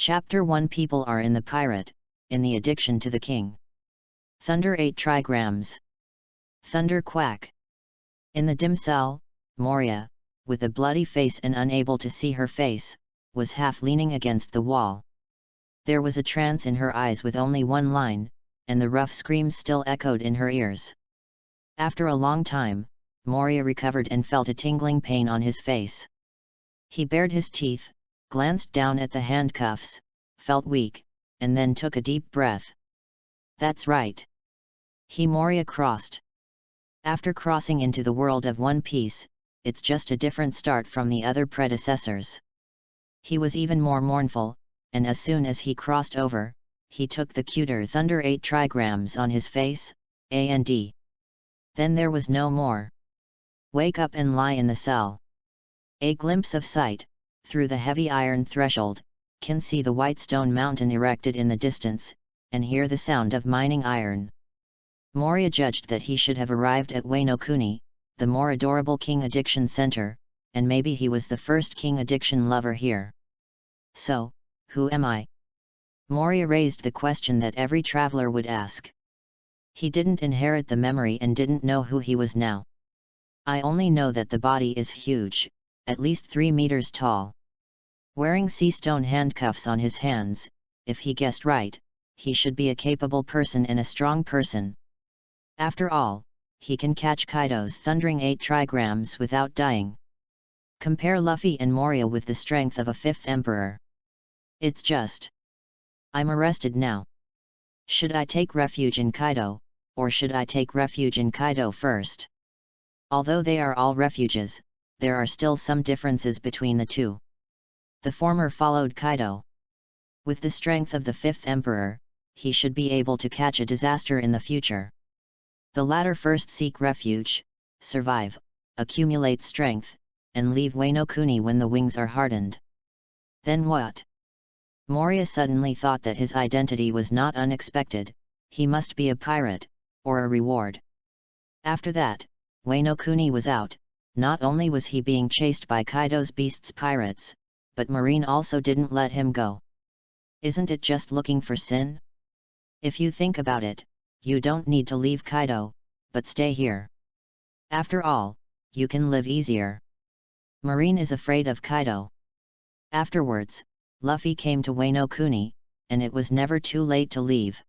Chapter 1 People are in the pirate, in the addiction to the king. Thunder 8 trigrams. Thunder quack. In the dim cell, Moria, with a bloody face and unable to see her face, was half leaning against the wall. There was a trance in her eyes with only one line, and the rough screams still echoed in her ears. After a long time, Moria recovered and felt a tingling pain on his face. He bared his teeth, glanced down at the handcuffs, felt weak, and then took a deep breath. That's right. Moria crossed. After crossing into the world of One Piece, it's just a different start from the other predecessors. He was even more mournful, and as soon as he crossed over, he took the cuter Thunder 8 trigrams on his face, and then there was no more. Wake up and lie in the cell. A glimpse of sight, through the heavy iron threshold, can see the white stone mountain erected in the distance, and hear the sound of mining iron. Moria judged that he should have arrived at Wano Kuni, the more adorable King Addiction Center, and maybe he was the first King Addiction lover here. So, who am I? Moria raised the question that every traveler would ask. He didn't inherit the memory and didn't know who he was now. I only know that the body is huge, at least 3 meters tall. Wearing sea stone handcuffs on his hands, if he guessed right, he should be a capable person and a strong person. After all, he can catch Kaido's thundering 8 trigrams without dying. Compare Luffy and Moria with the strength of a 5th emperor. It's just. I'm arrested now. Should I take refuge in Kaido, or should I take refuge in Kaido first? Although they are all refuges, there are still some differences between the two. The former followed Kaido. With the strength of the 5th emperor, he should be able to catch a disaster in the future. The latter first seek refuge, survive, accumulate strength, and leave Wano Kuni when the wings are hardened. Then what? Moria suddenly thought that his identity was not unexpected. He must be a pirate, or a reward. After that, Wano Kuni was out. Not only was he being chased by Kaido's beasts pirates, but Marine also didn't let him go. Isn't it just looking for sin? If you think about it, you don't need to leave Kaido, but stay here. After all, you can live easier. Marine is afraid of Kaido. Afterwards, Luffy came to Wano Kuni, and it was never too late to leave.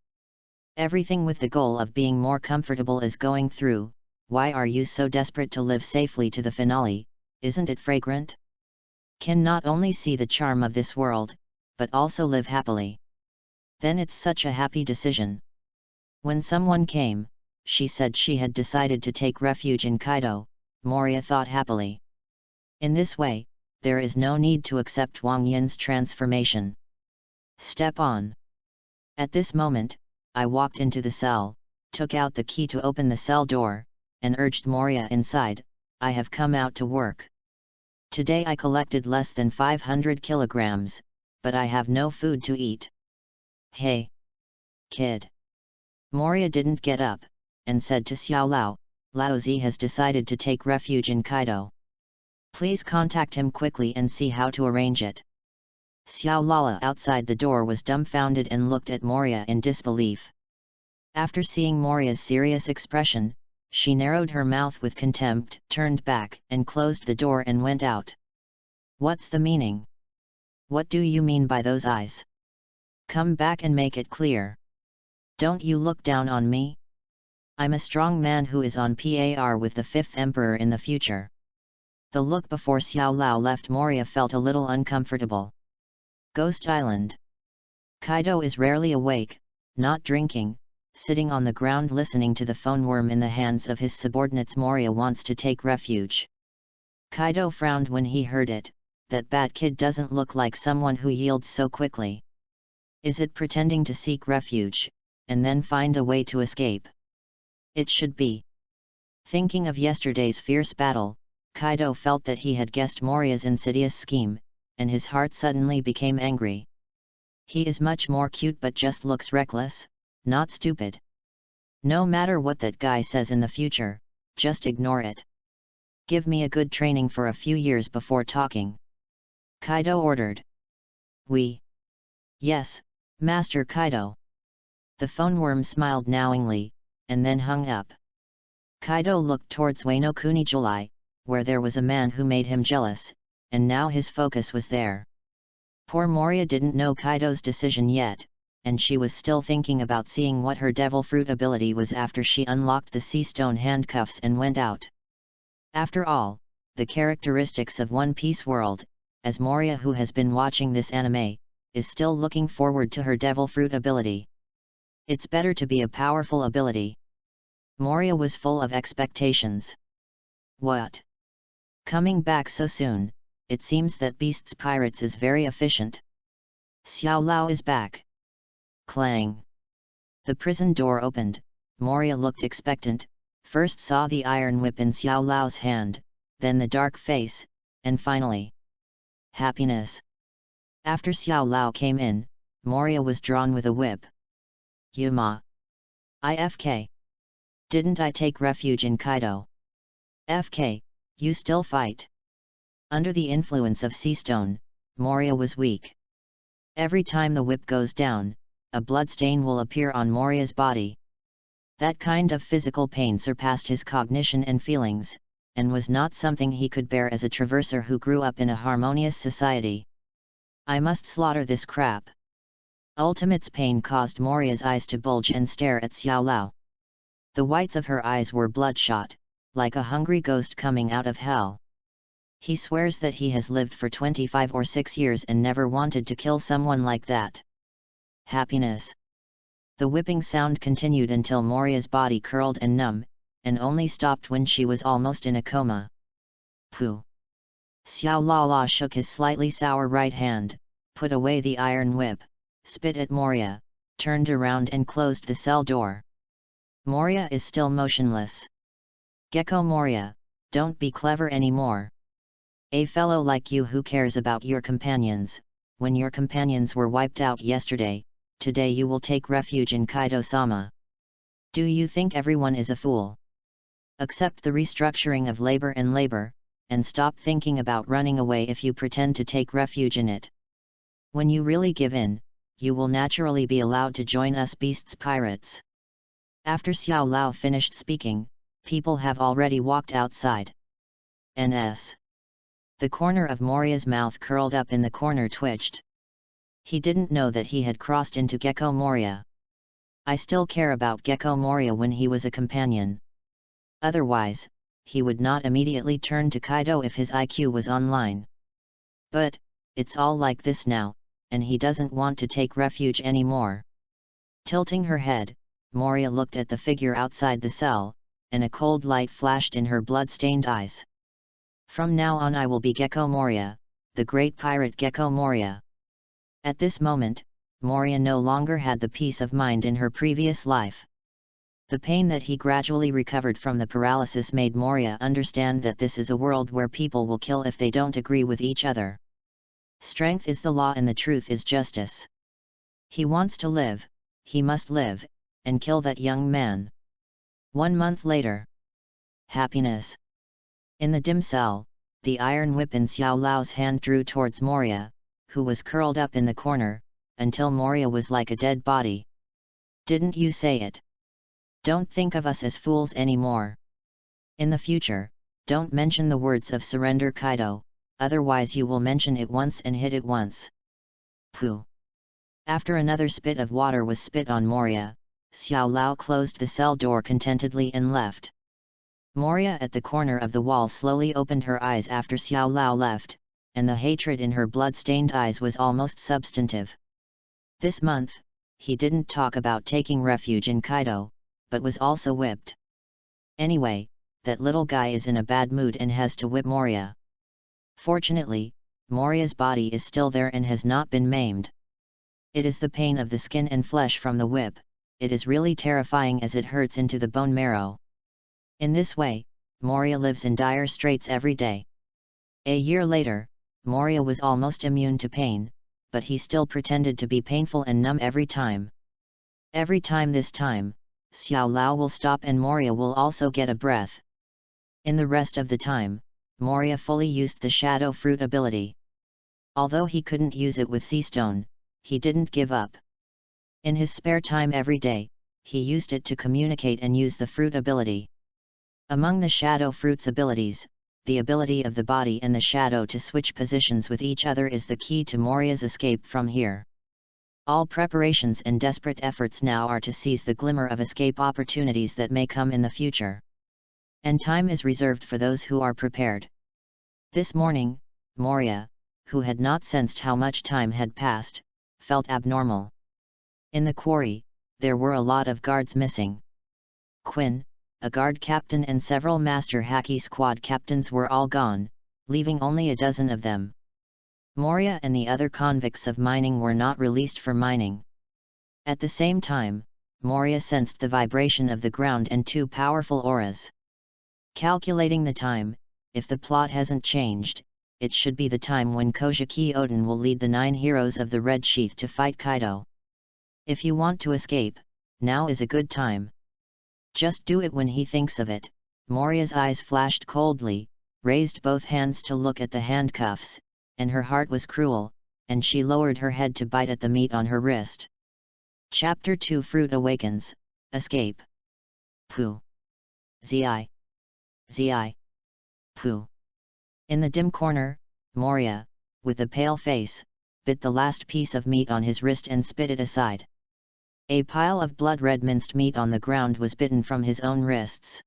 Everything with the goal of being more comfortable is going through. Why are you so desperate to live safely to the finale? Isn't it fragrant? Can not only see the charm of this world, but also live happily. Then it's such a happy decision. When someone came, she said she had decided to take refuge in Kaido. Moria thought happily. In this way, there is no need to accept Wang Yin's transformation. Step on. At this moment, I walked into the cell, took out the key to open the cell door, and urged Moria inside. I have come out to work. Today I collected less than 500 kilograms, but I have no food to eat. Hey! Kid! Moria didn't get up, and said to Xiao Lao, Lao Zi has decided to take refuge in Kaido. Please contact him quickly and see how to arrange it. Xiao Lala outside the door was dumbfounded and looked at Moria in disbelief. After seeing Moria's serious expression, she narrowed her mouth with contempt, turned back, and closed the door and went out. What's the meaning? What do you mean by those eyes? Come back and make it clear. Don't you look down on me? I'm a strong man who is on par with the 5th emperor in the future. The look before Xiao Lao left Moria felt a little uncomfortable. Ghost Island. Kaido is rarely awake, not drinking, sitting on the ground listening to the phone worm in the hands of his subordinates. Moria wants to take refuge. Kaido frowned when he heard it. That bad kid doesn't look like someone who yields so quickly. Is it pretending to seek refuge, and then find a way to escape? It should be. Thinking of yesterday's fierce battle, Kaido felt that he had guessed Moria's insidious scheme, and his heart suddenly became angry. He is much more cute but just looks reckless, not stupid. No matter what that guy says in the future, just ignore it. Give me a good training for a few years before talking. Kaido ordered. We. Yes, Master Kaido. The phone worm smiled knowingly, and then hung up. Kaido looked towards Wano Kuni July, where there was a man who made him jealous, and now his focus was there. Poor Moria didn't know Kaido's decision yet, and she was still thinking about seeing what her devil fruit ability was after she unlocked the sea stone handcuffs and went out. After all, the characteristics of One Piece world, as Moria, who has been watching this anime, is still looking forward to her devil fruit ability. It's better to be a powerful ability. Moria was full of expectations. What? Coming back so soon? It seems that Beast's Pirates is very efficient. Xiao Lao is back. Clang. The prison door opened. Moria looked expectant, first saw the iron whip in Xiao Lao's hand, then the dark face, and finally happiness. After Xiao Lao came in, Moria was drawn with a whip. Yuma. IFK. Didn't I take refuge in Kaido? FK, you still fight. Under the influence of sea stone, Moria was weak. Every time the whip goes down, a bloodstain will appear on Moria's body. That kind of physical pain surpassed his cognition and feelings, and was not something he could bear as a traverser who grew up in a harmonious society. I must slaughter this crap. Ultimate's pain caused Moria's eyes to bulge and stare at Xiao Lao. The whites of her eyes were bloodshot, like a hungry ghost coming out of hell. He swears that he has lived for 25 or 6 years and never wanted to kill someone like that. Happiness. The whipping sound continued until Moria's body curled and numb, and only stopped when she was almost in a coma. Pooh. Xiao Lao shook his slightly sour right hand, put away the iron whip, spit at Moria, turned around and closed the cell door. Moria is still motionless. Gecko Moria, don't be clever anymore. A fellow like you who cares about your companions, when your companions were wiped out yesterday, today you will take refuge in Kaido-sama. Do you think everyone is a fool? Accept the restructuring of labor, and stop thinking about running away if you pretend to take refuge in it. When you really give in, you will naturally be allowed to join us Beast's Pirates. After Xiao Lao finished speaking, people have already walked outside. NS. The corner of Moria's mouth curled up in the corner twitched. He didn't know that he had crossed into Gecko Moria. I still care about Gecko Moria when he was a companion. Otherwise, he would not immediately turn to Kaido if his IQ was online. But, it's all like this now, and he doesn't want to take refuge anymore. Tilting her head, Moria looked at the figure outside the cell, and a cold light flashed in her blood-stained eyes. From now on I will be Gecko Moria, the great pirate Gecko Moria. At this moment, Moria no longer had the peace of mind in her previous life. The pain that he gradually recovered from the paralysis made Moria understand that this is a world where people will kill if they don't agree with each other. Strength is the law and the truth is justice. He wants to live, he must live, and kill that young man. 1 month later. Happiness. In the dim cell, the iron whip in Xiao Lao's hand drew towards Moria, who was curled up in the corner, until Moria was like a dead body. Didn't you say it? Don't think of us as fools anymore. In the future, don't mention the words of surrender Kaido, otherwise you will mention it once and hit it once. Pooh. After another spit of water was spit on Moria, Xiao Lao closed the cell door contentedly and left. Moria at the corner of the wall slowly opened her eyes after Xiao Lao left, and the hatred in her blood-stained eyes was almost substantive. This month, he didn't talk about taking refuge in Kaido, but was also whipped. Anyway, that little guy is in a bad mood and has to whip Moria. Fortunately, Moria's body is still there and has not been maimed. It is the pain of the skin and flesh from the whip, it is really terrifying as it hurts into the bone marrow. In this way, Moria lives in dire straits every day. A year later, Moria was almost immune to pain, but he still pretended to be painful and numb every time. Every time this time, Xiao Lao will stop and Moria will also get a breath. In the rest of the time, Moria fully used the shadow fruit ability. Although he couldn't use it with sea stone, he didn't give up. In his spare time every day, he used it to communicate and use the fruit ability. Among the shadow fruit's abilities, the ability of the body and the shadow to switch positions with each other is the key to Moria's escape from here. All preparations and desperate efforts now are to seize the glimmer of escape opportunities that may come in the future. And time is reserved for those who are prepared. This morning, Moria, who had not sensed how much time had passed, felt abnormal. In the quarry, there were a lot of guards missing. Quinn, a guard captain and several master hacky squad captains were all gone, leaving only a dozen of them. Moria and the other convicts of mining were not released for mining. At the same time, Moria sensed the vibration of the ground and two powerful auras. Calculating the time, if the plot hasn't changed, it should be the time when Kojiki Odin will lead the 9 heroes of the Red Sheath to fight Kaido. If you want to escape, now is a good time. Just do it when he thinks of it. Moria's eyes flashed coldly, raised both hands to look at the handcuffs, and her heart was cruel, and she lowered her head to bite at the meat on her wrist. Chapter 2 Fruit Awakens, Escape. Pooh. Zi. Pooh. In the dim corner, Moria, with a pale face, bit the last piece of meat on his wrist and spit it aside. A pile of blood-red minced meat on the ground was bitten from his own wrists.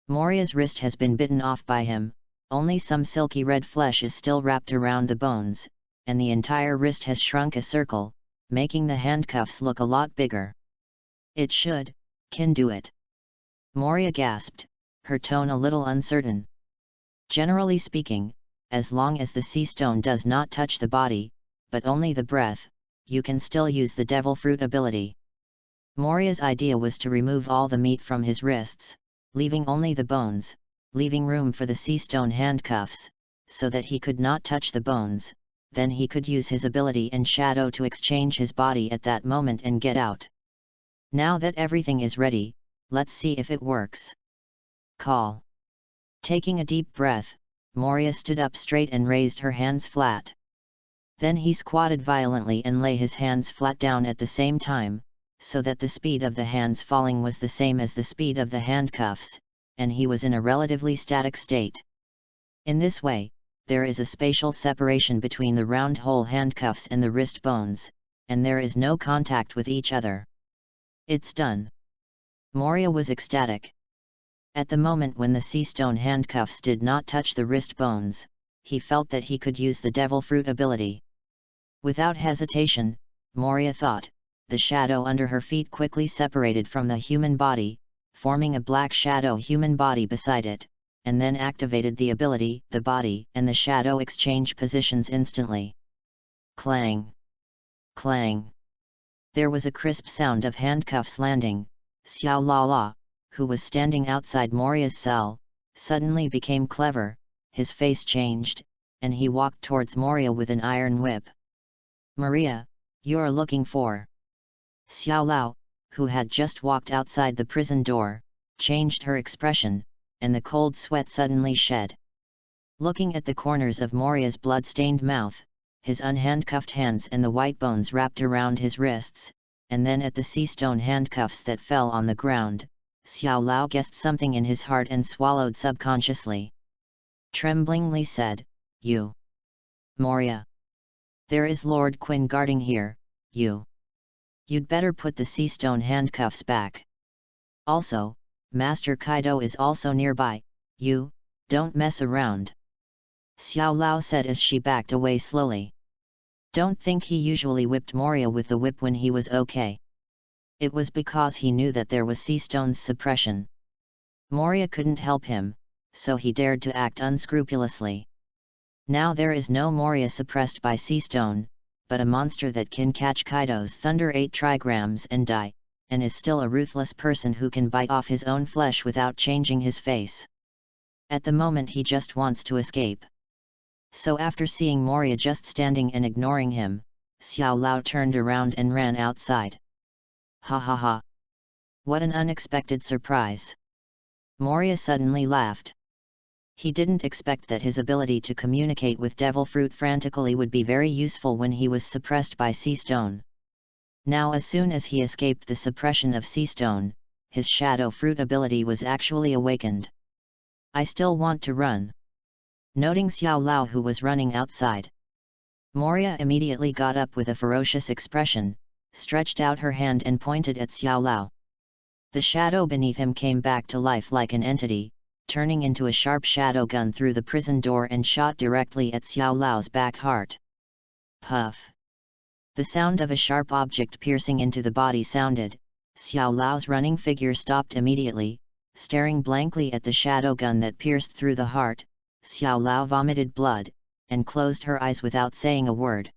Moria's wrist has been bitten off by him, only some silky red flesh is still wrapped around the bones, and the entire wrist has shrunk a circle, making the handcuffs look a lot bigger. It should, can do it. Moria gasped, her tone a little uncertain. Generally speaking, as long as the sea stone does not touch the body, but only the breath, you can still use the devil fruit ability. Moria's idea was to remove all the meat from his wrists, leaving only the bones, leaving room for the sea stone handcuffs, so that he could not touch the bones, then he could use his ability and shadow to exchange his body at that moment and get out. Now that everything is ready, let's see if it works. Call. Taking a deep breath, Moria stood up straight and raised her hands flat. Then he squatted violently and lay his hands flat down at the same time, so that the speed of the hands falling was the same as the speed of the handcuffs, and he was in a relatively static state. In this way, there is a spatial separation between the round hole handcuffs and the wrist bones, and there is no contact with each other. It's done. Moria was ecstatic. At the moment when the sea stone handcuffs did not touch the wrist bones, he felt that he could use the devil fruit ability. Without hesitation, Moria thought, the shadow under her feet quickly separated from the human body, forming a black shadow human body beside it, and then activated the ability. The body and the shadow exchange positions instantly. Clang! Clang! There was a crisp sound of handcuffs landing. Xiao La La, who was standing outside Moria's cell, suddenly became clever, his face changed, and he walked towards Moria with an iron whip. Maria, you're looking for. Xiao Lao, who had just walked outside the prison door, changed her expression, and the cold sweat suddenly shed. Looking at the corners of Moria's blood-stained mouth, his unhandcuffed hands and the white bones wrapped around his wrists, and then at the sea stone handcuffs that fell on the ground, Xiao Lao guessed something in his heart and swallowed subconsciously. Tremblingly said, "You. Moria. There is Lord Quinn guarding here, You'd better put the sea stone handcuffs back. Also, Master Kaido is also nearby, don't mess around." Xiao Lao said as she backed away slowly. Don't think he usually whipped Moria with the whip when he was okay. It was because he knew that there was sea stone's suppression. Moria couldn't help him, so he dared to act unscrupulously. Now there is no Moria suppressed by sea stone, but a monster that can catch Kaido's Thunder 8 trigrams and die, and is still a ruthless person who can bite off his own flesh without changing his face. At the moment he just wants to escape. So after seeing Moria just standing and ignoring him, Xiao Lao turned around and ran outside. Ha ha ha! What an unexpected surprise! Moria suddenly laughed. He didn't expect that his ability to communicate with devil fruit frantically would be very useful when he was suppressed by sea stone. Now as soon as he escaped the suppression of sea stone, his shadow fruit ability was actually awakened. I still want to run. Noting Xiao Lao who was running outside, Moria immediately got up with a ferocious expression, stretched out her hand and pointed at Xiao Lao. The shadow beneath him came back to life like an entity, turning into a sharp shadow gun through the prison door and shot directly at Xiao Lao's back heart. Puff! The sound of a sharp object piercing into the body sounded. Xiao Lao's running figure stopped immediately, staring blankly at the shadow gun that pierced through the heart. Xiao Lao vomited blood, and closed her eyes without saying a word.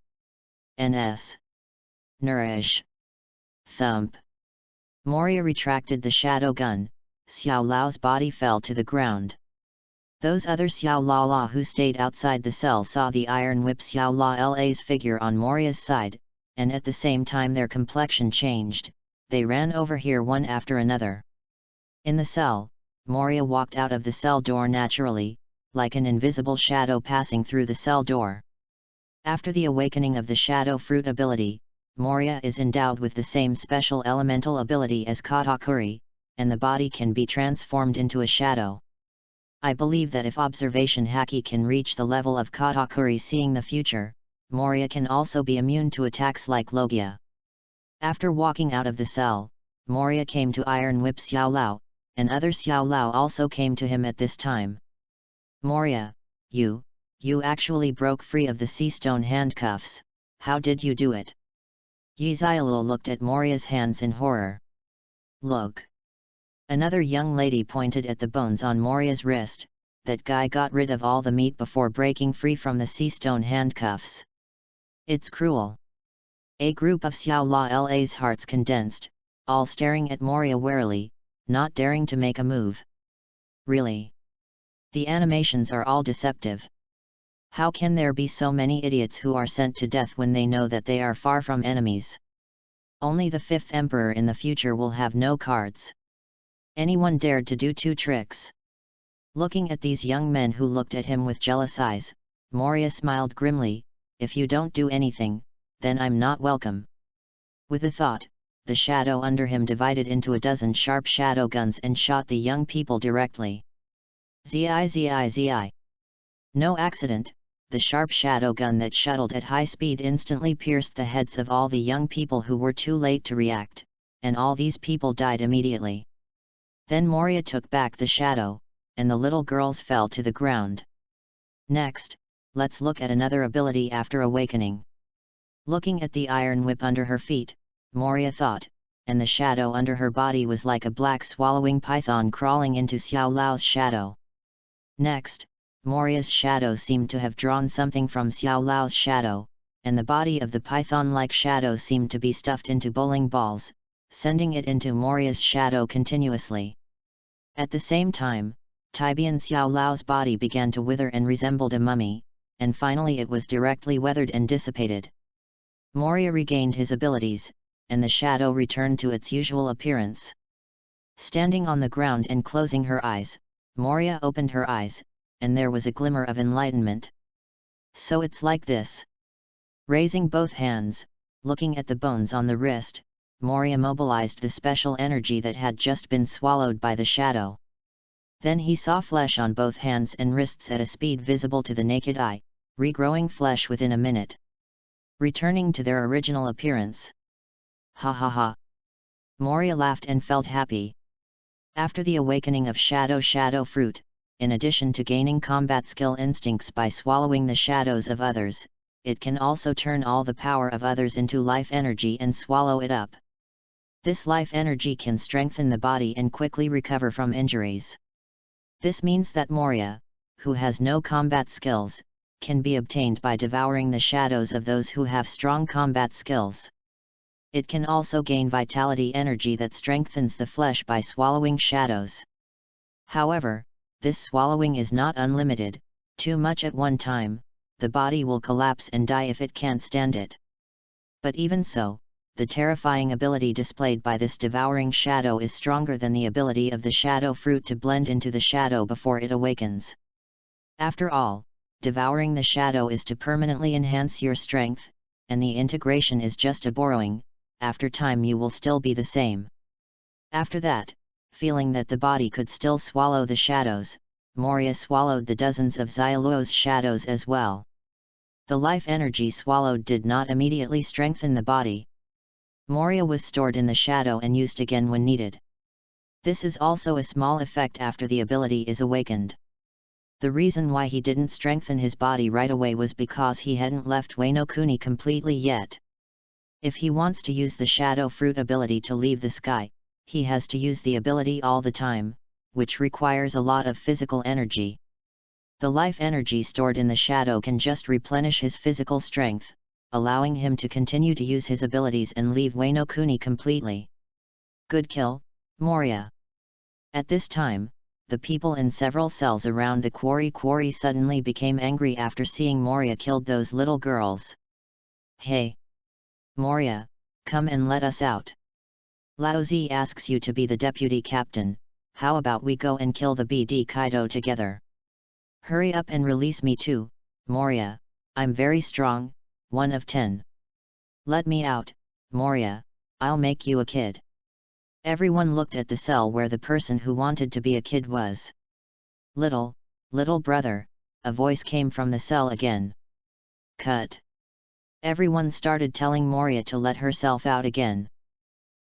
Ns. Nourish. Thump. Moria retracted the shadow gun. Xiao Lao's body fell to the ground. Those other Xiao La who stayed outside the cell saw the iron whip Xiao La's figure on Moria's side, and at the same time their complexion changed. They ran over here one after another. In the cell, Moria walked out of the cell door naturally, like an invisible shadow passing through the cell door. After the awakening of the shadow fruit ability, Moria is endowed with the same special elemental ability as Katakuri, and the body can be transformed into a shadow. I believe that if observation haki can reach the level of Katakuri seeing the future, Moria can also be immune to attacks like Logia. After walking out of the cell, Moria came to Iron Whip Xiao Lao, and other Xiao Lao also came to him at this time. Moria, you actually broke free of the sea stone handcuffs. How did you do it? Yi Xiaoluo looked at Moria's hands in horror. Look. Another young lady pointed at the bones on Moria's wrist. That guy got rid of all the meat before breaking free from the sea stone handcuffs. It's cruel. A group of Xiao La's hearts condensed, all staring at Moria warily, not daring to make a move. Really? The animations are all deceptive. How can there be so many idiots who are sent to death when they know that they are far from enemies? Only the 5th Emperor in the future will have no cards. Anyone dared to do 2 tricks? Looking at these young men who looked at him with jealous eyes, Moria smiled grimly. If you don't do anything, then I'm not welcome. With a thought, the shadow under him divided into a dozen sharp shadow guns and shot the young people directly. Zi. No accident, the sharp shadow gun that shuttled at high speed instantly pierced the heads of all the young people who were too late to react, and all these people died immediately. Then Moria took back the shadow, and the little girls fell to the ground. Next, let's look at another ability after awakening. Looking at the iron whip under her feet, Moria thought, and the shadow under her body was like a black swallowing python crawling into Xiao Lao's shadow. Next, Moria's shadow seemed to have drawn something from Xiao Lao's shadow, and the body of the python-like shadow seemed to be stuffed into bowling balls, sending it into Moria's shadow continuously. At the same time, Tibian Xiao Lao's body began to wither and resembled a mummy, and finally it was directly weathered and dissipated. Moria regained his abilities, and the shadow returned to its usual appearance. Standing on the ground and closing her eyes, Moria opened her eyes, and there was a glimmer of enlightenment. So it's like this. Raising both hands, looking at the bones on the wrist, Moria mobilized the special energy that had just been swallowed by the shadow. Then he saw flesh on both hands and wrists at a speed visible to the naked eye, regrowing flesh within a minute, returning to their original appearance. Ha ha ha! Moria laughed and felt happy. After the awakening of shadow fruit, in addition to gaining combat skill instincts by swallowing the shadows of others, it can also turn all the power of others into life energy and swallow it up. This life energy can strengthen the body and quickly recover from injuries. This means that Moria, who has no combat skills, can be obtained by devouring the shadows of those who have strong combat skills. It can also gain vitality energy that strengthens the flesh by swallowing shadows. However, this swallowing is not unlimited. Too much at one time, the body will collapse and die if it can't stand it. But even so, the terrifying ability displayed by this devouring shadow is stronger than the ability of the shadow fruit to blend into the shadow before it awakens. After all, devouring the shadow is to permanently enhance your strength, and the integration is just a borrowing. After time you will still be the same. After that, feeling that the body could still swallow the shadows, Moria swallowed the dozens of Xylo's shadows as well. The life energy swallowed did not immediately strengthen the body. Moria was stored in the shadow and used again when needed. This is also a small effect after the ability is awakened. The reason why he didn't strengthen his body right away was because he hadn't left Wano Kuni completely yet. If he wants to use the shadow fruit ability to leave the sky, he has to use the ability all the time, which requires a lot of physical energy. The life energy stored in the shadow can just replenish his physical strength, allowing him to continue to use his abilities and leave Wano Kuni completely. Good kill, Moria. At this time, the people in several cells around the quarry suddenly became angry after seeing Moria killed those little girls. Hey! Moria, come and let us out. Laozi asks you to be the deputy captain. How about we go and kill the BD Kaido together? Hurry up and release me too, Moria, I'm very strong, 1 of 10. Let me out, Moria, I'll make you a kid. Everyone looked at the cell where the person who wanted to be a kid was. Little brother, a voice came from the cell again. Cut. Everyone started telling Moria to let herself out again.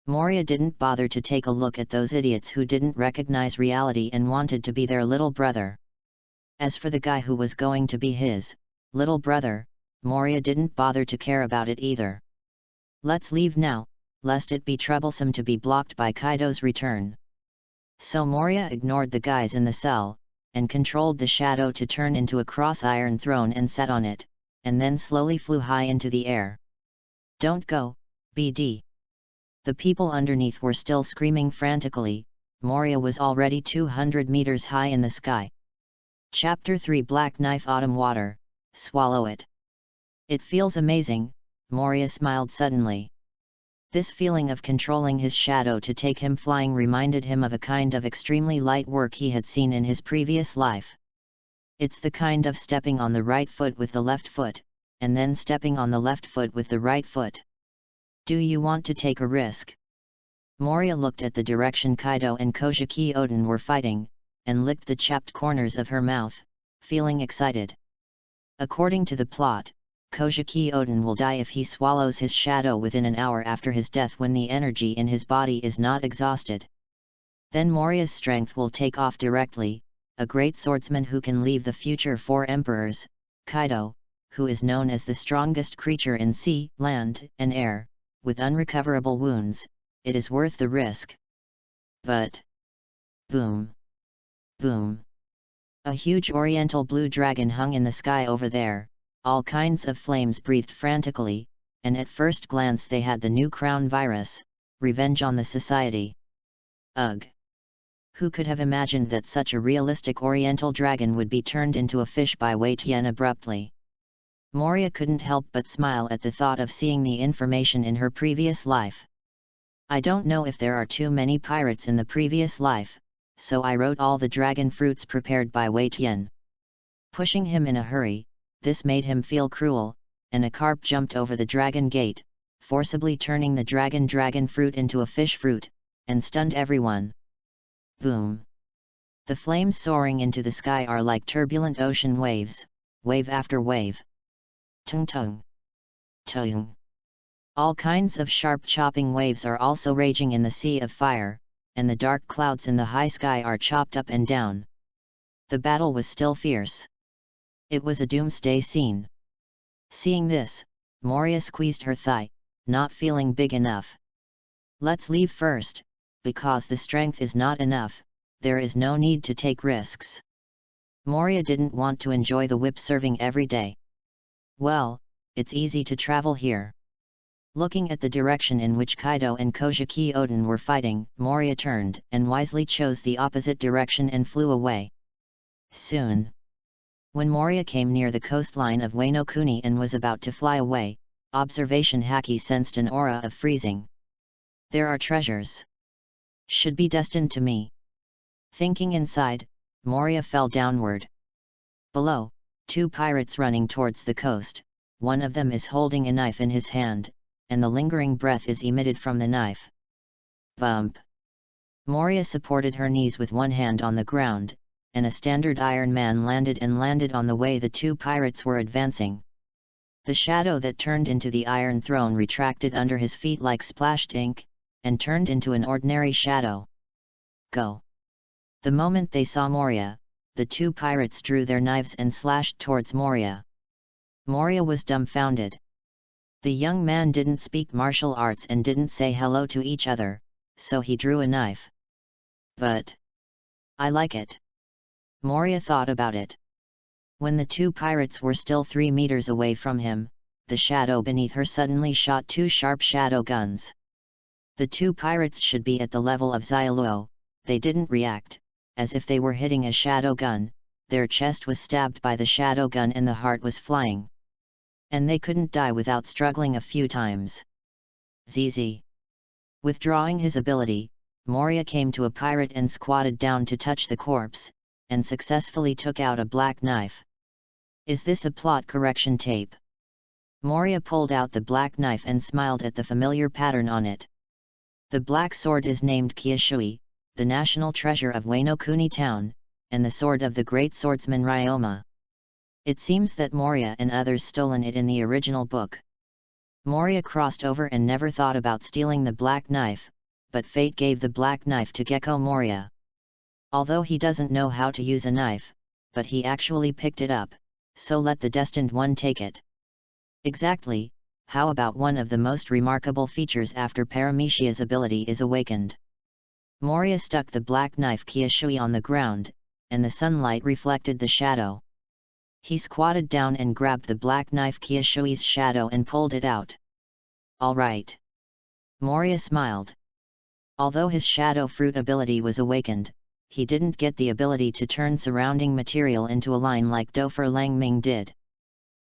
Moria didn't bother to take a look at those idiots who didn't recognize reality and wanted to be their little brother. As for the guy who was going to be his little brother, Moria didn't bother to care about it either. Let's leave now, lest it be troublesome to be blocked by Kaido's return. So Moria ignored the guys in the cell, and controlled the shadow to turn into a cross-iron throne and sat on it, and then slowly flew high into the air. Don't go, BD. The people underneath were still screaming frantically. Moria was already 200 meters high in the sky. Chapter 3 Black Knife Autumn Water, Swallow It. It feels amazing, Moria smiled suddenly. This feeling of controlling his shadow to take him flying reminded him of a kind of extremely light work he had seen in his previous life. It's the kind of stepping on the right foot with the left foot, and then stepping on the left foot with the right foot. Do you want to take a risk? Moria looked at the direction Kaido and Kojiki Oden were fighting, and licked the chapped corners of her mouth, feeling excited. According to the plot, Kojiki Oden will die if he swallows his shadow within an hour after his death when the energy in his body is not exhausted. Then Moria's strength will take off directly. A great swordsman who can leave the future 4 emperors, Kaido, who is known as the strongest creature in sea, land, and air, with unrecoverable wounds, it is worth the risk. But... boom! Boom! A huge oriental blue dragon hung in the sky over there, all kinds of flames breathed frantically, and at first glance they had the new crown virus, revenge on the society. Ugh! Who could have imagined that such a realistic oriental dragon would be turned into a fish by Wei Tian abruptly? Moria couldn't help but smile at the thought of seeing the information in her previous life. I don't know if there are too many pirates in the previous life, so I wrote all the dragon fruits prepared by Wei Tian. Pushing him in a hurry, this made him feel cruel, and a carp jumped over the dragon gate, forcibly turning the dragon fruit into a fish fruit, and stunned everyone. Boom! The flames soaring into the sky are like turbulent ocean waves, wave after wave. Tung tung. Tung. All kinds of sharp chopping waves are also raging in the sea of fire, and the dark clouds in the high sky are chopped up and down. The battle was still fierce. It was a doomsday scene. Seeing this, Moria squeezed her thigh, not feeling big enough. Let's leave first, because the strength is not enough, there is no need to take risks. Moria didn't want to enjoy the whip serving every day. Well, it's easy to travel here. Looking at the direction in which Kaido and Kojiki Oden were fighting, Moria turned and wisely chose the opposite direction and flew away. Soon. When Moria came near the coastline of Wano Kuni and was about to fly away, Observation Haki sensed an aura of freezing. There are treasures. Should be destined to me. Thinking inside, Moria fell downward. Below, two pirates running towards the coast, one of them is holding a knife in his hand, and the lingering breath is emitted from the knife. Bump! Moria supported her knees with one hand on the ground, and a standard Iron Man landed on the way the two pirates were advancing. The shadow that turned into the Iron Throne retracted under his feet like splashed ink, and turned into an ordinary shadow. Go! The moment they saw Moria, the two pirates drew their knives and slashed towards Moria. Moria was dumbfounded. The young man didn't speak martial arts and didn't say hello to each other, so he drew a knife. But I like it. Moria thought about it. When the two pirates were still 3 meters away from him, the shadow beneath her suddenly shot two sharp shadow guns. The two pirates should be at the level of Xiaoluo. They didn't react, as if they were hitting a shadow gun. Their chest was stabbed by the shadow gun and the heart was flying. And they couldn't die without struggling a few times. ZZ. Withdrawing his ability, Moria came to a pirate and squatted down to touch the corpse, and successfully took out a black knife. Is this a plot correction tape? Moria pulled out the black knife and smiled at the familiar pattern on it. The black sword is named Kyushui, the national treasure of Wano-kuni town, and the sword of the great swordsman Ryoma. It seems that Moria and others stolen it in the original book. Moria crossed over and never thought about stealing the black knife, but fate gave the black knife to Gecko Moria. Although he doesn't know how to use a knife, but he actually picked it up, so let the destined one take it. Exactly. How about one of the most remarkable features after Paramecia's ability is awakened? Moria stuck the black knife Kyushui on the ground, and the sunlight reflected the shadow. He squatted down and grabbed the black knife Kyushui's shadow and pulled it out. All right. Moria smiled. Although his shadow fruit ability was awakened, he didn't get the ability to turn surrounding material into a line like Dofer Langming did.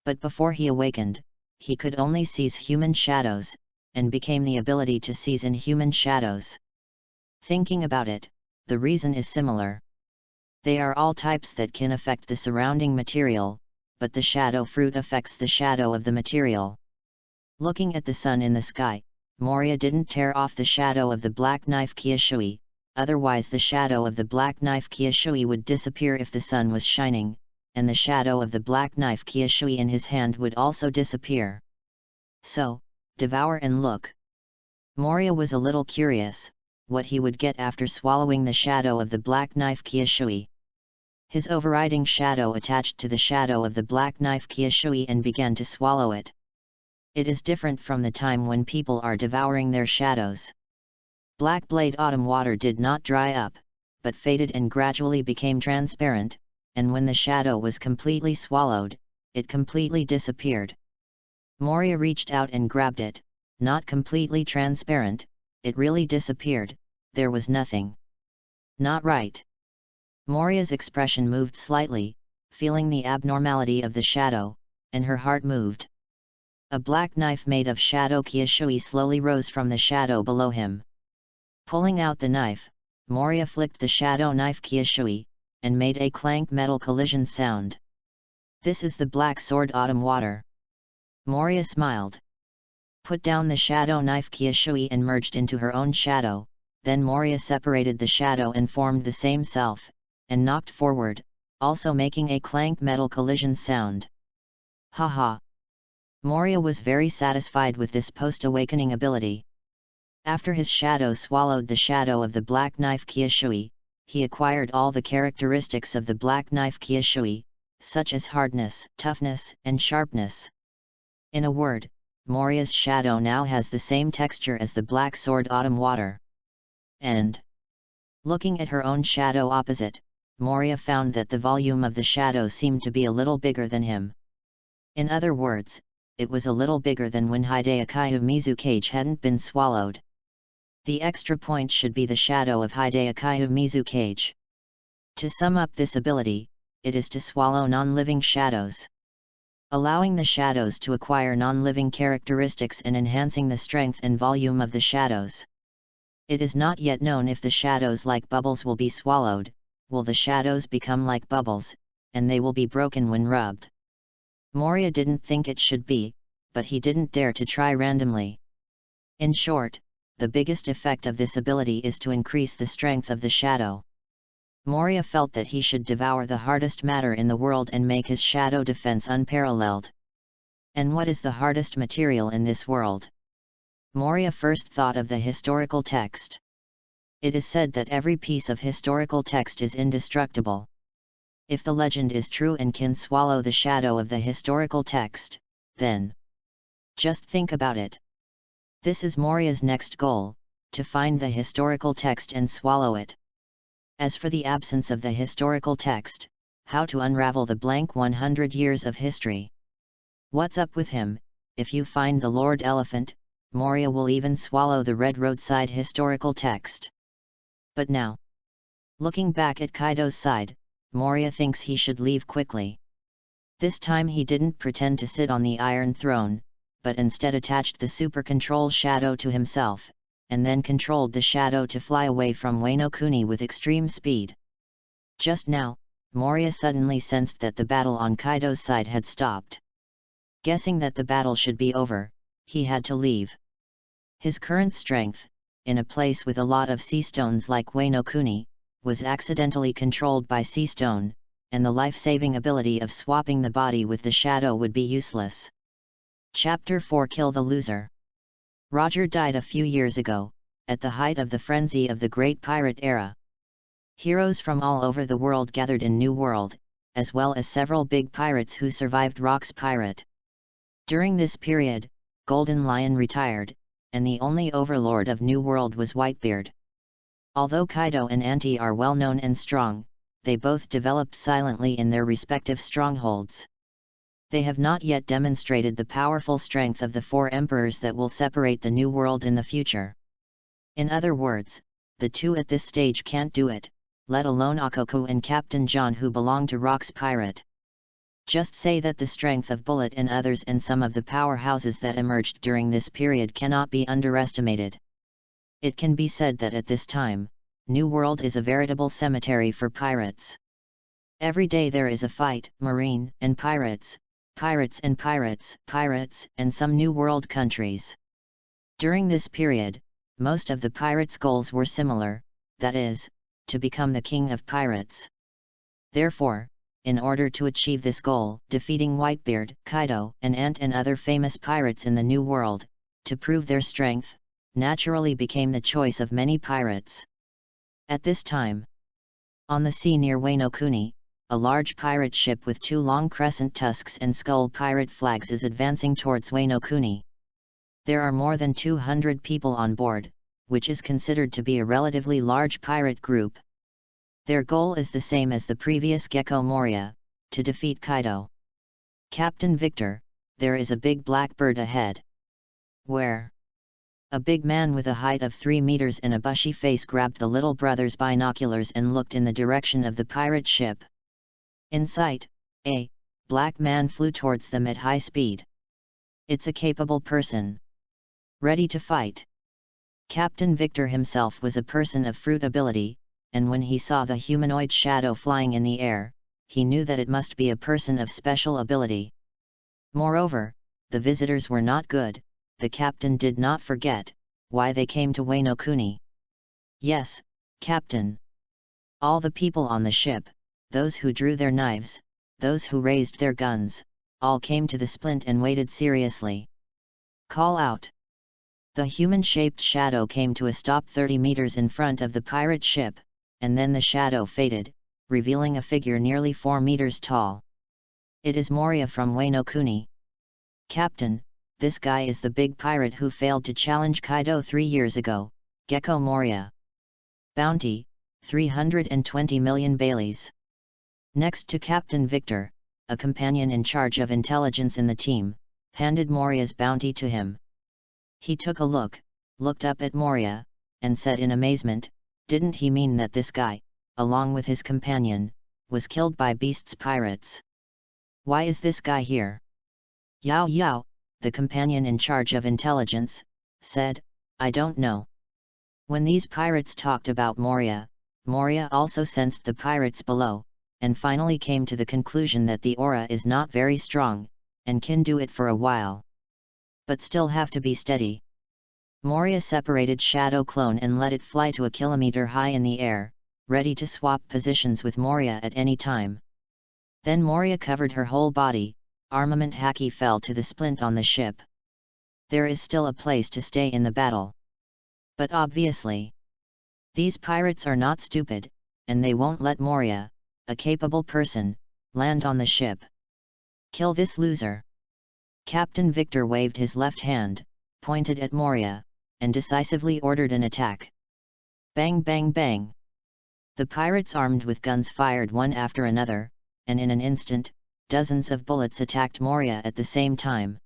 But before he awakened, he could only seize human shadows, and became the ability to seize inhuman shadows. Thinking about it, the reason is similar. They are all types that can affect the surrounding material, but the shadow fruit affects the shadow of the material. Looking at the sun in the sky, Moria didn't tear off the shadow of the black knife Kyushui, otherwise the shadow of the black knife Kyushui would disappear if the sun was shining, and the shadow of the black knife Kyushui in his hand would also disappear. So, devour and look. Moria was a little curious, what he would get after swallowing the shadow of the black knife Kyushui. His overriding shadow attached to the shadow of the black knife Kyushui and began to swallow it. It is different from the time when people are devouring their shadows. Black Blade Autumn Water did not dry up, but faded and gradually became transparent, and when the shadow was completely swallowed, it completely disappeared. Moria reached out and grabbed it, not completely transparent, it really disappeared, there was nothing. Not right. Moria's expression moved slightly, feeling the abnormality of the shadow, and her heart moved. A black knife made of shadow Kyushui slowly rose from the shadow below him. Pulling out the knife, Moria flicked the shadow knife Kyushui, and made a clank metal collision sound. This is the black sword Autumn Water. Moria smiled. Put down the shadow knife Kyushui and merged into her own shadow, then Moria separated the shadow and formed the same self, and knocked forward, also making a clank metal collision sound. Haha! Moria was very satisfied with this post-awakening ability. After his shadow swallowed the shadow of the black knife Kyushui, he acquired all the characteristics of the black knife Kyushui, such as hardness, toughness, and sharpness. In a word, Moria's shadow now has the same texture as the black sword Autumn Water. And looking at her own shadow opposite, Moria found that the volume of the shadow seemed to be a little bigger than him. In other words, it was a little bigger than when Hideaki Mizukage hadn't been swallowed. The extra point should be the shadow of Hideaki Mizukage. To sum up this ability, it is to swallow non-living shadows, allowing the shadows to acquire non-living characteristics and enhancing the strength and volume of the shadows. It is not yet known if the shadows like bubbles will be swallowed, will the shadows become like bubbles, and they will be broken when rubbed. Moria didn't think it should be, but he didn't dare to try randomly. In short, the biggest effect of this ability is to increase the strength of the shadow. Moria felt that he should devour the hardest matter in the world and make his shadow defense unparalleled. And what is the hardest material in this world? Moria first thought of the historical text. It is said that every piece of historical text is indestructible. If the legend is true and can swallow the shadow of the historical text, then just think about it. This is Moria's next goal, to find the historical text and swallow it. As for the absence of the historical text, how to unravel the blank 100 years of history? What's up with him? If you find the Lord Elephant, Moria will even swallow the red roadside historical text. But now, looking back at Kaido's side, Moria thinks he should leave quickly. This time he didn't pretend to sit on the Iron Throne, but instead attached the super control shadow to himself, and then controlled the shadow to fly away from Wano Kuni with extreme speed. Just now, Moria suddenly sensed that the battle on Kaido's side had stopped. Guessing that the battle should be over, he had to leave. His current strength, in a place with a lot of sea stones like Wano Kuni, was accidentally controlled by sea stone, and the life-saving ability of swapping the body with the shadow would be useless. Chapter 4 Kill the Loser. Roger died a few years ago, at the height of the frenzy of the Great Pirate Era. Heroes from all over the world gathered in New World, as well as several big pirates who survived Rock's Pirate. During this period, Golden Lion retired, and the only overlord of New World was Whitebeard. Although Kaido and Anti are well known and strong, they both developed silently in their respective strongholds. They have not yet demonstrated the powerful strength of the four emperors that will separate the New World in the future. In other words, the two at this stage can't do it, let alone Akoku and Captain John who belong to Rock's Pirate. Just say that the strength of Bullet and others and some of the powerhouses that emerged during this period cannot be underestimated. It can be said that at this time, New World is a veritable cemetery for pirates. Every day there is a fight, marine and pirates, pirates and pirates, pirates and some New World countries. During this period, most of the pirates' goals were similar, that is, to become the king of pirates. Therefore, in order to achieve this goal, defeating Whitebeard, Kaido, and Ant and other famous pirates in the New World, to prove their strength, naturally became the choice of many pirates. At this time, on the sea near Wano Kuni, a large pirate ship with two long crescent tusks and skull pirate flags is advancing towards Wano Kuni. There are more than 200 people on board, which is considered to be a relatively large pirate group. Their goal is the same as the previous Gecko Moria, to defeat Kaido. Captain Victor, there is a big black bird ahead. Where? A big man with a height of 3 meters and a bushy face grabbed the little brother's binoculars and looked in the direction of the pirate ship. In sight, a black man flew towards them at high speed. It's a capable person. Ready to fight. Captain Victor himself was a person of fruit ability, and when he saw the humanoid shadow flying in the air, he knew that it must be a person of special ability. Moreover, the visitors were not good. The captain did not forget why they came to Wano Kuni. Yes, Captain. All the people on the ship, those who drew their knives, those who raised their guns, all came to the splint and waited seriously. Call out. The human-shaped shadow came to a stop 30 meters in front of the pirate ship, and then the shadow faded, revealing a figure nearly 4 meters tall. It is Moria from Wano Kuni. Captain, this guy is the big pirate who failed to challenge Kaido 3 years ago, Gecko Moria. Bounty, 320 million Baileys. Next to Captain Victor, a companion in charge of intelligence in the team, handed Moria's bounty to him. He took a look, looked up at Moria, and said in amazement, didn't he mean that this guy, along with his companion, was killed by Beast's pirates? Why is this guy here? Yao Yao, the companion in charge of intelligence, said, I don't know. When these pirates talked about Moria, Moria also sensed the pirates below, and finally came to the conclusion that the aura is not very strong, and can do it for a while. But still have to be steady. Moria separated Shadow Clone and let it fly to a kilometer high in the air, ready to swap positions with Moria at any time. Then Moria covered her whole body. Armament Haki fell to the splint on the ship. There is still a place to stay in the battle. But obviously, these pirates are not stupid, and they won't let Moria, a capable person, land on the ship. Kill this loser. Captain Victor waved his left hand, pointed at Moria, and decisively ordered an attack. Bang bang bang. The pirates armed with guns fired one after another, and in an instant, dozens of bullets attacked Moria at the same time.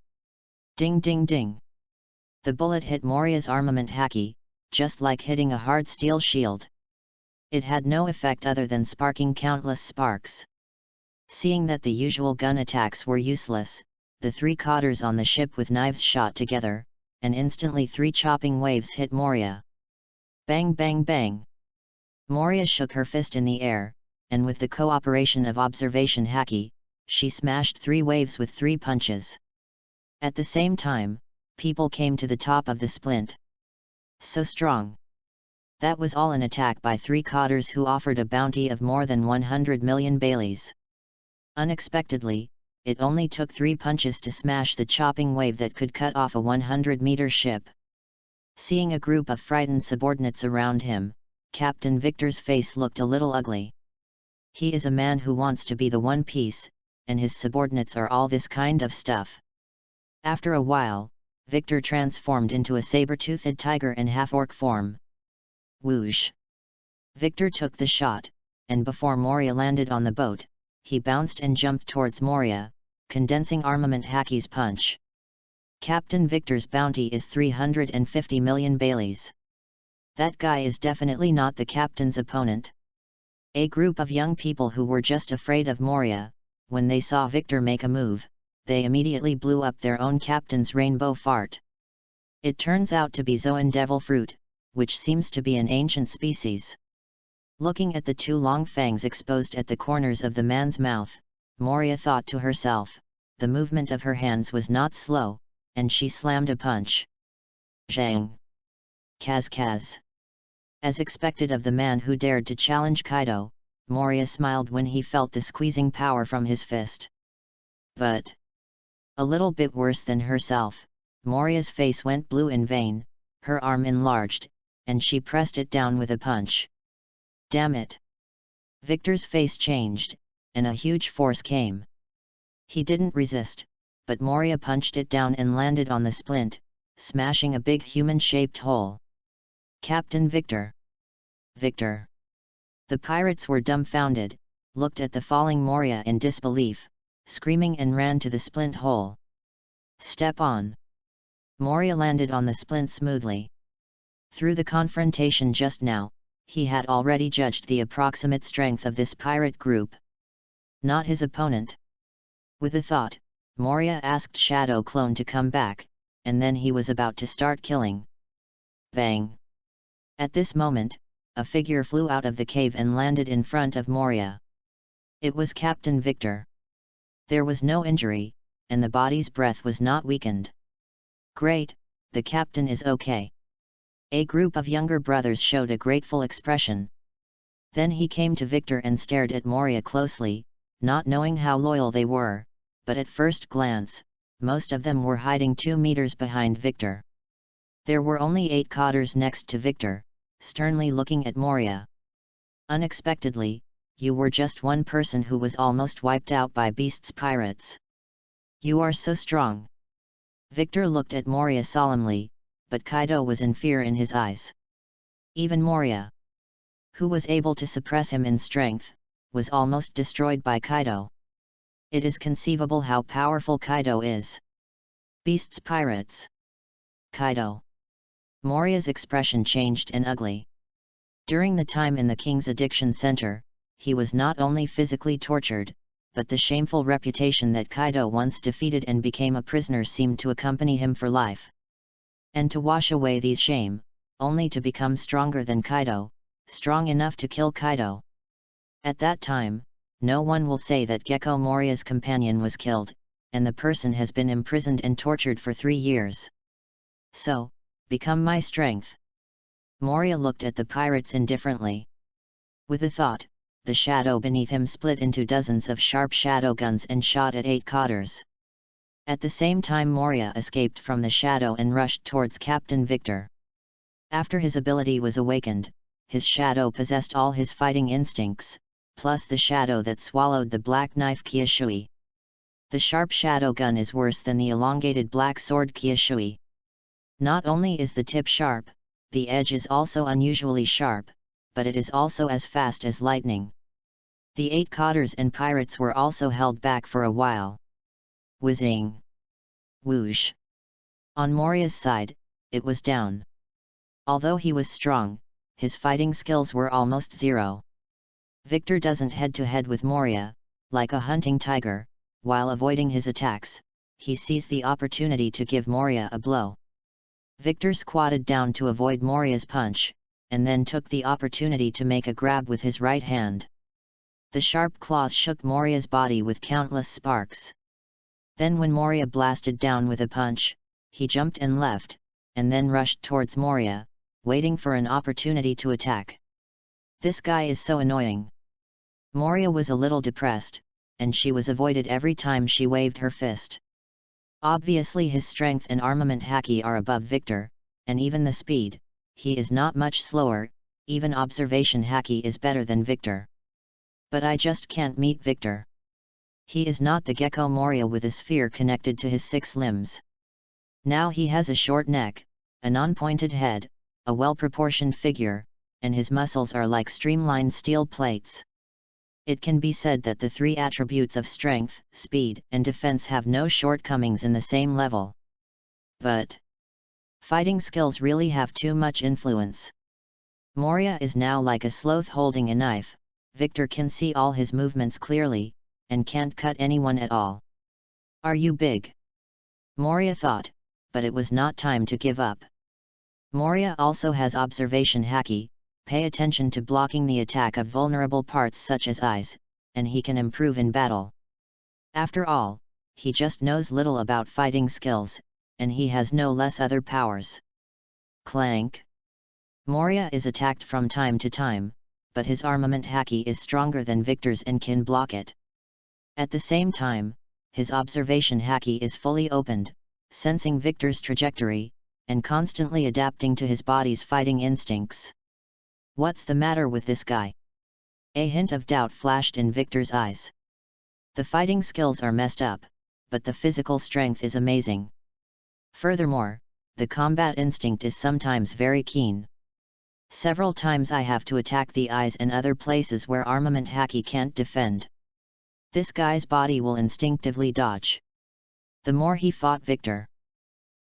Ding ding ding. The bullet hit Moria's armament Haki, just like hitting a hard steel shield. It had no effect other than sparking countless sparks. Seeing that the usual gun attacks were useless, the 3 cotters on the ship with knives shot together, and instantly 3 chopping waves hit Moria. Bang bang bang. Moria shook her fist in the air, and with the cooperation of Observation Haki, she smashed 3 waves with 3 punches. At the same time, people came to the top of the splint. So strong. That was all an attack by 3 cotters who offered a bounty of more than 100 million Baileys. Unexpectedly, it only took 3 punches to smash the chopping wave that could cut off a 100-meter ship. Seeing a group of frightened subordinates around him, Captain Victor's face looked a little ugly. He is a man who wants to be the One Piece, and his subordinates are all this kind of stuff. After a while, Victor transformed into a saber-toothed tiger in half-orc form. Whoosh! Victor took the shot, and before Moria landed on the boat, he bounced and jumped towards Moria, condensing Armament Haki's punch. Captain Victor's bounty is 350 million Baileys. That guy is definitely not the captain's opponent. A group of young people who were just afraid of Moria, when they saw Victor make a move, they immediately blew up their own captain's rainbow fart. It turns out to be Zoan devil fruit, which seems to be an ancient species. Looking at the 2 long fangs exposed at the corners of the man's mouth, Moria thought to herself, the movement of her hands was not slow, and she slammed a punch. Zhang! Kaz Kaz! As expected of the man who dared to challenge Kaido, Moria smiled when he felt the squeezing power from his fist. But a little bit worse than herself, Moria's face went blue in vain, her arm enlarged, and she pressed it down with a punch. Damn it! Victor's face changed, and a huge force came. He didn't resist, but Moria punched it down and landed on the splint, smashing a big human-shaped hole. Captain Victor! Victor! The pirates were dumbfounded, looked at the falling Moria in disbelief, screaming and ran to the splint hole. Step on! Moria landed on the splint smoothly. Through the confrontation just now, he had already judged the approximate strength of this pirate group. Not his opponent. With a thought, Moria asked Shadow Clone to come back, and then he was about to start killing. Bang! At this moment, a figure flew out of the cave and landed in front of Moria. It was Captain Victor. There was no injury, and the body's breath was not weakened. Great, the captain is okay. A group of younger brothers showed a grateful expression. Then he came to Victor and stared at Moria closely, not knowing how loyal they were, but at first glance, most of them were hiding 2 meters behind Victor. There were only 8 cotters next to Victor, sternly looking at Moria. Unexpectedly, you were just one person who was almost wiped out by Beast's pirates. You are so strong. Victor looked at Moria solemnly, but Kaido was in fear in his eyes. Even Moria, who was able to suppress him in strength, was almost destroyed by Kaido. It is conceivable how powerful Kaido is. Beast's pirates. Kaido. Moria's expression changed and ugly. During the time in the King's Addiction Center, he was not only physically tortured, but the shameful reputation that Kaido once defeated and became a prisoner seemed to accompany him for life. And to wash away these shame, only to become stronger than Kaido, strong enough to kill Kaido. At that time, no one will say that Gecko Moria's companion was killed, and the person has been imprisoned and tortured for 3 years. So, become my strength. Moria looked at the pirates indifferently. With a thought, the shadow beneath him split into dozens of sharp shadow guns and shot at 8 cotters. At the same time Moria escaped from the shadow and rushed towards Captain Victor. After his ability was awakened, his shadow possessed all his fighting instincts, plus the shadow that swallowed the black knife Kyushui. The sharp shadow gun is worse than the elongated black sword Kyushui. Not only is the tip sharp, the edge is also unusually sharp, but it is also as fast as lightning. The 8 cotters and pirates were also held back for a while. Whizzing! Whoosh! On Moria's side, it was down. Although he was strong, his fighting skills were almost zero. Victor doesn't head-to-head with Moria, like a hunting tiger. While avoiding his attacks, he seized the opportunity to give Moria a blow. Victor squatted down to avoid Moria's punch, and then took the opportunity to make a grab with his right hand. The sharp claws shook Moria's body with countless sparks. Then when Moria blasted down with a punch, he jumped and left, and then rushed towards Moria, waiting for an opportunity to attack. This guy is so annoying. Moria was a little depressed, and she was avoided every time she waved her fist. Obviously his strength and armament haki are above Victor, and even the speed, he is not much slower, even observation haki is better than Victor. But I just can't meet Victor. He is not the Gecko Moria with a sphere connected to his 6 limbs. Now he has a short neck, a non-pointed head, a well-proportioned figure, and his muscles are like streamlined steel plates. It can be said that the 3 attributes of strength, speed, and defense have no shortcomings in the same level. But fighting skills really have too much influence. Moria is now like a sloth holding a knife. Victor can see all his movements clearly, and can't cut anyone at all. Are you big? Moria thought, but it was not time to give up. Moria also has observation haki. Pay attention to blocking the attack of vulnerable parts such as eyes, and he can improve in battle. After all, he just knows little about fighting skills, and he has no less other powers. Clank! Moria is attacked from time to time, but his armament haki is stronger than Victor's and can block it. At the same time, his observation haki is fully opened, sensing Victor's trajectory, and constantly adapting to his body's fighting instincts. What's the matter with this guy? A hint of doubt flashed in Victor's eyes. The fighting skills are messed up, but the physical strength is amazing. Furthermore, the combat instinct is sometimes very keen. Several times I have to attack the eyes and other places where armament haki can't defend. This guy's body will instinctively dodge. The more he fought Victor,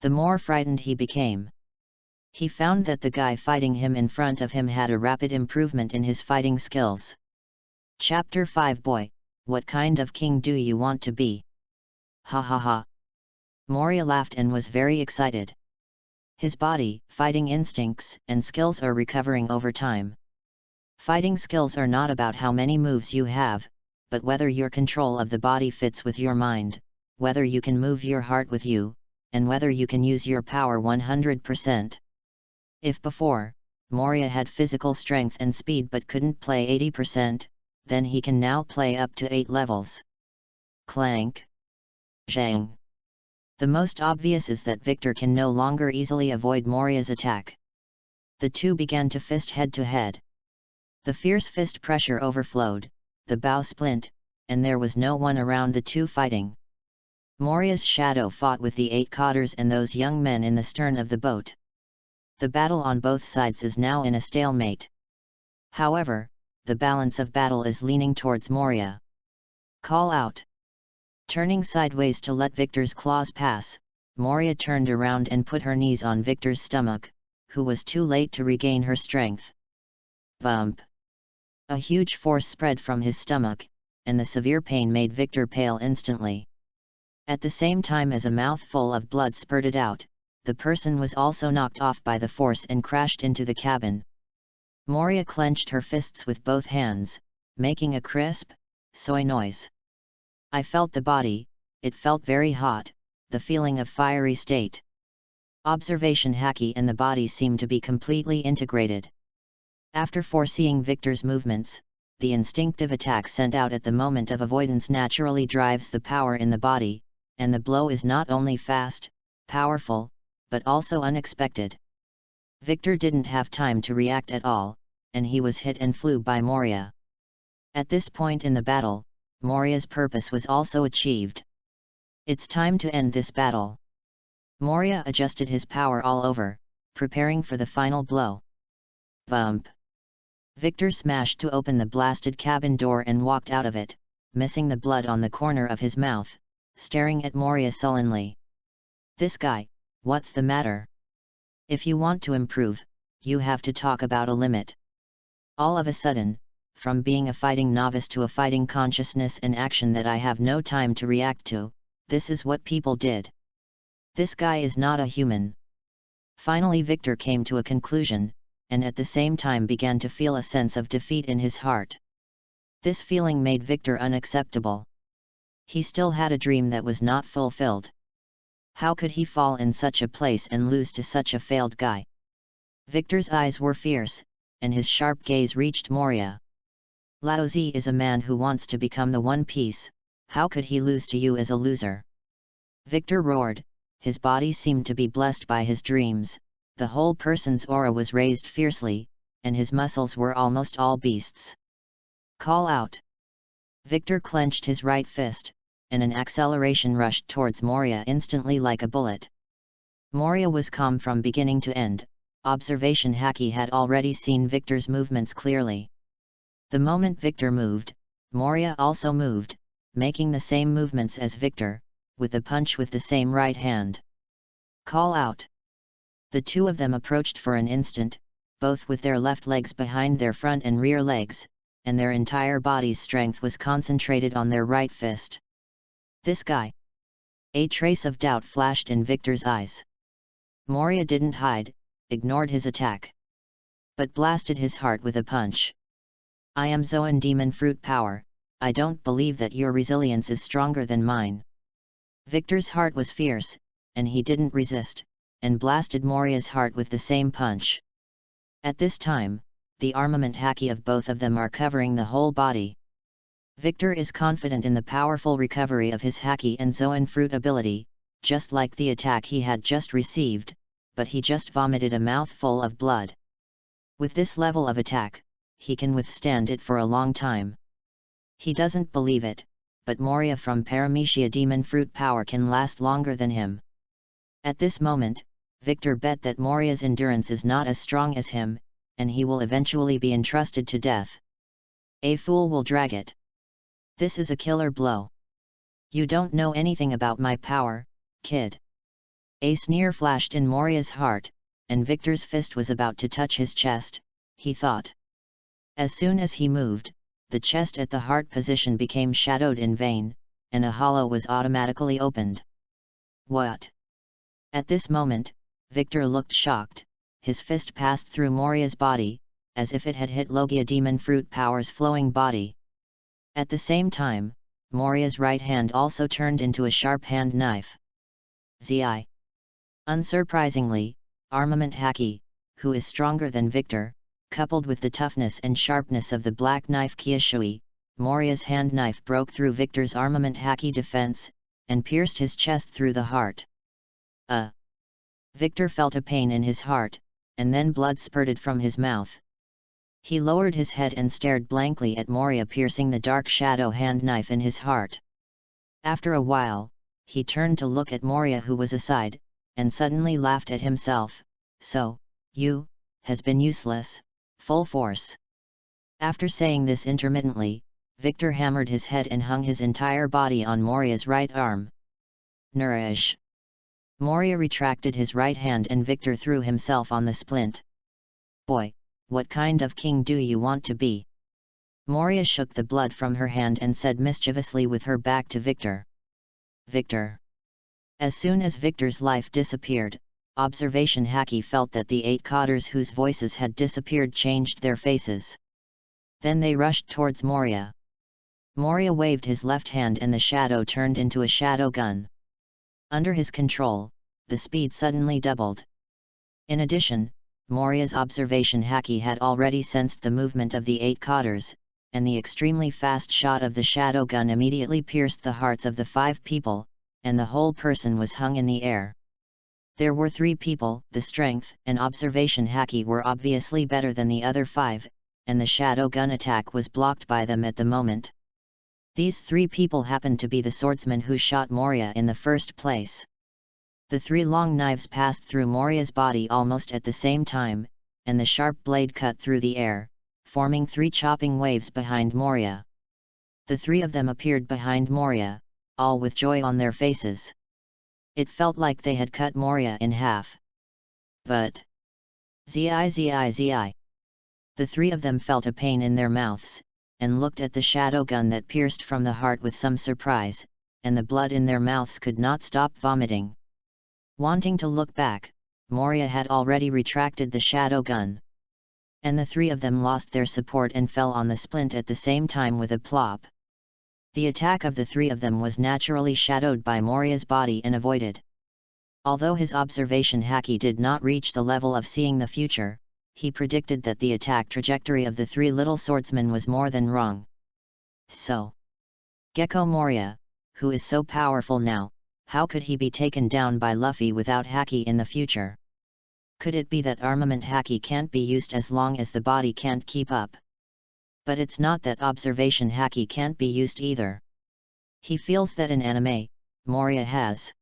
the more frightened he became. He found that the guy fighting him in front of him had a rapid improvement in his fighting skills. Chapter 5 Boy, what kind of king do you want to be? Ha ha ha. Moria laughed and was very excited. His body, fighting instincts, and skills are recovering over time. Fighting skills are not about how many moves you have, but whether your control of the body fits with your mind, whether you can move your heart with you, and whether you can use your power 100%. If before, Moria had physical strength and speed but couldn't play 80%, then he can now play up to 8 levels. Clank! Zhang! The most obvious is that Victor can no longer easily avoid Moria's attack. The two began to fist head-to-head. The fierce fist pressure overflowed, the bow splint, and there was no one around the two fighting. Moria's shadow fought with the 8 cotters and those young men in the stern of the boat. The battle on both sides is now in a stalemate. However, the balance of battle is leaning towards Moria. Call out! Turning sideways to let Victor's claws pass, Moria turned around and put her knees on Victor's stomach, who was too late to regain her strength. Bump! A huge force spread from his stomach, and the severe pain made Victor pale instantly. At the same time as a mouthful of blood spurted out, the person was also knocked off by the force and crashed into the cabin. Moria clenched her fists with both hands, making a crisp, soy noise. I felt the body, it felt very hot, the feeling of fiery state. Observation Haki and the body seemed to be completely integrated. After foreseeing Victor's movements, the instinctive attack sent out at the moment of avoidance naturally drives the power in the body, and the blow is not only fast, powerful, but also unexpected. Victor didn't have time to react at all, and he was hit and flew by Moria. At this point in the battle, Moria's purpose was also achieved. It's time to end this battle. Moria adjusted his power all over, preparing for the final blow. Bump! Victor smashed to open the blasted cabin door and walked out of it, missing the blood on the corner of his mouth, staring at Moria sullenly. This guy, what's the matter? If you want to improve, you have to talk about a limit. All of a sudden, from being a fighting novice to a fighting consciousness and action that I have no time to react to, this is what people did. This guy is not a human. Finally Victor came to a conclusion, and at the same time began to feel a sense of defeat in his heart. This feeling made Victor unacceptable. He still had a dream that was not fulfilled. How could he fall in such a place and lose to such a failed guy? Victor's eyes were fierce, and his sharp gaze reached Moria. Lao Zi is a man who wants to become the One Piece, how could he lose to you as a loser? Victor roared, his body seemed to be blessed by his dreams, the whole person's aura was raised fiercely, and his muscles were almost all beasts. Call out! Victor clenched his right fist, and an acceleration rushed towards Moria instantly like a bullet. Moria was calm from beginning to end. Observation Haki had already seen Victor's movements clearly. The moment Victor moved, Moria also moved, making the same movements as Victor, with a punch with the same right hand. Call out! The two of them approached for an instant, both with their left legs behind their front and rear legs, and their entire body's strength was concentrated on their right fist. This guy! A trace of doubt flashed in Victor's eyes. Moria didn't hide, ignored his attack, but blasted his heart with a punch. I am Zoan Demon Fruit Power, I don't believe that your resilience is stronger than mine. Victor's heart was fierce, and he didn't resist, and blasted Moria's heart with the same punch. At this time, the armament Haki of both of them are covering the whole body. Victor is confident in the powerful recovery of his Haki and Zoan Fruit ability, just like the attack he had just received, but he just vomited a mouthful of blood. With this level of attack, he can withstand it for a long time. He doesn't believe it, but Moria from Paramecia Demon Fruit Power can last longer than him. At this moment, Victor bet that Moria's endurance is not as strong as him, and he will eventually be entrusted to death. A fool will drag it. This is a killer blow. You don't know anything about my power, kid. A sneer flashed in Moria's heart, and Victor's fist was about to touch his chest, he thought. As soon as he moved, the chest at the heart position became shadowed in vein, and a hollow was automatically opened. What? At this moment, Victor looked shocked, his fist passed through Moria's body, as if it had hit Logia Demon Fruit Power's flowing body. At the same time, Moria's right hand also turned into a sharp hand knife. Zi. Unsurprisingly, Armament Haki, who is stronger than Victor, coupled with the toughness and sharpness of the black knife Kyushui, Moria's hand knife broke through Victor's Armament Haki defense, and pierced his chest through the heart. Victor felt a pain in his heart, and then blood spurted from his mouth. He lowered his head and stared blankly at Moria piercing the dark shadow hand knife in his heart. After a while, he turned to look at Moria who was aside, and suddenly laughed at himself. So, you, has been useless, full force. After saying this intermittently, Victor hammered his head and hung his entire body on Moria's right arm. Nourish. Moria retracted his right hand and Victor threw himself on the splint. Boy, what kind of king do you want to be? Moria shook the blood from her hand and said mischievously with her back to Victor. Victor. As soon as Victor's life disappeared, Observation Haki felt that the 8 cotters whose voices had disappeared changed their faces. Then they rushed towards Moria. Moria waved his left hand and the shadow turned into a shadow gun. Under his control, the speed suddenly doubled. In addition, Moria's observation haki had already sensed the movement of the 8 cotters, and the extremely fast shot of the shadow gun immediately pierced the hearts of the 5 people, and the whole person was hung in the air. There were 3 people, the strength and observation haki were obviously better than the other 5, and the shadow gun attack was blocked by them at the moment. These 3 people happened to be the swordsman who shot Moria in the first place. The 3 long knives passed through Moria's body almost at the same time, and the sharp blade cut through the air, forming 3 chopping waves behind Moria. The 3 of them appeared behind Moria, all with joy on their faces. It felt like they had cut Moria in half. But zi. The 3 of them felt a pain in their mouths, and looked at the shadow gun that pierced from the heart with some surprise, and the blood in their mouths could not stop vomiting. Wanting to look back, Moria had already retracted the shadow gun. And the 3 of them lost their support and fell on the splint at the same time with a plop. The attack of the 3 of them was naturally shadowed by Moria's body and avoided. Although his observation haki did not reach the level of seeing the future, he predicted that the attack trajectory of the 3 little swordsmen was more than wrong. So, Gecko Moria, who is so powerful now, how could he be taken down by Luffy without haki in the future? Could it be that armament haki can't be used as long as the body can't keep up? But it's not that observation haki can't be used either. He feels that in anime, Moria has.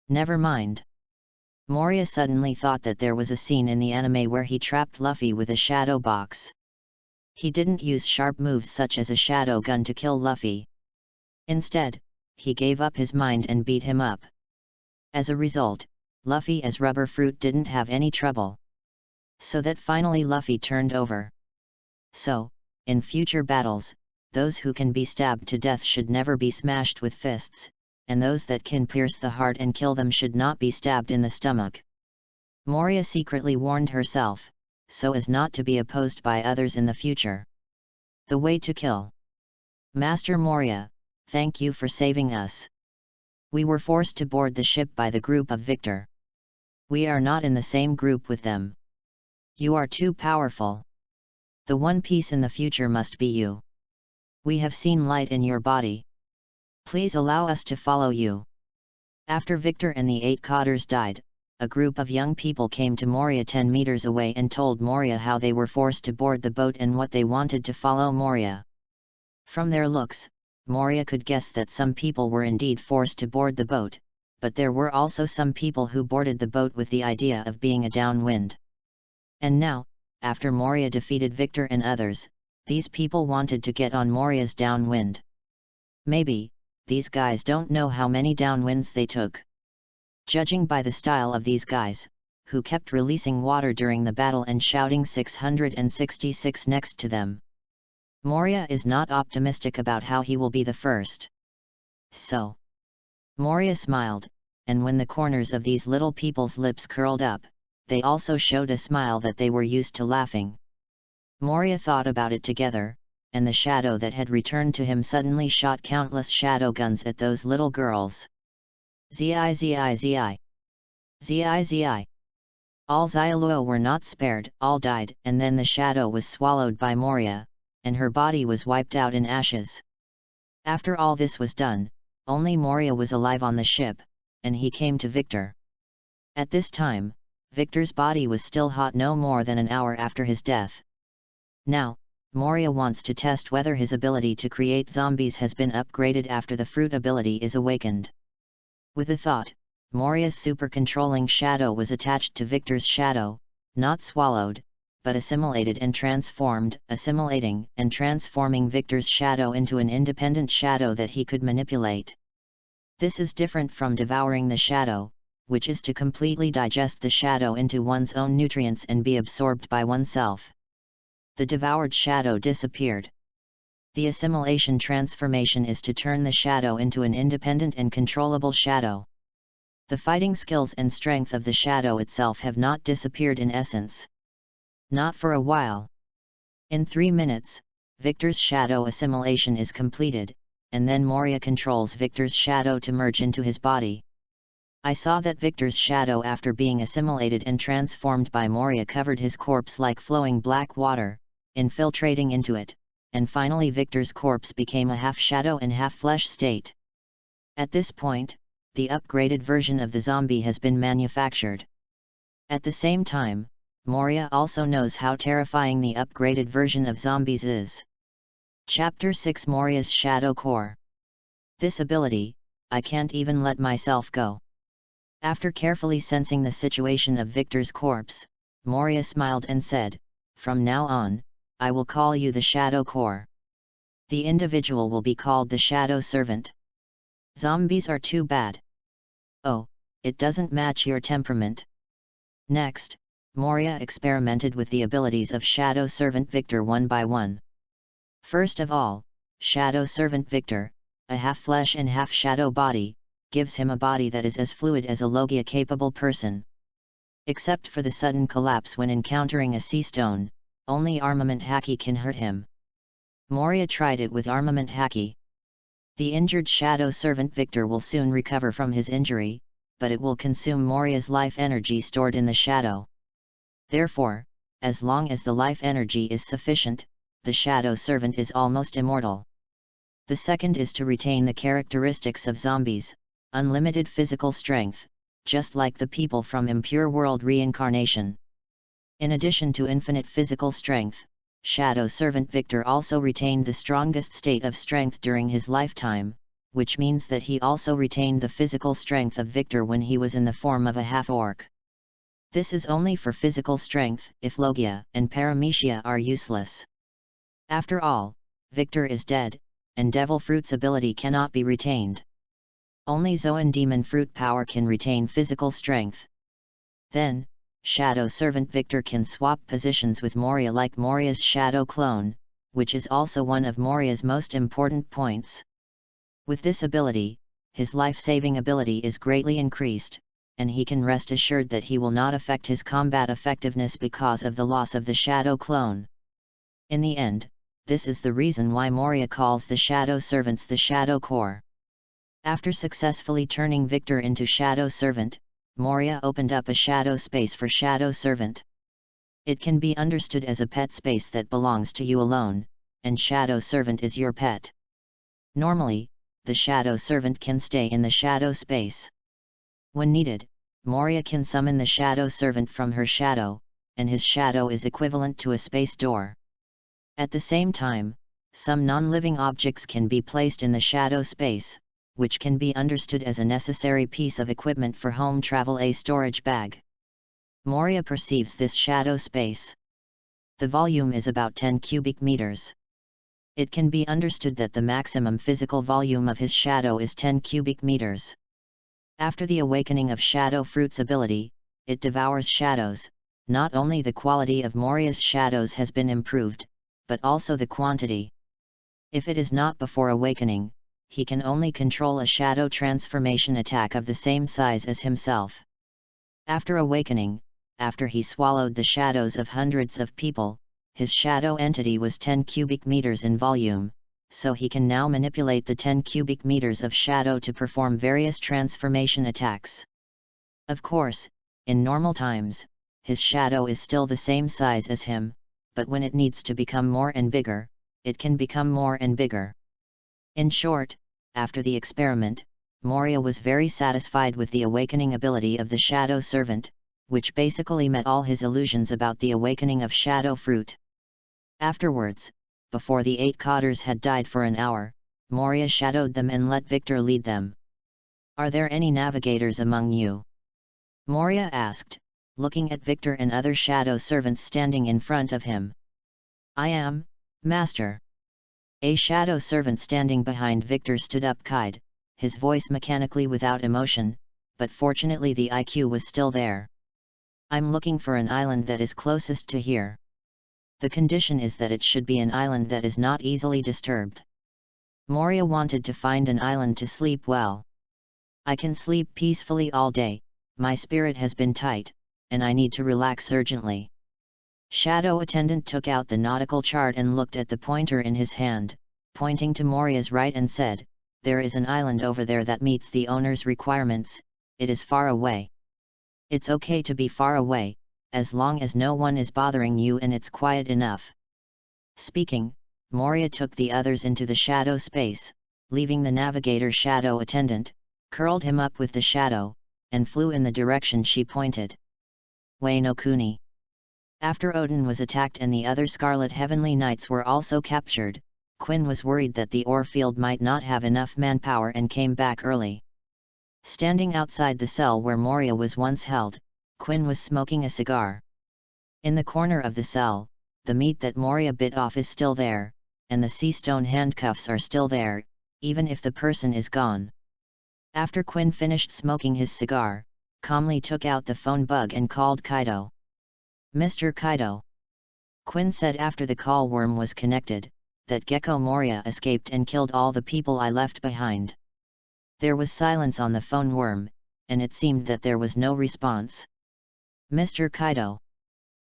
Never mind. Moria suddenly thought that there was a scene in the anime where he trapped Luffy with a shadow box. He didn't use sharp moves such as a shadow gun to kill Luffy. Instead, he gave up his mind and beat him up. As a result, Luffy as rubber fruit didn't have any trouble. So that finally Luffy turned over. So, in future battles, those who can be stabbed to death should never be smashed with fists, and those that can pierce the heart and kill them should not be stabbed in the stomach. Moria secretly warned herself, so as not to be opposed by others in the future. The way to kill. Master Moria, thank you for saving us. We were forced to board the ship by the group of Victor. We are not in the same group with them. You are too powerful. The one piece in the future must be you. We have seen light in your body. Please allow us to follow you. After Victor and the 8 cotters died, a group of young people came to Moria 10 meters away and told Moria how they were forced to board the boat and what they wanted to follow Moria. From their looks, Moria could guess that some people were indeed forced to board the boat, but there were also some people who boarded the boat with the idea of being a downwind. And now, after Moria defeated Victor and others, these people wanted to get on Moria's downwind. Maybe, these guys don't know how many downwinds they took. Judging by the style of these guys, who kept releasing water during the battle and shouting 666 next to them, Moria is not optimistic about how he will be the first. So, Moria smiled, and when the corners of these little people's lips curled up, they also showed a smile that they were used to laughing. Moria thought about it together, and the shadow that had returned to him suddenly shot countless shadow guns at those little girls. Zi. All Xiaoluo were not spared, all died, and then the shadow was swallowed by Moria, and her body was wiped out in ashes. After all this was done, only Moria was alive on the ship, and he came to Victor. At this time, Victor's body was still hot no more than an hour after his death. Now, Moria wants to test whether his ability to create zombies has been upgraded after the fruit ability is awakened. With a thought, Moria's super-controlling shadow was attached to Victor's shadow, not swallowed, but assimilated and transformed, assimilating and transforming Victor's shadow into an independent shadow that he could manipulate. This is different from devouring the shadow, which is to completely digest the shadow into one's own nutrients and be absorbed by oneself. The devoured shadow disappeared. The assimilation transformation is to turn the shadow into an independent and controllable shadow. The fighting skills and strength of the shadow itself have not disappeared in essence. Not for a while. In 3 minutes, Victor's shadow assimilation is completed, and then Moria controls Victor's shadow to merge into his body. I saw that Victor's shadow, after being assimilated and transformed by Moria, covered his corpse like flowing black water, infiltrating into it, and finally Victor's corpse became a half shadow and half flesh state. At this point, the upgraded version of the zombie has been manufactured. At the same time, Moria also knows how terrifying the upgraded version of zombies is. Chapter 6: Moria's Shadow Core. This ability, I can't even let myself go. After carefully sensing the situation of Victor's corpse, Moria smiled and said, "From now on, I will call you the Shadow Core. The individual will be called the Shadow Servant. Zombies are too bad. Oh, it doesn't match your temperament." Next, Moria experimented with the abilities of Shadow Servant Victor one by one. First of all, Shadow Servant Victor, a half-flesh and half-shadow body, gives him a body that is as fluid as a Logia-capable person. Except for the sudden collapse when encountering a sea stone, only Armament Haki can hurt him. Moria tried it with Armament Haki. The injured Shadow Servant Victor will soon recover from his injury, but it will consume Moria's life energy stored in the shadow. Therefore, as long as the life energy is sufficient, the Shadow Servant is almost immortal. The second is to retain the characteristics of zombies, unlimited physical strength, just like the people from Impure World Reincarnation. In addition to infinite physical strength, Shadow Servant Victor also retained the strongest state of strength during his lifetime, which means that he also retained the physical strength of Victor when he was in the form of a half-orc. This is only for physical strength, if Logia and Paramecia are useless. After all, Victor is dead, and Devil Fruit's ability cannot be retained. Only Zoan Demon Fruit power can retain physical strength. Then, Shadow Servant Victor can swap positions with Moria like Moria's shadow clone, which is also one of Moria's most important points. With this ability, his life-saving ability is greatly increased, and he can rest assured that he will not affect his combat effectiveness because of the loss of the shadow clone. In the end, this is the reason why Moria calls the Shadow Servants the Shadow Core. After successfully turning Victor into Shadow Servant, Moria opened up a shadow space for Shadow Servant. It can be understood as a pet space that belongs to you alone, and Shadow Servant is your pet. Normally, the Shadow Servant can stay in the shadow space. When needed, Moria can summon the Shadow Servant from her shadow, and his shadow is equivalent to a space door. At the same time, some non-living objects can be placed in the shadow space, which can be understood as a necessary piece of equipment for home travel, a storage bag. Moria perceives this shadow space. The volume is about 10 cubic meters. It can be understood that the maximum physical volume of his shadow is 10 cubic meters. After the awakening of Shadow Fruit's ability, it devours shadows. Not only the quality of Moria's shadows has been improved, but also the quantity. If it is not before awakening, he can only control a shadow transformation attack of the same size as himself. After awakening, after he swallowed the shadows of hundreds of people, his shadow entity was 10 cubic meters in volume, so he can now manipulate the 10 cubic meters of shadow to perform various transformation attacks. Of course, in normal times, his shadow is still the same size as him, but when it needs to become more and bigger, it can become more and bigger. In short, after the experiment, Moria was very satisfied with the awakening ability of the Shadow Servant, which basically met all his illusions about the awakening of Shadow Fruit. Afterwards, before the 8 cotters had died for an hour, Moria shadowed them and let Victor lead them. "Are there any navigators among you?" Moria asked, looking at Victor and other Shadow Servants standing in front of him. "I am, Master." A Shadow Servant standing behind Victor stood up, his voice mechanically without emotion, but fortunately the IQ was still there. "I'm looking for an island that is closest to here. The condition is that it should be an island that is not easily disturbed." Moria wanted to find an island to sleep well. "I can sleep peacefully all day, my spirit has been tight, and I need to relax urgently." Shadow attendant took out the nautical chart and looked at the pointer in his hand, pointing to Moria's right and said, "There is an island over there that meets the owner's requirements, it is far away. It's okay to be far away, as long as no one is bothering you and it's quiet enough." Speaking, Moria took the others into the shadow space, leaving the navigator shadow attendant, curled him up with the shadow, and flew in the direction she pointed. Wai no Kuni. After Odin was attacked and the other Scarlet Heavenly Knights were also captured, Quinn was worried that the ore field might not have enough manpower and came back early. Standing outside the cell where Moria was once held, Quinn was smoking a cigar. In the corner of the cell, the meat that Moria bit off is still there, and the sea stone handcuffs are still there, even if the person is gone. After Quinn finished smoking his cigar, calmly took out the phone bug and called Kaido. "Mr. Kaido." Quinn said after the call worm was connected, that Gecko Moria escaped and killed all the people I left behind. There was silence on the phone worm, and it seemed that there was no response. "Mr. Kaido."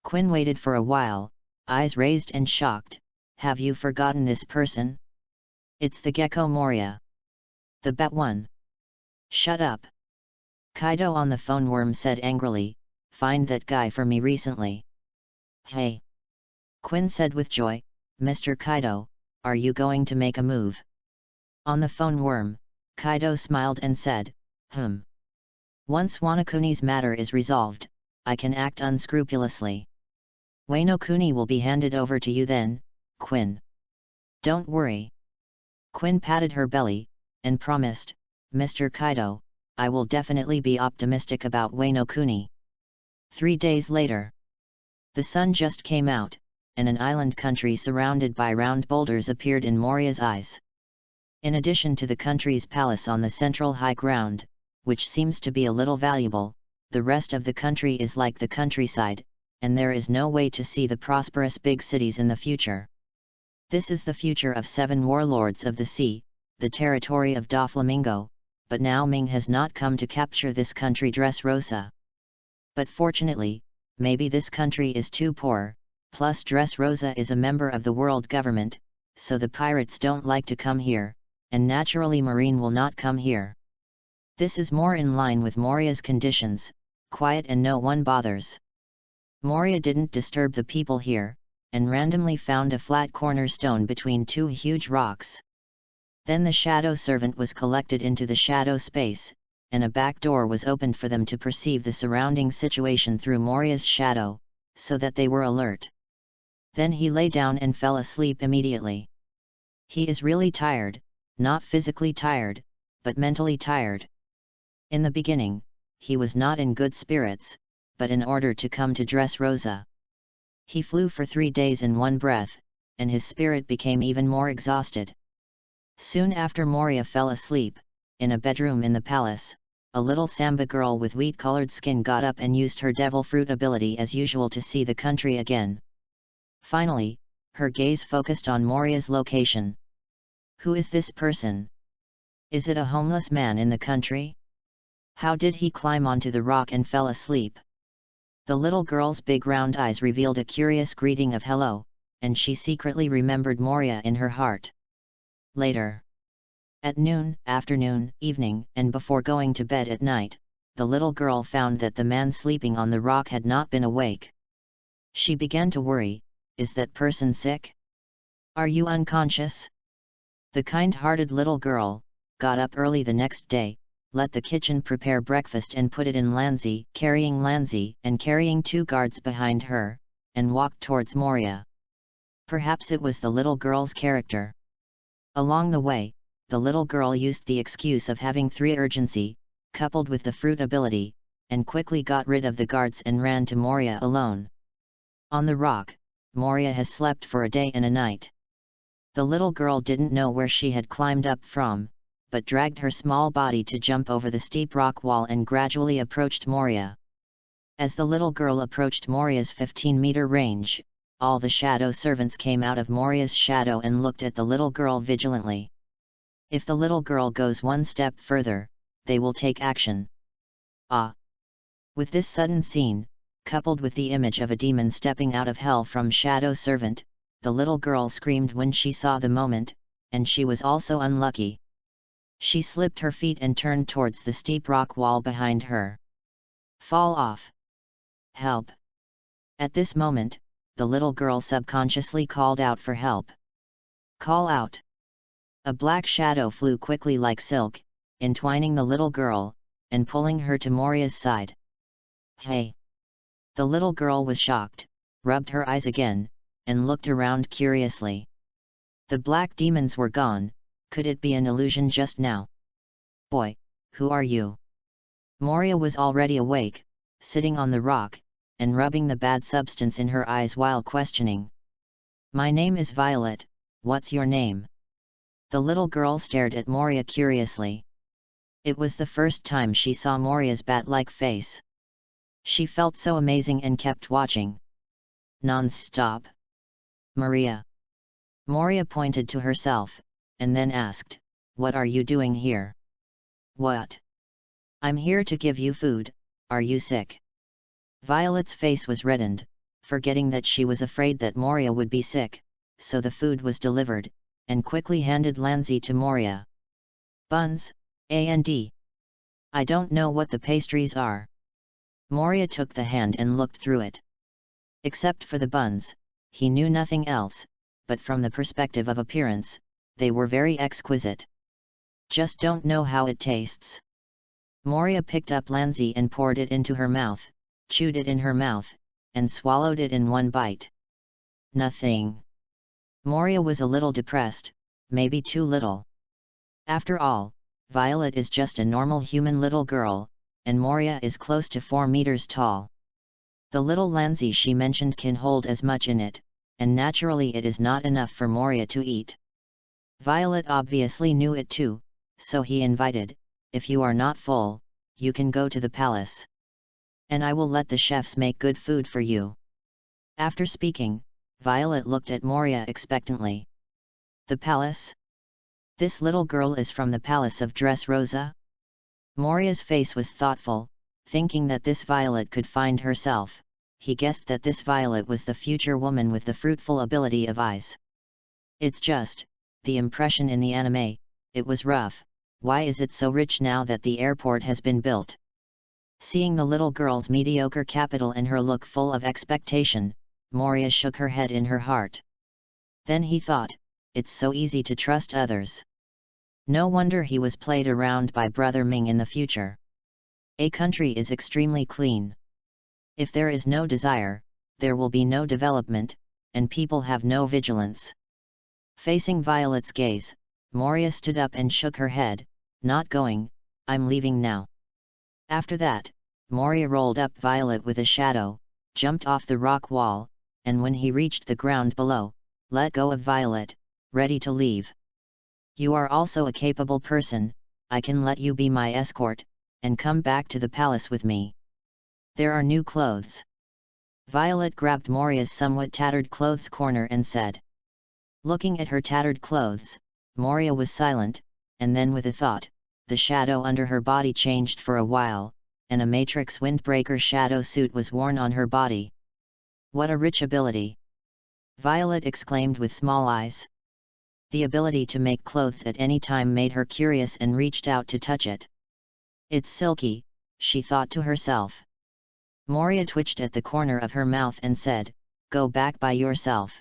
Quinn waited for a while, eyes raised and shocked. "Have you forgotten this person? It's the Gecko Moria. The Bat one." "Shut up." Kaido on the phone worm said angrily, "Find that guy for me recently." "Hey!" Quinn said with joy, "Mr. Kaido, are you going to make a move?" On the phone worm, Kaido smiled and said, Once Wanakuni's matter is resolved, I can act unscrupulously. Wai no Kuni will be handed over to you then, Quinn. Don't worry." Quinn patted her belly, and promised, "Mr. Kaido, I will definitely be optimistic about Wai no Kuni." 3 days later. The sun just came out, and an island country surrounded by round boulders appeared in Moria's eyes. In addition to the country's palace on the central high ground, which seems to be a little valuable, the rest of the country is like the countryside, and there is no way to see the prosperous big cities in the future. This is the future of 7 warlords of the sea, the territory of Doflamingo, but now Ming has not come to capture this country Dressrosa. But fortunately, maybe this country is too poor, plus Dressrosa is a member of the world government, so the pirates don't like to come here, and naturally Marine will not come here. This is more in line with Moria's conditions, quiet and no one bothers. Moria didn't disturb the people here, and randomly found a flat cornerstone between 2 huge rocks. Then the shadow servant was collected into the shadow space, and a back door was opened for them to perceive the surrounding situation through Moria's shadow, so that they were alert. Then he lay down and fell asleep immediately. He is really tired, not physically tired, but mentally tired. In the beginning, he was not in good spirits, but in order to come to Dressrosa, he flew for 3 days in one breath, and his spirit became even more exhausted. Soon after Moria fell asleep, in a bedroom in the palace, a little Samba girl with wheat-colored skin got up and used her devil fruit ability as usual to see the country again. Finally, her gaze focused on Moria's location. Who is this person? Is it a homeless man in the country? How did he climb onto the rock and fell asleep? The little girl's big round eyes revealed a curious greeting of hello, and she secretly remembered Moria in her heart. Later. At noon, afternoon, evening, and before going to bed at night, the little girl found that the man sleeping on the rock had not been awake. She began to worry, is that person sick? Are you unconscious? The kind-hearted little girl got up early the next day, let the kitchen prepare breakfast and put it in Lanzi, and carrying 2 guards behind her, and walked towards Moria. Perhaps it was the little girl's character. Along the way, the little girl used the excuse of having 3 urgency, coupled with the fruit ability, and quickly got rid of the guards and ran to Moria alone. On the rock, Moria has slept for a day and a night. The little girl didn't know where she had climbed up from, but dragged her small body to jump over the steep rock wall and gradually approached Moria. As the little girl approached Moria's 15-meter range, all the shadow servants came out of Moria's shadow and looked at the little girl vigilantly. If the little girl goes 1 step further, they will take action. Ah! With this sudden scene, coupled with the image of a demon stepping out of hell from Shadow Servant, the little girl screamed when she saw the moment, and she was also unlucky. She slipped her feet and turned towards the steep rock wall behind her. Fall off! Help! At this moment, the little girl subconsciously called out for help. Call out! A black shadow flew quickly like silk, entwining the little girl, and pulling her to Moria's side. Hey! The little girl was shocked, rubbed her eyes again, and looked around curiously. The black demons were gone. Could it be an illusion just now? Boy, who are you? Moria was already awake, sitting on the rock, and rubbing the bad substance in her eyes while questioning. My name is Violet, what's your name? The little girl stared at Moria curiously. It was the first time she saw Moria's bat-like face. She felt so amazing and kept watching. Non-stop. Maria. Moria pointed to herself, and then asked, What are you doing here? What? I'm here to give you food, are you sick? Violet's face was reddened, forgetting that she was afraid that Moria would be sick, so the food was delivered, and quickly handed Lanzi to Moria. Buns, A&D. I don't know what the pastries are. Moria took the hand and looked through it. Except for the buns, he knew nothing else, but from the perspective of appearance, they were very exquisite. Just don't know how it tastes. Moria picked up Lanzi and poured it into her mouth, chewed it in her mouth, and swallowed it in one bite. Nothing. Moria was a little depressed, maybe too little. After all, Violet is just a normal human little girl, and Moria is close to 4 meters tall. The little Lanzi she mentioned can hold as much in it, and naturally it is not enough for Moria to eat. Violet obviously knew it too, so he invited, if you are not full, you can go to the palace. And I will let the chefs make good food for you. After speaking, Violet looked at Moria expectantly. The palace? This little girl is from the palace of Dressrosa? Moria's face was thoughtful, thinking that this Violet could find herself. He guessed that this Violet was the future woman with the fruitful ability of eyes. It's just, the impression in the anime, it was rough. Why is it so rich now that the airport has been built? Seeing the little girl's mediocre capital and her look full of expectation, Moria shook her head in her heart. Then he thought, it's so easy to trust others. No wonder he was played around by Brother Ming in the future. A country is extremely clean. If there is no desire, there will be no development, and people have no vigilance. Facing Violet's gaze, Moria stood up and shook her head, not going, I'm leaving now. After that, Moria rolled up Violet with a shadow, jumped off the rock wall, and when he reached the ground below, let go of Violet, ready to leave. You are also a capable person, I can let you be my escort, and come back to the palace with me. There are new clothes. Violet grabbed Moria's somewhat tattered clothes corner and said. Looking at her tattered clothes, Moria was silent, and then with a thought, the shadow under her body changed for a while, and a Matrix Windbreaker shadow suit was worn on her body. What a rich ability! Violet exclaimed with small eyes. The ability to make clothes at any time made her curious and reached out to touch it. It's silky, she thought to herself. Moria twitched at the corner of her mouth and said, Go back by yourself.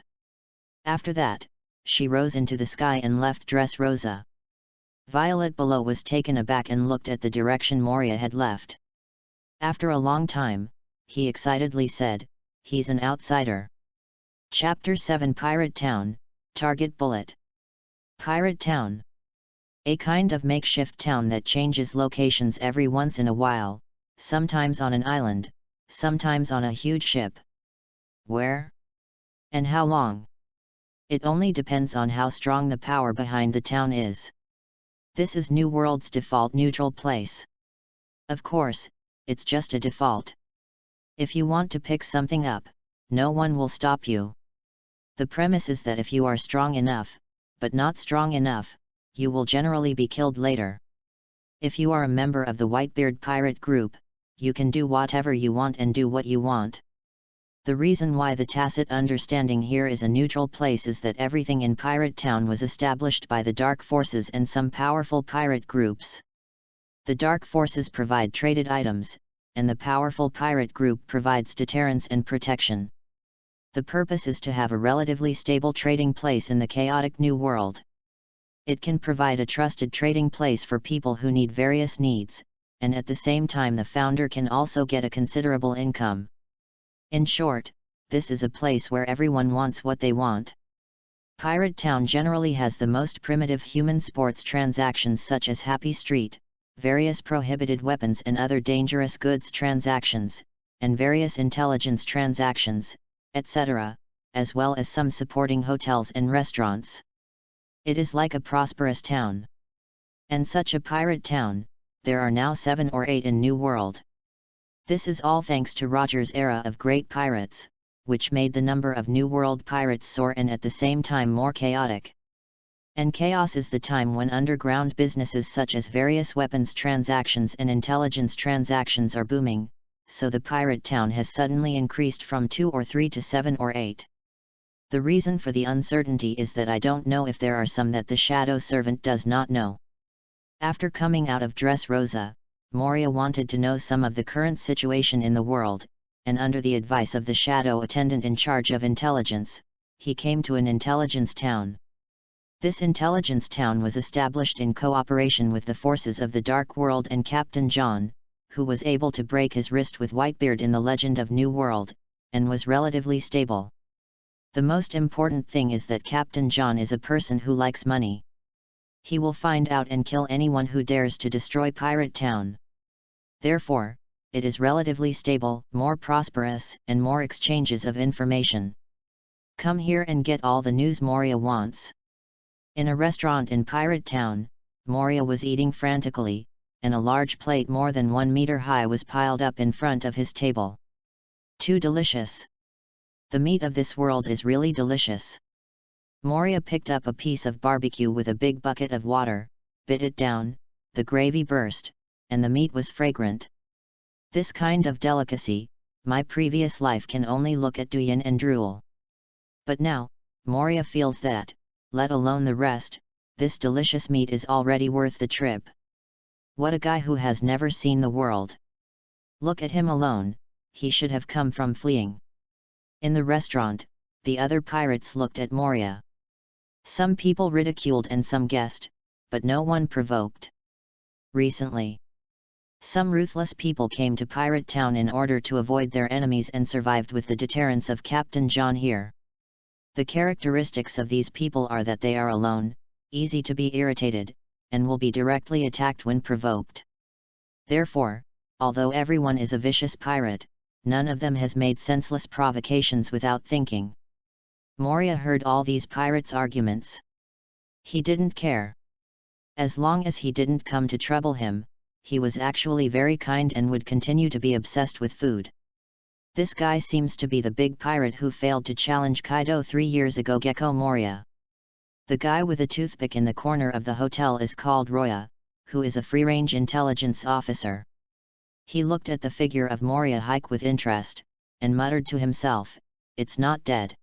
After that, she rose into the sky and left Dressrosa. Violet below was taken aback and looked at the direction Moria had left. After a long time, he excitedly said, He's an outsider. Chapter 7 Pirate Town, Target Bullet. Pirate Town. A kind of makeshift town that changes locations every once in a while, sometimes on an island, sometimes on a huge ship. Where? And how long? It only depends on how strong the power behind the town is. This is New World's default neutral place. Of course, it's just a default. If you want to pick something up, no one will stop you. The premise is that if you are strong enough, but not strong enough, you will generally be killed later. If you are a member of the Whitebeard pirate group, you can do whatever you want and do what you want. The reason why the tacit understanding here is a neutral place is that everything in Pirate Town was established by the Dark Forces and some powerful pirate groups. The Dark Forces provide traded items, and the powerful pirate group provides deterrence and protection. The purpose is to have a relatively stable trading place in the chaotic new world. It can provide a trusted trading place for people who need various needs, and at the same time the founder can also get a considerable income. In short, this is a place where everyone wants what they want. Pirate Town generally has the most primitive human sports transactions such as Happy Street, various prohibited weapons and other dangerous goods transactions, and various intelligence transactions, etc., as well as some supporting hotels and restaurants. It is like a prosperous town. And such a pirate town, there are now 7 or 8 in New World. This is all thanks to Roger's era of great pirates, which made the number of New World pirates soar and at the same time more chaotic. And chaos is the time when underground businesses such as various weapons transactions and intelligence transactions are booming, so the pirate town has suddenly increased from 2 or 3 to 7 or 8. The reason for the uncertainty is that I don't know if there are some that the shadow servant does not know. After coming out of Dressrosa, Moria wanted to know some of the current situation in the world, and under the advice of the shadow attendant in charge of intelligence, he came to an intelligence town. This intelligence town was established in cooperation with the forces of the Dark World and Captain John, who was able to break his wrist with Whitebeard in the Legend of New World, and was relatively stable. The most important thing is that Captain John is a person who likes money. He will find out and kill anyone who dares to destroy Pirate Town. Therefore, it is relatively stable, more prosperous, and more exchanges of information. Come here and get all the news Moria wants. In a restaurant in Pirate Town, Moria was eating frantically, and a large plate more than 1 meter high was piled up in front of his table. Too delicious. The meat of this world is really delicious. Moria picked up a piece of barbecue with a big bucket of water, bit it down, the gravy burst, and the meat was fragrant. This kind of delicacy, my previous life can only look at Duyan and drool. But now, Moria feels that, let alone the rest, this delicious meat is already worth the trip. What a guy who has never seen the world. Look at him alone, he should have come from fleeing. In the restaurant, the other pirates looked at Moria. Some people ridiculed and some guessed, but no one provoked. Recently, some ruthless people came to Pirate Town in order to avoid their enemies and survived with the deterrence of Captain John here. The characteristics of these people are that they are alone, easy to be irritated, and will be directly attacked when provoked. Therefore, although everyone is a vicious pirate, none of them has made senseless provocations without thinking. Moria heard all these pirates' arguments. He didn't care. As long as he didn't come to trouble him, he was actually very kind and would continue to be obsessed with food. This guy seems to be the big pirate who failed to challenge Kaido 3 years ago. Gecko Moria. The guy with a toothpick in the corner of the hotel is called Roya, who is a free-range intelligence officer. He looked at the figure of Moria hike with interest, and muttered to himself, "It's not dead."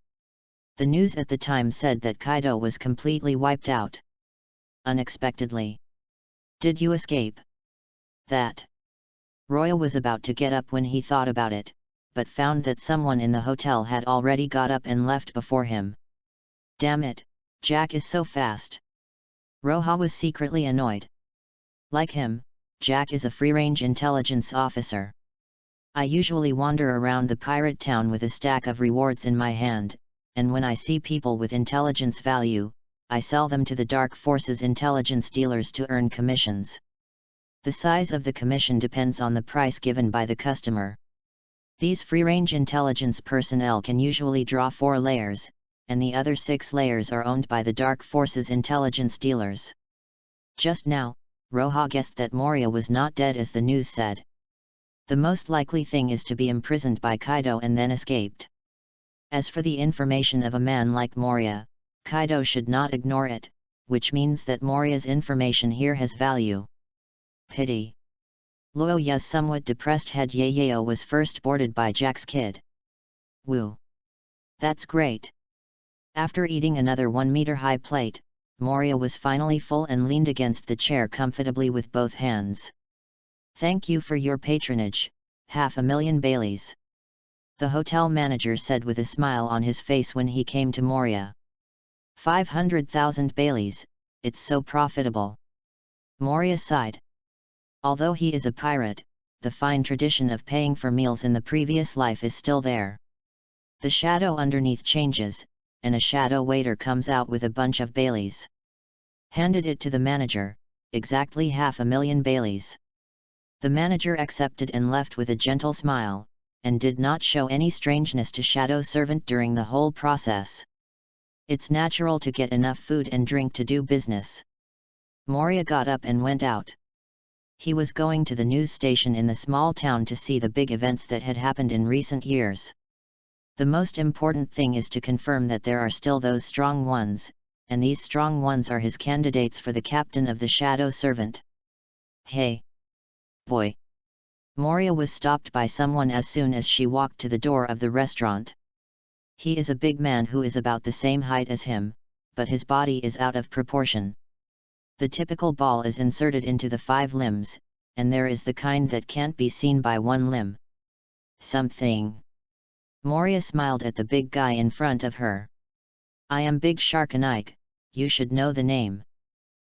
The news at the time said that Kaido was completely wiped out. Unexpectedly. Did you escape? That. Roya was about to get up when he thought about it, but found that someone in the hotel had already got up and left before him. Damn it, Jack is so fast. Roja was secretly annoyed. Like him, Jack is a free-range intelligence officer. I usually wander around the pirate town with a stack of rewards in my hand, and when I see people with intelligence value, I sell them to the Dark Forces intelligence dealers to earn commissions. The size of the commission depends on the price given by the customer. These free-range intelligence personnel can usually draw 4 layers, and the other 6 layers are owned by the Dark Forces intelligence dealers. Just now, Roja guessed that Moria was not dead as the news said. The most likely thing is to be imprisoned by Kaido and then escaped. As for the information of a man like Moria, Kaido should not ignore it, which means that Moria's information here has value. Pity. Luoya's somewhat depressed head Yayo was first boarded by Jack's kid. Woo! That's great! After eating another 1-meter-high plate, Moria was finally full and leaned against the chair comfortably with both hands. Thank you for your patronage, 500,000 Baileys. The hotel manager said with a smile on his face when he came to Moria. 500,000 Baileys, it's so profitable. Moria sighed. Although he is a pirate, the fine tradition of paying for meals in the previous life is still there. The shadow underneath changes, and a shadow waiter comes out with a bunch of Baileys. Handed it to the manager, exactly 500,000 Baileys. The manager accepted and left with a gentle smile, and did not show any strangeness to shadow servant during the whole process. It's natural to get enough food and drink to do business. Moria got up and went out. He was going to the news station in the small town to see the big events that had happened in recent years. The most important thing is to confirm that there are still those strong ones, and these strong ones are his candidates for the captain of the shadow servant. Hey! Boy! Moria was stopped by someone as soon as she walked to the door of the restaurant. He is a big man who is about the same height as him, but his body is out of proportion. The typical ball is inserted into the 5 limbs, and there is the kind that can't be seen by one limb. Something. Moria smiled at the big guy in front of her. I am Big Shark Ike, you should know the name.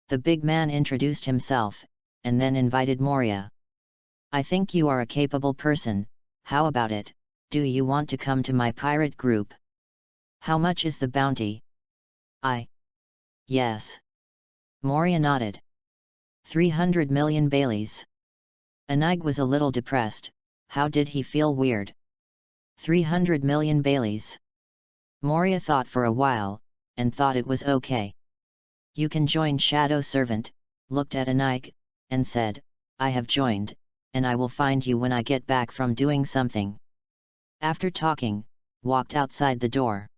The big man introduced himself, and then invited Moria. I think you are a capable person, how about it, do you want to come to my pirate group? How much is the bounty? Yes. Moria nodded. 300 million Baileys. Anig was a little depressed. How did he feel weird? 300 million Baileys. Moria thought for a while, and thought it was okay. You can join Shadow Servant, looked at Anig, and said, I have joined, and I will find you when I get back from doing something. After talking, walked outside the door.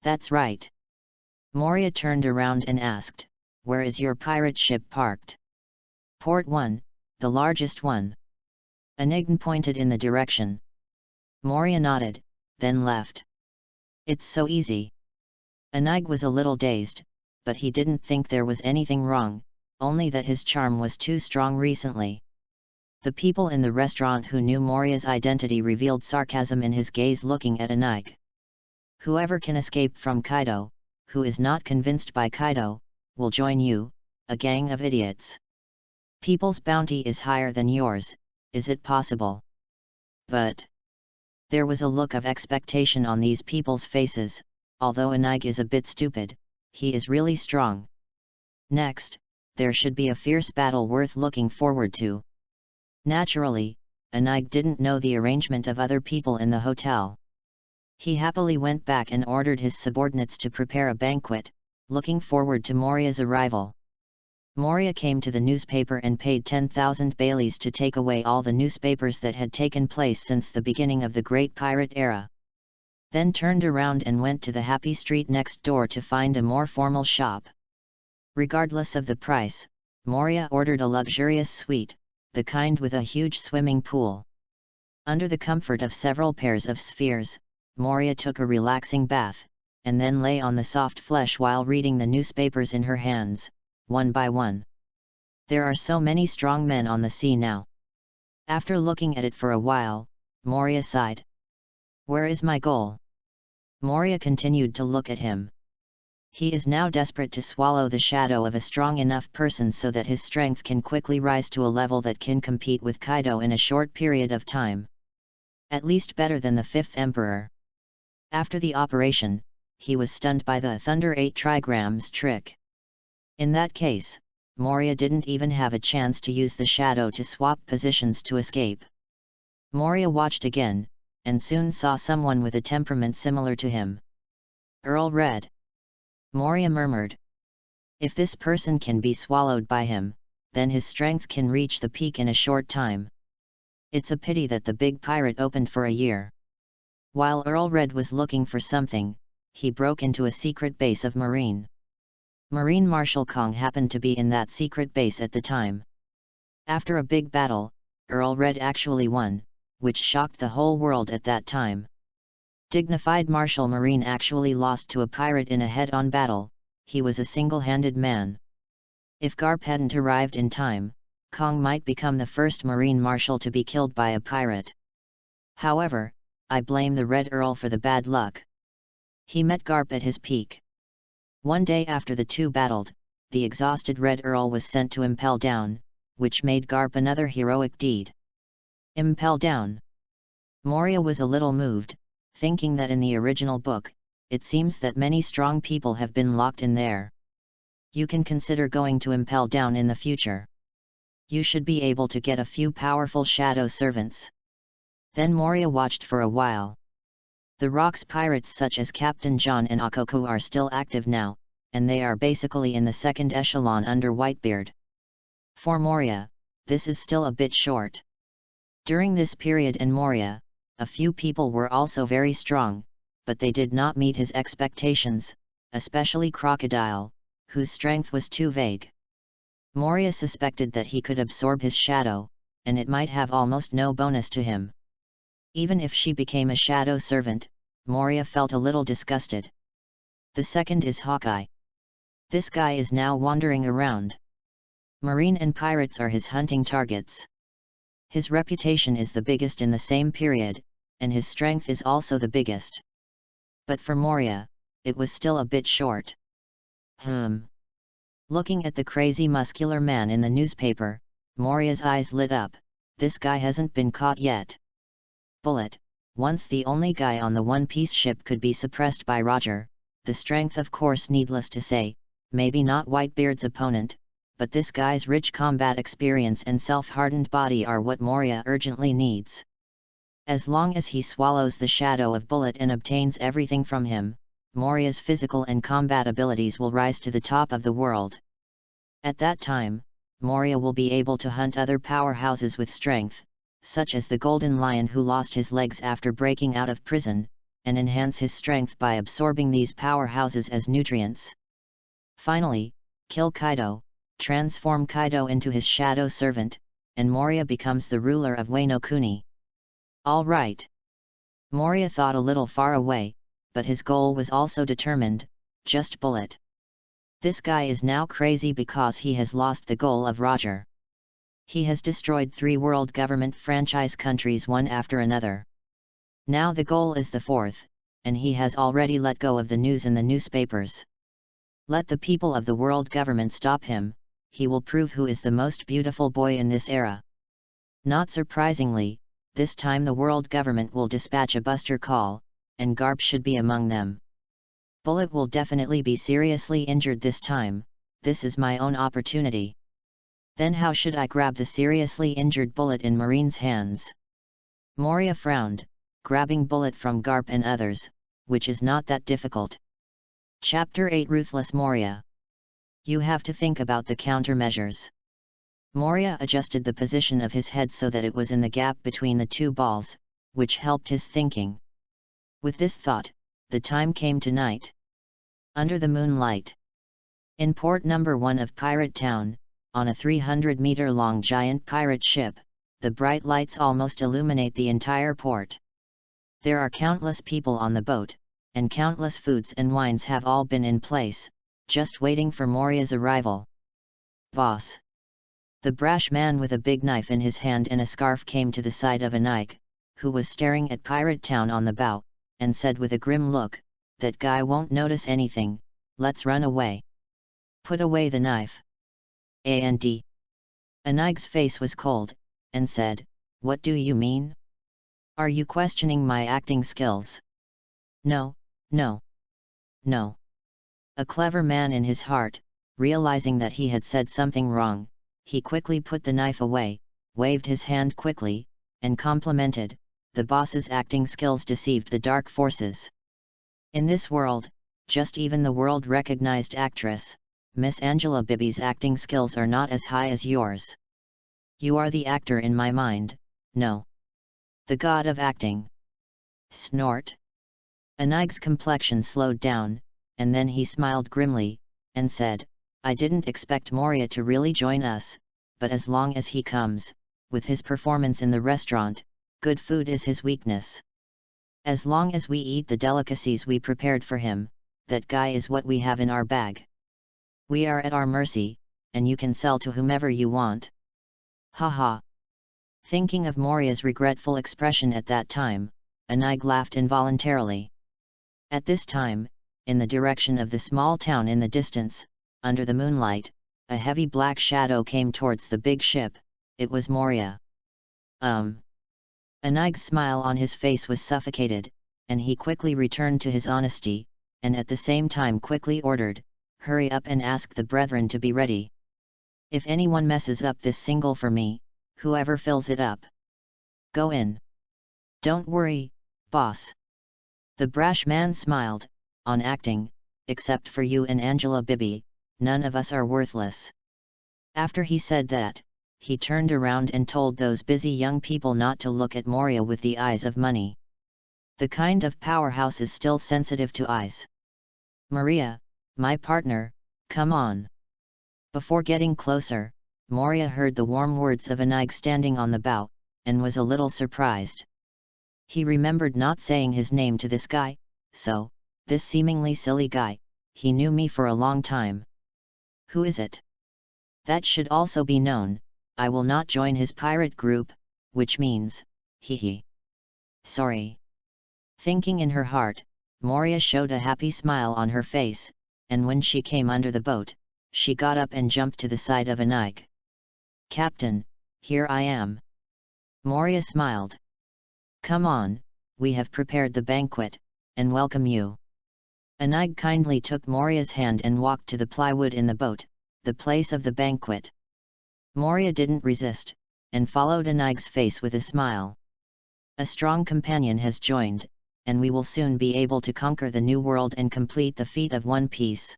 That's right. Moria turned around and asked, where is your pirate ship parked? Port 1, the largest one. Anig pointed in the direction. Moria nodded, then left. It's so easy. Anig was a little dazed, but he didn't think there was anything wrong, only that his charm was too strong recently. The people in the restaurant who knew Moria's identity revealed sarcasm in his gaze looking at Anig. Whoever can escape from Kaido, who is not convinced by Kaido, will join you, a gang of idiots. People's bounty is higher than yours, is it possible? But there was a look of expectation on these people's faces. Although Anig is a bit stupid, he is really strong. Next, there should be a fierce battle worth looking forward to. Naturally, Anig didn't know the arrangement of other people in the hotel. He happily went back and ordered his subordinates to prepare a banquet, looking forward to Moria's arrival. Moria came to the newspaper and paid 10,000 Baileys to take away all the newspapers that had taken place since the beginning of the Great Pirate Era. Then turned around and went to the happy street next door to find a more formal shop. Regardless of the price, Moria ordered a luxurious suite, the kind with a huge swimming pool. Under the comfort of several pairs of spheres, Moria took a relaxing bath, and then lay on the soft flesh while reading the newspapers in her hands, one by one. There are so many strong men on the sea now. After looking at it for a while, Moria sighed. Where is my goal? Moria continued to look at him. He is now desperate to swallow the shadow of a strong enough person so that his strength can quickly rise to a level that can compete with Kaido in a short period of time. At least better than the 5th Emperor. After the operation, he was stunned by the Thunder 8 trigrams trick. In that case, Moria didn't even have a chance to use the shadow to swap positions to escape. Moria watched again, and soon saw someone with a temperament similar to him. Earl Red. Moria murmured. If this person can be swallowed by him, then his strength can reach the peak in a short time. It's a pity that the big pirate opened for a year. While Earl Red was looking for something, he broke into a secret base of Marine. Marine Marshal Kong happened to be in that secret base at the time. After a big battle, Earl Red actually won, which shocked the whole world at that time. Dignified Marshal Marine actually lost to a pirate in a head-on battle. He was a single-handed man. If Garp hadn't arrived in time, Kong might become the first Marine Marshal to be killed by a pirate. However, I blame the Red Earl for the bad luck. He met Garp at his peak. One day after the two battled, the exhausted Red Earl was sent to impel down, which made Garp another heroic deed. Impel down. Moria was a little moved, thinking that in the original book, it seems that many strong people have been locked in there. You can consider going to impel down in the future. You should be able to get a few powerful shadow servants. Then Moria watched for a while. The Rocks pirates such as Captain John and Akoku are still active now, and they are basically in the second echelon under Whitebeard. For Moria, this is still a bit short. During this period in Moria, a few people were also very strong, but they did not meet his expectations, especially Crocodile, whose strength was too vague. Moria suspected that he could absorb his shadow, and it might have almost no bonus to him. Even if she became a shadow servant, Moria felt a little disgusted. The second is Hawkeye. This guy is now wandering around. Marine and pirates are his hunting targets. His reputation is the biggest in the same period, and his strength is also the biggest. But for Moria, it was still a bit short. Looking at the crazy muscular man in the newspaper, Moria's eyes lit up. This guy hasn't been caught yet. Bullet, once the only guy on the one-piece ship, could be suppressed by Roger. The strength, of course, needless to say, maybe not Whitebeard's opponent, but this guy's rich combat experience and self-hardened body are what Moria urgently needs. As long as he swallows the shadow of Bullet and obtains everything from him, Moria's physical and combat abilities will rise to the top of the world. At that time, Moria will be able to hunt other powerhouses with strength, such as the Golden Lion who lost his legs after breaking out of prison, and enhance his strength by absorbing these powerhouses as nutrients. Finally, kill Kaido, transform Kaido into his shadow servant, and Moria becomes the ruler of Wano Kuni. Alright. Moria thought a little far away, but his goal was also determined, just Bullet. This guy is now crazy because he has lost the goal of Roger. He has destroyed 3 world government franchise countries one after another. Now the goal is the 4th, and he has already let go of the news in the newspapers. Let the people of the world government stop him, he will prove who is the most beautiful boy in this era. Not surprisingly, this time the world government will dispatch a buster call, and Garp should be among them. Bullet will definitely be seriously injured this time. This is my own opportunity. Then how should I grab the seriously injured Bullet in Marine's hands? Moria frowned, grabbing Bullet from Garp and others, which is not that difficult. Chapter 8 Ruthless Moria. You have to think about the countermeasures. Moria adjusted the position of his head so that it was in the gap between the 2 balls, which helped his thinking. With this thought, the time came to night. Under the moonlight. In port number 1 of Pirate Town, on a 300-meter-long giant pirate ship, the bright lights almost illuminate the entire port. There are countless people on the boat, and countless foods and wines have all been in place, just waiting for Moria's arrival. Boss. The brash man with a big knife in his hand and a scarf came to the side of Anike, who was staring at Pirate Town on the bow, and said with a grim look, "That guy won't notice anything, let's run away." "Put away the knife." "And?" Anike's face was cold, and said, "What do you mean? Are you questioning my acting skills?" No. A clever man in his heart, realizing that he had said something wrong, he quickly put the knife away, waved his hand quickly, and complimented, "The boss's acting skills deceived the dark forces. In this world, just even the world-recognized actress, Miss Angela Bibby's acting skills are not as high as yours. You are the actor in my mind, no. The god of acting." Snort. Anike's complexion slowed down, and then he smiled grimly, and said, "I didn't expect Moria to really join us, but as long as he comes, with his performance in the restaurant, good food is his weakness. As long as we eat the delicacies we prepared for him, that guy is what we have in our bag. We are at our mercy, and you can sell to whomever you want. Haha. Thinking of Moria's regretful expression at that time, Anig laughed involuntarily. At this time, in the direction of the small town in the distance, under the moonlight, a heavy black shadow came towards the big ship. It was Moria. Anig's smile on his face was suffocated, and he quickly returned to his honesty, and at the same time quickly ordered, "Hurry up and ask the brethren to be ready. If anyone messes up this single for me, whoever fills it up. Go in. Don't worry, boss." The brash man smiled, "On acting, except for you and Angela Bibby, none of us are worthless." After he said that, he turned around and told those busy young people not to look at Moria with the eyes of money. The kind of powerhouse is still sensitive to eyes. "Maria, my partner, come on." Before getting closer, Moria heard the warm words of Anig standing on the bow, and was a little surprised. He remembered not saying his name to this guy, so, this seemingly silly guy, he knew me for a long time. Who is it? That should also be known. I will not join his pirate group, which means, hee. Sorry. Thinking in her heart, Moria showed a happy smile on her face, and when she came under the boat, she got up and jumped to the side of Anig. "Captain, here I am." Moria smiled. "Come on, we have prepared the banquet, and welcome you." Anig kindly took Moria's hand and walked to the plywood in the boat, the place of the banquet. Moria didn't resist, and followed Anig's face with a smile. A strong companion has joined, and we will soon be able to conquer the new world and complete the feat of One Piece.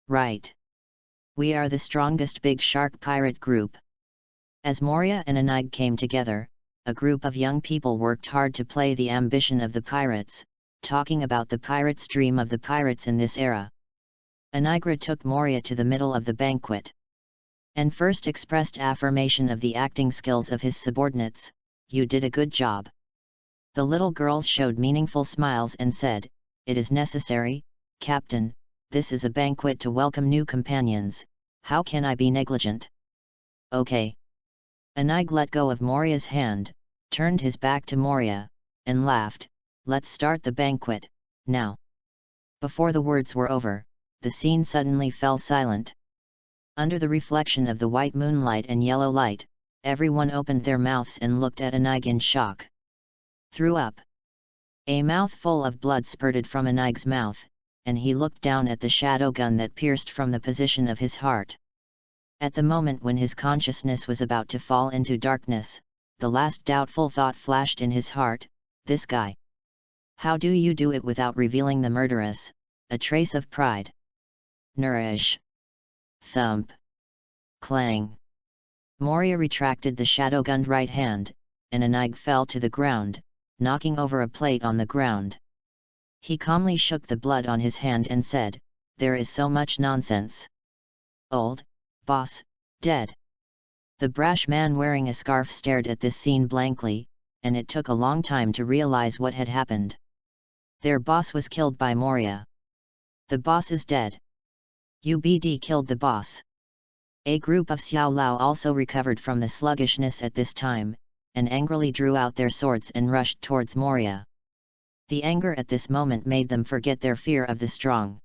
Right. We are the strongest big shark pirate group. As Moria and Anig came together, a group of young people worked hard to play the ambition of the pirates, talking about the pirates' dream of the pirates in this era. Anigra took Moria to the middle of the banquet, and first expressed affirmation of the acting skills of his subordinates. "You did a good job." The little girls showed meaningful smiles and said, "It is necessary, Captain, this is a banquet to welcome new companions, how can I be negligent?" "Okay." Anig let go of Moria's hand, turned his back to Moria, and laughed, "Let's start the banquet, now." Before the words were over, the scene suddenly fell silent. Under the reflection of the white moonlight and yellow light, everyone opened their mouths and looked at Anig in shock. "Threw up." A mouthful of blood spurted from Anig's mouth, and he looked down at the shadow gun that pierced from the position of his heart. At the moment when his consciousness was about to fall into darkness, the last doubtful thought flashed in his heart, "This guy. How do you do it without revealing the murderess?" A trace of pride. Nourish. Thump. Clang. Moria retracted the shadow-gunned right hand, and Anig fell to the ground, knocking over a plate on the ground. He calmly shook the blood on his hand and said, "There is so much nonsense. Old, boss, dead." The brash man wearing a scarf stared at this scene blankly, and it took a long time to realize what had happened. Their boss was killed by Moria. The boss is dead. UBD killed the boss. A group of Xiao Lao also recovered from the sluggishness at this time, and angrily drew out their swords and rushed towards Moria. The anger at this moment made them forget their fear of the strong.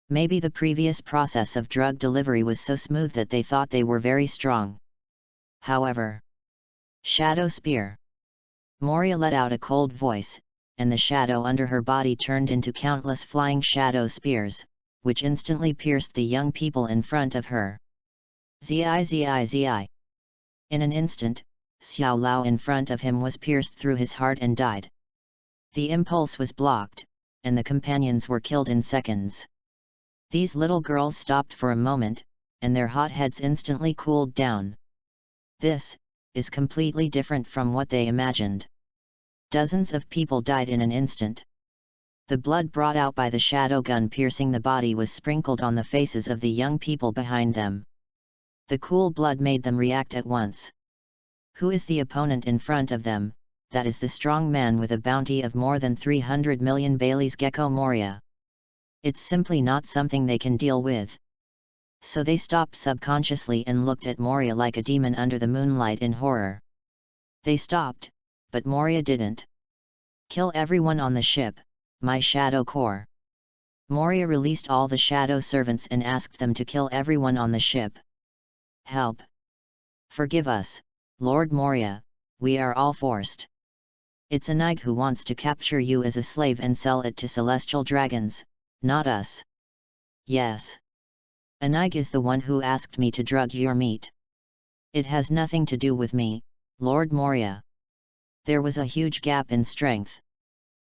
Maybe the previous process of drug delivery was so smooth that they thought they were very strong. However, shadow spear. Moria let out a cold voice, and the shadow under her body turned into countless flying shadow spears, which instantly pierced the young people in front of her. Zi. In an instant, Xiao Lao in front of him was pierced through his heart and died. The impulse was blocked, and the companions were killed in seconds. These little girls stopped for a moment, and their hot heads instantly cooled down. This is completely different from what they imagined. Dozens of people died in an instant. The blood brought out by the shadow gun piercing the body was sprinkled on the faces of the young people behind them. The cool blood made them react at once. Who is the opponent in front of them? That is the strong man with a bounty of more than 300 million Bailey's Gecko Moria. It's simply not something they can deal with. So they stopped subconsciously and looked at Moria like a demon under the moonlight in horror. They stopped, but Moria didn't. Kill everyone on the ship, my Shadow Corps. Moria released all the shadow servants and asked them to kill everyone on the ship. Help! Forgive us, Lord Moria, we are all forced. It's Anig who wants to capture you as a slave and sell it to celestial dragons, not us. Yes. Anig is the one who asked me to drug your meat. It has nothing to do with me, Lord Moria. There was a huge gap in strength.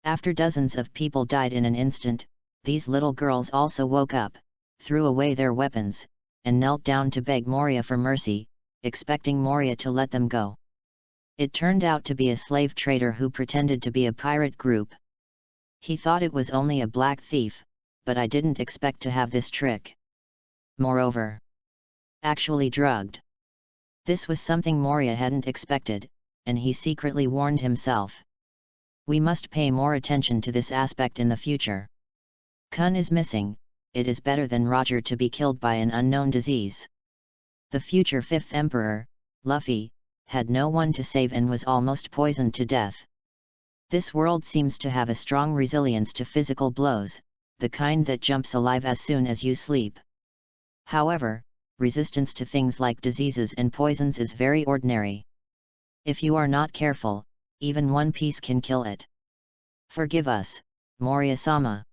After dozens of people died in an instant, these little girls also woke up, threw away their weapons, and knelt down to beg Moria for mercy, expecting Moria to let them go. It turned out to be a slave trader who pretended to be a pirate group. He thought it was only a black thief, but I didn't expect to have this trick. Moreover, actually drugged. This was something Moria hadn't expected, and he secretly warned himself. We must pay more attention to this aspect in the future. Kun is missing, it is better than Roger to be killed by an unknown disease. The future 5th Emperor, Luffy, had no one to save and was almost poisoned to death. This world seems to have a strong resilience to physical blows, the kind that jumps alive as soon as you sleep. However, resistance to things like diseases and poisons is very ordinary. If you are not careful, even one piece can kill it. Forgive us, Moria-sama.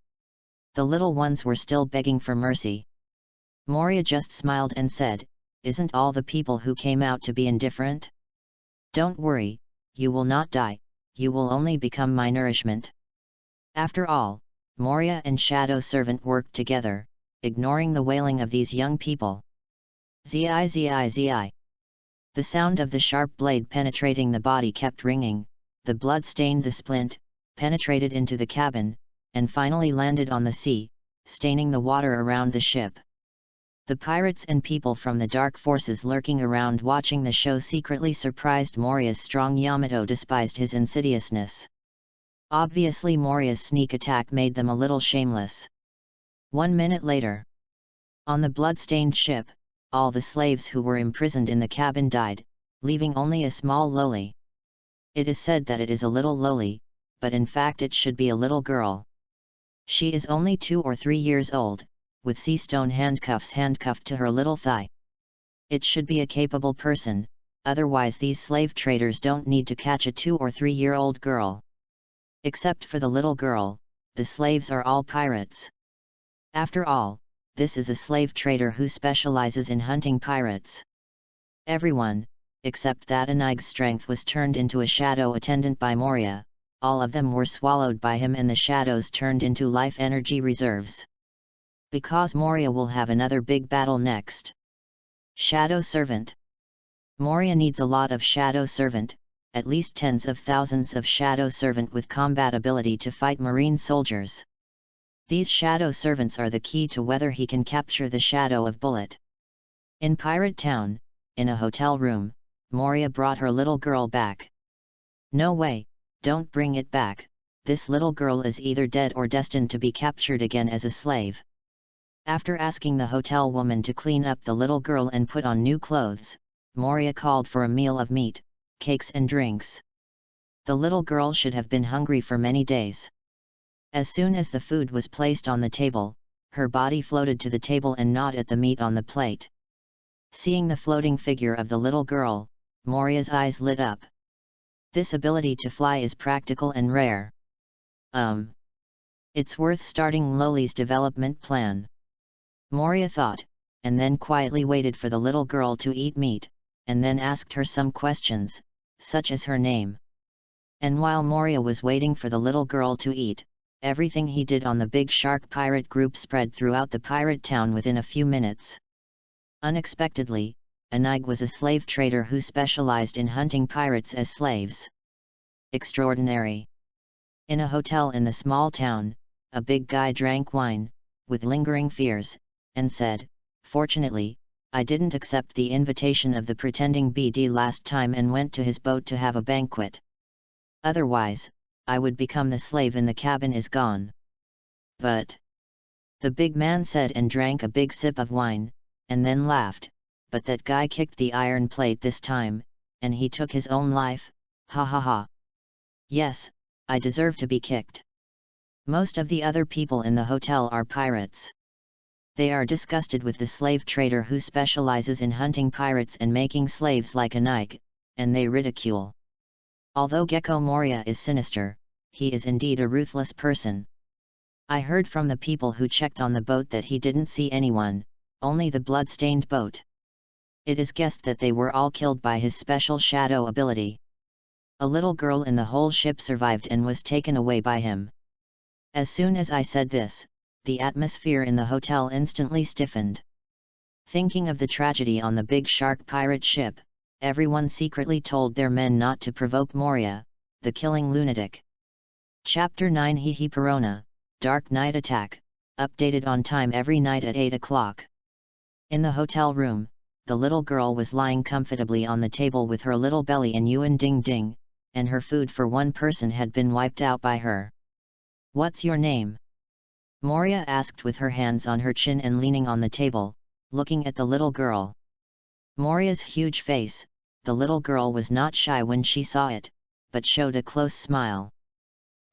The little ones were still begging for mercy. Moria just smiled and said, "Isn't all the people who came out to be indifferent? Don't worry, you will not die, you will only become my nourishment." After all, Moria and Shadow Servant worked together, ignoring the wailing of these young people. Zi zi zi. The sound of the sharp blade penetrating the body kept ringing, the blood stained the splint, penetrated into the cabin, and finally landed on the sea, staining the water around the ship. The pirates and people from the dark forces lurking around watching the show secretly surprised Moria's strong. Yamato despised his insidiousness. Obviously Moria's sneak attack made them a little shameless. 1 minute later. On the blood-stained ship, all the slaves who were imprisoned in the cabin died, leaving only a small loli. It is said that it is a little loli, but in fact it should be a little girl. She is only 2 or 3 years old, with sea stone handcuffs handcuffed to her little thigh. It should be a capable person, otherwise these slave traders don't need to catch a 2 or 3-year-old girl. Except for the little girl, the slaves are all pirates. After all, this is a slave trader who specializes in hunting pirates. Everyone, except that Anig's strength was turned into a shadow attendant by Moria, all of them were swallowed by him and the shadows turned into life energy reserves. Because Moria will have another big battle next. Shadow Servant. Moria needs a lot of Shadow Servant, at least tens of thousands of Shadow Servant with combat ability to fight marine soldiers. These Shadow Servants are the key to whether he can capture the Shadow of Bullet. In Pirate Town, in a hotel room, Moria brought her little girl back. No way, don't bring it back, this little girl is either dead or destined to be captured again as a slave. After asking the hotel woman to clean up the little girl and put on new clothes, Moria called for a meal of meat, cakes and drinks. The little girl should have been hungry for many days. As soon as the food was placed on the table, her body floated to the table and gnawed at the meat on the plate. Seeing the floating figure of the little girl, Moria's eyes lit up. This ability to fly is practical and rare. It's worth starting Loli's development plan. Moria thought, and then quietly waited for the little girl to eat meat, and then asked her some questions, such as her name. And while Moria was waiting for the little girl to eat, everything he did on the Big Shark pirate group spread throughout the pirate town within a few minutes. Unexpectedly, Anig was a slave trader who specialized in hunting pirates as slaves. Extraordinary. In a hotel in the small town, a big guy drank wine, with lingering fears, and said, "Fortunately, I didn't accept the invitation of the pretending BD last time and went to his boat to have a banquet. Otherwise, I would become the slave and the cabin is gone. But," the big man said and drank a big sip of wine, and then laughed, "but that guy kicked the iron plate this time, and he took his own life, ha ha ha. Yes, I deserve to be kicked. Most of the other people in the hotel are pirates. They are disgusted with the slave trader who specializes in hunting pirates and making slaves like a Nike, and they ridicule. Although Gecko Moria is sinister, he is indeed a ruthless person. I heard from the people who checked on the boat that he didn't see anyone, only the blood-stained boat. It is guessed that they were all killed by his special shadow ability. A little girl in the whole ship survived and was taken away by him." As soon as I said this, the atmosphere in the hotel instantly stiffened. Thinking of the tragedy on the big shark pirate ship, everyone secretly told their men not to provoke Moria, the killing lunatic. Chapter 9 Hihi Perona, Dark Night Attack, updated on time every night at 8 o'clock. In the hotel room, the little girl was lying comfortably on the table with her little belly in Yuan Ding Ding, and her food for one person had been wiped out by her. "What's your name?" Moria asked with her hands on her chin and leaning on the table, looking at the little girl. Moria's huge face, the little girl was not shy when she saw it, but showed a close smile.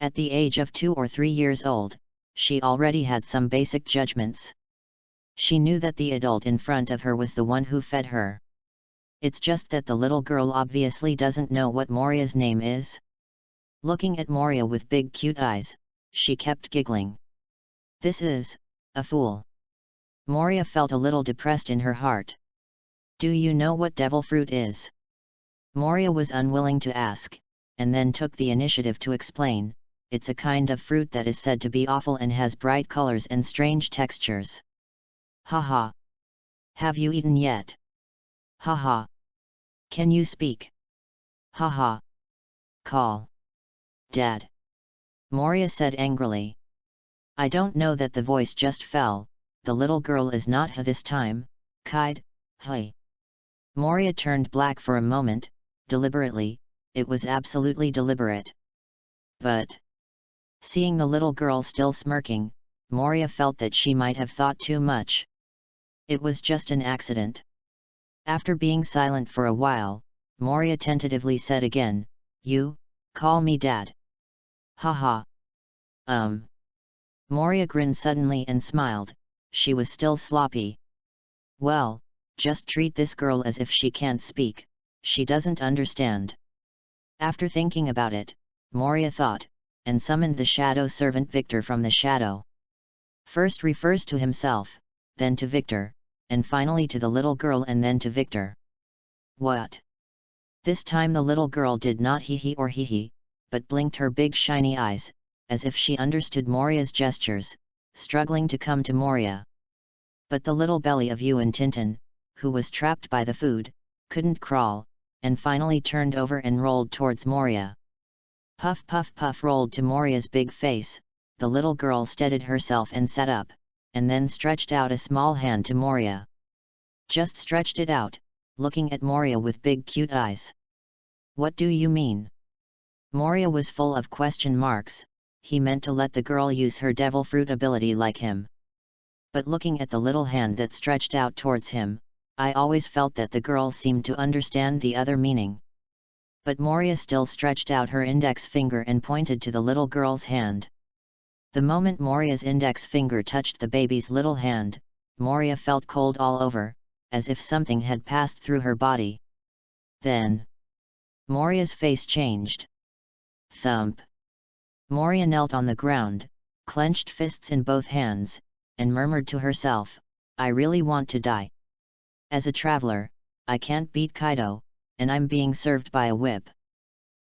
At the age of 2 or 3 years old, she already had some basic judgments. She knew that the adult in front of her was the one who fed her. It's just that the little girl obviously doesn't know what Moria's name is. Looking at Moria with big cute eyes, she kept giggling. "This is a fool." Moria felt a little depressed in her heart. "Do you know what devil fruit is?" Moria was unwilling to ask, and then took the initiative to explain. "It's a kind of fruit that is said to be awful and has bright colors and strange textures." "Haha. Have you eaten yet?" "Haha. Can you speak?" "Haha. Call Dad," Moria said angrily. I don't know that the voice just fell. The little girl is not her this time, Kide, hey. Moria turned black for a moment, deliberately, it was absolutely deliberate. But, seeing the little girl still smirking, Moria felt that she might have thought too much. It was just an accident. After being silent for a while, Moria tentatively said again, "You, call me Dad." Haha. Moria grinned suddenly and smiled, she was still sloppy. "Well, just treat this girl as if she can't speak, she doesn't understand." After thinking about it, Moria thought, and summoned the shadow servant Victor from the shadow. First refers to himself, then to Victor, and finally to the little girl and then to Victor. What? This time the little girl did not hee-hee or hee-hee, but blinked her big shiny eyes, as if she understood Moria's gestures, struggling to come to Moria. But the little belly of Yuan Tintin, who was trapped by the food, couldn't crawl, and finally turned over and rolled towards Moria. Puff puff puff rolled to Moria's big face, the little girl steadied herself and sat up, and then stretched out a small hand to Moria. Just stretched it out, looking at Moria with big cute eyes. "What do you mean?" Moria was full of question marks. He meant to let the girl use her devil fruit ability like him. But looking at the little hand that stretched out towards him, I always felt that the girl seemed to understand the other meaning. But Moria still stretched out her index finger and pointed to the little girl's hand. The moment Moria's index finger touched the baby's little hand, Moria felt cold all over, as if something had passed through her body. Then, Moria's face changed. Thump! Moria knelt on the ground, clenched fists in both hands, and murmured to herself, "I really want to die. As a traveler, I can't beat Kaido, and I'm being served by a whip.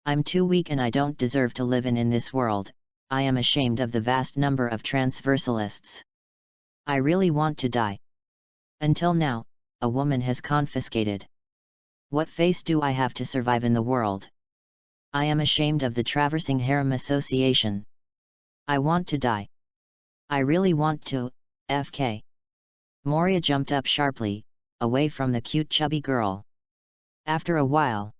I'm too weak and I don't deserve to live in this world. I am ashamed of the vast number of transversalists. I really want to die. Until now, a woman has confiscated. What face do I have to survive in the world? I am ashamed of the Traversing Harem Association. I want to die. I really want to, FK." Moria jumped up sharply, away from the cute chubby girl. After a while,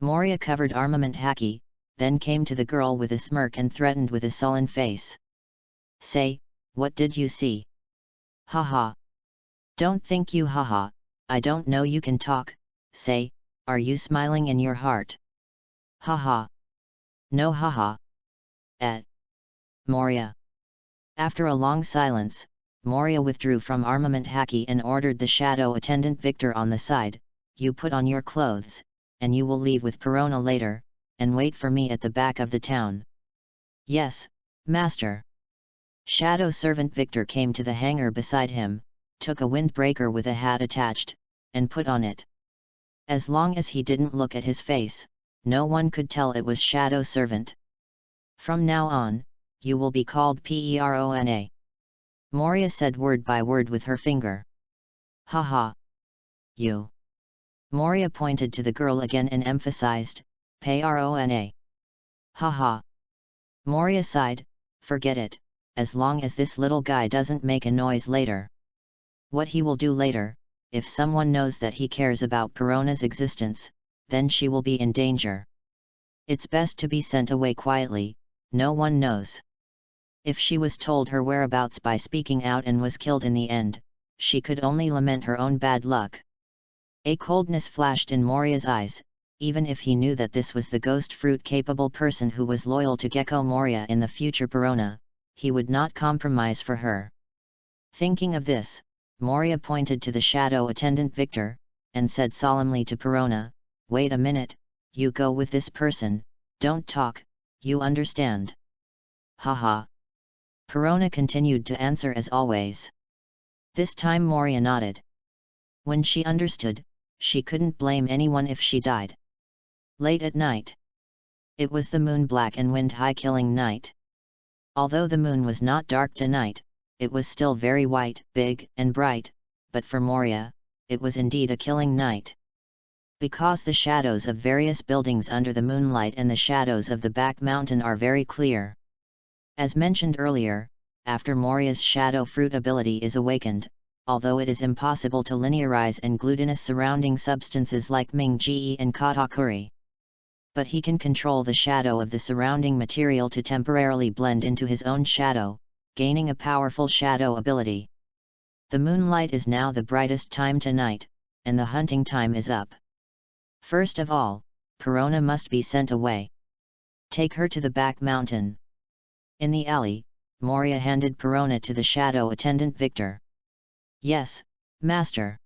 Moria covered armament Haki, then came to the girl with a smirk and threatened with a sullen face. Say, what did you see? Haha. Don't think you haha, I don't know you can talk, say, are you smiling in your heart? Haha. No haha. Moria. After a long silence, Moria withdrew from armament Haki and ordered the shadow attendant Victor on the side, you put on your clothes, and you will leave with Perona later, and wait for me at the back of the town. Yes, master. Shadow servant Victor came to the hangar beside him, took a windbreaker with a hat attached, and put on it. As long as he didn't look at his face, no one could tell it was Shadow servant. From now on, you will be called Perona. Moria said word by word with her finger. Haha. You. Moria pointed to the girl again and emphasized, Perona. Haha. Moria sighed, forget it, as long as this little guy doesn't make a noise later. What he will do later, if someone knows that he cares about Perona's existence, then she will be in danger. It's best to be sent away quietly, no one knows. If she was told her whereabouts by speaking out and was killed in the end, she could only lament her own bad luck. A coldness flashed in Moria's eyes, even if he knew that this was the ghost fruit-capable person who was loyal to Gecko Moria in the future Perona, he would not compromise for her. Thinking of this, Moria pointed to the shadow attendant Victor, and said solemnly to Perona, wait a minute, you go with this person, don't talk, you understand? Haha. Perona continued to answer as always. This time Moria nodded. When she understood, she couldn't blame anyone if she died. Late at night. It was the moon black and wind high killing night. Although the moon was not dark tonight, it was still very white, big, and bright, but for Moria, it was indeed a killing night. Because the shadows of various buildings under the moonlight and the shadows of the back mountain are very clear. As mentioned earlier, after Moria's shadow fruit ability is awakened, although it is impossible to linearize and glutinous surrounding substances like Ming-Ji and Katakuri. But he can control the shadow of the surrounding material to temporarily blend into his own shadow, gaining a powerful shadow ability. The moonlight is now the brightest time tonight, and the hunting time is up. First of all, Perona must be sent away. Take her to the back mountain. In the alley, Moria handed Perona to the shadow attendant Victor. Yes, master.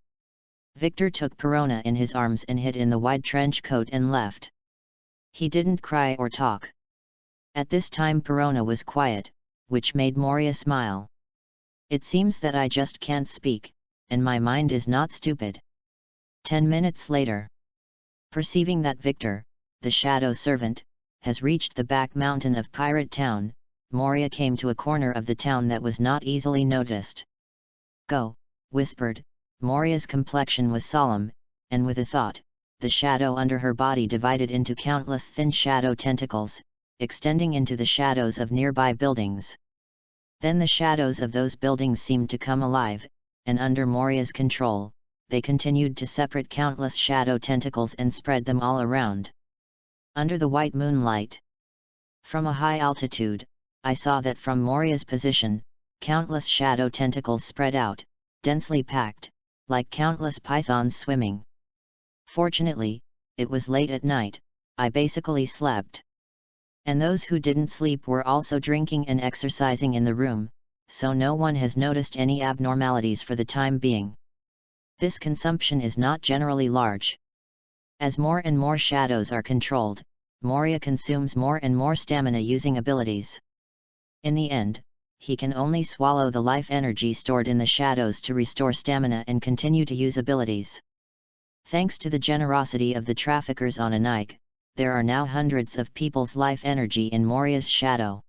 Victor took Perona in his arms and hid in the wide trench coat and left. He didn't cry or talk. At this time Perona was quiet, which made Moria smile. It seems that I just can't speak, and my mind is not stupid. 10 minutes later. Perceiving that Victor, the shadow servant, has reached the back mountain of Pirate Town, Moria came to a corner of the town that was not easily noticed. Go, whispered. Moria's complexion was solemn, and with a thought, the shadow under her body divided into countless thin shadow tentacles, extending into the shadows of nearby buildings. Then the shadows of those buildings seemed to come alive, and under Moria's control, they continued to separate countless shadow tentacles and spread them all around. Under the white moonlight. From a high altitude, I saw that from Moria's position, countless shadow tentacles spread out, densely packed, like countless pythons swimming. Fortunately, it was late at night, I basically slept. And those who didn't sleep were also drinking and exercising in the room, so no one has noticed any abnormalities for the time being. This consumption is not generally large. As more and more shadows are controlled, Moria consumes more and more stamina using abilities. In the end, he can only swallow the life energy stored in the shadows to restore stamina and continue to use abilities. Thanks to the generosity of the traffickers on Anike, there are now hundreds of people's life energy in Moria's shadow.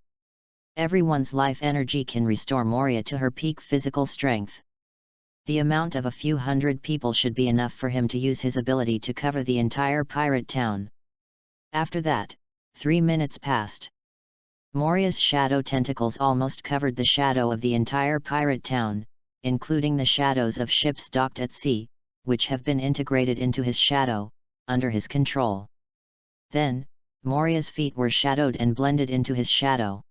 Everyone's life energy can restore Moria to her peak physical strength. The amount of a few hundred people should be enough for him to use his ability to cover the entire pirate town. After that, 3 minutes passed. Moria's shadow tentacles almost covered the shadow of the entire pirate town, including the shadows of ships docked at sea, which have been integrated into his shadow, under his control. Then, Moria's feet were shadowed and blended into his shadow.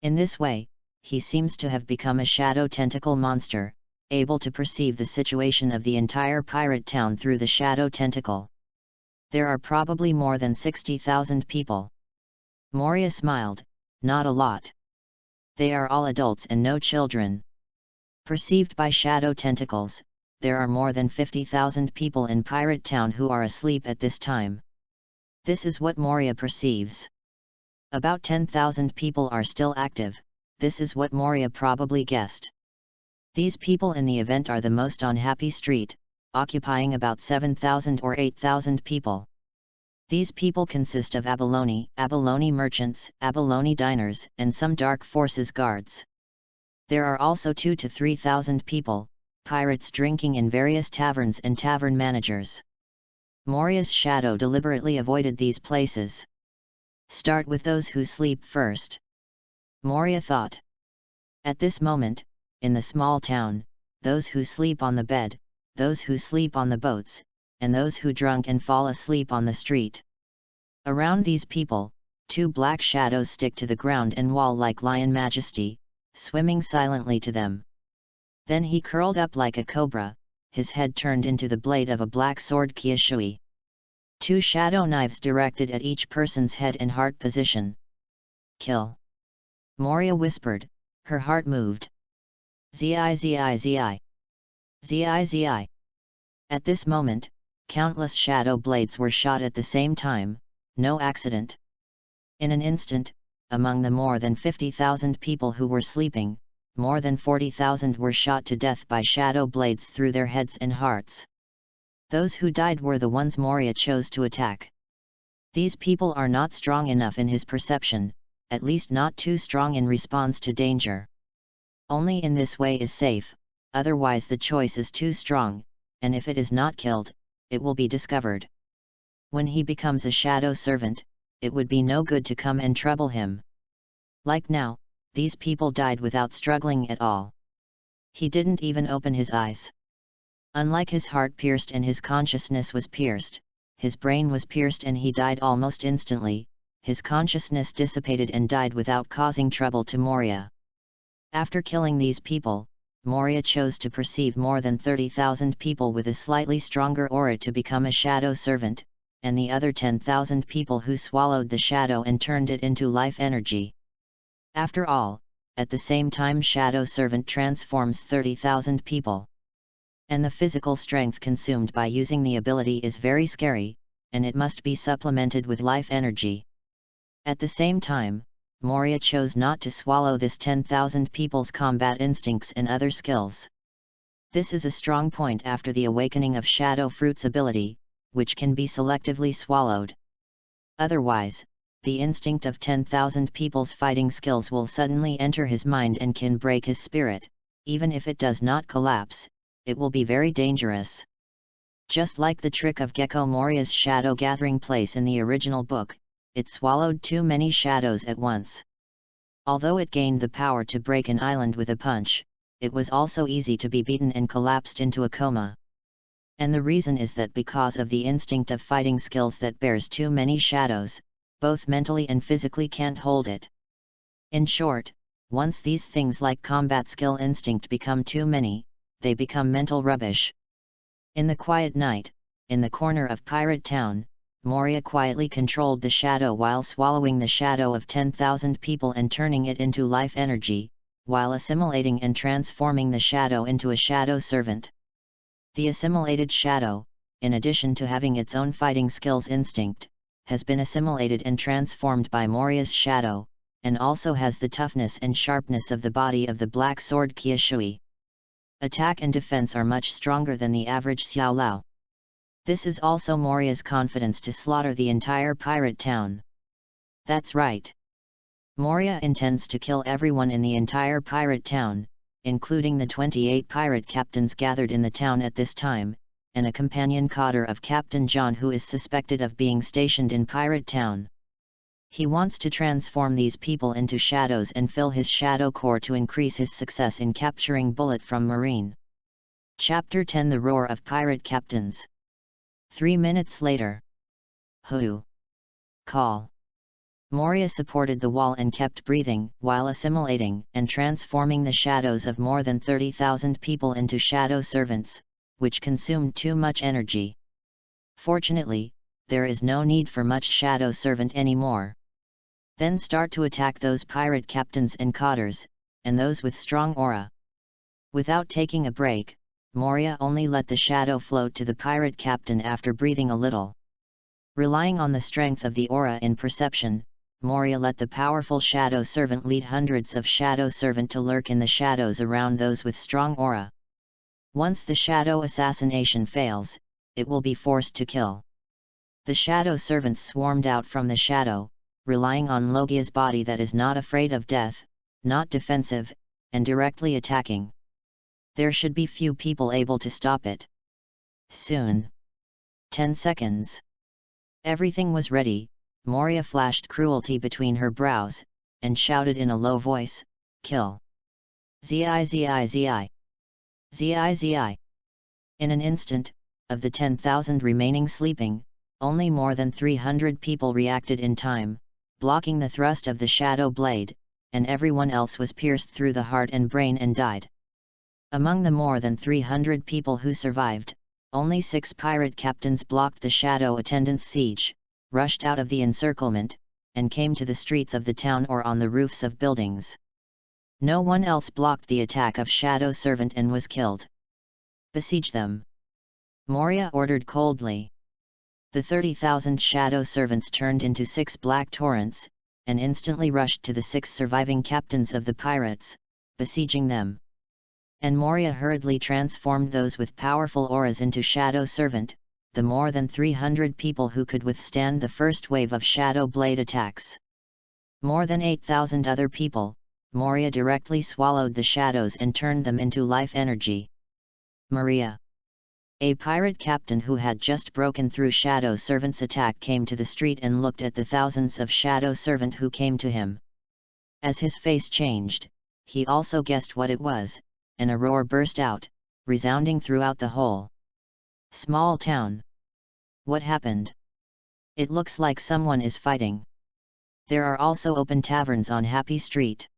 In this way, he seems to have become a shadow tentacle monster, able to perceive the situation of the entire pirate town through the shadow tentacle. There are probably more than 60,000 people. Moria smiled, not a lot. They are all adults and no children. Perceived by shadow tentacles, there are more than 50,000 people in Pirate Town who are asleep at this time. This is what Moria perceives. About 10,000 people are still active, this is what Moria probably guessed. These people in the event are the most on Happy Street, occupying about 7,000 or 8,000 people. These people consist of abalone merchants, abalone diners, and some dark forces guards. There are also 2,000 to 3,000 people, pirates drinking in various taverns and tavern managers. Moria's shadow deliberately avoided these places. Start with those who sleep first. Moria thought. At this moment, in the small town, those who sleep on the bed, those who sleep on the boats, and those who drunk and fall asleep on the street. Around these people, 2 black shadows stick to the ground and wall like lion majesty, swimming silently to them. Then he curled up like a cobra, his head turned into the blade of a black sword Kyushui. 2 shadow knives directed at each person's head and heart position. Kill. Moria whispered, her heart moved. Zi zi zi. Zi zi. At this moment, countless shadow blades were shot at the same time, no accident. In an instant, among the more than 50,000 people who were sleeping, more than 40,000 were shot to death by shadow blades through their heads and hearts. Those who died were the ones Moria chose to attack. These people are not strong enough in his perception, at least not too strong in response to danger. Only in this way is safe, otherwise the choice is too strong, and if it is not killed, it will be discovered. When he becomes a shadow servant, it would be no good to come and trouble him. Like now, these people died without struggling at all. He didn't even open his eyes. Unlike his heart pierced and his consciousness was pierced, his brain was pierced and he died almost instantly, his consciousness dissipated and died without causing trouble to Moria. After killing these people, Moria chose to perceive more than 30,000 people with a slightly stronger aura to become a shadow servant, and the other 10,000 people who swallowed the shadow and turned it into life energy. After all, at the same time shadow servant transforms 30,000 people. And the physical strength consumed by using the ability is very scary, and it must be supplemented with life energy. At the same time, Moria chose not to swallow this 10,000 people's combat instincts and other skills. This is a strong point after the awakening of Shadow Fruit's ability, which can be selectively swallowed. Otherwise, the instinct of 10,000 people's fighting skills will suddenly enter his mind and can break his spirit. Even if it does not collapse, it will be very dangerous. Just like the trick of Gecko Moria's shadow gathering place in the original book, it swallowed too many shadows at once. Although it gained the power to break an island with a punch, it was also easy to be beaten and collapsed into a coma. And the reason is that because of the instinct of fighting skills that bears too many shadows, both mentally and physically can't hold it. In short, once these things like combat skill instinct become too many, they become mental rubbish. In the quiet night, in the corner of Pirate Town, Moria quietly controlled the shadow while swallowing the shadow of 10,000 people and turning it into life energy, while assimilating and transforming the shadow into a shadow servant. The assimilated shadow, in addition to having its own fighting skills instinct, has been assimilated and transformed by Moria's shadow, and also has the toughness and sharpness of the body of the black sword Kyushui. Attack and defense are much stronger than the average Xiao Lao. This is also Moria's confidence to slaughter the entire pirate town. That's right. Moria intends to kill everyone in the entire pirate town, including the 28 pirate captains gathered in the town at this time, and a companion cotter of Captain John who is suspected of being stationed in Pirate Town. He wants to transform these people into shadows and fill his shadow core to increase his success in capturing Bullet from Marine. Chapter 10 The Roar of Pirate Captains. 3 minutes later. Who? Call. Moria supported the wall and kept breathing, while assimilating and transforming the shadows of more than 30,000 people into shadow servants, which consumed too much energy. Fortunately, there is no need for much shadow servant anymore. Then start to attack those pirate captains and cotters, and those with strong aura. Without taking a break, Moria only let the shadow float to the pirate captain after breathing a little. Relying on the strength of the aura in perception, Moria let the powerful shadow servant lead hundreds of shadow servant to lurk in the shadows around those with strong aura. Once the shadow assassination fails, it will be forced to kill. The shadow servants swarmed out from the shadow, relying on Logia's body that is not afraid of death, not defensive, and directly attacking. There should be few people able to stop it. Soon. 10 seconds. Everything was ready. Moria flashed cruelty between her brows, and shouted in a low voice, "Kill! Zi zi zi! Zi zi!" In an instant, of the 10,000 remaining sleeping, only more than 300 people reacted in time, blocking the thrust of the shadow blade, and everyone else was pierced through the heart and brain and died. Among the more than 300 people who survived, only 6 pirate captains blocked the shadow attendants' siege, rushed out of the encirclement, and came to the streets of the town or on the roofs of buildings. No one else blocked the attack of shadow servant and was killed. Besiege them! Moria ordered coldly. The 30,000 shadow servants turned into 6 black torrents, and instantly rushed to the 6 surviving captains of the pirates, besieging them. And Moria hurriedly transformed those with powerful auras into shadow servant, the more than 300 people who could withstand the first wave of shadow blade attacks. More than 8,000 other people, Moria directly swallowed the shadows and turned them into life energy. Maria. A pirate captain who had just broken through shadow servant's attack came to the street and looked at the thousands of shadow servant who came to him. As his face changed, he also guessed what it was, and a roar burst out, resounding throughout the whole small town. What happened? It looks like someone is fighting. There are also open taverns on Happy Street.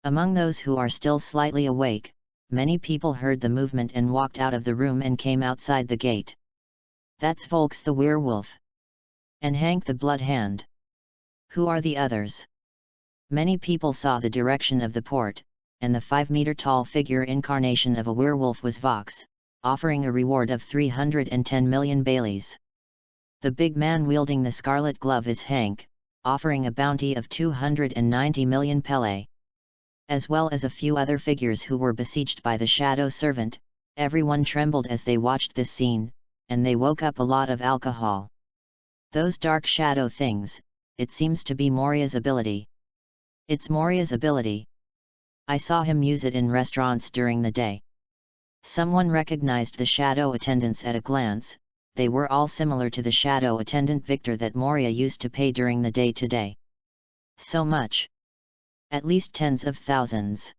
Among those who are still slightly awake, many people heard the movement and walked out of the room and came outside the gate. That's Volks the werewolf. And Hank the blood hand. Who are the others? Many people saw the direction of the port, and the 5-meter-tall figure incarnation of a werewolf was Vox, offering a reward of 310 million Baileys. The big man wielding the scarlet glove is Hank, offering a bounty of 290 million Pele. As well as a few other figures who were besieged by the shadow servant. Everyone trembled as they watched this scene, and they woke up a lot of alcohol. Those dark shadow things, it seems to be Moria's ability. It's Moria's ability. I saw him use it in restaurants during the day. Someone recognized the shadow attendants at a glance. They were all similar to the shadow attendant Victor that Moria used to pay during the day-to-day. So much. At least tens of thousands.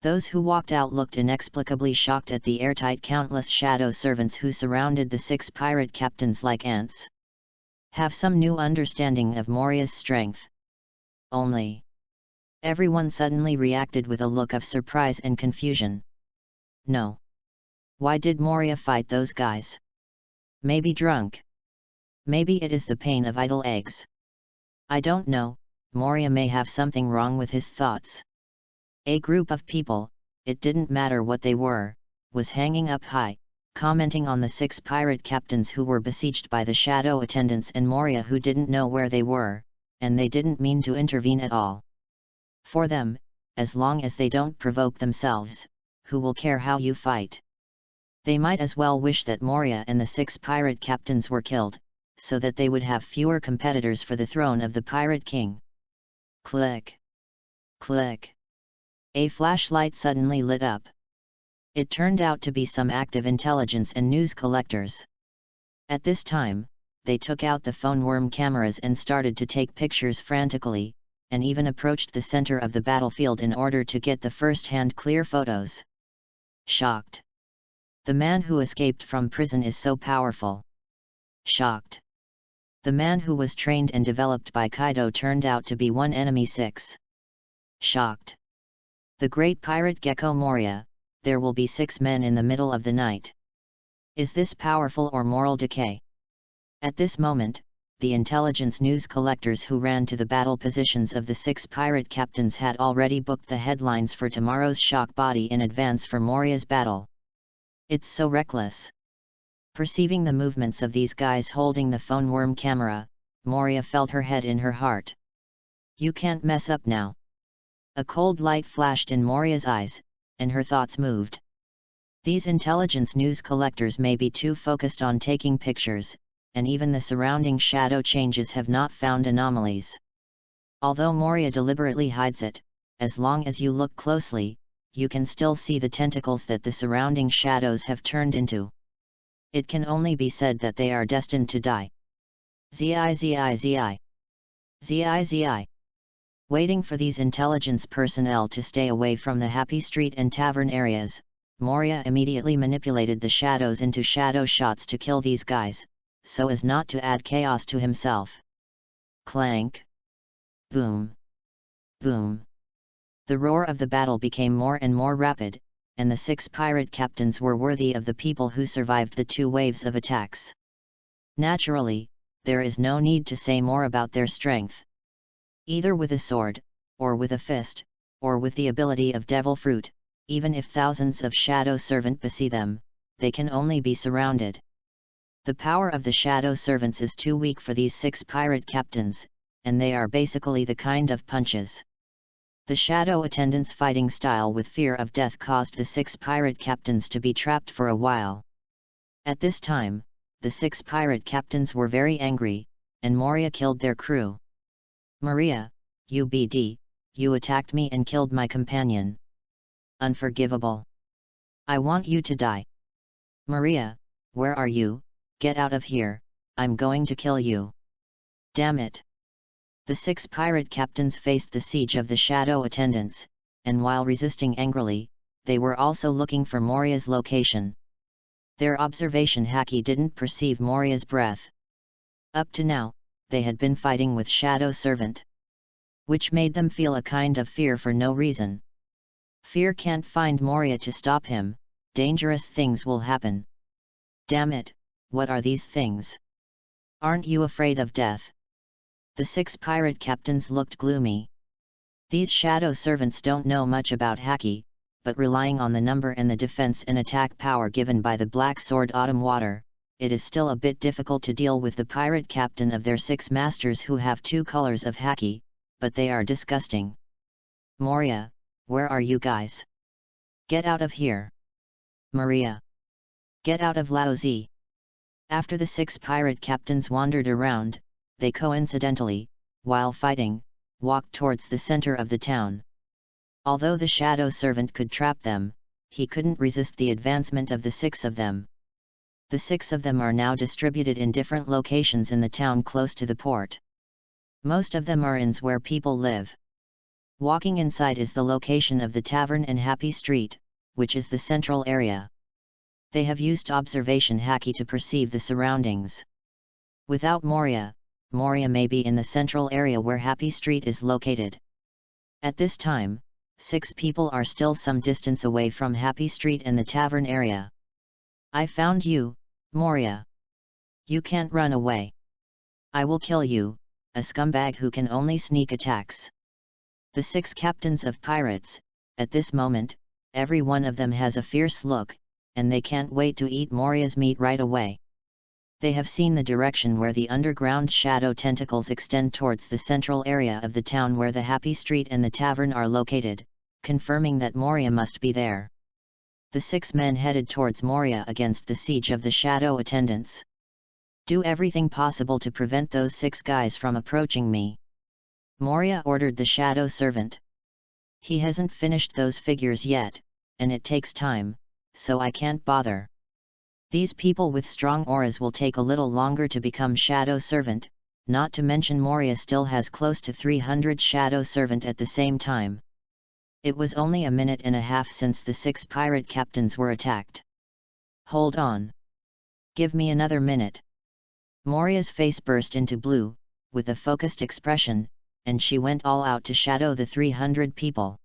Those who walked out looked inexplicably shocked at the airtight countless shadow servants who surrounded the 6 pirate captains like ants. Have some new understanding of Moria's strength. Only. Everyone suddenly reacted with a look of surprise and confusion. No. Why did Moria fight those guys? Maybe drunk. Maybe it is the pain of idle eggs. I don't know. Moria may have something wrong with his thoughts. A group of people, it didn't matter what they were, was hanging up high, commenting on the 6 pirate captains who were besieged by the shadow attendants and Moria who didn't know where they were, and they didn't mean to intervene at all. For them, as long as they don't provoke themselves, who will care how you fight? They might as well wish that Moria and the 6 pirate captains were killed, so that they would have fewer competitors for the throne of the pirate king. Click. Click. A flashlight suddenly lit up. It turned out to be some active intelligence and news collectors. At this time, they took out the phone worm cameras and started to take pictures frantically, and even approached the center of the battlefield in order to get the first-hand clear photos. Shocked. The man who escaped from prison is so powerful. Shocked. The man who was trained and developed by Kaido turned out to be one enemy 6. Shocked. The great pirate Gecko Moria, there will be 6 men in the middle of the night. Is this powerful or moral decay? At this moment, the intelligence news collectors who ran to the battle positions of the 6 pirate captains had already booked the headlines for tomorrow's shock body in advance for Moria's battle. It's so reckless. Perceiving the movements of these guys holding the phone worm camera, Moria felt her head in her heart. You can't mess up now. A cold light flashed in Moria's eyes, and her thoughts moved. These intelligence news collectors may be too focused on taking pictures, and even the surrounding shadow changes have not found anomalies. Although Moria deliberately hides it, as long as you look closely, you can still see the tentacles that the surrounding shadows have turned into. It can only be said that they are destined to die. Zi. Waiting for these intelligence personnel to stay away from the Happy Street and Tavern areas, Moria immediately manipulated the shadows into shadow shots to kill these guys, so as not to add chaos to himself. Clank. Boom. Boom. The roar of the battle became more and more rapid, and the 6 pirate captains were worthy of the people who survived the 2 waves of attacks. Naturally, there is no need to say more about their strength. Either with a sword, or with a fist, or with the ability of devil fruit, even if thousands of shadow servant besie them, they can only be surrounded. The power of the shadow servants is too weak for these 6 pirate captains, and they are basically the kind of punches. The shadow attendants' fighting style with fear of death caused the 6 pirate captains to be trapped for a while. At this time, the 6 pirate captains were very angry, and Moria killed their crew. Maria, you attacked me and killed my companion. Unforgivable. I want you to die. Maria, where are you? Get out of here, I'm going to kill you. Damn it. The 6 pirate captains faced the siege of the shadow attendants, and while resisting angrily, they were also looking for Moria's location. Their observation haki didn't perceive Moria's breath. Up to now, they had been fighting with shadow servant, which made them feel a kind of fear for no reason. Fear can't find Moria to stop him, dangerous things will happen. Damn it, what are these things? Aren't you afraid of death? The 6 pirate captains looked gloomy. These shadow servants don't know much about haki, but relying on the number and the defense and attack power given by the Black Sword Autumn Water, it is still a bit difficult to deal with the pirate captain of their 6 masters who have 2 colors of haki, but they are disgusting. Moria, where are you guys? Get out of here. Maria. Get out of Laozi. After the 6 pirate captains wandered around, they coincidentally, while fighting, walked towards the center of the town. Although the shadow servant could trap them, he couldn't resist the advancement of the 6 of them. The 6 of them are now distributed in different locations in the town close to the port. Most of them are inns where people live. Walking inside is the location of the tavern and Happy Street, which is the central area. They have used observation haki to perceive the surroundings. Without Moria, Moria may be in the central area where Happy Street is located. At this time, 6 people are still some distance away from Happy Street and the tavern area. I found you, Moria. You can't run away. I will kill you, a scumbag who can only sneak attacks. The 6 captains of pirates, at this moment, every one of them has a fierce look, and they can't wait to eat Moria's meat right away. They have seen the direction where the underground shadow tentacles extend towards the central area of the town where the Happy Street and the tavern are located, confirming that Moria must be there. The 6 men headed towards Moria against the siege of the shadow attendants. Do everything possible to prevent those 6 guys from approaching me. Moria ordered the shadow servant. He hasn't finished those figures yet, and it takes time, so I can't bother. These people with strong auras will take a little longer to become shadow servant, not to mention Moria still has close to 300 shadow servant at the same time. It was only a minute and a half since the 6 pirate captains were attacked. Hold on. Give me another minute. Moria's face burst into blue, with a focused expression, and she went all out to shadow the 300 people.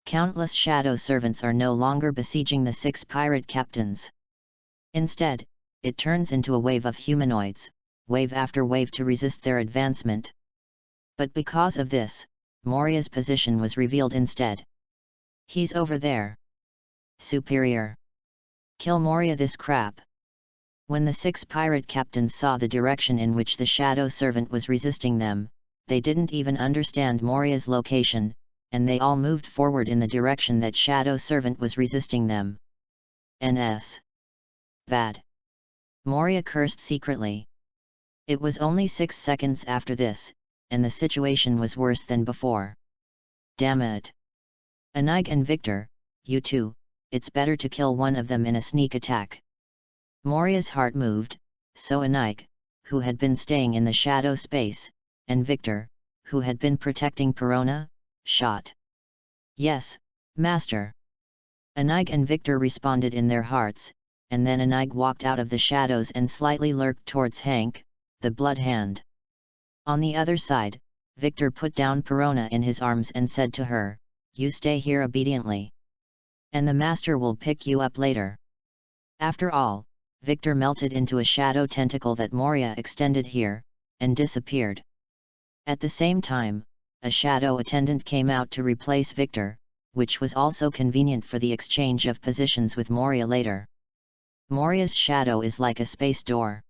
Countless shadow servants are no longer besieging the 6 pirate captains. Instead, it turns into a wave of humanoids, wave after wave to resist their advancement. But because of this, Moria's position was revealed instead. He's over there. Superior. Kill Moria this crap. When the 6 pirate captains saw the direction in which the shadow servant was resisting them, they didn't even understand Moria's location, and they all moved forward in the direction that shadow servant was resisting them. NS. Bad. Moria cursed secretly. It was only 6 seconds after this, and the situation was worse than before. Damn it. Anig and Victor, you two, it's better to kill one of them in a sneak attack. Moria's heart moved, so Anig, who had been staying in the shadow space, and Victor, who had been protecting Perona, shot. Yes, Master. Anig and Victor responded in their hearts, and then Anig walked out of the shadows and slightly lurked towards Hank, the Blood Hand. On the other side, Victor put down Perona in his arms and said to her, "You stay here obediently. And the Master will pick you up later." After all, Victor melted into a shadow tentacle that Moria extended here, and disappeared. At the same time, a shadow attendant came out to replace Victor, which was also convenient for the exchange of positions with Moria later. Moria's shadow is like a space door.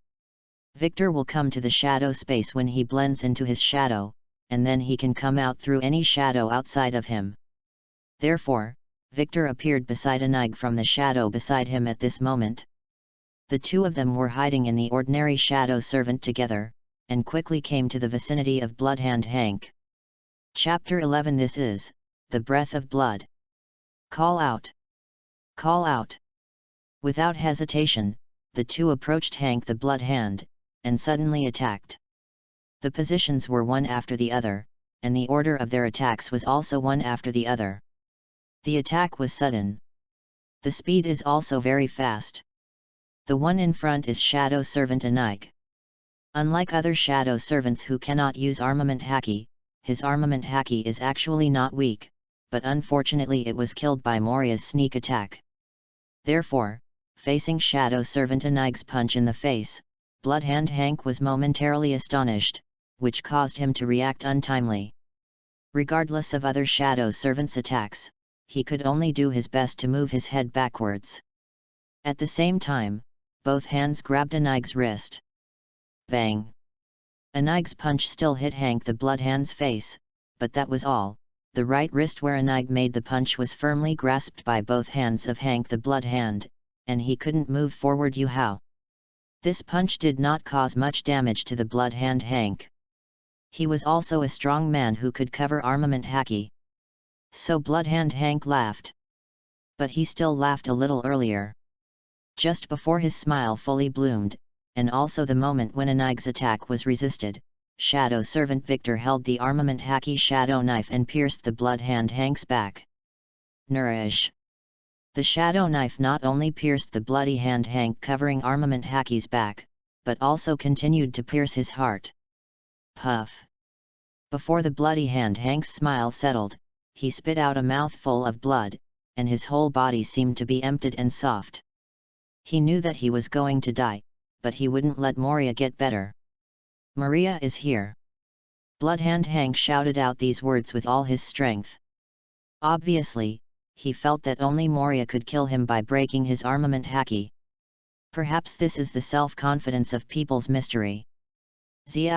Victor will come to the shadow space when he blends into his shadow, and then he can come out through any shadow outside of him. Therefore, Victor appeared beside Anig from the shadow beside him at this moment. The two of them were hiding in the ordinary shadow servant together, and quickly came to the vicinity of Bloodhand Hank. Chapter 11. This is the breath of blood. Call out! Call out! Without hesitation, the two approached Hank the Blood Hand, and suddenly attacked. The positions were one after the other, and the order of their attacks was also one after the other. The attack was sudden. The speed is also very fast. The one in front is Shadow Servant Anig. Unlike other Shadow Servants who cannot use Armament Haki, his Armament Haki is actually not weak, but unfortunately it was killed by Moria's sneak attack. Therefore, facing Shadow Servant Anig's punch in the face, Bloodhand Hank was momentarily astonished, which caused him to react untimely. Regardless of other Shadow Servants' attacks, he could only do his best to move his head backwards. At the same time, both hands grabbed Anig's wrist. Bang! Anig's punch still hit Hank the Bloodhand's face, but that was all. The right wrist where Anig made the punch was firmly grasped by both hands of Hank the Bloodhand, and he couldn't move forward. How? This punch did not cause much damage to the Bloodhand Hank. He was also a strong man who could cover Armament Haki. So Bloodhand Hank laughed. But he still laughed a little earlier. Just before his smile fully bloomed, and also the moment when Anig's attack was resisted, Shadow Servant Victor held the Armament Haki shadow knife and pierced the Bloodhand Hank's back. Nourish! The shadow knife not only pierced the Bloody Hand Hank covering Armament Haki's back, but also continued to pierce his heart. Puff! Before the Bloody Hand Hank's smile settled, he spit out a mouthful of blood, and his whole body seemed to be emptied and soft. He knew that he was going to die, but he wouldn't let Moria get better. Maria is here. Bloodhand Hank shouted out these words with all his strength. Obviously, he felt that only Moria could kill him by breaking his Armament Haki. Perhaps this is the self-confidence of people's mystery. Zi.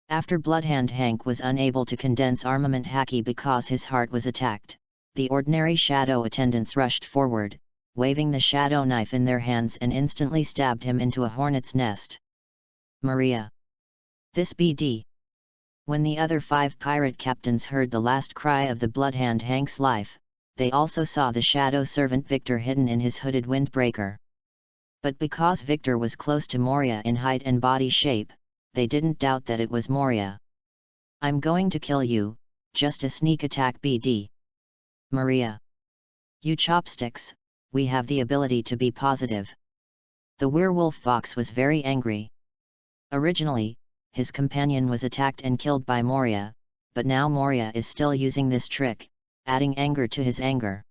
After Bloodhand Hank was unable to condense Armament Haki because his heart was attacked, the ordinary shadow attendants rushed forward, waving the shadow knife in their hands, and instantly stabbed him into a hornet's nest. Maria! This BD! When the other 5 pirate captains heard the last cry of the Bloodhand Hank's life, they also saw the Shadow Servant Victor hidden in his hooded windbreaker. But because Victor was close to Moria in height and body shape, they didn't doubt that it was Moria. I'm going to kill you, just a sneak attack BD. Maria! You chopsticks, we have the ability to be positive. The werewolf fox was very angry. Originally, his companion was attacked and killed by Moria, but now Moria is still using this trick, adding anger to his anger.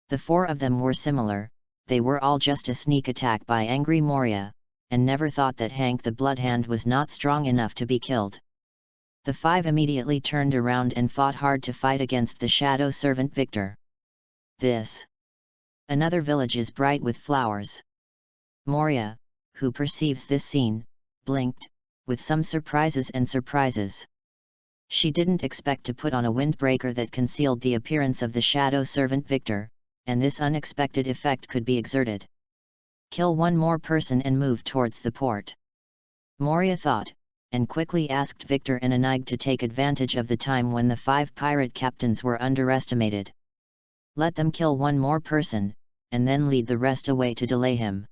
The four of them were similar, they were all just a sneak attack by angry Moria, and never thought that Hank the Bloodhound was not strong enough to be killed. The five immediately turned around and fought hard to fight against the shadow servant Victor. Another village is bright with flowers. Moria, who perceives this scene, blinked, with some surprises. She didn't expect to put on a windbreaker that concealed the appearance of the shadow servant Victor, and this unexpected effect could be exerted. Kill one more person and move towards the port. Moria thought, and quickly asked Victor and Enig to take advantage of the time when the 5 pirate captains were underestimated. Let them kill one more person, and then lead the rest away to delay him.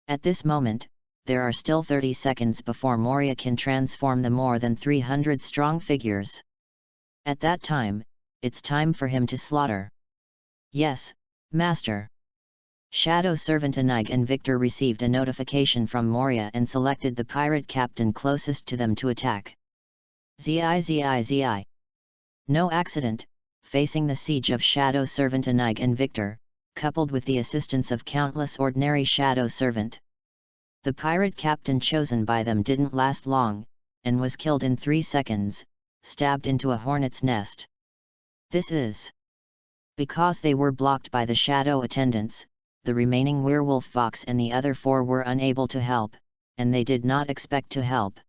At this moment, there are still 30 seconds before Moria can transform the more than 300 strong figures. At that time, it's time for him to slaughter. Yes, Master. Shadow Servant Enig and Victor received a notification from Moria and selected the pirate captain closest to them to attack. Zi. No accident, facing the siege of Shadow Servant Enig and Victor, coupled with the assistance of countless ordinary Shadow Servant. The pirate captain chosen by them didn't last long, and was killed in 3 seconds, stabbed into a hornet's nest. This is because they were blocked by the shadow attendants. The remaining werewolf fox and the other 4 were unable to help, and they did not expect to help.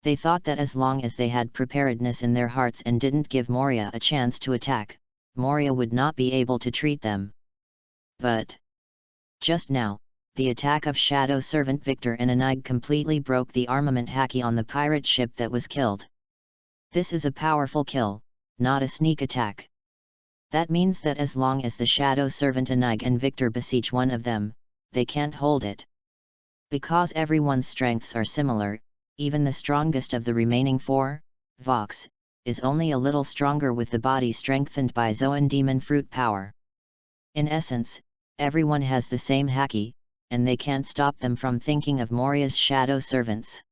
They thought that as long as they had preparedness in their hearts and didn't give Moria a chance to attack, Moria would not be able to treat them. But just now, the attack of Shadow Servant Victor and Enig completely broke the armament haki on the pirate ship that was killed. This is a powerful kill, not a sneak attack. That means that as long as the Shadow Servant Enig and Victor besiege one of them, they can't hold it. Because everyone's strengths are similar, even the strongest of the remaining 4, Vox, is only a little stronger with the body strengthened by Zoan Demon Fruit power. In essence, everyone has the same haki, and they can't stop them from thinking of Moria's shadow servants.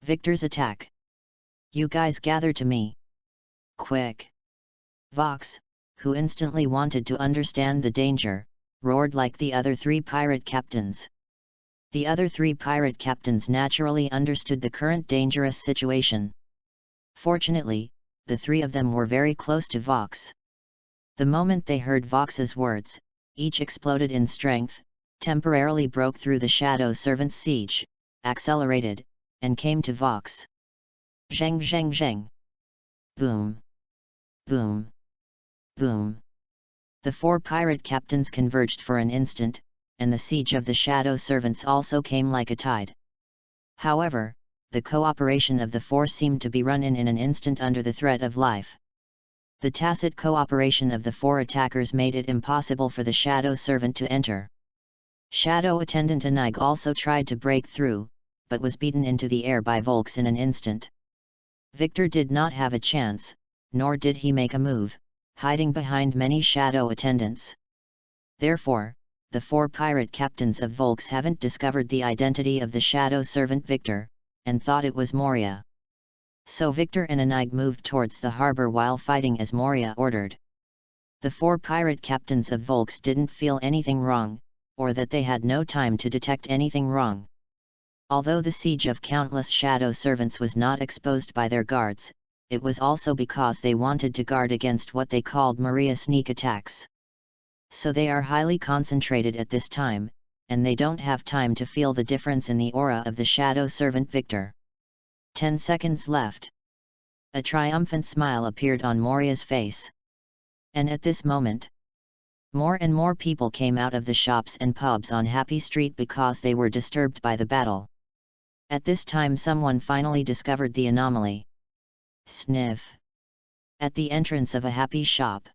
Victor's attack. You guys gather to me. Quick! Vox, who instantly wanted to understand the danger, roared like the other 3 pirate captains. The other 3 pirate captains naturally understood the current dangerous situation. Fortunately, the 3 of them were very close to Vox. The moment they heard Vox's words, each exploded in strength, temporarily broke through the shadow servant's siege, accelerated, and came to Vox. Zheng zheng zheng. Boom. Boom. Boom. The 4 pirate captains converged for an instant, and the siege of the shadow servants also came like a tide. However, the cooperation of the 4 seemed to be run in an instant under the threat of life. The tacit cooperation of the 4 attackers made it impossible for the shadow servant to enter. Shadow attendant Enig also tried to break through, but was beaten into the air by Volks in an instant. Victor did not have a chance, nor did he make a move, hiding behind many shadow attendants. Therefore, the 4 pirate captains of Volks haven't discovered the identity of the shadow servant Victor, and thought it was Moria. So Victor and Enig moved towards the harbor while fighting as Moria ordered. The 4 pirate captains of Volks didn't feel anything wrong, or that they had no time to detect anything wrong. Although the siege of countless shadow servants was not exposed by their guards, it was also because they wanted to guard against what they called Moria sneak attacks. So they are highly concentrated at this time, and they don't have time to feel the difference in the aura of the shadow servant Victor. 10 seconds left. A triumphant smile appeared on Moria's face. And at this moment, more and more people came out of the shops and pubs on Happy Street because they were disturbed by the battle. At this time someone finally discovered the anomaly. Sniff. At the entrance of a happy shop,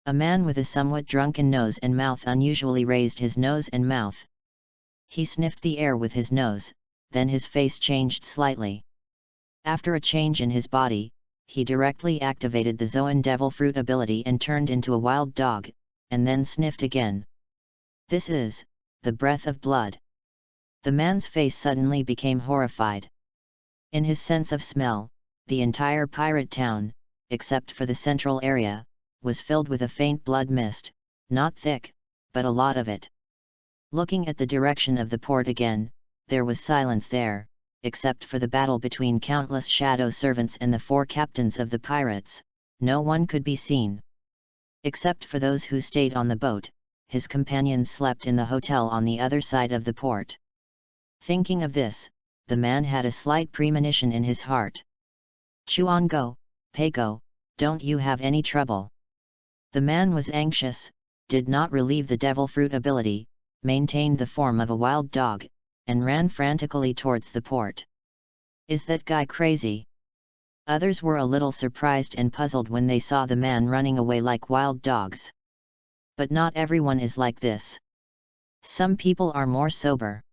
a man with a somewhat drunken nose and mouth unusually raised his nose and mouth. He sniffed the air with his nose, then his face changed slightly. After a change in his body, he directly activated the Zoan Devil Fruit ability and turned into a wild dog, and then sniffed again. "This is the breath of blood." The man's face suddenly became horrified. In his sense of smell, the entire pirate town, except for the central area, was filled with a faint blood mist, not thick, but a lot of it. Looking at the direction of the port again, there was silence there, except for the battle between countless shadow servants and the 4 captains of the pirates. No one could be seen. Except for those who stayed on the boat, his companions slept in the hotel on the other side of the port. Thinking of this, the man had a slight premonition in his heart. "Chuango, Pego, don't you have any trouble?" The man was anxious, did not relieve the devil fruit ability, maintained the form of a wild dog, and ran frantically towards the port. "Is that guy crazy?" Others were a little surprised and puzzled when they saw the man running away like wild dogs. But not everyone is like this. Some people are more sober.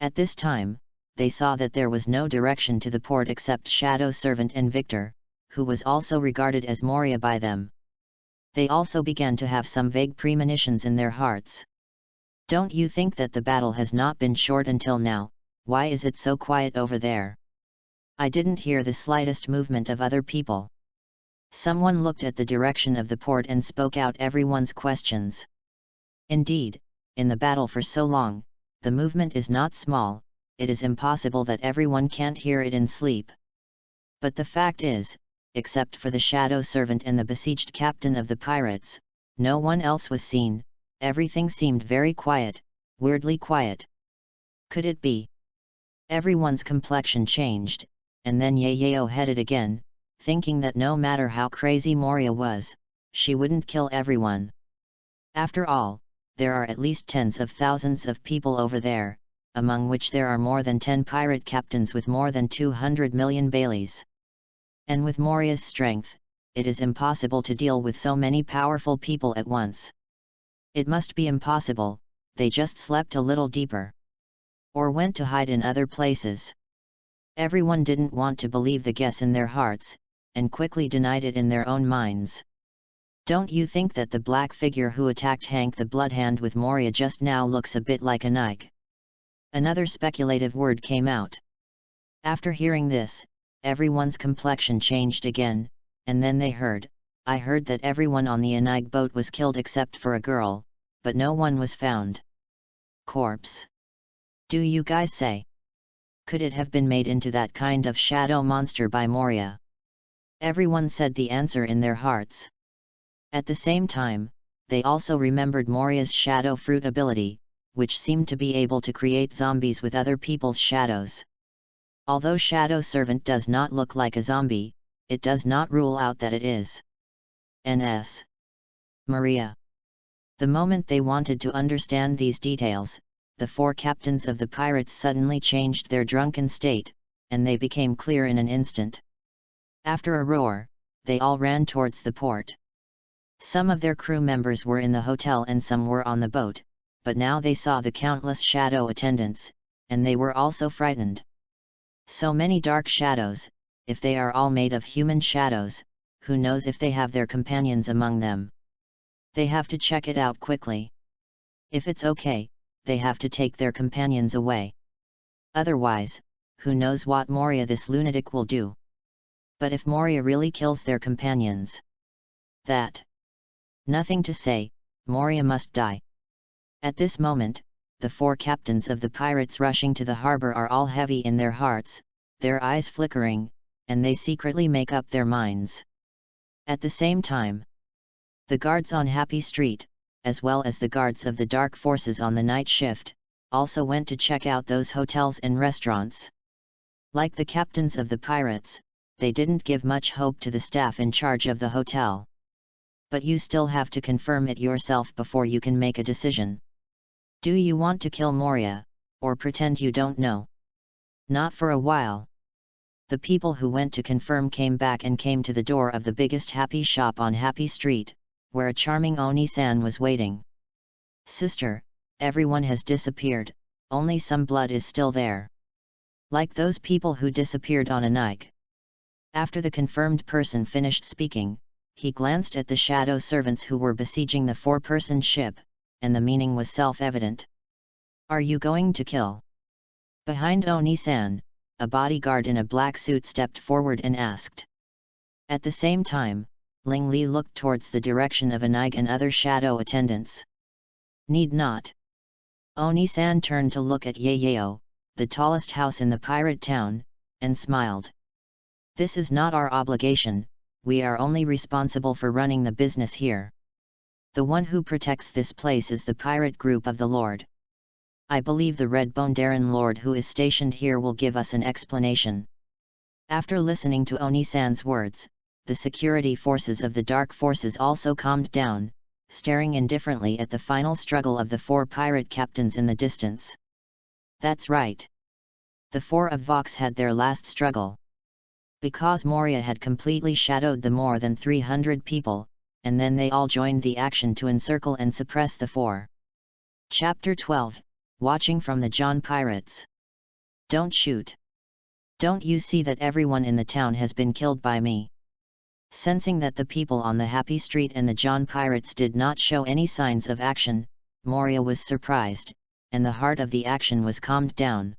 At this time, they saw that there was no direction to the port except Shadow Servant and Victor, who was also regarded as Moria by them. They also began to have some vague premonitions in their hearts. "Don't you think that the battle has not been short until now? Why is it so quiet over there? I didn't hear the slightest movement of other people." Someone looked at the direction of the port and spoke out everyone's questions. Indeed, in the battle for so long, the movement is not small. It is impossible that everyone can't hear it in sleep. But the fact is, except for the Shadow Servant and the besieged captain of the pirates, no one else was seen. Everything seemed very quiet, weirdly quiet. Could it be? Everyone's complexion changed, and then Yayo headed again, thinking that no matter how crazy Moria was, she wouldn't kill everyone. After all, there are at least tens of thousands of people over there, among which there are more than 10 pirate captains with more than 200 million Baileys. And with Moria's strength, it is impossible to deal with so many powerful people at once. It must be impossible. They just slept a little deeper. Or went to hide in other places. Everyone didn't want to believe the guess in their hearts, and quickly denied it in their own minds. "Don't you think that the black figure who attacked Hank the Bloodhand with Moria just now looks a bit like a Nike?" Another speculative word came out. After hearing this, everyone's complexion changed again, and then they heard, "I heard that everyone on the Enig boat was killed except for a girl, but no one was found." Corpse. Do you guys say? Could it have been made into that kind of shadow monster by Moria? Everyone said the answer in their hearts. At the same time, they also remembered Moria's shadow fruit ability, which seemed to be able to create zombies with other people's shadows. Although Shadow Servant does not look like a zombie, it does not rule out that it is. N.S. Maria. The moment they wanted to understand these details, the 4 captains of the pirates suddenly changed their drunken state, and they became clear in an instant. After a roar, they all ran towards the port. Some of their crew members were in the hotel and some were on the boat, but now they saw the countless shadow attendants, and they were also frightened. So many dark shadows. If they are all made of human shadows, who knows if they have their companions among them? They have to check it out quickly. If it's okay, they have to take their companions away. Otherwise, who knows what Moria this lunatic will do? But if Moria really kills their companions, that... nothing to say, Moria must die. At this moment, the 4 captains of the pirates rushing to the harbor are all heavy in their hearts, their eyes flickering, and they secretly make up their minds. At the same time, the guards on Happy Street, as well as the guards of the dark forces on the night shift, also went to check out those hotels and restaurants. Like the captains of the pirates, they didn't give much hope to the staff in charge of the hotel. But you still have to confirm it yourself before you can make a decision. Do you want to kill Moria, or pretend you don't know? Not for a while. The people who went to confirm came back and came to the door of the biggest Happy shop on Happy Street, where a charming Oni-san was waiting. "Sister, everyone has disappeared, only some blood is still there. Like those people who disappeared on a Nike." After the confirmed person finished speaking, he glanced at the shadow servants who were besieging the 4-person ship, and the meaning was self-evident. "Are you going to kill?" Behind Oni-san, a bodyguard in a black suit stepped forward and asked. At the same time, Ling Li looked towards the direction of Anig and other shadow attendants. "Need not." Oni-san turned to look at Yayao, the tallest house in the pirate town, and smiled. "This is not our obligation, we are only responsible for running the business here. The one who protects this place is the pirate group of the Lord. I believe the Red Bone Darren Lord who is stationed here will give us an explanation." After listening to Oni-san's words, the security forces of the Dark Forces also calmed down, staring indifferently at the final struggle of the 4 pirate captains in the distance. That's right. The 4 of Vox had their last struggle. Because Moria had completely shadowed the more than 300 people, and then they all joined the action to encircle and suppress the 4. Chapter 12, Watching from the John Pirates. "Don't shoot. Don't you see that everyone in the town has been killed by me?" Sensing that the people on the Happy Street and the John Pirates did not show any signs of action, Moria was surprised, and the heart of the action was calmed down.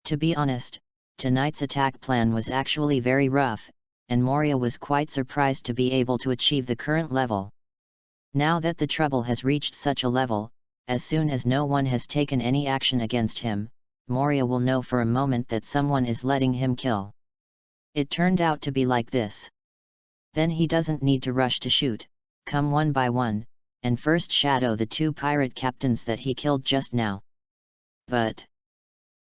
To be honest, tonight's attack plan was actually very rough, and Moria was quite surprised to be able to achieve the current level. Now that the trouble has reached such a level, as soon as no one has taken any action against him, Moria will know for a moment that someone is letting him kill. It turned out to be like this. Then he doesn't need to rush to shoot, come one by one, and first shadow the 2 pirate captains that he killed just now. But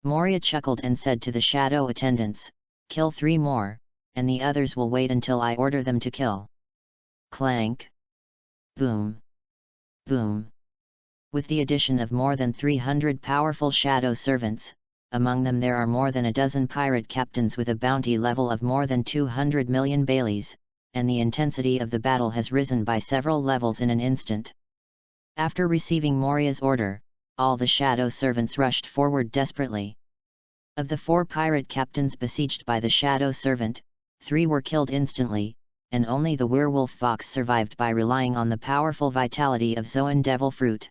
Moria chuckled and said to the shadow attendants, "Kill 3 more, and the others will wait until I order them to kill." Clank! Boom! Boom! With the addition of more than 300 powerful shadow servants, among them there are more than a dozen pirate captains with a bounty level of more than 200 million Baileys, and the intensity of the battle has risen by several levels in an instant. After receiving Moria's order, all the shadow servants rushed forward desperately. Of the 4 pirate captains besieged by the shadow servant, 3 were killed instantly, and only the werewolf Fox survived by relying on the powerful vitality of Zoan Devil Fruit.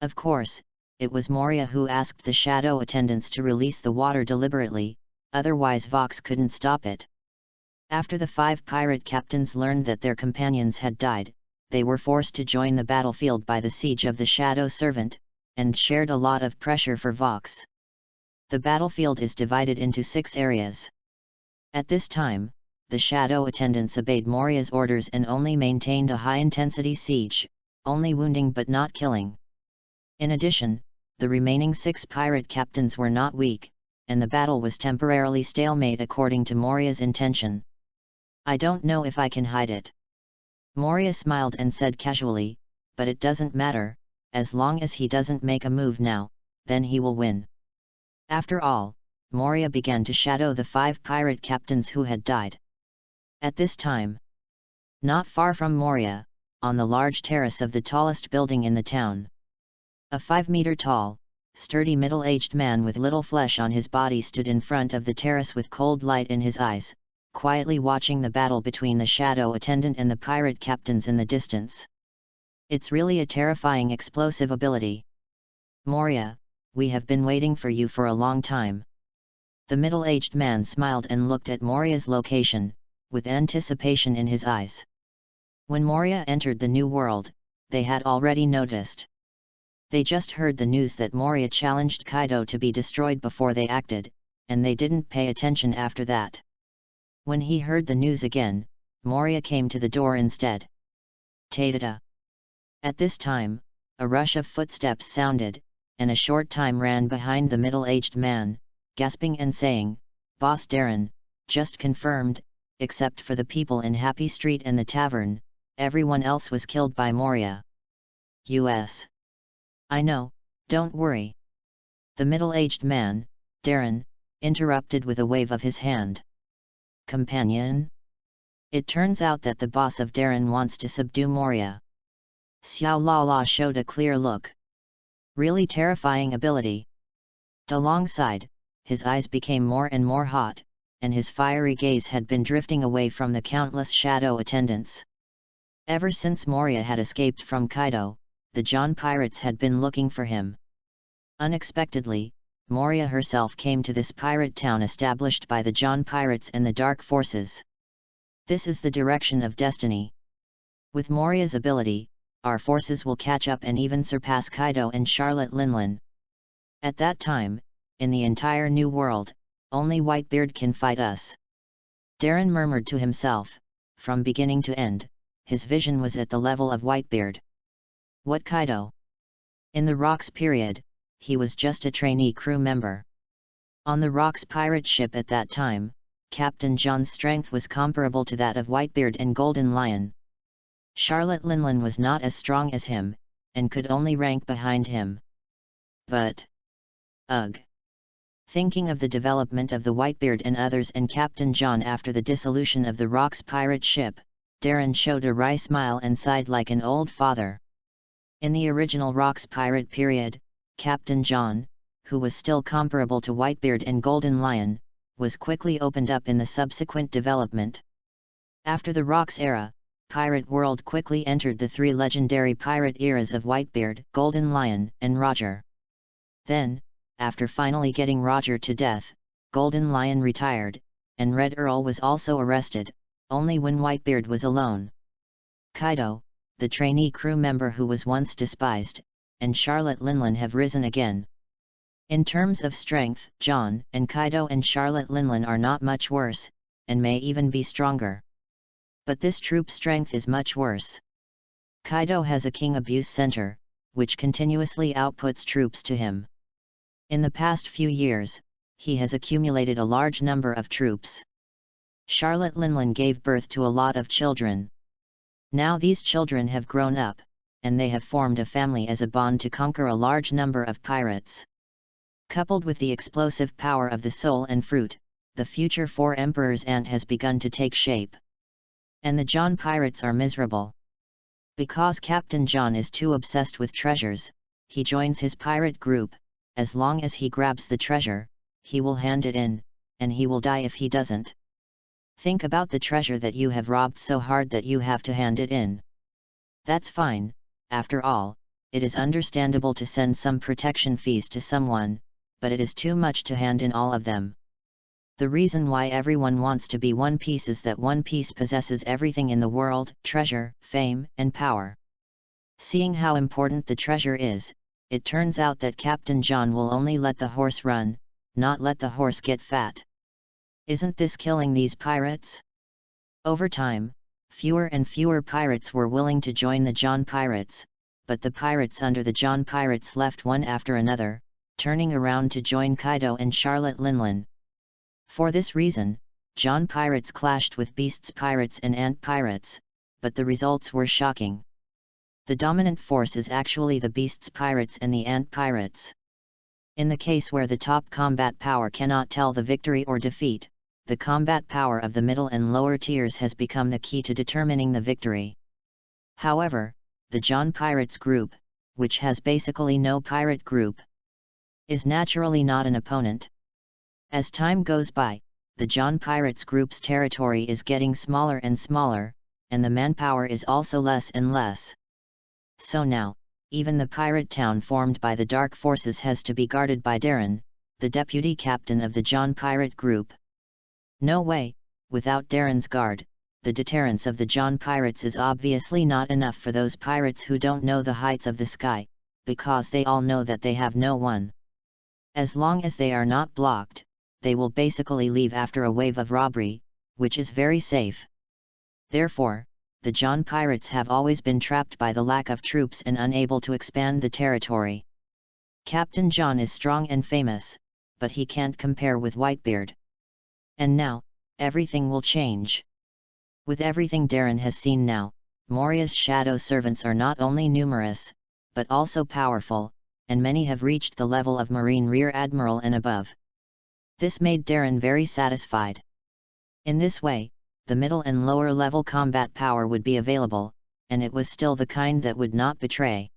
Of course, it was Moria who asked the shadow attendants to release the water deliberately, otherwise Vox couldn't stop it. After the 5 pirate captains learned that their companions had died, they were forced to join the battlefield by the siege of the shadow servant, and shared a lot of pressure for Vox. The battlefield is divided into 6 areas. At this time, the shadow attendants obeyed Moria's orders and only maintained a high-intensity siege, only wounding but not killing. In addition, the remaining 6 pirate captains were not weak, and the battle was temporarily stalemate according to Moria's intention. "I don't know if I can hide it." Moria smiled and said casually, "But it doesn't matter, as long as he doesn't make a move now, then he will win." After all, Moria began to shadow the 5 pirate captains who had died. At this time, not far from Moria, on the large terrace of the tallest building in the town, a 5-meter-tall, sturdy middle-aged man with little flesh on his body stood in front of the terrace with cold light in his eyes, quietly watching the battle between the shadow attendant and the pirate captains in the distance. "It's really a terrifying explosive ability. Moria, we have been waiting for you for a long time." The middle-aged man smiled and looked at Moria's location, with anticipation in his eyes. When Moria entered the new world, they had already noticed. They just heard the news that Moria challenged Kaido to be destroyed before they acted, and they didn't pay attention after that. When he heard the news again, Moria came to the door instead. Ta-da! At this time, a rush of footsteps sounded, and a short time ran behind the middle-aged man, gasping and saying, "Boss Darren, just confirmed, except for the people in Happy Street and the tavern, everyone else was killed by Moria." "US. I know, don't worry." The middle-aged man, Darren, interrupted with a wave of his hand. "Companion? It turns out that the boss of Darren wants to subdue Moria." Xiao Lala showed a clear look. Really terrifying ability. Alongside, his eyes became more and more hot, and his fiery gaze had been drifting away from the countless shadow attendants. Ever since Moria had escaped from Kaido, the John pirates had been looking for him. Unexpectedly, Moria herself came to this pirate town established by the John pirates and the Dark Forces. This is the direction of destiny. With Moria's ability, our forces will catch up and even surpass Kaido and Charlotte Linlin. At that time, in the entire New World, only Whitebeard can fight us. Darren murmured to himself. From beginning to end, his vision was at the level of Whitebeard. What Kaido? In the Rocks period, he was just a trainee crew member. On the Rocks pirate ship at that time, Captain John's strength was comparable to that of Whitebeard and Golden Lion. Charlotte Linlin was not as strong as him, and could only rank behind him. But... ugh! Thinking of the development of the Whitebeard and others and Captain John after the dissolution of the Rocks pirate ship, Darren showed a wry smile and sighed like an old father. In the original Rocks pirate period, Captain John, who was still comparable to Whitebeard and Golden Lion, was quickly opened up in the subsequent development. After the Rocks era, pirate world quickly entered the three legendary pirate eras of Whitebeard, Golden Lion, and Roger. Then, after finally getting Roger to death, Golden Lion retired, and Red Earl was also arrested, only when Whitebeard was alone. Kaido, the trainee crew member who was once despised, and Charlotte Linlin have risen again. In terms of strength, John and Kaido and Charlotte Linlin are not much worse, and may even be stronger. But this troop strength is much worse. Kaido has a king abuse center, which continuously outputs troops to him. In the past few years, he has accumulated a large number of troops. Charlotte Linlin gave birth to a lot of children. Now these children have grown up, and they have formed a family as a bond to conquer a large number of pirates. Coupled with the explosive power of the soul and fruit, the future Four Emperors ant has begun to take shape. And the John pirates are miserable. Because Captain John is too obsessed with treasures, he joins his pirate group. As long as he grabs the treasure, he will hand it in, and he will die if he doesn't. Think about the treasure that you have robbed so hard that you have to hand it in. That's fine, after all, it is understandable to send some protection fees to someone, but it is too much to hand in all of them. The reason why everyone wants to be One Piece is that One Piece possesses everything in the world: treasure, fame, and power. Seeing how important the treasure is, it turns out that Captain John will only let the horse run, not let the horse get fat. Isn't this killing these pirates? Over time, fewer and fewer pirates were willing to join the John pirates, but the pirates under the John pirates left one after another, turning around to join Kaido and Charlotte Linlin. For this reason, John pirates clashed with Beasts pirates and Ant pirates, but the results were shocking. The dominant force is actually the Beasts pirates and the Ant pirates. In the case where the top combat power cannot tell the victory or defeat, the combat power of the middle and lower tiers has become the key to determining the victory. However, the John pirates group, which has basically no pirate group, is naturally not an opponent. As time goes by, the John pirates group's territory is getting smaller and smaller, and the manpower is also less and less. So now, even the pirate town formed by the Dark Forces has to be guarded by Darren, the deputy captain of the John pirate group. No way, without Darren's guard, the deterrence of the John pirates is obviously not enough for those pirates who don't know the heights of the sky, because they all know that they have no one. As long as they are not blocked, they will basically leave after a wave of robbery, which is very safe. Therefore, the John pirates have always been trapped by the lack of troops and unable to expand the territory. Captain John is strong and famous, but he can't compare with Whitebeard. And now, everything will change. With everything Darren has seen now, Moria's shadow servants are not only numerous, but also powerful, and many have reached the level of Marine Rear Admiral and above. This made Darren very satisfied. In this way, the middle and lower level combat power would be available, and it was still the kind that would not betray.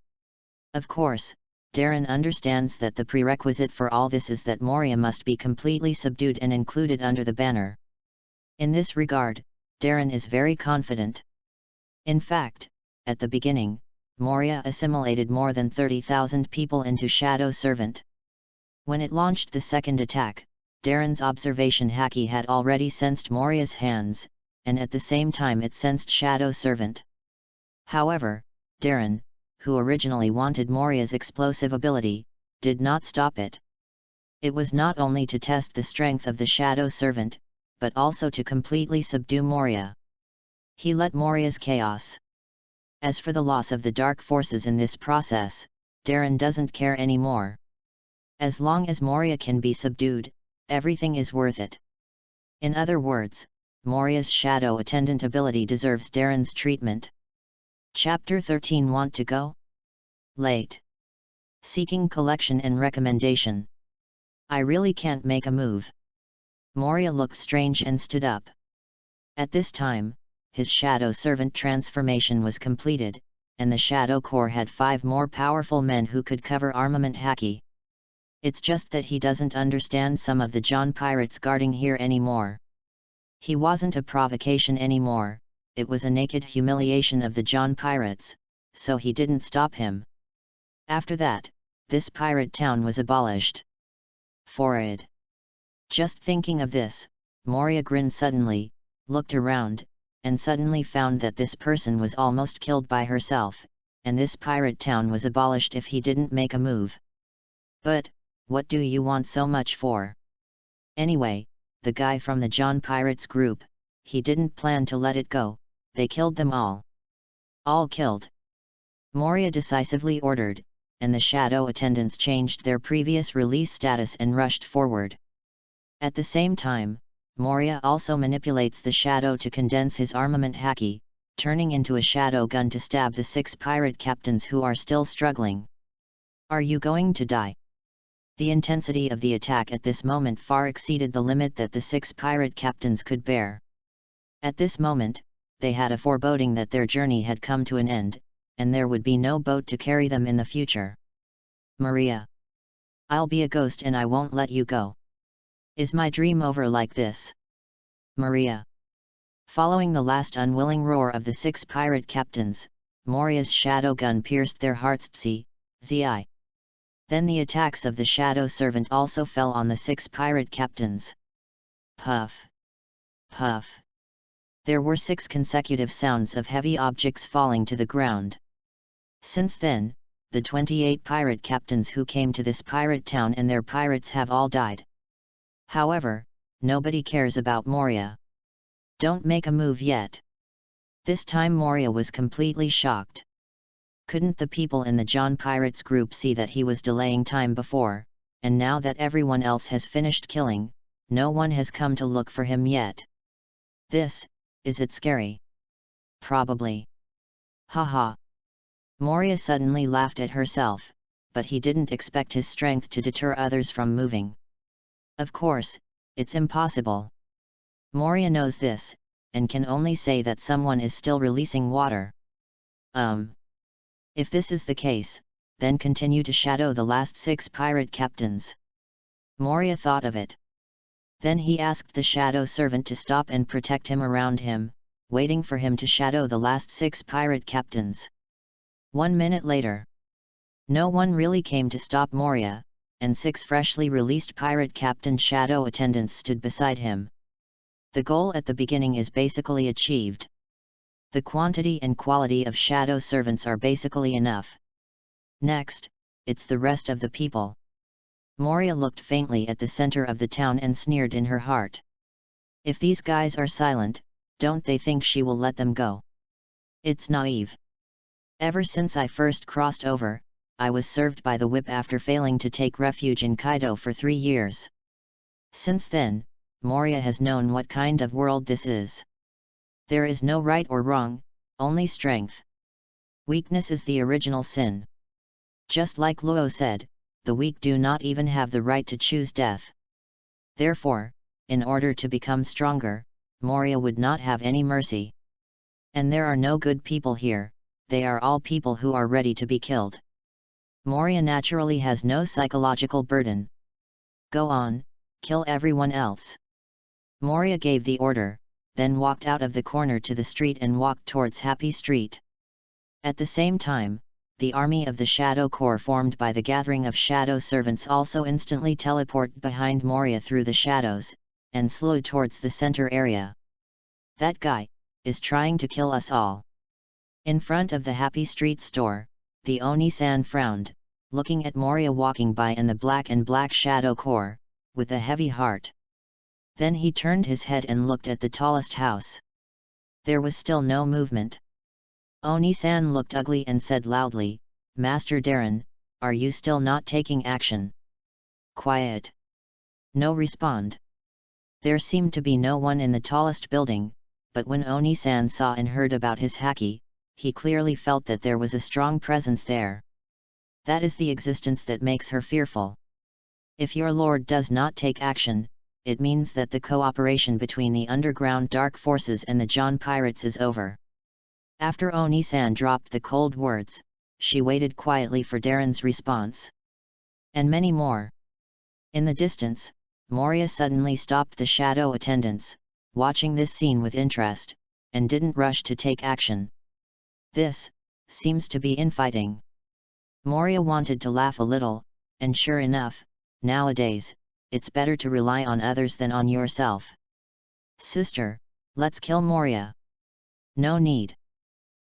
Of course, Darren understands that the prerequisite for all this is that Moria must be completely subdued and included under the banner. In this regard, Darren is very confident. In fact, at the beginning, Moria assimilated more than 30,000 people into Shadow Servant. When it launched the second attack, Darren's observation Haki had already sensed Moria's hands, and at the same time it sensed Shadow Servant. However, Darren, who originally wanted Moria's explosive ability, did not stop it. It was not only to test the strength of the Shadow Servant, but also to completely subdue Moria. He let Moria's chaos. As for the loss of the dark forces in this process, Darren doesn't care anymore. As long as Moria can be subdued, everything is worth it. In other words, Moria's shadow attendant ability deserves Darren's treatment. Chapter 13. Want to go? Late. Seeking collection and recommendation. I really can't make a move. Moria looked strange and stood up. At this time, his Shadow Servant transformation was completed, and the Shadow Corps had 5 more powerful men who could cover armament Haki. It's just that he doesn't understand some of the John pirates guarding here anymore. He wasn't a provocation anymore, it was a naked humiliation of the John pirates, so he didn't stop him. After that, this pirate town was abolished. Forward. Just thinking of this, Moria grinned suddenly, looked around, and suddenly found that this person was almost killed by herself, and this pirate town was abolished if he didn't make a move. But, what do you want so much for? Anyway, the guy from the John Pirates group, he didn't plan to let it go, they killed them all. All killed. Moria decisively ordered, and the shadow attendants changed their previous release status and rushed forward. At the same time, Moria also manipulates the shadow to condense his armament Haki, turning into a shadow gun to stab the 6 pirate captains who are still struggling. Are you going to die? The intensity of the attack at this moment far exceeded the limit that the 6 pirate captains could bear. At this moment, they had a foreboding that their journey had come to an end, and there would be no boat to carry them in the future. Maria. I'll be a ghost and I won't let you go. Is my dream over like this? Maria. Following the last unwilling roar of the 6 pirate captains, Moria's shadow gun pierced their hearts. Zi. Then the attacks of the Shadow Servant also fell on the 6 pirate captains. Puff. Puff. There were 6 consecutive sounds of heavy objects falling to the ground. Since then, the 28 pirate captains who came to this pirate town and their pirates have all died. However, nobody cares about Moria. Don't make a move yet. This time Moria was completely shocked. Couldn't the people in the John Pirates group see that he was delaying time before, and now that everyone else has finished killing, no one has come to look for him yet? Is it scary? Probably. Haha. Moria suddenly laughed at herself, but he didn't expect his strength to deter others from moving. Of course, it's impossible. Moria knows this, and can only say that someone is still releasing water. If this is the case, then continue to shadow the last 6 pirate captains. Moria thought of it. Then he asked the shadow servant to stop and protect him around him, waiting for him to shadow the last 6 pirate captains. 1 minute later. No one really came to stop Moria, and 6 freshly released pirate captain shadow attendants stood beside him. The goal at the beginning is basically achieved. The quantity and quality of shadow servants are basically enough. Next, it's the rest of the people. Moria looked faintly at the center of the town and sneered in her heart. If these guys are silent, don't they think she will let them go? It's naive. Ever since I first crossed over, I was served by the whip after failing to take refuge in Kaido for 3 years. Since then, Moria has known what kind of world this is. There is no right or wrong, only strength. Weakness is the original sin. Just like Luo said, the weak do not even have the right to choose death. Therefore, in order to become stronger, Moria would not have any mercy. And there are no good people here, they are all people who are ready to be killed. Moria naturally has no psychological burden. Go on, kill everyone else. Moria gave the order, then walked out of the corner to the street and walked towards Happy Street. At the same time, the army of the Shadow Corps formed by the gathering of shadow servants also instantly teleported behind Moria through the shadows, and slowed towards the center area. That guy is trying to kill us all. In front of the Happy Street store, the Oni-san frowned, looking at Moria walking by and the black Shadow Corps, with a heavy heart. Then he turned his head and looked at the tallest house. There was still no movement. Oni-san looked ugly and said loudly, "Master Darren, are you still not taking action?" Quiet. No respond. There seemed to be no one in the tallest building, but when Oni-san saw and heard about his haki, he clearly felt that there was a strong presence there. That is the existence that makes her fearful. If your lord does not take action, it means that the cooperation between the underground dark forces and the John pirates is over. After Oni-san dropped the cold words, she waited quietly for Darren's response. And many more. In the distance, Moria suddenly stopped the shadow attendants, watching this scene with interest, and didn't rush to take action. This seems to be infighting. Moria wanted to laugh a little, and sure enough, nowadays, it's better to rely on others than on yourself. Sister, let's kill Moria. No need.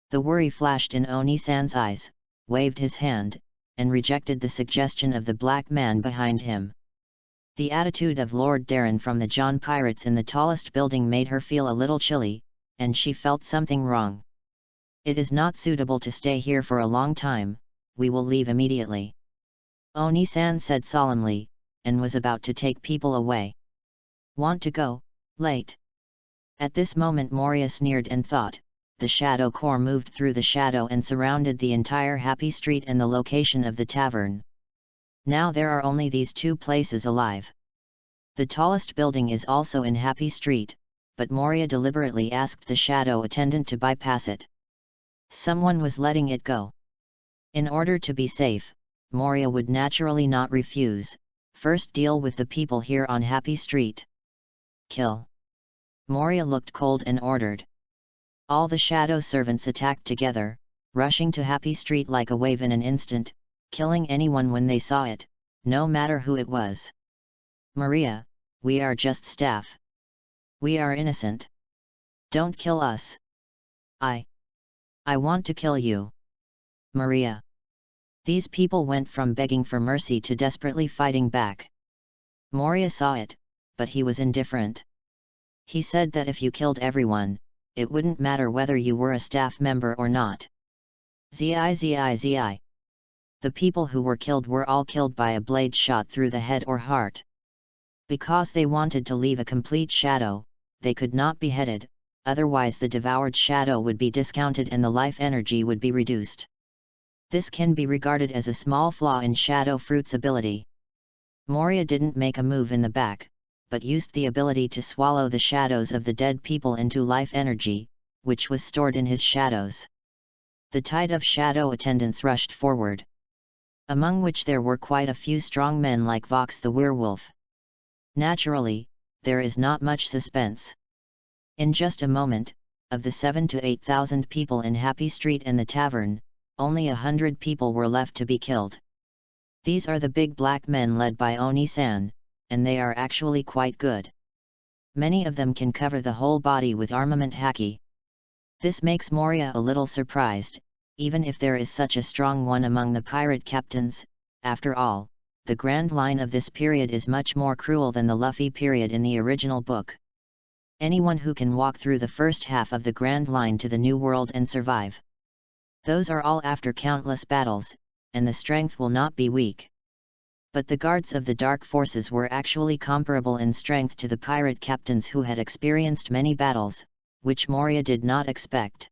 The worry flashed in Oni-san's eyes, waved his hand, and rejected the suggestion of the black man behind him. The attitude of Lord Darren from the John pirates in the tallest building made her feel a little chilly, and she felt something wrong. It is not suitable to stay here for a long time, we will leave immediately. Oni-san said solemnly, and was about to take people away. Want to go, late? At this moment Moria sneered and thought. The Shadow Corps moved through the shadow and surrounded the entire Happy Street and the location of the tavern. Now there are only these two places alive. The tallest building is also in Happy Street, but Moria deliberately asked the shadow attendant to bypass it. Someone was letting it go. In order to be safe, Moria would naturally not refuse. First deal with the people here on Happy Street. Kill. Moria looked cold and ordered. All the shadow servants attacked together, rushing to Happy Street like a wave in an instant, killing anyone when they saw it, no matter who it was. Maria, we are just staff. We are innocent. Don't kill us. I want to kill you. Maria. These people went from begging for mercy to desperately fighting back. Moria saw it, but he was indifferent. He said that if you killed everyone, it wouldn't matter whether you were a staff member or not. Zi. The people who were killed were all killed by a blade shot through the head or heart. Because they wanted to leave a complete shadow, they could not be beheaded, otherwise the devoured shadow would be discounted and the life energy would be reduced. This can be regarded as a small flaw in Shadow Fruit's ability. Moria didn't make a move in the back, but used the ability to swallow the shadows of the dead people into life energy, which was stored in his shadows. The tide of shadow attendants rushed forward, among which there were quite a few strong men like Vox the werewolf. Naturally, there is not much suspense. In just a moment, of the 7,000 to 8,000 people in Happy Street and the tavern, only 100 people were left to be killed. These are the big black men led by Oni-san, and they are actually quite good. Many of them can cover the whole body with armament haki. This makes Moria a little surprised, even if there is such a strong one among the pirate captains. After all, the Grand Line of this period is much more cruel than the Luffy period in the original book. Anyone who can walk through the first half of the Grand Line to the New World and survive. Those are all after countless battles, and the strength will not be weak. But the guards of the Dark Forces were actually comparable in strength to the pirate captains who had experienced many battles, which Moria did not expect.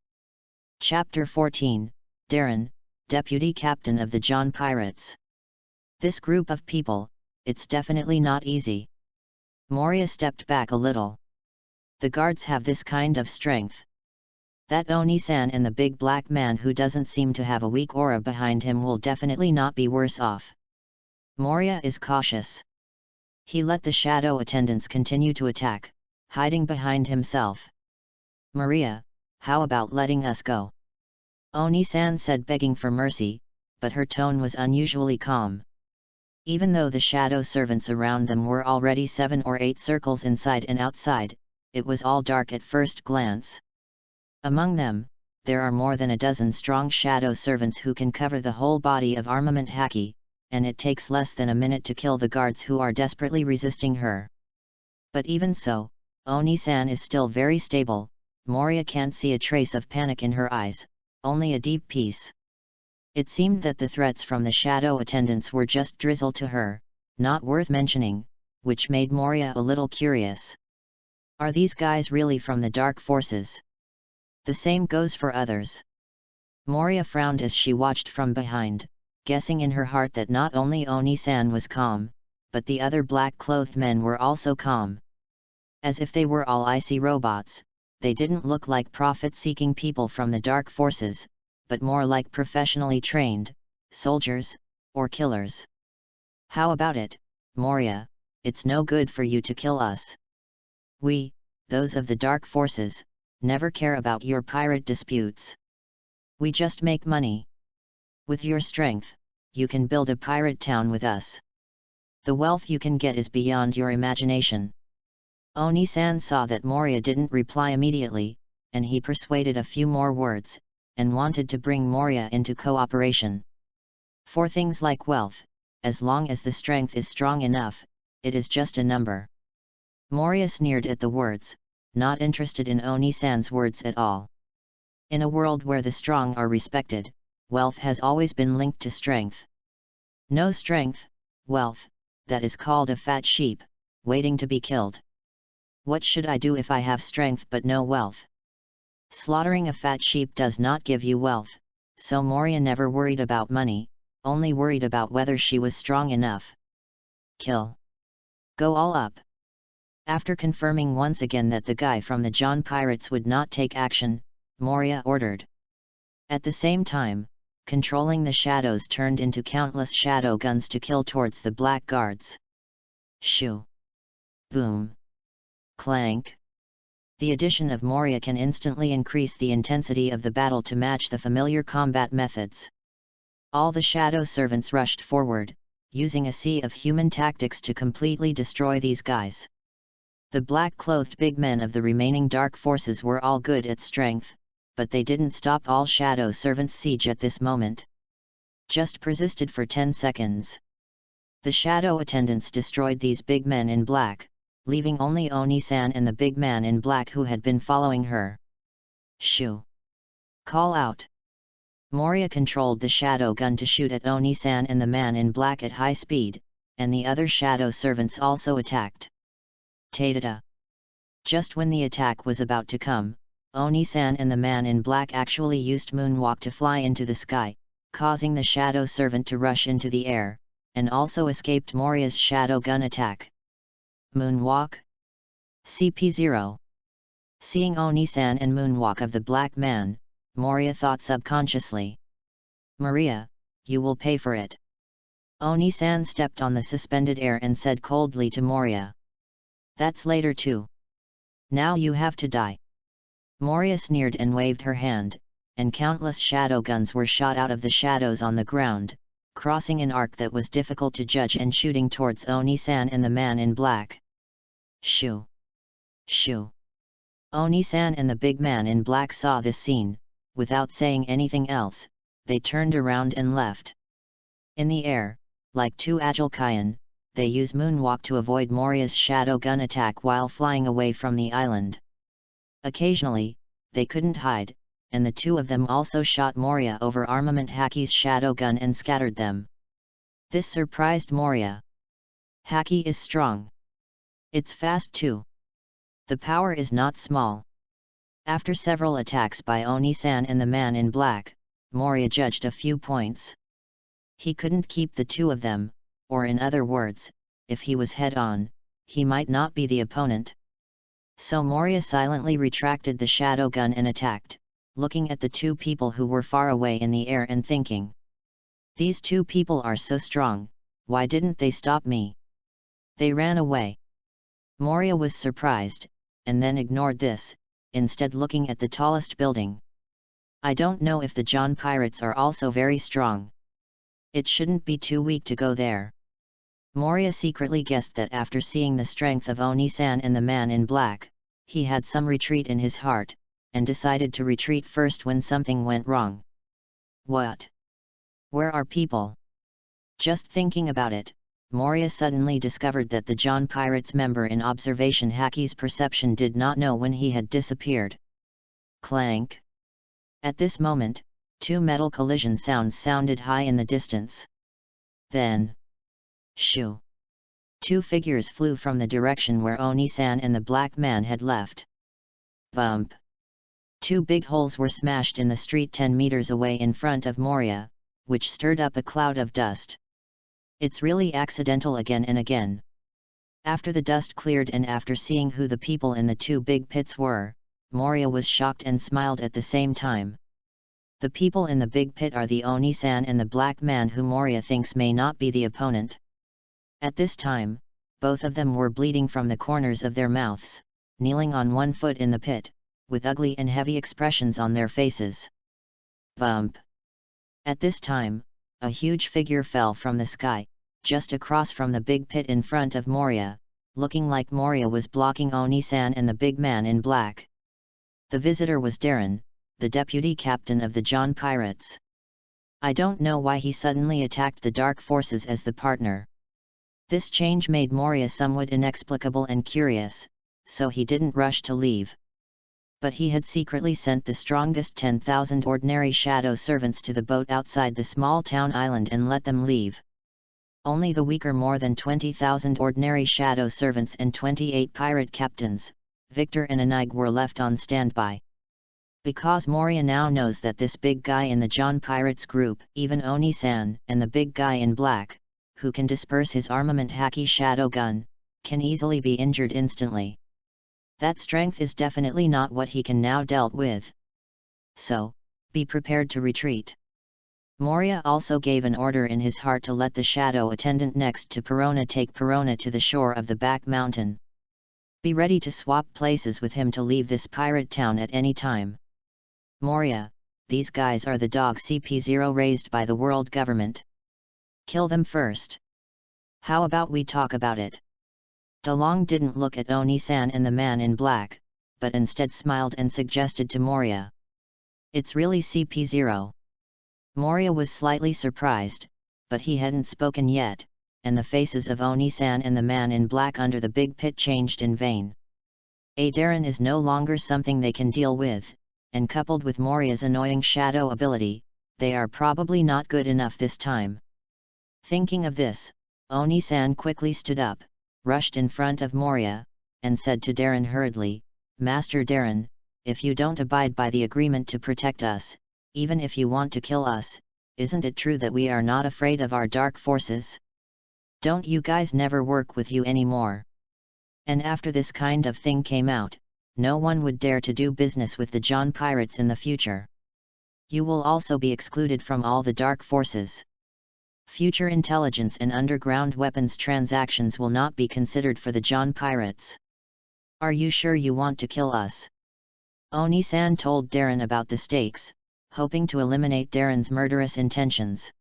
Chapter 14, Darren, Deputy Captain of the John Pirates. This group of people, it's definitely not easy. Moria stepped back a little. The guards have this kind of strength. That Oni-san and the big black man who doesn't seem to have a weak aura behind him will definitely not be worse off. Moria is cautious. He let the shadow attendants continue to attack, hiding behind himself. "Maria, how about letting us go?" Oni-san said, begging for mercy, but her tone was unusually calm. Even though the shadow servants around them were already 7 or 8 circles inside and outside, it was all dark at first glance. Among them, there are more than a dozen strong shadow servants who can cover the whole body of armament Haki, and it takes less than a minute to kill the guards who are desperately resisting her. But even so, Oni-san is still very stable. Moria can't see a trace of panic in her eyes, only a deep peace. It seemed that the threats from the shadow attendants were just drizzle to her, not worth mentioning, which made Moria a little curious. Are these guys really from the dark forces? The same goes for others. Moria frowned as she watched from behind, guessing in her heart that not only Oni-san was calm, but the other black-clothed men were also calm. As if they were all icy robots, they didn't look like profit-seeking people from the dark forces, but more like professionally trained soldiers or killers. "How about it, Moria? It's no good for you to kill us. We, those of the dark forces, never care about your pirate disputes. We just make money. With your strength, you can build a pirate town with us. The wealth you can get is beyond your imagination." Oni-san saw that Moria didn't reply immediately, and he persuaded a few more words, and wanted to bring Moria into cooperation. For things like wealth, as long as the strength is strong enough, it is just a number. Moria sneered at the words, not interested in Oni-san's words at all. In a world where the strong are respected, wealth has always been linked to strength. No strength, wealth, that is called a fat sheep, waiting to be killed. What should I do if I have strength but no wealth? Slaughtering a fat sheep does not give you wealth, so Moria never worried about money, only worried about whether she was strong enough. Kill. Go all up. After confirming once again that the guy from the John Pirates would not take action, Moria ordered. At the same time, controlling the shadows turned into countless shadow guns to kill towards the black guards. Shoo! Boom! Clank! The addition of Moria can instantly increase the intensity of the battle to match the familiar combat methods. All the shadow servants rushed forward, using a sea of human tactics to completely destroy these guys. The black-clothed big men of the remaining dark forces were all good at strength, but they didn't stop all shadow servants' siege at this moment. Just persisted for 10 seconds. The shadow attendants destroyed these big men in black, leaving only Oni-san and the big man in black who had been following her. Shoo! Call out! Moria controlled the shadow gun to shoot at Oni-san and the man in black at high speed, and the other shadow servants also attacked. Ta-da-da! Just when the attack was about to come, Oni-san and the man in black actually used moonwalk to fly into the sky, causing the shadow servant to rush into the air, and also escaped Moria's shadow gun attack. Moonwalk? CP0. Seeing Oni-san and moonwalk of the black man, Moria thought subconsciously. "Maria, you will pay for it." Oni-san stepped on the suspended air and said coldly to Moria. "That's later too. Now you have to die." Moria sneered and waved her hand, and countless shadow guns were shot out of the shadows on the ground, crossing an arc that was difficult to judge and shooting towards Oni-san and the man in black. Shoo! Shoo! Oni-san and the big man in black saw this scene. Without saying anything else, they turned around and left. In the air, like two agile Kayan, they use moonwalk to avoid Moria's shadow gun attack while flying away from the island. Occasionally, they couldn't hide, and the two of them also shot Moria over armament Haki's shadow gun and scattered them. This surprised Moria. Haki is strong. It's fast too. The power is not small. After several attacks by Oni-san and the man in black, Moria judged a few points. He couldn't keep the two of them, or in other words, if he was head-on, he might not be the opponent. So Moria silently retracted the shadow gun and attacked, looking at the two people who were far away in the air and thinking. These two people are so strong, why didn't they stop me? They ran away. Moria was surprised, and then ignored this. instead looking at the tallest building. I don't know if the John pirates are also very strong. It shouldn't be too weak to go there. Moria secretly guessed that after seeing the strength of Oni-san and the man in black, he had some retreat in his heart, and decided to retreat first when something went wrong. What? Where are people? Just thinking about it, Moria suddenly discovered that the John Pirates member in observation Haki's perception did not know when he had disappeared. Clank! At this moment, two metal collision sounds sounded high in the distance. Then, shoo! Two figures flew from the direction where Oni-san and the black man had left. Bump! Two big holes were smashed in the street 10 meters away in front of Moria, which stirred up a cloud of dust. It's really accidental again and again. After the dust cleared and after seeing who the people in the two big pits were, Moria was shocked and smiled at the same time. The people in the big pit are the Oni-san and the black man who Moria thinks may not be the opponent. At this time, both of them were bleeding from the corners of their mouths, kneeling on one foot in the pit, with ugly and heavy expressions on their faces. Bump! At this time, a huge figure fell from the sky, just across from the big pit in front of Moria, looking like Moria was blocking Oni-san and the big man in black. The visitor was Darren, the deputy captain of the John Pirates. I don't know why he suddenly attacked the dark forces as the partner. This change made Moria somewhat inexplicable and curious, so he didn't rush to leave. But he had secretly sent the strongest 10,000 ordinary shadow servants to the boat outside the small town island and let them leave. Only the weaker more than 20,000 ordinary shadow servants and 28 pirate captains, Victor and Anig, were left on standby. Because Moria now knows that this big guy in the John Pirates group, even Oni-san and the big guy in black, who can disperse his armament Haki shadow gun, can easily be injured instantly. That strength is definitely not what he can now dealt with. So, be prepared to retreat. Moria also gave an order in his heart to let the shadow attendant next to Perona take Perona to the shore of the back mountain. Be ready to swap places with him to leave this pirate town at any time. Moria, these guys are the dog CP0 raised by the world government. Kill them first. How about we talk about it? Dalong didn't look at Oni-san and the man in black, but instead smiled and suggested to Moria. It's really CP0. Moria was slightly surprised, but he hadn't spoken yet, and the faces of Oni-san and the man in black under the big pit changed in vain. Darren is no longer something they can deal with, and coupled with Moria's annoying shadow ability, they are probably not good enough this time. Thinking of this, Oni-san quickly stood up, rushed in front of Moria, and said to Darren hurriedly, "Master Darren, if you don't abide by the agreement to protect us, even if you want to kill us, isn't it true that we are not afraid of our dark forces? Don't you guys never work with you anymore? And after this kind of thing came out, no one would dare to do business with the John Pirates in the future. You will also be excluded from all the dark forces. Future intelligence and underground weapons transactions will not be considered for the John Pirates. Are you sure you want to kill us?" Oni-san told Darren about the stakes, hoping to eliminate Darren's murderous intentions.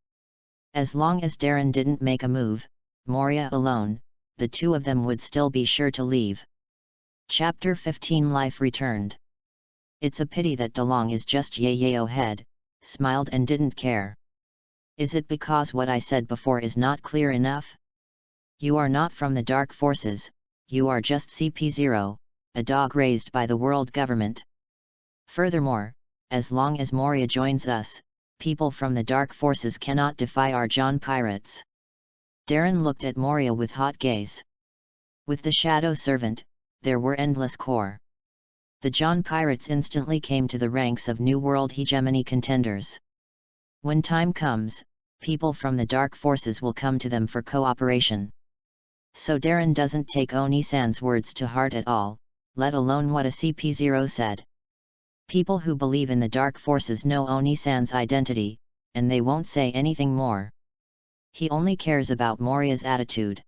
As long as Darren didn't make a move, Moria alone, the two of them would still be sure to leave. Chapter 15 Life Returned. It's a pity that Dalong is just Yayo head, smiled and didn't care. Is it because what I said before is not clear enough? You are not from the dark forces, you are just CP0, a dog raised by the world government. Furthermore, as long as Moria joins us, people from the dark forces cannot defy our John Pirates. Darren looked at Moria with hot gaze. With the Shadow Servant, there were endless core. The John Pirates instantly came to the ranks of New World hegemony contenders. When time comes, people from the dark forces will come to them for cooperation. So Darren doesn't take Oni-san's words to heart at all, let alone what a CP0 said. People who believe in the dark forces know Oni-san's identity, and they won't say anything more. He only cares about Moria's attitude.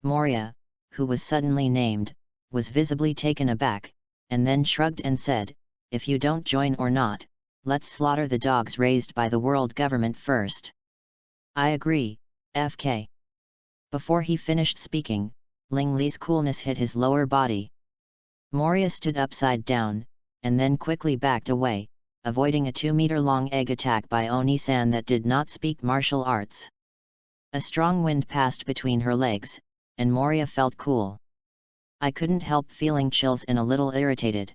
Moria, who was suddenly named, was visibly taken aback, and then shrugged and said, "If you don't join or not, let's slaughter the dogs raised by the world government first." "I agree, FK." Before he finished speaking, Ling Li's coolness hit his lower body. Moria stood upside down, and then quickly backed away, avoiding a 2-meter-long egg attack by Oni-san that did not speak martial arts. A strong wind passed between her legs, and Moria felt cool. I couldn't help feeling chills and a little irritated.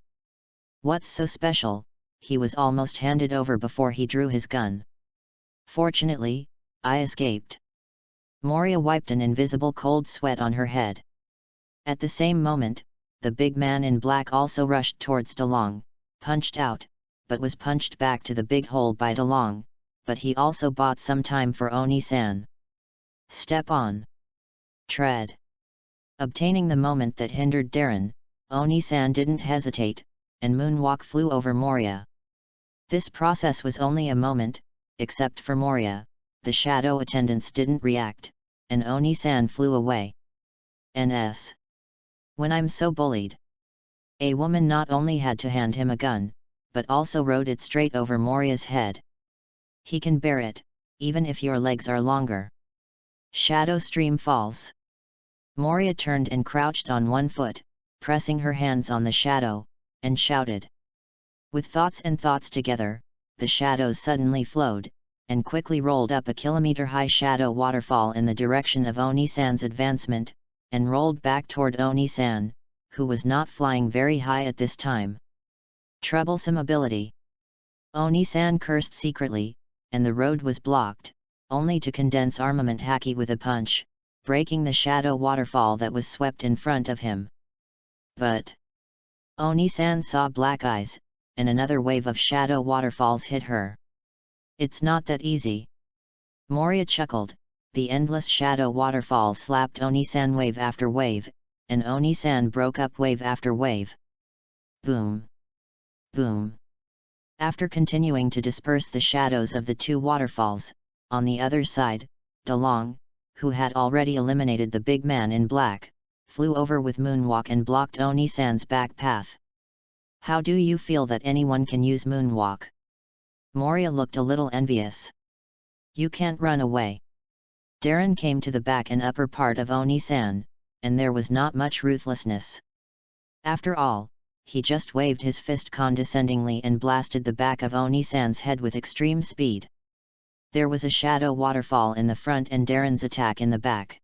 "What's so special?" He was almost handed over before he drew his gun. Fortunately, I escaped. Moria wiped an invisible cold sweat on her head. At the same moment, the big man in black also rushed towards DeLong, punched out, but was punched back to the big hole by DeLong, but he also bought some time for Oni-san. "Step on. Tread." Obtaining the moment that hindered Darren, Oni-san didn't hesitate, and Moonwalk flew over Moria. This process was only a moment, except for Moria, the shadow attendants didn't react, and Oni-san flew away. NS. When I'm so bullied. A woman not only had to hand him a gun, but also rode it straight over Moria's head. "He can bear it, even if your legs are longer." Shadow stream falls. Moria turned and crouched on one foot, pressing her hands on the shadow, and shouted. With thoughts and thoughts together, the shadows suddenly flowed, and quickly rolled up a kilometer-high shadow waterfall in the direction of Oni-san's advancement, and rolled back toward Oni-san, who was not flying very high at this time. Troublesome ability. Oni-san cursed secretly, and the road was blocked, only to condense armament haki with a punch, breaking the shadow waterfall that was swept in front of him. But Oni-san saw black eyes, and another wave of shadow waterfalls hit her. "It's not that easy." Moria chuckled. The endless shadow waterfall slapped Oni-san wave after wave, and Oni-san broke up wave after wave. Boom! Boom! After continuing to disperse the shadows of the two waterfalls, on the other side, DeLong, who had already eliminated the big man in black, flew over with Moonwalk and blocked Oni-san's back path. "How do you feel that anyone can use Moonwalk?" Moria looked a little envious. "You can't run away." Darren came to the back and upper part of Oni-san, and there was not much ruthlessness. After all, he just waved his fist condescendingly and blasted the back of Oni-san's head with extreme speed. There was a shadow waterfall in the front and Darren's attack in the back.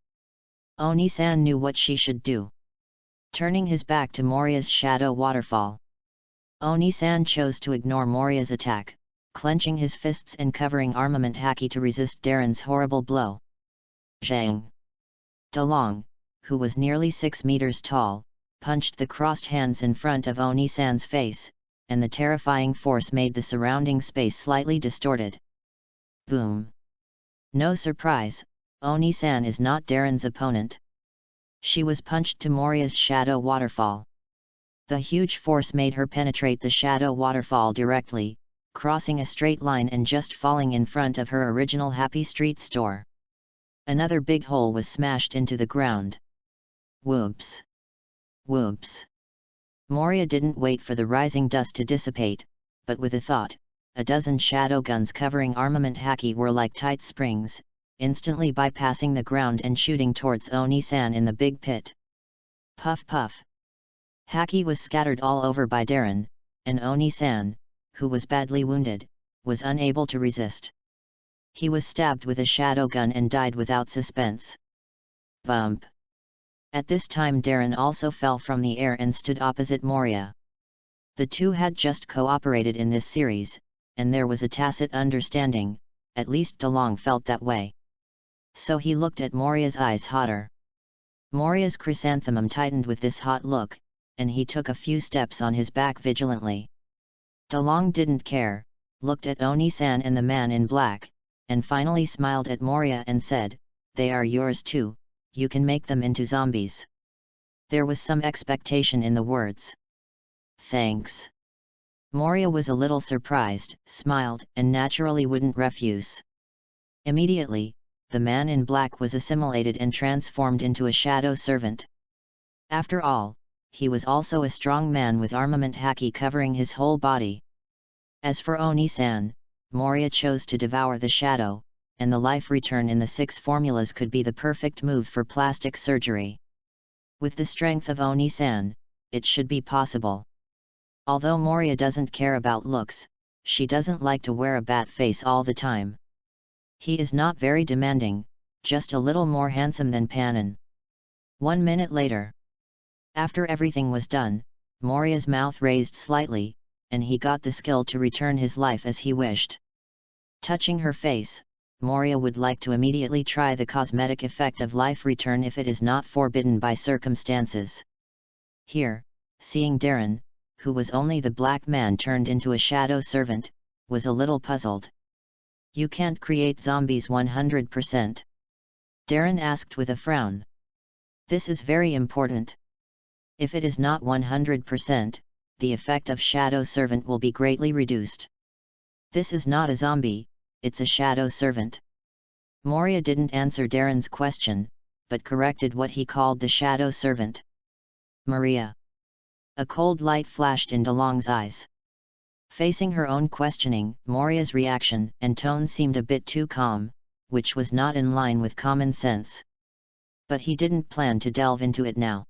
Oni-san knew what she should do. Turning his back to Moria's shadow waterfall, Oni-san chose to ignore Moria's attack, clenching his fists and covering armament haki to resist Darren's horrible blow. Zhang! DeLong, who was nearly 6 meters tall, punched the crossed hands in front of Oni-san's face, and the terrifying force made the surrounding space slightly distorted. Boom! No surprise, Oni-san is not Darren's opponent. She was punched to Moria's shadow waterfall. The huge force made her penetrate the shadow waterfall directly, crossing a straight line and just falling in front of her original Happy Street store. Another big hole was smashed into the ground. Whoops! Whoops! Moria didn't wait for the rising dust to dissipate, but with a thought, a dozen shadow guns covering armament haki were like tight springs, instantly bypassing the ground and shooting towards Oni-san in the big pit. Puff puff! Haki was scattered all over by Darren, and Oni-san, who was badly wounded, was unable to resist. He was stabbed with a shadow gun and died without suspense. Bump! At this time Darren also fell from the air and stood opposite Moria. The two had just cooperated in this series, and there was a tacit understanding, at least DeLong felt that way. So he looked at Moria's eyes hotter. Moria's chrysanthemum tightened with this hot look, and he took a few steps on his back vigilantly. DeLong didn't care, looked at Oni-san and the man in black, and finally smiled at Moria and said, "They are yours too, you can make them into zombies." There was some expectation in the words. "Thanks." Moria was a little surprised, smiled, and naturally wouldn't refuse. Immediately, the man in black was assimilated and transformed into a shadow servant. After all, he was also a strong man with armament haki covering his whole body. As for Oni-san, Moria chose to devour the shadow, and the life return in the 6 formulas could be the perfect move for plastic surgery. With the strength of Oni-san, it should be possible. Although Moria doesn't care about looks, she doesn't like to wear a bat face all the time. He is not very demanding, just a little more handsome than Panan. 1 minute later. After everything was done, Moria's mouth raised slightly, and he got the skill to return his life as he wished. Touching her face, Moria would like to immediately try the cosmetic effect of life return if it is not forbidden by circumstances. Here, seeing Darren, who was only the black man turned into a shadow servant, was a little puzzled. "You can't create zombies 100%? Darren asked with a frown. "This is very important. If it is not 100%, the effect of shadow servant will be greatly reduced. This is not a zombie, it's a shadow servant." Moria didn't answer Darren's question, but corrected what he called the shadow servant. "Maria." A cold light flashed in DeLong's eyes. Facing her own questioning, Moria's reaction and tone seemed a bit too calm, which was not in line with common sense. But he didn't plan to delve into it now.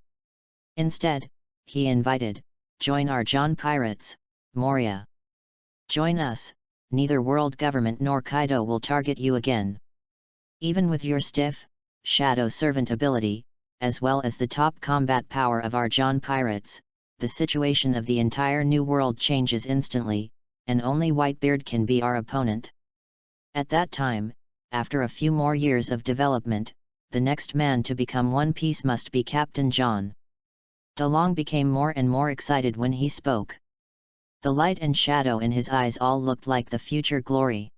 Instead, he invited, "Join our John Pirates, Moria. Join us, neither world government nor Kaido will target you again. Even with your stiff, shadow servant ability, as well as the top combat power of our John Pirates, the situation of the entire new world changes instantly, and only Whitebeard can be our opponent. At that time, after a few more years of development, the next man to become One Piece must be Captain John." DeLong became more and more excited when he spoke. The light and shadow in his eyes all looked like the future glory.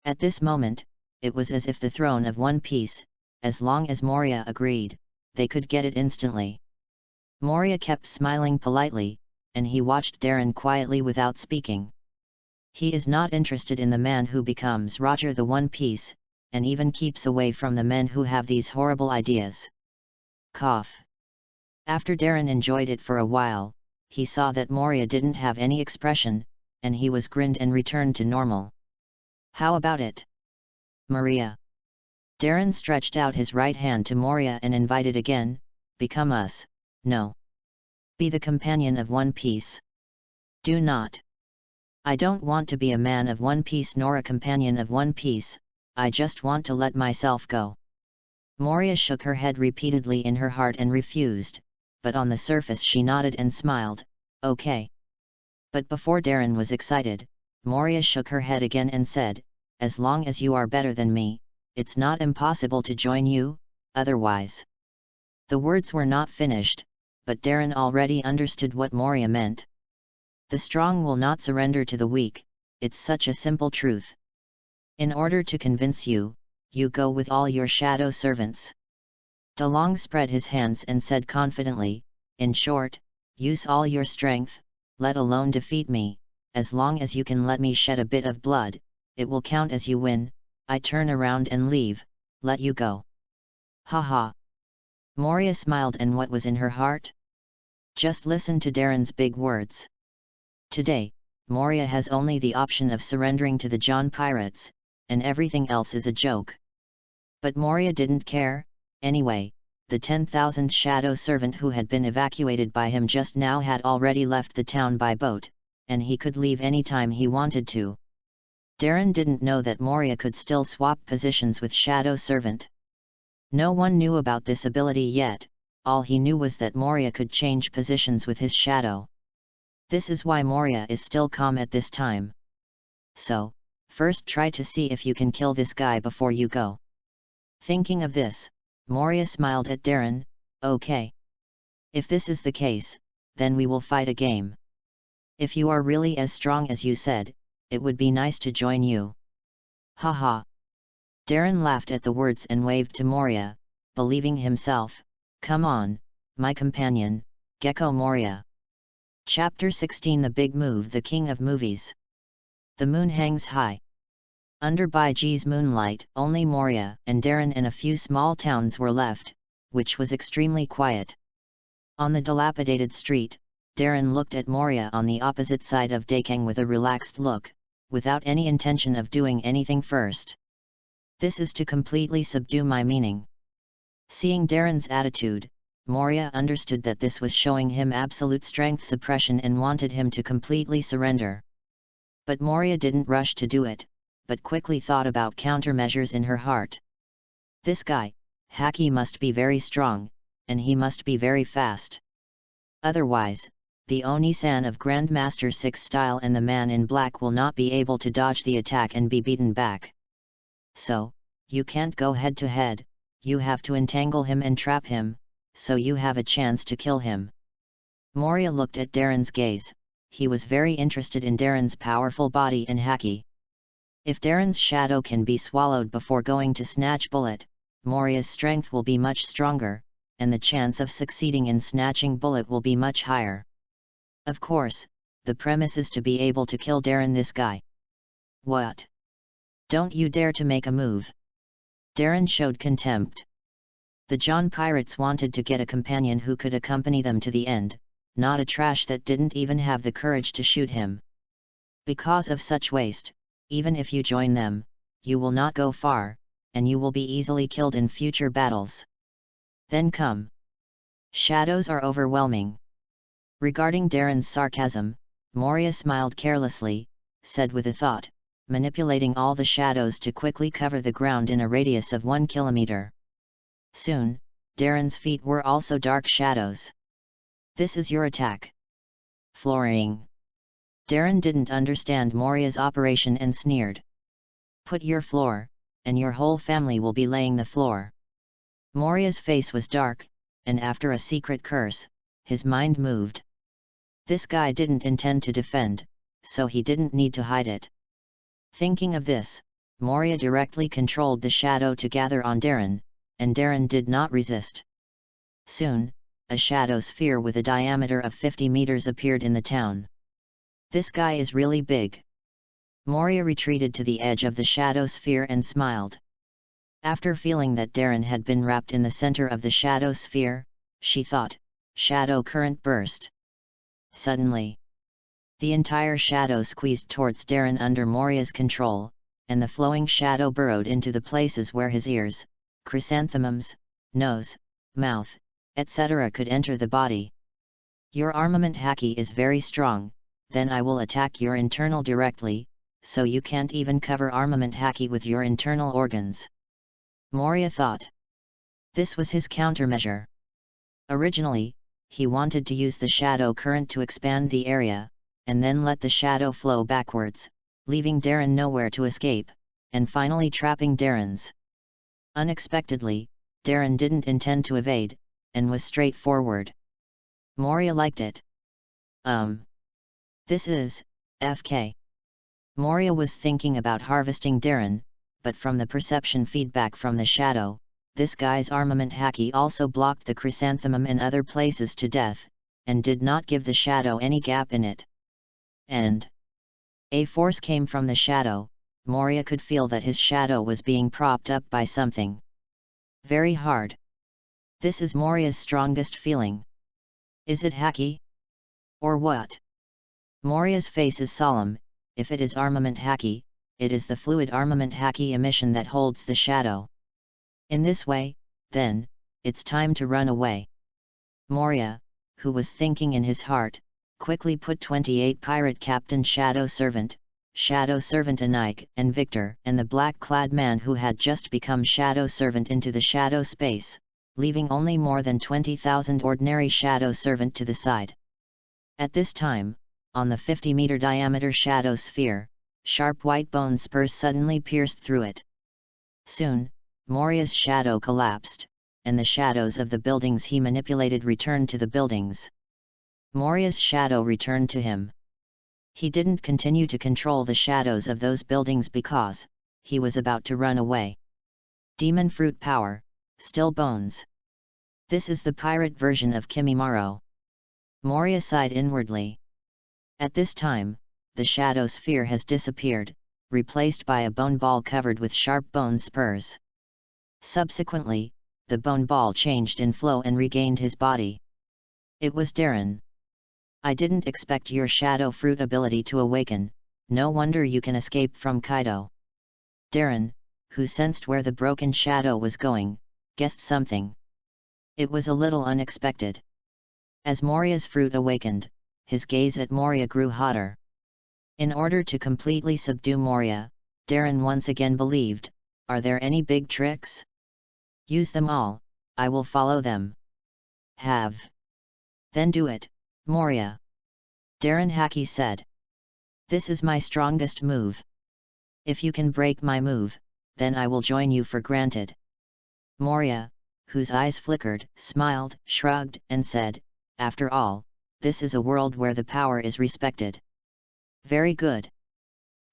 At this moment, it was as if the throne of One Piece, as long as Moria agreed, they could get it instantly. Moria kept smiling politely, and he watched Darren quietly without speaking. He is not interested in the man who becomes Roger the One Piece, and even keeps away from the men who have these horrible ideas. Cough. After Darren enjoyed it for a while, he saw that Moria didn't have any expression, and he was grinned and returned to normal. "How about it, Maria?" Darren stretched out his right hand to Moria and invited again, "Become us, no. Be the companion of One Piece. Do not. I don't want to be a man of One Piece nor a companion of One Piece, I just want to let myself go." Moria shook her head repeatedly in her heart and refused, but on the surface she nodded and smiled, "Okay." But before Darren was excited, Moria shook her head again and said, "As long as you are better than me, it's not impossible to join you, otherwise." The words were not finished, but Darren already understood what Moria meant. The strong will not surrender to the weak, it's such a simple truth. In order to convince you, you go with all your shadow servants. DeLong spread his hands and said confidently, "In short, use all your strength, let alone defeat me, as long as you can let me shed a bit of blood, it will count as you win, I turn around and leave, let you go." "Ha." Moria smiled, and what was in her heart? Just listen to Darren's big words. Today, Moria has only the option of surrendering to the John Pirates, and everything else is a joke. But Moria didn't care. Anyway, the 10,000 shadow servant who had been evacuated by him just now had already left the town by boat, and he could leave any time he wanted to. Darren didn't know that Moria could still swap positions with shadow servant. No one knew about this ability yet, all he knew was that Moria could change positions with his shadow. This is why Moria is still calm at this time. "So, first try to see if you can kill this guy before you go." Thinking of this, Moria smiled at Darren, "Okay. If this is the case, then we will fight a game. If you are really as strong as you said, it would be nice to join you." "Ha." Darren laughed at the words and waved to Moria, believing himself, "Come on, my companion, Gecko Moria." Chapter 16 The Big Move. The King of Movies. The moon hangs high. Under Baiji's moonlight, only Moria and Darren and a few small towns were left, which was extremely quiet. On the dilapidated street, Darren looked at Moria on the opposite side of Dakang with a relaxed look, without any intention of doing anything first. This is to completely subdue my meaning. Seeing Darren's attitude, Moria understood that this was showing him absolute strength suppression and wanted him to completely surrender. But Moria didn't rush to do it, but quickly thought about countermeasures in her heart. This guy, Haki, must be very strong, and he must be very fast. Otherwise, the Oni-san of Grandmaster 6 style and the man in black will not be able to dodge the attack and be beaten back. So, you can't go head to head, you have to entangle him and trap him, so you have a chance to kill him. Moria looked at Darren's gaze. He was very interested in Darren's powerful body and haki. If Darren's shadow can be swallowed before going to snatch bullet, Moria's strength will be much stronger, and the chance of succeeding in snatching bullet will be much higher. Of course, the premise is to be able to kill Darren, this guy. What? Don't you dare to make a move. Darren showed contempt. The John pirates wanted to get a companion who could accompany them to the end, not a trash that didn't even have the courage to shoot him. Because of such waste, even if you join them, you will not go far, and you will be easily killed in future battles. Then come. Shadows are overwhelming. Regarding Darren's sarcasm, Moria smiled carelessly, said with a thought, manipulating all the shadows to quickly cover the ground in a radius of 1 kilometer. Soon, Darren's feet were also dark shadows. This is your attack. Flooring. Darren didn't understand Moria's operation and sneered. Put your floor, and your whole family will be laying the floor. Moria's face was dark, and after a secret curse, his mind moved. This guy didn't intend to defend, so he didn't need to hide it. Thinking of this, Moria directly controlled the shadow to gather on Darren, and Darren did not resist. Soon, a shadow sphere with a diameter of 50 meters appeared in the town. This guy is really big. Moria retreated to the edge of the shadow sphere and smiled. After feeling that Darren had been wrapped in the center of the shadow sphere, she thought, shadow current burst. Suddenly, the entire shadow squeezed towards Darren under Moria's control, and the flowing shadow burrowed into the places where his ears, chrysanthemums, nose, mouth, etc. could enter the body. Your armament haki is very strong, then I will attack your internal directly, so you can't even cover armament haki with your internal organs. Moria thought. This was his countermeasure. Originally, he wanted to use the shadow current to expand the area, and then let the shadow flow backwards, leaving Darren nowhere to escape, and finally trapping Darren's. Unexpectedly, Darren didn't intend to evade, and was straightforward. Moria liked it. This is FK. Moria was thinking about harvesting Darren, but from the perception feedback from the shadow, this guy's armament haki also blocked the chrysanthemum and other places to death, and did not give the shadow any gap in it. And a force came from the shadow. Moria could feel that his shadow was being propped up by something very hard. This is Moria's strongest feeling. Is it haki? Or what? Moria's face is solemn. If it is armament haki, it is the fluid armament haki emission that holds the shadow. In this way, then, it's time to run away. Moria, who was thinking in his heart, quickly put 28 pirate captain Shadow Servant Anike and Victor and the black-clad man who had just become Shadow Servant into the shadow space, leaving only more than 20,000 ordinary Shadow Servant to the side. At this time, on the 50-meter diameter shadow sphere, sharp white bone spurs suddenly pierced through it. Soon, Moria's shadow collapsed, and the shadows of the buildings he manipulated returned to the buildings. Moria's shadow returned to him. He didn't continue to control the shadows of those buildings because he was about to run away. Demon fruit power, still bones. This is the pirate version of Kimimaro. Moria sighed inwardly. At this time, the shadow sphere has disappeared, replaced by a bone ball covered with sharp bone spurs. Subsequently, the bone ball changed in flow and regained his body. It was Darren. I didn't expect your shadow fruit ability to awaken, no wonder you can escape from Kaido. Darren, who sensed where the broken shadow was going, guessed something. It was a little unexpected. As Moria's fruit awakened, his gaze at Moria grew hotter. In order to completely subdue Moria, Darren once again believed, are there any big tricks? Use them all, I will follow them. Have. Then do it, Moria. Darren Haki said. This is my strongest move. If you can break my move, then I will join you for granted. Moria, whose eyes flickered, smiled, shrugged, and said, after all, this is a world where the power is respected. Very good.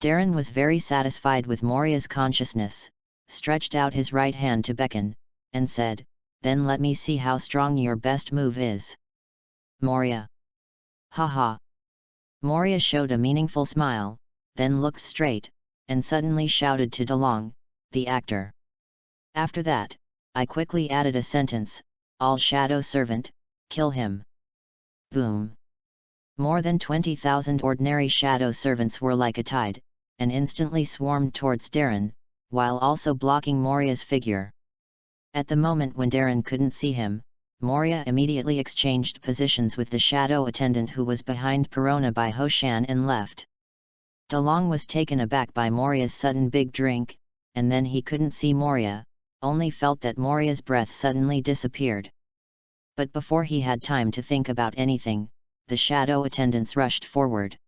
Darren was very satisfied with Moria's consciousness, stretched out his right hand to beckon, and said, then let me see how strong your best move is. Moria. Haha. Moria showed a meaningful smile, then looked straight, and suddenly shouted to DeLong, the actor. After that, I quickly added a sentence, all shadow servant, kill him. Boom. More than 20,000 ordinary shadow servants were like a tide, and instantly swarmed towards Darren, while also blocking Moria's figure. At the moment when Darren couldn't see him, Moria immediately exchanged positions with the shadow attendant who was behind Perona by Hoshan and left. DeLong was taken aback by Moria's sudden big drink, and then he couldn't see Moria, only felt that Moria's breath suddenly disappeared. But before he had time to think about anything, the shadow attendants rushed forward.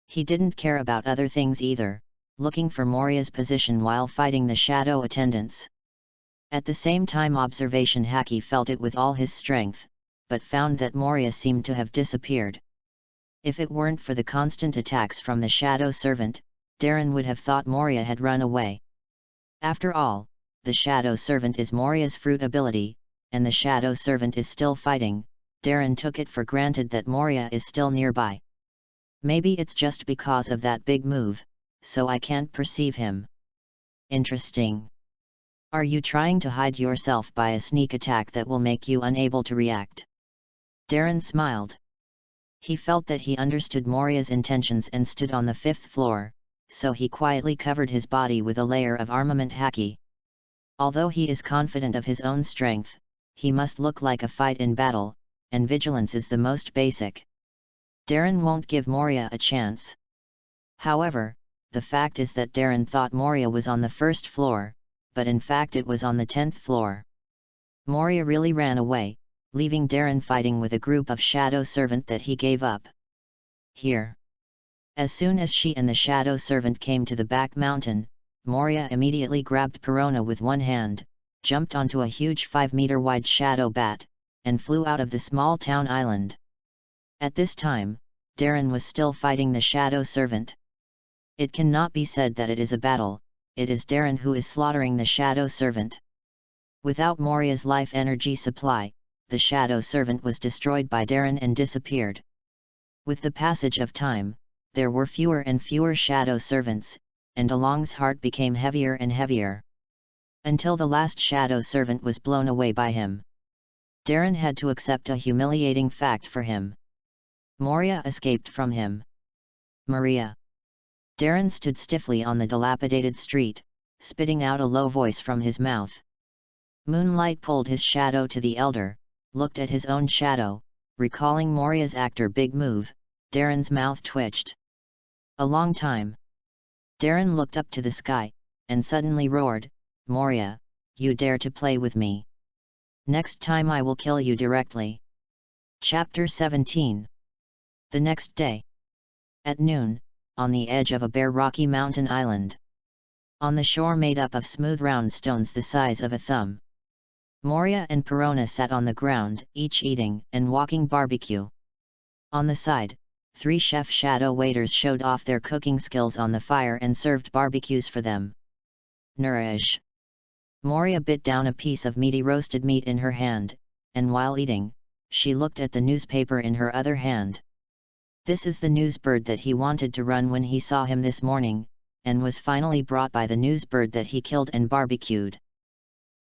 He didn't care about other things either, looking for Moria's position while fighting the shadow attendants. At the same time Observation Haki felt it with all his strength, but found that Moria seemed to have disappeared. If it weren't for the constant attacks from the shadow servant, Darren would have thought Moria had run away. After all, the shadow servant is Moria's fruit ability, and the shadow servant is still fighting. Darren took it for granted that Moria is still nearby. Maybe it's just because of that big move, so I can't perceive him. Interesting. Are you trying to hide yourself by a sneak attack that will make you unable to react? Darren smiled. He felt that he understood Moria's intentions and stood on the 5th floor, so he quietly covered his body with a layer of armament haki. Although he is confident of his own strength, he must look like a fight in battle, and vigilance is the most basic. Darren won't give Moria a chance. However, the fact is that Darren thought Moria was on the 1st floor, but in fact it was on the 10th floor. Moria really ran away, leaving Darren fighting with a group of shadow servant that he gave up. Here. As soon as she and the shadow servant came to the back mountain, Moria immediately grabbed Perona with one hand, jumped onto a huge 5-meter wide shadow bat, and flew out of the small town island. At this time, Darren was still fighting the shadow servant. It cannot be said that it is a battle, it is Darren who is slaughtering the shadow servant. Without Moria's life energy supply, the shadow servant was destroyed by Darren and disappeared. With the passage of time, there were fewer and fewer shadow servants, and DeLong's heart became heavier and heavier. Until the last shadow servant was blown away by him. Darren had to accept a humiliating fact for him. Moria escaped from him. Maria. Darren stood stiffly on the dilapidated street, spitting out a low voice from his mouth. Moonlight pulled his shadow to the elder, looked at his own shadow, recalling Moria's actor big move. Darren's mouth twitched. A long time. Darren looked up to the sky, and suddenly roared, Moria, you dare to play with me. Next time I will kill you directly. Chapter 17. The next day. At noon, on the edge of a bare rocky mountain island. On the shore made up of smooth round stones the size of a thumb. Moria and Perona sat on the ground, each eating and walking barbecue. On the side, 3 chef shadow waiters showed off their cooking skills on the fire and served barbecues for them. Nourish. Moria bit down a piece of meaty roasted meat in her hand, and while eating, she looked at the newspaper in her other hand. This is the newsbird that he wanted to run when he saw him this morning, and was finally brought by the newsbird that he killed and barbecued.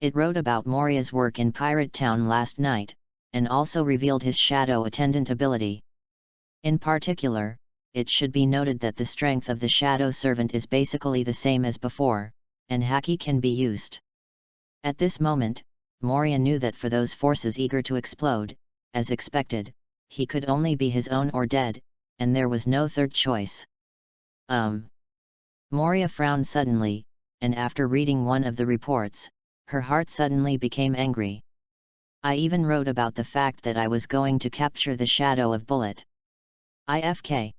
It wrote about Moria's work in Pirate Town last night, and also revealed his shadow attendant ability. In particular, it should be noted that the strength of the shadow servant is basically the same as before, and haki can be used. At this moment, Moria knew that for those forces eager to explode, as expected, he could only be his own or dead, and there was no third choice. Moria frowned suddenly, and after reading one of the reports, her heart suddenly became angry. I even wrote about the fact that I was going to capture the shadow of Bullet. IFK.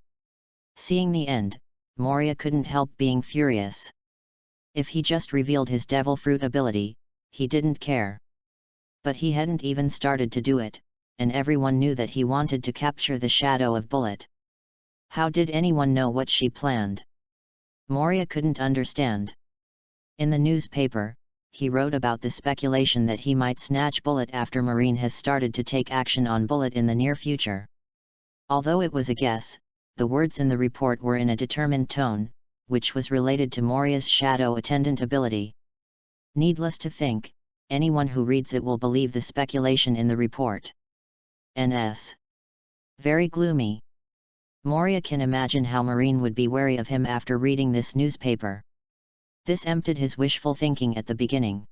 Seeing the end, Moria couldn't help being furious. If he just revealed his devil fruit ability, he didn't care. But he hadn't even started to do it, and everyone knew that he wanted to capture the shadow of Bullet. How did anyone know what she planned? Moria couldn't understand. In the newspaper, he wrote about the speculation that he might snatch Bullet after Marine has started to take action on Bullet in the near future. Although it was a guess, the words in the report were in a determined tone, which was related to Moria's shadow attendant ability. Needless to think, anyone who reads it will believe the speculation in the report. NS. Very gloomy. Moria can imagine how Marine would be wary of him after reading this newspaper. This emptied his wishful thinking at the beginning.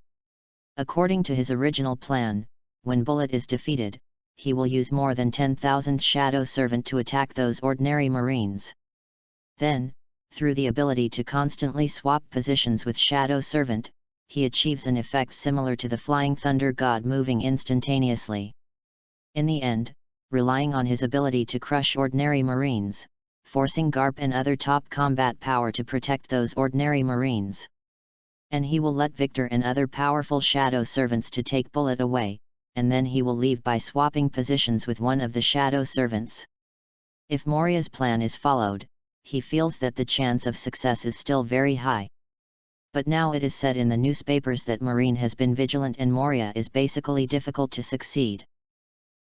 According to his original plan, when Bullet is defeated, he will use more than 10,000 Shadow Servant to attack those ordinary Marines. Then, through the ability to constantly swap positions with Shadow Servant, he achieves an effect similar to the Flying Thunder God moving instantaneously. In the end, relying on his ability to crush ordinary Marines, forcing Garp and other top combat power to protect those ordinary Marines. And he will let Victor and other powerful Shadow Servants to take Bullet away, and then he will leave by swapping positions with one of the Shadow Servants. If Moria's plan is followed, he feels that the chance of success is still very high. But now it is said in the newspapers that Marine has been vigilant and Moria is basically difficult to succeed.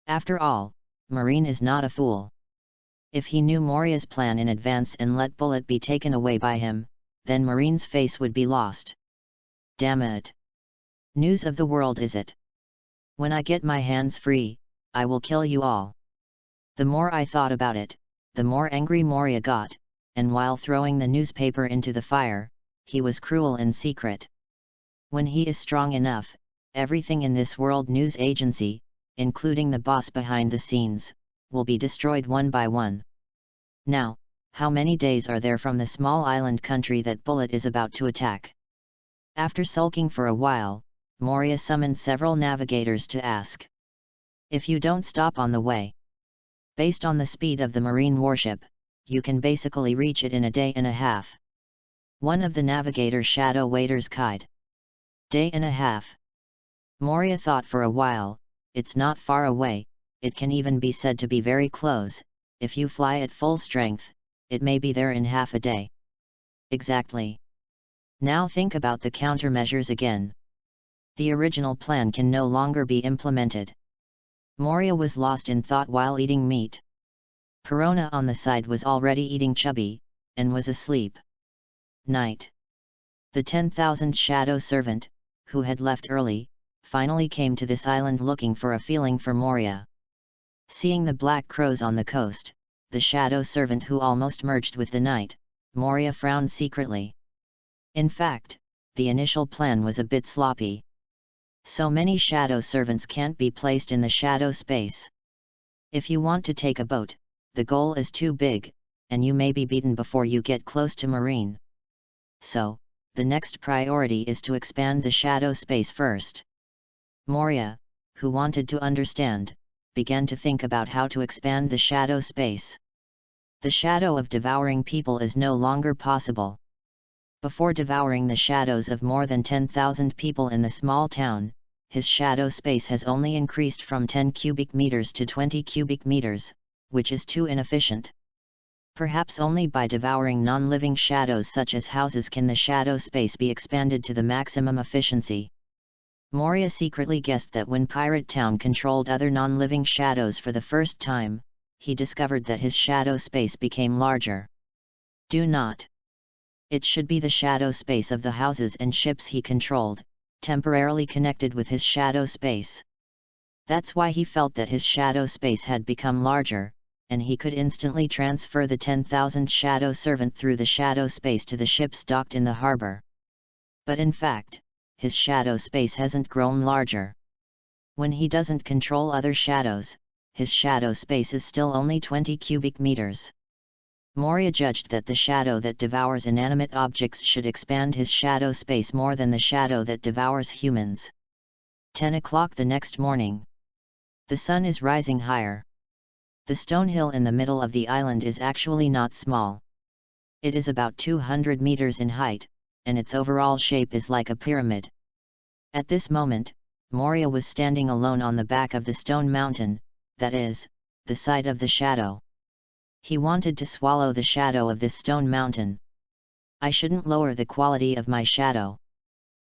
After all, Marine is not a fool. If he knew Moria's plan in advance and let Bullet be taken away by him, then Marine's face would be lost. Damn it! News of the world is it? When I get my hands free, I will kill you all. The more I thought about it, the more angry Moria got, and while throwing the newspaper into the fire, he was cruel in secret. When he is strong enough, everything in this world news agency, including the boss behind the scenes, will be destroyed one by one. Now, how many days are there from the small island country that Bullet is about to attack? After sulking for a while, Moria summoned several navigators to ask. If you don't stop on the way. Based on the speed of the Marine warship, you can basically reach it in a day and a half. One of the navigator's shadow waiters cried. Day and a half. Moria thought for a while. It's not far away, it can even be said to be very close. If you fly at full strength, it may be there in half a day. Exactly. Now think about the countermeasures again. The original plan can no longer be implemented. Moria was lost in thought while eating meat. Perona on the side was already eating chubby, and was asleep. Night. The 10,000 Shadow Servant, who had left early, finally came to this island looking for a feeling for Moria. Seeing the black crows on the coast, the Shadow Servant who almost merged with the night, Moria frowned secretly. In fact, the initial plan was a bit sloppy. So many Shadow Servants can't be placed in the shadow space. If you want to take a boat, the goal is too big, and you may be beaten before you get close to Marine. So, the next priority is to expand the shadow space first. Moria, who wanted to understand, began to think about how to expand the shadow space. The shadow of devouring people is no longer possible. Before devouring the shadows of more than 10,000 people in the small town, his shadow space has only increased from 10 cubic meters to 20 cubic meters, which is too inefficient. Perhaps only by devouring non-living shadows such as houses can the shadow space be expanded to the maximum efficiency. Moria secretly guessed that when Pirate Town controlled other non-living shadows for the first time, he discovered that his shadow space became larger. Do not. It should be the shadow space of the houses and ships he controlled, temporarily connected with his shadow space. That's why he felt that his shadow space had become larger, and he could instantly transfer the 10,000 shadow servant through the shadow space to the ships docked in the harbor. But in fact, his shadow space hasn't grown larger. When he doesn't control other shadows, his shadow space is still only 20 cubic meters. Moria judged that the shadow that devours inanimate objects should expand his shadow space more than the shadow that devours humans. 10 o'clock the next morning. The sun is rising higher. The stone hill in the middle of the island is actually not small. It is about 200 meters in height, and its overall shape is like a pyramid. At this moment, Moria was standing alone on the back of the stone mountain, that is, the side of the shadow. He wanted to swallow the shadow of this stone mountain. I shouldn't lower the quality of my shadow.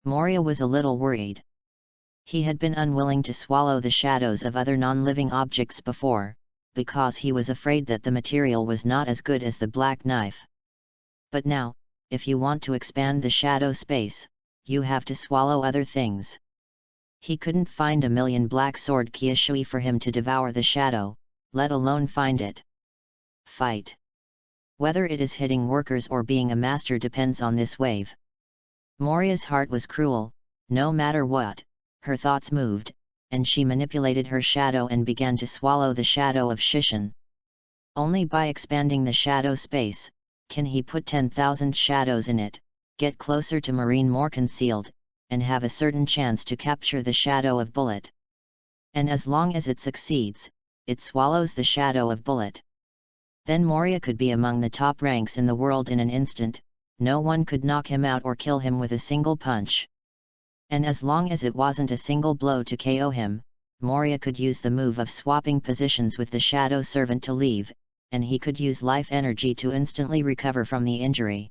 Moria was a little worried. He had been unwilling to swallow the shadows of other non-living objects before, because he was afraid that the material was not as good as the black knife. But now, if you want to expand the shadow space, you have to swallow other things. He couldn't find a million black sword Kyushui for him to devour the shadow, let alone find it. Fight. Whether it is hitting workers or being a master depends on this wave. Moria's heart was cruel. No matter what, her thoughts moved, and she manipulated her shadow and began to swallow the shadow of Shishin. Only by expanding the shadow space, can he put 10,000 shadows in it, get closer to Marine more concealed, and have a certain chance to capture the shadow of Bullet. And as long as it succeeds, it swallows the shadow of Bullet. Then Moria could be among the top ranks in the world in an instant, no one could knock him out or kill him with a single punch. And as long as it wasn't a single blow to KO him, Moria could use the move of swapping positions with the shadow servant to leave, and he could use life energy to instantly recover from the injury.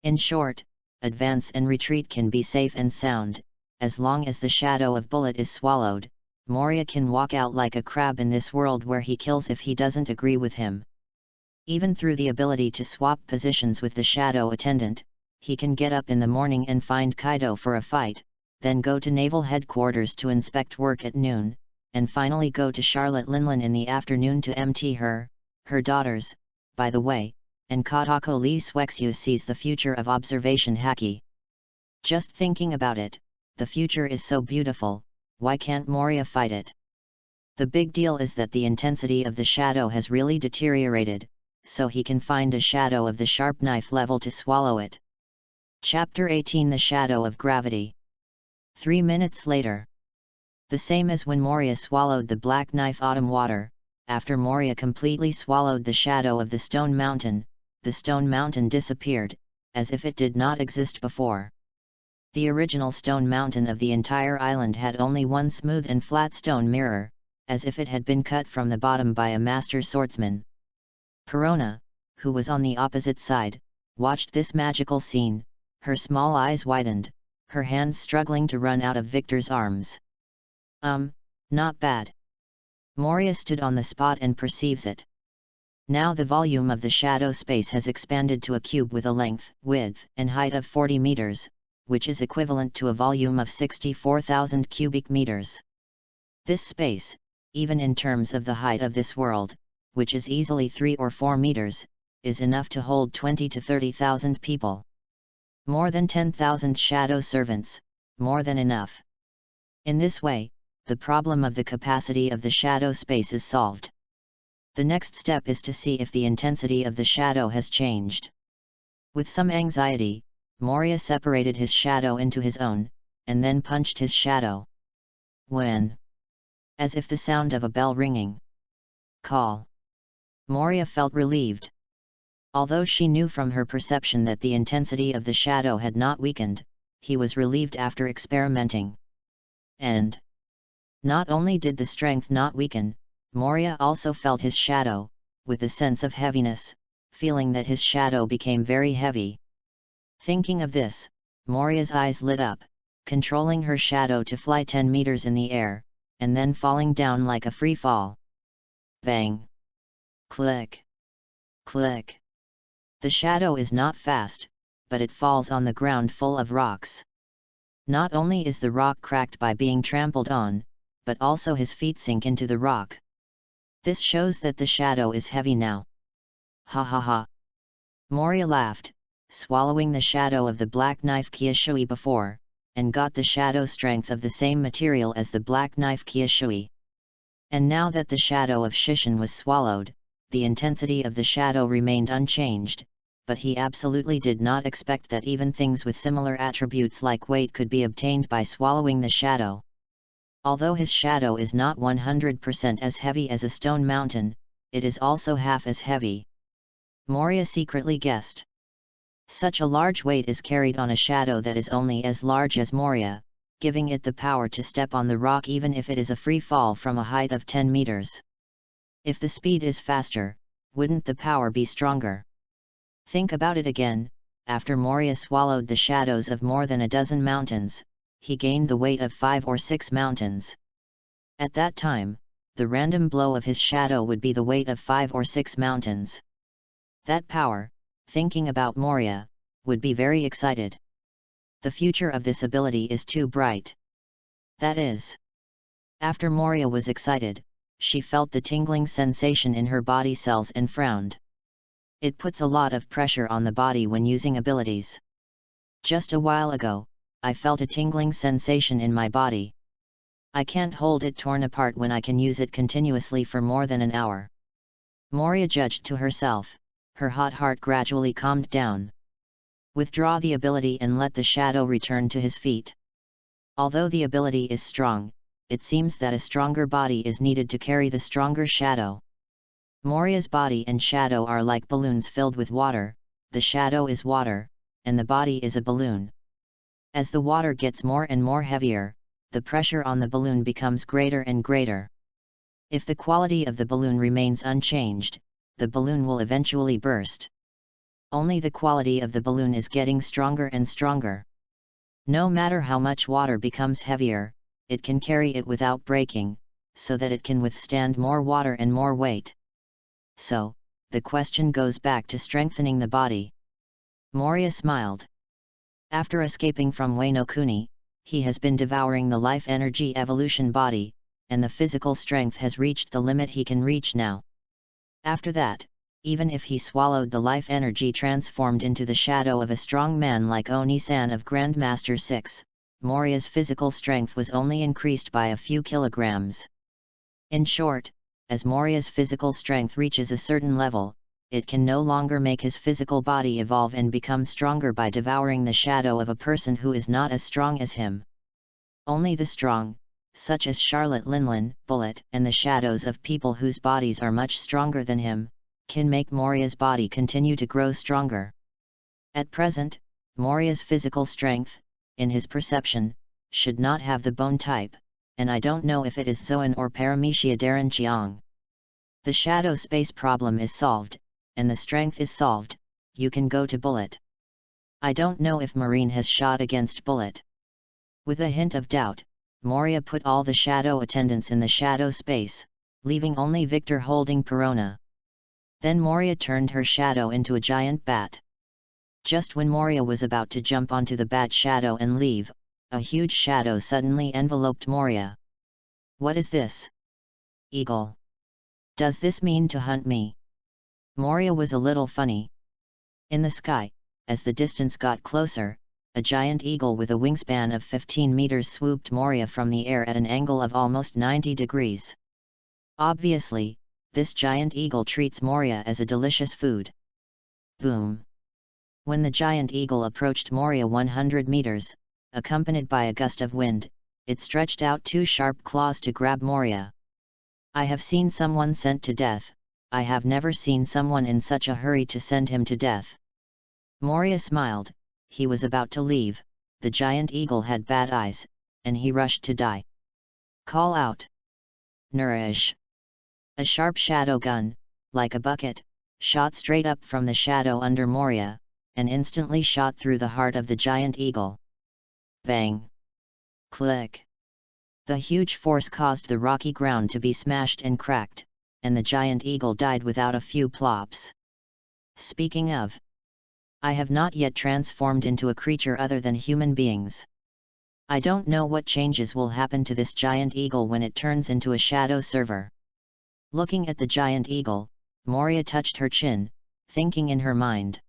In short, advance and retreat can be safe and sound. As long as the shadow of Bullet is swallowed, Moria can walk out like a crab in this world where he kills if he doesn't agree with him. Even through the ability to swap positions with the shadow attendant, he can get up in the morning and find Kaido for a fight, then go to naval headquarters to inspect work at noon, and finally go to Charlotte Linlin in the afternoon to empty her daughters, by the way, and Katako Lee Swexu sees the future of observation haki. Just thinking about it, the future is so beautiful, why can't Moria fight it? The big deal is that the intensity of the shadow has really deteriorated, so he can find a shadow of the sharp knife level to swallow it. Chapter 18 The Shadow of Gravity. 3 minutes later. The same as when Moria swallowed the black knife autumn water, after Moria completely swallowed the shadow of the stone mountain disappeared, as if it did not exist before. The original stone mountain of the entire island had only one smooth and flat stone mirror, as if it had been cut from the bottom by a master swordsman. Perona, who was on the opposite side, watched this magical scene, her small eyes widened, her hands struggling to run out of Victor's arms. Not bad. Moria stood on the spot and perceives it. Now the volume of the shadow space has expanded to a cube with a length, width, and height of 40 meters, which is equivalent to a volume of 64,000 cubic meters. This space, even in terms of the height of this world, which is easily 3 or 4 meters, is enough to hold 20 to 30,000 people. More than 10,000 shadow servants, more than enough. In this way, the problem of the capacity of the shadow space is solved. The next step is to see if the intensity of the shadow has changed. With some anxiety, Moria separated his shadow into his own, and then punched his shadow. When? As if the sound of a bell ringing. Call. Moria felt relieved. Although she knew from her perception that the intensity of the shadow had not weakened, he was relieved after experimenting. And not only did the strength not weaken, Moria also felt his shadow, with a sense of heaviness, feeling that his shadow became very heavy. Thinking of this, Moria's eyes lit up, controlling her shadow to fly 10 meters in the air, and then falling down like a free fall. Bang! Click! Click! The shadow is not fast, but it falls on the ground full of rocks. Not only is the rock cracked by being trampled on, but also his feet sink into the rock. This shows that the shadow is heavy now. Ha ha ha. Moria laughed, swallowing the shadow of the black knife Kyushui before, and got the shadow strength of the same material as the black knife Kyushui. And now that the shadow of Shishin was swallowed, the intensity of the shadow remained unchanged, but he absolutely did not expect that even things with similar attributes like weight could be obtained by swallowing the shadow. Although his shadow is not 100% as heavy as a stone mountain, it is also half as heavy. Moria secretly guessed. Such a large weight is carried on a shadow that is only as large as Moria, giving it the power to step on the rock even if it is a free fall from a height of 10 meters. If the speed is faster, wouldn't the power be stronger? Think about it again. After Moria swallowed the shadows of more than a dozen mountains, he gained the weight of 5 or 6 mountains. At that time, the random blow of his shadow would be the weight of 5 or 6 mountains. That power, thinking about Moria, would be very excited. The future of this ability is too bright. That is. After Moria was excited, she felt the tingling sensation in her body cells and frowned. It puts a lot of pressure on the body when using abilities. Just a while ago, I felt a tingling sensation in my body. I can't hold it torn apart when I can use it continuously for more than an hour. Moria judged to herself. Her hot heart gradually calmed down. Withdraw the ability and let the shadow return to his feet. Although the ability is strong, it seems that a stronger body is needed to carry the stronger shadow. Moria's body and shadow are like balloons filled with water, the shadow is water, and the body is a balloon. As the water gets more and more heavier, the pressure on the balloon becomes greater and greater. If the quality of the balloon remains unchanged, the balloon will eventually burst. Only the quality of the balloon is getting stronger and stronger. No matter how much water becomes heavier, it can carry it without breaking, so that it can withstand more water and more weight. So, the question goes back to strengthening the body. Moria smiled. After escaping from Wano Kuni, he has been devouring the life energy evolution body, and the physical strength has reached the limit he can reach now. After that, even if he swallowed the life energy transformed into the shadow of a strong man like Oni-san of Grandmaster 6, Moria's physical strength was only increased by a few kilograms. In short, as Moria's physical strength reaches a certain level, it can no longer make his physical body evolve and become stronger by devouring the shadow of a person who is not as strong as him. Only the strong, such as Charlotte Linlin, Bullet, and the shadows of people whose bodies are much stronger than him, can make Moria's body continue to grow stronger. At present, Moria's physical strength, in his perception, should not have the bone type, and I don't know if it is Zoan or Paramecia Darenchiang. The shadow space problem is solved, and the strength is solved. You can go to Bullet. I don't know if Marine has shot against Bullet. With a hint of doubt, Moria put all the shadow attendants in the shadow space, leaving only Victor holding Perona. Then Moria turned her shadow into a giant bat. Just when Moria was about to jump onto the bat shadow and leave, a huge shadow suddenly enveloped Moria. What is this? Eagle. Does this mean to hunt me? Moria was a little funny. In the sky, as the distance got closer, a giant eagle with a wingspan of 15 meters swooped Moria from the air at an angle of almost 90 degrees. Obviously, this giant eagle treats Moria as a delicious food. Boom! When the giant eagle approached Moria 100 meters, accompanied by a gust of wind, it stretched out 2 sharp claws to grab Moria. I have seen someone sent to death, I have never seen someone in such a hurry to send him to death. Moria smiled. He was about to leave, the giant eagle had bad eyes, and he rushed to die. Call out. Nourish. A sharp shadow gun, like a bucket, shot straight up from the shadow under Moria, and instantly shot through the heart of the giant eagle. Bang! Click! The huge force caused the rocky ground to be smashed and cracked, and the giant eagle died without a few plops. Speaking of, I have not yet transformed into a creature other than human beings. I don't know what changes will happen to this giant eagle when it turns into a shadow server. Looking at the giant eagle, Moria touched her chin, thinking in her mind.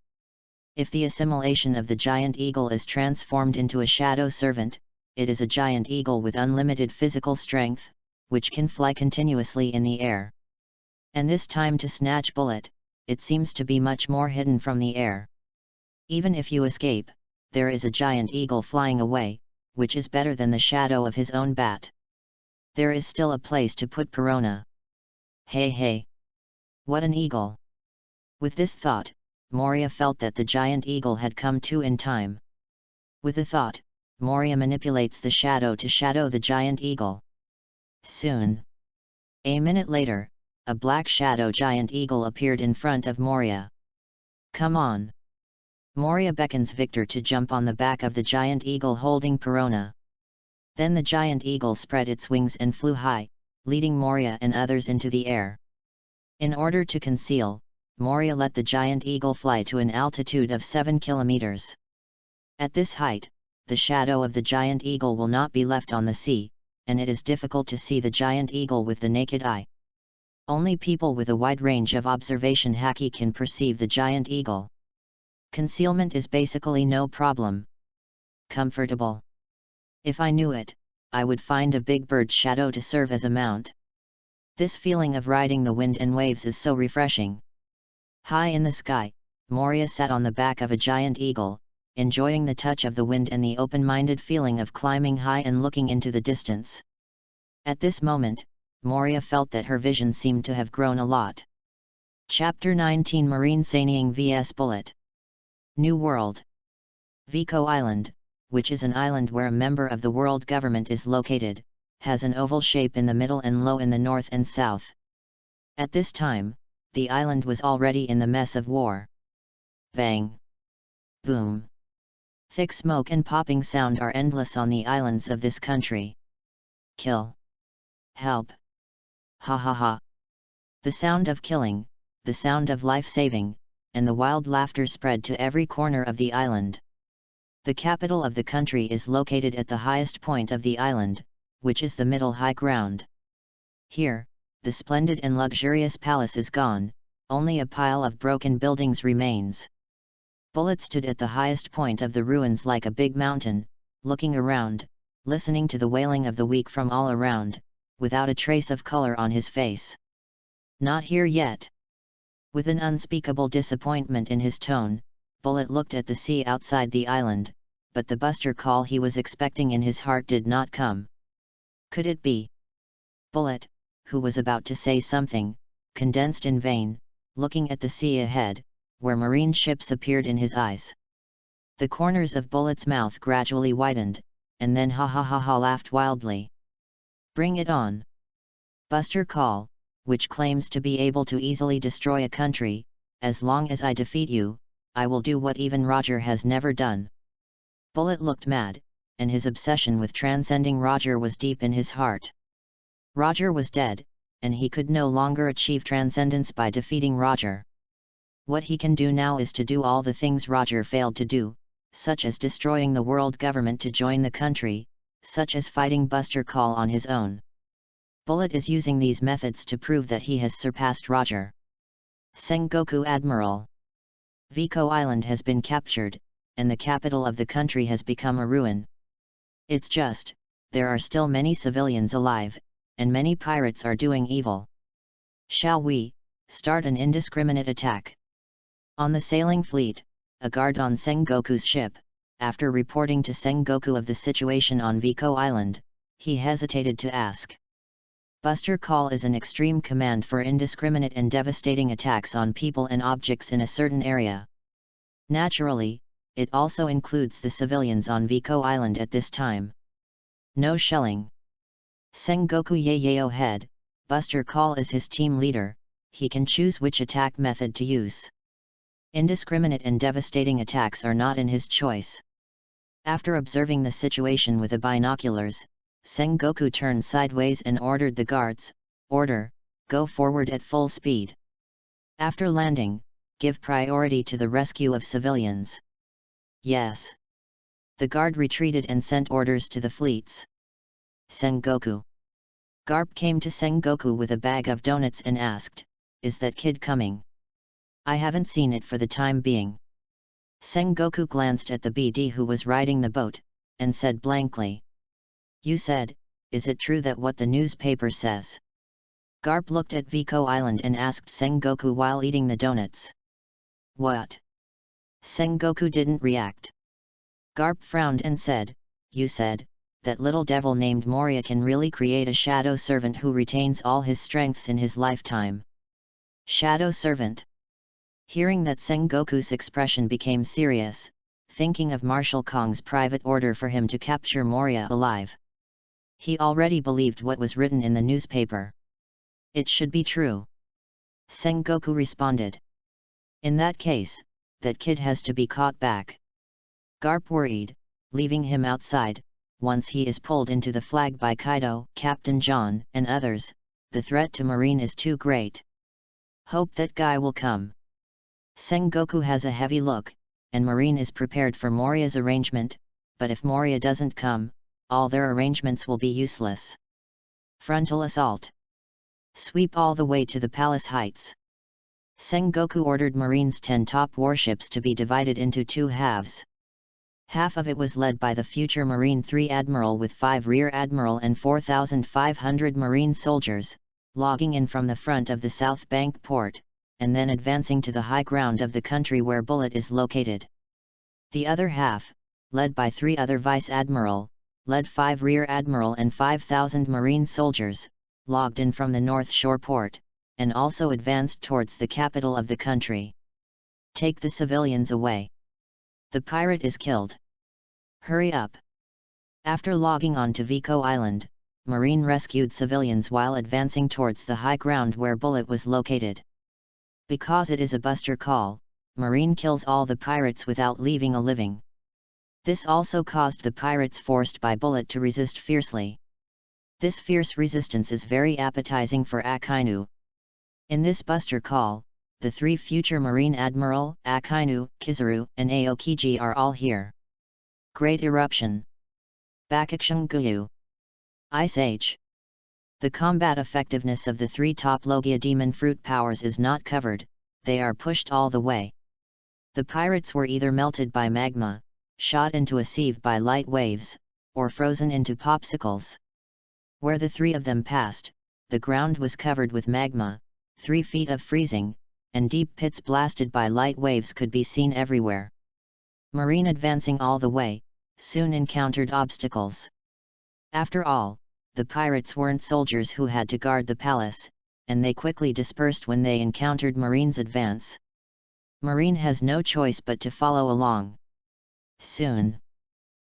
If the assimilation of the giant eagle is transformed into a shadow servant, it is a giant eagle with unlimited physical strength, which can fly continuously in the air. And this time to snatch bullet, it seems to be much more hidden from the air. Even if you escape, there is a giant eagle flying away, which is better than the shadow of his own bat. There is still a place to put Perona. Hey hey! What an eagle! With this thought, Moria felt that the giant eagle had come to in time. With the thought, Moria manipulates the shadow to shadow the giant eagle. Soon. A minute later, a black shadow giant eagle appeared in front of Moria. Come on! Moria beckons Victor to jump on the back of the giant eagle holding Perona. Then the giant eagle spread its wings and flew high, leading Moria and others into the air. In order to conceal, Moria let the giant eagle fly to an altitude of 7 kilometers. At this height, the shadow of the giant eagle will not be left on the sea, and it is difficult to see the giant eagle with the naked eye. Only people with a wide range of observation haki can perceive the giant eagle. Concealment is basically no problem. Comfortable. If I knew it, I would find a big bird shadow to serve as a mount. This feeling of riding the wind and waves is so refreshing. High in the sky, Moria sat on the back of a giant eagle, enjoying the touch of the wind and the open-minded feeling of climbing high and looking into the distance. At this moment, Moria felt that her vision seemed to have grown a lot. Chapter 19 Marine Saining vs Bullet. New World. Vico Island, which is an island where a member of the world government is located, has an oval shape in the middle and low in the north and south. At this time, the island was already in the mess of war. Bang! Boom! Thick smoke and popping sound are endless on the islands of this country. Kill! Help! Ha ha ha! The sound of killing, the sound of life-saving, and the wild laughter spread to every corner of the island. The capital of the country is located at the highest point of the island, which is the middle high ground. Here, the splendid and luxurious palace is gone, only a pile of broken buildings remains. Bullet stood at the highest point of the ruins like a big mountain, looking around, listening to the wailing of the weak from all around, without a trace of color on his face. Not here yet. With an unspeakable disappointment in his tone, Bullet looked at the sea outside the island, but the buster call he was expecting in his heart did not come. Could it be? Bullet, who was about to say something, condensed in vain, looking at the sea ahead, where marine ships appeared in his eyes. The corners of Bullet's mouth gradually widened, and then ha ha ha ha laughed wildly. Bring it on! Buster call, which claims to be able to easily destroy a country, as long as I defeat you, I will do what even Roger has never done. Bullet looked mad, and his obsession with transcending Roger was deep in his heart. Roger was dead, and he could no longer achieve transcendence by defeating Roger. What he can do now is to do all the things Roger failed to do, such as destroying the world government to join the country, such as fighting Buster Call on his own. Bullet is using these methods to prove that he has surpassed Roger. Sengoku Admiral. Vico Island has been captured, and the capital of the country has become a ruin. It's just, there are still many civilians alive, and many pirates are doing evil. Shall we start an indiscriminate attack? On the sailing fleet, a guard on Sengoku's ship, after reporting to Sengoku of the situation on Vico Island, he hesitated to ask. Buster Call is an extreme command for indiscriminate and devastating attacks on people and objects in a certain area. Naturally, it also includes the civilians on Vico Island at this time. No shelling. Sengoku Yayo head, Buster Call is his team leader, he can choose which attack method to use. Indiscriminate and devastating attacks are not in his choice. After observing the situation with the binoculars, Sengoku turned sideways and ordered the guards, "Order, go forward at full speed. After landing, give priority to the rescue of civilians." Yes. The guard retreated and sent orders to the fleets. Sengoku. Garp came to Sengoku with a bag of donuts and asked, "Is that kid coming? I haven't seen it for the time being." Sengoku glanced at the BD who was riding the boat, and said blankly, "You said, is it true that what the newspaper says?" Garp looked at Vico Island and asked Sengoku while eating the donuts. "What?" Sengoku didn't react. Garp frowned and said, "You said, that little devil named Moria can really create a shadow servant who retains all his strengths in his lifetime." Shadow servant. Hearing that, Sengoku's expression became serious, thinking of Marshal Kong's private order for him to capture Moria alive. He already believed what was written in the newspaper. It should be true. Sengoku responded. "In that case, that kid has to be caught back." Garp worried, leaving him outside. Once he is pulled into the flag by Kaido, Captain John, and others, the threat to Marine is too great. Hope that guy will come. Sengoku has a heavy look, and Marine is prepared for Moria's arrangement, but if Moria doesn't come, all their arrangements will be useless. Frontal assault. Sweep all the way to the palace heights. Sengoku ordered Marine's 10 top warships to be divided into 2 halves. Half of it was led by the future Marine 3 Admiral with 5 Rear Admiral and 4,500 Marine soldiers, logging in from the front of the South Bank port, and then advancing to the high ground of the country where Bullet is located. The other half, led by 3 other Vice Admiral, led 5 Rear Admiral and 5,000 Marine soldiers, logged in from the North Shore port, and also advanced towards the capital of the country. Take the civilians away. The pirate is killed. Hurry up. After logging on to Vico Island, Marine rescued civilians while advancing towards the high ground where Bullet was located. Because it is a buster call, Marine kills all the pirates without leaving a living. This also caused the pirates forced by Bullet to resist fiercely. This fierce resistance is very appetizing for Akainu. In this buster call, the 3 future Marine Admiral, Akainu, Kizaru, and Aokiji are all here. Great Eruption. Bakakshunguyu. Ice Age. The combat effectiveness of the 3 top Logia demon fruit powers is not covered, they are pushed all the way. The pirates were either melted by magma, shot into a sieve by light waves, or frozen into popsicles. Where the 3 of them passed, the ground was covered with magma, 3 feet of freezing, and deep pits blasted by light waves could be seen everywhere. Marine advancing all the way, soon encountered obstacles. After all, the pirates weren't soldiers who had to guard the palace, and they quickly dispersed when they encountered Marine's advance. Marine has no choice but to follow along. Soon,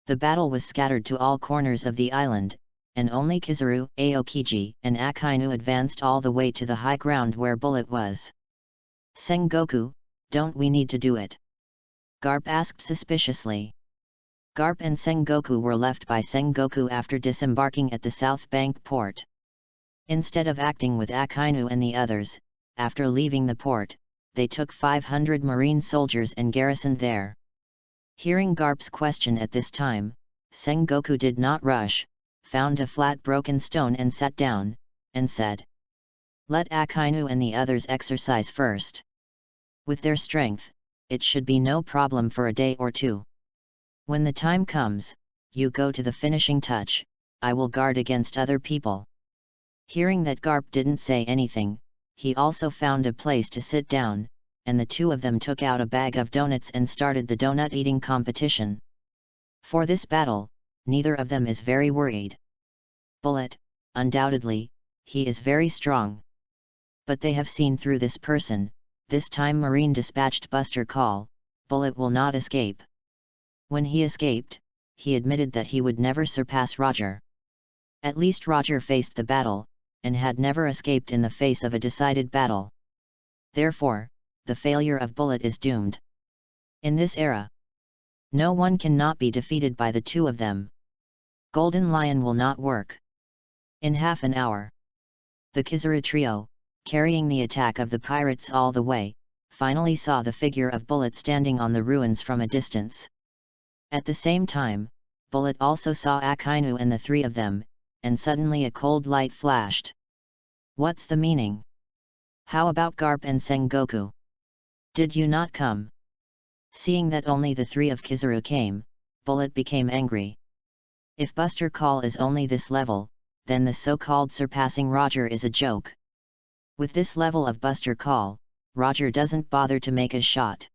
the battle was scattered to all corners of the island, and only Kizaru, Aokiji, and Akainu advanced all the way to the high ground where Bullet was. Sengoku, don't we need to do it? Garp asked suspiciously. Garp and Sengoku were left by Sengoku after disembarking at the South Bank port. Instead of acting with Akainu and the others, after leaving the port, they took 500 Marine soldiers and garrisoned there. Hearing Garp's question at this time, Sengoku did not rush, found a flat broken stone and sat down, and said, "Let Akainu and the others exercise first. With their strength, it should be no problem for a day or 2. When the time comes, you go to the finishing touch, I will guard against other people." Hearing that Garp didn't say anything, he also found a place to sit down, and the 2 of them took out a bag of donuts and started the donut eating competition. For this battle, neither of them is very worried. Bullet, undoubtedly, he is very strong. But they have seen through this person. This time Marine dispatched Buster Call, Bullet will not escape. When he escaped, he admitted that he would never surpass Roger. At least Roger faced the battle, and had never escaped in the face of a decided battle. Therefore, the failure of Bullet is doomed. In this era, no one cannot be defeated by the 2 of them. Golden Lion will not work. In half an hour, the Kizaru trio, carrying the attack of the pirates all the way, finally saw the figure of Bullet standing on the ruins from a distance. At the same time, Bullet also saw Akainu and the three of them, and suddenly a cold light flashed. What's the meaning? How about Garp and Sengoku? Did you not come? Seeing that only the three of Kizaru came, Bullet became angry. If Buster Call is only this level, then the so-called surpassing Roger is a joke. With this level of Buster Call, Roger doesn't bother to make a shot.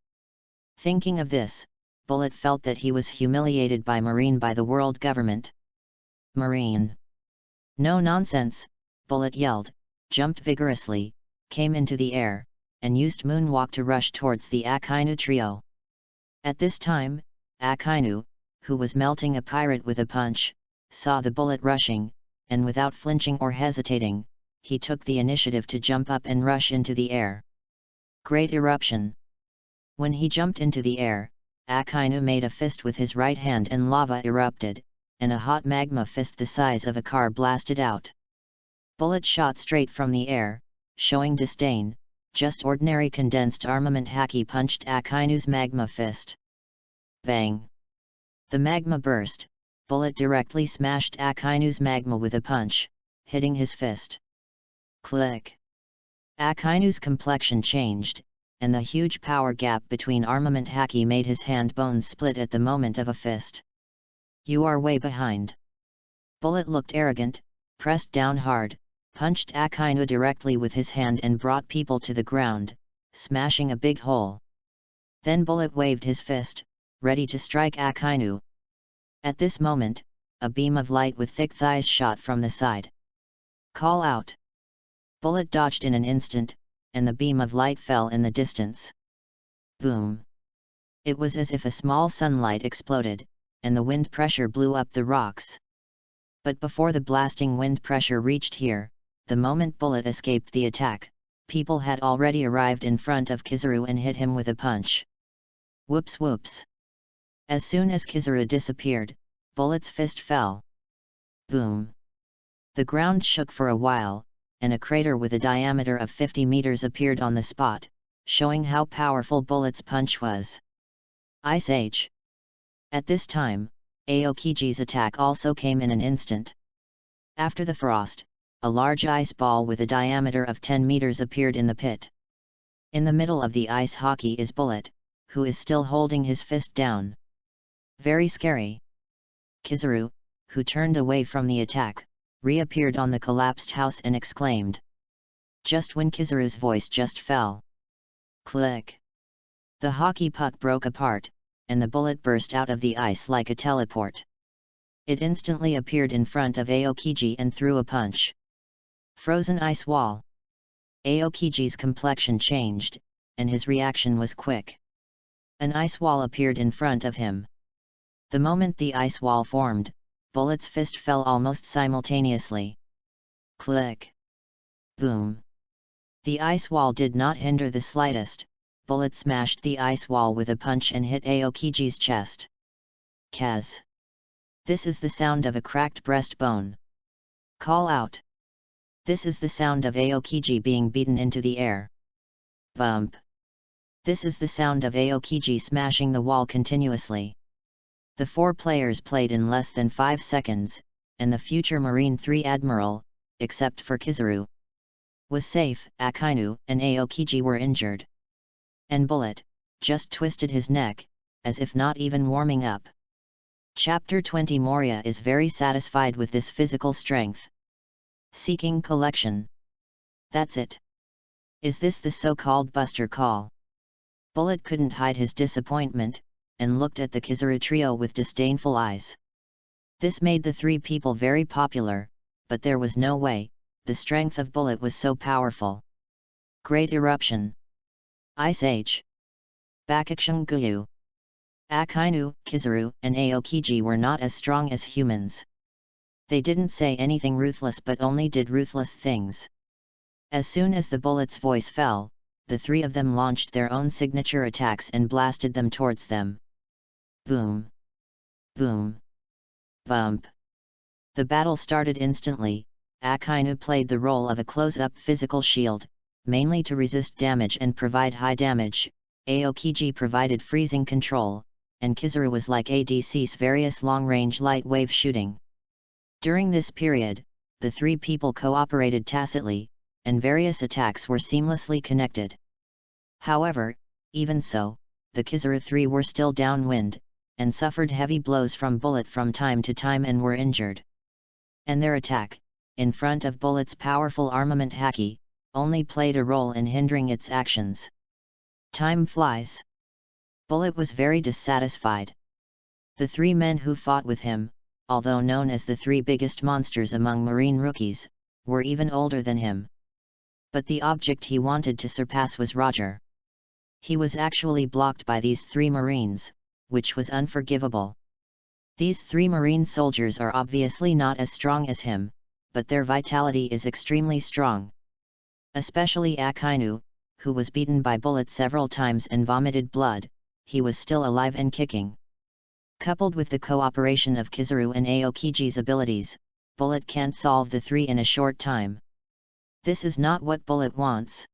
Thinking of this, Bullet felt that he was humiliated by Marine by the world government. Marine! No nonsense, Bullet yelled, jumped vigorously, came into the air, and used Moonwalk to rush towards the Akainu trio. At this time, Akainu, who was melting a pirate with a punch, saw the Bullet rushing, and without flinching or hesitating, he took the initiative to jump up and rush into the air. Great eruption! When he jumped into the air, Akainu made a fist with his right hand and lava erupted, and a hot magma fist the size of a car blasted out. Bullet shot straight from the air, showing disdain. Just ordinary condensed armament haki punched Akainu's magma fist. Bang! The magma burst. Bullet directly smashed Akainu's magma with a punch, hitting his fist. Click! Akainu's complexion changed, and the huge power gap between armament haki made his hand bones split at the moment of a fist. You are way behind. Bullet looked arrogant, pressed down hard, punched Akainu directly with his hand and brought people to the ground, smashing a big hole. Then Bullet waved his fist, ready to strike Akainu. At this moment, a beam of light with thick thighs shot from the side. Call out! Bullet dodged in an instant, and the beam of light fell in the distance. Boom! It was as if a small sunlight exploded, and the wind pressure blew up the rocks. But before the blasting wind pressure reached here, the moment Bullet escaped the attack, people had already arrived in front of Kizaru and hit him with a punch. Whoops whoops! As soon as Kizaru disappeared, Bullet's fist fell. Boom! The ground shook for a while, and a crater with a diameter of 50 meters appeared on the spot, showing how powerful Bullet's punch was. Ice Age! At this time, Aokiji's attack also came in an instant. After the frost, a large ice ball with a diameter of 10 meters appeared in the pit. In the middle of the ice hockey is Bullet, who is still holding his fist down. Very scary. Kizaru, who turned away from the attack, reappeared on the collapsed house and exclaimed. Just when Kizaru's voice just fell. Click! The hockey puck broke apart, and the Bullet burst out of the ice like a teleport. It instantly appeared in front of Aokiji and threw a punch. Frozen ice wall. Aokiji's complexion changed, and his reaction was quick. An ice wall appeared in front of him. The moment the ice wall formed, Bullet's fist fell almost simultaneously. Click! Boom! The ice wall did not hinder the slightest. Bullet smashed the ice wall with a punch and hit Aokiji's chest. Kaz! This is the sound of a cracked breastbone. Call out! This is the sound of Aokiji being beaten into the air. Bump! This is the sound of Aokiji smashing the wall continuously. The 4 players played in less than 5 seconds, and the future Marine 3 Admiral, except for Kizaru, was safe. Akainu and Aokiji were injured. And Bullet just twisted his neck, as if not even warming up. Chapter 20 Moria is very satisfied with this physical strength. Seeking collection. That's it. Is this the so-called Buster Call? Bullet couldn't hide his disappointment, and looked at the Kizaru trio with disdainful eyes. This made the 3 people very popular, but there was no way, the strength of Bullet was so powerful. Great Eruption. Ice Age. Bakakshunguyu. Akainu, Kizaru, and Aokiji were not as strong as humans. They didn't say anything ruthless but only did ruthless things. As soon as the Bullet's voice fell, the 3 of them launched their own signature attacks and blasted them towards them. Boom! Boom! Bump! The battle started instantly. Akainu played the role of a close-up physical shield, mainly to resist damage and provide high damage. Aokiji provided freezing control, and Kizaru was like ADC's various long-range light wave shooting. During this period, the three people cooperated tacitly, and various attacks were seamlessly connected. However, even so, the Kizaru three were still downwind, and suffered heavy blows from Bullet from time to time and were injured. And their attack, in front of Bullet's powerful armament haki, only played a role in hindering its actions. Time flies. Bullet was very dissatisfied. The three men who fought with him, although known as the three biggest monsters among marine rookies, were even older than him. But the object he wanted to surpass was Roger. He was actually blocked by these three marines, which was unforgivable. These three marine soldiers are obviously not as strong as him, but their vitality is extremely strong. Especially Akainu, who was beaten by Bullet several times and vomited blood, he was still alive and kicking. Coupled with the cooperation of Kizaru and Aokiji's abilities, Bullet can't solve the three in a short time. This is not what Bullet wants.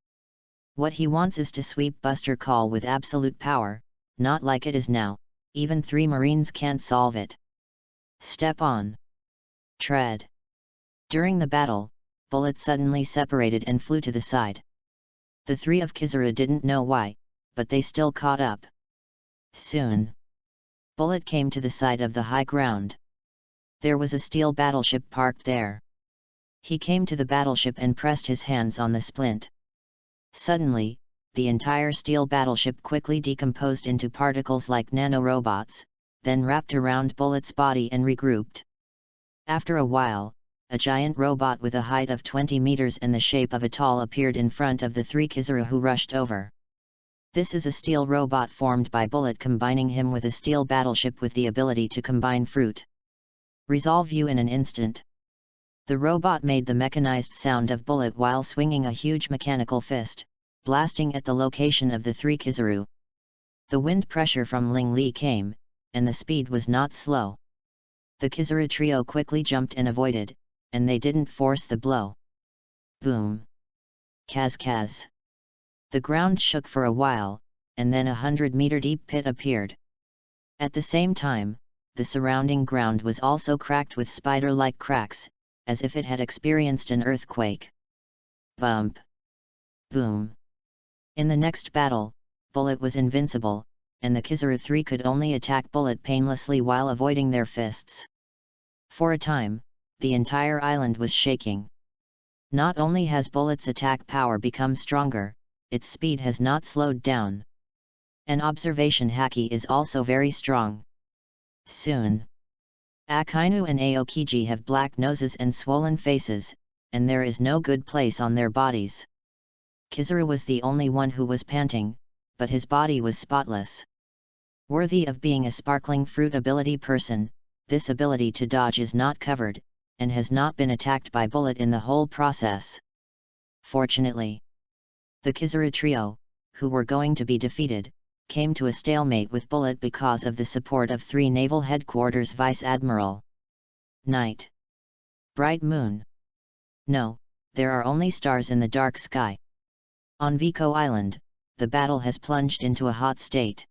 What he wants is to sweep Buster Call with absolute power, not like it is now, even three marines can't solve it. Step on. Tread. During the battle, Bullet suddenly separated and flew to the side. The three of Kizaru didn't know why, but they still caught up. Soon, Bullet came to the side of the high ground. There was a steel battleship parked there. He came to the battleship and pressed his hands on the splint. Suddenly, the entire steel battleship quickly decomposed into particles like nanorobots, then wrapped around Bullet's body and regrouped. After a while, a giant robot with a height of 20 meters and the shape of a tall appeared in front of the three Kizaru who rushed over. This is a steel robot formed by Bullet combining him with a steel battleship with the ability to combine fruit. Resolve you in an instant. The robot made the mechanized sound of Bullet while swinging a huge mechanical fist, blasting at the location of the three Kizaru. The wind pressure from Ling Li came, and the speed was not slow. The Kizaru trio quickly jumped and avoided, and they didn't force the blow. Boom! Kaz. The ground shook for a while, and then a 100-meter deep pit appeared. At the same time, the surrounding ground was also cracked with spider-like cracks, as if it had experienced an earthquake. Bump! Boom! In the next battle, Bullet was invincible, and the Kizaru three could only attack Bullet painlessly while avoiding their fists. For a time, the entire island was shaking. Not only has Bullet's attack power become stronger, its speed has not slowed down. An observation haki is also very strong. Soon, Akainu and Aokiji have black noses and swollen faces, and there is no good place on their bodies. Kizaru was the only one who was panting, but his body was spotless. Worthy of being a sparkling fruit ability person, this ability to dodge is not covered, and has not been attacked by Bullet in the whole process. Fortunately, the Kizaru trio, who were going to be defeated, came to a stalemate with Bullet because of the support of 3 Naval Headquarters Vice Admiral. Night. Bright moon. No, there are only stars in the dark sky. On Vico Island, the battle has plunged into a hot state.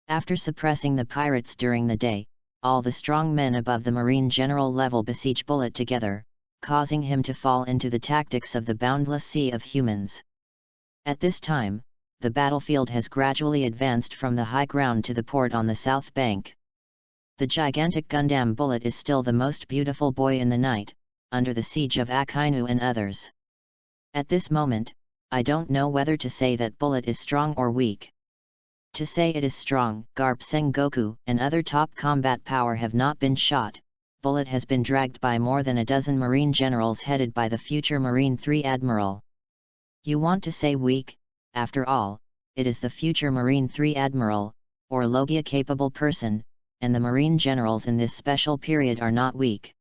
After suppressing the pirates during the day, all the strong men above the Marine General level besiege Bullet together, causing him to fall into the tactics of the boundless sea of humans. At this time, the battlefield has gradually advanced from the high ground to the port on the south bank. The gigantic Gundam Bullet is still the most beautiful boy in the night, under the siege of Akainu and others. At this moment, I don't know whether to say that Bullet is strong or weak. To say it is strong, Garp Sengoku and other top combat power have not been shot. Bullet has been dragged by more than a dozen Marine generals headed by the future Marine 3 Admiral. You want to say weak? After all, it is the future Marine 3 Admiral, or Logia-capable person, and the Marine generals in this special period are not weak.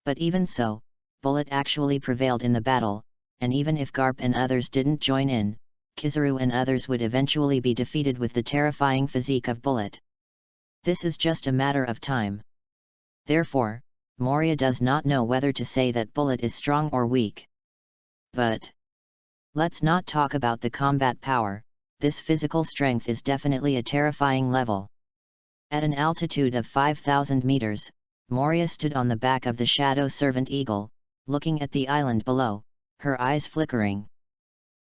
But even so, Bullet actually prevailed in the battle, and even if Garp and others didn't join in, Kizaru and others would eventually be defeated with the terrifying physique of Bullet. This is just a matter of time. Therefore, Moria does not know whether to say that Bullet is strong or weak. But let's not talk about the combat power. This physical strength is definitely a terrifying level. At an altitude of 5,000 meters, Moria stood on the back of the shadow servant eagle, looking at the island below, her eyes flickering.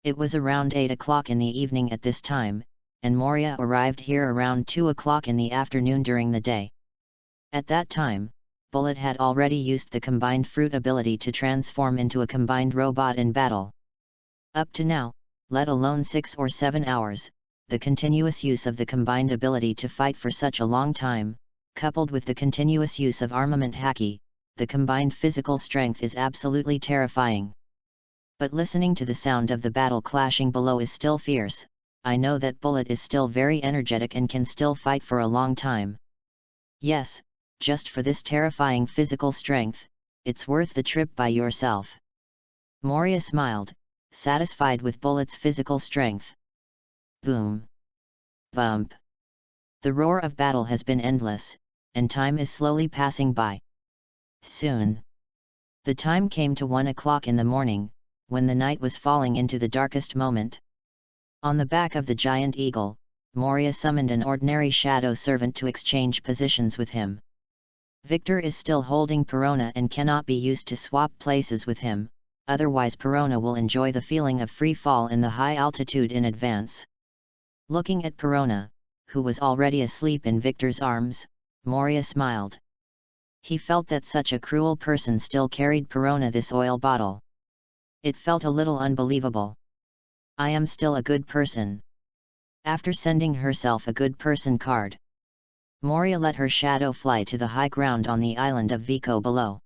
It was around 8 o'clock in the evening at this time, and Moria arrived here around 2 o'clock in the afternoon during the day. At that time, Bullet had already used the combined fruit ability to transform into a combined robot in battle. Up to now, let alone 6 or 7 hours, the continuous use of the combined ability to fight for such a long time, coupled with the continuous use of armament haki, the combined physical strength is absolutely terrifying. But listening to the sound of the battle clashing below is still fierce. I know that Bullet is still very energetic and can still fight for a long time. Yes, just for this terrifying physical strength, it's worth the trip by yourself. Moria smiled, satisfied with Bullet's physical strength. Boom. Bump. The roar of battle has been endless, and time is slowly passing by. Soon. The time came to 1 o'clock in the morning, when the night was falling into the darkest moment. On the back of the giant eagle, Moria summoned an ordinary shadow servant to exchange positions with him. Victor is still holding Perona and cannot be used to swap places with him, otherwise Perona will enjoy the feeling of free fall in the high altitude in advance. Looking at Perona, who was already asleep in Victor's arms, Moria smiled. He felt that such a cruel person still carried Perona this oil bottle. It felt a little unbelievable. I am still a good person. After sending herself a good person card, Moria let her shadow fly to the high ground on the island of Vico below.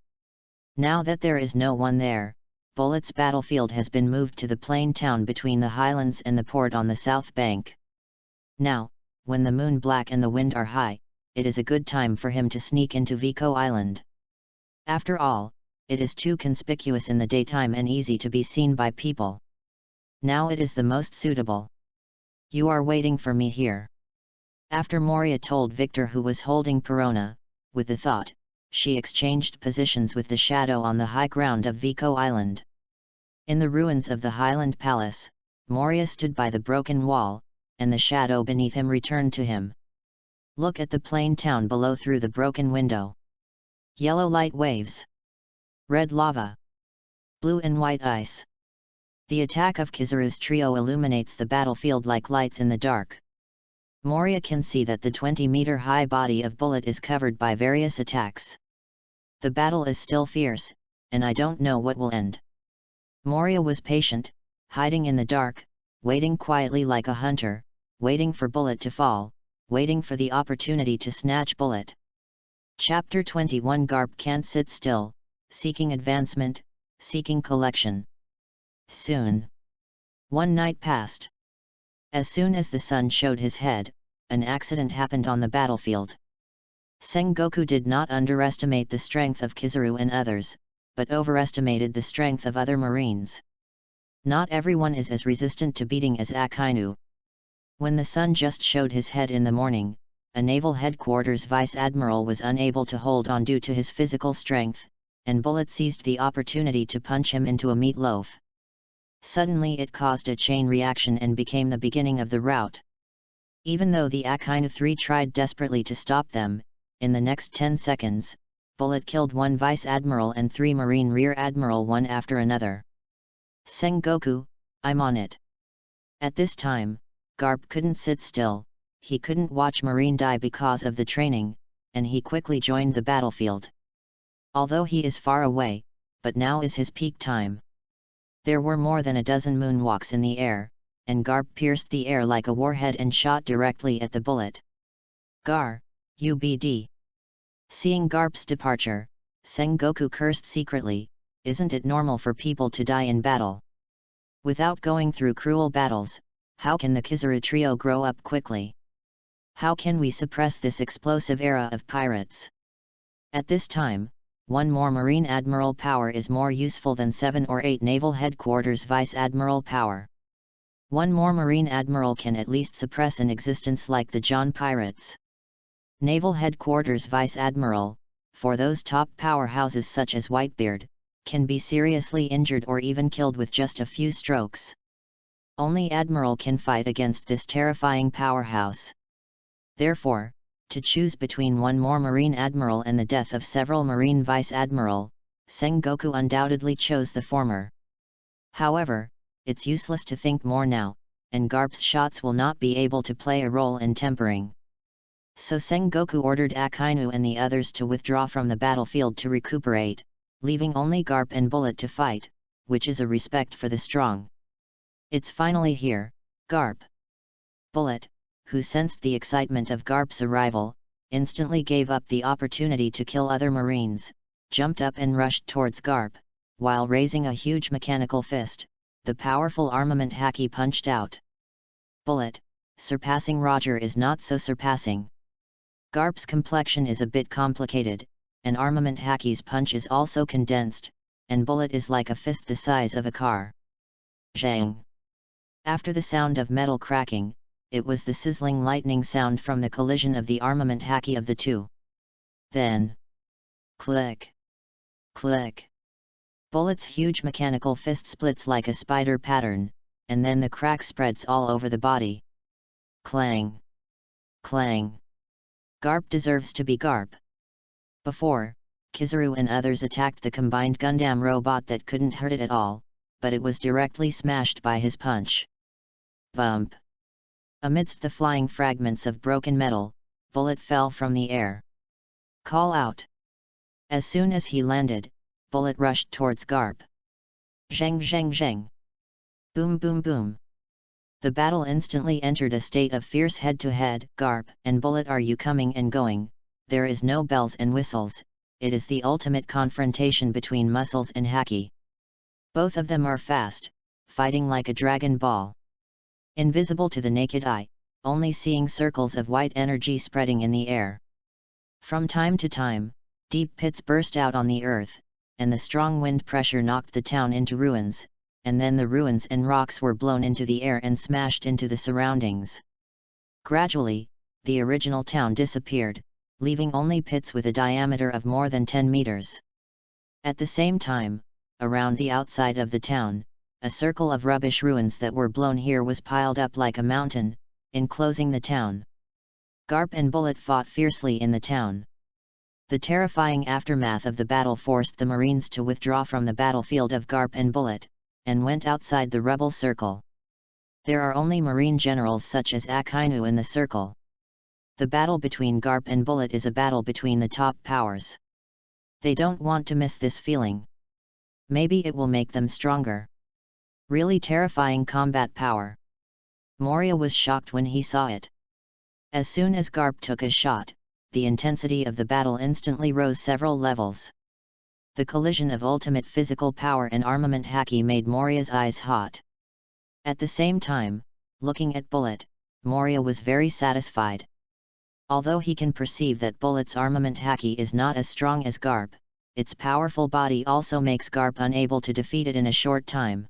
Now that there is no one there, Bullet's battlefield has been moved to the plain town between the highlands and the port on the south bank. Now, when the moon black and the wind are high, it is a good time for him to sneak into Vico Island. After all, it is too conspicuous in the daytime and easy to be seen by people. Now it is the most suitable. You are waiting for me here. After Moria told Victor who was holding Perona, with the thought, she exchanged positions with the shadow on the high ground of Vico Island. In the ruins of the Highland Palace, Moria stood by the broken wall, and the shadow beneath him returned to him. Look at the plain town below through the broken window. Yellow light waves. Red lava. Blue and white ice. The attack of Kizaru's trio illuminates the battlefield like lights in the dark. Moria can see that the 20-meter high body of Bullet is covered by various attacks. The battle is still fierce, and I don't know what will end. Moria was patient, hiding in the dark, waiting quietly like a hunter, waiting for Bullet to fall, waiting for the opportunity to snatch Bullet. Chapter 21. Garp can't sit still, seeking advancement, seeking collection. Soon. One night passed. As soon as the sun showed his head, an accident happened on the battlefield. Sengoku did not underestimate the strength of Kizaru and others, but overestimated the strength of other marines. Not everyone is as resistant to beating as Akainu. When the sun just showed his head in the morning, a naval headquarters vice admiral was unable to hold on due to his physical strength, and Bullet seized the opportunity to punch him into a meatloaf. Suddenly it caused a chain reaction and became the beginning of the rout. Even though the Akainu 3 tried desperately to stop them, in the next 10 seconds, Bullet killed 1 vice admiral and 3 marine rear admiral one after another. Sengoku, I'm on it. At this time, Garp couldn't sit still, he couldn't watch marine die because of the training, and he quickly joined the battlefield. Although he is far away, but now is his peak time. There were more than a dozen moonwalks in the air, and Garp pierced the air like a warhead and shot directly at the Bullet. Gar, UBD. Seeing Garp's departure, Sengoku cursed secretly, isn't it normal for people to die in battle? Without going through cruel battles, how can the Kizaru trio grow up quickly? How can we suppress this explosive era of pirates? At this time, 1 more Marine Admiral power is more useful than 7 or 8 Naval Headquarters Vice Admiral power. 1 more Marine Admiral can at least suppress an existence like the John Pirates. Naval Headquarters Vice Admiral, for those top powerhouses such as Whitebeard, can be seriously injured or even killed with just a few strokes. Only Admiral can fight against this terrifying powerhouse. Therefore, To choose between one more Marine Admiral and the death of several Marine Vice Admiral, Sengoku undoubtedly chose the former. However, it's useless to think more now, and Garp's shots will not be able to play a role in tempering. So Sengoku ordered Akainu and the others to withdraw from the battlefield to recuperate, leaving only Garp and Bullet to fight, which is a respect for the strong. It's finally here, Garp. Bullet, who sensed the excitement of Garp's arrival, instantly gave up the opportunity to kill other Marines, jumped up and rushed towards Garp, while raising a huge mechanical fist. The powerful armament haki punched out. Bullet, surpassing Roger is not so surpassing. Garp's complexion is a bit complicated, and armament haki's punch is also condensed, and Bullet is like a fist the size of a car. Zhang. After the sound of metal cracking, it was the sizzling lightning sound from the collision of the armament haki of the two. Then, click, click. Bullet's huge mechanical fist splits like a spider pattern, and then the crack spreads all over the body. Clang, clang. Garp deserves to be Garp. Before, Kizaru and others attacked the combined Gundam robot that couldn't hurt it at all, but it was directly smashed by his punch. Bump. Amidst the flying fragments of broken metal, Bullet fell from the air. Call out. As soon as he landed, Bullet rushed towards Garp. Zheng zheng zheng. Boom boom boom. The battle instantly entered a state of fierce head-to-head. Garp and Bullet, are you coming and going? There is no bells and whistles, it is the ultimate confrontation between muscles and haki. Both of them are fast, fighting like a Dragon Ball. Invisible to the naked eye, only seeing circles of white energy spreading in the air. From time to time, deep pits burst out on the earth, and the strong wind pressure knocked the town into ruins, and then the ruins and rocks were blown into the air and smashed into the surroundings. Gradually, the original town disappeared, leaving only pits with a diameter of more than 10 meters. At the same time, around the outside of the town, a circle of rubbish ruins that were blown here was piled up like a mountain, enclosing the town. Garp and Bullet fought fiercely in the town. The terrifying aftermath of the battle forced the Marines to withdraw from the battlefield of Garp and Bullet, and went outside the rebel circle. There are only Marine generals such as Akainu in the circle. The battle between Garp and Bullet is a battle between the top powers. They don't want to miss this feeling. Maybe it will make them stronger. Really terrifying combat power. Moria was shocked when he saw it. As soon as Garp took a shot, the intensity of the battle instantly rose several levels. The collision of ultimate physical power and armament haki made Moria's eyes hot. At the same time, looking at Bullet, Moria was very satisfied. Although he can perceive that Bullet's armament haki is not as strong as Garp, its powerful body also makes Garp unable to defeat it in a short time.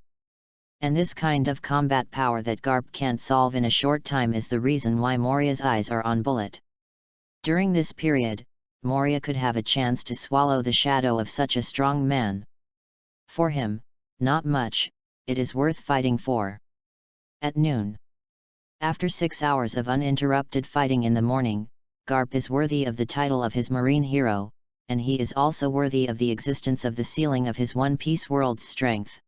And this kind of combat power that Garp can't solve in a short time is the reason why Moria's eyes are on Bullet. During this period, Moria could have a chance to swallow the shadow of such a strong man. For him, not much, it is worth fighting for. At noon. After 6 hours of uninterrupted fighting in the morning, Garp is worthy of the title of his marine hero, and he is also worthy of the existence of the ceiling of his One Piece world's strength.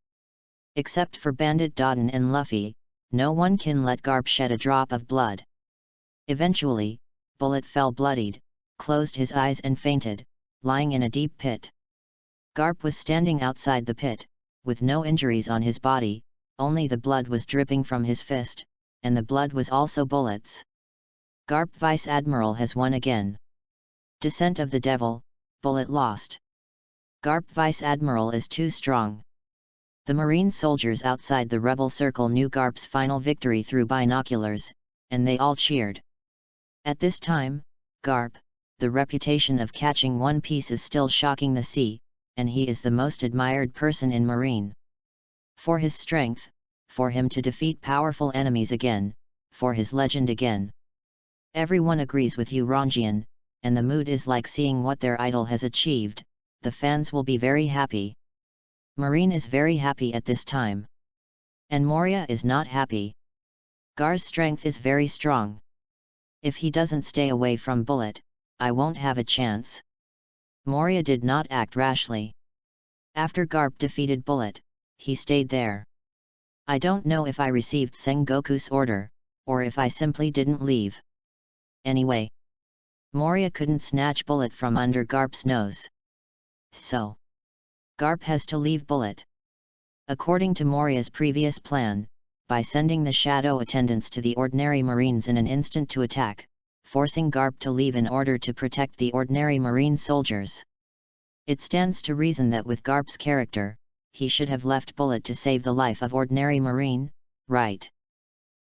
Except for Bandit Dodon and Luffy, no one can let Garp shed a drop of blood. Eventually, Bullet fell bloodied, closed his eyes and fainted, lying in a deep pit. Garp was standing outside the pit, with no injuries on his body, only the blood was dripping from his fist, and the blood was also Bullet's. Garp Vice Admiral has won again. Descent of the Devil, Bullet lost. Garp Vice Admiral is too strong. The Marine soldiers outside the rebel circle knew Garp's final victory through binoculars, and they all cheered. At this time, Garp, the reputation of catching One Piece is still shocking the sea, and he is the most admired person in Marine. For his strength, for him to defeat powerful enemies again, for his legend again. Everyone agrees with you, Ronjian, and the mood is like seeing what their idol has achieved. The fans will be very happy. Marine is very happy at this time. And Moria is not happy. Gar's strength is very strong. If he doesn't stay away from Bullet, I won't have a chance. Moria did not act rashly. After Garp defeated Bullet, he stayed there. I don't know if I received Sengoku's order, or if I simply didn't leave. Anyway, Moria couldn't snatch Bullet from under Garp's nose. So, Garp has to leave Bullet. According to Moria's previous plan, by sending the shadow attendants to the ordinary marines in an instant to attack, forcing Garp to leave in order to protect the ordinary marine soldiers. It stands to reason that with Garp's character, he should have left Bullet to save the life of ordinary marine, right?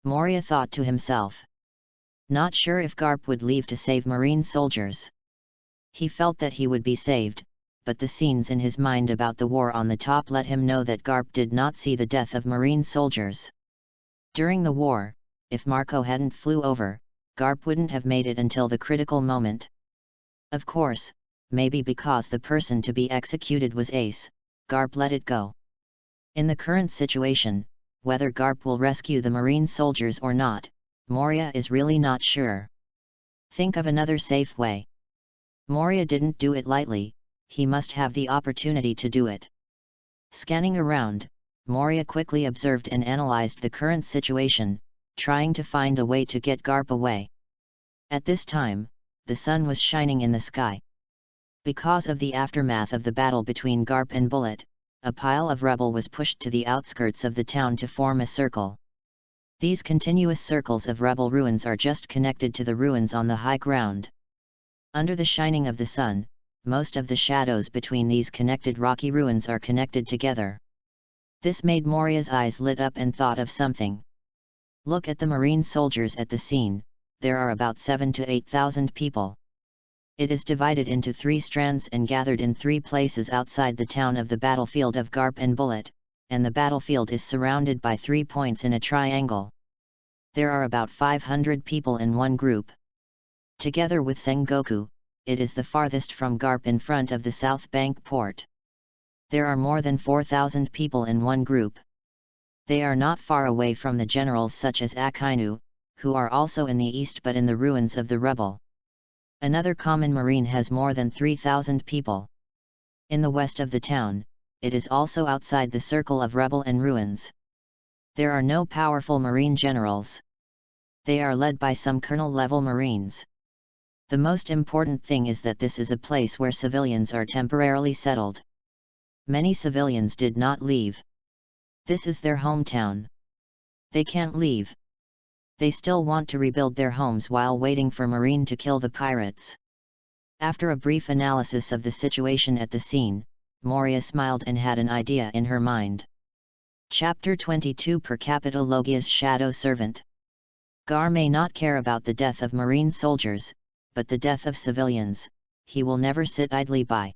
Moria thought to himself. Not sure if Garp would leave to save marine soldiers. He felt that he would be saved, but the scenes in his mind about the war on the top let him know that Garp did not see the death of marine soldiers. During the war, if Marco hadn't flew over, Garp wouldn't have made it until the critical moment. Of course, maybe because the person to be executed was Ace, Garp let it go. In the current situation, whether Garp will rescue the marine soldiers or not, Moria is really not sure. Think of another safe way. Moria didn't do it lightly, he must have the opportunity to do it. Scanning around, Moria quickly observed and analyzed the current situation, trying to find a way to get Garp away. At this time, the sun was shining in the sky. Because of the aftermath of the battle between Garp and Bullet, a pile of rubble was pushed to the outskirts of the town to form a circle. These continuous circles of rubble ruins are just connected to the ruins on the high ground. Under the shining of the sun, most of the shadows between these connected rocky ruins are connected together. This made Moria's eyes lit up and thought of something. Look at the marine soldiers at the scene, there are about 7,000 to 8,000 people. It is divided into 3 strands and gathered in 3 places outside the town of the battlefield of Garp and Bullet, and the battlefield is surrounded by 3 points in a triangle. There are about 500 people in one group. Together with Sengoku, it is the farthest from Garp in front of the South Bank port. There are more than 4,000 people in one group. They are not far away from the generals such as Akainu, who are also in the east but in the ruins of the rubble. Another common marine has more than 3,000 people. In the west of the town, it is also outside the circle of rubble and ruins. There are no powerful marine generals. They are led by some colonel-level marines. The most important thing is that this is a place where civilians are temporarily settled. Many civilians did not leave. This is their hometown. They can't leave. They still want to rebuild their homes while waiting for Marine to kill the pirates. After a brief analysis of the situation at the scene, Moria smiled and had an idea in her mind. Chapter 22 Per Capita Logia's Shadow Servant. Gar may not care about the death of marine soldiers, but the death of civilians, he will never sit idly by.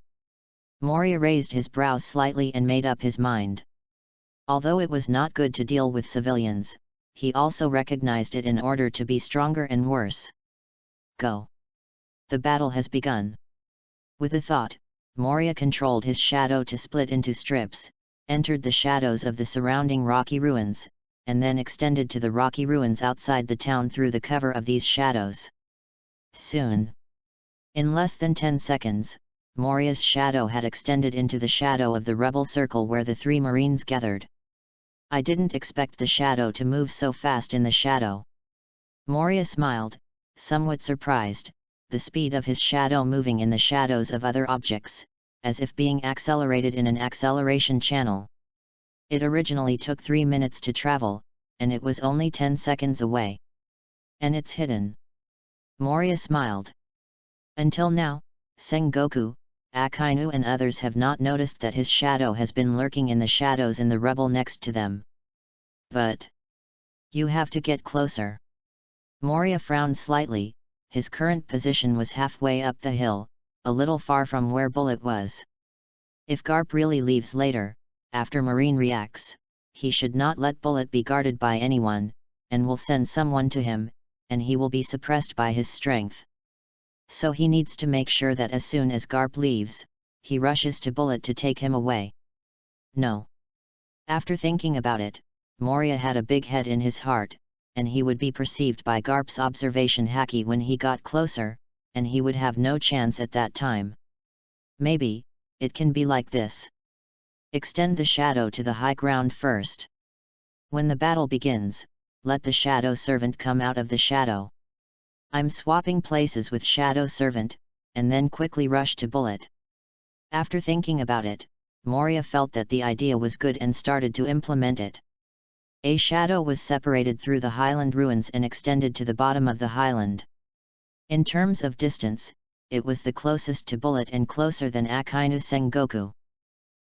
Moria raised his brows slightly and made up his mind. Although it was not good to deal with civilians, he also recognized it in order to be stronger and worse. Go. The battle has begun. With a thought, Moria controlled his shadow to split into strips, entered the shadows of the surrounding rocky ruins, and then extended to the rocky ruins outside the town through the cover of these shadows. Soon. In less than 10 seconds, Moria's shadow had extended into the shadow of the rebel circle where the 3 marines gathered. I didn't expect the shadow to move so fast in the shadow. Moria smiled, somewhat surprised, the speed of his shadow moving in the shadows of other objects, as if being accelerated in an acceleration channel. It originally took 3 minutes to travel, and it was only 10 seconds away. And it's hidden. Moria smiled. Until now, Sengoku, Akainu and others have not noticed that his shadow has been lurking in the shadows in the rubble next to them. But you have to get closer. Moria frowned slightly, his current position was halfway up the hill, a little far from where Bullet was. If Garp really leaves later, after Marine reacts, he should not let Bullet be guarded by anyone, and will send someone to him, and he will be suppressed by his strength. So he needs to make sure that as soon as Garp leaves, he rushes to Bullet to take him away. No. After thinking about it, Moria had a big head in his heart, and he would be perceived by Garp's observation hacky when he got closer, and he would have no chance at that time. Maybe, it can be like this. Extend the shadow to the high ground first. When the battle begins, let the shadow servant come out of the shadow. I'm swapping places with shadow servant, and then quickly rush to bullet. After thinking about it, Moria felt that the idea was good and started to implement it. A shadow was separated through the highland ruins and extended to the bottom of the highland. In terms of distance, it was the closest to bullet and closer than Akainu Sengoku.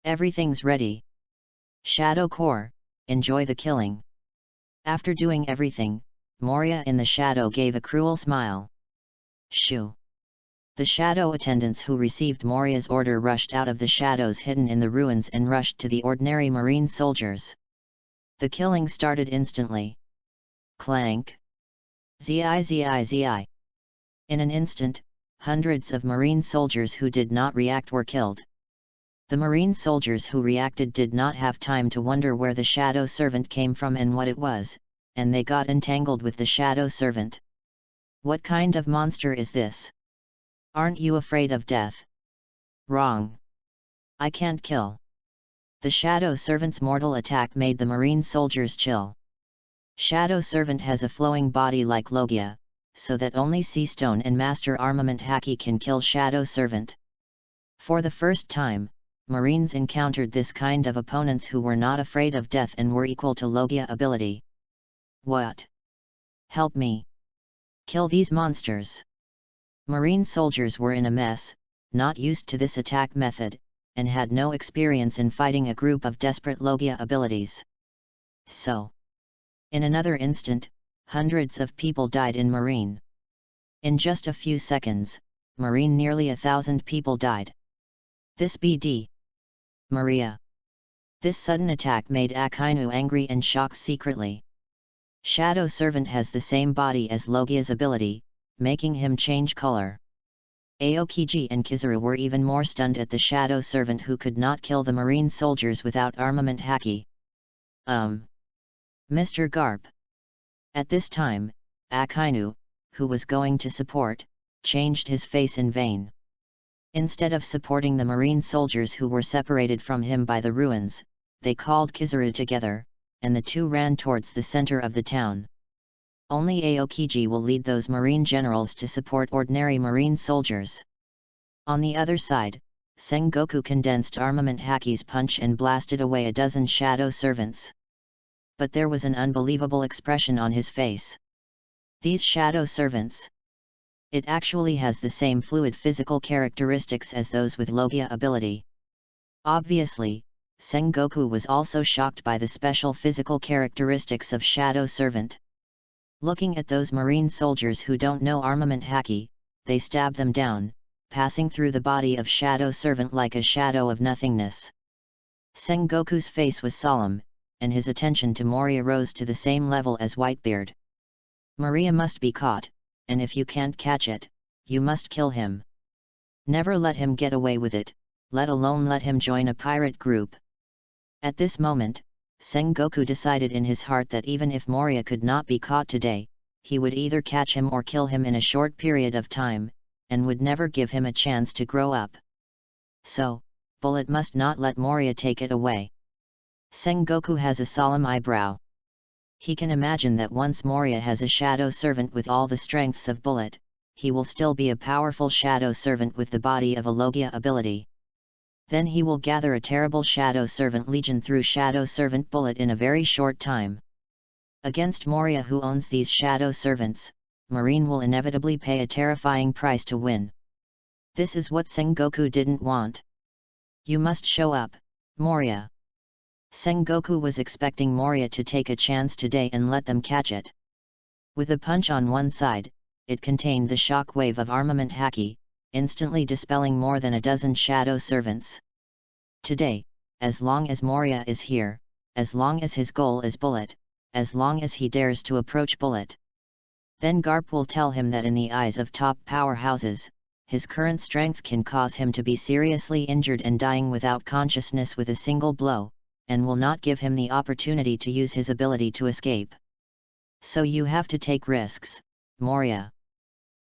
Everything's ready. Shadow Core, enjoy the killing. After doing everything, Moria in the shadow gave a cruel smile. Shoo! The shadow attendants who received Moria's order rushed out of the shadows hidden in the ruins and rushed to the ordinary marine soldiers. The killing started instantly. Clank! Zi zi zi. In an instant, hundreds of marine soldiers who did not react were killed. The marine soldiers who reacted did not have time to wonder where the shadow servant came from and what it was, and they got entangled with the shadow servant. What kind of monster is this? Aren't you afraid of death? Wrong. I can't kill. The shadow servant's mortal attack made the marine soldiers chill. Shadow servant has a flowing body like Logia, so that only Sea Stone and Master Armament Haki can kill shadow servant. For the first time, Marines encountered this kind of opponents who were not afraid of death and were equal to Logia ability. What? Help me! Kill these monsters! Marine soldiers were in a mess, not used to this attack method, and had no experience in fighting a group of desperate Logia abilities. So, in another instant, hundreds of people died in Marine. In just a few seconds, Marine nearly 1,000 people died. This BD. Maria. This sudden attack made Akainu angry and shocked secretly. Shadow Servant has the same body as Logia's ability, making him change color. Aokiji and Kizaru were even more stunned at the Shadow Servant who could not kill the marine soldiers without armament haki. Mr. Garp. At this time, Akainu, who was going to support, changed his face in vain. Instead of supporting the marine soldiers who were separated from him by the ruins, they called Kizaru together, and the two ran towards the center of the town. Only Aokiji will lead those marine generals to support ordinary marine soldiers. On the other side, Sengoku condensed armament haki's punch and blasted away a dozen shadow servants. But there was an unbelievable expression on his face. These shadow servants. It actually has the same fluid physical characteristics as those with Logia ability. Obviously, Sengoku was also shocked by the special physical characteristics of Shadow Servant. Looking at those marine soldiers who don't know armament haki, they stab them down, passing through the body of Shadow Servant like a shadow of nothingness. Sengoku's face was solemn, and his attention to Moria rose to the same level as Whitebeard. Moria must be caught, and if you can't catch it, you must kill him. Never let him get away with it, let alone let him join a pirate group. At this moment, Sengoku decided in his heart that even if Moria could not be caught today, he would either catch him or kill him in a short period of time, and would never give him a chance to grow up. So, Bullet must not let Moria take it away. Sengoku has a solemn eyebrow. He can imagine that once Moria has a shadow servant with all the strengths of Bullet, he will still be a powerful shadow servant with the body of a Logia ability. Then he will gather a terrible Shadow Servant Legion through Shadow Servant Bullet in a very short time. Against Moria who owns these Shadow Servants, Marine will inevitably pay a terrifying price to win. This is what Sengoku didn't want. You must show up, Moria. Sengoku was expecting Moria to take a chance today and let them catch it. With a punch on one side, it contained the shock wave of armament haki, instantly dispelling more than a dozen shadow servants. Today, as long as Moria is here, as long as his goal is Bullet, as long as he dares to approach Bullet. Then Garp will tell him that in the eyes of top powerhouses, his current strength can cause him to be seriously injured and dying without consciousness with a single blow, and will not give him the opportunity to use his ability to escape. So you have to take risks, Moria.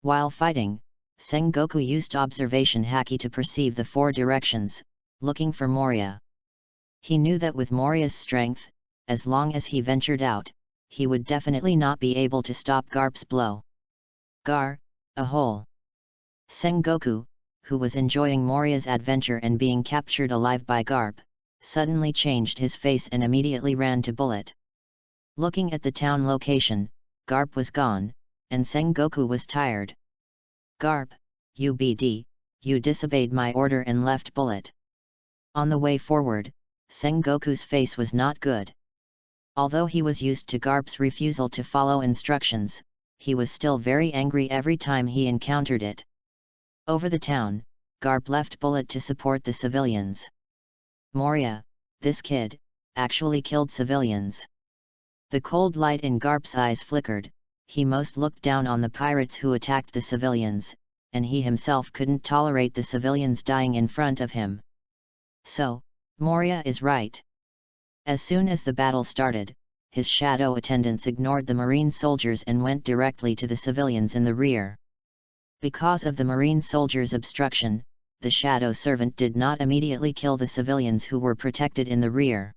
While fighting, Sengoku used observation haki to perceive the 4 directions, looking for Moria. He knew that with Moria's strength, as long as he ventured out, he would definitely not be able to stop Garp's blow. Gar, a hole. Sengoku, who was enjoying Moria's adventure and being captured alive by Garp, suddenly changed his face and immediately ran to Bullet. Looking at the town location, Garp was gone, and Sengoku was tired. Garp, you disobeyed my order and left Bullet. On the way forward, Sengoku's face was not good. Although he was used to Garp's refusal to follow instructions, he was still very angry every time he encountered it. Over the town, Garp left Bullet to support the civilians. Moria, this kid, actually killed civilians. The cold light in Garp's eyes flickered. He most looked down on the pirates who attacked the civilians, and he himself couldn't tolerate the civilians dying in front of him. So, Moria is right. As soon as the battle started, his shadow attendants ignored the marine soldiers and went directly to the civilians in the rear. Because of the marine soldiers' obstruction, the shadow servant did not immediately kill the civilians who were protected in the rear.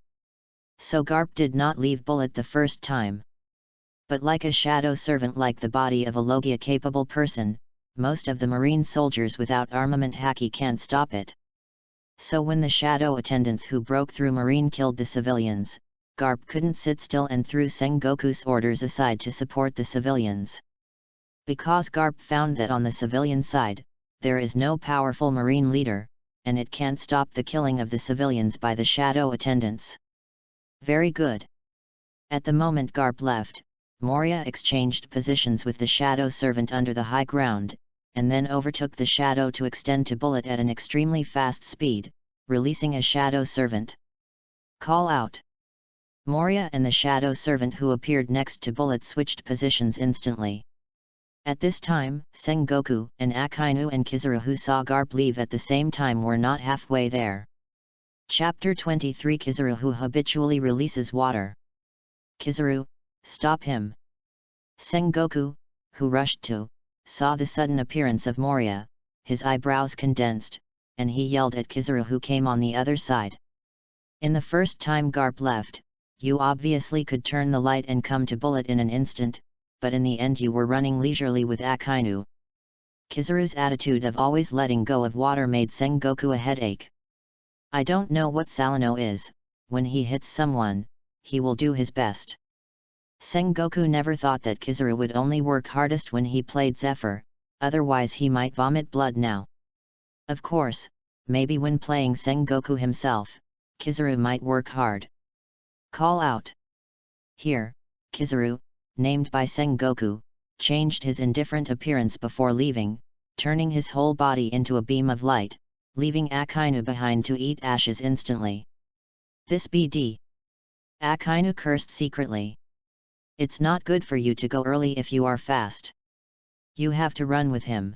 So Garp did not leave Bullet the first time. But like a shadow servant, like the body of a Logia-capable person, most of the marine soldiers without armament haki can't stop it. So when the shadow attendants who broke through marine killed the civilians, Garp couldn't sit still and threw Sengoku's orders aside to support the civilians. Because Garp found that on the civilian side, there is no powerful marine leader, and it can't stop the killing of the civilians by the shadow attendants. Very good. At the moment Garp left, Moria exchanged positions with the shadow servant under the high ground, and then overtook the shadow to extend to Bullet at an extremely fast speed, releasing a shadow servant. Call out. Moria and the shadow servant who appeared next to Bullet switched positions instantly. At this time, Sengoku and Akainu and Kizuru, who saw Garp leave at the same time, were not halfway there. Chapter 23 Kizuru, who habitually releases water. Kizuru, stop him. Sengoku, who rushed to, saw the sudden appearance of Moria, his eyebrows condensed, and he yelled at Kizuru, who came on the other side. In the first time Garp left, you obviously could turn the light and come to Bullet in an instant, but in the end you were running leisurely with Akainu. Kizuru's attitude of always letting go of water made Sengoku a headache. I don't know what Salino is, when he hits someone, he will do his best. Sengoku never thought that Kizuru would only work hardest when he played Zephyr, otherwise he might vomit blood now. Of course, maybe when playing Sengoku himself, Kizuru might work hard. Call out. Here, Kizuru, named by Sengoku, changed his indifferent appearance before leaving, turning his whole body into a beam of light, leaving Akainu behind to eat ashes instantly. This BD. Akainu cursed secretly. It's not good for you to go early if you are fast. You have to run with him.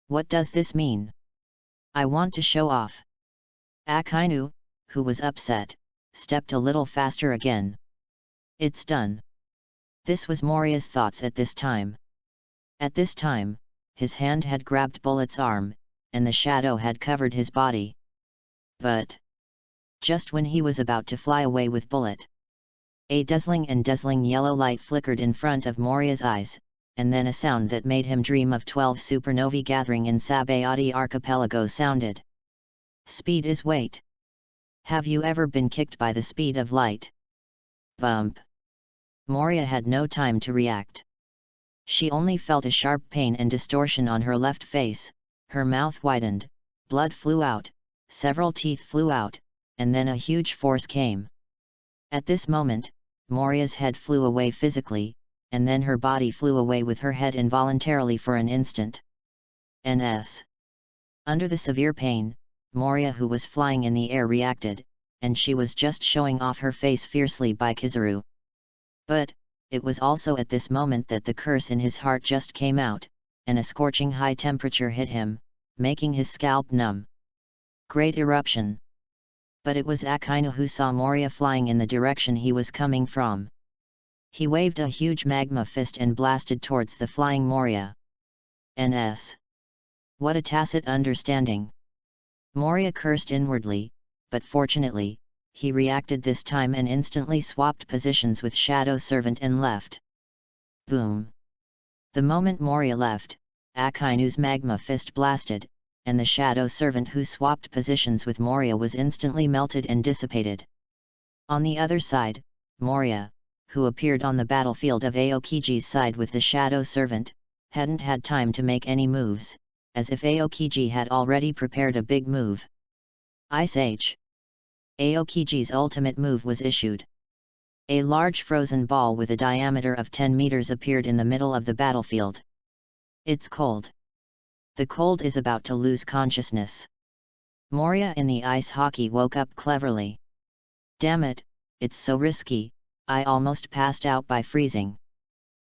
What does this mean? I want to show off. Akainu, who was upset, stepped a little faster again. It's done. This was Moria's thoughts at this time. At this time, his hand had grabbed Bullet's arm, and the shadow had covered his body. But just when he was about to fly away with Bullet, a dazzling yellow light flickered in front of Moria's eyes, and then a sound that made him dream of 12 supernovae gathering in Sabayati archipelago sounded. Speed is weight. Have you ever been kicked by the speed of light? Bump. Moria had no time to react. She only felt a sharp pain and distortion on her left face, her mouth widened, blood flew out, several teeth flew out, and then a huge force came. At this moment, Moria's head flew away physically, and then her body flew away with her head involuntarily for an instant. NS. Under the severe pain, Moria, who was flying in the air, reacted, and she was just showing off her face fiercely by Kizuru. But, it was also at this moment that the curse in his heart just came out, and a scorching high temperature hit him, making his scalp numb. Great eruption. But it was Akainu who saw Moria flying in the direction he was coming from. He waved a huge magma fist and blasted towards the flying Moria. NS. What a tacit understanding! Moria cursed inwardly, but fortunately, he reacted this time and instantly swapped positions with Shadow Servant and left. Boom! The moment Moria left, Akainu's magma fist blasted, and the Shadow Servant who swapped positions with Moria was instantly melted and dissipated. On the other side, Moria, who appeared on the battlefield of Aokiji's side with the Shadow Servant, hadn't had time to make any moves, as if Aokiji had already prepared a big move. Ice Age. Aokiji's ultimate move was issued. A large frozen ball with a diameter of 10 meters appeared in the middle of the battlefield. It's cold. The cold is about to lose consciousness. Moria in the ice hockey woke up cleverly. Damn it, it's so risky, I almost passed out by freezing.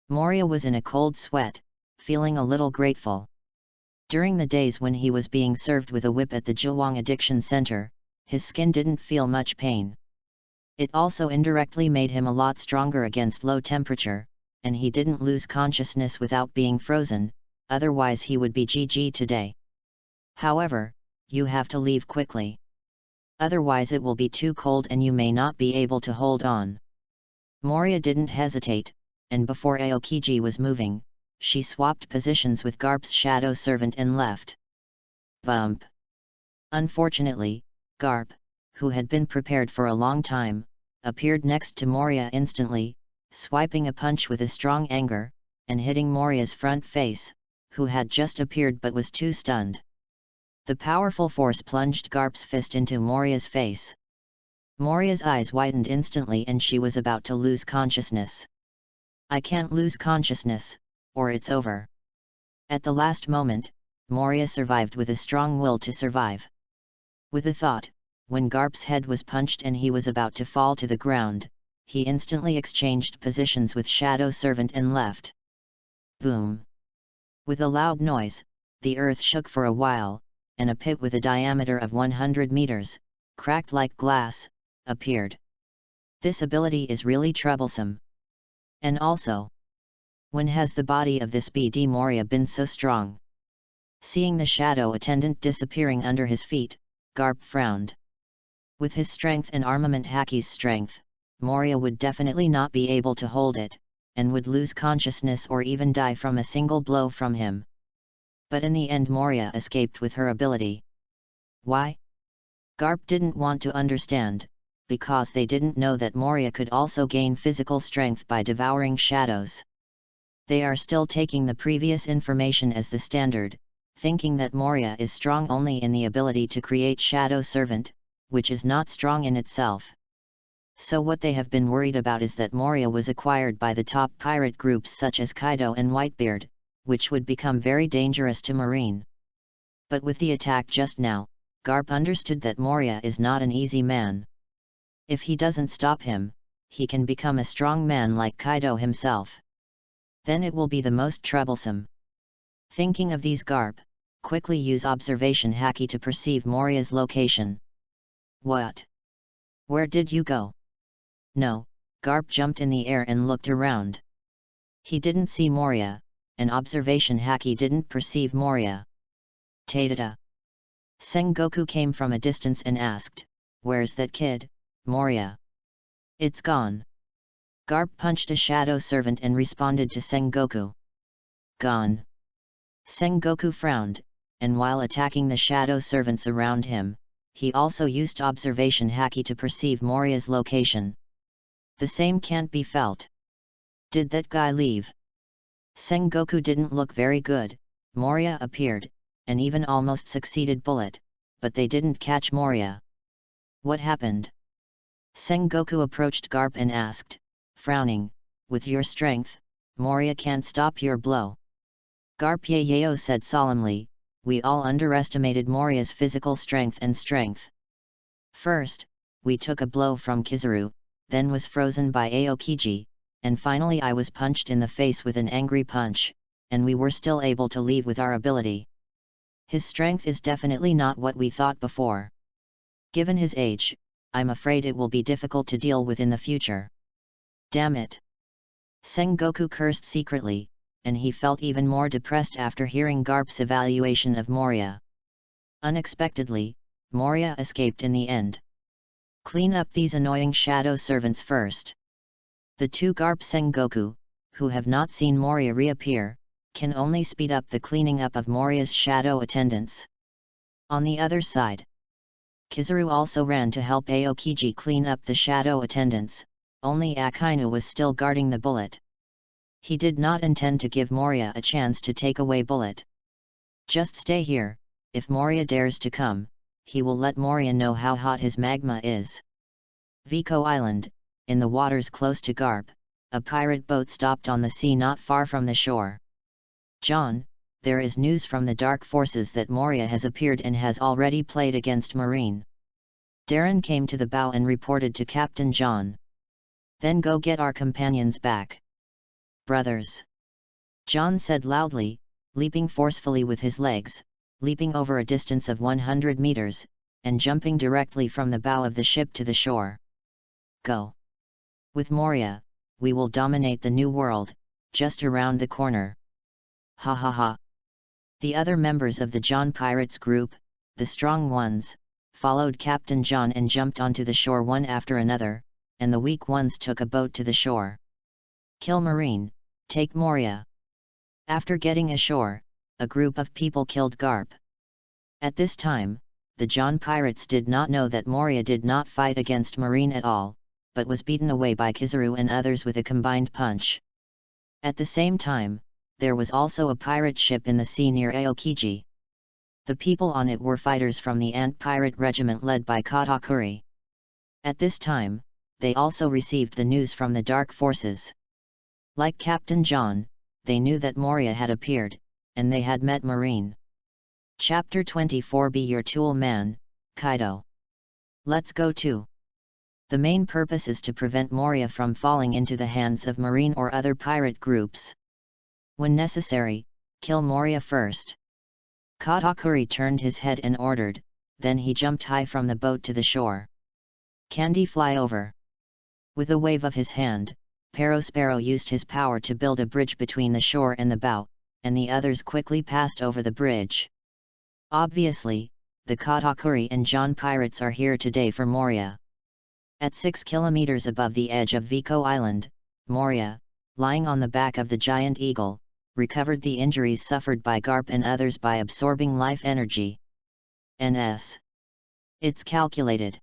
Moria was in a cold sweat, feeling a little grateful. During the days when he was being served with a whip at the Zhuang Addiction Center, his skin didn't feel much pain. It also indirectly made him a lot stronger against low temperature, and he didn't lose consciousness without being frozen, otherwise he would be GG today. However, you have to leave quickly. Otherwise it will be too cold and you may not be able to hold on. Moria didn't hesitate, and before Aokiji was moving, she swapped positions with Garp's Shadow Servant and left. Bump! Unfortunately, Garp, who had been prepared for a long time, appeared next to Moria instantly, swiping a punch with a strong anger, and hitting Moria's front face, who had just appeared but was too stunned. The powerful force plunged Garp's fist into Moria's face. Moria's eyes widened instantly and she was about to lose consciousness. I can't lose consciousness, or it's over. At the last moment, Moria survived with a strong will to survive. With a thought, when Garp's head was punched and he was about to fall to the ground, he instantly exchanged positions with Shadow Servant and left. Boom! With a loud noise, the earth shook for a while, and a pit with a diameter of 100 meters, cracked like glass, appeared. This ability is really troublesome. And also, when has the body of this BD Moria been so strong? Seeing the shadow attendant disappearing under his feet, Garp frowned. With his strength and armament Haki's strength, Moria would definitely not be able to hold it, and would lose consciousness or even die from a single blow from him. But in the end Moria escaped with her ability. Why? Garp didn't want to understand, because they didn't know that Moria could also gain physical strength by devouring shadows. They are still taking the previous information as the standard, thinking that Moria is strong only in the ability to create Shadow Servant, which is not strong in itself. So what they have been worried about is that Moria was acquired by the top pirate groups such as Kaido and Whitebeard, which would become very dangerous to Marine. But with the attack just now, Garp understood that Moria is not an easy man. If he doesn't stop him, he can become a strong man like Kaido himself. Then it will be the most troublesome. Thinking of these, Garp quickly use observation Haki to perceive Moria's location. What? Where did you go? No, Garp jumped in the air and looked around. He didn't see Moria, and observation Haki didn't perceive Moria. Tadata. Sengoku came from a distance and asked, "Where's that kid, Moria?" "It's gone." Garp punched a Shadow Servant and responded to Sengoku. "Gone." Sengoku frowned, and while attacking the Shadow Servants around him, he also used observation Haki to perceive Moria's location. The same can't be felt. Did that guy leave? Sengoku didn't look very good. Moria appeared, and even almost succeeded bullet, but they didn't catch Moria. What happened? Sengoku approached Garp and asked, frowning, "With your strength, Moria can't stop your blow." Garp Yayo said solemnly, "We all underestimated Moria's physical strength and strength. First, we took a blow from Kizaru, then was frozen by Aokiji, and finally I was punched in the face with an angry punch, and we were still able to leave with our ability. His strength is definitely not what we thought before. Given his age, I'm afraid it will be difficult to deal with in the future. Damn it. Sengoku cursed secretly, and he felt even more depressed after hearing Garp's evaluation of Moria. Unexpectedly, Moria escaped in the end. Clean up these annoying shadow servants first. The two Garp Sengoku, who have not seen Moria reappear, can only speed up the cleaning up of Moria's shadow attendants. On the other side, Kizaru also ran to help Aokiji clean up the shadow attendants, only Akainu was still guarding the bullet. He did not intend to give Moria a chance to take away bullet. Just stay here, if Moria dares to come, he will let Moria know how hot his magma is. Vico Island, in the waters close to Garp, a pirate boat stopped on the sea not far from the shore. John, there is news from the dark forces that Moria has appeared and has already played against Marine. Darren came to the bow and reported to Captain John. Then go get our companions back. Brothers. John said loudly, leaping forcefully with his legs, leaping over a distance of 100 meters, and jumping directly from the bow of the ship to the shore. Go. With Moria, we will dominate the new world, just around the corner. Ha ha ha. The other members of the John Pirates group, the strong ones, followed Captain John and jumped onto the shore one after another, and the weak ones took a boat to the shore. Kill Marine, take Moria. After getting ashore, a group of people killed Garp. At this time, the John Pirates did not know that Moria did not fight against Marine at all, but was beaten away by Kizaru and others with a combined punch. At the same time, there was also a pirate ship in the sea near Aokiji. The people on it were fighters from the Ant Pirate Regiment led by Katakuri. At this time, they also received the news from the Dark Forces. Like Captain John, they knew that Moria had appeared, and they had met Marine. Chapter 24. Be your tool man, Kaido. Let's go too. The main purpose is to prevent Moria from falling into the hands of Marine or other pirate groups. When necessary, kill Moria first. Katakuri turned his head and ordered, then he jumped high from the boat to the shore. Candy fly over. With a wave of his hand, Perospero used his power to build a bridge between the shore and the bow, and the others quickly passed over the bridge. Obviously, the Katakuri and John Pirates are here today for Moria. At 6 kilometers above the edge of Vico Island, Moria, lying on the back of the giant eagle, recovered the injuries suffered by Garp and others by absorbing life energy. NS. It's calculated.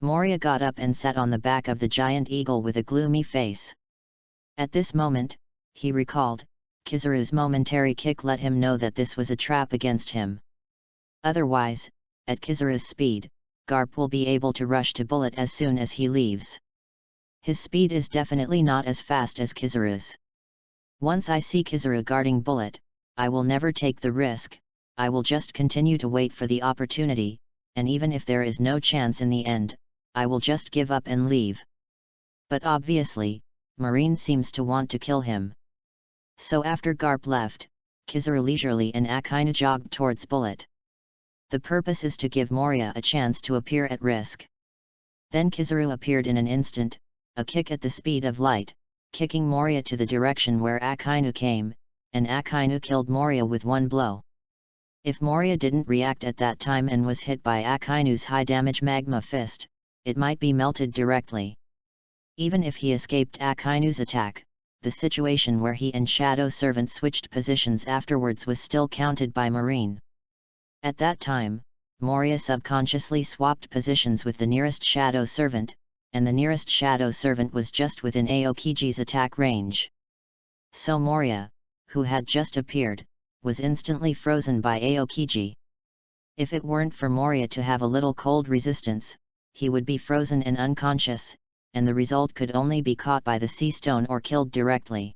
Moria got up and sat on the back of the giant eagle with a gloomy face. At this moment, he recalled, Kizaru's momentary kick let him know that this was a trap against him. Otherwise, at Kizaru's speed, Garp will be able to rush to Bullet as soon as he leaves. His speed is definitely not as fast as Kizaru's. Once I see Kizaru guarding Bullet, I will never take the risk, I will just continue to wait for the opportunity, and even if there is no chance in the end, I will just give up and leave. But obviously, Marine seems to want to kill him. So after Garp left, Kizaru leisurely and Akainu jogged towards Bullet. The purpose is to give Moria a chance to appear at risk. Then Kizaru appeared in an instant, a kick at the speed of light, kicking Moria to the direction where Akainu came, and Akainu killed Moria with one blow. If Moria didn't react at that time and was hit by Akainu's high-damage magma fist, it might be melted directly. Even if he escaped Akainu's attack, the situation where he and Shadow Servant switched positions afterwards was still counted by Marine. At that time, Moria subconsciously swapped positions with the nearest Shadow Servant, and the nearest Shadow Servant was just within Aokiji's attack range. So Moria, who had just appeared, was instantly frozen by Aokiji. If it weren't for Moria to have a little cold resistance, he would be frozen and unconscious, and the result could only be caught by the sea stone or killed directly.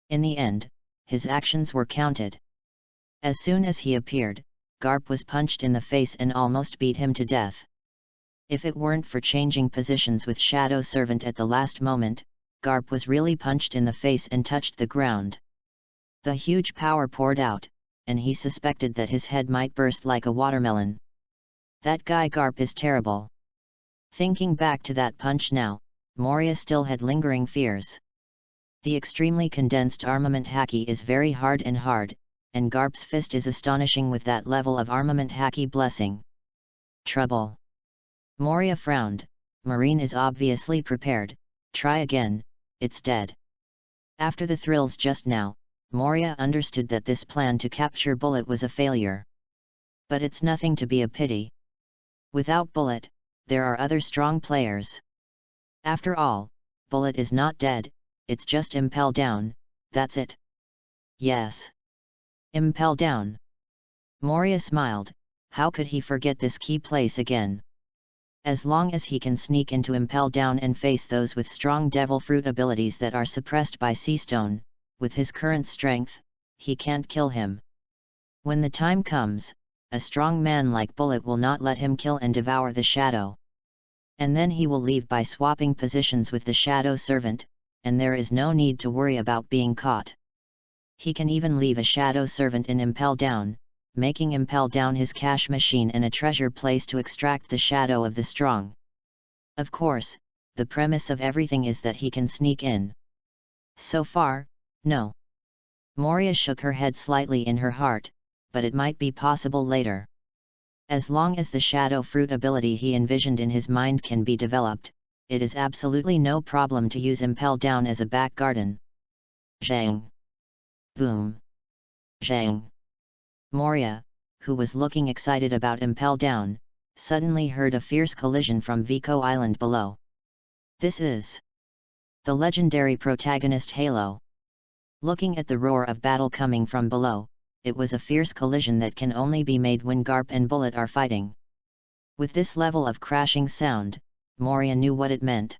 In the end, his actions were counted. As soon as he appeared, Garp was punched in the face and almost beat him to death. If it weren't for changing positions with Shadow Servant at the last moment, Garp was really punched in the face and touched the ground. The huge power poured out, and he suspected that his head might burst like a watermelon. That guy Garp is terrible. Thinking back to that punch now, Moria still had lingering fears. The extremely condensed armament haki is very hard, and Garp's fist is astonishing with that level of armament haki blessing. Trouble. Moria frowned. Marine is obviously prepared. Try again, it's dead. After the thrills just now, Moria understood that this plan to capture Bullet was a failure. But it's nothing to be a pity. Without Bullet, there are other strong players. After all, Bullet is not dead, it's just impel down, that's it. Yes. Impel down. Moria smiled. How could he forget this key place again? As long as he can sneak into impel down and face those with strong devil fruit abilities that are suppressed by sea stone, with his current strength, he can't kill him. When the time comes, a strong man like Bullet will not let him kill and devour the shadow. And then he will leave by swapping positions with the shadow servant, and there is no need to worry about being caught. He can even leave a shadow servant in impel down, making impel down his cash machine and a treasure place to extract the shadow of the strong. Of course, the premise of everything is that he can sneak in. So far, no. Moria shook her head slightly in her heart, but it might be possible later. As long as the shadow fruit ability he envisioned in his mind can be developed, it is absolutely no problem to use impel down as a back garden. Zhang. Boom. Zhang. Moria, who was looking excited about impel down, suddenly heard a fierce collision from Vico Island below. This is the legendary protagonist Halo. Looking at the roar of battle coming from below, it was a fierce collision that can only be made when Garp and Bullet are fighting. With this level of crashing sound, Moria knew what it meant.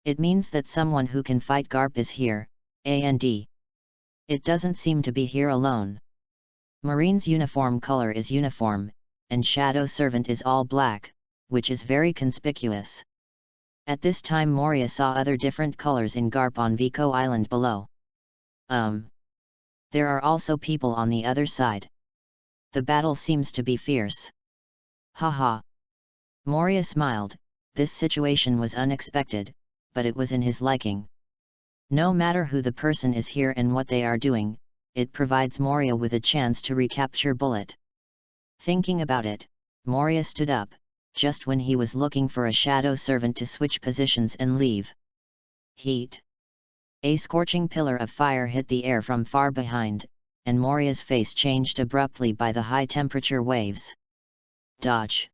It means that someone who can fight Garp is here, and it doesn't seem to be here alone. Marine's uniform color is uniform, and Shadow Servant is all black, which is very conspicuous. At this time Moria saw other different colors in Garp on Vico Island below. There are also people on the other side. The battle seems to be fierce. Haha. Moria smiled. This situation was unexpected, but it was in his liking. No matter who the person is here and what they are doing, it provides Moria with a chance to recapture Bullet. Thinking about it, Moria stood up, just when he was looking for a shadow servant to switch positions and leave. Heat. A scorching pillar of fire hit the air from far behind, and Moria's face changed abruptly by the high temperature waves. Dodge!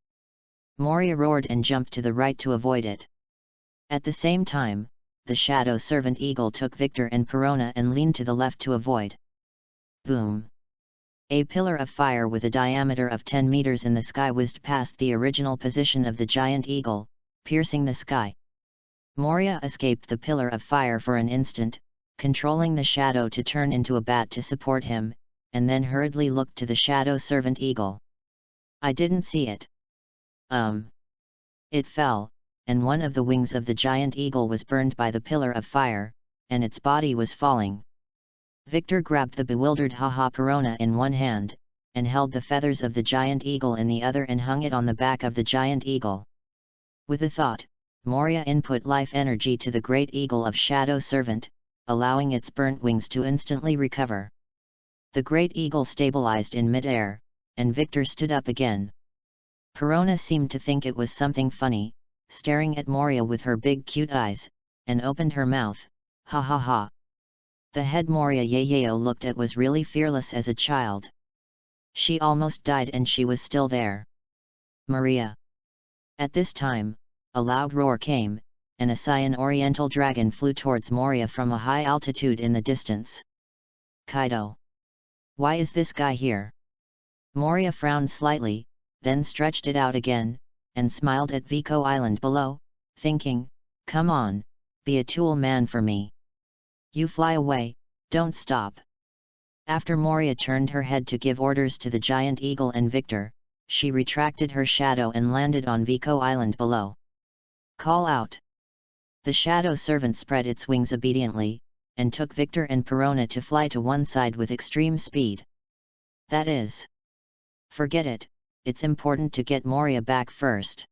Moria roared and jumped to the right to avoid it. At the same time, the shadow servant Eagle took Victor and Perona and leaned to the left to avoid. Boom! A pillar of fire with a diameter of 10 meters in the sky whizzed past the original position of the giant eagle, piercing the sky. Moria escaped the pillar of fire for an instant, controlling the shadow to turn into a bat to support him, and then hurriedly looked to the shadow servant eagle. I didn't see it. It fell, and one of the wings of the giant eagle was burned by the pillar of fire, and its body was falling. Victor grabbed the bewildered Haha Perona in one hand, and held the feathers of the giant eagle in the other and hung it on the back of the giant eagle. With a thought, Moria input life energy to the great eagle of Shadow Servant, allowing its burnt wings to instantly recover. The great eagle stabilized in mid-air, and Victor stood up again. Perona seemed to think it was something funny, staring at Moria with her big cute eyes, and opened her mouth. Ha ha ha. The head Moria Yayao looked at was really fearless as a child. She almost died and she was still there. Maria. At this time, a loud roar came, and a cyan oriental dragon flew towards Moria from a high altitude in the distance. Kaido. Why is this guy here? Moria frowned slightly, then stretched it out again, and smiled at Vico Island below, thinking, come on, be a tool man for me. You fly away, don't stop. After Moria turned her head to give orders to the giant eagle and Victor, she retracted her shadow and landed on Vico Island below. Call out. The shadow servant spread its wings obediently, and took Victor and Perona to fly to one side with extreme speed. That is. Forget it, it's important to get Moria back first.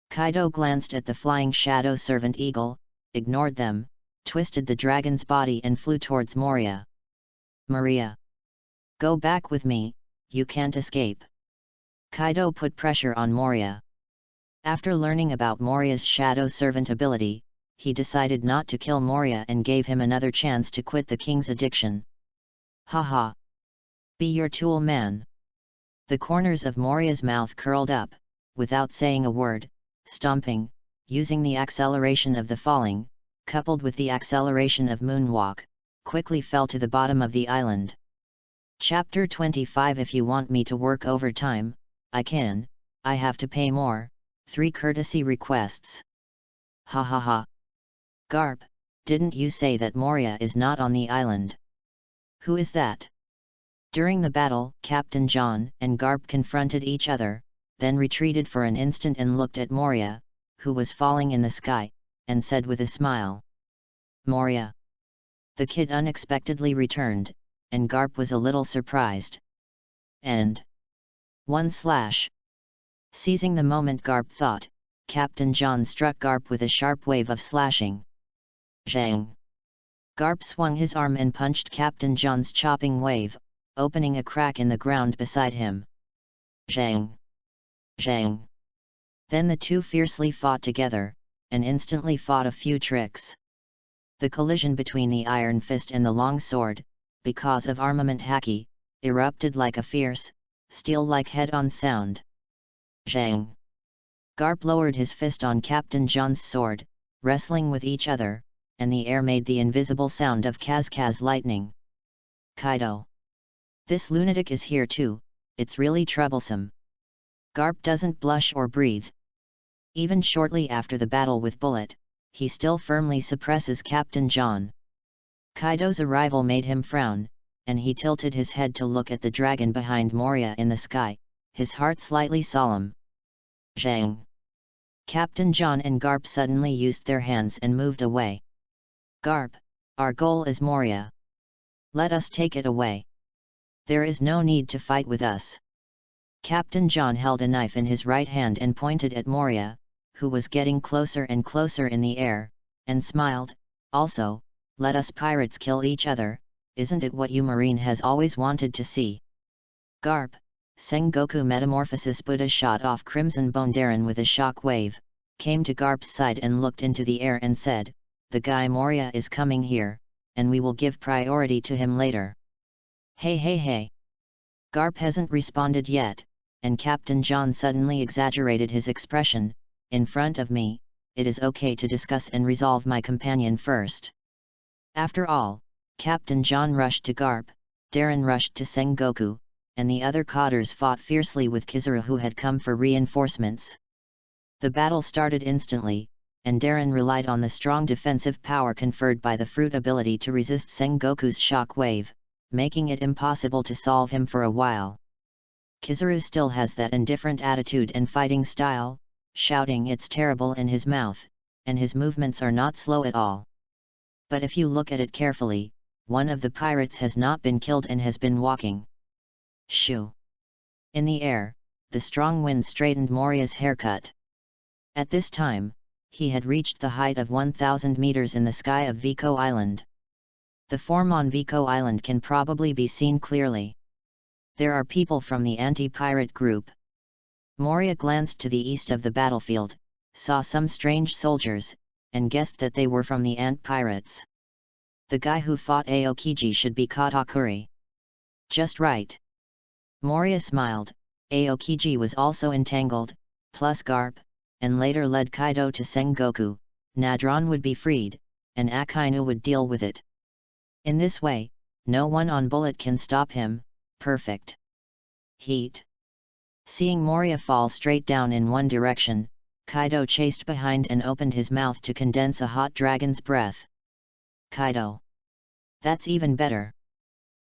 Kaido glanced at the flying shadow servant eagle, ignored them, twisted the dragon's body and flew towards Moria. "Maria! Go back with me, you can't escape." Kaido put pressure on Moria. After learning about Moria's shadow servant ability, he decided not to kill Moria and gave him another chance to quit the king's addiction. "Haha! Be your tool, man." The corners of Moria's mouth curled up, without saying a word, stomping, using the acceleration of the falling, coupled with the acceleration of moonwalk, quickly fell to the bottom of the island. Chapter 25. If you want me to work overtime, I can. I have to pay more. 3 courtesy requests. Ha ha ha. Garp, didn't you say that Moria is not on the island? Who is that? During the battle, Captain John and Garp confronted each other, then retreated for an instant and looked at Moria, who was falling in the sky, and said with a smile, "Moria." The kid unexpectedly returned, and Garp was a little surprised. And 1/. Seizing the moment Garp thought, Captain John struck Garp with a sharp wave of slashing. Zhang! Garp swung his arm and punched Captain John's chopping wave, opening a crack in the ground beside him. Zhang! Zhang! Then the two fiercely fought together, and instantly fought a few tricks. The collision between the iron fist and the long sword, because of armament haki, erupted like a fierce, steel-like head-on sound. Zhang! Garp lowered his fist on Captain John's sword, wrestling with each other, and the air made the invisible sound of Kaz lightning. Kaido! This lunatic is here too, it's really troublesome. Garp doesn't blush or breathe. Even shortly after the battle with Bullet, he still firmly suppresses Captain John. Kaido's arrival made him frown, and he tilted his head to look at the dragon behind Moria in the sky, his heart slightly solemn. Zhang! Captain John and Garp suddenly used their hands and moved away. Garp, our goal is Moria. Let us take it away. There is no need to fight with us. Captain John held a knife in his right hand and pointed at Moria, who was getting closer and closer in the air, and smiled. Also, let us pirates kill each other, isn't it what you marine has always wanted to see? Garp, Sengoku Metamorphosis Buddha shot off Crimson Bone. Darren with a shock wave, came to Garp's side and looked into the air and said, "The guy Moria is coming here, and we will give priority to him later." Hey hey hey! Garp hasn't responded yet, and Captain John suddenly exaggerated his expression. "In front of me, it is okay to discuss and resolve my companion first." After all, Captain John rushed to Garp, Darren rushed to Sengoku, and the other cotters fought fiercely with Kizaru, who had come for reinforcements. The battle started instantly, and Darren relied on the strong defensive power conferred by the fruit ability to resist Sengoku's shock wave, making it impossible to solve him for a while. Kizaru still has that indifferent attitude and fighting style, shouting "it's terrible" in his mouth, and his movements are not slow at all. But if you look at it carefully, one of the pirates has not been killed and has been walking. Shoo! In the air, the strong wind straightened Moria's haircut. At this time, he had reached the height of 1,000 meters in the sky of Vico Island. The form on Vico Island can probably be seen clearly. There are people from the anti-pirate group. Moria glanced to the east of the battlefield, saw some strange soldiers, and guessed that they were from the ant pirates. The guy who fought Aokiji should be Katakuri. Just right. Moria smiled. Aokiji was also entangled, plus Garp, and later led Kaido to Sengoku. Nadron would be freed, and Akainu would deal with it. In this way, no one on Bullet can stop him. Perfect. Heat. Seeing Moria fall straight down in one direction, Kaido chased behind and opened his mouth to condense a hot dragon's breath. Kaido. That's even better.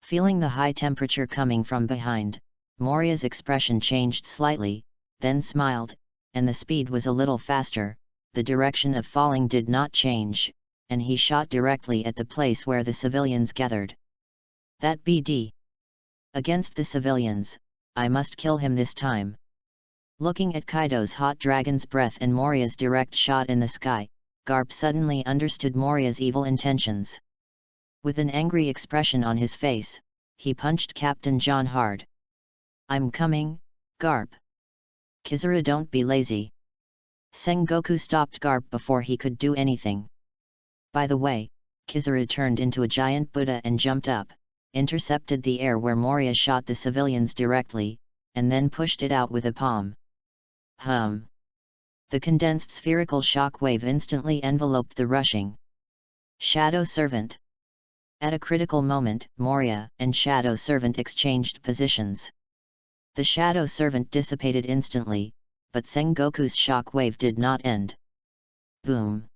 Feeling the high temperature coming from behind, Moria's expression changed slightly, then smiled, and the speed was a little faster. The direction of falling did not change, and he shot directly at the place where the civilians gathered. That BD. Against the civilians, I must kill him this time. Looking at Kaido's hot dragon's breath and Moria's direct shot in the sky, Garp suddenly understood Moria's evil intentions. With an angry expression on his face, he punched Captain John hard. "I'm coming, Garp. Kizaru, don't be lazy." Sengoku stopped Garp before he could do anything. By the way, Kizaru turned into a giant Buddha and jumped up, intercepted the air where Moria shot the civilians directly, and then pushed it out with a palm. Hum! The condensed spherical shock wave instantly enveloped the rushing Shadow Servant. At a critical moment, Moria and Shadow Servant exchanged positions. The Shadow Servant dissipated instantly, but Sengoku's shock wave did not end. Boom!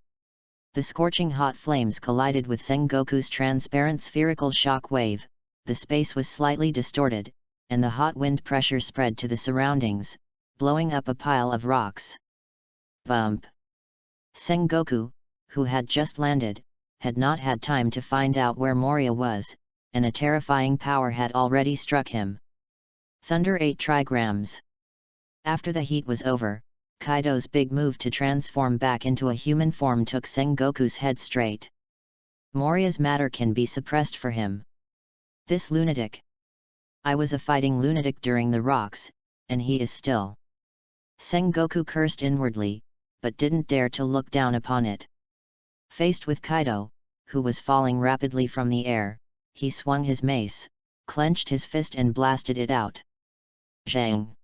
The scorching hot flames collided with Sengoku's transparent spherical shock wave, the space was slightly distorted, and the hot wind pressure spread to the surroundings, blowing up a pile of rocks. Bump! Sengoku, who had just landed, had not had time to find out where Moria was, and a terrifying power had already struck him. Thunder 8 trigrams. After the heat was over, Kaido's big move to transform back into a human form took Sengoku's head straight. Moria's matter can be suppressed for him. This lunatic. I was a fighting lunatic during the rocks, and he is still. Sengoku cursed inwardly, but didn't dare to look down upon it. Faced with Kaido, who was falling rapidly from the air, he swung his mace, clenched his fist and blasted it out. Zhang!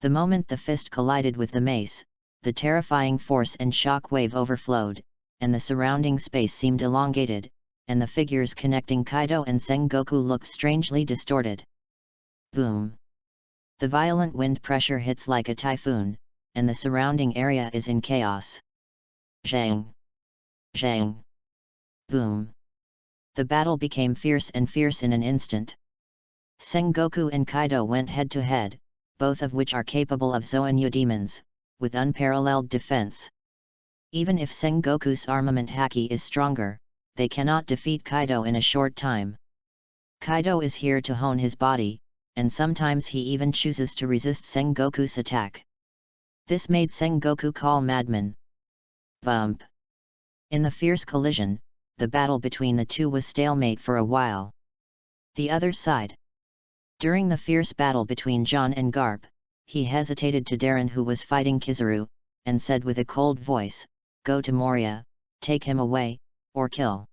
The moment the fist collided with the mace, the terrifying force and shock wave overflowed, and the surrounding space seemed elongated, and the figures connecting Kaido and Sengoku looked strangely distorted. Boom! The violent wind pressure hits like a typhoon, and the surrounding area is in chaos. Zhang! Zhang! Boom! The battle became fierce and fierce in an instant. Sengoku and Kaido went head to head, both of which are capable of Zoanyu demons, with unparalleled defense. Even if Sengoku's armament haki is stronger, they cannot defeat Kaido in a short time. Kaido is here to hone his body, and sometimes he even chooses to resist Sengoku's attack. This made Sengoku call madman. Bump! In the fierce collision, the battle between the two was stalemate for a while. The other side. During the fierce battle between John and Garp, he hesitated to Darren, who was fighting Kizaru, and said with a cold voice, "Go to Moria, take him away, or kill."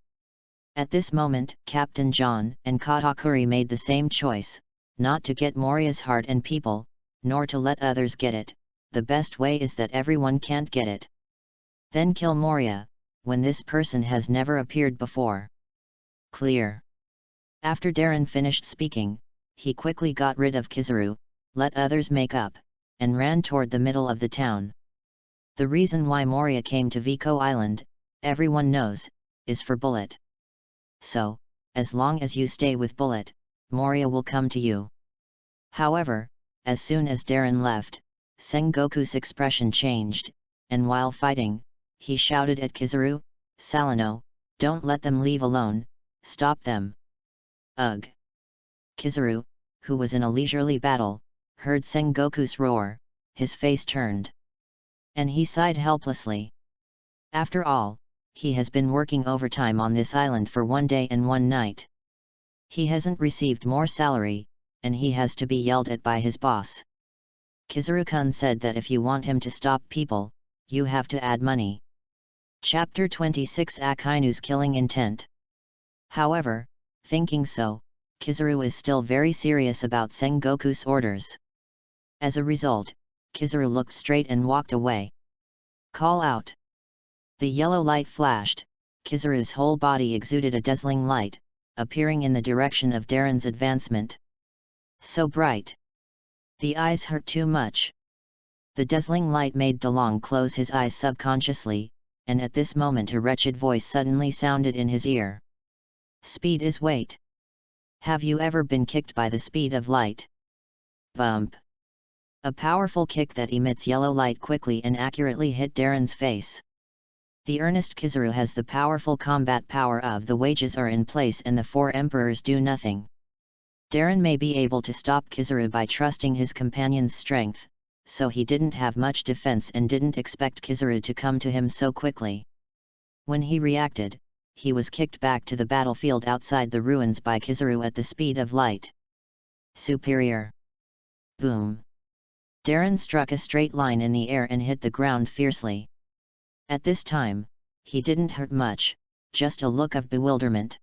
At this moment, Captain John and Katakuri made the same choice, not to get Moria's heart and people, nor to let others get it. The best way is that everyone can't get it. Then kill Moria, when this person has never appeared before. Clear. After Darren finished speaking, he quickly got rid of Kizaru, let others make up, and ran toward the middle of the town. The reason why Moria came to Vico Island, everyone knows, is for Bullet. So, as long as you stay with Bullet, Moria will come to you. However, as soon as Darren left, Sengoku's expression changed, and while fighting, he shouted at Kizaru, "Salino, don't let them leave alone, stop them." Ugh! Kizaru, who was in a leisurely battle, heard Sengoku's roar, his face turned. And he sighed helplessly. After all, he has been working overtime on this island for 1 day and 1 night. He hasn't received more salary, and he has to be yelled at by his boss. Kizaru-kun said that if you want him to stop people, you have to add money. Chapter 26 Akainu's killing intent. However, thinking so, Kizaru is still very serious about Sengoku's orders. As a result, Kizaru looked straight and walked away. Call out! The yellow light flashed, Kizaru's whole body exuded a dazzling light, appearing in the direction of Darren's advancement. So bright! The eyes hurt too much. The dazzling light made DeLong close his eyes subconsciously, and at this moment a wretched voice suddenly sounded in his ear. Speed is weight. Have you ever been kicked by the speed of light? Bump! A powerful kick that emits yellow light quickly and accurately hit Darren's face. The earnest Kizaru has the powerful combat power of the wages are in place and the 4 emperors do nothing. Darren may be able to stop Kizaru by trusting his companion's strength, so he didn't have much defense and didn't expect Kizaru to come to him so quickly. When he reacted, he was kicked back to the battlefield outside the ruins by Kizaru at the speed of light. Superior. Boom. Darren struck a straight line in the air and hit the ground fiercely. At this time, he didn't hurt much, just a look of bewilderment.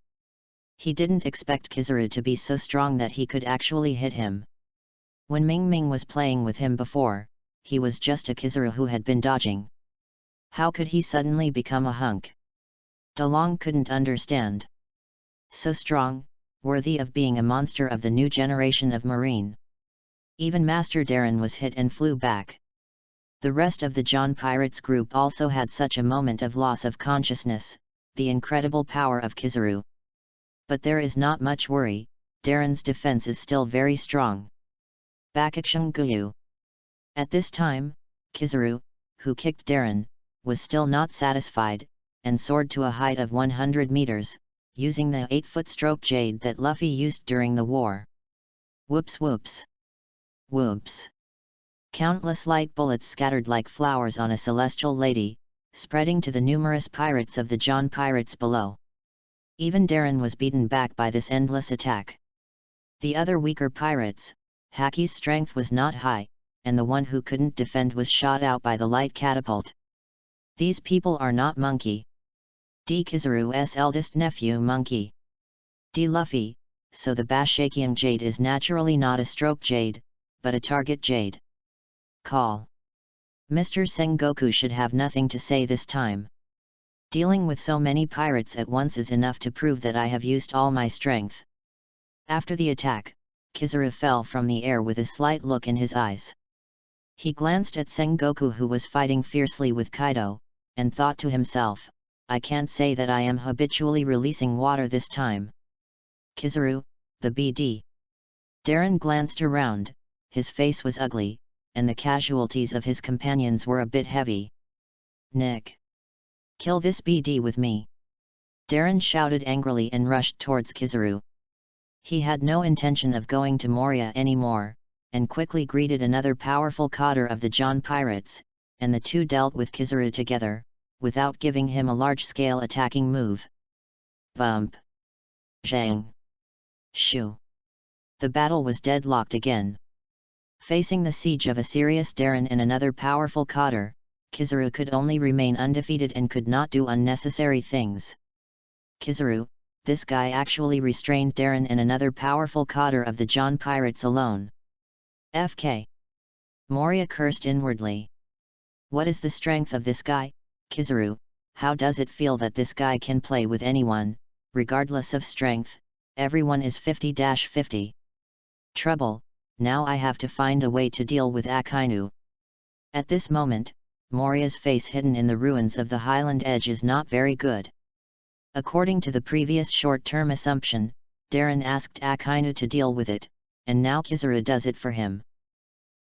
He didn't expect Kizaru to be so strong that he could actually hit him. When Ming Ming was playing with him before, he was just a Kizaru who had been dodging. How could he suddenly become a hunk? DeLong couldn't understand. So strong, worthy of being a monster of the new generation of Marine. Even Master Darren was hit and flew back. The rest of the John Pirates group also had such a moment of loss of consciousness, the incredible power of Kizaru. But there is not much worry, Darren's defense is still very strong. Bakakshunguyu. At this time, Kizaru, who kicked Darren, was still not satisfied, and soared to a height of 100 meters, using the 8-foot stroke jade that Luffy used during the war. Whoops whoops. Whoops. Countless light bullets scattered like flowers on a celestial lady, spreading to the numerous pirates of the John Pirates below. Even Darren was beaten back by this endless attack. The other weaker pirates, Haki's strength was not high, and the one who couldn't defend was shot out by the light catapult. These people are not Monkey D. Kizaru's eldest nephew Monkey D. Luffy, so the Bashakian Jade is naturally not a stroke jade, but a target jade. Call. Mr. Sengoku should have nothing to say this time. Dealing with so many pirates at once is enough to prove that I have used all my strength. After the attack, Kizaru fell from the air with a slight look in his eyes. He glanced at Sengoku, who was fighting fiercely with Kaido, and thought to himself, I can't say that I am habitually releasing water this time. Kizaru, the BD. Darren glanced around, his face was ugly, and the casualties of his companions were a bit heavy. Nick. Kill this BD with me. Darren shouted angrily and rushed towards Kizaru. He had no intention of going to Moria anymore, and quickly greeted another powerful cotter of the John Pirates, and the two dealt with Kizaru together, without giving him a large-scale attacking move. Bump. Zhang. Shoo. The battle was deadlocked again. Facing the siege of a serious Darren and another powerful cotter, Kizaru could only remain undefeated and could not do unnecessary things. Kizaru, this guy actually restrained Darren and another powerful cotter of the John Pirates alone. FK. Moria cursed inwardly. What is the strength of this guy, Kizaru? How does it feel that this guy can play with anyone, regardless of strength? Everyone is 50-50. Trouble, now I have to find a way to deal with Akainu. At this moment, Moria's face hidden in the ruins of the Highland Edge is not very good. According to the previous short-term assumption, Darren asked Akainu to deal with it, and now Kizaru does it for him.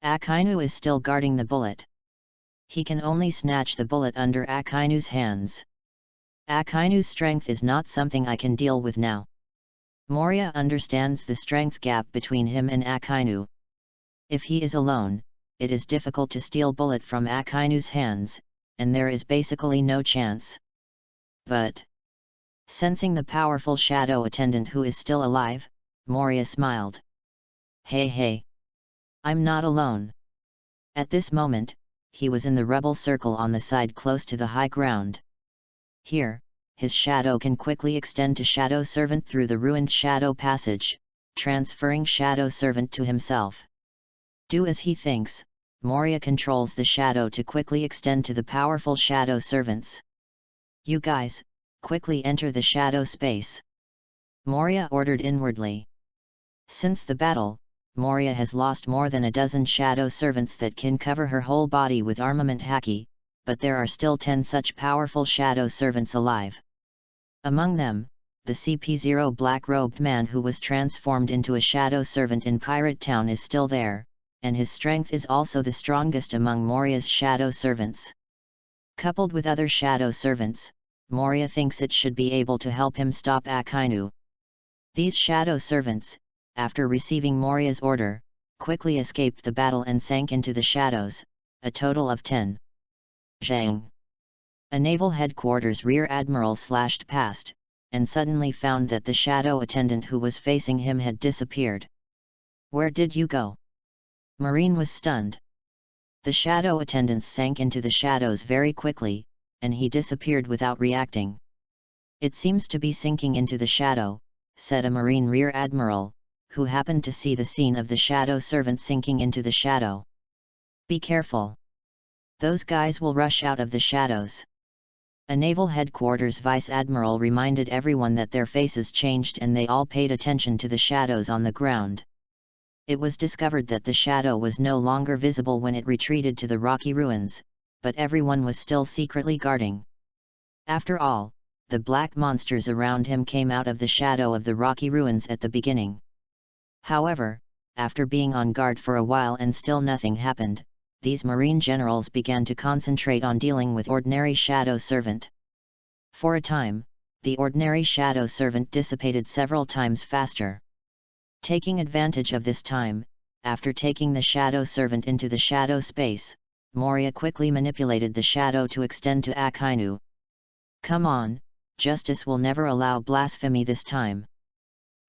Akainu is still guarding the bullet. He can only snatch the bullet under Akainu's hands. Akainu's strength is not something I can deal with now. Moria understands the strength gap between him and Akainu. If he is alone, it is difficult to steal bullet from Akainu's hands, and there is basically no chance. But, sensing the powerful shadow attendant who is still alive, Moria smiled. Hey. I'm not alone. At this moment, he was in the rebel circle on the side close to the high ground. Here, his shadow can quickly extend to Shadow Servant through the ruined Shadow Passage, transferring Shadow Servant to himself. Do as he thinks, Moria controls the shadow to quickly extend to the powerful Shadow Servants. You guys, quickly enter the shadow space. Moria ordered inwardly. Since the battle, Moria has lost more than a dozen Shadow Servants that can cover her whole body with armament haki, but there are still 10 such powerful Shadow Servants alive. Among them, the CP0 black-robed man who was transformed into a Shadow Servant in Pirate Town is still there, and his strength is also the strongest among Moria's Shadow Servants. Coupled with other Shadow Servants, Moria thinks it should be able to help him stop Akainu. These Shadow Servants, after receiving Moria's order, quickly escaped the battle and sank into the shadows, a total of 10. Zhang. A naval headquarters rear admiral slashed past, and suddenly found that the shadow attendant who was facing him had disappeared. "Where did you go?" Marine was stunned. The shadow attendant sank into the shadows very quickly, and he disappeared without reacting. "It seems to be sinking into the shadow," said a Marine rear admiral, who happened to see the scene of the shadow servant sinking into the shadow. "Be careful. Those guys will rush out of the shadows." A naval headquarters vice admiral reminded everyone that their faces changed and they all paid attention to the shadows on the ground. It was discovered that the shadow was no longer visible when it retreated to the rocky ruins, but everyone was still secretly guarding. After all, the black monsters around him came out of the shadow of the rocky ruins at the beginning. However, after being on guard for a while and still nothing happened, these Marine generals began to concentrate on dealing with ordinary shadow servant. For a time, the ordinary shadow servant dissipated several times faster. Taking advantage of this time, after taking the shadow servant into the shadow space, Moria quickly manipulated the shadow to extend to Akainu. "Come on, justice will never allow blasphemy this time."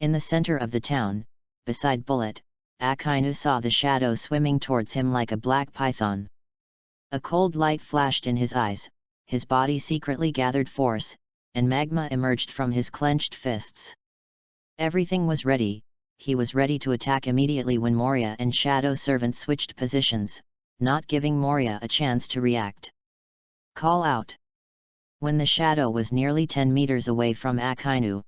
In the center of the town, beside Bullet, Akainu saw the shadow swimming towards him like a black python. A cold light flashed in his eyes, his body secretly gathered force, and magma emerged from his clenched fists. Everything was ready, he was ready to attack immediately when Moria and Shadow Servant switched positions, not giving Moria a chance to react. "Call out!" When the shadow was nearly 10 meters away from Akainu,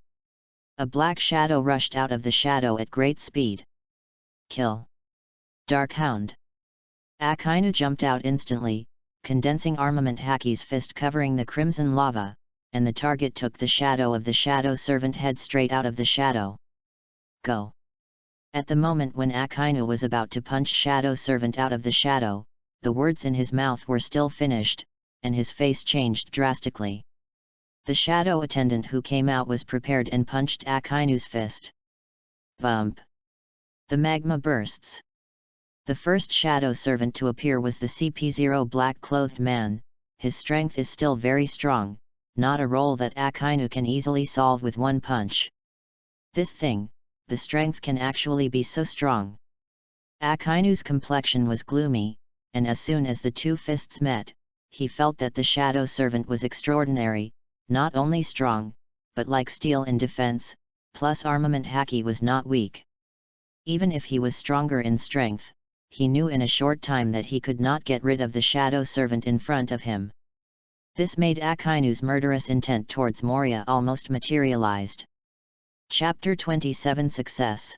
a black shadow rushed out of the shadow at great speed. "Kill! Dark Hound!" Akainu jumped out instantly, condensing armament Haki's fist covering the crimson lava, and the target took the shadow of the shadow servant head straight out of the shadow. "Go!" At the moment when Akainu was about to punch Shadow Servant out of the shadow, the words in his mouth were still finished, and his face changed drastically. The shadow attendant who came out was prepared and punched Akainu's fist. Bump! The magma bursts. The first shadow servant to appear was the CP0 black-clothed man. His strength is still very strong, not a role that Akainu can easily solve with one punch. This thing, the strength can actually be so strong. Akainu's complexion was gloomy, and as soon as the two fists met, he felt that the shadow servant was extraordinary, not only strong, but like steel in defense, plus armament Haki was not weak. Even if he was stronger in strength, he knew in a short time that he could not get rid of the shadow servant in front of him. This made Akainu's murderous intent towards Moria almost materialized. Chapter 27 Success.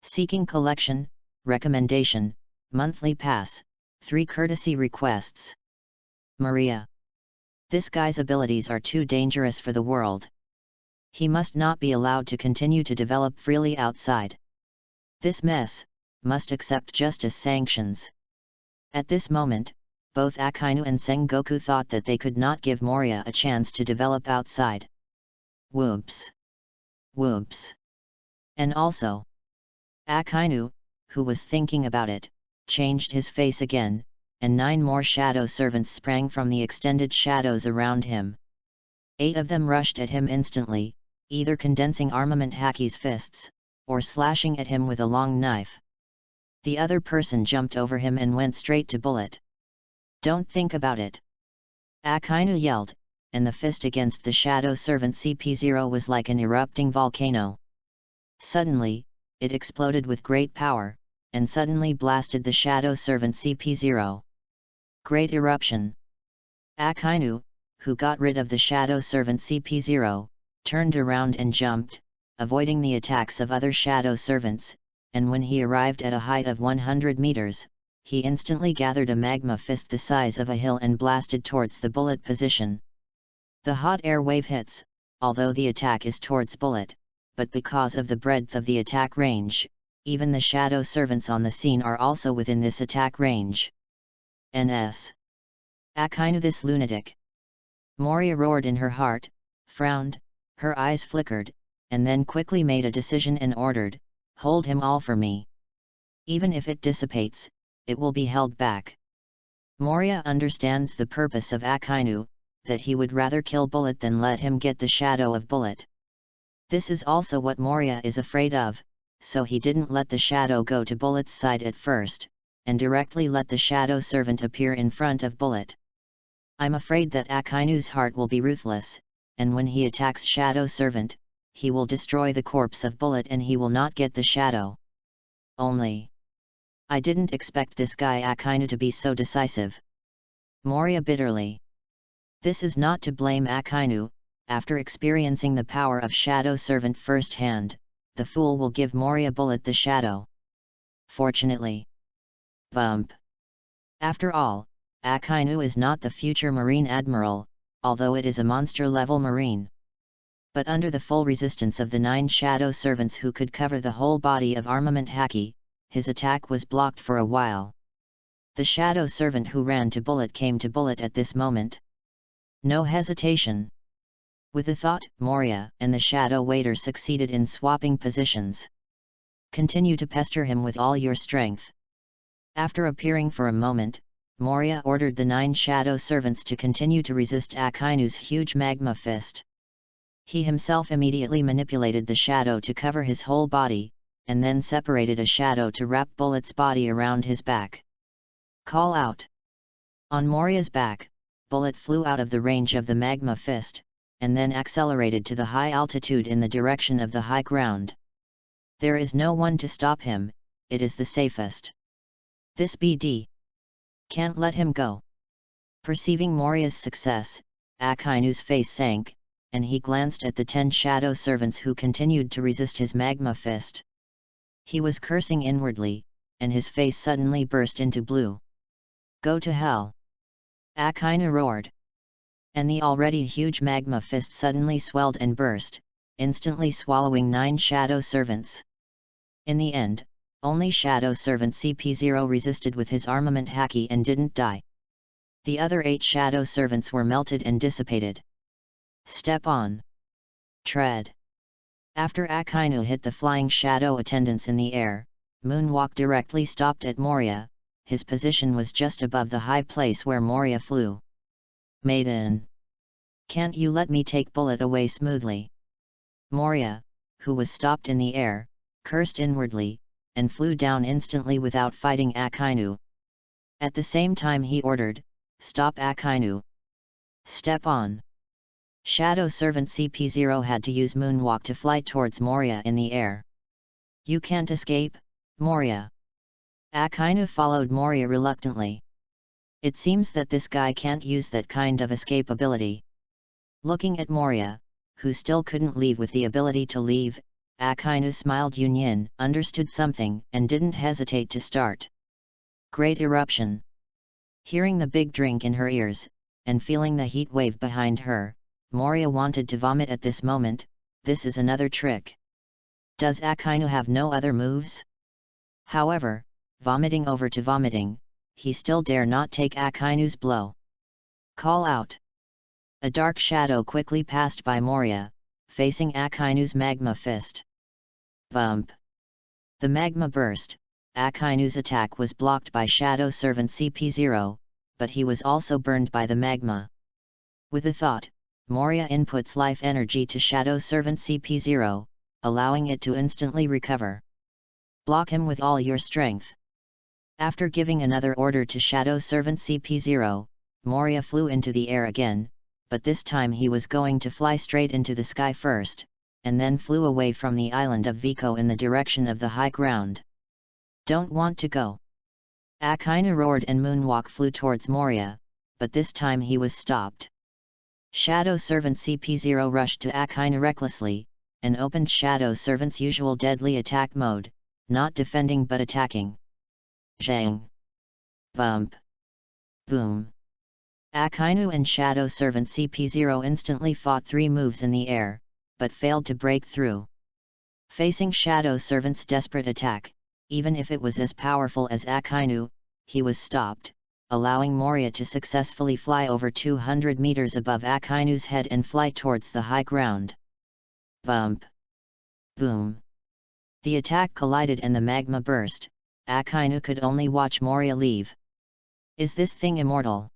Seeking Collection, Recommendation, Monthly Pass, 3 Courtesy Requests. Maria. This guy's abilities are too dangerous for the world. He must not be allowed to continue to develop freely outside. This mess must accept justice sanctions. At this moment, both Akainu and Sengoku thought that they could not give Moria a chance to develop outside. Whoops. Whoops. And also, Akainu, who was thinking about it, changed his face again, and 9 more shadow servants sprang from the extended shadows around him. 8 of them rushed at him instantly, either condensing armament Haki's fists, or slashing at him with a long knife. The other person jumped over him and went straight to Bullet. "Don't think about it!" Akainu yelled, and the fist against the shadow servant CP0 was like an erupting volcano. Suddenly, it exploded with great power, and suddenly blasted the shadow servant CP0. Great eruption. Akainu, who got rid of the shadow servant CP0, turned around and jumped, avoiding the attacks of other shadow servants, and when he arrived at a height of 100 meters, he instantly gathered a magma fist the size of a hill and blasted towards the Bullet position. The hot air wave hits, although the attack is towards Bullet, but because of the breadth of the attack range, even the shadow servants on the scene are also within this attack range. NS. Akainu this lunatic. Moria roared in her heart, frowned, her eyes flickered, and then quickly made a decision and ordered, "Hold him all for me. Even if it dissipates, it will be held back." Moria understands the purpose of Akainu, that he would rather kill Bullet than let him get the shadow of Bullet. This is also what Moria is afraid of, so he didn't let the shadow go to Bullet's side at first, and directly let the shadow servant appear in front of Bullet. I'm afraid that Akainu's heart will be ruthless, and when he attacks Shadow Servant, he will destroy the corpse of Bullet and he will not get the shadow. Only, I didn't expect this guy Akainu to be so decisive. Moria bitterly. This is not to blame Akainu. After experiencing the power of Shadow Servant firsthand, the fool will give Moria Bullet the shadow. Fortunately. Bump. After all, Akainu is not the future Marine Admiral, although it is a monster-level Marine. But under the full resistance of the 9 Shadow Servants who could cover the whole body of Armament Haki, his attack was blocked for a while. The Shadow Servant who ran to Bullet came to Bullet at this moment. No hesitation. With a thought, Moria and the Shadow Waiter succeeded in swapping positions. Continue to pester him with all your strength. After appearing for a moment, Moria ordered the 9 Shadow Servants to continue to resist Akainu's huge magma fist. He himself immediately manipulated the shadow to cover his whole body, and then separated a shadow to wrap Bullet's body around his back. Call out. On Moria's back, Bullet flew out of the range of the magma fist, and then accelerated to the high altitude in the direction of the high ground. There is no one to stop him, it is the safest. This BD. Can't let him go. Perceiving Moria's success, Akainu's face sank, and he glanced at the 10 Shadow Servants who continued to resist his magma fist. He was cursing inwardly, and his face suddenly burst into blue. Go to hell! Akainu roared. And the already huge magma fist suddenly swelled and burst, instantly swallowing 9 Shadow Servants. In the end, only Shadow Servant CP0 resisted with his armament Haki and didn't die. The other 8 Shadow Servants were melted and dissipated. Step on. Tread. After Akainu hit the flying shadow attendants in the air, Moonwalk directly stopped at Moria. His position was just above the high place where Moria flew. Maiden! Can't you let me take Bullet away smoothly? Moria, who was stopped in the air, cursed inwardly, and flew down instantly without fighting Akainu. At the same time he ordered, stop Akainu. Step on. Shadow Servant CP0 had to use Moonwalk to fly towards Moria in the air. You can't escape, Moria. Akainu followed Moria reluctantly. It seems that this guy can't use that kind of escape ability. Looking at Moria, who still couldn't leave with the ability to leave, Akainu smiled. Yunyin understood something and didn't hesitate to start. Great eruption. Hearing the big drink in her ears, and feeling the heat wave behind her, Moria wanted to vomit at this moment. This is another trick. Does Akainu have no other moves? However, vomiting over to vomiting, he still dare not take Akainu's blow. Call out. A dark shadow quickly passed by Moria, facing Akainu's magma fist. Bump. The magma burst. Akainu's attack was blocked by Shadow Servant CP0, but he was also burned by the magma. With a thought, Moria inputs life energy to Shadow Servant CP0, allowing it to instantly recover. Block him with all your strength. After giving another order to Shadow Servant CP0, Moria flew into the air again, but this time he was going to fly straight into the sky first, and then flew away from the island of Vico in the direction of the high ground. Don't want to go. Akainu roared and Moonwalk flew towards Moria, but this time he was stopped. Shadow Servant CP0 rushed to Akainu recklessly, and opened Shadow Servant's usual deadly attack mode, not defending but attacking. Zhang. Bump. Boom. Akainu and Shadow Servant CP0 instantly fought 3 moves in the air, but failed to break through. Facing Shadow Servant's desperate attack, even if it was as powerful as Akainu, he was stopped, allowing Moria to successfully fly over 200 meters above Akainu's head and fly towards the high ground. Bump. Boom. The attack collided and the magma burst. Akainu could only watch Moria leave. Is this thing immortal?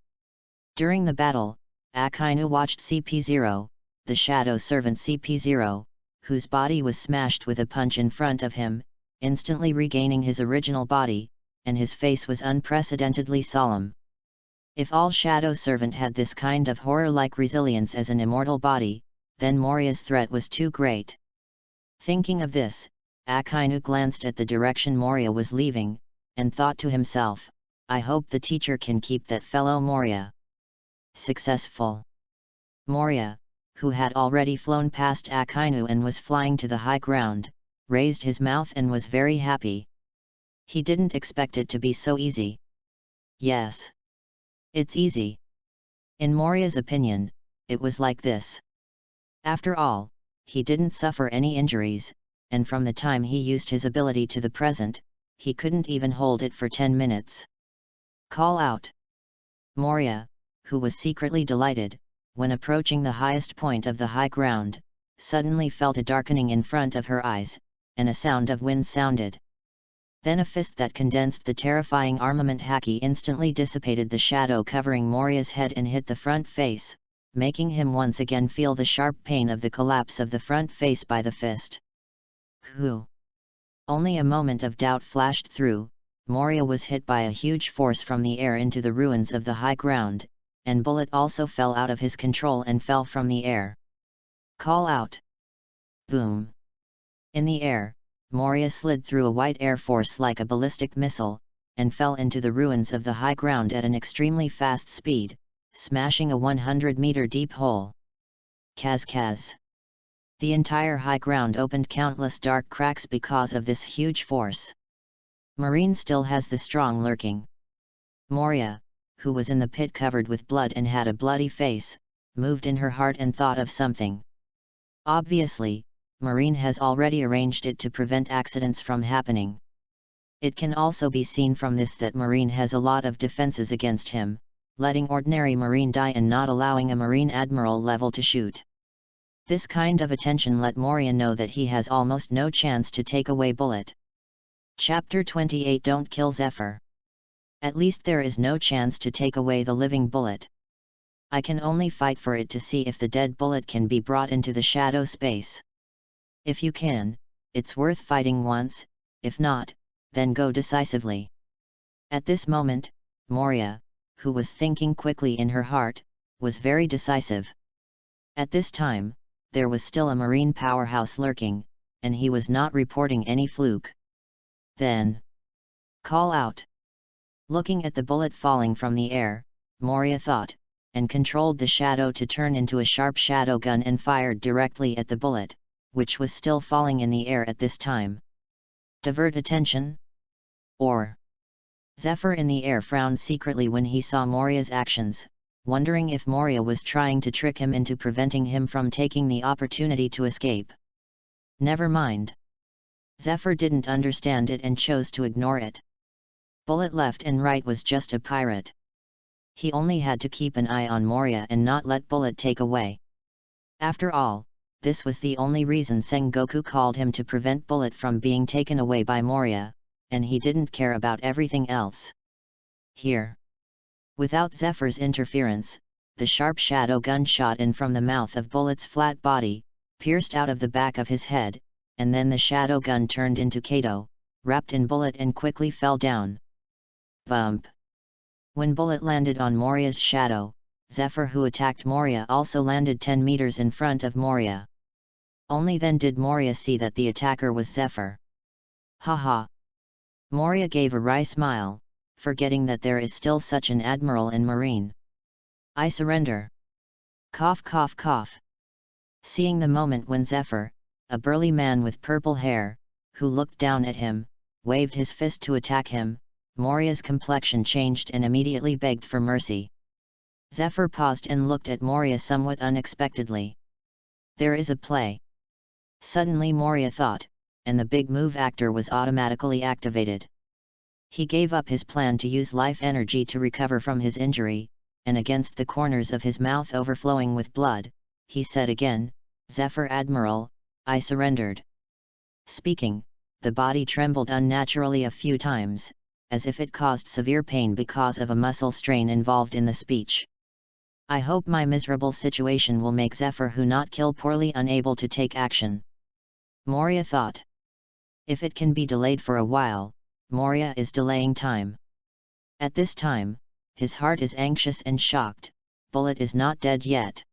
During the battle, Akainu watched CP0, the shadow servant CP0, whose body was smashed with a punch in front of him, instantly regaining his original body, and his face was unprecedentedly solemn. If all shadow servant had this kind of horror-like resilience as an immortal body, then Moriya's threat was too great. Thinking of this, Akainu glanced at the direction Moriya was leaving, and thought to himself, I hope the teacher can keep that fellow Moriya. Successful. Moriya, who had already flown past Akainu and was flying to the high ground, raised his mouth and was very happy. He didn't expect it to be so easy. Yes. It's easy. In Moriya's opinion, it was like this. After all, he didn't suffer any injuries, and from the time he used his ability to the present, he couldn't even hold it for 10 minutes. Call out. Moriya, who was secretly delighted, when approaching the highest point of the high ground, suddenly felt a darkening in front of her eyes, and a sound of wind sounded. Then a fist that condensed the terrifying armament haki instantly dissipated the shadow covering Moriya's head and hit the front face, making him once again feel the sharp pain of the collapse of the front face by the fist. Who? Only a moment of doubt flashed through. Moriya was hit by a huge force from the air into the ruins of the high ground, and bullet also fell out of his control and fell from the air. Call out. Boom. In the air, Moriya slid through a white air force like a ballistic missile, and fell into the ruins of the high ground at an extremely fast speed, smashing a 100-meter deep hole. Kaz. The entire high ground opened countless dark cracks because of this huge force. Marine still has the strong lurking. Moriya, who was in the pit covered with blood and had a bloody face, moved in her heart and thought of something. Obviously, Marine has already arranged it to prevent accidents from happening. It can also be seen from this that Marine has a lot of defenses against him, letting ordinary Marine die and not allowing a Marine Admiral level to shoot. This kind of attention let Moriya know that he has almost no chance to take away bullet. Chapter 28 Don't kill Zephyr. At least there is no chance to take away the living bullet. I can only fight for it to see if the dead bullet can be brought into the shadow space. If you can, it's worth fighting once, if not, then go decisively. At this moment, Moriya, who was thinking quickly in her heart, was very decisive. At this time, there was still a Marine powerhouse lurking, and he was not reporting any fluke. Then, call out. Looking at the bullet falling from the air, Moriya thought, and controlled the shadow to turn into a sharp shadow gun and fired directly at the bullet, which was still falling in the air at this time. Divert attention? Or? Zephyr in the air frowned secretly when he saw Moriya's actions, wondering if Moriya was trying to trick him into preventing him from taking the opportunity to escape. Never mind. Zephyr didn't understand it and chose to ignore it. Bullet left and right was just a pirate. He only had to keep an eye on Moriya and not let Bullet take away. After all, this was the only reason Sengoku called him to prevent Bullet from being taken away by Moriya, and he didn't care about everything else. Here. Without Zephyr's interference, the sharp shadow gun shot in from the mouth of Bullet's flat body, pierced out of the back of his head, and then the shadow gun turned into Kato, wrapped in Bullet and quickly fell down. Bump. When Bullet landed on Moriya's shadow, Zephyr who attacked Moriya also landed 10 meters in front of Moriya. Only then did Moriya see that the attacker was Zephyr. Haha. Moriya gave a wry smile, forgetting that there is still such an admiral in Marine. I surrender. Cough cough cough. Seeing the moment when Zephyr, a burly man with purple hair, who looked down at him, waved his fist to attack him, Moriya's complexion changed and immediately begged for mercy. Zephyr paused and looked at Moriya somewhat unexpectedly. There is a play. Suddenly Moriya thought, and the big move actor was automatically activated. He gave up his plan to use life energy to recover from his injury, and against the corners of his mouth overflowing with blood, he said again, Zephyr Admiral, I surrendered. Speaking, the body trembled unnaturally a few times, as if it caused severe pain because of a muscle strain involved in the speech. I hope my miserable situation will make Zephyr who not kill poorly unable to take action. Moria thought. If it can be delayed for a while, Moria is delaying time. At this time, his heart is anxious and shocked. Bullet is not dead yet.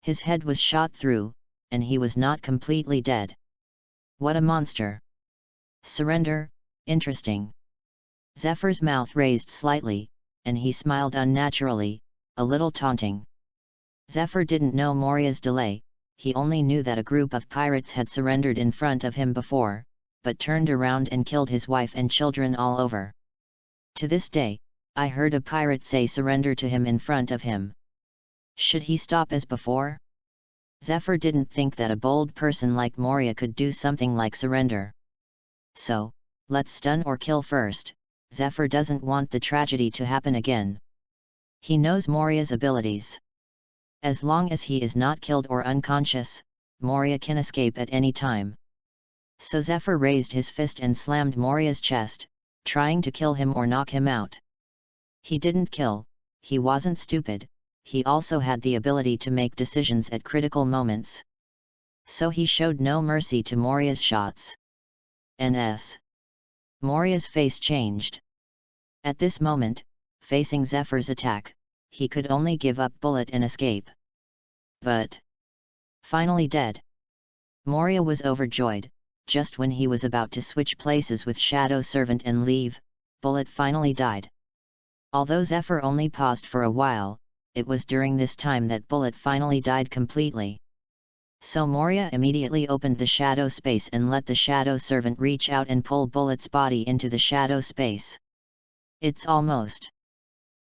His head was shot through, and he was not completely dead. What a monster! Surrender, interesting. Zephyr's mouth raised slightly, and he smiled unnaturally, a little taunting. Zephyr didn't know Moria's delay, he only knew that a group of pirates had surrendered in front of him before, but turned around and killed his wife and children all over. To this day, I heard a pirate say surrender to him in front of him. Should he stop as before? Zephyr didn't think that a bold person like Moria could do something like surrender. So, let's stun or kill first. Zephyr doesn't want the tragedy to happen again. He knows Moria's abilities. As long as he is not killed or unconscious, Moria can escape at any time. So Zephyr raised his fist and slammed Moria's chest, trying to kill him or knock him out. He didn't kill, he wasn't stupid, he also had the ability to make decisions at critical moments. So he showed no mercy to Moria's shots. NS. Moria's face changed. At this moment, facing Zephyr's attack, he could only give up Bullet and escape. But finally dead. Moria was overjoyed. Just when he was about to switch places with Shadow Servant and leave, Bullet finally died. Although Zephyr only paused for a while, it was during this time that Bullet finally died completely. So Moria immediately opened the shadow space and let the Shadow Servant reach out and pull Bullet's body into the shadow space. It's almost.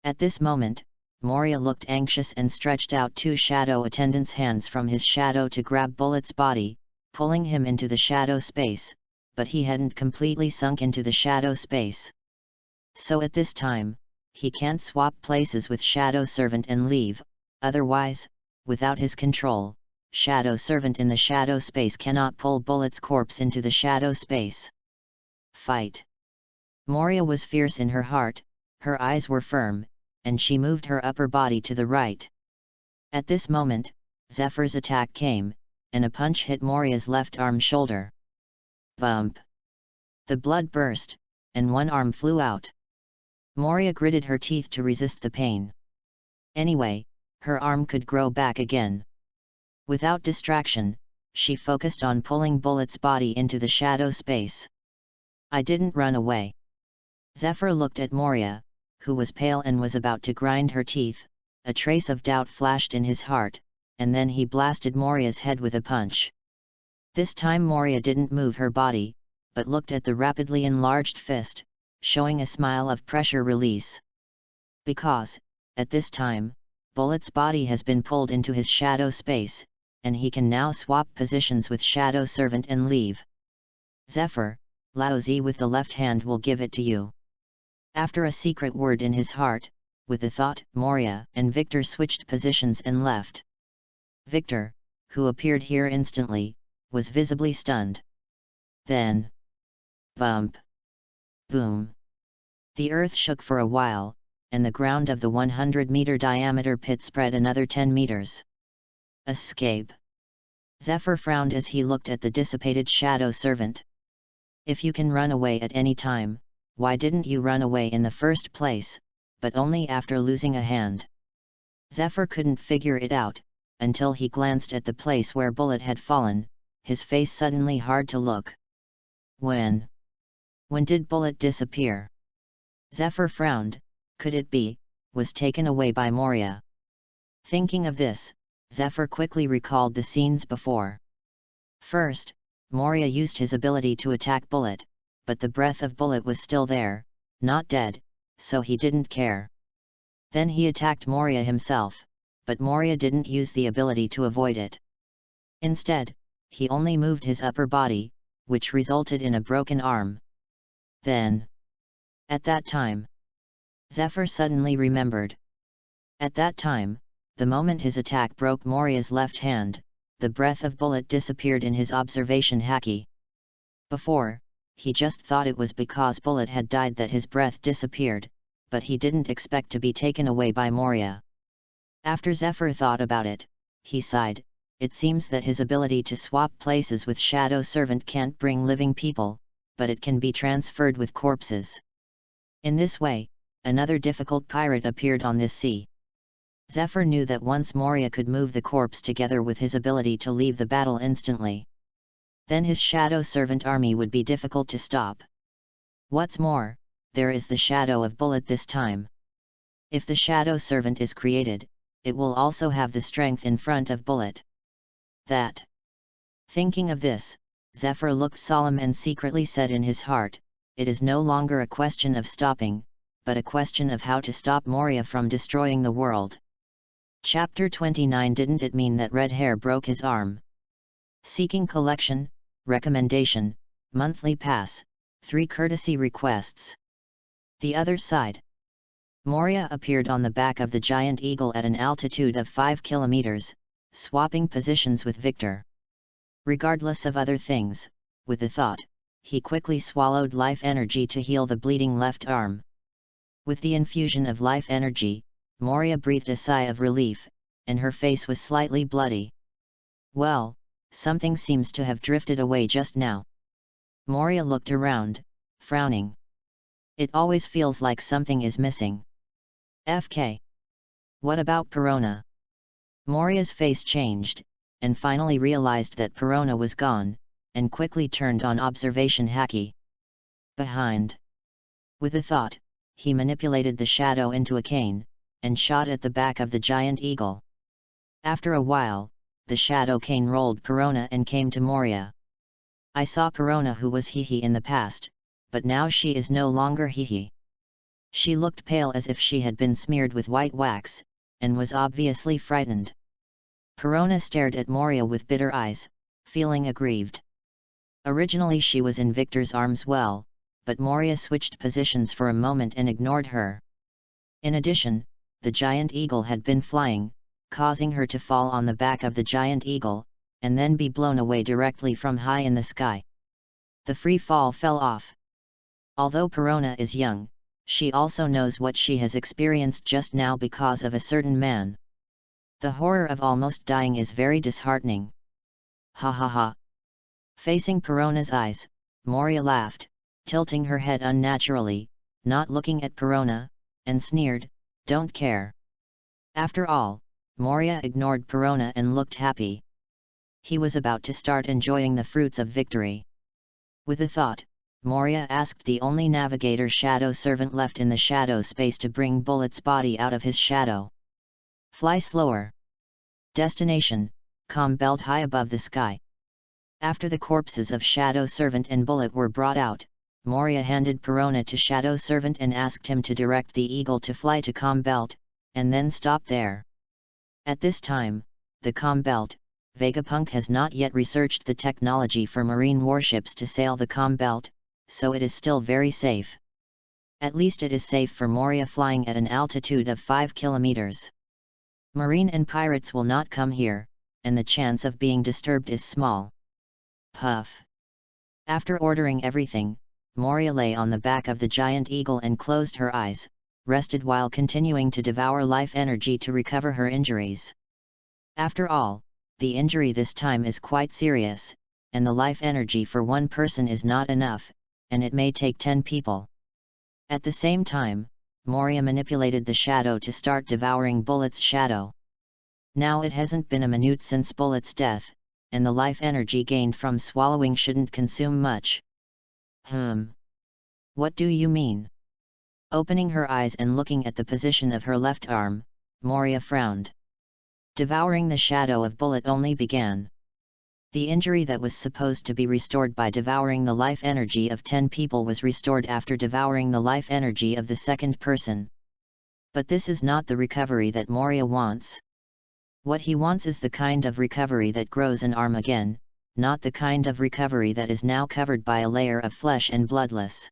At this moment, Moria looked anxious and stretched out two shadow attendants' hands from his shadow to grab Bullet's body, pulling him into the shadow space, but he hadn't completely sunk into the shadow space. So at this time, he can't swap places with Shadow Servant and leave, otherwise, without his control, Shadow Servant in the shadow space cannot pull Bullet's corpse into the shadow space. Fight! Moria was fierce in her heart, her eyes were firm, and she moved her upper body to the right. At this moment, Zephyr's attack came, and a punch hit Moria's left arm shoulder. Bump! The blood burst, and one arm flew out. Moria gritted her teeth to resist the pain. Anyway, her arm could grow back again. Without distraction, she focused on pulling Bullet's body into the shadow space. I didn't run away. Zephyr looked at Moria, who was pale and was about to grind her teeth. A trace of doubt flashed in his heart, and then he blasted Moria's head with a punch. This time Moria didn't move her body, but looked at the rapidly enlarged fist, showing a smile of pressure release. Because, at this time, Bullet's body has been pulled into his shadow space, and he can now swap positions with Shadow Servant and leave. Zephyr, Laozi with the left hand will give it to you. After a secret word in his heart, with the thought, Moria and Victor switched positions and left. Victor, who appeared here instantly, was visibly stunned. Then, bump! Boom! The earth shook for a while, and the ground of the 100-meter diameter pit spread another 10 meters. Escape! Zephyr frowned as he looked at the dissipated Shadow Servant. If you can run away at any time, why didn't you run away in the first place, but only after losing a hand? Zephyr couldn't figure it out, until he glanced at the place where Bullet had fallen, his face suddenly hard to look. When did Bullet disappear? Zephyr frowned. Could it be, was taken away by Moria? Thinking of this, Zephyr quickly recalled the scenes before. First, Moria used his ability to attack Bullet, but the breath of Bullet was still there, not dead, so he didn't care. Then he attacked Moria himself, but Moria didn't use the ability to avoid it. Instead, he only moved his upper body, which resulted in a broken arm. Then, at that time, Zephyr suddenly remembered. At that time, the moment his attack broke Moria's left hand, the breath of Bullet disappeared in his observation haki. Before, he just thought it was because Bullet had died that his breath disappeared, but he didn't expect to be taken away by Moria. After Zephyr thought about it, he sighed. It seems that his ability to swap places with Shadow Servant can't bring living people, but it can be transferred with corpses. In this way, another difficult pirate appeared on this sea. Zephyr knew that once Moria could move the corpse together with his ability to leave the battle instantly, then his Shadow Servant army would be difficult to stop. What's more, there is the shadow of Bullet this time. If the Shadow Servant is created, it will also have the strength in front of Bullet. That. Thinking of this, Zephyr looked solemn and secretly said in his heart, it is no longer a question of stopping, but a question of how to stop Moria from destroying the world. Chapter 29. Didn't it mean that Red Hair broke his arm? Seeking collection, recommendation, monthly pass, 3 courtesy requests. The other side. Moria appeared on the back of the giant eagle at an altitude of 5 kilometers, swapping positions with Victor. Regardless of other things, with the thought, he quickly swallowed life energy to heal the bleeding left arm. With the infusion of life energy, Moria breathed a sigh of relief, and her face was slightly bloody. Well, something seems to have drifted away just now. Moria looked around, frowning. It always feels like something is missing. FK. What about Perona? Moria's face changed, and finally realized that Perona was gone, and quickly turned on observation Haki. Behind. With a thought, he manipulated the shadow into a cane, and shot at the back of the giant eagle. After a while, the shadow cane rolled Perona and came to Moria. I saw Perona who was Hihi in the past, but now she is no longer Hihi. She looked pale as if she had been smeared with white wax, and was obviously frightened. Perona stared at Moria with bitter eyes, feeling aggrieved. Originally she was in Victor's arms but Moria switched positions for a moment and ignored her. In addition, the giant eagle had been flying, causing her to fall on the back of the giant eagle, and then be blown away directly from high in the sky. The free fall fell off. Although Perona is young, she also knows what she has experienced just now because of a certain man. The horror of almost dying is very disheartening. Ha ha ha. Facing Perona's eyes, Moria laughed, tilting her head unnaturally, not looking at Perona, and sneered, don't care. After all, Moria ignored Perona and looked happy. He was about to start enjoying the fruits of victory. With a thought, Moria asked the only navigator shadow servant left in the shadow space to bring Bullet's body out of his shadow. Fly slower. Destination, comm belt high above the sky. After the corpses of Shadow Servant and Bullet were brought out, Moria handed Perona to Shadow Servant and asked him to direct the eagle to fly to comm belt, and then stop there. At this time, the comm belt, Vegapunk has not yet researched the technology for marine warships to sail the comm belt, so it is still very safe. At least it is safe for Moria flying at an altitude of 5 kilometers. Marine and pirates will not come here, and the chance of being disturbed is small. Puff. After ordering everything, Moria lay on the back of the giant eagle and closed her eyes, rested while continuing to devour life energy to recover her injuries. After all, the injury this time is quite serious, and the life energy for one person is not enough, and it may take 10 people. At the same time, Moria manipulated the shadow to start devouring Bullet's shadow. Now it hasn't been a minute since Bullet's death, and the life energy gained from swallowing shouldn't consume much. What do you mean? Opening her eyes and looking at the position of her left arm, Moria frowned. Devouring the shadow of Bullet only began. The injury that was supposed to be restored by devouring the life energy of 10 people was restored after devouring the life energy of the second person. But this is not the recovery that Moria wants. What he wants is the kind of recovery that grows an arm again, not the kind of recovery that is now covered by a layer of flesh and bloodless.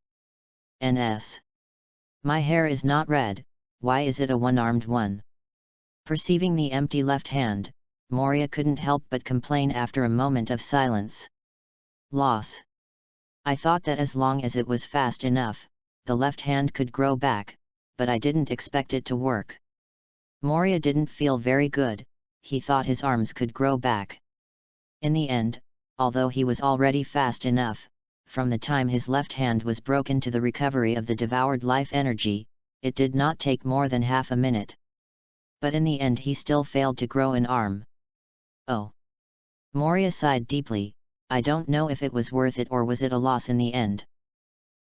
NS. My hair is not red, why is it a one-armed one? Perceiving the empty left hand, Moria couldn't help but complain after a moment of silence. Loss. I thought that as long as it was fast enough, the left hand could grow back, but I didn't expect it to work. Moria didn't feel very good, he thought his arms could grow back. In the end, although he was already fast enough, from the time his left hand was broken to the recovery of the devoured life energy, it did not take more than half a minute. But in the end he still failed to grow an arm. Oh! Moria sighed deeply, I don't know if it was worth it or was it a loss in the end.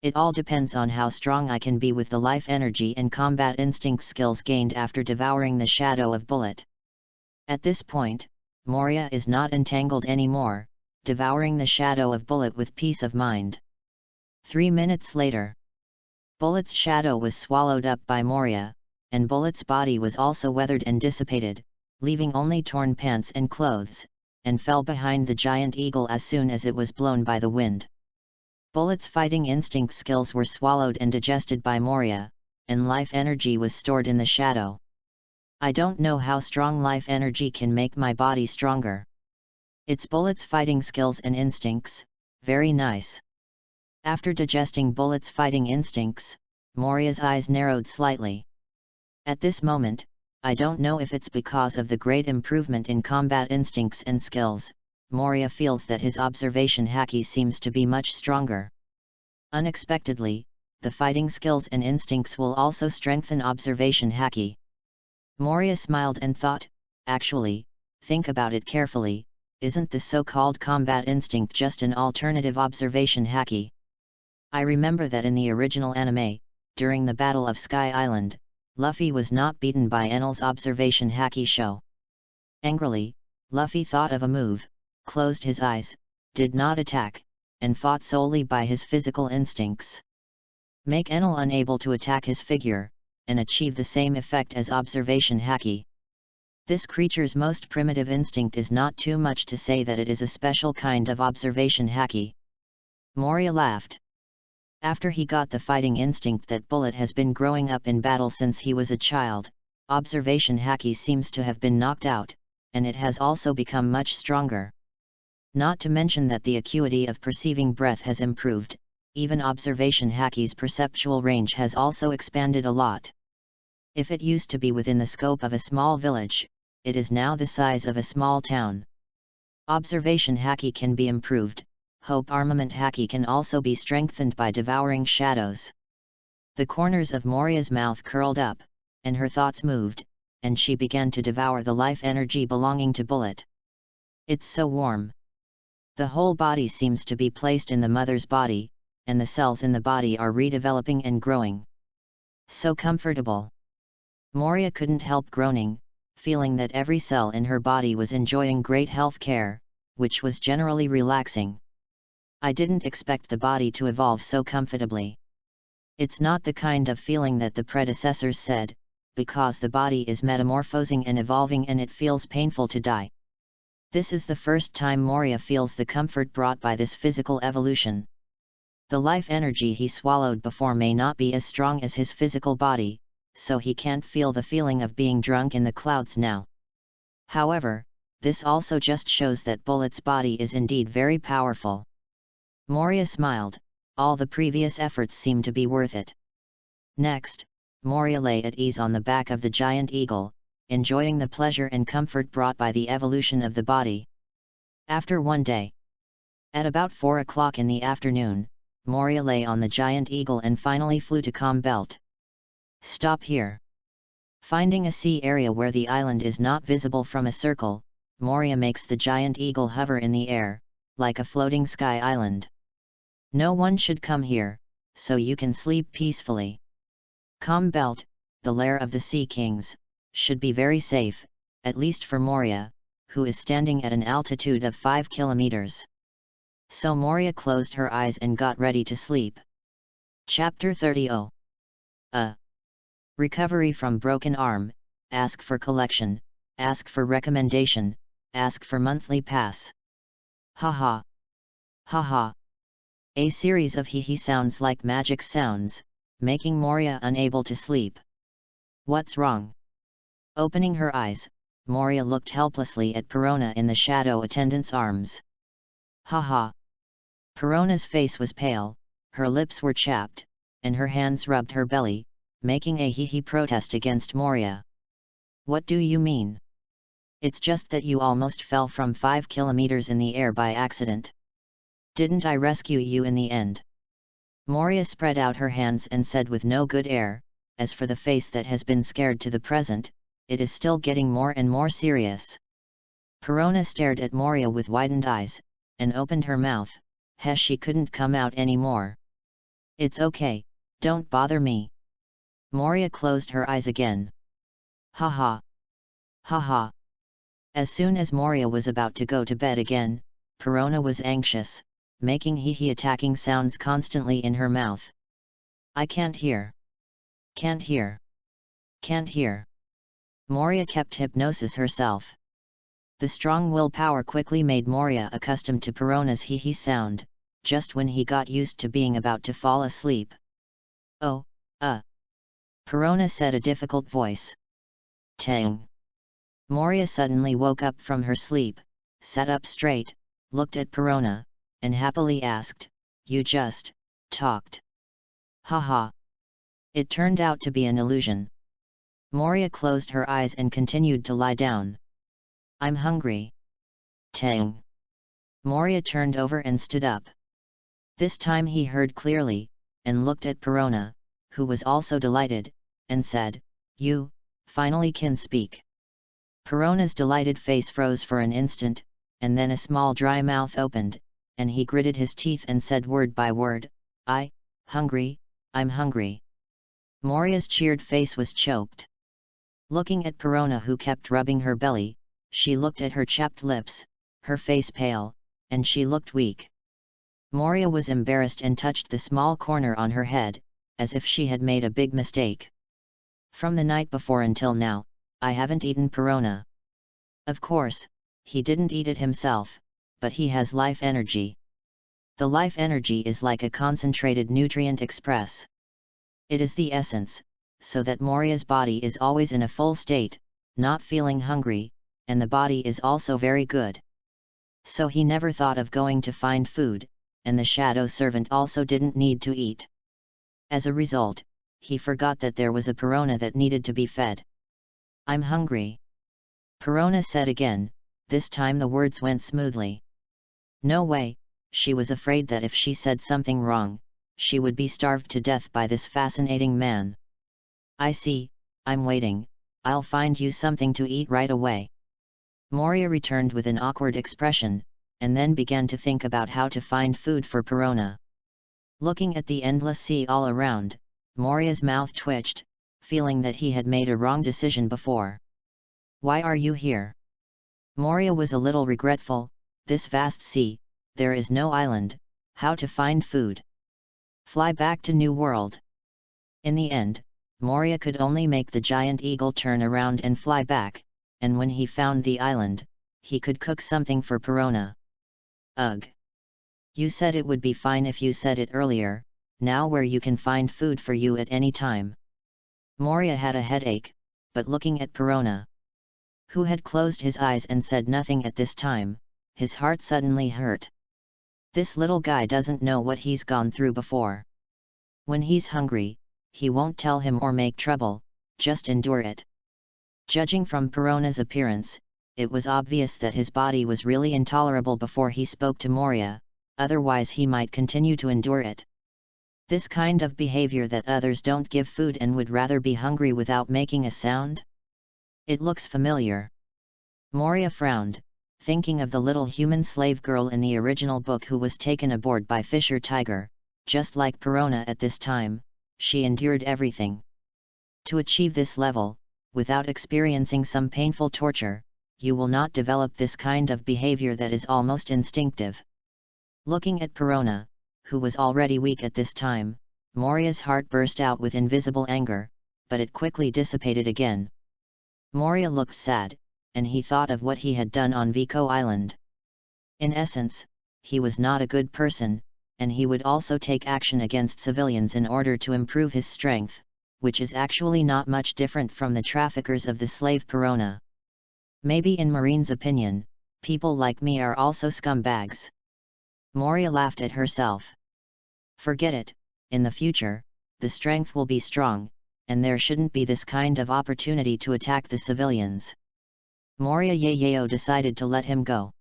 It all depends on how strong I can be with the life energy and combat instinct skills gained after devouring the shadow of Bullet. At this point, Moria is not entangled anymore, devouring the shadow of Bullet with peace of mind. 3 minutes later, Bullet's shadow was swallowed up by Moria, and Bullet's body was also weathered and dissipated, leaving only torn pants and clothes, and fell behind the giant eagle as soon as it was blown by the wind. Bullet's fighting instinct skills were swallowed and digested by Moria, and life energy was stored in the shadow. I don't know how strong life energy can make my body stronger. It's Bullet's fighting skills and instincts, very nice. After digesting Bullet's fighting instincts, Moria's eyes narrowed slightly. At this moment, I don't know if it's because of the great improvement in combat instincts and skills, Moria feels that his observation haki seems to be much stronger. Unexpectedly, the fighting skills and instincts will also strengthen observation haki. Moria smiled and thought, actually, think about it carefully, isn't the so-called combat instinct just an alternative observation haki? I remember that in the original anime, during the Battle of Sky Island, Luffy was not beaten by Enel's observation haki show. Angrily, Luffy thought of a move, closed his eyes, did not attack, and fought solely by his physical instincts. Make Enel unable to attack his figure, and achieve the same effect as observation haki. This creature's most primitive instinct is not too much to say that it is a special kind of observation haki. Moria laughed. After he got the fighting instinct that Bullet has been growing up in battle since he was a child, observation haki seems to have been knocked out, and it has also become much stronger. Not to mention that the acuity of perceiving breath has improved, even observation haki's perceptual range has also expanded a lot. If it used to be within the scope of a small village, it is now the size of a small town. Observation haki can be improved, hope armament haki can also be strengthened by devouring shadows. The corners of Moria's mouth curled up, and her thoughts moved, and she began to devour the life energy belonging to Bullet. It's so warm. The whole body seems to be placed in the mother's body, and the cells in the body are redeveloping and growing. So comfortable. Moria couldn't help groaning, feeling that every cell in her body was enjoying great health care, which was generally relaxing. I didn't expect the body to evolve so comfortably. It's not the kind of feeling that the predecessors said, because the body is metamorphosing and evolving and it feels painful to die. This is the first time Moria feels the comfort brought by this physical evolution. The life energy he swallowed before may not be as strong as his physical body, so he can't feel the feeling of being drunk in the clouds now. However, this also just shows that Bullet's body is indeed very powerful. Moria smiled, all the previous efforts seemed to be worth it. Next, Moria lay at ease on the back of the giant eagle, enjoying the pleasure and comfort brought by the evolution of the body. After one day, at about 4 o'clock in the afternoon, Moria lay on the giant eagle and finally flew to Calm Belt. Stop here. Finding a sea area where the island is not visible from a circle, Moria makes the giant eagle hover in the air, like a floating sky island. No one should come here, so you can sleep peacefully. Calm Belt, the lair of the Sea Kings, should be very safe, at least for Moria, who is standing at an altitude of 5 kilometers. So Moria closed her eyes and got ready to sleep. Chapter 30. Recovery from broken arm, ask for collection, ask for recommendation, ask for monthly pass. Haha. Haha. A series of hee-hee sounds like magic sounds, making Moria unable to sleep. What's wrong? Opening her eyes, Moria looked helplessly at Perona in the shadow attendant's arms. Haha. Perona's face was pale, her lips were chapped, and her hands rubbed her belly, making a hee-hee protest against Moria. What do you mean? It's just that you almost fell from 5 kilometers in the air by accident. Didn't I rescue you in the end? Moria spread out her hands and said with no good air, as for the face that has been scared to the present, it is still getting more and more serious. Perona stared at Moria with widened eyes, and opened her mouth. She couldn't come out anymore. It's okay, don't bother me. Moria closed her eyes again. Ha ha. Ha ha. As soon as Moria was about to go to bed again, Perona was anxious, making hee-hee attacking sounds constantly in her mouth. I can't hear. Can't hear. Can't hear. Moria kept hypnosis herself. The strong willpower quickly made Moria accustomed to Perona's hee-hee sound, just when he got used to being about to fall asleep. Oh, Perona said a difficult voice. Tang. Moria suddenly woke up from her sleep, sat up straight, looked at Perona, and happily asked, You just talked. Ha ha. It turned out to be an illusion. Moria closed her eyes and continued to lie down. I'm hungry. Tang. Moria turned over and stood up. This time he heard clearly, and looked at Perona, who was also delighted, and said, You, finally can speak. Perona's delighted face froze for an instant, and then a small dry mouth opened, and he gritted his teeth and said word by word, hungry, I'm hungry. Moria's cheered face was choked. Looking at Perona who kept rubbing her belly, she looked at her chapped lips, her face pale, and she looked weak. Moria was embarrassed and touched the small corner on her head, as if she had made a big mistake. From the night before until now, I haven't eaten Perona. Of course, he didn't eat it himself, but he has life energy. The life energy is like a concentrated nutrient express. It is the essence, so that Moria's body is always in a full state, not feeling hungry, and the body is also very good. So he never thought of going to find food, and the shadow servant also didn't need to eat. As a result, he forgot that there was a Perona that needed to be fed. I'm hungry. Perona said again, this time the words went smoothly. No way, she was afraid that if she said something wrong, she would be starved to death by this fascinating man. I see, I'm waiting, I'll find you something to eat right away. Moria returned with an awkward expression, and then began to think about how to find food for Perona. Looking at the endless sea all around, Moria's mouth twitched, feeling that he had made a wrong decision before. Why are you here? Moria was a little regretful. This vast sea, there is no island, how to find food? Fly back to New World. In the end, Moria could only make the giant eagle turn around and fly back, and when he found the island, he could cook something for Perona. Ugh! You said it would be fine if you said it earlier, now where you can find food for you at any time. Moria had a headache, but looking at Perona, who had closed his eyes and said nothing at this time, his heart suddenly hurt. This little guy doesn't know what he's gone through before. When he's hungry, he won't tell him or make trouble, just endure it. Judging from Perona's appearance, it was obvious that his body was really intolerable before he spoke to Moria, otherwise he might continue to endure it. This kind of behavior that others don't give food and would rather be hungry without making a sound? It looks familiar. Moria frowned, thinking of the little human slave girl in the original book who was taken aboard by Fisher Tiger. Just like Perona at this time, she endured everything. To achieve this level, without experiencing some painful torture, you will not develop this kind of behavior that is almost instinctive. Looking at Perona, who was already weak at this time, Moria's heart burst out with invisible anger, but it quickly dissipated again. Moria looked sad, and he thought of what he had done on Vico Island. In essence, he was not a good person, and he would also take action against civilians in order to improve his strength, which is actually not much different from the traffickers of the slave Perona. Maybe in Marine's opinion, people like me are also scumbags. Moria laughed at herself. Forget it, in the future, the strength will be strong, and there shouldn't be this kind of opportunity to attack the civilians. Moria Yayao decided to let him go.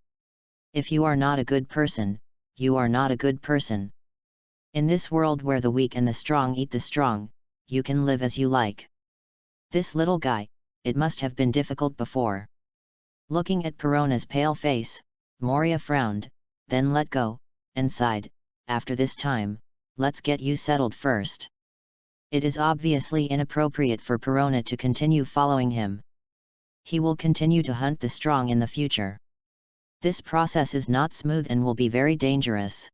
If you are not a good person, you are not a good person. In this world where the weak and the strong eat the strong, you can live as you like. This little guy, it must have been difficult before. Looking at Perona's pale face, Moria frowned, then let go, and sighed, after this time, let's get you settled first. It is obviously inappropriate for Perona to continue following him. He will continue to hunt the strong in the future. This process is not smooth and will be very dangerous.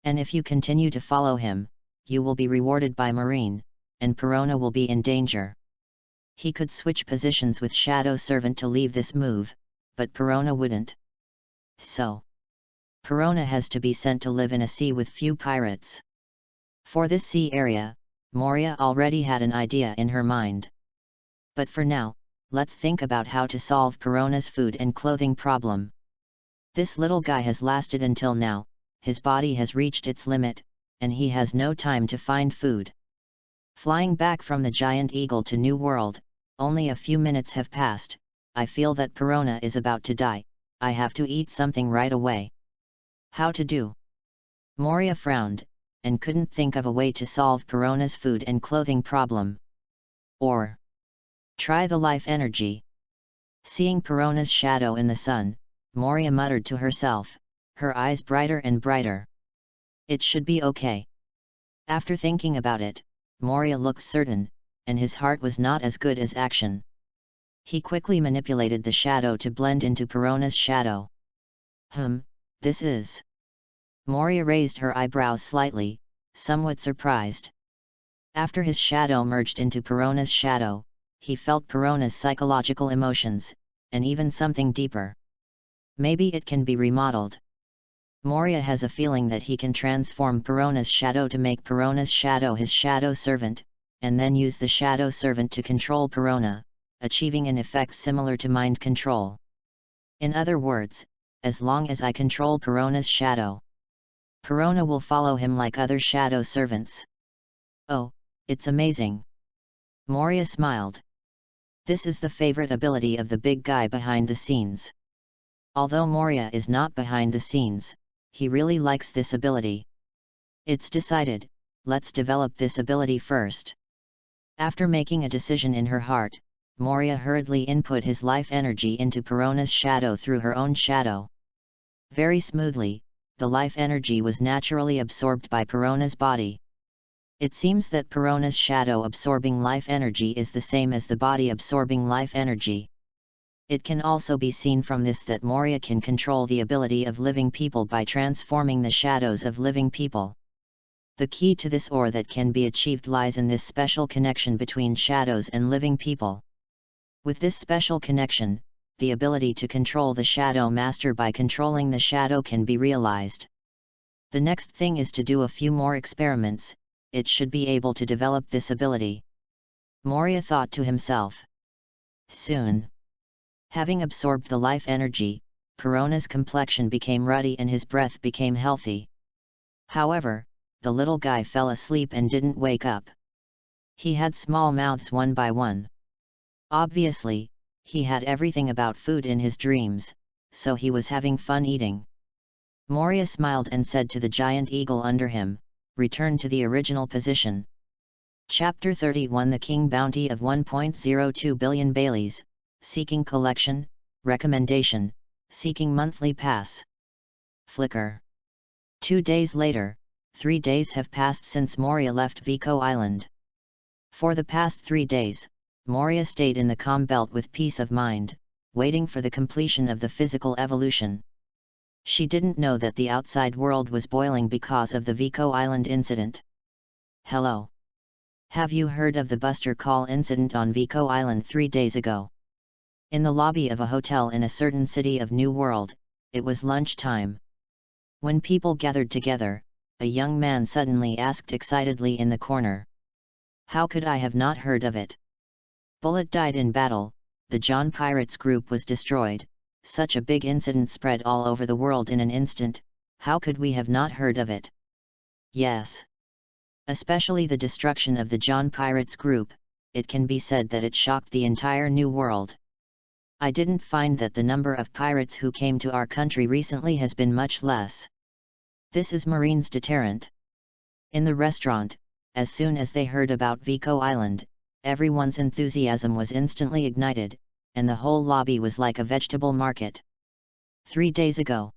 And if you continue to follow him, you will be rewarded by Marine, and Perona will be in danger. He could switch positions with Shadow Servant to leave this move, but Perona wouldn't. So, Perona has to be sent to live in a sea with few pirates. For this sea area, Moria already had an idea in her mind. But for now, let's think about how to solve Perona's food and clothing problem. This little guy has lasted until now, his body has reached its limit, and he has no time to find food. Flying back from the giant eagle to New World, only a few minutes have passed. I feel that Perona is about to die. I have to eat something right away. How to do? Moria frowned, and couldn't think of a way to solve Perona's food and clothing problem. Or try the life energy. Seeing Perona's shadow in the sun, Moria muttered to herself, her eyes brighter and brighter. It should be okay. After thinking about it, Moria looked certain, and his heart was not as good as action. He quickly manipulated the shadow to blend into Perona's shadow. This is... Moria raised her eyebrows slightly, somewhat surprised. After his shadow merged into Perona's shadow, he felt Perona's psychological emotions, and even something deeper. Maybe it can be remodeled. Moria has a feeling that he can transform Perona's shadow to make Perona's shadow his shadow servant, and then use the shadow servant to control Perona, achieving an effect similar to mind control. In other words, as long as I control Perona's shadow, Perona will follow him like other shadow servants. Oh, it's amazing. Moria smiled. This is the favorite ability of the big guy behind the scenes. Although Moria is not behind the scenes, he really likes this ability. It's decided, let's develop this ability first. After making a decision in her heart, Moria hurriedly input his life energy into Perona's shadow through her own shadow. Very smoothly, the life energy was naturally absorbed by Perona's body. It seems that Perona's shadow absorbing life energy is the same as the body absorbing life energy. It can also be seen from this that Moria can control the ability of living people by transforming the shadows of living people. The key to this or that can be achieved lies in this special connection between shadows and living people. With this special connection, the ability to control the shadow master by controlling the shadow can be realized. The next thing is to do a few more experiments. It should be able to develop this ability. Moria thought to himself. Soon. Having absorbed the life energy, Perona's complexion became ruddy and his breath became healthy. However, the little guy fell asleep and didn't wake up. He had small mouths one by one. Obviously, he had everything about food in his dreams, so he was having fun eating. Moria smiled and said to the giant eagle under him, return to the original position. Chapter 31 The King Bounty of 1.02 billion Baileys, Seeking Collection, Recommendation, Seeking Monthly Pass. Flicker. 2 days later, 3 days have passed since Moria left Vico Island. For the past 3 days, Moria stayed in the calm belt with peace of mind, waiting for the completion of the physical evolution. She didn't know that the outside world was boiling because of the Vico Island incident. Hello. Have you heard of the Buster Call incident on Vico Island 3 days ago? In the lobby of a hotel in a certain city of New World, it was lunchtime. When people gathered together, a young man suddenly asked excitedly in the corner. How could I have not heard of it? Bullet died in battle, the John Pirates group was destroyed, such a big incident spread all over the world in an instant, how could we have not heard of it? Yes. Especially the destruction of the John Pirates group, it can be said that it shocked the entire New World. I didn't find that the number of pirates who came to our country recently has been much less. This is Marine's deterrent. In the restaurant, as soon as they heard about Vico Island, everyone's enthusiasm was instantly ignited, and the whole lobby was like a vegetable market. 3 days ago,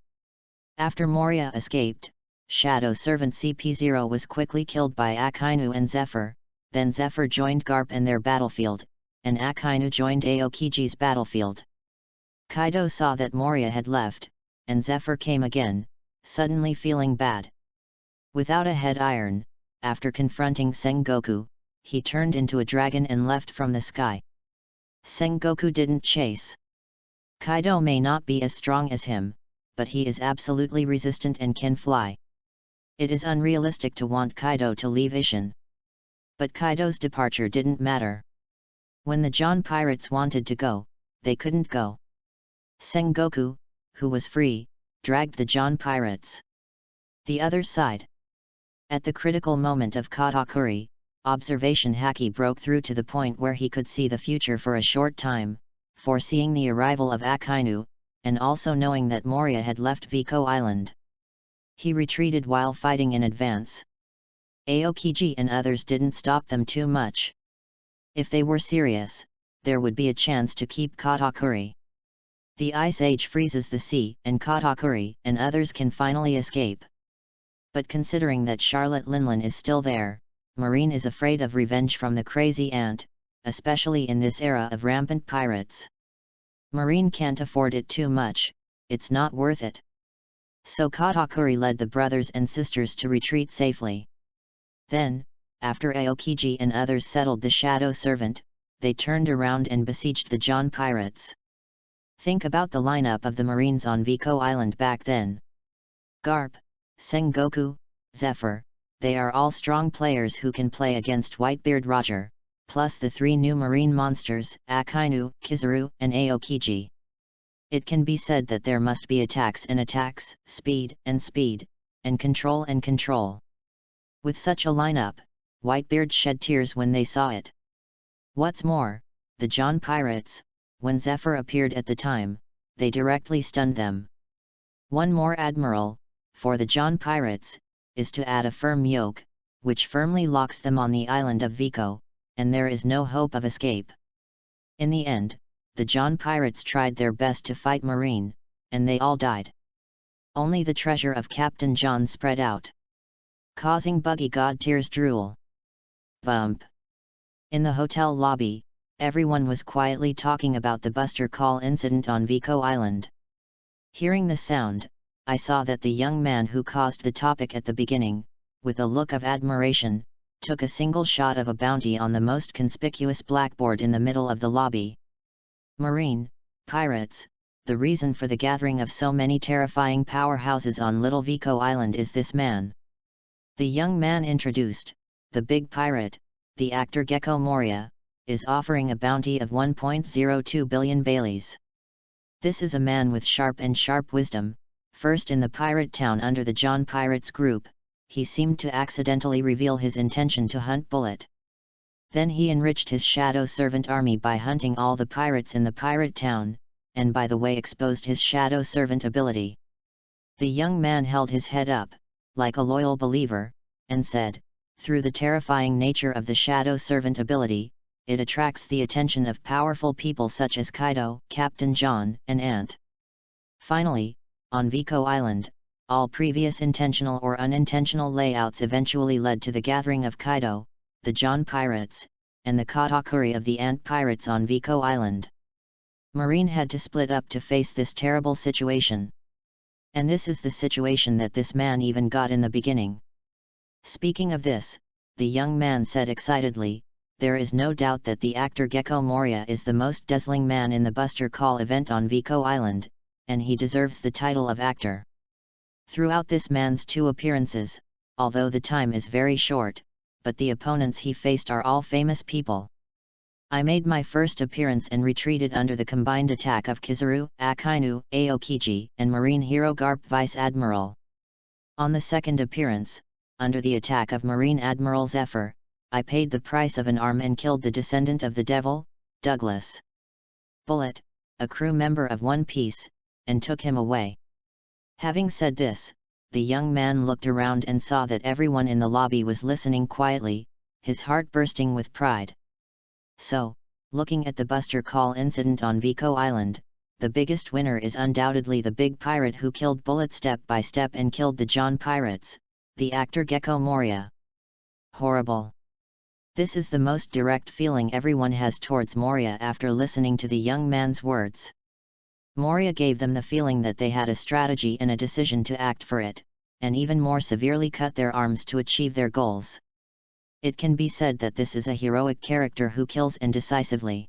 after Moria escaped, Shadow Servant CP0 was quickly killed by Akainu and Zephyr, then Zephyr joined Garp and their battlefield, and Akainu joined Aokiji's battlefield. Kaido saw that Moria had left, and Zephyr came again, suddenly feeling bad. Without a head iron, after confronting Sengoku, he turned into a dragon and left from the sky. Sengoku didn't chase. Kaido may not be as strong as him, but he is absolutely resistant and can fly. It is unrealistic to want Kaido to leave Ishin. But Kaido's departure didn't matter. When the John pirates wanted to go, they couldn't go. Sengoku, who was free, dragged the John pirates. The other side. At the critical moment of Katakuri, observation haki broke through to the point where he could see the future for a short time, foreseeing the arrival of Akainu, and also knowing that Moria had left Vico Island. He retreated while fighting in advance. Aokiji and others didn't stop them too much. If they were serious, there would be a chance to keep Katakuri. The Ice Age freezes the sea, and Katakuri and others can finally escape. But considering that Charlotte Linlin is still there, Marine is afraid of revenge from the crazy ant, especially in this era of rampant pirates. Marine can't afford it too much, it's not worth it. So Katakuri led the brothers and sisters to retreat safely. Then, after Aokiji and others settled the Shadow Servant, they turned around and besieged the John pirates. Think about the lineup of the Marines on Vico Island back then. Garp, Sengoku, Zephyr, they are all strong players who can play against Whitebeard Roger, plus the 3 new marine monsters, Akainu, Kizaru, and Aokiji. It can be said that there must be attacks and attacks, speed, and control. With such a lineup, Whitebeard shed tears when they saw it. What's more, the John pirates, when Zephyr appeared at the time, they directly stunned them. One more admiral, for the John pirates, is to add a firm yoke, which firmly locks them on the island of Vico, and there is no hope of escape. In the end, the John pirates tried their best to fight Marine, and they all died. Only the treasure of Captain John spread out, causing Buggy God tears drool. Bump. In the hotel lobby, everyone was quietly talking about the Buster Call incident on Vico Island. Hearing the sound, I saw that the young man who caused the topic at the beginning, with a look of admiration, took a single shot of a bounty on the most conspicuous blackboard in the middle of the lobby. Marine, pirates, the reason for the gathering of so many terrifying powerhouses on Little Vico Island is this man. The young man introduced, the big pirate, the actor Gecko Moria, is offering a bounty of 1.02 billion Baileys. This is a man with sharp wisdom. First in the pirate town under the John Pirates group, he seemed to accidentally reveal his intention to hunt Bullet. Then he enriched his Shadow Servant army by hunting all the pirates in the pirate town, and by the way exposed his Shadow Servant ability. The young man held his head up, like a loyal believer, and said, through the terrifying nature of the Shadow Servant ability, it attracts the attention of powerful people such as Kaido, Captain John, and Ant. Finally, on Vico Island, all previous intentional or unintentional layouts eventually led to the gathering of Kaido, the John Pirates, and the Katakuri of the Ant Pirates on Vico Island. Marine had to split up to face this terrible situation. And this is the situation that this man even got in the beginning. Speaking of this, the young man said excitedly, there is no doubt that the actor Gecko Moria is the most dazzling man in the Buster Call event on Vico Island, and he deserves the title of actor. Throughout this man's 2 appearances, although the time is very short, but the opponents he faced are all famous people. I made my first appearance and retreated under the combined attack of Kizaru, Akainu, Aokiji, and Marine Hero Garp Vice Admiral. On the second appearance, under the attack of Marine Admiral Zephyr, I paid the price of an arm and killed the descendant of the devil, Douglas Bullet, a crew member of One Piece, and took him away. Having said this, the young man looked around and saw that everyone in the lobby was listening quietly, his heart bursting with pride. So, looking at the Buster Call incident on Vico Island, the biggest winner is undoubtedly the big pirate who killed Bullet step by step and killed the John pirates, the actor Gecko Moria. Horrible. This is the most direct feeling everyone has towards Moria after listening to the young man's words. Moria gave them the feeling that they had a strategy and a decision to act for it, and even more severely cut their arms to achieve their goals. It can be said that this is a heroic character who kills indecisively.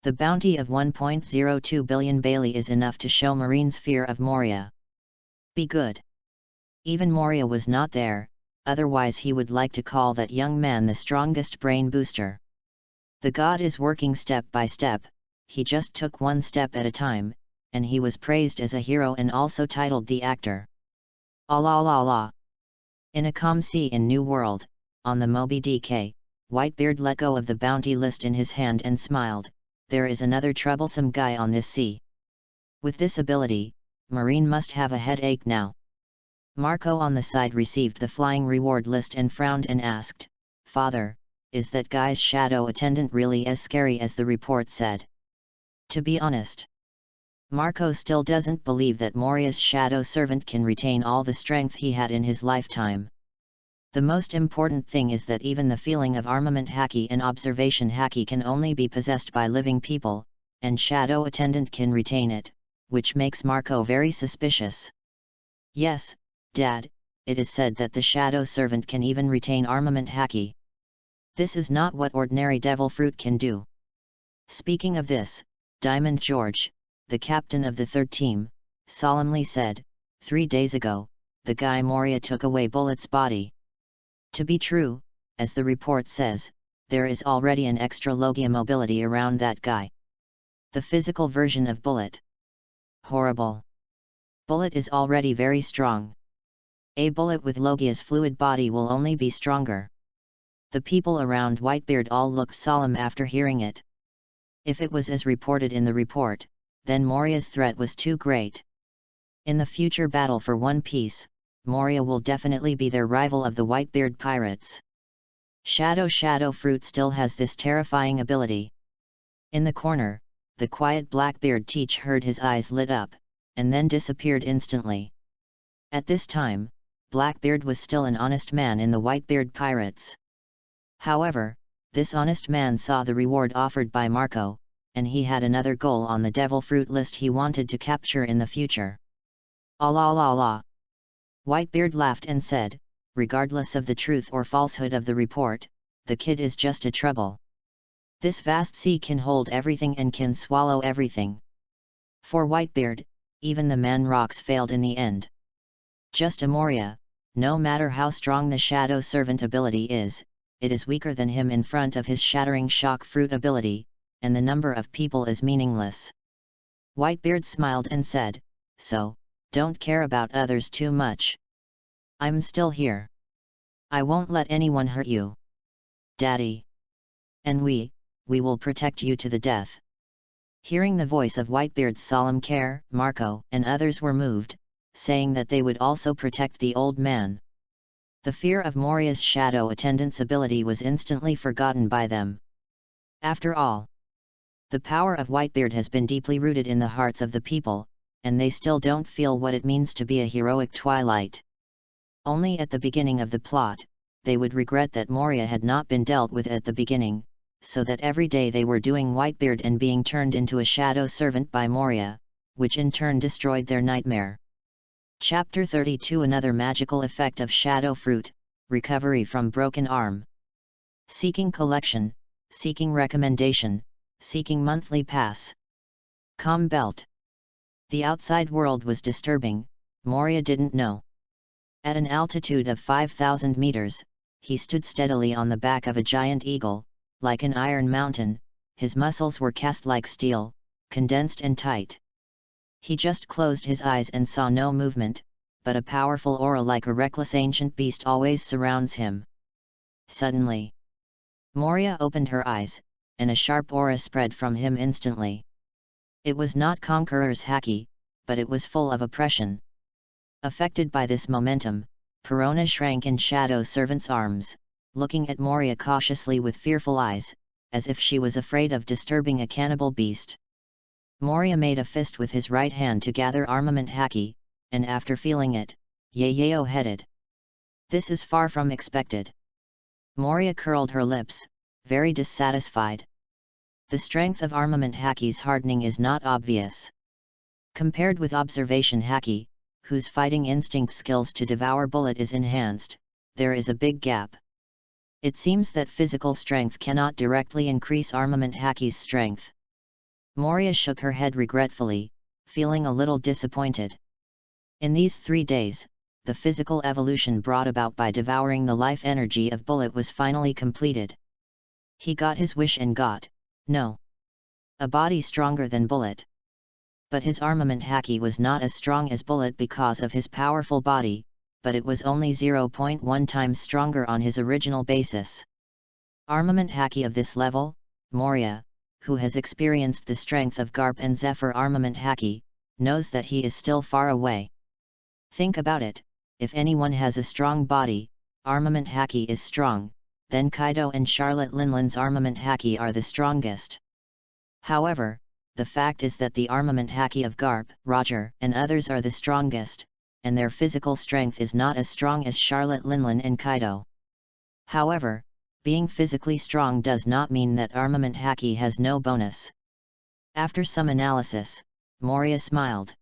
The bounty of 1.02 billion Bailey is enough to show Marine's fear of Moria. Be good. Even Moria was not there, otherwise he would like to call that young man the strongest brain booster. The god is working step by step, he just took one step at a time, and he was praised as a hero and also titled the actor. Allah la la. In a calm sea in New World, on the Moby Dick, Whitebeard let go of the bounty list in his hand and smiled, there is another troublesome guy on this sea. With this ability, Marine must have a headache now. Marco on the side received the flying reward list and frowned and asked, "Father, is that guy's shadow attendant really as scary as the report said?" To be honest, Marco still doesn't believe that Moria's shadow servant can retain all the strength he had in his lifetime. The most important thing is that even the feeling of armament haki and observation haki can only be possessed by living people, and shadow attendant can retain it, which makes Marco very suspicious. Yes, Dad, it is said that the shadow servant can even retain armament haki. This is not what ordinary devil fruit can do. Speaking of this, Diamond George, the captain of the third team, solemnly said, 3 days ago, the guy Moria took away Bullet's body. To be true, as the report says, there is already an extra Logia mobility around that guy. The physical version of Bullet. Horrible. Bullet is already very strong. A bullet with Logia's fluid body will only be stronger. The people around Whitebeard all looked solemn after hearing it. If it was as reported in the report, then Moria's threat was too great. In the future battle for One Piece, Moria will definitely be their rival of the Whitebeard pirates. Shadow Fruit still has this terrifying ability. In the corner, the quiet Blackbeard Teach heard his eyes lit up, and then disappeared instantly. At this time, Blackbeard was still an honest man in the Whitebeard pirates. However, this honest man saw the reward offered by Marco, and he had another goal on the devil fruit list he wanted to capture in the future. Allah la la. Whitebeard laughed and said, regardless of the truth or falsehood of the report, the kid is just a trouble. This vast sea can hold everything and can swallow everything. For Whitebeard, even the man rocks failed in the end. Just a Moria, no matter how strong the shadow servant ability is, it is weaker than him in front of his shattering shock fruit ability, and the number of people is meaningless. Whitebeard smiled and said, so, don't care about others too much. I'm still here. I won't let anyone hurt you. Daddy. And we will protect you to the death. Hearing the voice of Whitebeard's solemn care, Marco and others were moved, saying that they would also protect the old man. The fear of Moria's shadow attendant's ability was instantly forgotten by them. After all, the power of Whitebeard has been deeply rooted in the hearts of the people, and they still don't feel what it means to be a heroic Twilight. Only at the beginning of the plot, they would regret that Moria had not been dealt with at the beginning, so that every day they were doing Whitebeard and being turned into a shadow servant by Moria, which in turn destroyed their nightmare. Chapter 32 Another magical effect of Shadow Fruit, Recovery from Broken Arm. Seeking collection, seeking recommendation, seeking monthly pass. Calm belt. The outside world was disturbing, Moria didn't know. At an altitude of 5,000 meters, he stood steadily on the back of a giant eagle, like an iron mountain, his muscles were cast like steel, condensed and tight. He just closed his eyes and saw no movement, but a powerful aura like a reckless ancient beast always surrounds him. Suddenly, Moria opened her eyes, and a sharp aura spread from him instantly. It was not Conqueror's haki, but it was full of oppression. Affected by this momentum, Perona shrank in Shadow Servant's arms, looking at Moria cautiously with fearful eyes, as if she was afraid of disturbing a cannibal beast. Moria made a fist with his right hand to gather armament haki, and after feeling it, Yayo headed. This is far from expected. Moria curled her lips, very dissatisfied. The strength of armament haki's hardening is not obvious. Compared with observation haki, whose fighting instinct skills to devour bullet is enhanced, there is a big gap. It seems that physical strength cannot directly increase armament haki's strength. Moria shook her head regretfully, feeling a little disappointed. In these 3 days, the physical evolution brought about by devouring the life energy of bullet was finally completed. He got his wish and got, no, a body stronger than bullet. But his armament haki was not as strong as bullet because of his powerful body, but it was only 0.1 times stronger on his original basis. Armament haki of this level, Moria, who has experienced the strength of Garp and Zephyr armament haki, knows that he is still far away. Think about it, if anyone has a strong body, armament haki is strong, then Kaido and Charlotte Linland's armament haki are the strongest. However, the fact is that the armament haki of Garp, Roger, and others are the strongest, and their physical strength is not as strong as Charlotte Linland and Kaido. However, being physically strong does not mean that armament haki has no bonus. After some analysis, Moria smiled.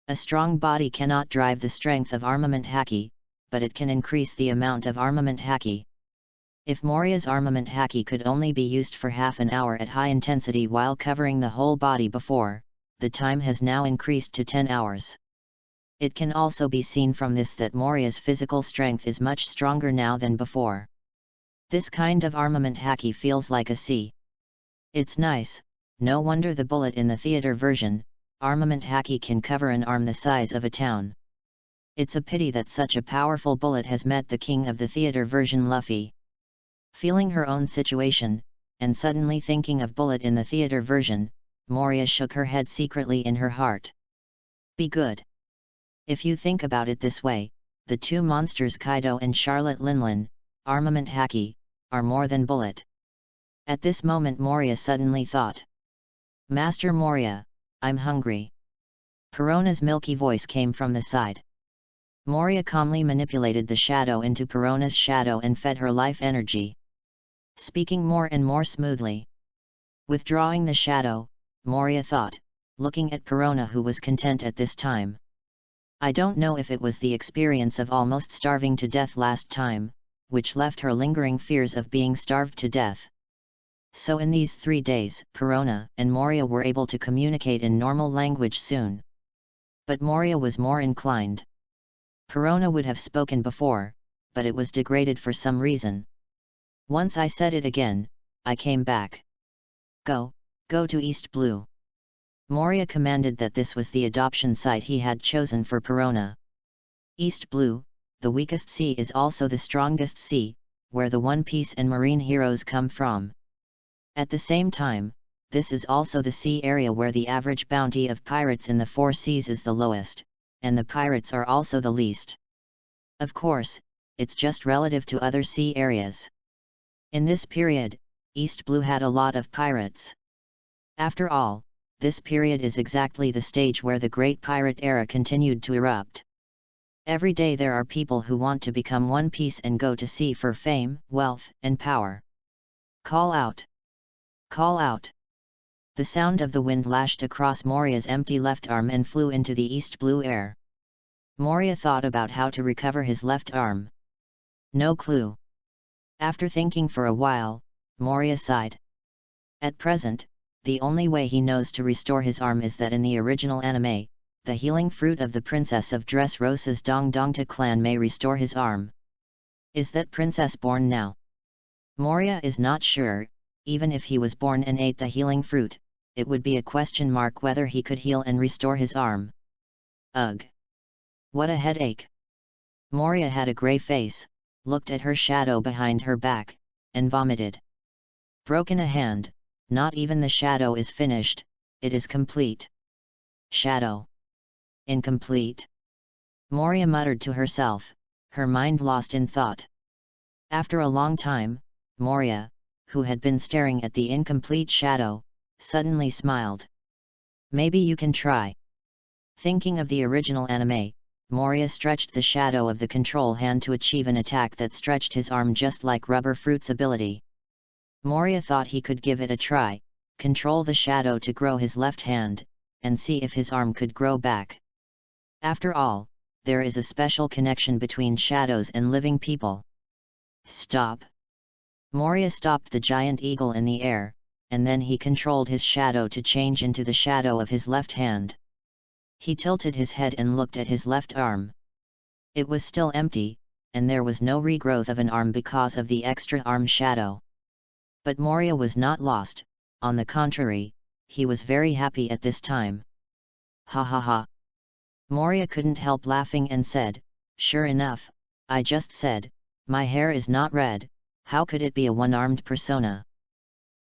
A strong body cannot drive the strength of armament haki, but it can increase the amount of armament haki. If Moria's armament haki could only be used for half an hour at high intensity while covering the whole body before, the time has now increased to 10 hours. It can also be seen from this that Moria's physical strength is much stronger now than before. This kind of armament haki feels like a sea. It's nice, no wonder the bullet in the theater version, armament haki can cover an arm the size of a town. It's a pity that such a powerful bullet has met the king of the theater version Luffy. Feeling her own situation, and suddenly thinking of bullet in the theater version, Moria shook her head secretly in her heart. Be good. If you think about it this way, the two monsters Kaido and Charlotte Linland, armament haki, are more than bullet. At this moment Moria suddenly thought. Master Moria, I'm hungry. Perona's milky voice came from the side. Moria calmly manipulated the shadow into Perona's shadow and fed her life energy. Speaking more and more smoothly. Withdrawing the shadow, Moria thought, looking at Perona who was content at this time. I don't know if it was the experience of almost starving to death last time, which left her lingering fears of being starved to death. So in these 3 days, Perona and Moria were able to communicate in normal language soon. But Moria was more inclined. Perona would have spoken before, but it was degraded for some reason. Once I said it again, I came back. Go to East Blue. Moria commanded that this was the adoption site he had chosen for Perona. East Blue, the weakest sea is also the strongest sea, where the One Piece and Marine heroes come from. At the same time, this is also the sea area where the average bounty of pirates in the 4 seas is the lowest, and the pirates are also the least. Of course, it's just relative to other sea areas. In this period, East Blue had a lot of pirates. After all, this period is exactly the stage where the Great Pirate Era continued to erupt. Every day there are people who want to become One Piece and go to sea for fame, wealth, and power. Call out! Call out! The sound of the wind lashed across Moria's empty left arm and flew into the East Blue air. Moria thought about how to recover his left arm. No clue. After thinking for a while, Moria sighed. At present, the only way he knows to restore his arm is that in the original anime, the healing fruit of the Princess of Dressrosa's Dongdongta clan may restore his arm. Is that princess born now? Moria is not sure. Even if he was born and ate the healing fruit, it would be a question mark whether he could heal and restore his arm. Ugh! What a headache! Moria had a grey face, looked at her shadow behind her back, and vomited. Broken a hand, not even the shadow is finished, it is complete. Shadow. Incomplete. Moria muttered to herself, her mind lost in thought. After a long time, Moria, who had been staring at the incomplete shadow, suddenly smiled. Maybe you can try. Thinking of the original anime, Moria stretched the shadow of the control hand to achieve an attack that stretched his arm just like Rubber Fruit's ability. Moria thought he could give it a try, control the shadow to grow his left hand, and see if his arm could grow back. After all, there is a special connection between shadows and living people. Stop! Moria stopped the giant eagle in the air, and then he controlled his shadow to change into the shadow of his left hand. He tilted his head and looked at his left arm. It was still empty, and there was no regrowth of an arm because of the extra arm shadow. But Moria was not lost, on the contrary, he was very happy at this time. Ha ha ha! Moria couldn't help laughing and said, "Sure enough, I just said, my hair is not red, how could it be a one-armed persona?"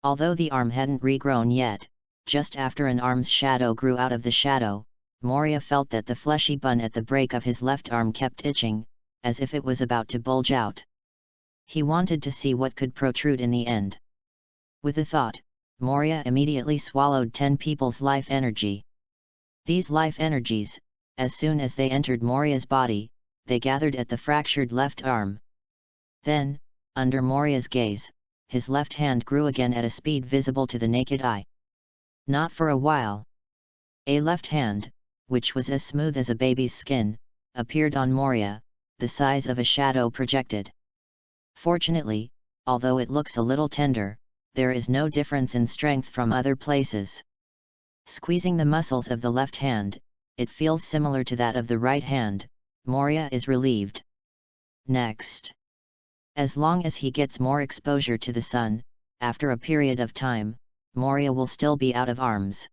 Although the arm hadn't regrown yet, just after an arm's shadow grew out of the shadow, Moria felt that the fleshy bun at the break of his left arm kept itching, as if it was about to bulge out. He wanted to see what could protrude in the end. With a thought, Moria immediately swallowed 10 people's life energy. These life energies, as soon as they entered Moria's body, they gathered at the fractured left arm. Then, under Moria's gaze, his left hand grew again at a speed visible to the naked eye. Not for a while. A left hand, which was as smooth as a baby's skin, appeared on Moria, the size of a shadow projected. Fortunately, although it looks a little tender, there is no difference in strength from other places. Squeezing the muscles of the left hand, it feels similar to that of the right hand. Moria is relieved. Next. As long as he gets more exposure to the sun, after a period of time, Moria will still be out of arms.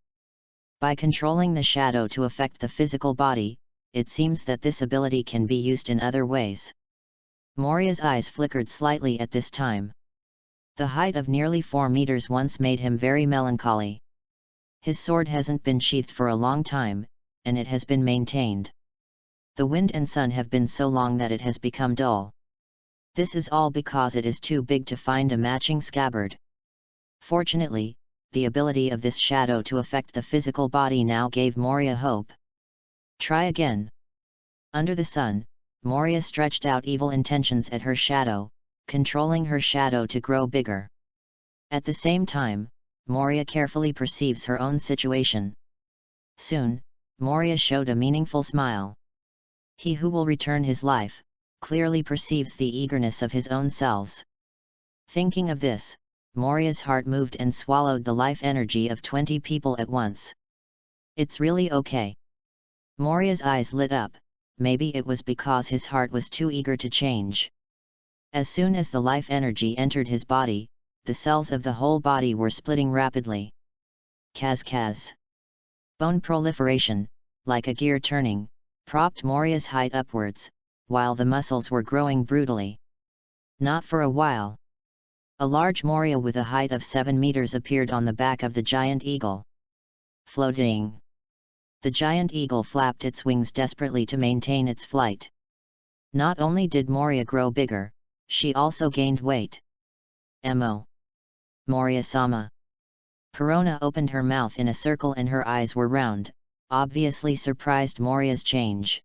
By controlling the shadow to affect the physical body, it seems that this ability can be used in other ways. Moria's eyes flickered slightly at this time. The height of nearly 4 meters once made him very melancholy. His sword hasn't been sheathed for a long time, and it has been maintained. The wind and sun have been so long that it has become dull. This is all because it is too big to find a matching scabbard. Fortunately, the ability of this shadow to affect the physical body now gave Moria hope. Try again. Under the sun, Moria stretched out evil intentions at her shadow, controlling her shadow to grow bigger. At the same time, Moria carefully perceives her own situation. Soon, Moria showed a meaningful smile. He who will return his life, clearly perceives the eagerness of his own cells. Thinking of this, Moria's heart moved and swallowed the life energy of 20 people at once. It's really okay. Moria's eyes lit up, maybe it was because his heart was too eager to change. As soon as the life energy entered his body, the cells of the whole body were splitting rapidly. Kaz. Bone proliferation, like a gear turning, propped Moria's height upwards, while the muscles were growing brutally. Not for a while. A large Moria with a height of 7 meters appeared on the back of the giant eagle. Floating. The giant eagle flapped its wings desperately to maintain its flight. Not only did Moria grow bigger, she also gained weight. Mo. Moria-sama. Perona opened her mouth in a circle and her eyes were round, obviously surprised Moria's change.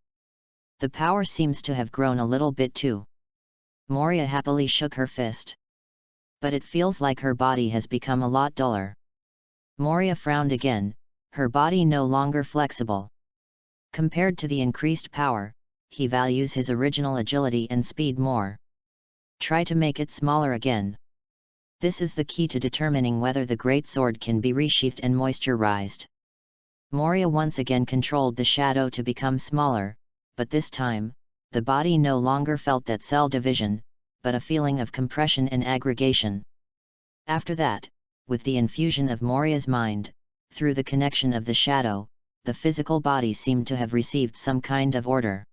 The power seems to have grown a little bit too. Moria happily shook her fist. But it feels like her body has become a lot duller. Moria frowned again, her body no longer flexible. Compared to the increased power, he values his original agility and speed more. Try to make it smaller again. This is the key to determining whether the great sword can be resheathed and moisturized. Moria once again controlled the shadow to become smaller, but this time, the body no longer felt that cell division, but a feeling of compression and aggregation. After that, with the infusion of Moria's mind, through the connection of the shadow, the physical body seemed to have received some kind of order.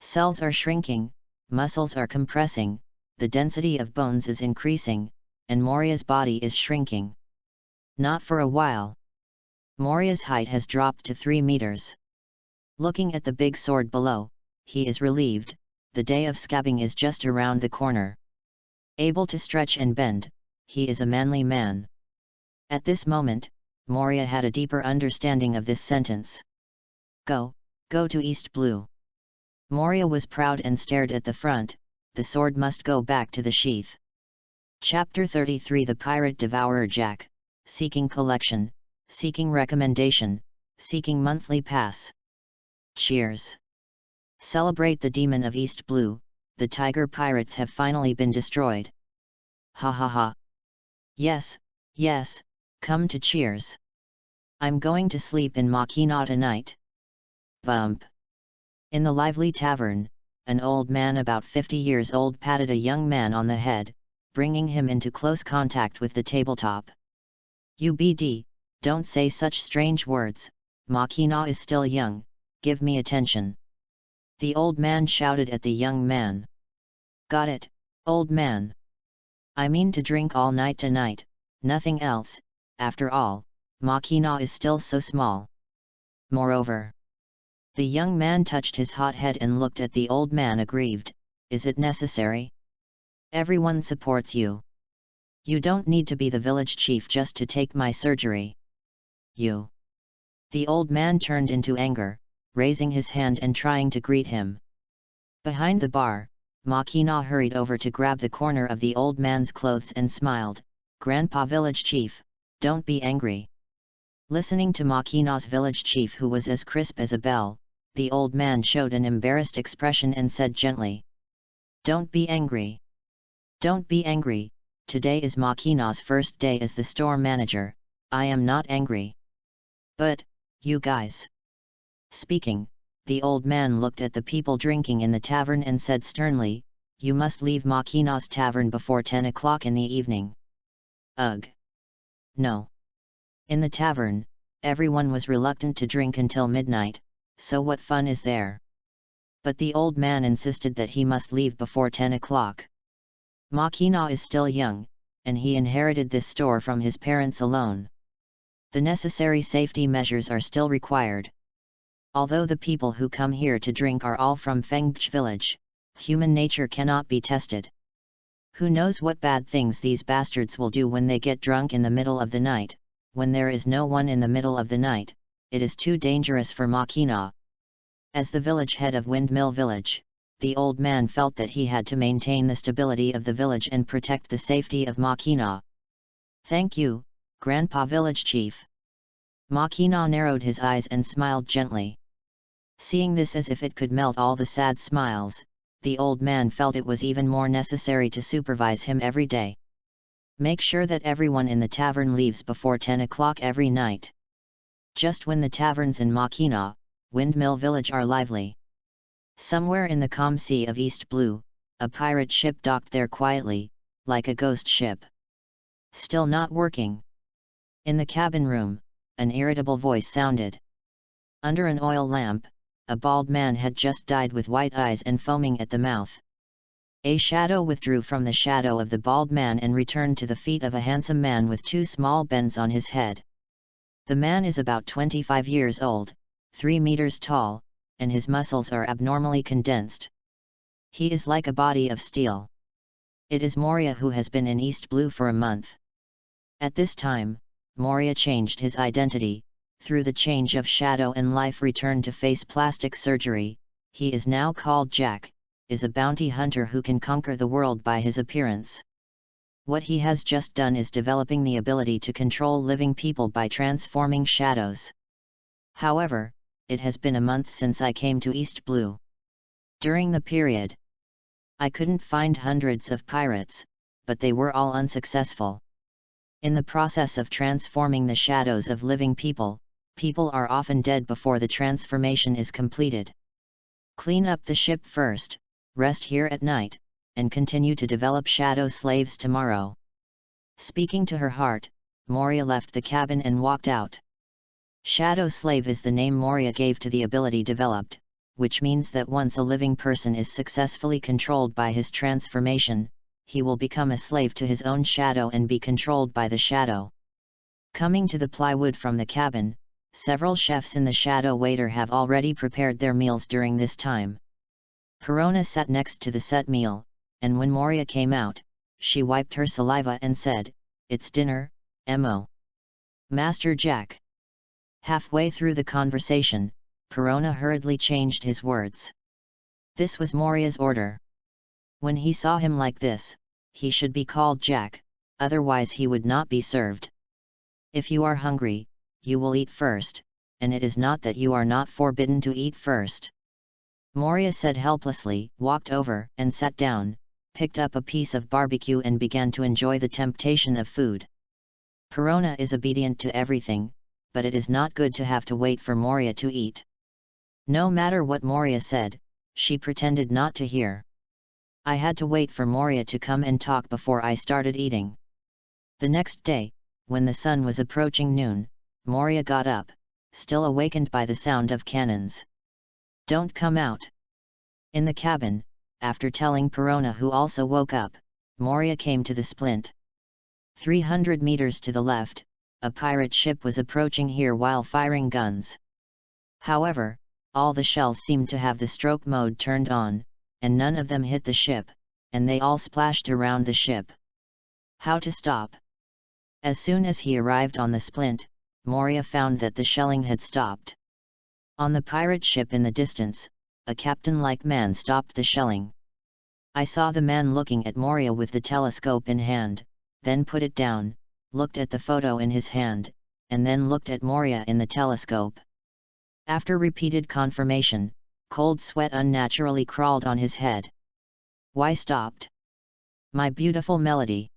Cells are shrinking, muscles are compressing, the density of bones is increasing, and Moria's body is shrinking. Not for a while. Moria's height has dropped to 3 meters. Looking at the big sword below, he is relieved, the day of scabbing is just around the corner. Able to stretch and bend, he is a manly man. At this moment, Moria had a deeper understanding of this sentence. Go to East Blue. Moria was proud and stared at the front, the sword must go back to the sheath. Chapter 33 The Pirate Devourer Jack, seeking collection, seeking recommendation, seeking monthly pass. Cheers! Celebrate the demon of East Blue, the tiger pirates have finally been destroyed. Ha ha ha! Yes, come to cheers. I'm going to sleep in Machina tonight. Bump! In the lively tavern, an old man about 50 years old patted a young man on the head, bringing him into close contact with the tabletop. UBD, don't say such strange words, Machina is still young, give me attention. The old man shouted at the young man. Got it, old man. I mean to drink all night tonight, nothing else, after all, Machina is still so small. Moreover. The young man touched his hot head and looked at the old man aggrieved. Is it necessary? Everyone supports you. You don't need to be the village chief just to take my surgery. You. The old man turned into anger, raising his hand and trying to greet him. Behind the bar, Machina hurried over to grab the corner of the old man's clothes and smiled. Grandpa village chief, don't be angry. Listening to Machina's village chief, who was as crisp as a bell, the old man showed an embarrassed expression and said gently. Don't be angry. Don't be angry, today is Machina's first day as the store manager, I am not angry. But, you guys. Speaking, the old man looked at the people drinking in the tavern and said sternly, you must leave Machina's tavern before 10 o'clock in the evening. Ugh. No. In the tavern, everyone was reluctant to drink until midnight, so what fun is there? But the old man insisted that he must leave before 10 o'clock. Machina is still young, and he inherited this store from his parents alone. The necessary safety measures are still required. Although the people who come here to drink are all from Fengch village, human nature cannot be tested. Who knows what bad things these bastards will do when they get drunk in the middle of the night. When there is no one in the middle of the night, it is too dangerous for Machina. As the village head of Windmill Village, the old man felt that he had to maintain the stability of the village and protect the safety of Machina. Thank you, Grandpa Village Chief. Machina narrowed his eyes and smiled gently. Seeing this as if it could melt all the sad smiles, the old man felt it was even more necessary to supervise him every day. Make sure that everyone in the tavern leaves before 10 o'clock every night. Just when the taverns in Machina, Windmill Village are lively. Somewhere in the calm sea of East Blue, a pirate ship docked there quietly, like a ghost ship. Still not working. In the cabin room, an irritable voice sounded. Under an oil lamp, a bald man had just died with white eyes and foaming at the mouth. A shadow withdrew from the shadow of the bald man and returned to the feet of a handsome man with 2 small bends on his head. The man is about 25 years old, 3 meters tall, and his muscles are abnormally condensed. He is like a body of steel. It is Moria, who has been in East Blue for a month. At this time, Moria changed his identity, through the change of shadow and life returned to face plastic surgery. He is now called Jack, is a bounty hunter who can conquer the world by his appearance. What he has just done is developing the ability to control living people by transforming shadows. However, it has been a month since I came to East Blue. During the period, I couldn't find hundreds of pirates, but they were all unsuccessful. In the process of transforming the shadows of living people, people are often dead before the transformation is completed. Clean up the ship first, rest here at night, and continue to develop shadow slaves tomorrow. Speaking to her heart, Moria left the cabin and walked out. Shadow slave is the name Moria gave to the ability developed, which means that once a living person is successfully controlled by his transformation, he will become a slave to his own shadow and be controlled by the shadow. Coming to the plywood from the cabin, several chefs in the shadow waiter have already prepared their meals during this time. Perona sat next to the set meal, and when Moria came out, she wiped her saliva and said, "It's dinner, Mo. Master Jack." Halfway through the conversation, Perona hurriedly changed his words. This was Moria's order. When he saw him like this, he should be called Jack, otherwise he would not be served. If you are hungry, you will eat first, and it is not that you are not forbidden to eat first. Moria said helplessly, walked over and sat down, picked up a piece of barbecue and began to enjoy the temptation of food. Perona is obedient to everything, but it is not good to have to wait for Moria to eat. No matter what Moria said, she pretended not to hear. I had to wait for Moria to come and talk before I started eating. The next day, when the sun was approaching noon, Moria got up, still awakened by the sound of cannons. "Don't come out." In the cabin, after telling Perona, who also woke up, Moria came to the splint. 300 meters to the left, a pirate ship was approaching here while firing guns. However, all the shells seemed to have the stroke mode turned on, and none of them hit the ship, and they all splashed around the ship. How to stop? As soon as he arrived on the splint, Moria found that the shelling had stopped. On the pirate ship in the distance, a captain-like man stopped the shelling. I saw the man looking at Moria with the telescope in hand, then put it down, looked at the photo in his hand, and then looked at Moria in the telescope. After repeated confirmation, cold sweat unnaturally crawled on his head. Why stopped? My beautiful melody.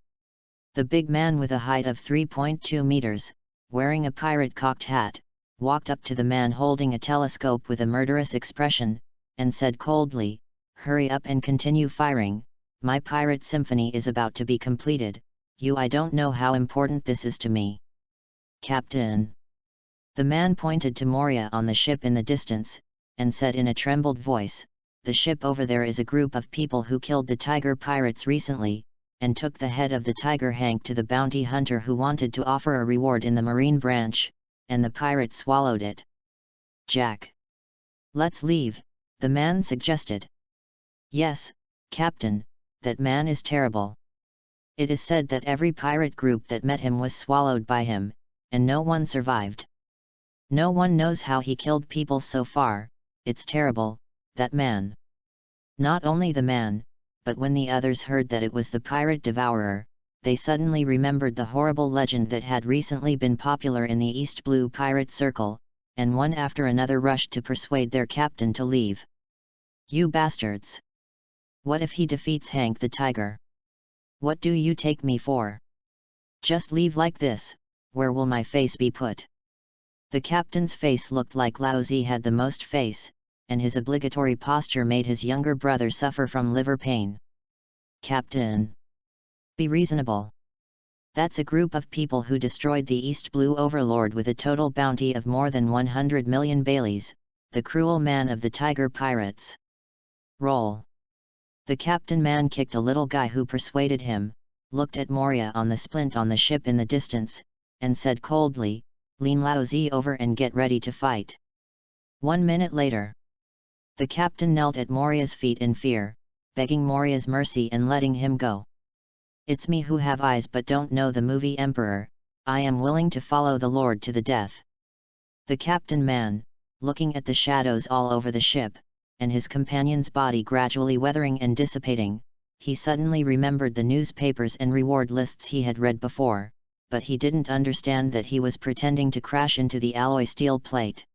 The big man with a height of 3.2 meters, wearing a pirate cocked hat, walked up to the man holding a telescope with a murderous expression, and said coldly, "Hurry up and continue firing, my pirate symphony is about to be completed. I don't know how important this is to me." "Captain." The man pointed to Moria on the ship in the distance, and said in a trembled voice, "The ship over there is a group of people who killed the tiger pirates recently, and took the head of the tiger Hank to the bounty hunter who wanted to offer a reward in the marine branch, and the pirate swallowed it." "Jack. Let's leave," the man suggested. "Yes, Captain, that man is terrible. It is said that every pirate group that met him was swallowed by him, and no one survived. No one knows how he killed people so far. It's terrible, that man." Not only the man, but when the others heard that it was the pirate devourer, they suddenly remembered the horrible legend that had recently been popular in the East Blue pirate circle, and one after another rushed to persuade their captain to leave. "You bastards! What if he defeats Hank the tiger? What do you take me for? Just leave like this, where will my face be put?" The captain's face looked like Laozi had the most face, and his obligatory posture made his younger brother suffer from liver pain. "Captain! Be reasonable. That's a group of people who destroyed the East Blue Overlord with a total bounty of more than 100 million Baileys, the cruel man of the tiger pirates. Roll." The captain man kicked a little guy who persuaded him, looked at Moria on the splint on the ship in the distance, and said coldly, "Lean Laozi over and get ready to fight." 1 minute later, the captain knelt at Moria's feet in fear, begging Moria's mercy and letting him go. "It's me who have eyes but don't know the movie Emperor. I am willing to follow the Lord to the death." The captain man, looking at the shadows all over the ship, and his companion's body gradually weathering and dissipating, he suddenly remembered the newspapers and reward lists he had read before, but he didn't understand that he was pretending to crash into the alloy steel plate.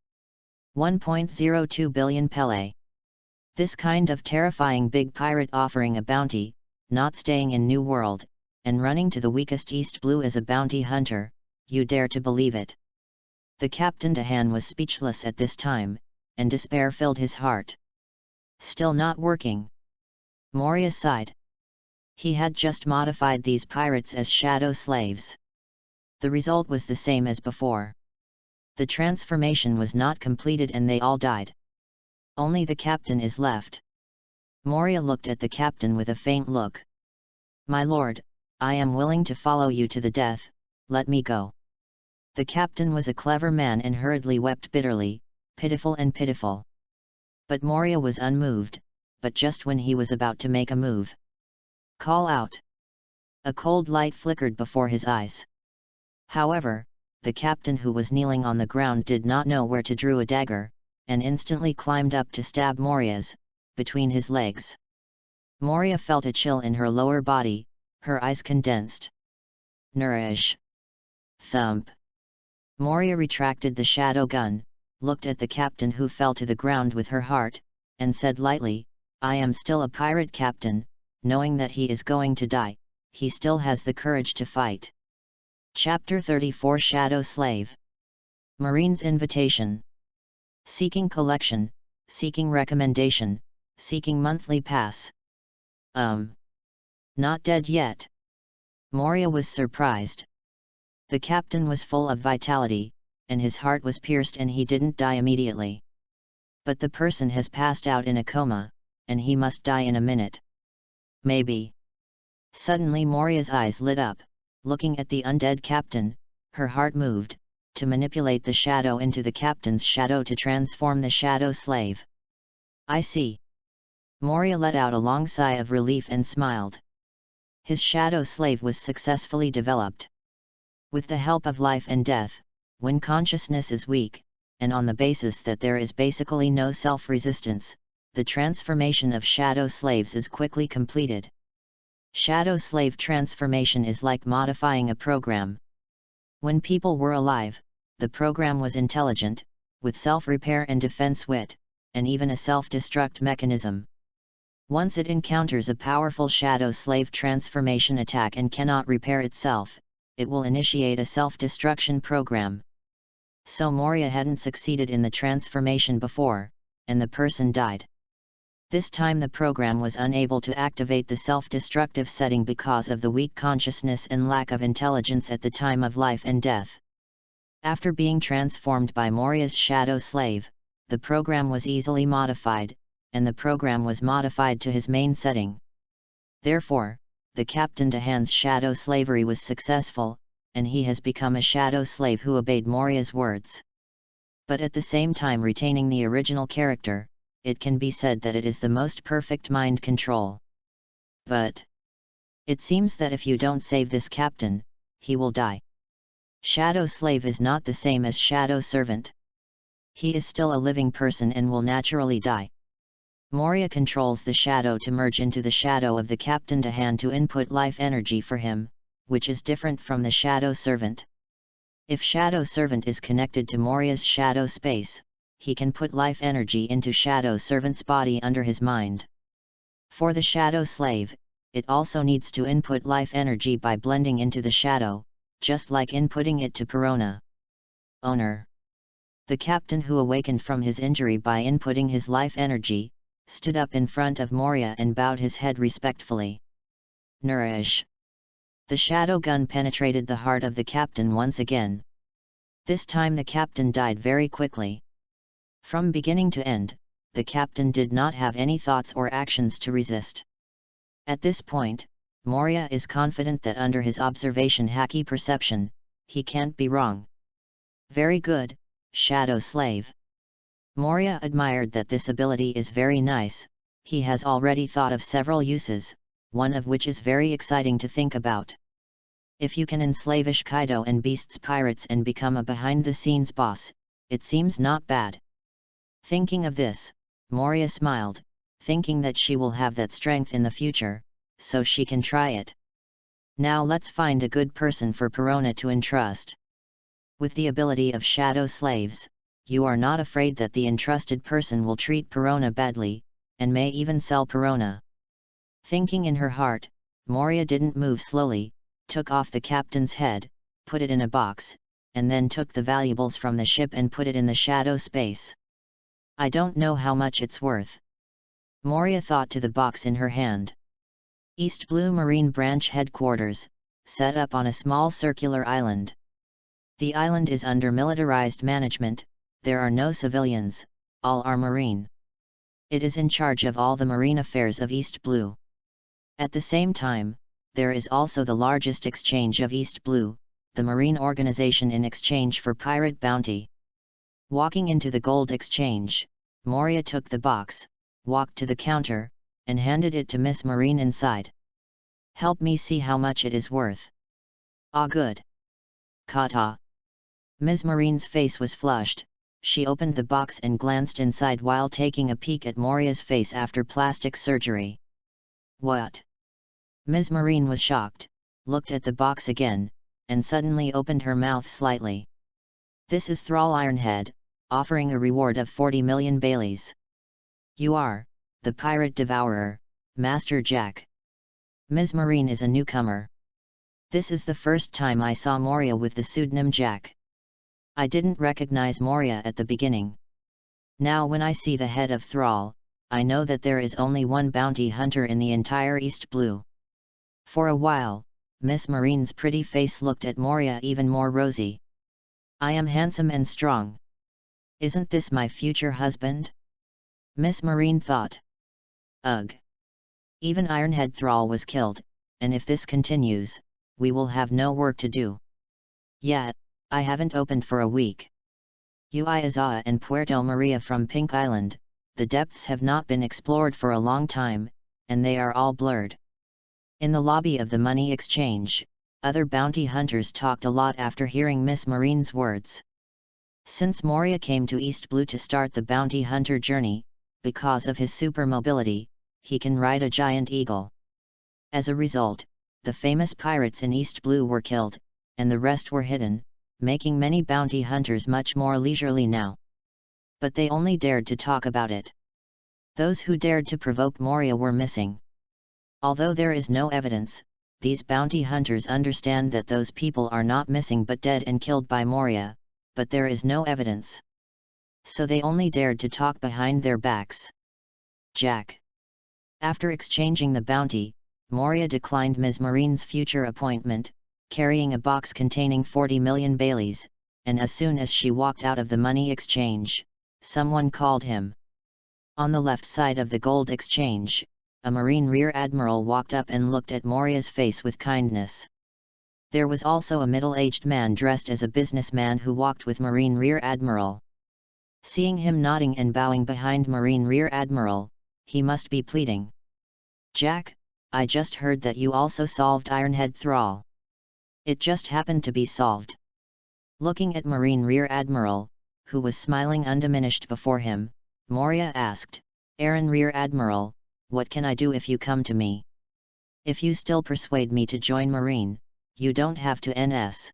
1.02 billion Pele. This kind of terrifying big pirate offering a bounty, not staying in New World, and running to the weakest East Blue as a bounty hunter, you dare to believe it? The Captain Dahan was speechless at this time, and despair filled his heart. Still not working. Moria sighed. He had just modified these pirates as shadow slaves. The result was the same as before. The transformation was not completed and they all died. Only the captain is left. Moria looked at the captain with a faint look. "My lord, I am willing to follow you to the death, let me go." The captain was a clever man and hurriedly wept bitterly, pitiful and pitiful. But Moria was unmoved, but just when he was about to make a move. "Call out!" A cold light flickered before his eyes. However, the captain, who was kneeling on the ground, did not know where to draw a dagger, and instantly climbed up to stab Moria's, between his legs. Moria felt a chill in her lower body, her eyes condensed. Nourish! Thump! Moria retracted the shadow gun, looked at the captain, who fell to the ground with her heart, and said lightly, "I am still a pirate captain." Knowing that he is going to die, he still has the courage to fight. Chapter 34 Shadow Slave. Marine's Invitation. Seeking collection, seeking recommendation, seeking monthly pass. Not dead yet? Moria was surprised. The captain was full of vitality, and his heart was pierced, and he didn't die immediately. But the person has passed out in a coma, and he must die in a minute. Maybe. Suddenly Moria's eyes lit up, looking at the undead captain, her heart moved, to manipulate the shadow into the captain's shadow to transform the shadow slave. "I see." Moria let out a long sigh of relief and smiled. His shadow slave was successfully developed. With the help of life and death, when consciousness is weak, and on the basis that there is basically no self-resistance, the transformation of shadow slaves is quickly completed. Shadow slave transformation is like modifying a program. When people were alive, the program was intelligent, with self-repair and defense wit, and even a self-destruct mechanism. Once it encounters a powerful shadow slave transformation attack and cannot repair itself, it will initiate a self-destruction program. So Moria hadn't succeeded in the transformation before, and the person died. This time the program was unable to activate the self-destructive setting because of the weak consciousness and lack of intelligence at the time of life and death. After being transformed by Moria's shadow slave, the program was easily modified, and the program was modified to his main setting. Therefore, the Captain Dahan's shadow slavery was successful, and he has become a shadow slave who obeyed Moria's words. But at the same time retaining the original character, it can be said that it is the most perfect mind control. But it seems that if you don't save this captain, he will die. Shadow slave is not the same as shadow servant. He is still a living person and will naturally die. Moria controls the shadow to merge into the shadow of the Captain Dahan to input life energy for him, which is different from the shadow servant. If shadow servant is connected to Moria's shadow space, he can put life energy into shadow servant's body under his mind. For the shadow slave, it also needs to input life energy by blending into the shadow, just like inputting it to Perona. Owner. The captain, who awakened from his injury by inputting his life energy, stood up in front of Moria and bowed his head respectfully. Nourish. The shadow gun penetrated the heart of the captain once again. This time the captain died very quickly. From beginning to end, the captain did not have any thoughts or actions to resist. At this point, Moria is confident that under his observation Haki perception, he can't be wrong. Very good, shadow slave. Moria admired that this ability is very nice. He has already thought of several uses, one of which is very exciting to think about. If you can enslave Kaido and Beast's pirates and become a behind-the-scenes boss, it seems not bad. Thinking of this, Moria smiled, thinking that she will have that strength in the future, so she can try it. Now let's find a good person for Perona to entrust. With the ability of shadow slaves, you are not afraid that the entrusted person will treat Perona badly, and may even sell Perona. Thinking in her heart, Moria didn't move slowly, took off the captain's head, put it in a box, and then took the valuables from the ship and put it in the shadow space. I don't know how much it's worth. Moria thought to the box in her hand. East Blue Marine Branch Headquarters, set up on a small circular island. The island is under militarized management, there are no civilians, all are marine. It is in charge of all the marine affairs of East Blue. At the same time, there is also the largest exchange of East Blue, the marine organization in exchange for pirate bounty. Walking into the gold exchange, Moria took the box, walked to the counter, and handed it to Miss Marine inside. "Help me see how much it is worth." "Ah, good. Kata." Ms. Marine's face was flushed. She opened the box and glanced inside while taking a peek at Moria's face after plastic surgery. "What?" Ms. Marine was shocked, looked at the box again, and suddenly opened her mouth slightly. "This is Thrall Ironhead, offering a reward of 40 million Baileys. You are the pirate devourer, Master Jack." Ms. Marine is a newcomer. This is the first time I saw Moria with the pseudonym Jack. I didn't recognize Moria at the beginning. Now when I see the head of Thrall, I know that there is only one bounty hunter in the entire East Blue. For a while, Miss Marine's pretty face looked at Moria even more rosy. "I am handsome and strong. Isn't this my future husband?" Miss Marine thought. "Ugh. Even Ironhead Thrall was killed, and if this continues, we will have no work to do. Yet, I haven't opened for a week. Uiazawa and Puerto Maria from Pink Island, the depths have not been explored for a long time, and they are all blurred." In the lobby of the money exchange, other bounty hunters talked a lot after hearing Miss Marine's words. Since Moria came to East Blue to start the bounty hunter journey, because of his super mobility, he can ride a giant eagle. As a result, the famous pirates in East Blue were killed, and the rest were hidden, making many bounty hunters much more leisurely now. But they only dared to talk about it. Those who dared to provoke Moria were missing. Although there is no evidence, these bounty hunters understand that those people are not missing but dead and killed by Moria, but there is no evidence. So they only dared to talk behind their backs. Jack. After exchanging the bounty, Moria declined Ms. Marine's future appointment, carrying a box containing 40 million Baileys, and as soon as she walked out of the money exchange, someone called him. On the left side of the gold exchange, a Marine Rear Admiral walked up and looked at Moria's face with kindness. There was also a middle-aged man dressed as a businessman who walked with Marine Rear Admiral. Seeing him nodding and bowing behind Marine Rear Admiral, he must be pleading. "Jack, I just heard that you also solved Ironhead Thrall." "It just happened to be solved." Looking at Marine Rear Admiral, who was smiling undiminished before him, Moria asked, "Aaron Rear Admiral, what can I do if you come to me? If you still persuade me to join Marine, you don't have to NS."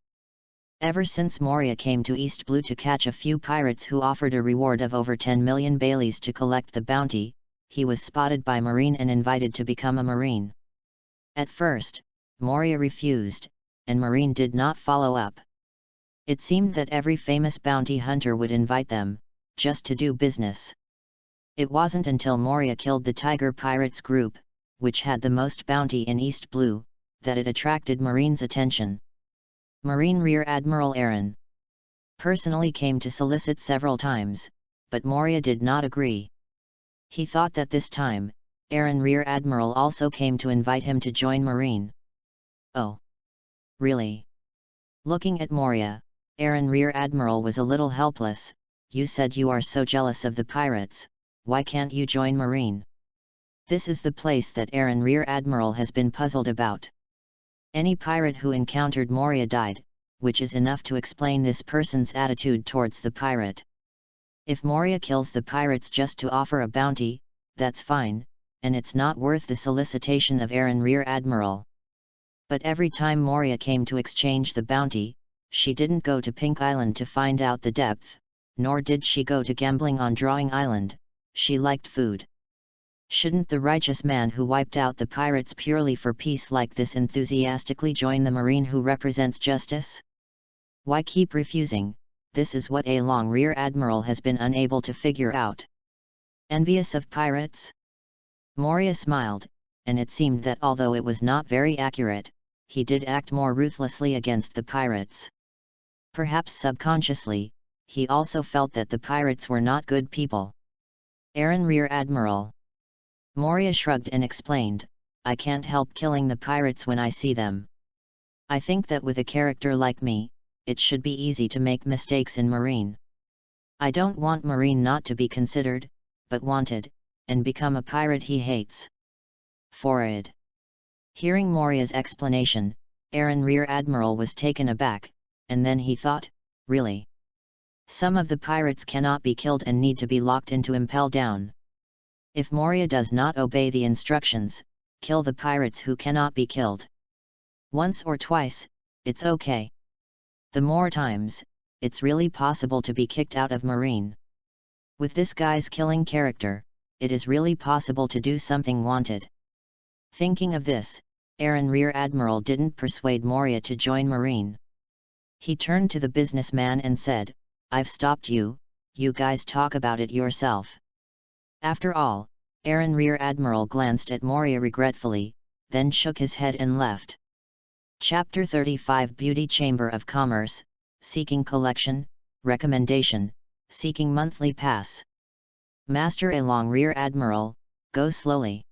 Ever since Moria came to East Blue to catch a few pirates who offered a reward of over 10 million Baileys to collect the bounty, he was spotted by Marine and invited to become a Marine. At first, Moria refused, and Marine did not follow up. It seemed that every famous bounty hunter would invite them, just to do business. It wasn't until Moria killed the Tiger Pirates group, which had the most bounty in East Blue, that it attracted Marine's attention. Marine Rear Admiral Aaron personally came to solicit several times, but Moria did not agree. He thought that this time, Aaron Rear Admiral also came to invite him to join Marine. "Oh. Really?" Looking at Moria, Aaron Rear Admiral was a little helpless. "You said you are so jealous of the pirates, why can't you join Marine?" This is the place that Aaron Rear Admiral has been puzzled about. Any pirate who encountered Moria died, which is enough to explain this person's attitude towards the pirate. If Moria kills the pirates just to offer a bounty, that's fine, and it's not worth the solicitation of Aaron Rear Admiral. But every time Moria came to exchange the bounty, she didn't go to Pink Island to find out the depth, nor did she go to gambling on Drawing Island. She liked food. Shouldn't the righteous man who wiped out the pirates purely for peace like this enthusiastically join the Marine who represents justice? Why keep refusing? This is what a long Rear Admiral has been unable to figure out. Envious of pirates? Moria smiled, and it seemed that although it was not very accurate, he did act more ruthlessly against the pirates. Perhaps subconsciously, he also felt that the pirates were not good people. Aaron Rear Admiral. Moria shrugged and explained, I can't help killing the pirates when I see them. I think that with a character like me, it should be easy to make mistakes in Marine. I don't want Marine not to be considered, but wanted, and become a pirate he hates. Forward. Hearing Moria's explanation, Aaron Rear Admiral was taken aback, and then he thought, really? Some of the pirates cannot be killed and need to be locked into impel down. If Moria does not obey the instructions, kill the pirates who cannot be killed. Once or twice, it's okay. The more times, it's really possible to be kicked out of Marine. With this guy's killing character, it is really possible to do something wanted. Thinking of this, Aaron Rear Admiral didn't persuade Moria to join Marine. He turned to the businessman and said, I've stopped you, you guys talk about it yourself. After all, Aaron Rear Admiral glanced at Moria regretfully, then shook his head and left. Chapter 35 Beauty Chamber of Commerce, Seeking Collection, Recommendation, Seeking Monthly Pass. Master along Rear Admiral, go slowly.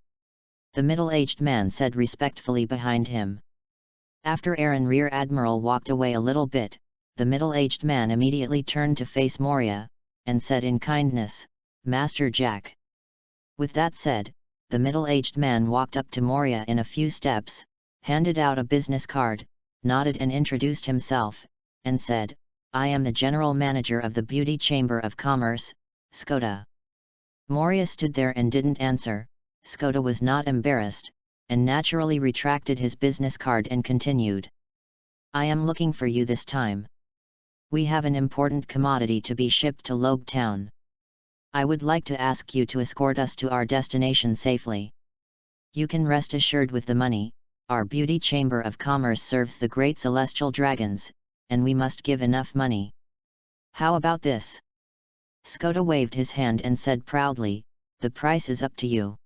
The middle-aged man said respectfully behind him. After Aaron Rear Admiral walked away a little bit, the middle-aged man immediately turned to face Moria, and said in kindness, Master Jack. With that said, the middle-aged man walked up to Moria in a few steps, handed out a business card, nodded and introduced himself, and said, I am the General Manager of the Beauty Chamber of Commerce, Skoda. Moria stood there and didn't answer. Skoda was not embarrassed, and naturally retracted his business card and continued. I am looking for you this time. We have an important commodity to be shipped to Logue Town. I would like to ask you to escort us to our destination safely. You can rest assured with the money, our Beauty Chamber of Commerce serves the great celestial dragons, and we must give enough money. How about this? Skoda waved his hand and said proudly, the price is up to you.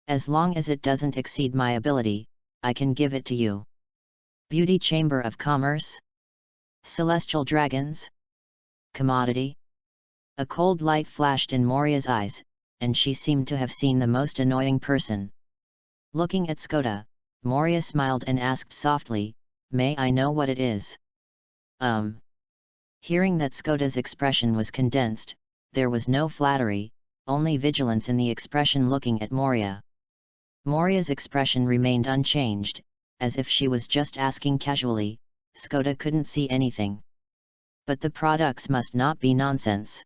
As long as it doesn't exceed my ability, I can give it to you. Beauty Chamber of Commerce? Celestial dragons? Commodity? A cold light flashed in Moria's eyes, and she seemed to have seen the most annoying person. Looking at Skoda, Moria smiled and asked softly, May I know what it is? Hearing that Skoda's expression was condensed, there was no flattery, only vigilance in the expression looking at Moria. Moria's expression remained unchanged, as if she was just asking casually. Skoda couldn't see anything. But the products must not be nonsense.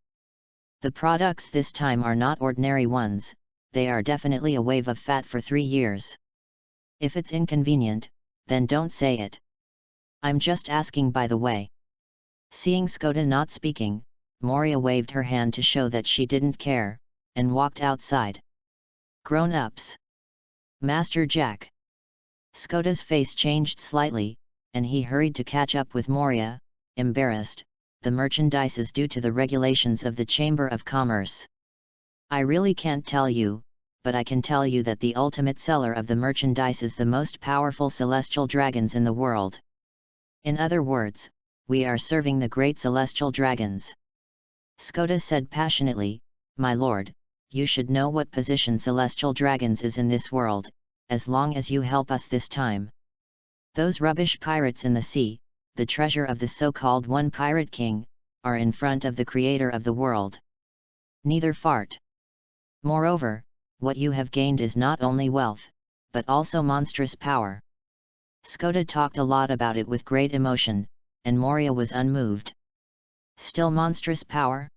The products this time are not ordinary ones, they are definitely a wave of fat for 3 years. If it's inconvenient, then don't say it. I'm just asking by the way. Seeing Skoda not speaking, Moria waved her hand to show that she didn't care, and walked outside. Grown-ups. Master Jack. Skoda's face changed slightly, and he hurried to catch up with Moria, embarrassed. The merchandise is due to the regulations of the Chamber of Commerce. I really can't tell you, but I can tell you that the ultimate seller of the merchandise is the most powerful celestial dragons in the world. In other words, we are serving the great celestial dragons. Skoda said passionately, My lord, you should know what position celestial dragons is in this world, as long as you help us this time. Those rubbish pirates in the sea, the treasure of the so-called One Pirate King, are in front of the creator of the world. Neither fart. Moreover, what you have gained is not only wealth, but also monstrous power. Skoda talked a lot about it with great emotion, and Moria was unmoved. Still monstrous power?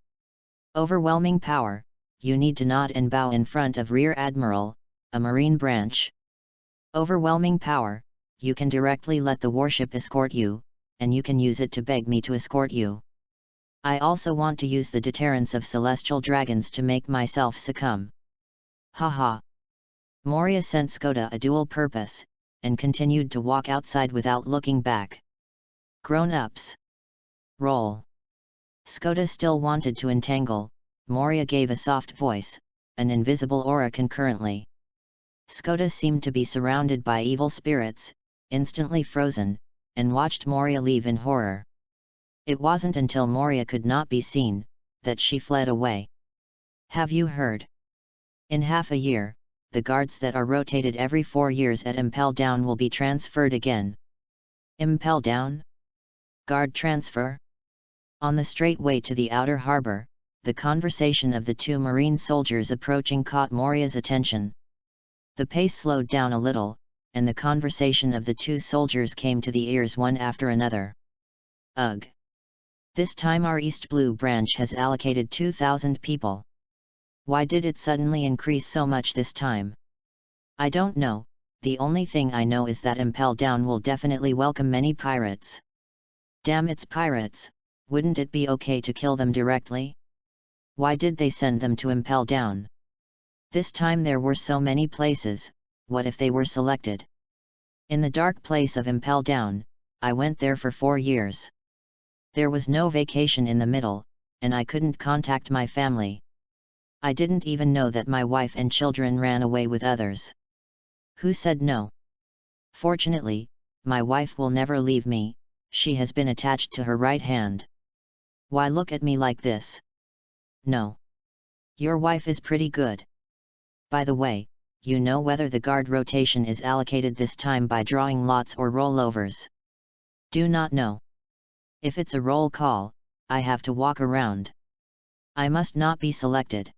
Overwhelming power, you need to nod and bow in front of Rear Admiral, a Marine branch. Overwhelming power, you can directly let the warship escort you, and you can use it to beg me to escort you. I also want to use the deterrence of celestial dragons to make myself succumb. Haha. Moria sent Skoda a dual purpose, and continued to walk outside without looking back. Grown-ups. Roll. Skoda still wanted to entangle. Moria gave a soft voice, an invisible aura concurrently. Skoda seemed to be surrounded by evil spirits, instantly frozen, and watched Moria leave in horror. It wasn't until Moria could not be seen, that she fled away. Have you heard? In half a year, the guards that are rotated every 4 years at Impel Down will be transferred again. Impel Down? Guard transfer? On the straight way to the outer harbor, the conversation of the two marine soldiers approaching caught Moria's attention. The pace slowed down a little, and the conversation of the two soldiers came to the ears one after another. Ugh! This time our East Blue branch has allocated 2,000 people. Why did it suddenly increase so much this time? I don't know, the only thing I know is that Impel Down will definitely welcome many pirates. Damn, it's pirates, wouldn't it be okay to kill them directly? Why did they send them to Impel Down? This time there were so many places, what if they were selected? In the dark place of Impel Down, I went there for 4 years. There was no vacation in the middle, and I couldn't contact my family. I didn't even know that my wife and children ran away with others. Who said no? Fortunately, my wife will never leave me, she has been attached to her right hand. Why look at me like this? No. Your wife is pretty good. By the way, you know whether the guard rotation is allocated this time by drawing lots or rollovers? Do not know. If it's a roll call, I have to walk around. I must not be selected.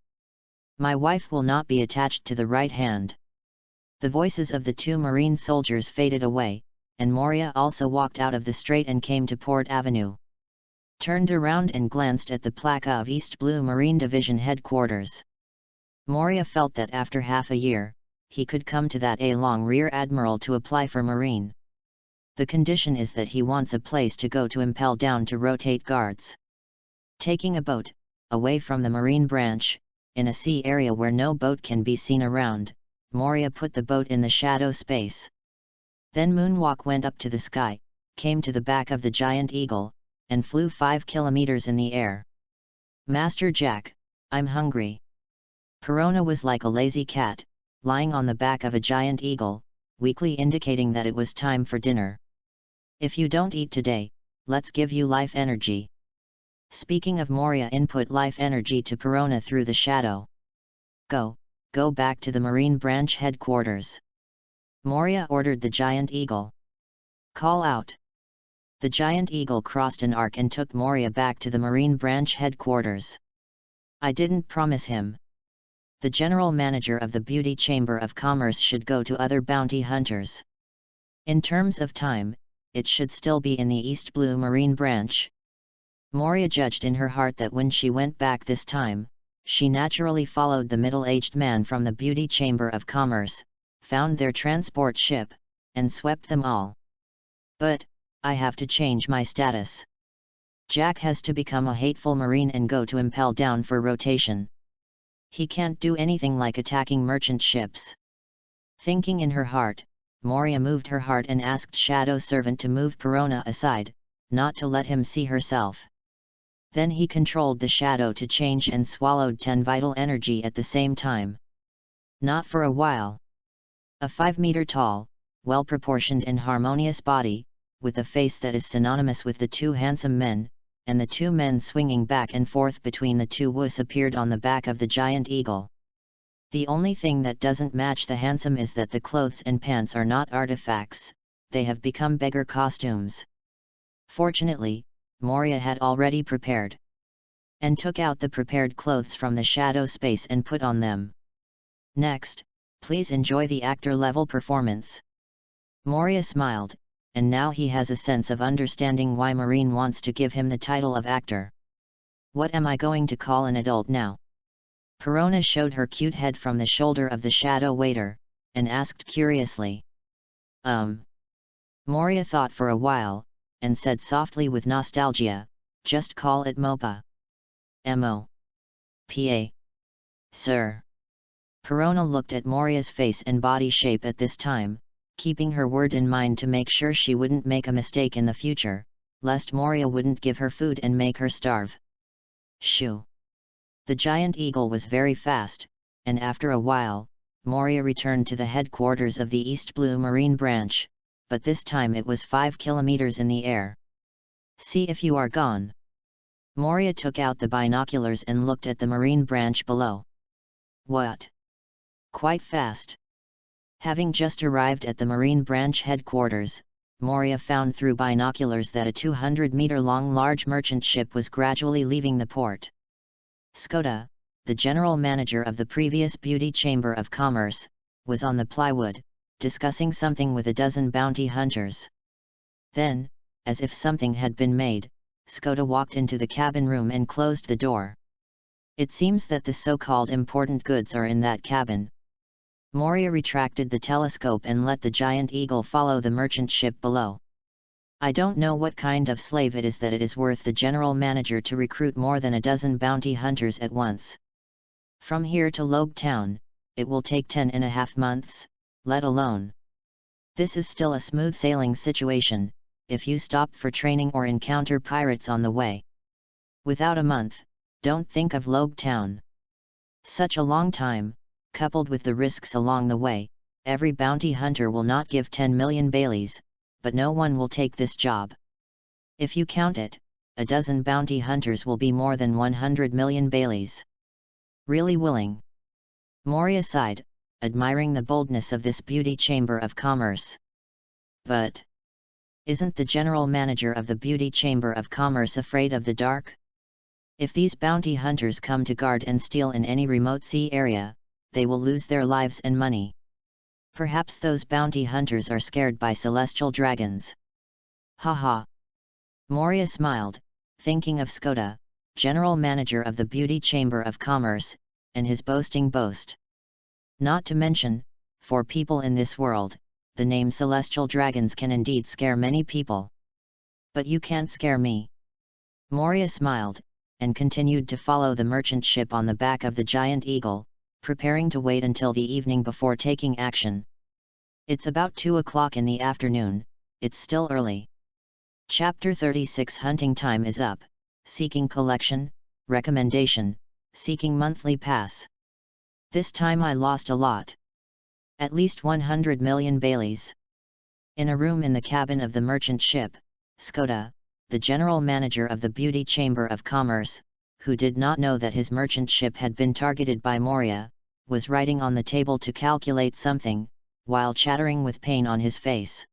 My wife will not be attached to the right hand. The voices of the two marine soldiers faded away, and Moria also walked out of the strait and came to Port Avenue. Turned around and glanced at the plaque of East Blue Marine Division headquarters. Moria felt that after half a year, he could come to that long Rear Admiral to apply for Marine. The condition is that he wants a place to go to Impel Down to rotate guards. Taking a boat, away from the Marine branch, in a sea area where no boat can be seen around, Moria put the boat in the shadow space. Then Moonwalk went up to the sky, came to the back of the giant eagle, and flew 5 kilometers in the air. Master Jack, I'm hungry. Perona was like a lazy cat, lying on the back of a giant eagle, weakly indicating that it was time for dinner. If you don't eat today, let's give you life energy. Speaking of, Moria input life energy to Perona through the shadow. Go back to the Marine branch headquarters. Moria ordered the giant eagle. Call out. The giant eagle crossed an arc and took Moria back to the Marine branch headquarters. I didn't promise him. The general manager of the Beauty Chamber of Commerce should go to other bounty hunters. In terms of time, it should still be in the East Blue Marine branch. Moria judged in her heart that when she went back this time, she naturally followed the middle-aged man from the Beauty Chamber of Commerce, found their transport ship, and swept them all. But, I have to change my status. Jack has to become a hateful Marine and go to Impel Down for rotation. He can't do anything like attacking merchant ships. Thinking in her heart, Moria moved her heart and asked Shadow Servant to move Perona aside, not to let him see herself. Then he controlled the shadow to change and swallowed 10 vital energy at the same time. Not for a while. A 5-meter tall, well-proportioned and harmonious body, with a face that is synonymous with the two handsome men, and the two men swinging back and forth between the two woos appeared on the back of the giant eagle. The only thing that doesn't match the handsome is that the clothes and pants are not artifacts, they have become beggar costumes. Fortunately, Moria had already prepared. And took out the prepared clothes from the shadow space and put on them. Next, please enjoy the actor-level performance. Moria smiled, and now he has a sense of understanding why Marine wants to give him the title of actor. What am I going to call an adult now? Perona showed her cute head from the shoulder of the shadow waiter, and asked curiously. Moria thought for a while, and said softly with nostalgia, just call it Mopa. M.O.P.A. Sir. Perona looked at Moria's face and body shape at this time, keeping her word in mind to make sure she wouldn't make a mistake in the future, lest Moria wouldn't give her food and make her starve. Shoo! The giant eagle was very fast, and after a while, Moria returned to the headquarters of the East Blue Marine branch, but this time it was 5 kilometers in the air. See if you are gone. Moria took out the binoculars and looked at the Marine branch below. What? quite fast. Having just arrived at the Marine Branch headquarters, Moria found through binoculars that a 200-meter-long large merchant ship was gradually leaving the port. Skoda, the general manager of the previous Beauty Chamber of Commerce, was on the plywood, discussing something with a dozen bounty hunters. Then, as if something had been made, Skoda walked into the cabin room and closed the door. It seems that the so-called important goods are in that cabin. Moria retracted the telescope and let the giant eagle follow the merchant ship below. I don't know what kind of slave it is that it is worth the general manager to recruit more than a dozen bounty hunters at once. From here to Logue Town, it will take 10.5 months, let alone. This is still a smooth sailing situation, if you stop for training or encounter pirates on the way. Without a month, don't think of Logue Town. Such a long time, coupled with the risks along the way, every bounty hunter will not give 10 million Baileys, but no one will take this job. If you count it, a dozen bounty hunters will be more than 100 million Baileys. Really willing? Moria sighed, admiring the boldness of this Beauty Chamber of Commerce. But isn't the general manager of the Beauty Chamber of Commerce afraid of the dark? If these bounty hunters come to guard and steal in any remote sea area, they will lose their lives and money. Perhaps those bounty hunters are scared by celestial dragons. Ha. Moria smiled, thinking of Skoda, general manager of the Beauty Chamber of Commerce, and his boasting boast. Not to mention, for people in this world, the name celestial dragons can indeed scare many people. But you can't scare me. Moria smiled, and continued to follow the merchant ship on the back of the giant eagle, preparing to wait until the evening before taking action. It's about 2 o'clock in the afternoon, it's still early. Chapter 36 Hunting time is up, seeking collection, recommendation, seeking monthly pass. This time I lost a lot. At least 100 million Baileys. In a room in the cabin of the merchant ship, Skoda, the general manager of the Beauty Chamber of Commerce, who did not know that his merchant ship had been targeted by Moria, was writing on the table to calculate something, while chattering with pain on his face.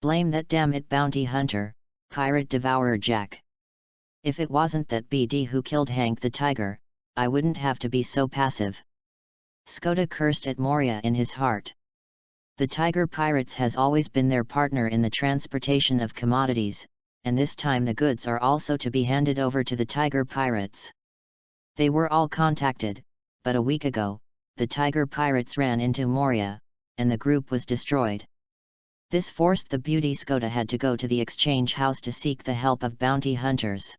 Blame that damn it bounty hunter, pirate devourer Jack. If it wasn't that BD who killed Hank the tiger, I wouldn't have to be so passive. Skoda cursed at Moria in his heart. The tiger pirates has always been their partner in the transportation of commodities, and this time the goods are also to be handed over to the tiger pirates. They were all contacted, but a week ago, the tiger pirates ran into Moria, and the group was destroyed. This forced the beauty Skoda had to go to the exchange house to seek the help of bounty hunters.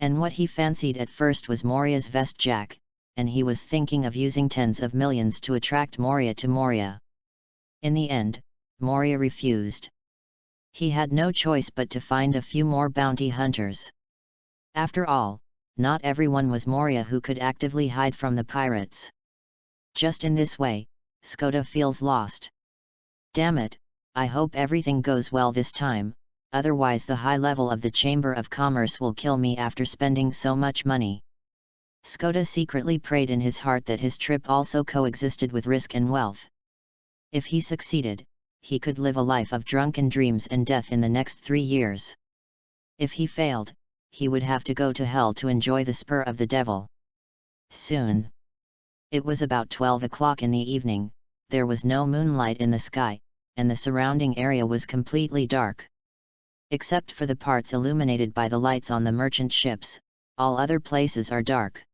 And what he fancied at first was Moria's vest jack, and he was thinking of using tens of millions to attract Moria to Moria. In the end, Moria refused. He had no choice but to find a few more bounty hunters. After all, not everyone was Moria who could actively hide from the pirates. Just in this way, Skoda feels lost. Damn it, I hope everything goes well this time, otherwise the high level of the Chamber of Commerce will kill me after spending so much money. Skoda secretly prayed in his heart that his trip also coexisted with risk and wealth. If he succeeded, he could live a life of drunken dreams and death in the next 3 years. If he failed, he would have to go to hell to enjoy the spur of the devil. Soon. It was about 12 o'clock in the evening, there was no moonlight in the sky, and the surrounding area was completely dark. Except for the parts illuminated by the lights on the merchant ships, all other places are dark.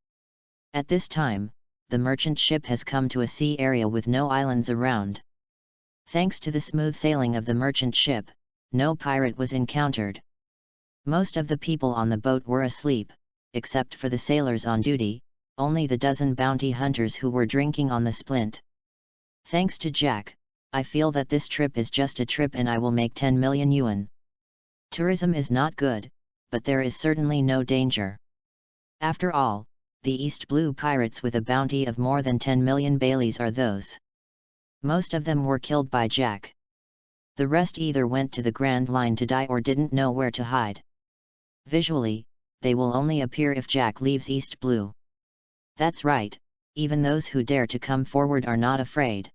At this time, the merchant ship has come to a sea area with no islands around. Thanks to the smooth sailing of the merchant ship, no pirate was encountered. Most of the people on the boat were asleep, except for the sailors on duty, only the dozen bounty hunters who were drinking on the splint. Thanks to Jack, I feel that this trip is just a trip and I will make 10 million yuan. Tourism is not good, but there is certainly no danger. After all, the East Blue pirates with a bounty of more than 10 million Baileys are those. Most of them were killed by Jack. The rest either went to the Grand Line to die or didn't know where to hide. Visually, they will only appear if Jack leaves East Blue. That's right, even those who dare to come forward are not afraid.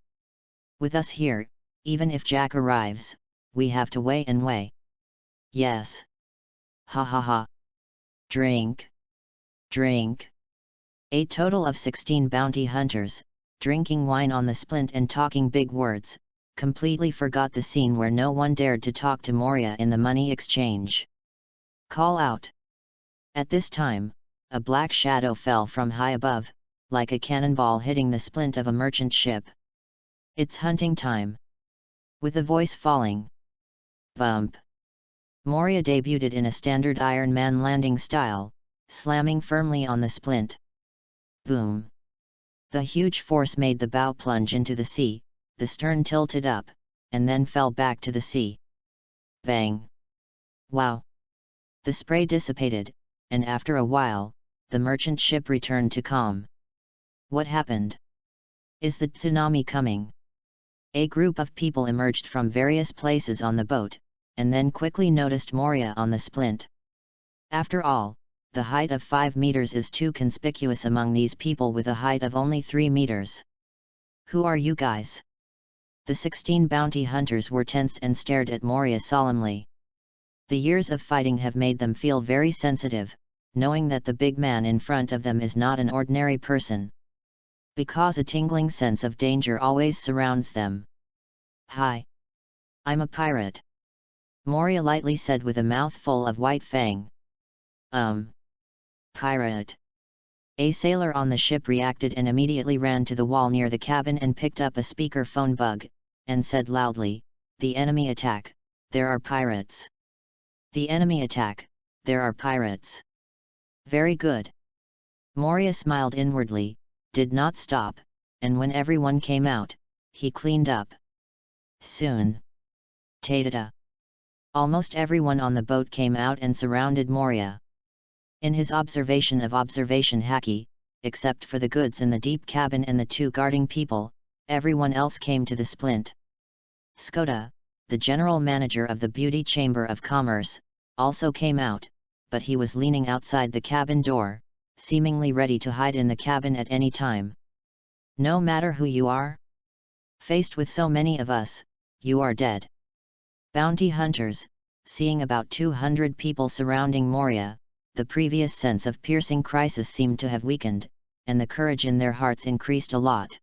With us here, even if Jack arrives, we have to weigh and weigh. Yes. Ha ha ha. Drink. Drink. A total of 16 bounty hunters, drinking wine on the splint and talking big words, completely forgot the scene where no one dared to talk to Moria in the money exchange. Call out. At this time, a black shadow fell from high above, like a cannonball hitting the splint of a merchant ship. It's hunting time. With a voice falling. Bump. Moria debuted in a standard Iron Man landing style, slamming firmly on the splint. Boom. The huge force made the bow plunge into the sea, the stern tilted up, and then fell back to the sea. Bang. Wow. The spray dissipated, and after a while, the merchant ship returned to calm. What happened? Is the tsunami coming? A group of people emerged from various places on the boat, and then quickly noticed Moria on the splint. After all, the height of 5 meters is too conspicuous among these people with a height of only 3 meters. Who are you guys? The 16 bounty hunters were tense and stared at Moria solemnly. The years of fighting have made them feel very sensitive, knowing that the big man in front of them is not an ordinary person. Because a tingling sense of danger always surrounds them. Hi. I'm a pirate. Moria lightly said with a mouth full of white fang. Pirate. A sailor on the ship reacted and immediately ran to the wall near the cabin and picked up a speaker phone bug, and said loudly, "The enemy attack, there are pirates. The enemy attack, there are pirates." Very good. Moria smiled inwardly, did not stop, and when everyone came out, he cleaned up. Soon. Ta-da-da. Almost everyone on the boat came out and surrounded Moria. In his observation of observation hacky, except for the goods in the deep cabin and the 2 guarding people, everyone else came to the splint. Skoda, the general manager of the Beauty Chamber of Commerce, also came out, but he was leaning outside the cabin door, seemingly ready to hide in the cabin at any time. No matter who you are? Faced with so many of us, you are dead. Bounty hunters, seeing about 200 people surrounding Moria, the previous sense of piercing crisis seemed to have weakened, and the courage in their hearts increased a lot.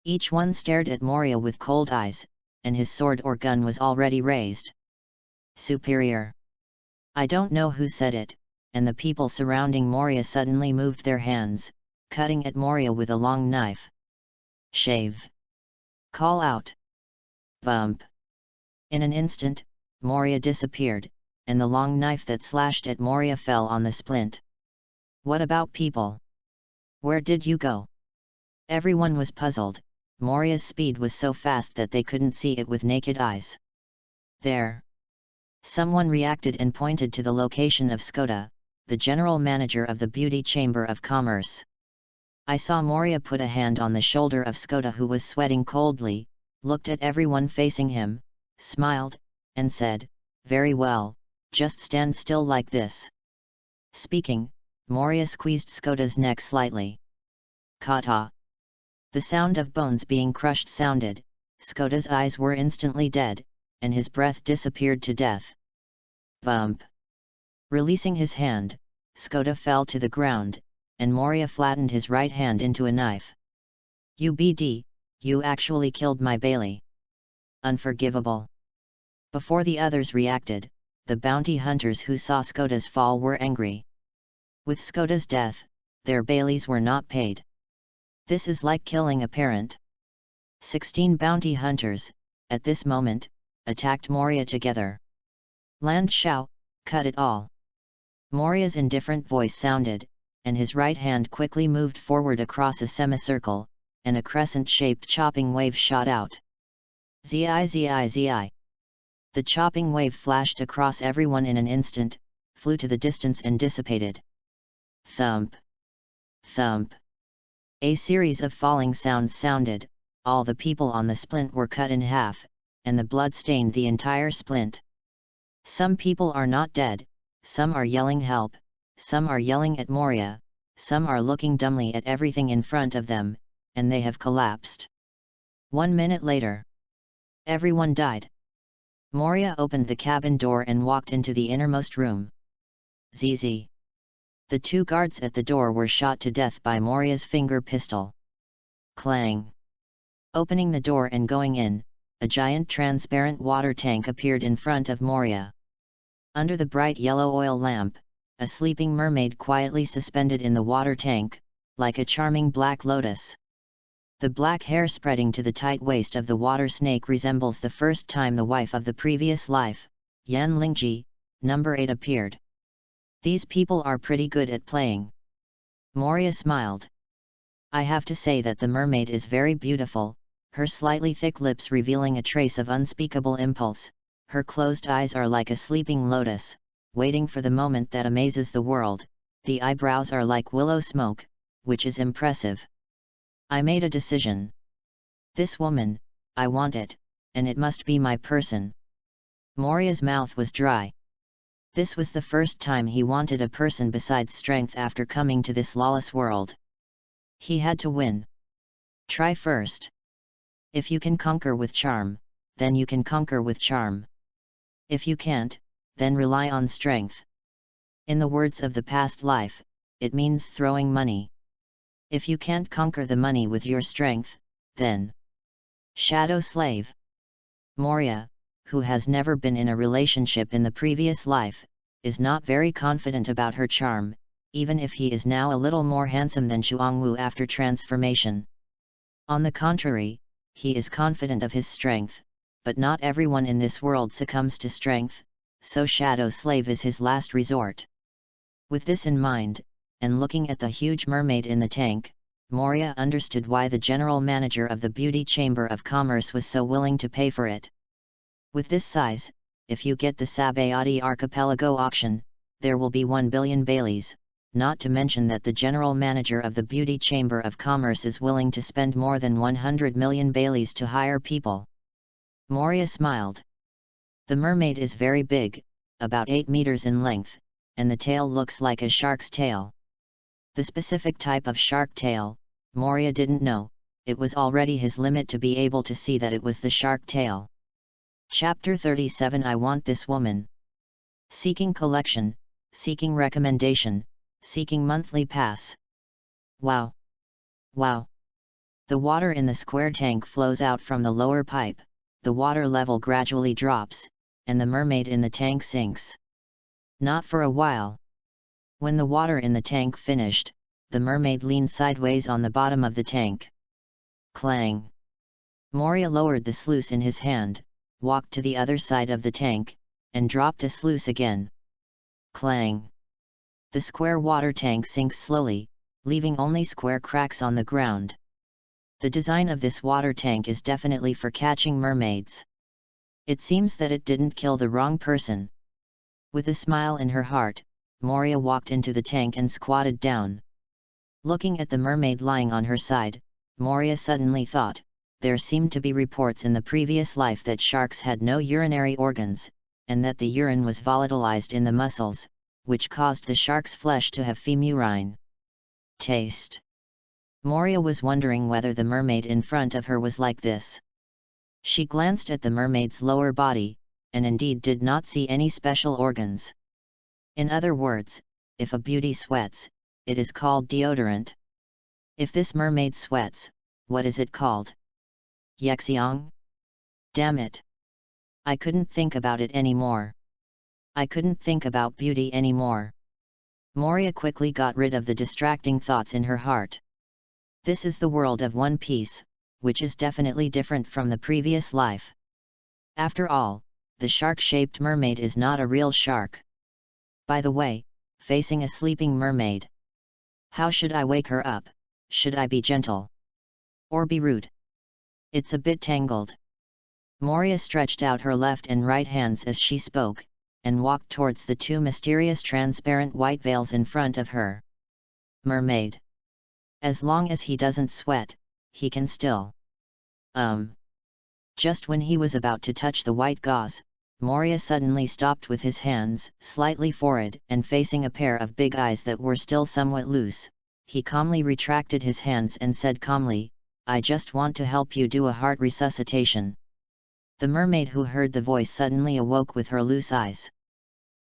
Each one stared at Moria with cold eyes, and his sword or gun was already raised. Superior. I don't know who said it, and the people surrounding Moria suddenly moved their hands, cutting at Moria with a long knife. Shave. Call out. Bump. In an instant, Moria disappeared, and the long knife that slashed at Moria fell on the splint. What about people? Where did you go? Everyone was puzzled. Moria's speed was so fast that they couldn't see it with naked eyes. There. Someone reacted and pointed to the location of Skoda, the general manager of the Beauty Chamber of Commerce. I saw Moria put a hand on the shoulder of Skoda, who was sweating coldly, looked at everyone facing him, smiled, and said, "Very well, just stand still like this." Speaking, Moria squeezed Skoda's neck slightly. Kata. The sound of bones being crushed sounded, Skoda's eyes were instantly dead, and his breath disappeared to death. Bump. Releasing his hand, Skoda fell to the ground, and Moria flattened his right hand into a knife. "UBD, you actually killed my Bailey. Unforgivable." Before the others reacted, the bounty hunters who saw Skoda's fall were angry. With Skoda's death, their Baileys were not paid. This is like killing a parent. 16 bounty hunters, at this moment, attacked Moria together. "Land Shao, cut it all." Moria's indifferent voice sounded, and his right hand quickly moved forward across a semicircle, and a crescent-shaped chopping wave shot out. Zi zi zi. The chopping wave flashed across everyone in an instant, flew to the distance and dissipated. Thump. Thump. A series of falling sounds sounded, all the people on the splint were cut in half, and the blood stained the entire splint. Some people are not dead, some are yelling help, some are yelling at Moria, some are looking dumbly at everything in front of them, and they have collapsed. 1 minute later, everyone died. Moria opened the cabin door and walked into the innermost room. ZZ. The 2 guards at the door were shot to death by Moria's finger pistol. Clang. Opening the door and going in, a giant transparent water tank appeared in front of Moria. Under the bright yellow oil lamp, a sleeping mermaid quietly suspended in the water tank, like a charming black lotus. The black hair spreading to the tight waist of the water snake resembles the first time the wife of the previous life, Yan Lingji, number 8 appeared. These people are pretty good at playing. Moria smiled. I have to say that the mermaid is very beautiful, her slightly thick lips revealing a trace of unspeakable impulse, her closed eyes are like a sleeping lotus, waiting for the moment that amazes the world, the eyebrows are like willow smoke, which is impressive. I made a decision. This woman, I want it, and it must be my person. Moria's mouth was dry. This was the first time he wanted a person besides strength after coming to this lawless world. He had to win. Try first. If you can conquer with charm, then you can conquer with charm. If you can't, then rely on strength. In the words of the past life, it means throwing money. If you can't conquer the money with your strength, then shadow slave. Moria, who has never been in a relationship in the previous life, is not very confident about her charm, even if he is now a little more handsome than Chuangwu after transformation. On the contrary, he is confident of his strength, but not everyone in this world succumbs to strength, so shadow slave is his last resort. With this in mind, and looking at the huge mermaid in the tank, Moria understood why the general manager of the Beauty Chamber of Commerce was so willing to pay for it. With this size, if you get the Sabayati Archipelago auction, there will be 1 billion Baileys, not to mention that the general manager of the Beauty Chamber of Commerce is willing to spend more than 100 million Baileys to hire people. Moria smiled. The mermaid is very big, about 8 meters in length, and the tail looks like a shark's tail. The specific type of shark tail, Moria didn't know, it was already his limit to be able to see that it was the shark tail. Chapter 37 I want this woman. Seeking collection, seeking recommendation, seeking monthly pass. Wow! Wow! The water in the square tank flows out from the lower pipe, the water level gradually drops, and the mermaid in the tank sinks. Not for a while. When the water in the tank finished, the mermaid leaned sideways on the bottom of the tank. Clang! Moria lowered the sluice in his hand, walked to the other side of the tank, and dropped a sluice again. Clang! The square water tank sinks slowly, leaving only square cracks on the ground. The design of this water tank is definitely for catching mermaids. It seems that it didn't kill the wrong person. With a smile in her heart, Moria walked into the tank and squatted down. Looking at the mermaid lying on her side, Moria suddenly thought, there seemed to be reports in the previous life that sharks had no urinary organs, and that the urine was volatilized in the muscles, which caused the shark's flesh to have femurine. Taste. Moria was wondering whether the mermaid in front of her was like this. She glanced at the mermaid's lower body, and indeed did not see any special organs. In other words, if a beauty sweats, it is called deodorant. If this mermaid sweats, what is it called? Yexiong? Damn it! I couldn't think about it anymore. I couldn't think about beauty anymore. Moria quickly got rid of the distracting thoughts in her heart. This is the world of One Piece, which is definitely different from the previous life. After all, the shark-shaped mermaid is not a real shark. By the way, facing a sleeping mermaid. How should I wake her up? Should I be gentle? Or be rude? It's a bit tangled. Moria stretched out her left and right hands as she spoke, and walked towards the 2 mysterious transparent white veils in front of her. Mermaid. As long as he doesn't sweat, he can still. Just when he was about to touch the white gauze, Moria suddenly stopped with his hands slightly forward and facing a pair of big eyes that were still somewhat loose, he calmly retracted his hands and said calmly, "I just want to help you do a heart resuscitation." The mermaid who heard the voice suddenly awoke with her loose eyes.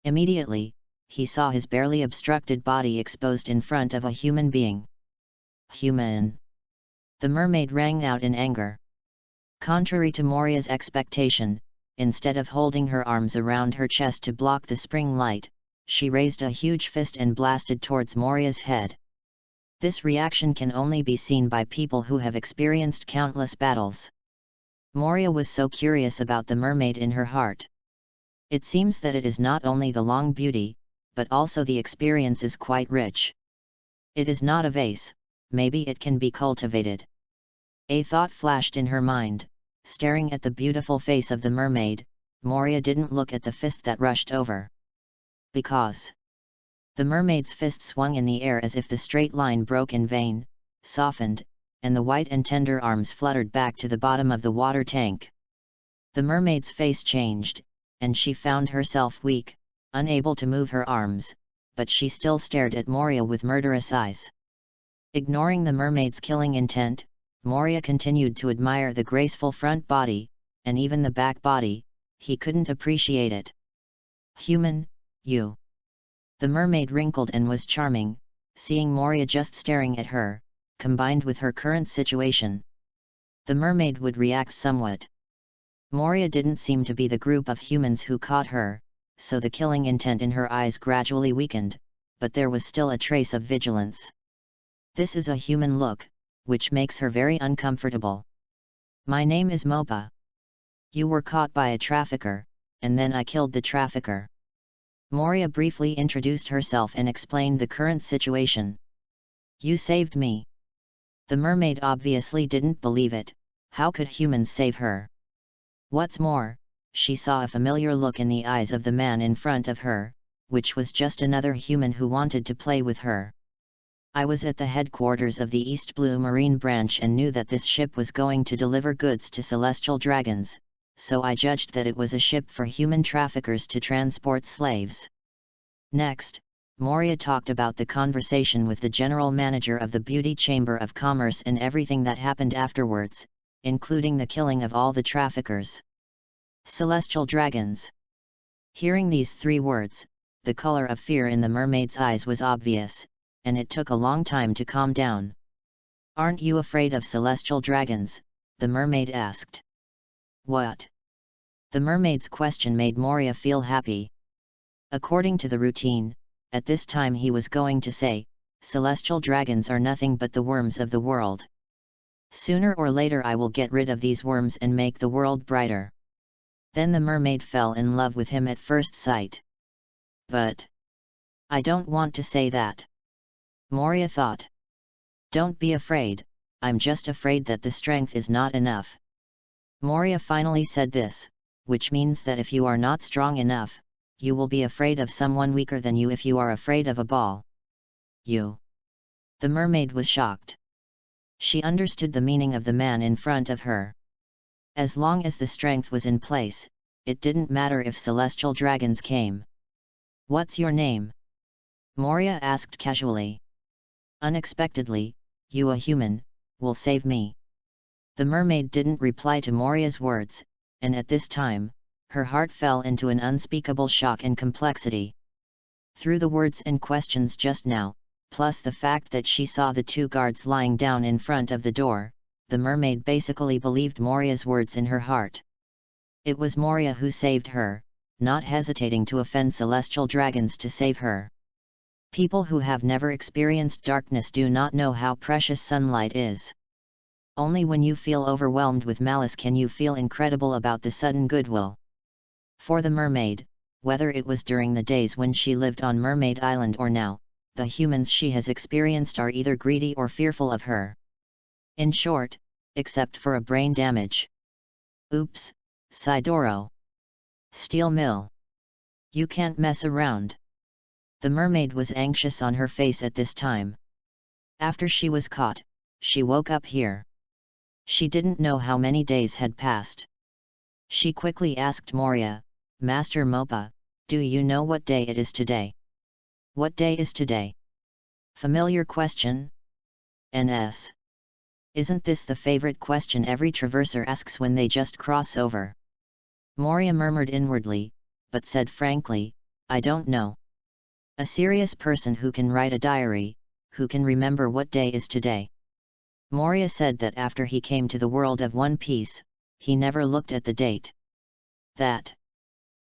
Immediately, he saw his barely obstructed body exposed in front of a human being. "Human!" The mermaid rang out in anger. Contrary to Moria's expectation, instead of holding her arms around her chest to block the spring light, she raised a huge fist and blasted towards Moria's head. This reaction can only be seen by people who have experienced countless battles. Moria was so curious about the mermaid in her heart. It seems that it is not only the long beauty, but also the experience is quite rich. It is not a vase, maybe it can be cultivated. A thought flashed in her mind. Staring at the beautiful face of the mermaid, Moria didn't look at the fist that rushed over. Because the mermaid's fist swung in the air as if the straight line broke in vain, softened, and the white and tender arms fluttered back to the bottom of the water tank. The mermaid's face changed, and she found herself weak, unable to move her arms, but she still stared at Moria with murderous eyes. Ignoring the mermaid's killing intent, Moria continued to admire the graceful front body, and even the back body. He couldn't appreciate it. "Human, you." The mermaid wrinkled and was charming, seeing Moria just staring at her, combined with her current situation. The mermaid would react somewhat. Moria didn't seem to be the group of humans who caught her, so the killing intent in her eyes gradually weakened, but there was still a trace of vigilance. This is a human look, which makes her very uncomfortable. "My name is Mopa. You were caught by a trafficker, and then I killed the trafficker." Moria briefly introduced herself and explained the current situation. "You saved me." The mermaid obviously didn't believe it. How could humans save her? What's more, she saw a familiar look in the eyes of the man in front of her, which was just another human who wanted to play with her. "I was at the headquarters of the East Blue Marine branch and knew that this ship was going to deliver goods to celestial dragons, so I judged that it was a ship for human traffickers to transport slaves." Next, Moria talked about the conversation with the general manager of the Beauty Chamber of Commerce and everything that happened afterwards, including the killing of all the traffickers. Celestial dragons. Hearing these 3 words, the color of fear in the mermaid's eyes was obvious, and it took a long time to calm down. "Aren't you afraid of celestial dragons?" the mermaid asked. "What?" The mermaid's question made Moria feel happy. According to the routine, at this time he was going to say, "Celestial dragons are nothing but the worms of the world. Sooner or later I will get rid of these worms and make the world brighter." Then the mermaid fell in love with him at first sight. "But I don't want to say that," Moria thought. "Don't be afraid, I'm just afraid that the strength is not enough." Moria finally said this, which means that if you are not strong enough, you will be afraid of someone weaker than you if you are afraid of a ball. "You?" The mermaid was shocked. She understood the meaning of the man in front of her. As long as the strength was in place, it didn't matter if celestial dragons came. "What's your name?" Moria asked casually. Unexpectedly, "You, a human, will save me." The mermaid didn't reply to Moria's words, and at this time, her heart fell into an unspeakable shock and complexity. Through the words and questions just now, plus the fact that she saw the 2 guards lying down in front of the door, the mermaid basically believed Moria's words in her heart. It was Moria who saved her, not hesitating to offend celestial dragons to save her. People who have never experienced darkness do not know how precious sunlight is. Only when you feel overwhelmed with malice can you feel incredible about the sudden goodwill. For the mermaid, whether it was during the days when she lived on Mermaid Island or now, the humans she has experienced are either greedy or fearful of her. In short, except for a brain damage. "Oops, Sidoro. Steel mill. You can't mess around." The mermaid was anxious on her face at this time. After she was caught, she woke up here. She didn't know how many days had passed. She quickly asked Moria, "Master Mopa, do you know what day it is today?" "What day is today?" Familiar question? NS. Isn't this the favorite question every traverser asks when they just cross over? Moria murmured inwardly, but said frankly, I don't know. A serious person who can write a diary, who can remember what day is today. Moria said that after he came to the world of One Piece, he never looked at the date. That.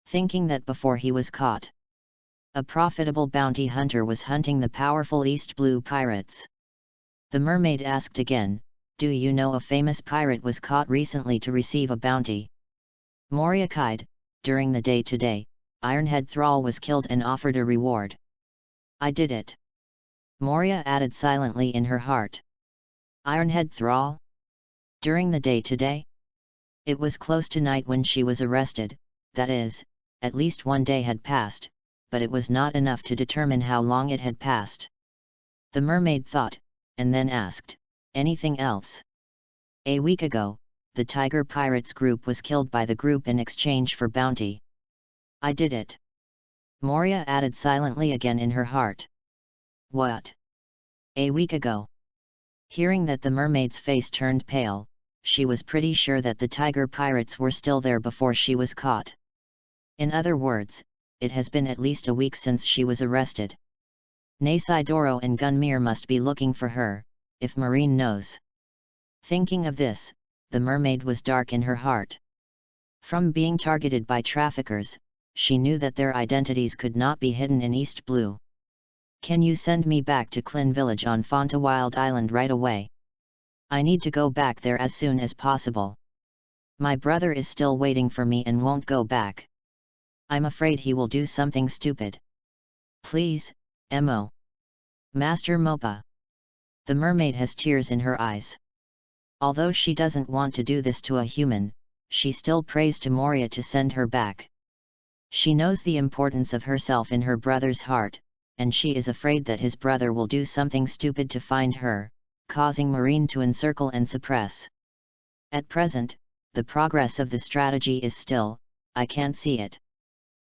Thinking that before he was caught, a profitable bounty hunter was hunting the powerful East Blue pirates. The mermaid asked again, do you know a famous pirate was caught recently to receive a bounty? Moria cried, during the day today, Ironhead Thrall was killed and offered a reward. I did it. Moria added silently in her heart. Ironhead Thrall? During the day today? It was close to night when she was arrested, that is, at least one day had passed, but it was not enough to determine how long it had passed. The mermaid thought, and then asked, anything else? A week ago, the Tiger Pirates group was killed by the group in exchange for bounty. I did it. Moria added silently again in her heart. What? A week ago. Hearing that the mermaid's face turned pale, she was pretty sure that the Tiger Pirates were still there before she was caught. In other words, it has been at least a week since she was arrested. Nasidoro and Gunmere must be looking for her, if Marine knows. Thinking of this, the mermaid was dark in her heart. From being targeted by traffickers, she knew that their identities could not be hidden in East Blue. Can you send me back to Klin Village on Fontawild Island right away? I need to go back there as soon as possible. My brother is still waiting for me and won't go back. I'm afraid he will do something stupid. Please, Mo. Master Mopa. The mermaid has tears in her eyes. Although she doesn't want to do this to a human, she still prays to Moria to send her back. She knows the importance of herself in her brother's heart, and she is afraid that his brother will do something stupid to find her, causing Marine to encircle and suppress. At present, the progress of the strategy is still, I can't see it.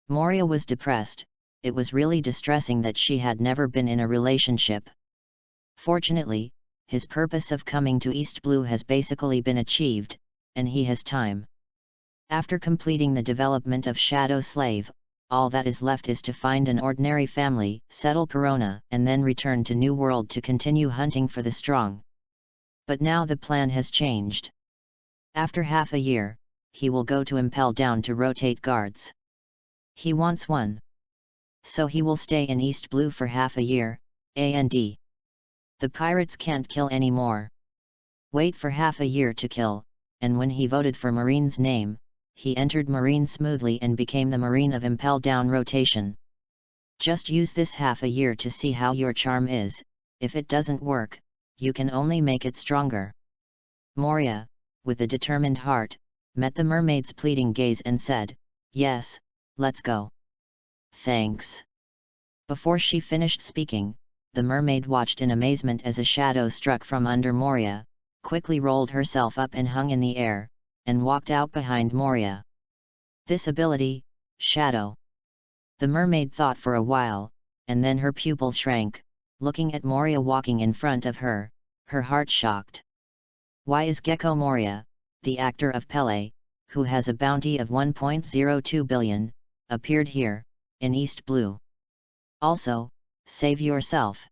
Moria was depressed. It was really distressing that she had never been in a relationship. Fortunately, his purpose of coming to East Blue has basically been achieved, and he has time. After completing the development of Shadow Slave, all that is left is to find an ordinary family, settle Perona, and then return to New World to continue hunting for the strong. But now the plan has changed. After half a year, he will go to Impel Down to rotate guards. He wants one. So he will stay in East Blue for half a year, and the pirates can't kill anymore. Wait for half a year to kill, and when he voted for Marine's name, he entered Marine smoothly and became the Marine of Impel Down rotation. Just use this half a year to see how your charm is. If it doesn't work, you can only make it stronger. Moria, with a determined heart, met the mermaid's pleading gaze and said, yes, let's go. Thanks. Before she finished speaking, the mermaid watched in amazement as a shadow struck from under Moria, quickly rolled herself up and hung in the air, and walked out behind Moria. This ability, Shadow. The mermaid thought for a while, and then her pupil shrank, looking at Moria walking in front of her, her heart shocked. Why is Gecko Moria, the actor of Pele, who has a bounty of 1.02 billion, appeared here, in East Blue? Also, save yourself.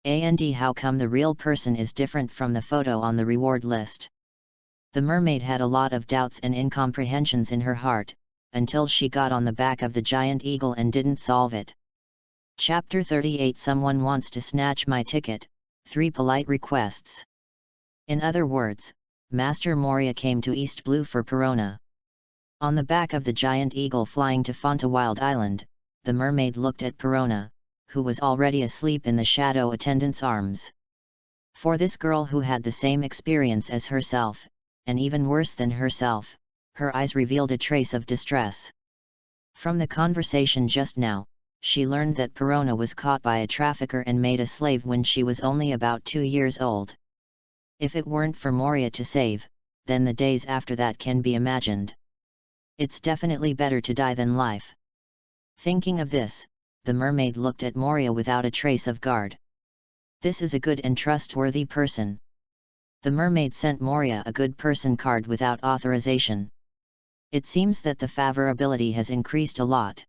And how come the real person is different from the photo on the reward list? The mermaid had a lot of doubts and incomprehensions in her heart, until she got on the back of the giant eagle and didn't solve it. Chapter 38 Someone wants to snatch my ticket, 3 polite requests. In other words, Master Moria came to East Blue for Perona. On the back of the giant eagle flying to Fontawild Island, the mermaid looked at Perona, who was already asleep in the shadow attendant's arms. For this girl who had the same experience as herself, and even worse than herself, her eyes revealed a trace of distress. From the conversation just now, she learned that Perona was caught by a trafficker and made a slave when she was only about 2 years old. If it weren't for Moria to save, then the days after that can be imagined. It's definitely better to die than life. Thinking of this, the mermaid looked at Moria without a trace of guard. This is a good and trustworthy person. The mermaid sent Moria a good person card without authorization. It seems that the favorability has increased a lot.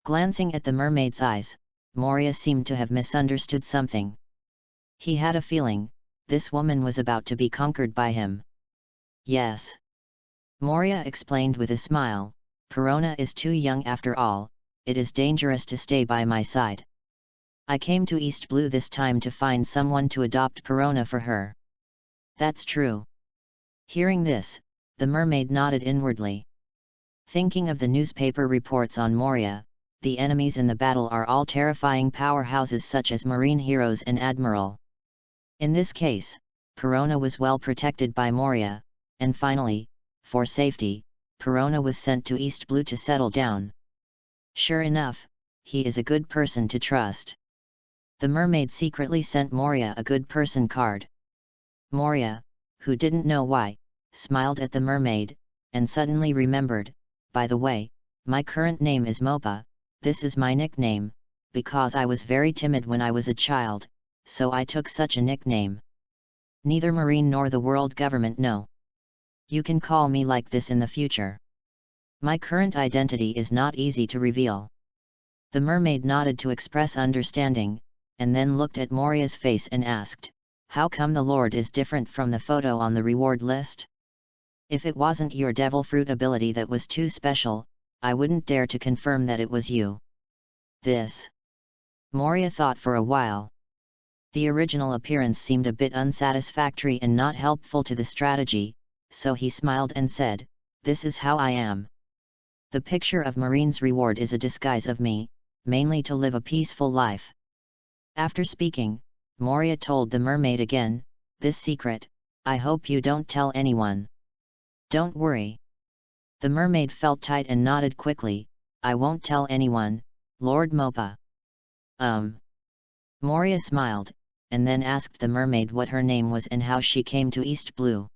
Glancing at the mermaid's eyes, Moria seemed to have misunderstood something. He had a feeling, this woman was about to be conquered by him. Yes. Moria explained with a smile, Perona is too young after all, it is dangerous to stay by my side. I came to East Blue this time to find someone to adopt Perona for her. That's true. Hearing this, the mermaid nodded inwardly. Thinking of the newspaper reports on Moria, the enemies in the battle are all terrifying powerhouses such as marine heroes and admiral. In this case, Perona was well protected by Moria, and finally, for safety, Perona was sent to East Blue to settle down. Sure enough, he is a good person to trust. The mermaid secretly sent Moria a good person card. Moria, who didn't know why, smiled at the mermaid, and suddenly remembered, by the way, my current name is Mopa, this is my nickname, because I was very timid when I was a child, so I took such a nickname. Neither Marine nor the world government know. You can call me like this in the future. My current identity is not easy to reveal. The mermaid nodded to express understanding, and then looked at Moria's face and asked, how come the Lord is different from the photo on the reward list? If it wasn't your devil fruit ability that was too special, I wouldn't dare to confirm that it was you. This. Moria thought for a while. The original appearance seemed a bit unsatisfactory and not helpful to the strategy, so he smiled and said, this is how I am. The picture of Marine's reward is a disguise of me, mainly to live a peaceful life. After speaking, Moria told the mermaid again, this secret, I hope you don't tell anyone. Don't worry. The mermaid felt tight and nodded quickly, I won't tell anyone, Lord Mopa. Moria smiled, and then asked the mermaid what her name was and how she came to East Blue.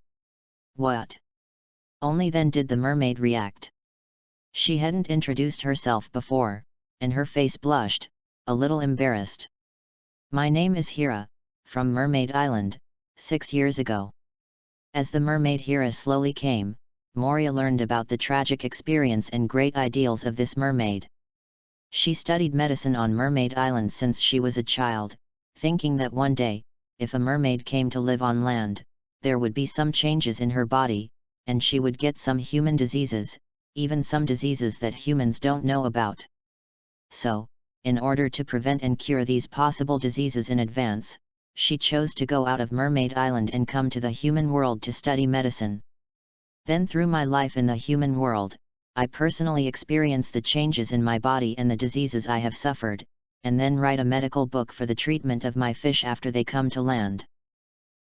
What? Only then did the mermaid react. She hadn't introduced herself before, and her face blushed, a little embarrassed. My name is Hira, from Mermaid Island, 6 years ago. As the mermaid Hira slowly came, Moria learned about the tragic experience and great ideals of this mermaid. She studied medicine on Mermaid Island since she was a child, thinking that one day, if a mermaid came to live on land, there would be some changes in her body, and she would get some human diseases, even some diseases that humans don't know about. So, in order to prevent and cure these possible diseases in advance, she chose to go out of Mermaid Island and come to the human world to study medicine. Then through my life in the human world, I personally experience the changes in my body and the diseases I have suffered, and then write a medical book for the treatment of my fish after they come to land.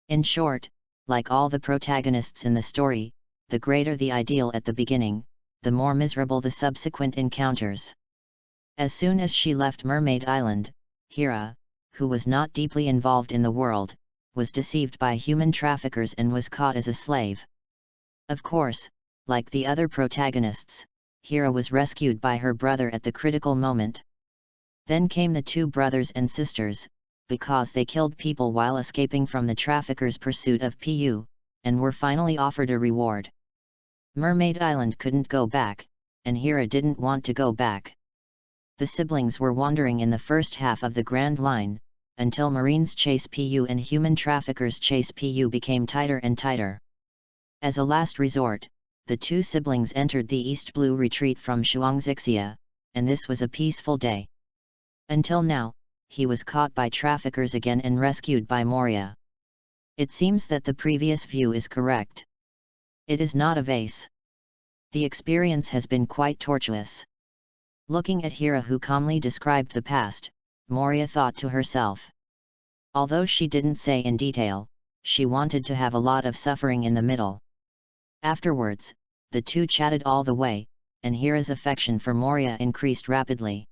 In short, like all the protagonists in the story, the greater the ideal at the beginning, the more miserable the subsequent encounters. As soon as she left Mermaid Island, Hira, who was not deeply involved in the world, was deceived by human traffickers and was caught as a slave. Of course, like the other protagonists, Hira was rescued by her brother at the critical moment. Then came the two brothers and sisters, because they killed people while escaping from the traffickers' pursuit of EPUB, and were finally offered a reward. Mermaid Island couldn't go back, and Hira didn't want to go back. The siblings were wandering in the first half of the Grand Line, until Marines chase EPUB and human traffickers chase EPUB became tighter and tighter. As a last resort, the two siblings entered the East Blue retreat from Shuangzixia, and this was a peaceful day. Until now, he was caught by traffickers again and rescued by Moria. It seems that the previous view is correct. It is not a vase. The experience has been quite tortuous. Looking at Hira who calmly described the past, Moria thought to herself. Although she didn't say in detail, she wanted to have a lot of suffering in the middle. Afterwards, the two chatted all the way, and Hira's affection for Moria increased rapidly.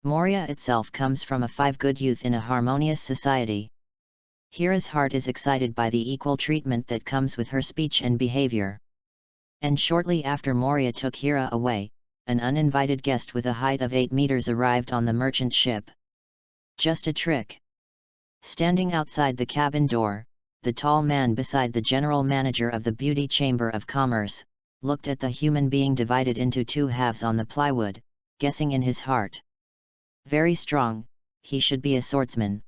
Moria itself comes from a 5 good youth in a harmonious society. Hira's heart is excited by the equal treatment that comes with her speech and behavior. And shortly after Moria took Hira away, an uninvited guest with a height of 8 meters arrived on the merchant ship. Just a trick. Standing outside the cabin door, the tall man beside the general manager of the Beauty Chamber of Commerce, looked at the human being divided into two halves on the plywood, guessing in his heart. Very strong, he should be a swordsman.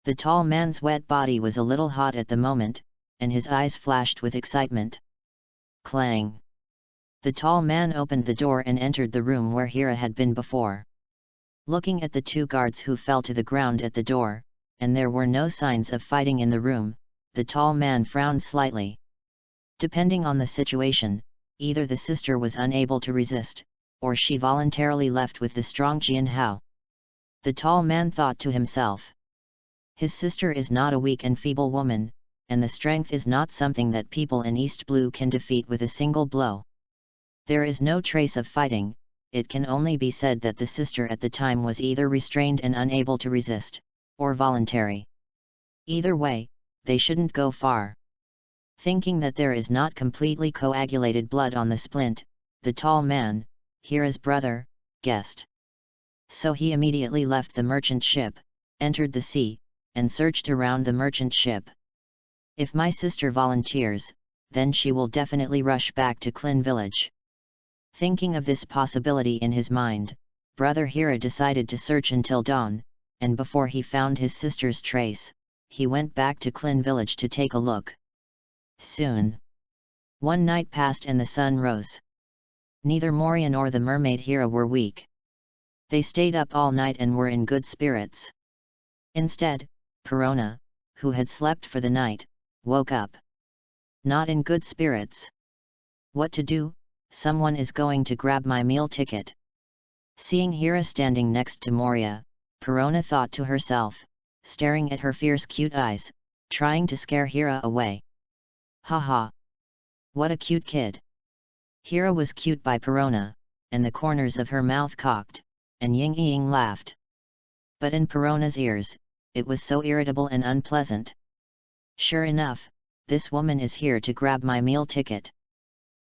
The tall man's wet body was a little hot at the moment, and his eyes flashed with excitement. Clang! The tall man opened the door and entered the room where Hira had been before. Looking at the two guards who fell to the ground at the door, and there were no signs of fighting in the room, the tall man frowned slightly. Depending on the situation, either the sister was unable to resist, or she voluntarily left with the strong Jianhao. The tall man thought to himself. His sister is not a weak and feeble woman, and the strength is not something that people in East Blue can defeat with a single blow. There is no trace of fighting. It can only be said that the sister at the time was either restrained and unable to resist, or voluntary. Either way, they shouldn't go far. Thinking that there is not completely coagulated blood on the splint, the tall man, Hira's brother, guessed. So he immediately left the merchant ship, entered the sea, and searched around the merchant ship. If my sister volunteers, then she will definitely rush back to Klin village. Thinking of this possibility in his mind, Brother Hira decided to search until dawn, and before he found his sister's trace, he went back to Klin village to take a look. Soon. One night passed and the sun rose. Neither Moria nor the mermaid Hira were weak. They stayed up all night and were in good spirits. Instead, Perona, who had slept for the night, woke up. Not in good spirits. What to do? Someone is going to grab my meal ticket. Seeing Hira standing next to Moria, Perona thought to herself, staring at her fierce cute eyes, trying to scare Hira away. Haha! What a cute kid! Hira was cute by Perona, and the corners of her mouth cocked, and Ying Ying laughed. But in Perona's ears, it was so irritable and unpleasant. Sure enough, this woman is here to grab my meal ticket.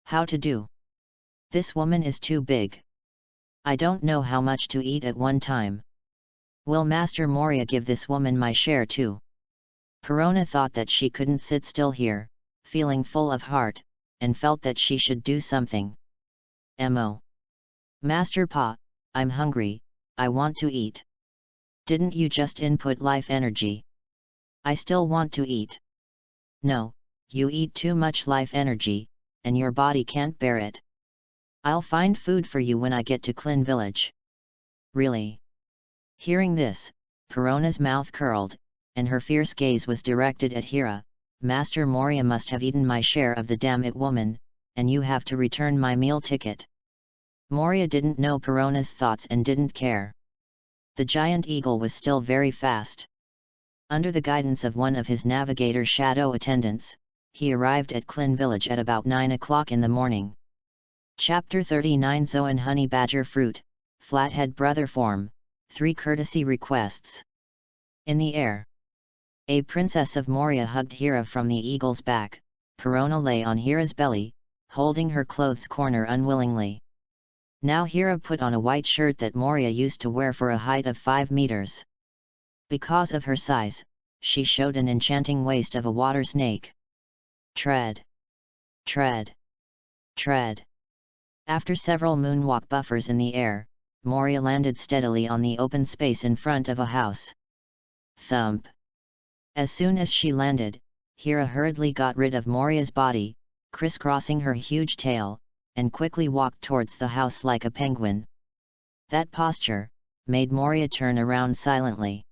How to do? This woman is too big. I don't know how much to eat at one time. Will Master Moria give this woman my share too? Perona thought that she couldn't sit still here, feeling full of heart, and felt that she should do something. Mo. Master Pa, I'm hungry, I want to eat. Didn't you just input life energy? I still want to eat. No, you eat too much life energy, and your body can't bear it. I'll find food for you when I get to Klin village. Really? Hearing this, Perona's mouth curled, and her fierce gaze was directed at Hira. Master Moria must have eaten my share of the damn it woman, and you have to return my meal ticket. Moria didn't know Perona's thoughts and didn't care. The giant eagle was still very fast. Under the guidance of one of his navigator shadow attendants, he arrived at Klin village at about 9 o'clock in the morning. Chapter 39 Zoan Honey Badger Fruit, Flathead Brother Form, 3 Courtesy Requests. In the air. A princess of Moria hugged Hira from the eagle's back. Perona lay on Hira's belly, holding her clothes corner unwillingly. Now Hira put on a white shirt that Moria used to wear for a height of 5 meters. Because of her size, she showed an enchanting waist of a water snake. Tread. Tread. Tread. After several moonwalk buffers in the air, Moria landed steadily on the open space in front of a house. Thump! As soon as she landed, Hira hurriedly got rid of Moria's body, crisscrossing her huge tail, and quickly walked towards the house like a penguin. That posture made Moria turn around silently.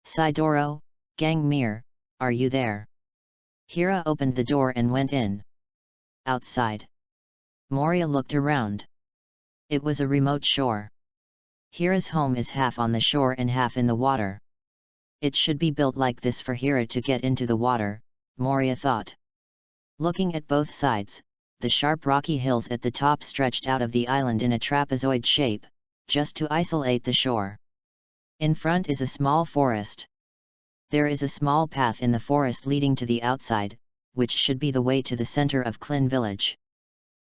Sidoro, Gangmir, are you there? Hira opened the door and went in. Outside. Moria looked around. It was a remote shore. Hira's home is half on the shore and half in the water. It should be built like this for Hira to get into the water, Moria thought. Looking at both sides, the sharp rocky hills at the top stretched out of the island in a trapezoid shape, just to isolate the shore. In front is a small forest. There is a small path in the forest leading to the outside, which should be the way to the center of Klin village.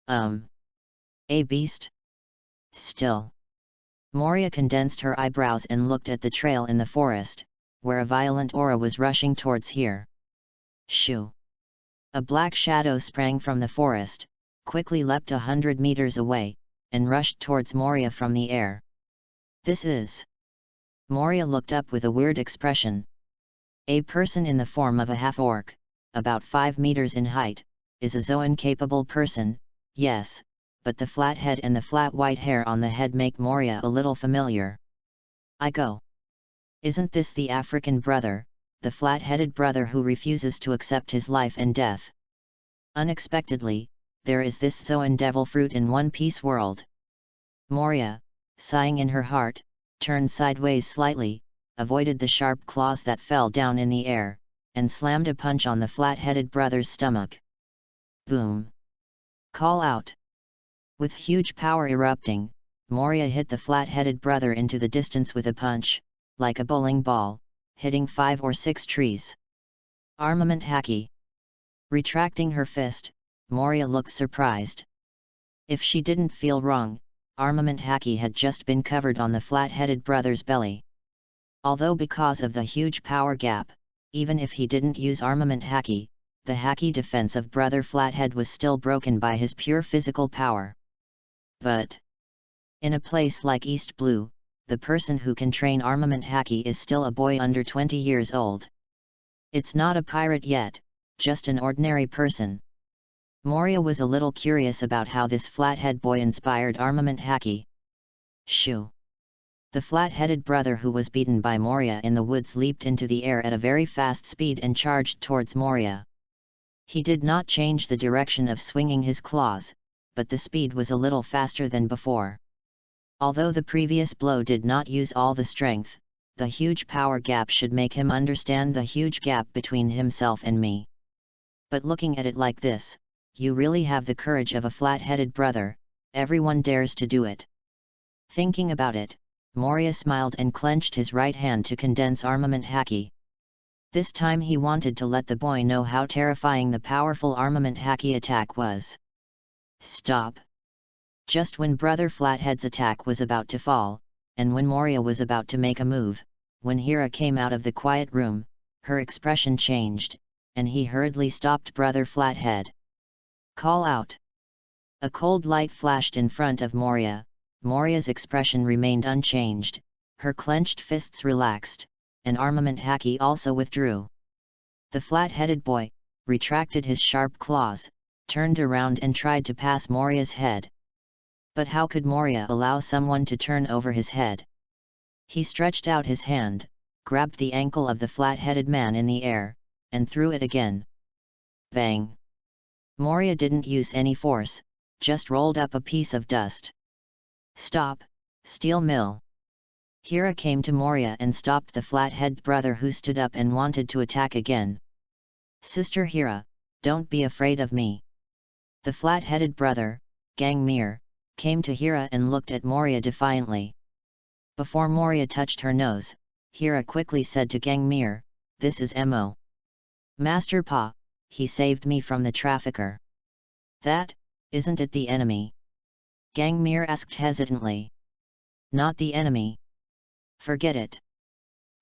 A beast? Still. Moria condensed her eyebrows and looked at the trail in the forest, where a violent aura was rushing towards here. Shoo! A black shadow sprang from the forest, quickly leapt 100 meters away, and rushed towards Moria from the air. This is... Moria looked up with a weird expression. A person in the form of a half-orc, about 5 meters in height, is a Zoan-capable person, yes, but the flat head and the flat white hair on the head make Moria a little familiar. I go. Isn't this the African brother, the flat-headed brother who refuses to accept his life and death? Unexpectedly, there is this Zoan devil fruit in One Piece world. Moria, sighing in her heart, turned sideways slightly, avoided the sharp claws that fell down in the air, and slammed a punch on the flat-headed brother's stomach. Boom! Call out! With huge power erupting, Moria hit the flat-headed brother into the distance with a punch, like a bowling ball, hitting 5 or 6 trees. Armament Haki! Retracting her fist, Moria looked surprised. If she didn't feel wrong, Armament Haki had just been covered on the flat-headed brother's belly. Although because of the huge power gap, even if he didn't use Armament Haki, the Haki defense of Brother Flathead was still broken by his pure physical power. But in a place like East Blue, the person who can train Armament Haki is still a boy under 20 years old. It's not a pirate yet, just an ordinary person. Moria was a little curious about how this flathead boy inspired Armament Haki. Shoo! The flat-headed brother who was beaten by Moria in the woods leaped into the air at a very fast speed and charged towards Moria. He did not change the direction of swinging his claws, but the speed was a little faster than before. Although the previous blow did not use all the strength, the huge power gap should make him understand the huge gap between himself and me. But looking at it like this, you really have the courage of a flat-headed brother, everyone dares to do it. Thinking about it, Moria smiled and clenched his right hand to condense Armament Haki. This time he wanted to let the boy know how terrifying the powerful Armament Haki attack was. Stop! Just when Brother Flathead's attack was about to fall, and when Moria was about to make a move, when Hira came out of the quiet room, her expression changed, and he hurriedly stopped Brother Flathead. Call out! A cold light flashed in front of Moria. Moria's expression remained unchanged, her clenched fists relaxed, and Armament Haki also withdrew. The flat-headed boy retracted his sharp claws, turned around and tried to pass Moria's head. But how could Moria allow someone to turn over his head? He stretched out his hand, grabbed the ankle of the flat-headed man in the air, and threw it again. Bang! Moria didn't use any force, just rolled up a piece of dust. Stop, steel mill! Hira came to Moria and stopped the flat-headed brother who stood up and wanted to attack again. Sister Hira, don't be afraid of me. The flat-headed brother, Gangmir, came to Hira and looked at Moria defiantly. Before Moria touched her nose, Hira quickly said to Gangmir, "This is Mo. Master Pa, he saved me from the trafficker." "That, isn't it the enemy?" Gangmir asked hesitantly. "Not the enemy. Forget it."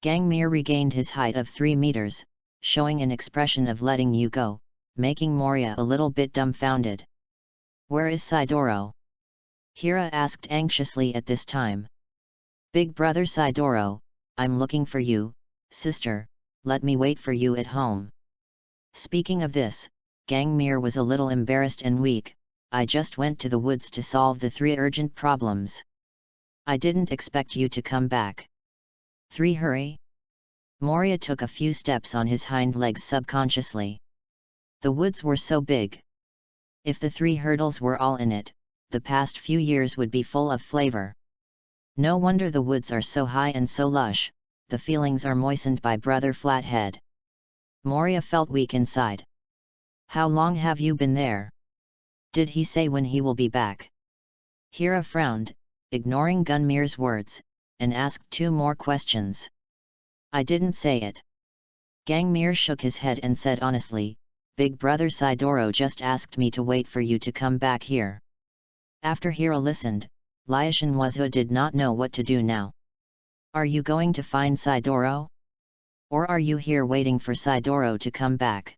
Gangmir regained his height of 3 meters, showing an expression of letting you go, making Moria a little bit dumbfounded. "Where is Sidoro?" Hira asked anxiously at this time. "Big brother Sidoro, I'm looking for you, sister, let me wait for you at home." Speaking of this, Gangmir was a little embarrassed and weak. "I just went to the woods to solve the 3 urgent problems. I didn't expect you to come back." 3 hurry? Moria took a few steps on his hind legs subconsciously. The woods were so big. If the 3 hurdles were all in it, the past few years would be full of flavor. No wonder the woods are so high and so lush, the feelings are moistened by Brother Flathead. Moria felt weak inside. "How long have you been there? Did he say when he will be back?" Hira frowned, ignoring Gunmir's words, and asked 2 more questions. "I didn't say it." Gangmir shook his head and said honestly, "Big brother Sidoro just asked me to wait for you to come back here." After Hira listened, Liashin Wazua did not know what to do now. "Are you going to find Sidoro?" Or are you here waiting for Sidoro to come back?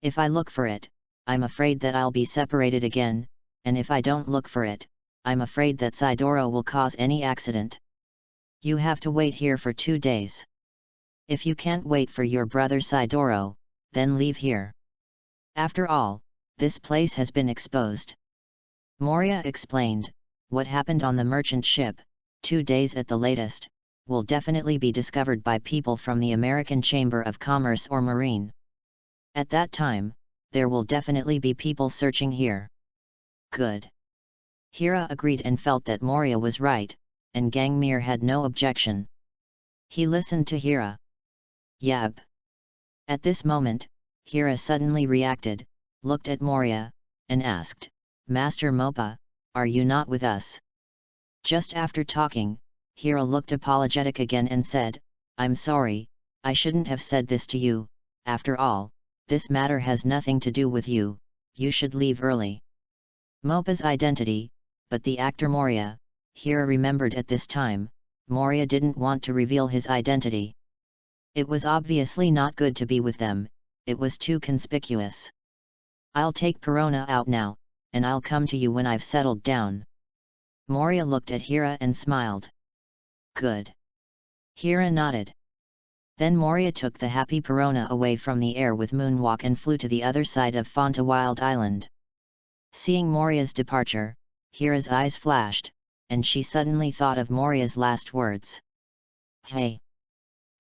If I look for it, I'm afraid that I'll be separated again, and if I don't look for it, I'm afraid that Sidoro will cause any accident. You have to wait here for 2 days. If you can't wait for your brother Sidoro, then leave here. After all, this place has been exposed. Moria explained, what happened on the merchant ship, 2 days at the latest, will definitely be discovered by people from the American Chamber of Commerce or Marine. At that time, there will definitely be people searching here. Good. Hira agreed and felt that Moria was right, and Gangmir had no objection. He listened to Hira. Yab. At this moment, Hira suddenly reacted, looked at Moria, and asked, Master Mopa, are you not with us? Just after talking, Hira looked apologetic again and said, I'm sorry, I shouldn't have said this to you, after all, this matter has nothing to do with you, you should leave early. Mopa's identity, but the actor Moria, Hira remembered at this time, Moria didn't want to reveal his identity. It was obviously not good to be with them, it was too conspicuous. I'll take Perona out now, and I'll come to you when I've settled down. Moria looked at Hira and smiled. Good. Hira nodded. Then Moria took the happy Perona away from the air with Moonwalk and flew to the other side of Fonta Wild Island. Seeing Moria's departure, Hira's eyes flashed, and she suddenly thought of Moria's last words. Hey!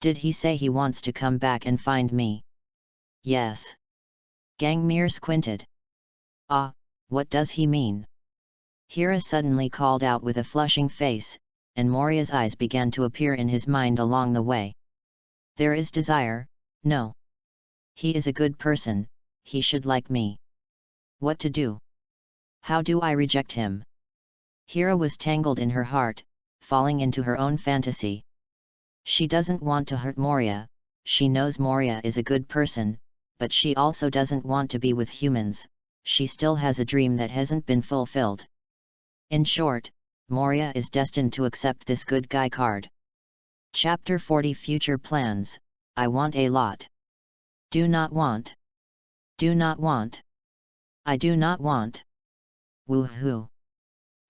Did he say he wants to come back and find me? Yes. Gangmir squinted. Ah, what does he mean? Hira suddenly called out with a flushing face, and Moria's eyes began to appear in his mind along the way. There is desire, no. He is a good person, he should like me. What to do? How do I reject him? Hira was tangled in her heart, falling into her own fantasy. She doesn't want to hurt Moria, she knows Moria is a good person, but she also doesn't want to be with humans, she still has a dream that hasn't been fulfilled. In short, Moria is destined to accept this good guy card. Chapter 40 Future Plans, I want a lot. Do not want. Do not want. I do not want. Woohoo!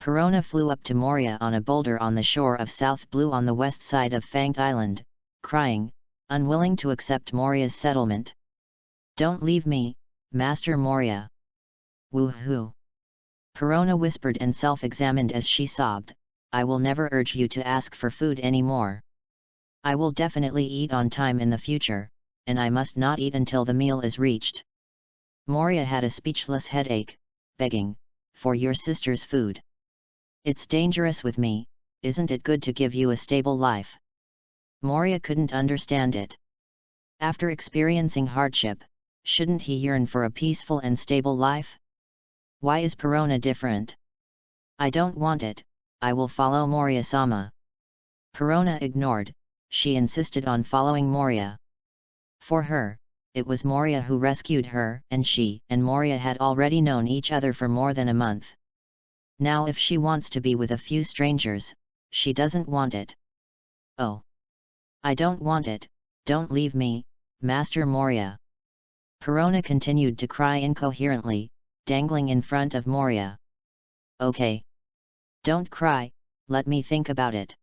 Perona flew up to Moria on a boulder on the shore of South Blue on the west side of Fanged Island, crying, unwilling to accept Moria's settlement. Don't leave me, Master Moria. Woohoo! Perona whispered and self-examined as she sobbed, I will never urge you to ask for food anymore. I will definitely eat on time in the future, and I must not eat until the meal is reached. Moria had a speechless headache, begging, for your sister's food. It's dangerous with me, isn't it good to give you a stable life? Moria couldn't understand it. After experiencing hardship, shouldn't he yearn for a peaceful and stable life? Why is Perona different? I don't want it, I will follow Moria-sama. Perona ignored, she insisted on following Moria. For her, it was Moria who rescued her, and she and Moria had already known each other for more than a month. Now if she wants to be with a few strangers, she doesn't want it. Oh! I don't want it, don't leave me, Master Moria. Perona continued to cry incoherently, dangling in front of Moria. Okay. Don't cry, let me think about it.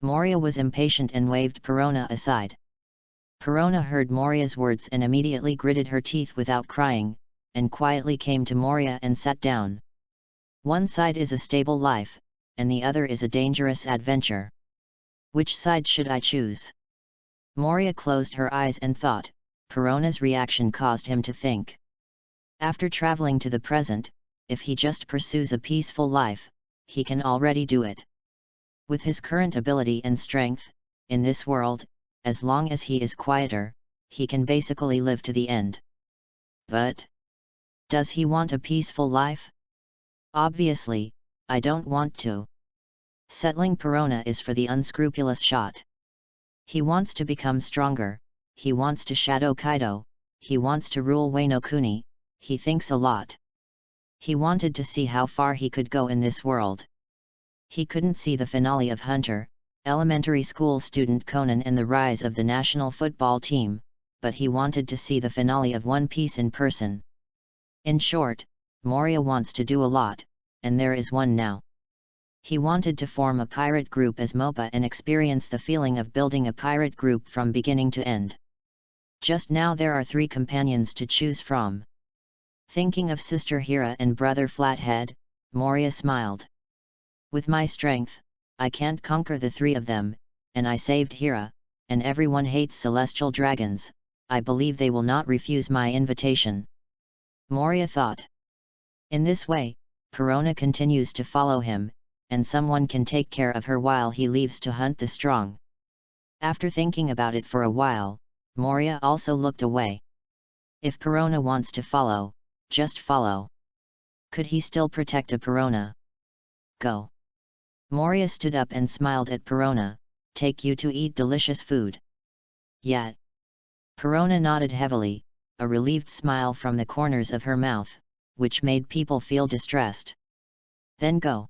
Moria was impatient and waved Perona aside. Perona heard Moria's words and immediately gritted her teeth without crying, and quietly came to Moria and sat down. One side is a stable life, and the other is a dangerous adventure. Which side should I choose? Moria closed her eyes and thought. Perona's reaction caused him to think. After traveling to the present, if he just pursues a peaceful life, he can already do it. With his current ability and strength, in this world, as long as he is quieter, he can basically live to the end. But does he want a peaceful life? Obviously, I don't want to. Settling Perona is for the unscrupulous shot. He wants to become stronger, he wants to shadow Kaido, he wants to rule Wano Kuni, he thinks a lot. He wanted to see how far he could go in this world. He couldn't see the finale of Hunter, elementary school student Conan and the rise of the national football team, but he wanted to see the finale of One Piece in person. In short, Moria wants to do a lot, and there is one now. He wanted to form a pirate group as MOPA and experience the feeling of building a pirate group from beginning to end. Just now there are 3 companions to choose from. Thinking of Sister Hira and Brother Flathead, Moria smiled. With my strength, I can't conquer the 3 of them, and I saved Hira, and everyone hates celestial dragons. I believe they will not refuse my invitation. Moria thought. In this way, Perona continues to follow him, and someone can take care of her while he leaves to hunt the strong. After thinking about it for a while, Moria also looked away. If Perona wants to follow, just follow. Could he still protect a Perona? Go. Moria stood up and smiled at Perona. Take you to eat delicious food. Yet. Perona nodded heavily, a relieved smile from the corners of her mouth, which made people feel distressed. Then go.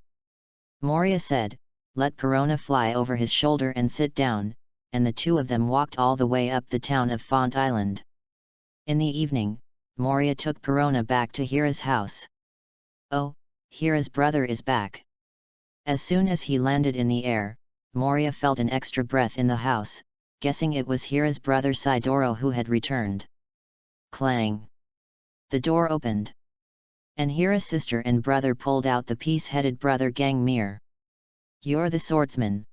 Moria said, let Perona fly over his shoulder and sit down, and the 2 of them walked all the way up the town of Font Island. In the evening, Moria took Perona back to Hira's house. Oh, Hira's brother is back. As soon as he landed in the air, Moria felt an extra breath in the house, guessing it was Hira's brother Sidoro who had returned. Clang! The door opened. And Hira's sister and brother pulled out the piece-headed brother Gangmir. You're the swordsman.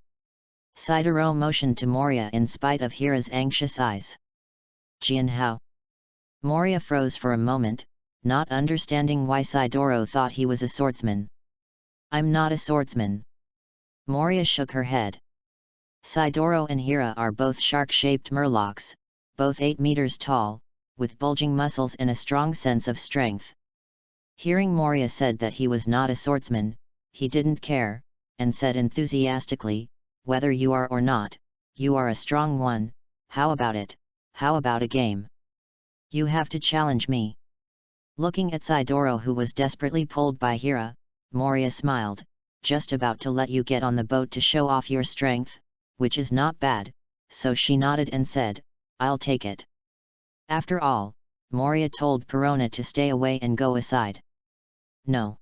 Sidoro motioned to Moria in spite of Hira's anxious eyes. Jianhao. Moria froze for a moment, not understanding why Sidoro thought he was a swordsman. I'm not a swordsman. Moria shook her head. Sidoro and Hira are both shark-shaped murlocs, both 8 meters tall, with bulging muscles and a strong sense of strength. Hearing Moria said that he was not a swordsman, he didn't care, and said enthusiastically, whether you are or not, you are a strong one. How about it? How about a game? You have to challenge me. Looking at Sidoro, who was desperately pulled by Hira, Moria smiled, just about to let you get on the boat to show off your strength, which is not bad, so she nodded and said, I'll take it. After all, Moria told Perona to stay away and go aside. No.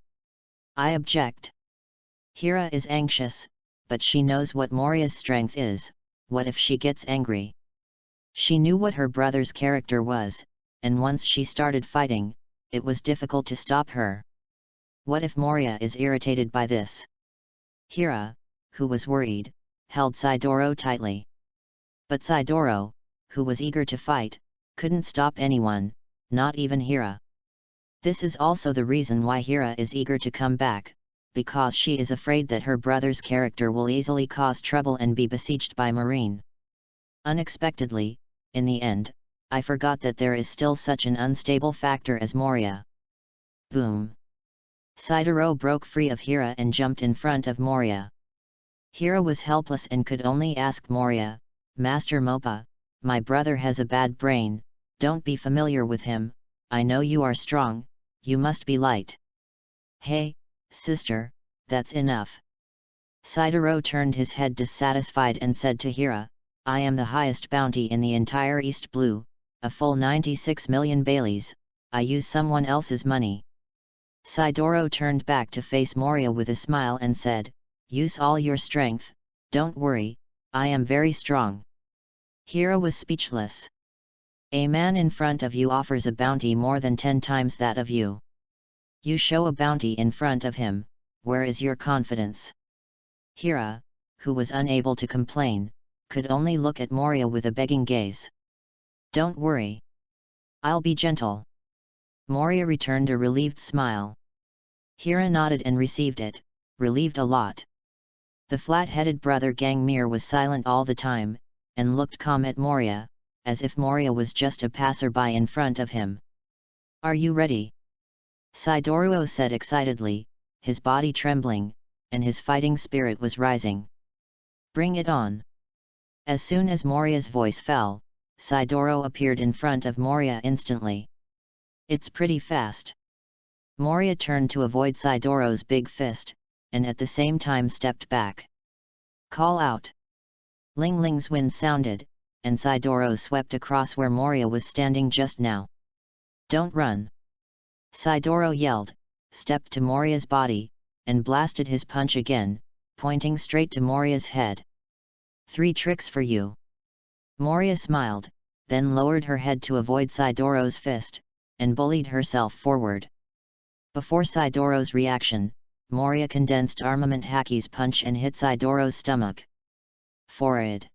I object. Hira is anxious, but she knows what Moria's strength is. What if she gets angry? She knew what her brother's character was, and once she started fighting, it was difficult to stop her. What if Moria is irritated by this? Hira, who was worried, held Sidoro tightly. But Sidoro, who was eager to fight, couldn't stop anyone, not even Hira. This is also the reason why Hira is eager to come back, because she is afraid that her brother's character will easily cause trouble and be besieged by Marine. Unexpectedly, in the end, I forgot that there is still such an unstable factor as Moria. Boom! Sidoro broke free of Hira and jumped in front of Moria. Hira was helpless and could only ask Moria, Master Mopa, my brother has a bad brain, don't be familiar with him, I know you are strong, you must be light. Hey, sister, that's enough. Sidoro turned his head dissatisfied and said to Hira, I am the highest bounty in the entire East Blue, a full 96 million Baileys, I use someone else's money. Sidoro turned back to face Moria with a smile and said, use all your strength, don't worry, I am very strong. Hira was speechless. A man in front of you offers a bounty more than 10 times that of you. You show a bounty in front of him, where is your confidence? Hira, who was unable to complain, could only look at Moria with a begging gaze. Don't worry. I'll be gentle. Moria returned a relieved smile. Hira nodded and received it, relieved a lot. The flat-headed brother Gangmir was silent all the time, and looked calm at Moria, as if Moria was just a passerby in front of him. Are you ready? Sidoro said excitedly, his body trembling, and his fighting spirit was rising. Bring it on. As soon as Moria's voice fell, Sidoro appeared in front of Moria instantly. It's pretty fast. Moria turned to avoid Sidoro's big fist, and at the same time stepped back. Call out. Ling Ling's wind sounded, and Sidoro swept across where Moria was standing just now. "Don't run!" Sidoro yelled, stepped to Moria's body, and blasted his punch again, pointing straight to Moria's head. "3 tricks for you." Moria smiled, then lowered her head to avoid Sidoro's fist, and bullied herself forward. Before Sidoro's reaction, Moria condensed Armament Haki's punch and hit Sidoro's stomach. Forehead.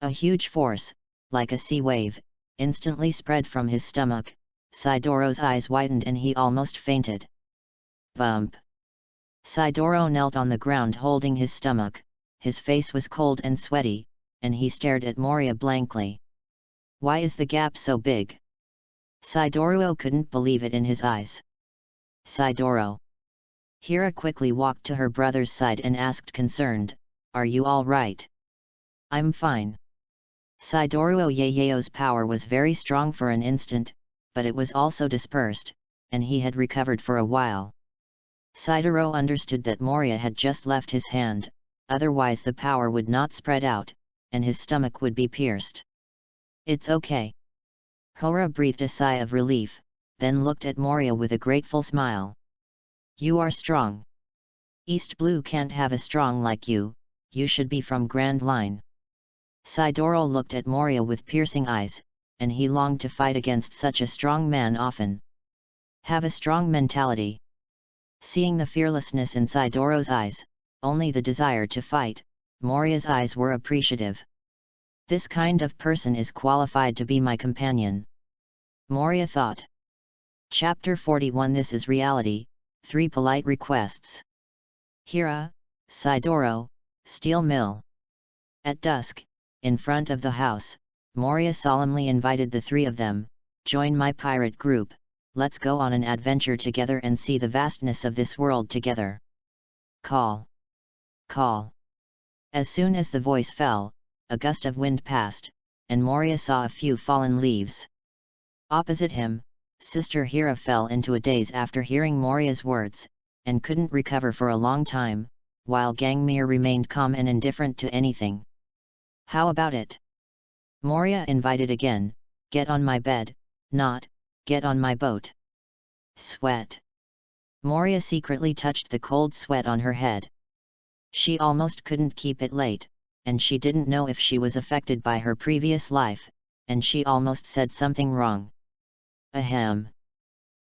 A huge force, like a sea wave, instantly spread from his stomach. Sidoro's eyes widened and he almost fainted. Bump. Sidoro knelt on the ground holding his stomach, his face was cold and sweaty, and he stared at Moria blankly. "Why is the gap so big?" Sidoro couldn't believe it in his eyes. "Sidoro." Hira quickly walked to her brother's side and asked concerned, "Are you all right?" "I'm fine." Sidoro Yayao's power was very strong for an instant, but it was also dispersed, and he had recovered for a while. Sidoro understood that Moria had just left his hand, otherwise the power would not spread out, and his stomach would be pierced. "It's okay." Hora breathed a sigh of relief, then looked at Moria with a grateful smile. "You are strong. East Blue can't have a strong like you, you should be from Grand Line." Sidoro looked at Moria with piercing eyes, and he longed to fight against such a strong man often. "Have a strong mentality." Seeing the fearlessness in Sidoro's eyes, only the desire to fight, Moria's eyes were appreciative. "This kind of person is qualified to be my companion," Moria thought. Chapter 41 This is Reality, 3 Polite Requests. Hira, Sidoro, Steel Mill. At dusk, in front of the house, Moria solemnly invited the 3 of them, "Join my pirate group, let's go on an adventure together and see the vastness of this world together. Call! Call!" As soon as the voice fell, a gust of wind passed, and Moria saw a few fallen leaves. Opposite him, Sister Hira fell into a daze after hearing Moria's words, and couldn't recover for a long time, while Gangmir remained calm and indifferent to anything. "How about it?" Moria invited again, "Get on my bed, not, get on my boat." Sweat. Moria secretly touched the cold sweat on her head. She almost couldn't keep it late, and she didn't know if she was affected by her previous life, and she almost said something wrong. Ahem.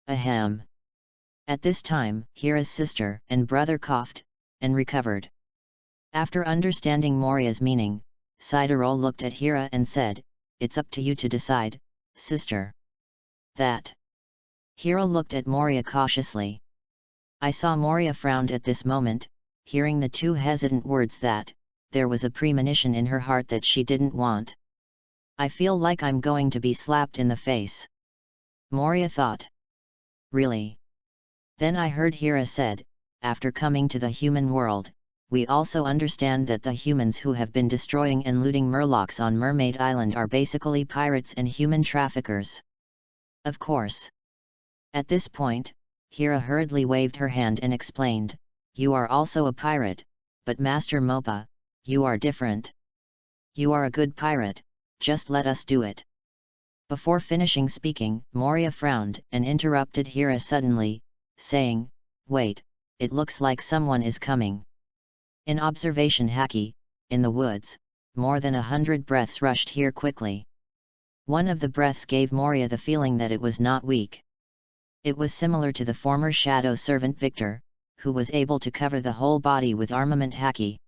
Ahem. At this time, Hira's sister and brother coughed, and recovered. After understanding Moria's meaning, Sidoro looked at Hira and said, "It's up to you to decide, sister." "That." Hira looked at Moria cautiously. I saw Moria frowned at this moment, hearing the 2 hesitant words "that." There was a premonition in her heart that she didn't want. "I feel like I'm going to be slapped in the face," Moria thought. "Really?" Then I heard Hira said, "After coming to the human world, we also understand that the humans who have been destroying and looting murlocs on Mermaid Island are basically pirates and human traffickers." "Of course." At this point, Hira hurriedly waved her hand and explained, "You are also a pirate, but Master Mopa, you are different. You are a good pirate, just let us do it." Before finishing speaking, Moria frowned and interrupted Hira suddenly, saying, "Wait, it looks like someone is coming." In observation Haki, in the woods, more than 100 breaths rushed here quickly. One of the breaths gave Moria the feeling that it was not weak. It was similar to the former shadow servant Victor, who was able to cover the whole body with armament Haki.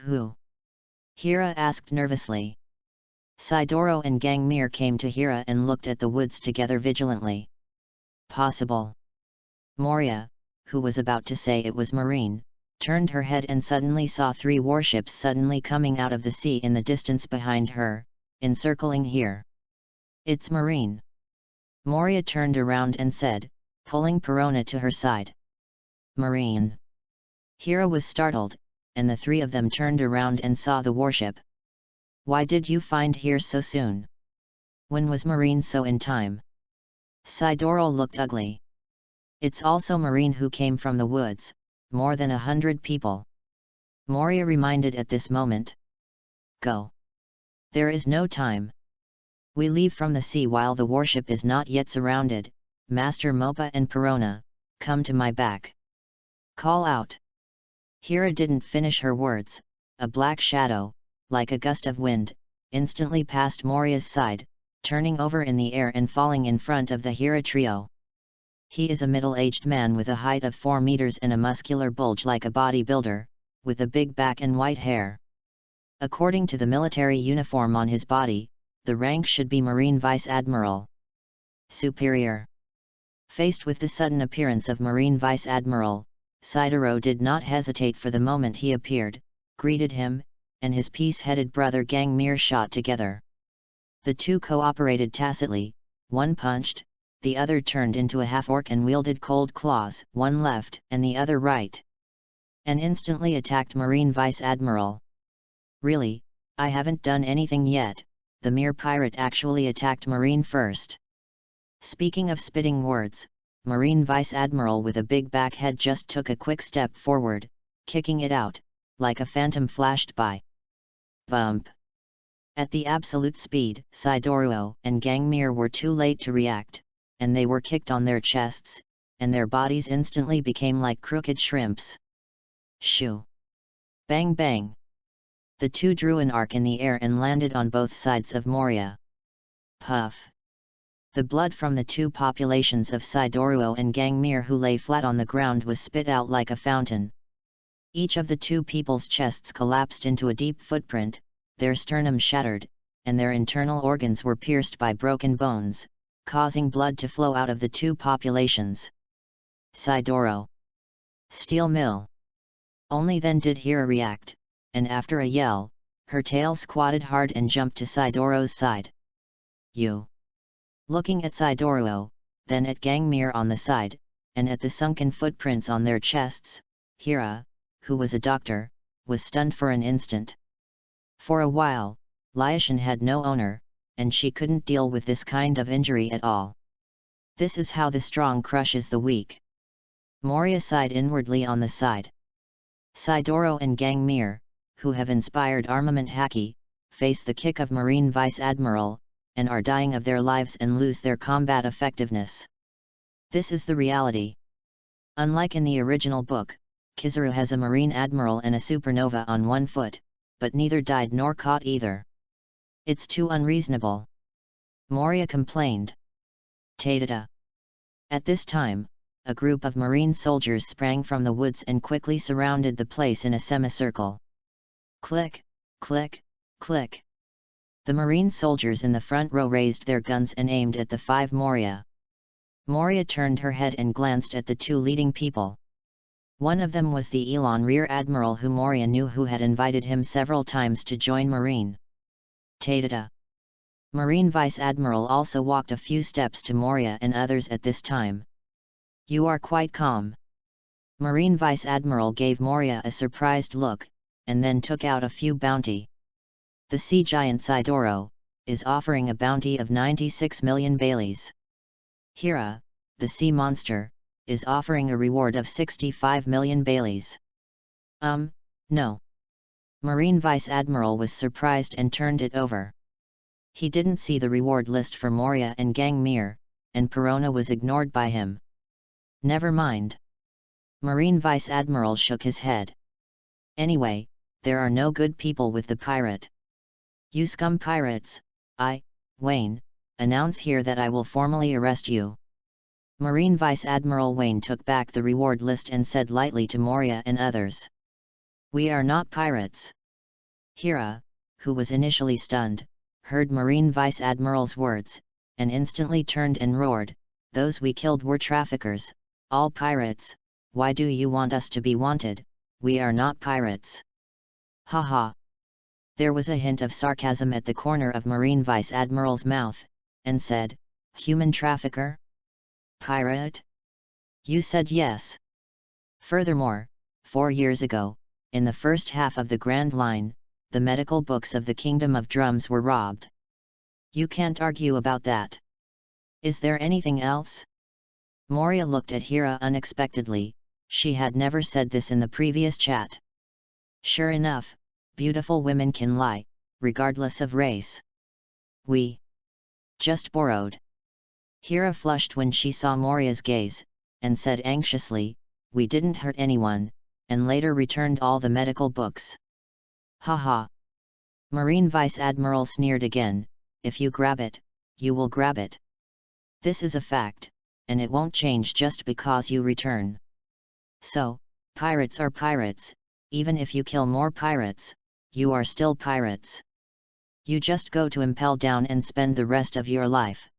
"Who?" Hira asked nervously. Sidoro and Gangmir came to Hira and looked at the woods together vigilantly. "Possible." Moria, who was about to say it was marine, turned her head and suddenly saw 3 warships suddenly coming out of the sea in the distance behind her, encircling here. "It's marine." Moria turned around and said, pulling Perona to her side. "Marine." Hira was startled, and the 3 of them turned around and saw the warship. "Why did you find here so soon? When was marine so in time?" Sidoro looked ugly. "It's also marine who came from the woods, more than 100 people," Moria reminded at this moment. go. There is no time. We leave from the sea while the warship is not yet surrounded. Master Mopa and Perona, come to my back. Call out. Hera didn't finish her words. A black shadow, like a gust of wind, instantly passed Moria's side, turning over in the air and falling in front of the Hera trio. He is a middle-aged man with a height of 4 meters and a muscular bulge like a bodybuilder, with a big back and white hair. According to the military uniform on his body, the rank should be Marine Vice Admiral. Superior. Faced with the sudden appearance of Marine Vice Admiral, Sidoro did not hesitate for the moment he appeared, greeted him, and his peace-headed brother Gangmir shot together. The two cooperated tacitly, one punched, the other turned into a half-orc and wielded cold claws, one left and the other right, and instantly attacked Marine Vice Admiral. Really, I haven't done anything yet, the mere pirate actually attacked Marine first. Speaking of spitting words, Marine Vice Admiral with a big back head just took a quick step forward, kicking it out, like a phantom flashed by. Bump! At the absolute speed, Sidoro and Gangmir were too late to react, and they were kicked on their chests, and their bodies instantly became like crooked shrimps. Shoo! Bang bang! The two drew an arc in the air and landed on both sides of Moria. Puff! The blood from the two populations of Sidoro and Gangmir who lay flat on the ground was spit out like a fountain. Each of the two people's chests collapsed into a deep footprint, their sternum shattered, and their internal organs were pierced by broken bones, causing blood to flow out of the two populations. Sidoro! Steel mill! Only then did Hera react, and after a yell, her tail squatted hard and jumped to Sidoro's side. You! Looking at Sidoro, then at Gangmir on the side, and at the sunken footprints on their chests, Hera, who was a doctor, was stunned for an instant. For a while, Lyashin had no owner, and she couldn't deal with this kind of injury at all. This is how the strong crushes the weak. Moria sighed inwardly on the side. Sidoro and Gangmir, who have inspired armament haki, face the kick of Marine Vice Admiral, and are dying of their lives and lose their combat effectiveness. This is the reality. Unlike in the original book, Kizaru has a Marine Admiral and a supernova on one foot, but neither died nor caught either. It's too unreasonable. Moria complained. Tadada. At this time, a group of Marine soldiers sprang from the woods and quickly surrounded the place in a semicircle. Click, click, click. The Marine soldiers in the front row raised their guns and aimed at the 5 Moria. Moria turned her head and glanced at the 2 leading people. One of them was the Elon Rear Admiral who Moria knew, who had invited him several times to join Marine. Tadada. Marine Vice Admiral also walked a few steps to Moria and others at this time. You are quite calm. Marine Vice Admiral gave Moria a surprised look, and then took out a few bounty. The sea giant Sidoro is offering a bounty of 96 million Baileys. Hera, the sea monster, is offering a reward of 65 million Baileys. No. Marine Vice Admiral was surprised and turned it over. He didn't see the reward list for Moria and Gangmir, and Perona was ignored by him. Never mind. Marine Vice Admiral shook his head. Anyway, there are no good people with the pirate. You scum pirates, I, Wayne, announce here that I will formally arrest you. Marine Vice Admiral Wayne took back the reward list and said lightly to Moria and others. We are not pirates. Hera, who was initially stunned, heard Marine Vice Admiral's words, and instantly turned and roared, those we killed were traffickers, all pirates, why do you want us to be wanted, we are not pirates. Ha ha. There was a hint of sarcasm at the corner of Marine Vice Admiral's mouth, and said, human trafficker? Pirate? You said yes. Furthermore, 4 years ago, in the first half of the Grand Line, the medical books of the Kingdom of Drums were robbed. You can't argue about that. Is there anything else? Moria looked at Hera unexpectedly, she had never said this in the previous chat. Sure enough, beautiful women can lie, regardless of race. We just borrowed. Hira flushed when she saw Moria's gaze, and said anxiously, "We didn't hurt anyone," and later returned all the medical books. Haha. Marine Vice Admiral sneered again, "If you grab it, you will grab it. This is a fact, and it won't change just because you return. So, pirates are pirates, even if you kill more pirates, you are still pirates. You just go to Impel Down and spend the rest of your life."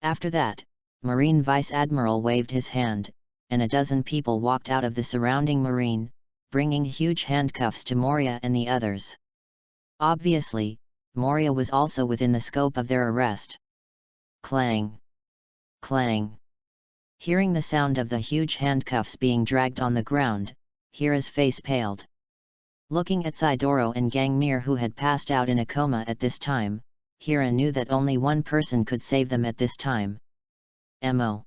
After that, Marine Vice Admiral waved his hand, and a dozen people walked out of the surrounding marine, bringing huge handcuffs to Moria and the others. Obviously, Moria was also within the scope of their arrest. Clang! Clang! Hearing the sound of the huge handcuffs being dragged on the ground, Hira's face paled. Looking at Sidoro and Gangmir, who had passed out in a coma at this time, Hira knew that only one person could save them at this time. "Mo.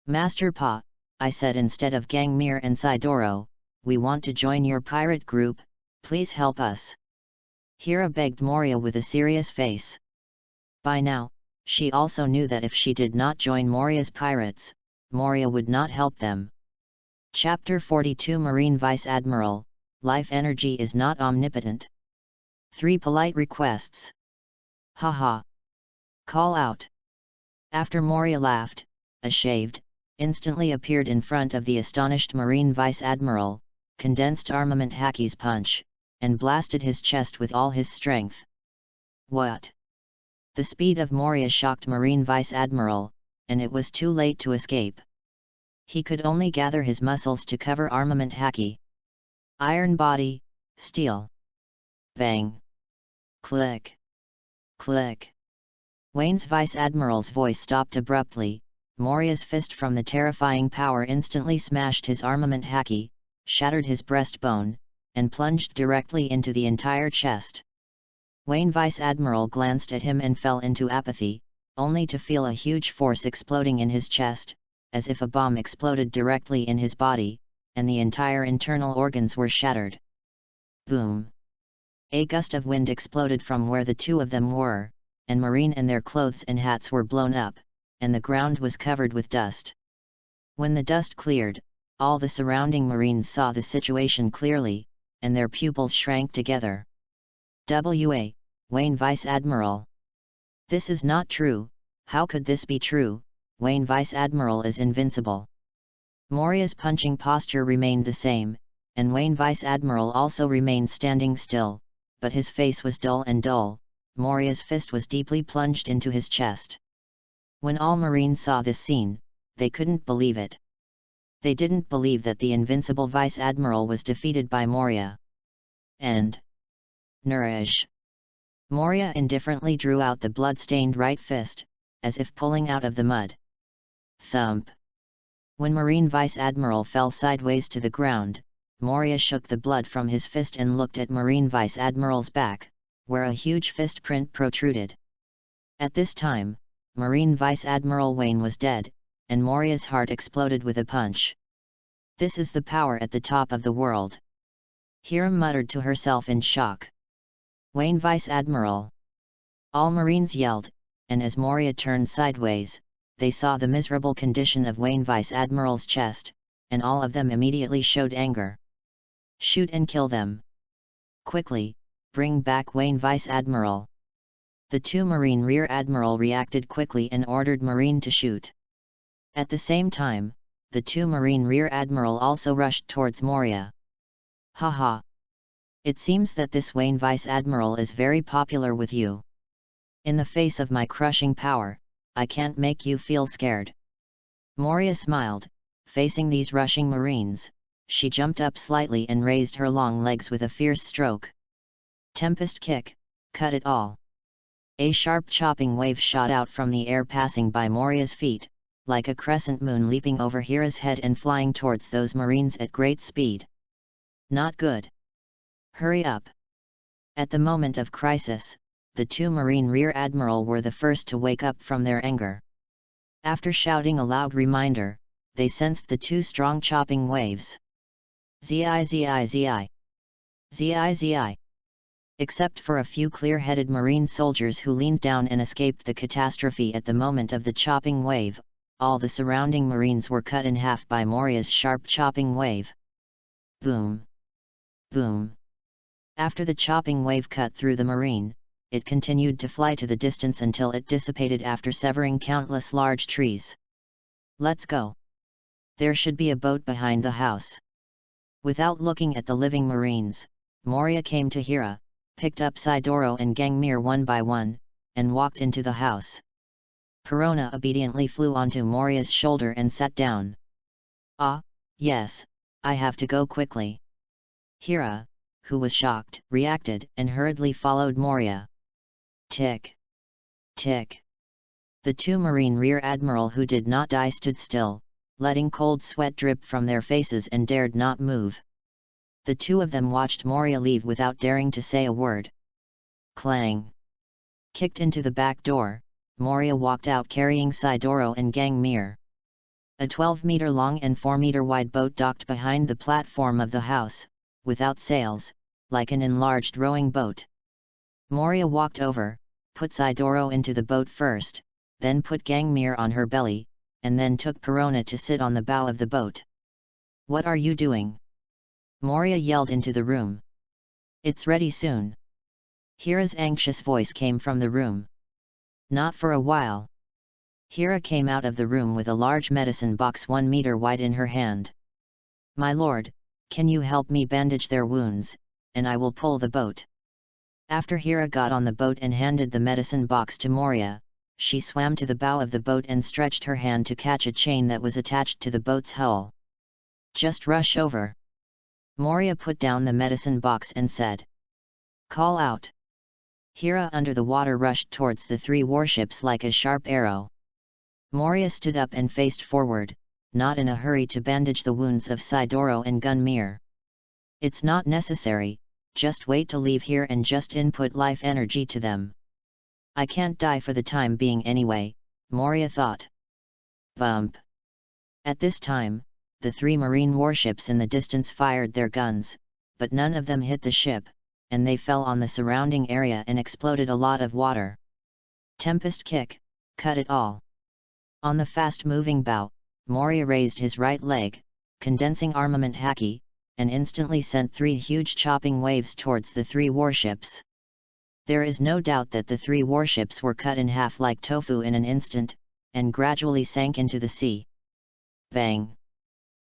Master Pa," I said instead of Gangmir and Sidoro, "we want to join your pirate group, please help us." Hira begged Moria with a serious face. By now, she also knew that if she did not join Moria's pirates, Moria would not help them. Chapter 42 Marine Vice Admiral, Life Energy is not omnipotent. 3 polite requests. Haha. Call out. After Moria laughed, a shaved, instantly appeared in front of the astonished Marine Vice Admiral, condensed armament Haki's punch, and blasted his chest with all his strength. What? The speed of Moria shocked Marine Vice Admiral, and it was too late to escape. He could only gather his muscles to cover armament Haki. Iron body, steel. Bang. Click. Click. Wayne's Vice Admiral's voice stopped abruptly. Moria's fist from the terrifying power instantly smashed his armament Haki, shattered his breastbone, and plunged directly into the entire chest. Wayne Vice Admiral glanced at him and fell into apathy, only to feel a huge force exploding in his chest, as if a bomb exploded directly in his body, and the entire internal organs were shattered. Boom! A gust of wind exploded from where the two of them were, and Marine and their clothes and hats were blown up, and the ground was covered with dust. When the dust cleared, all the surrounding Marines saw the situation clearly, and their pupils shrank together. "W.A., Wayne Vice Admiral. This is not true, how could this be true? Wayne Vice Admiral is invincible." Moria's punching posture remained the same, and Wayne Vice Admiral also remained standing still, but his face was dull and dull. Moria's fist was deeply plunged into his chest. When all Marines saw this scene, they couldn't believe it. They didn't believe that the invincible Vice Admiral was defeated by Moria. And nourish. Moria indifferently drew out the blood-stained right fist, as if pulling out of the mud. Thump. When Marine Vice Admiral fell sideways to the ground, Moria shook the blood from his fist and looked at Marine Vice Admiral's back, where a huge fist print protruded. At this time, Marine Vice Admiral Wayne was dead, and Moria's heart exploded with a punch. "This is the power at the top of the world," Hira muttered to herself in shock. "Wayne Vice Admiral!" All Marines yelled, and as Moria turned sideways, they saw the miserable condition of Wayne Vice Admiral's chest, and all of them immediately showed anger. "Shoot and kill them! Quickly, bring back Wayne Vice Admiral!" The two Marine Rear Admiral reacted quickly and ordered Marine to shoot. At the same time, the two Marine Rear Admiral also rushed towards Moria. "Haha! It seems that this Wayne Vice Admiral is very popular with you. In the face of my crushing power, I can't make you feel scared." Moria smiled, facing these rushing Marines. She jumped up slightly and raised her long legs with a fierce stroke. Tempest kick, cut it all. A sharp chopping wave shot out from the air, passing by Moria's feet, like a crescent moon, leaping over Hira's head and flying towards those Marines at great speed. "Not good. Hurry up." At the moment of crisis, the two Marine Rear Admiral were the first to wake up from their anger. After shouting a loud reminder, they sensed the two strong chopping waves. "Zi zi zi zi. Zi zi." Except for a few clear-headed marine soldiers who leaned down and escaped the catastrophe at the moment of the chopping wave, all the surrounding marines were cut in half by Moria's sharp chopping wave. Boom! Boom! After the chopping wave cut through the marine, it continued to fly to the distance until it dissipated after severing countless large trees. Let's go. There should be a boat behind the house. Without looking at the living marines, Moria came to Hira, picked up Sidoro and Gangmir one by one, and walked into the house. Perona obediently flew onto Moria's shoulder and sat down. Ah, yes, I have to go quickly. Hira, who was shocked, reacted and hurriedly followed Moria. Tick. Tick. The two Marine Rear Admiral who did not die stood still, letting cold sweat drip from their faces and dared not move. The two of them watched Moria leave without daring to say a word. Clang. Kicked into the back door, Moria walked out carrying Sidoro and Gangmir. A 12-meter-long and 4-meter-wide boat docked behind the platform of the house, without sails, like an enlarged rowing boat. Moria walked over, put Sidoro into the boat first, then put Gangmir on her belly, and then took Perona to sit on the bow of the boat. What are you doing? Moria yelled into the room. It's ready soon. Hira's anxious voice came from the room. Not for a while. Hira came out of the room with a large medicine box 1 meter wide in her hand. My lord, can you help me bandage their wounds, and I will pull the boat. After Hira got on the boat and handed the medicine box to Moria, she swam to the bow of the boat and stretched her hand to catch a chain that was attached to the boat's hull. Just rush over. Moria put down the medicine box and said. Call out. Hira under the water rushed towards the three warships like a sharp arrow. Moria stood up and faced forward, not in a hurry to bandage the wounds of Sidoro and Gangmir. It's not necessary, just wait to leave here and just input life energy to them. I can't die for the time being anyway, Moria thought. Bump. At this time, the three marine warships in the distance fired their guns, but none of them hit the ship, and they fell on the surrounding area and exploded a lot of water. Tempest kick, cut it all. On the fast-moving bow, Moria raised his right leg, condensing armament haki, and instantly sent 3 huge chopping waves towards the 3 warships. There is no doubt that the 3 warships were cut in half like tofu in an instant, and gradually sank into the sea. Bang!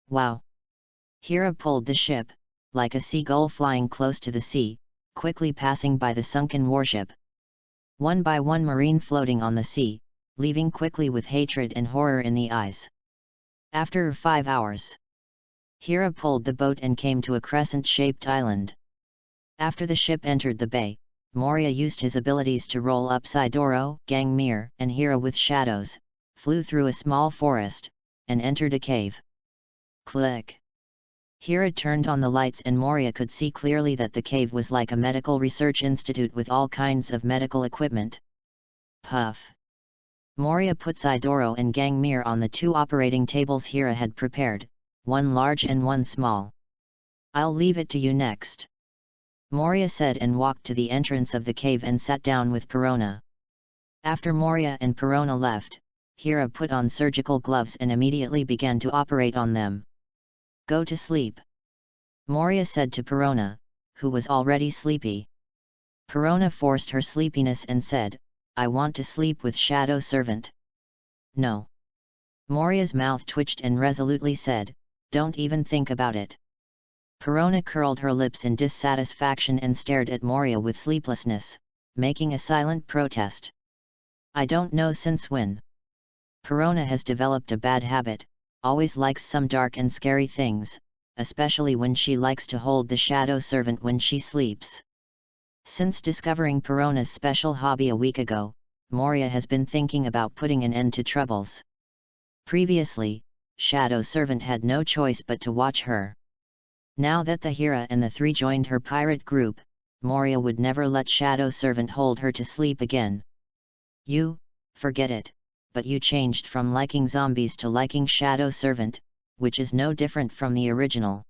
Wow! Hira pulled the ship, like a seagull flying close to the sea, quickly passing by the sunken warship. One by one marine floating on the sea, leaving quickly with hatred and horror in the eyes. After 5 hours, Hira pulled the boat and came to a crescent-shaped island. After the ship entered the bay, Moria used his abilities to roll up Sidoro, Gangmir, and Hira with shadows, flew through a small forest, and entered a cave. Click! Hira turned on the lights and Moria could see clearly that the cave was like a medical research institute with all kinds of medical equipment. Puff! Moria put Sidoro and Gangmir on the 2 operating tables Hira had prepared, one large and one small. I'll leave it to you next. Moria said and walked to the entrance of the cave and sat down with Perona. After Moria and Perona left, Hira put on surgical gloves and immediately began to operate on them. Go to sleep. Moria said to Perona, who was already sleepy. Perona forced her sleepiness and said, I want to sleep with Shadow Servant. No. Moria's mouth twitched and resolutely said, don't even think about it. Perona curled her lips in dissatisfaction and stared at Moria with sleeplessness, making a silent protest. I don't know since when. Perona has developed a bad habit, always likes some dark and scary things, especially when she likes to hold the Shadow Servant when she sleeps. Since discovering Perona's special hobby a week ago, Moria has been thinking about putting an end to troubles. Previously, Shadow Servant had no choice but to watch her. Now that the Hira and the 3 joined her pirate group, Moria would never let Shadow Servant hold her to sleep again. You, forget it, but you changed from liking zombies to liking Shadow Servant, which is no different from the original.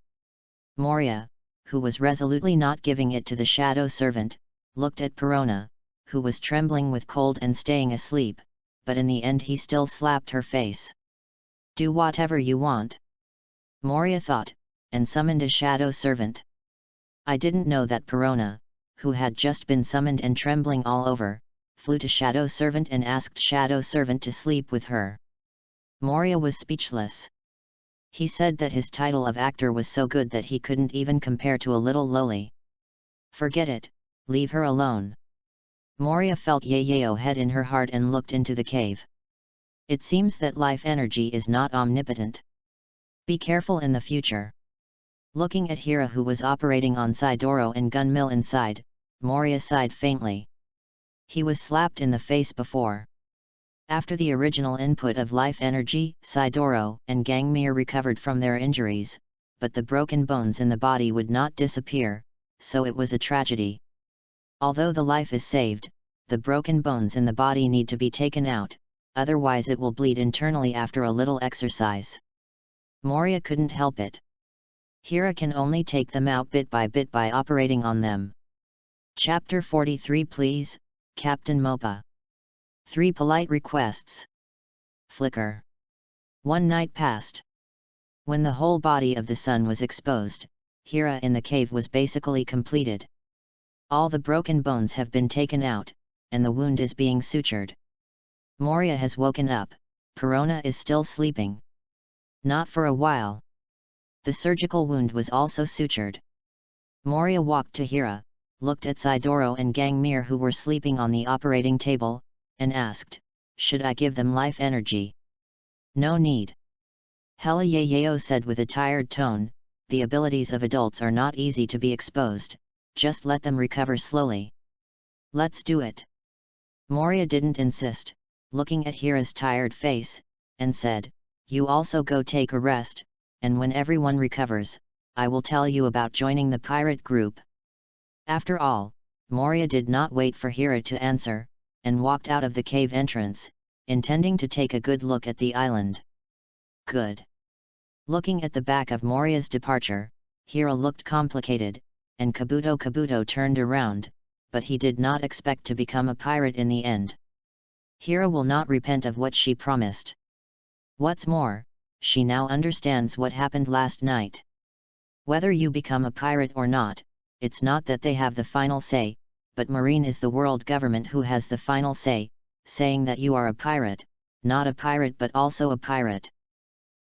Moria, who was resolutely not giving it to the Shadow Servant, looked at Perona, who was trembling with cold and staying asleep, but in the end he still slapped her face. "Do whatever you want," Moria thought, and summoned a shadow servant. I didn't know that Perona, who had just been summoned and trembling all over, flew to shadow servant and asked shadow servant to sleep with her. Moria was speechless. He said that his title of actor was so good that he couldn't even compare to a little lowly. "Forget it, leave her alone." Moria felt Yayo head in her heart and looked into the cave. It seems that life energy is not omnipotent. Be careful in the future. Looking at Hira, who was operating on Sidoro and gun mill inside, Moria sighed faintly. He was slapped in the face before. After the original input of life energy, Sidoro and Gangmir recovered from their injuries, but the broken bones in the body would not disappear, so it was a tragedy. Although the life is saved, the broken bones in the body need to be taken out, otherwise it will bleed internally after a little exercise. Moria couldn't help it. Hira can only take them out bit by operating on them. Chapter 43. Please, Captain Mopa. 3 polite requests. Flicker. One night passed. When the whole body of the sun was exposed, Hira in the cave was basically completed. All the broken bones have been taken out, and the wound is being sutured. Moria has woken up, Perona is still sleeping. Not for a while. The surgical wound was also sutured. Moria walked to Hira, looked at Sidoro and Gangmir, who were sleeping on the operating table, and asked, "Should I give them life energy?" "No need." Hela Yayo said with a tired tone, "The abilities of adults are not easy to be exposed, just let them recover slowly." "Let's do it." Moria didn't insist, looking at Hira's tired face, and said, "You also go take a rest, and when everyone recovers, I will tell you about joining the pirate group." After all, Moria did not wait for Hira to answer, and walked out of the cave entrance, intending to take a good look at the island. Good. Looking at the back of Moria's departure, Hira looked complicated, and Kabuto turned around, but he did not expect to become a pirate in the end. Hira will not repent of what she promised. What's more, she now understands what happened last night. Whether you become a pirate or not, it's not that they have the final say, but Marine is the world government who has the final say, saying that you are a pirate, not a pirate but also a pirate.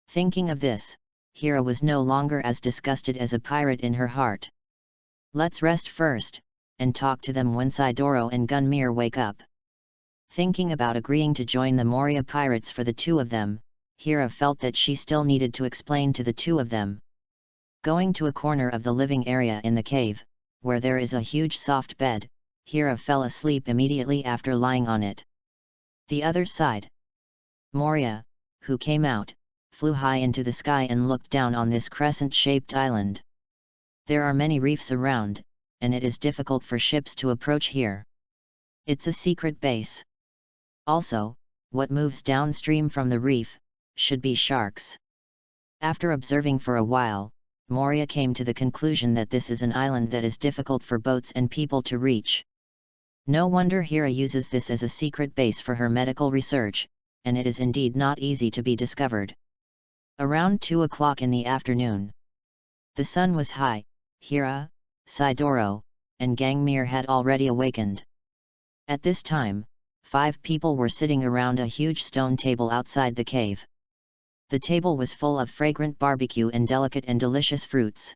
Thinking of this, Hira was no longer as disgusted as a pirate in her heart. Let's rest first, and talk to them when Sidoro and Gunmir wake up. Thinking about agreeing to join the Moria pirates for the two of them, Hira felt that she still needed to explain to the two of them. Going to a corner of the living area in the cave, where there is a huge soft bed, Hira fell asleep immediately after lying on it. The other side. Moria, who came out, flew high into the sky and looked down on this crescent-shaped island. There are many reefs around, and it is difficult for ships to approach here. It's a secret base. Also, what moves downstream from the reef should be sharks. After observing for a while, Moria came to the conclusion that this is an island that is difficult for boats and people to reach. No wonder Hira uses this as a secret base for her medical research, and it is indeed not easy to be discovered. Around 2 o'clock in the afternoon. The sun was high. Hira, Sidoro, and Gangmir had already awakened. At this time, 5 people were sitting around a huge stone table outside the cave. The table was full of fragrant barbecue and delicate and delicious fruits.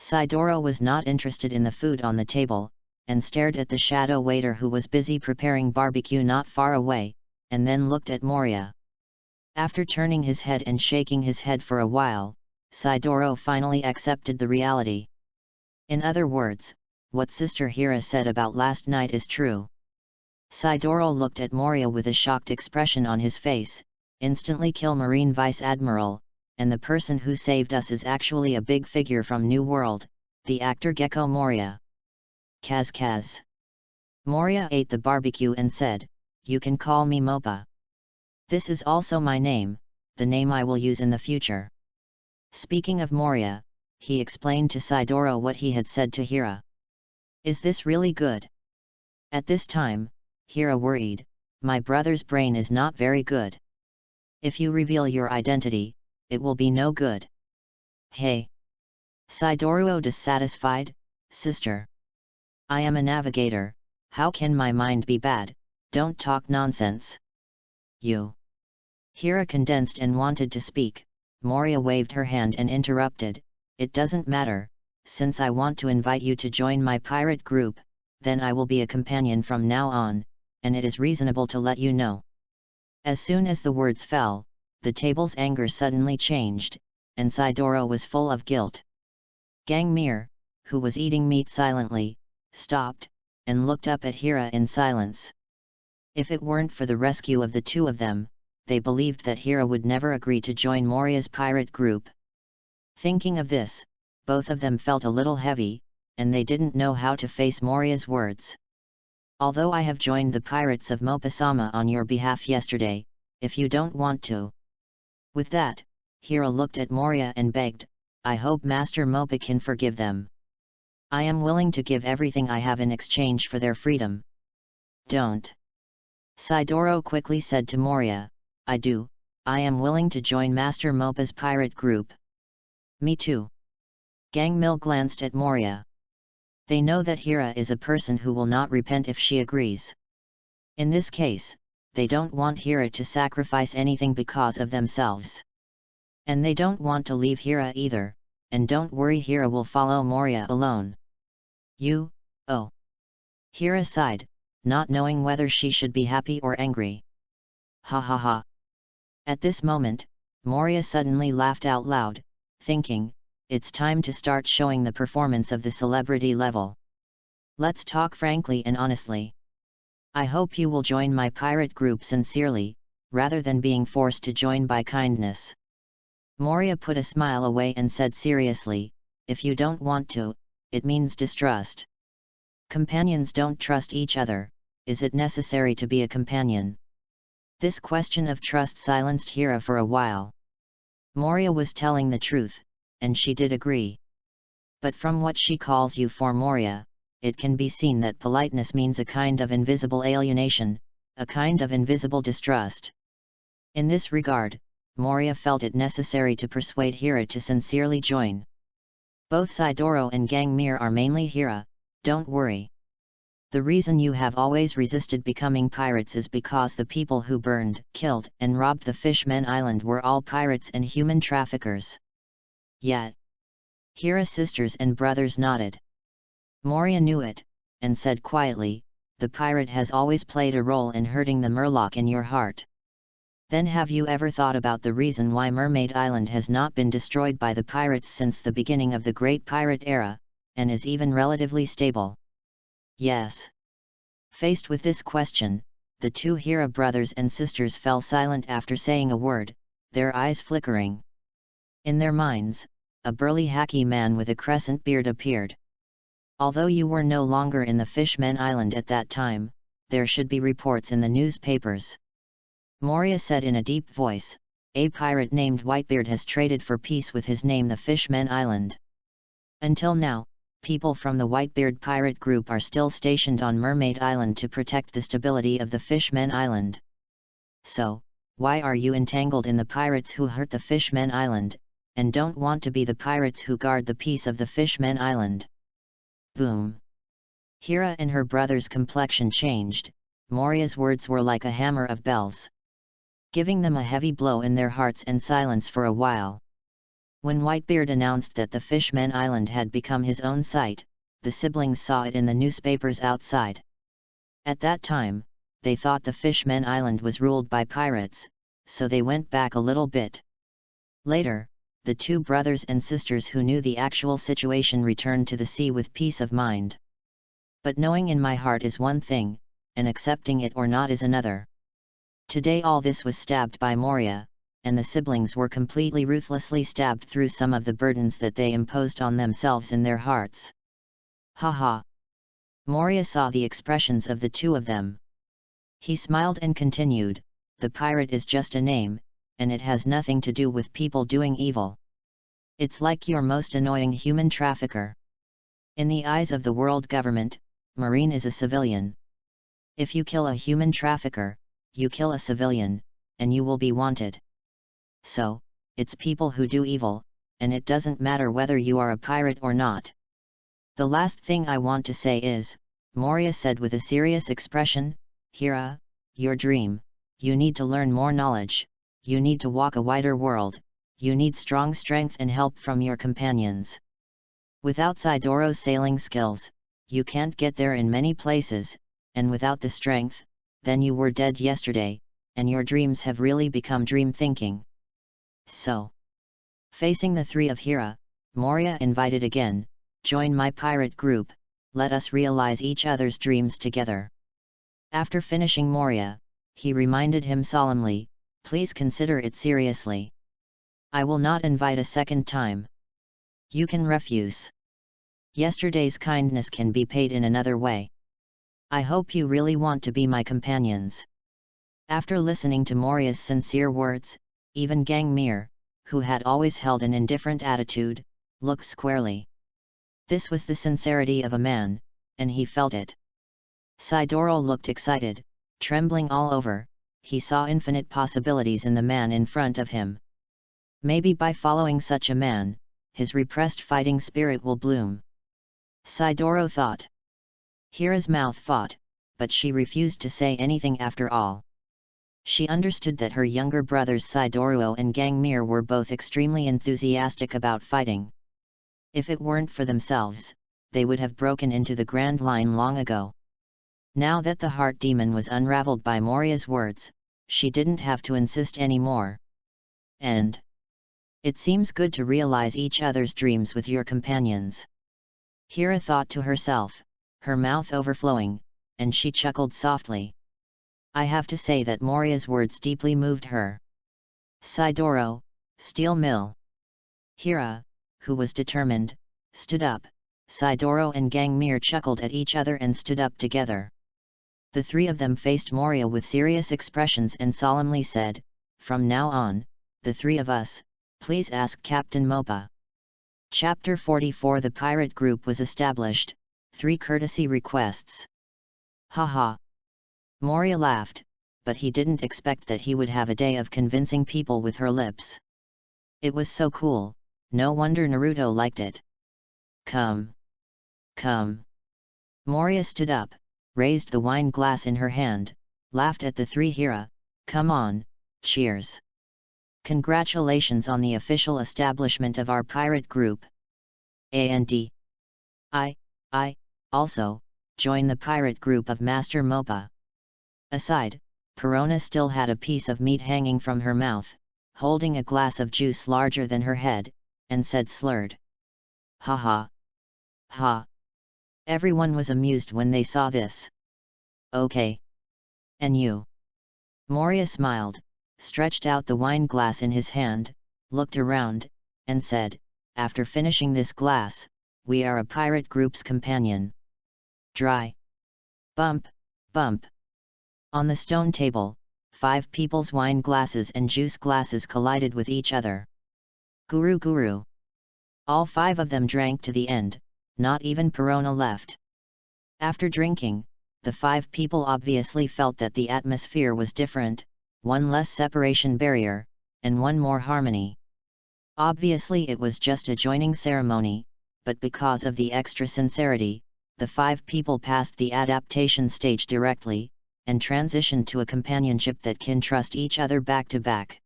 Sidoro was not interested in the food on the table, and stared at the shadow waiter who was busy preparing barbecue not far away, and then looked at Moria. After turning his head and shaking his head for a while, Sidoro finally accepted the reality. In other words, what Sister Hira said about last night is true. Sidoro looked at Moria with a shocked expression on his face. Instantly kill Marine Vice Admiral, and the person who saved us is actually a big figure from New World, the actor Gecko Moria. Kaz. Moria ate the barbecue and said, "You can call me Mopa. This is also my name, the name I will use in the future." Speaking of Moria, he explained to Sidoro what he had said to Hira. "Is this really good?" At this time, Hira worried, "My brother's brain is not very good. If you reveal your identity, it will be no good." "Hey!" sighed Doruo, dissatisfied. "Sister. I am a navigator, how can my mind be bad? Don't talk nonsense." "You." Hira condensed and wanted to speak. Moria waved her hand and interrupted, "It doesn't matter, since I want to invite you to join my pirate group, then I will be a companion from now on, and it is reasonable to let you know." As soon as the words fell, the table's anger suddenly changed, and Sidoro was full of guilt. Gangmir, who was eating meat silently, stopped, and looked up at Hira in silence. If it weren't for the rescue of the two of them, they believed that Hira would never agree to join Moria's pirate group. Thinking of this, both of them felt a little heavy, and they didn't know how to face Moria's words. "Although I have joined the pirates of Mopasama on your behalf yesterday, if you don't want to." With that, Hira looked at Moria and begged, "I hope Master Mopa can forgive them. I am willing to give everything I have in exchange for their freedom." "Don't." Sidoro quickly said to Moria, "I do, I am willing to join Master Mopa's pirate group." "Me too." Gangmil glanced at Moria. They know that Hira is a person who will not repent if she agrees. In this case, they don't want Hira to sacrifice anything because of themselves. And they don't want to leave Hira either, and don't worry, Hira will follow Moria alone. "You, oh." Hira sighed, not knowing whether she should be happy or angry. "Ha ha ha." At this moment, Moria suddenly laughed out loud, thinking, "It's time to start showing the performance of the celebrity level. Let's talk frankly and honestly. I hope you will join my pirate group sincerely, rather than being forced to join by kindness." Moria put a smile away and said seriously, "If you don't want to, it means distrust. Companions don't trust each other, is it necessary to be a companion?" This question of trust silenced Hira for a while. Moria was telling the truth, and she did agree. But from what she calls you for Moria, it can be seen that politeness means a kind of invisible alienation, a kind of invisible distrust. In this regard, Moria felt it necessary to persuade Hira to sincerely join. "Both Sidoro and Gangmir are mainly Hira, don't worry. The reason you have always resisted becoming pirates is because the people who burned, killed, and robbed the Fishmen Island were all pirates and human traffickers." "Yet." Hira's sisters and brothers nodded. Moria knew it, and said quietly, "The pirate has always played a role in hurting the Murloc in your heart. Then have you ever thought about the reason why Mermaid Island has not been destroyed by the pirates since the beginning of the Great Pirate Era, and is even relatively stable?" "Yes." Faced with this question, the two Hira brothers and sisters fell silent after saying a word, their eyes flickering. In their minds, a burly hacky man with a crescent beard appeared. "Although you were no longer in the Fishmen Island at that time, there should be reports in the newspapers." Moria said in a deep voice, "A pirate named Whitebeard has traded for peace with his name the Fishmen Island. Until now, people from the Whitebeard pirate group are still stationed on Mermaid Island to protect the stability of the Fishmen Island. So, why are you entangled in the pirates who hurt the Fishmen Island, and don't want to be the pirates who guard the peace of the Fishmen Island?" Boom! Hira and her brother's complexion changed. Moria's words were like a hammer of bells, giving them a heavy blow in their hearts and silence for a while. When Whitebeard announced that the Fishmen Island had become his own site, the siblings saw it in the newspapers outside. At that time, they thought the Fishmen Island was ruled by pirates, so they went back a little bit. Later, the two brothers and sisters who knew the actual situation returned to the sea with peace of mind. But knowing in my heart is one thing, and accepting it or not is another. Today all this was stabbed by Moria, and the siblings were completely ruthlessly stabbed through some of the burdens that they imposed on themselves in their hearts. Ha ha! Moria saw the expressions of the two of them. He smiled and continued, "The pirate is just a name, and it has nothing to do with people doing evil. It's like your most annoying human trafficker. In the eyes of the world government, Marine is a civilian. If you kill a human trafficker, you kill a civilian, and you will be wanted. So, it's people who do evil, and it doesn't matter whether you are a pirate or not. The last thing I want to say is, Moria said with a serious expression, Hira, your dream, you need to learn more knowledge, you need to walk a wider world, you need strong strength and help from your companions. Without Sidoro's sailing skills, you can't get there in many places, and without the strength, then you were dead yesterday, and your dreams have really become dream thinking. So, facing the three of Hira, Moria invited again, join my pirate group, let us realize each other's dreams together. After finishing Moria, he reminded him solemnly, please consider it seriously. I will not invite a second time. You can refuse. Yesterday's kindness can be paid in another way. I hope you really want to be my companions. After listening to Moria's sincere words, even Gangmir, who had always held an indifferent attitude, looked squarely. This was the sincerity of a man, and he felt it. Sidoro looked excited, trembling all over. He saw infinite possibilities in the man in front of him. Maybe by following such a man, his repressed fighting spirit will bloom. Sidoro thought. Hira's mouth fought, but she refused to say anything after all. She understood that her younger brothers Sidoro and Gangmir were both extremely enthusiastic about fighting. If it weren't for themselves, they would have broken into the Grand Line long ago. Now that the heart demon was unraveled by Moria's words, she didn't have to insist anymore. And it seems good to realize each other's dreams with your companions. Hira thought to herself, her mouth overflowing, and she chuckled softly. I have to say that Moria's words deeply moved her. Sidoro, steel mill. Hira, who was determined, stood up. Sidoro and Gangmir chuckled at each other and stood up together. The three of them faced Moria with serious expressions and solemnly said, from now on, the three of us, please ask Captain Mopa. Chapter 44 The pirate group was established, 3 courtesy requests. Haha. Moria laughed, but he didn't expect that he would have a day of convincing people with her lips. It was so cool, no wonder Naruto liked it. Come. Come. Moria stood up, raised the wine glass in her hand, laughed at the three Hira, come on, cheers. Congratulations on the official establishment of our pirate group. And I, also, join the pirate group of Master Mopa. Aside, Perona still had a piece of meat hanging from her mouth, holding a glass of juice larger than her head, and said slurred. Ha ha. Ha. Everyone was amused when they saw this. Okay. And you? Moria smiled, stretched out the wine glass in his hand, looked around, and said, after finishing this glass, we are a pirate group's companion. Dry. Bump, bump. On the stone table, 5 people's wine glasses and juice glasses collided with each other. Guru guru. All 5 of them drank to the end, not even Perona left. After drinking, the 5 people obviously felt that the atmosphere was different, 1 less separation barrier, and 1 more harmony. Obviously it was just a joining ceremony, but because of the extra sincerity, the 5 people passed the adaptation stage directly, and transitioned to a companionship that can trust each other back to back.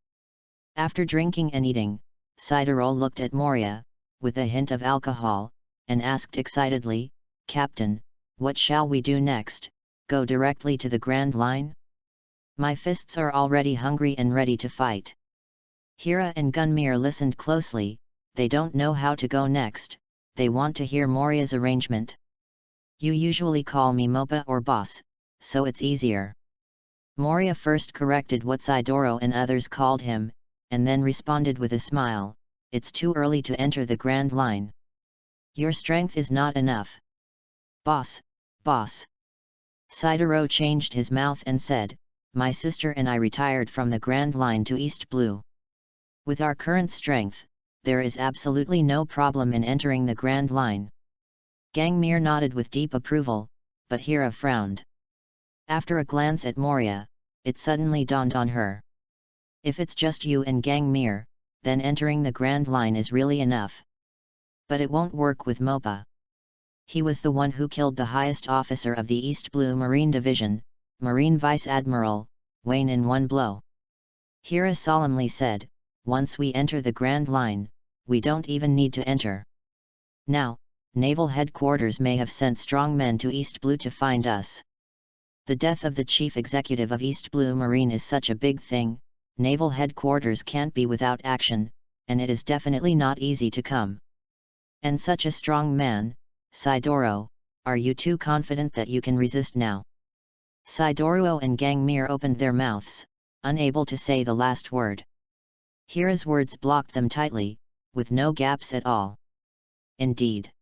After drinking and eating, Sidoro looked at Moria, with a hint of alcohol, and asked excitedly, Captain, what shall we do next, go directly to the Grand Line? My fists are already hungry and ready to fight. Hira and Gunmir listened closely, they don't know how to go next, they want to hear Moria's arrangement. You usually call me Mopa or boss, so it's easier. Moria first corrected what Sidoro and others called him, and then responded with a smile, it's too early to enter the Grand Line. Your strength is not enough. Boss, boss. Sidoro changed his mouth and said, my sister and I retired from the Grand Line to East Blue. With our current strength, there is absolutely no problem in entering the Grand Line. Gangmir nodded with deep approval, but Hira frowned. After a glance at Moria, it suddenly dawned on her. If it's just you and Gangmir, then entering the Grand Line is really enough. But it won't work with Mopa. He was the one who killed the highest officer of the East Blue Marine Division, Marine Vice Admiral Wayne, in one blow. Hira solemnly said, once we enter the Grand Line, we don't even need to enter. Now, Naval Headquarters may have sent strong men to East Blue to find us. The death of the chief executive of East Blue Marine is such a big thing, Naval Headquarters can't be without action, and it is definitely not easy to come. And such a strong man, Sidoro, are you too confident that you can resist now? Sidoro and Gangmir opened their mouths, unable to say the last word. Hira's words blocked them tightly, with no gaps at all. Indeed.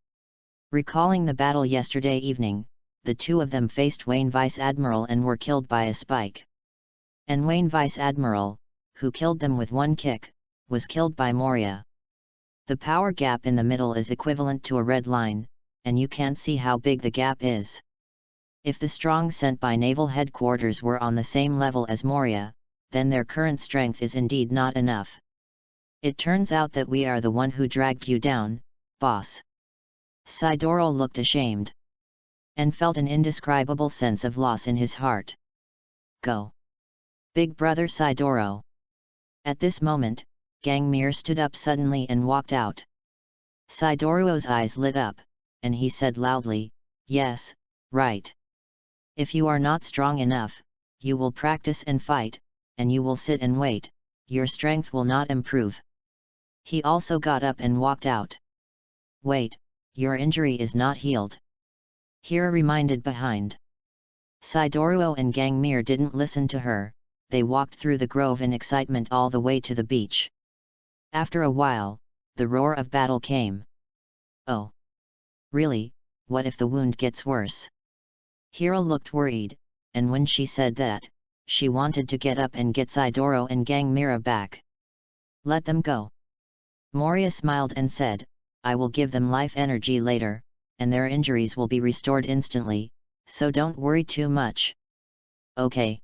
Recalling the battle yesterday evening, the two of them faced Wayne Vice Admiral and were killed by a spike. And Wayne Vice Admiral, who killed them with one kick, was killed by Moria. The power gap in the middle is equivalent to a red line, and you can't see how big the gap is. If the strong sent by Naval Headquarters were on the same level as Moria, then their current strength is indeed not enough. It turns out that we are the one who dragged you down, boss. Sidoro looked ashamed. And felt an indescribable sense of loss in his heart. Go. Big brother Sidoro. At this moment, Gangmir stood up suddenly and walked out. Sidoro's eyes lit up, and he said loudly, yes, right. If you are not strong enough, you will practice and fight, and you will sit and wait, your strength will not improve. He also got up and walked out. Wait, your injury is not healed. Hira reminded behind. Sidoro and Gangmir didn't listen to her, they walked through the grove in excitement all the way to the beach. After a while, the roar of battle came. Oh! Really, what if the wound gets worse? Hira looked worried, and when she said that, she wanted to get up and get Sidoro and Gangmir back. Let them go. Moria smiled and said, I will give them life energy later, and their injuries will be restored instantly, so don't worry too much. Okay.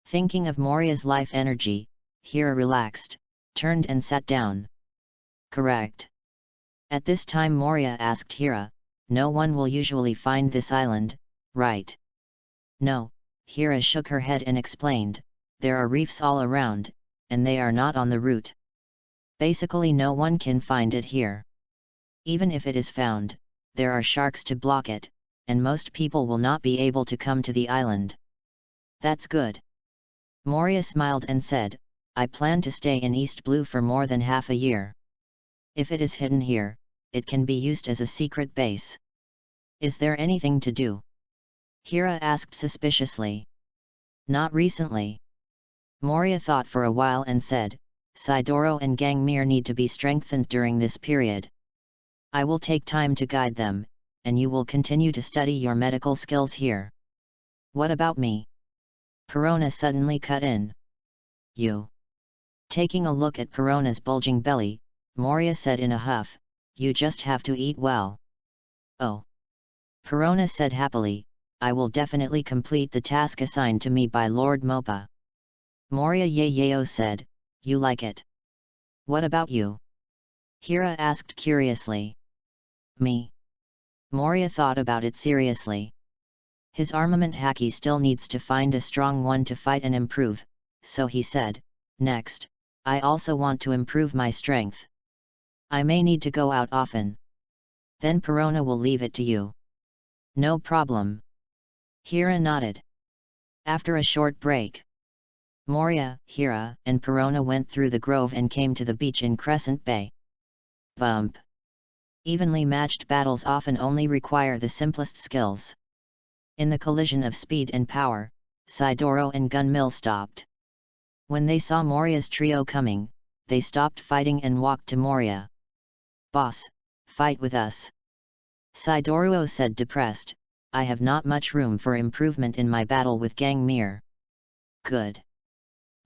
Thinking of Moria's life energy, Hira relaxed, turned and sat down. Correct. At this time Moria asked Hira, no one will usually find this island, right? No, Hira shook her head and explained, there are reefs all around, and they are not on the route. Basically no one can find it here. Even if it is found, there are sharks to block it, and most people will not be able to come to the island. That's good. Moria smiled and said, I plan to stay in East Blue for more than half a year. If it is hidden here, it can be used as a secret base. Is there anything to do? Hira asked suspiciously. Not recently. Moria thought for a while and said, Sidoro and Gangmir need to be strengthened during this period. I will take time to guide them, and you will continue to study your medical skills here. What about me? Perona suddenly cut in. You. Taking a look at Perona's bulging belly, Moria said in a huff, you just have to eat well. Oh. Perona said happily, I will definitely complete the task assigned to me by Lord Mopa. Moria Yayao said, you like it. What about you? Hira asked curiously. Me. Moria thought about it seriously. His armament haki still needs to find a strong one to fight and improve, so he said, next, I also want to improve my strength. I may need to go out often. Then Perona will leave it to you. No problem. Hira nodded. After a short break, Moria, Hira, and Perona went through the grove and came to the beach in Crescent Bay. Bump. Evenly matched battles often only require the simplest skills. In the collision of speed and power, Sidoro and Gunmill stopped. When they saw Moria's trio coming, they stopped fighting and walked to Moria. Boss, fight with us. Sidoro said depressed, I have not much room for improvement in my battle with Gangmir. Good.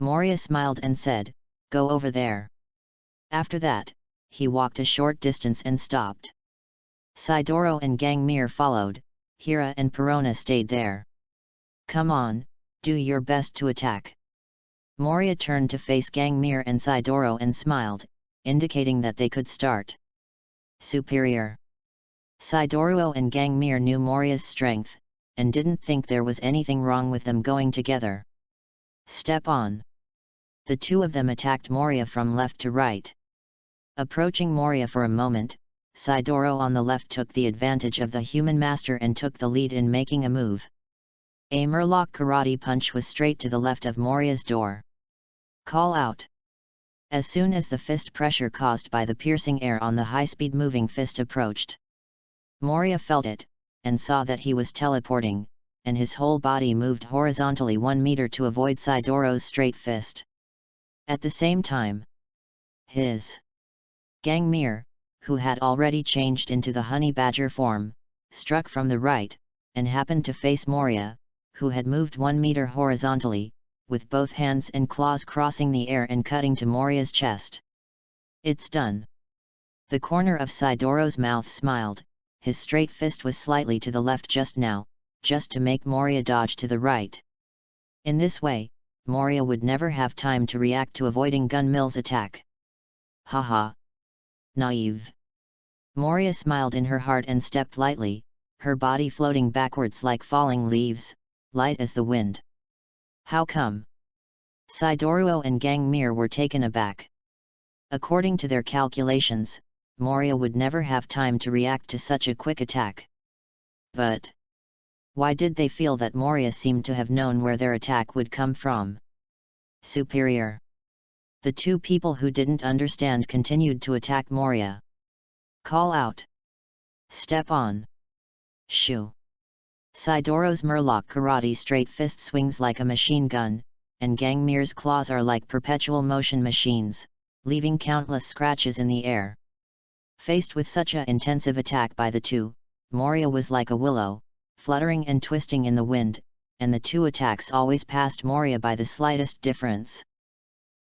Moria smiled and said, go over there. After that, he walked a short distance and stopped. Sidoro and Gangmir followed, Hira and Perona stayed there. Come on, do your best to attack. Moria turned to face Gangmir and Sidoro and smiled, indicating that they could start. Superior. Sidoro and Gangmir knew Moria's strength, and didn't think there was anything wrong with them going together. Step on. The two of them attacked Moria from left to right. Approaching Moria for a moment, Sidoro on the left took the advantage of the human master and took the lead in making a move. A Murloc karate punch was straight to the left of Moria's door. Call out. As soon as the fist pressure caused by the piercing air on the high-speed moving fist approached, Moria felt it, and saw that he was teleporting, and his whole body moved horizontally 1 meter to avoid Sidoro's straight fist. At the same time, his Gangmir, who had already changed into the honey badger form, struck from the right, and happened to face Moria, who had moved 1 meter horizontally, with both hands and claws crossing the air and cutting to Moria's chest. It's done. The corner of Sidoro's mouth smiled, his straight fist was slightly to the left just now, just to make Moria dodge to the right. In this way, Moria would never have time to react to avoiding Gunmill's attack. Haha. Naive. Moria smiled in her heart and stepped lightly, her body floating backwards like falling leaves, light as the wind. How come? Sidoro and Gangmir were taken aback. According to their calculations, Moria would never have time to react to such a quick attack. But why did they feel that Moria seemed to have known where their attack would come from? Superior. The two people who didn't understand continued to attack Moria. Call out. Step on. Shoo. Sidoro's Murloc karate straight fist swings like a machine gun, and Gangmir's claws are like perpetual motion machines, leaving countless scratches in the air. Faced with such an intensive attack by the two, Moria was like a willow, fluttering and twisting in the wind, and the two attacks always passed Moria by the slightest difference.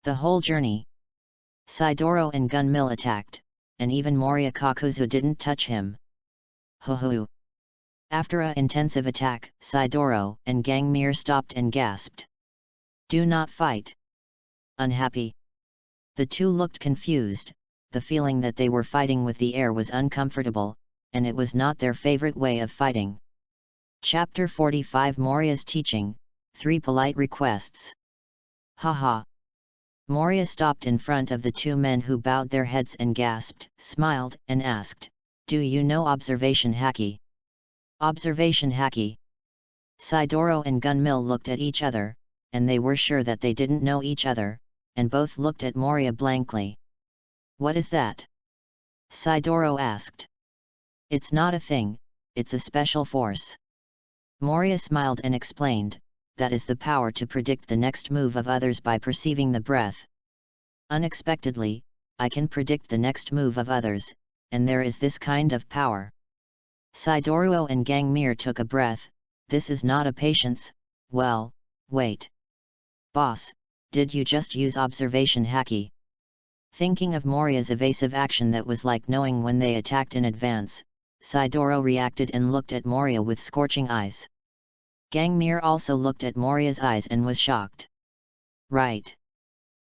The whole journey, Sidoro and Gunmill attacked, and even Moria Kakuzu didn't touch him. Hoo-hoo. After an intensive attack, Sidoro and Gangmir stopped and gasped. Do not fight. Unhappy. The two looked confused, the feeling that they were fighting with the air was uncomfortable, and it was not their favorite way of fighting. Chapter 45 Moria's Teaching, 3 Polite Requests. Haha. Moria stopped in front of the two men who bowed their heads and gasped, smiled, and asked, Do you know observation haki? Observation haki. Sidoro and Gunmill looked at each other, and they were sure that they didn't know each other, and both looked at Moria blankly. What is that? Sidoro asked. It's not a thing, it's a special force. Moria smiled and explained, that is the power to predict the next move of others by perceiving the breath. Unexpectedly, I can predict the next move of others, and there is this kind of power. Sidoro and Gangmir took a breath. This is not a patience. Well, wait. Boss, did you just use observation haki? Thinking of Moria's evasive action that was like knowing when they attacked in advance, Sidoro reacted and looked at Moria with scorching eyes. Gangmir also looked at Moria's eyes and was shocked. Right.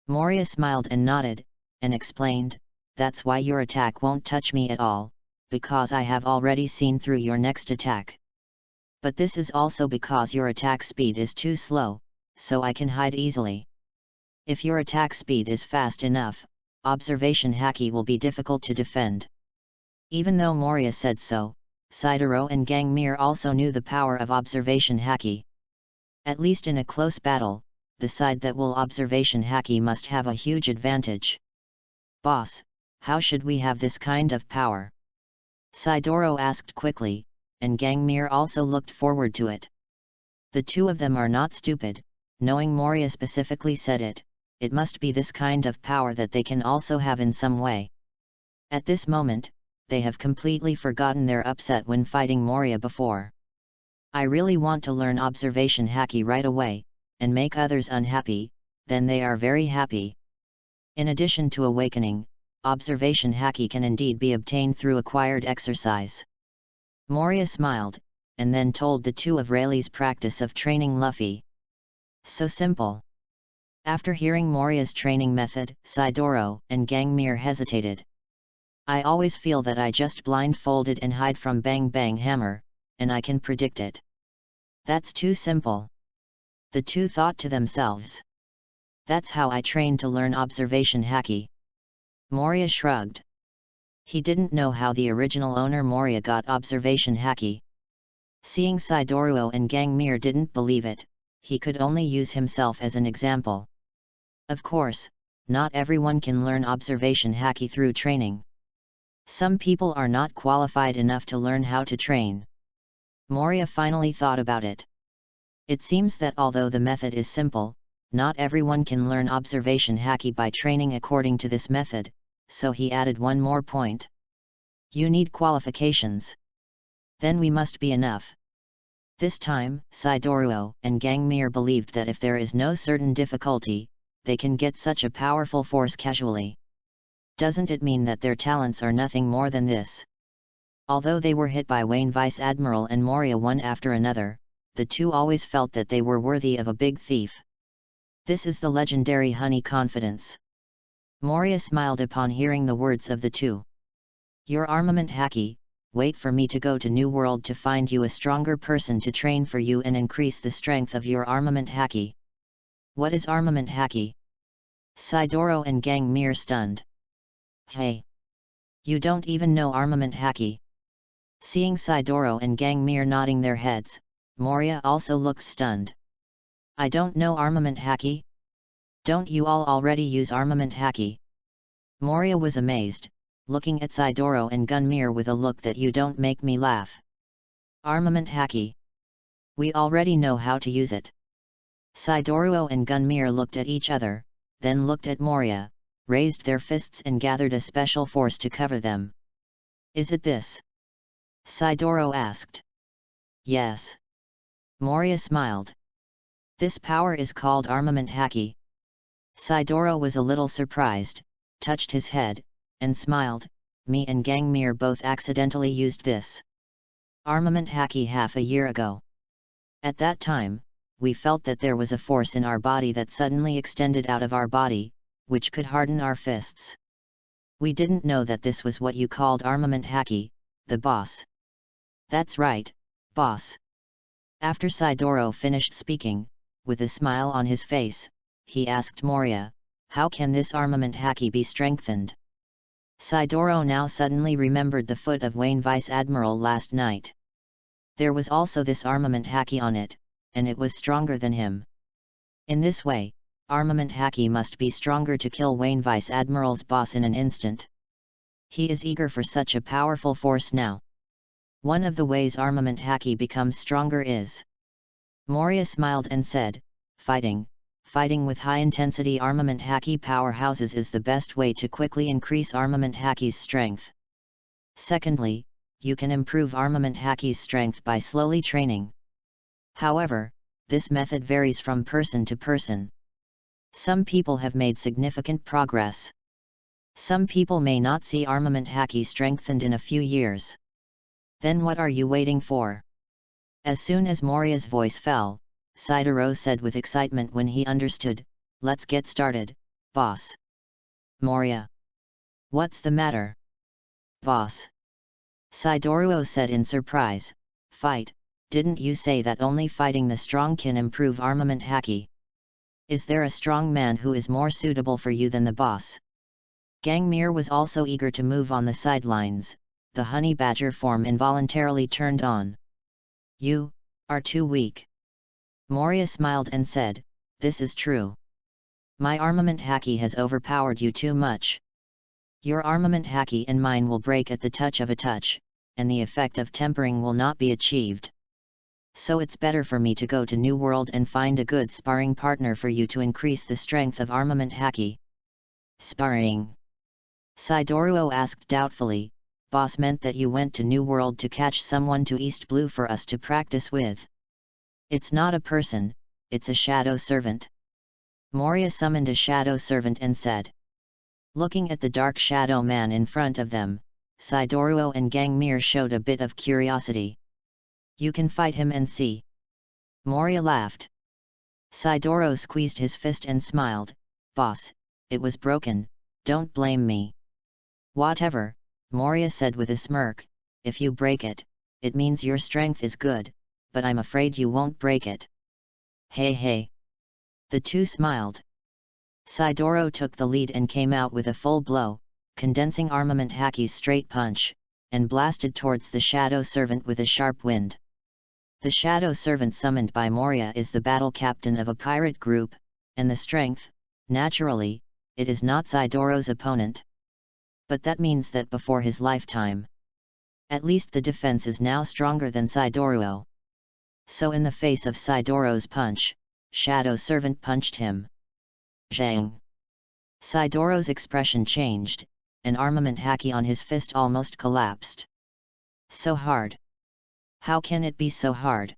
Moria smiled and nodded, and explained, that's why your attack won't touch me at all, because I have already seen through your next attack. But this is also because your attack speed is too slow, so I can hide easily. If your attack speed is fast enough, observation haki will be difficult to defend. Even though Moria said so, Sidoro and Gangmir also knew the power of observation haki. At least in a close battle, the side that will observation haki must have a huge advantage. Boss, how should we have this kind of power? Sidoro asked quickly, and Gangmir also looked forward to it. The two of them are not stupid, knowing Moria specifically said it, it must be this kind of power that they can also have in some way. At this moment, they have completely forgotten their upset when fighting Moria before. I really want to learn observation haki right away, and make others unhappy, then they are very happy. In addition to awakening, observation haki can indeed be obtained through acquired exercise. Moria smiled, and then told the two of Rayleigh's practice of training Luffy. So simple. After hearing Moria's training method, Sidoro and Gangmere hesitated. I always feel that I just blindfolded and hide from Bang Bang Hammer, and I can predict it. That's too simple. The two thought to themselves. That's how I trained to learn observation haki. Moria shrugged. He didn't know how the original owner Moria got observation haki. Seeing Sidoro and Gangmere didn't believe it, he could only use himself as an example. Of course, not everyone can learn observation haki through training. Some people are not qualified enough to learn how to train. Moria finally thought about it. It seems that although the method is simple, not everyone can learn observation haki by training according to this method, so he added one more point. You need qualifications. Then we must be enough. This time, Sidoro and Gangmere believed that if there is no certain difficulty, they can get such a powerful force casually. Doesn't it mean that their talents are nothing more than this? Although they were hit by Wayne Vice Admiral and Moria one after another, the two always felt that they were worthy of a big thief. This is the legendary honey confidence. Moria smiled upon hearing the words of the two. Your armament haki, wait for me to go to New World to find you a stronger person to train for you and increase the strength of your armament haki. What is armament haki? Sidoro and Gangmere stunned. Hey! You don't even know armament haki. Seeing Sidoro and Gangmere nodding their heads, Moria also looked stunned. I don't know armament haki? Don't you all already use armament haki? Moria was amazed, looking at Sidoro and Gangmere with a look that you don't make me laugh. Armament haki. We already know how to use it. Sidoro and Gangmere looked at each other, then looked at Moria, raised their fists and gathered a special force to cover them. Is it this? Sidoro asked. Yes. Moria smiled. This power is called armament haki. Sidoro was a little surprised, touched his head, and smiled. Me and Gangmere both accidentally used this armament haki half a year ago. At that time, we felt that there was a force in our body that suddenly extended out of our body, which could harden our fists. We didn't know that this was what you called armament haki, the boss. That's right, boss. After Sidoro finished speaking, with a smile on his face, he asked Moria, how can this armament haki be strengthened? Sidoro now suddenly remembered the foot of Wayne Vice Admiral last night. There was also this armament haki on it, and it was stronger than him. In this way, armament haki must be stronger to kill Wayne Vice Admiral's boss in an instant. He is eager for such a powerful force now. One of the ways armament haki becomes stronger is... Moria smiled and said, fighting with high-intensity armament haki powerhouses is the best way to quickly increase armament haki's strength. Secondly, you can improve armament haki's strength by slowly training. However, this method varies from person to person. Some people have made significant progress. Some people may not see armament haki strengthened in a few years. Then what are you waiting for? As soon as Moria's voice fell, Sidoro said with excitement when he understood, let's get started, boss. Moria. What's the matter? Boss. Sidoro said in surprise, fight, didn't you say that only fighting the strong can improve armament haki? Is there a strong man who is more suitable for you than the boss? Gangmere was also eager to move on the sidelines, the honey badger form involuntarily turned on. You are too weak. Moria smiled and said, this is true. My armament haki has overpowered you too much. Your armament haki and mine will break at the touch of a touch, and the effect of tempering will not be achieved. So it's better for me to go to New World and find a good sparring partner for you to increase the strength of armament haki. Sparring? Sidoro asked doubtfully, boss meant that you went to New World to catch someone to East Blue for us to practice with. It's not a person, it's a shadow servant. Moria summoned a shadow servant and said. Looking at the dark shadow man in front of them, Sidoro and Gangmere showed a bit of curiosity. You can fight him and see. Moria laughed. Sidoro squeezed his fist and smiled. Boss, it was broken, don't blame me. Whatever, Moria said with a smirk, if you break it, it means your strength is good, but I'm afraid you won't break it. Hey hey. The two smiled. Sidoro took the lead and came out with a full blow, condensing Armament Haki's straight punch, and blasted towards the Shadow Servant with a sharp wind. The Shadow Servant summoned by Moria is the battle captain of a pirate group, and the strength, naturally, it is not Sidoro's opponent. But that means that before his lifetime, at least the defense is now stronger than Sidoro. So in the face of Sidoro's punch, Shadow Servant punched him. Zhang! Sidoro's expression changed, and Armament Haki on his fist almost collapsed. So hard! How can it be so hard?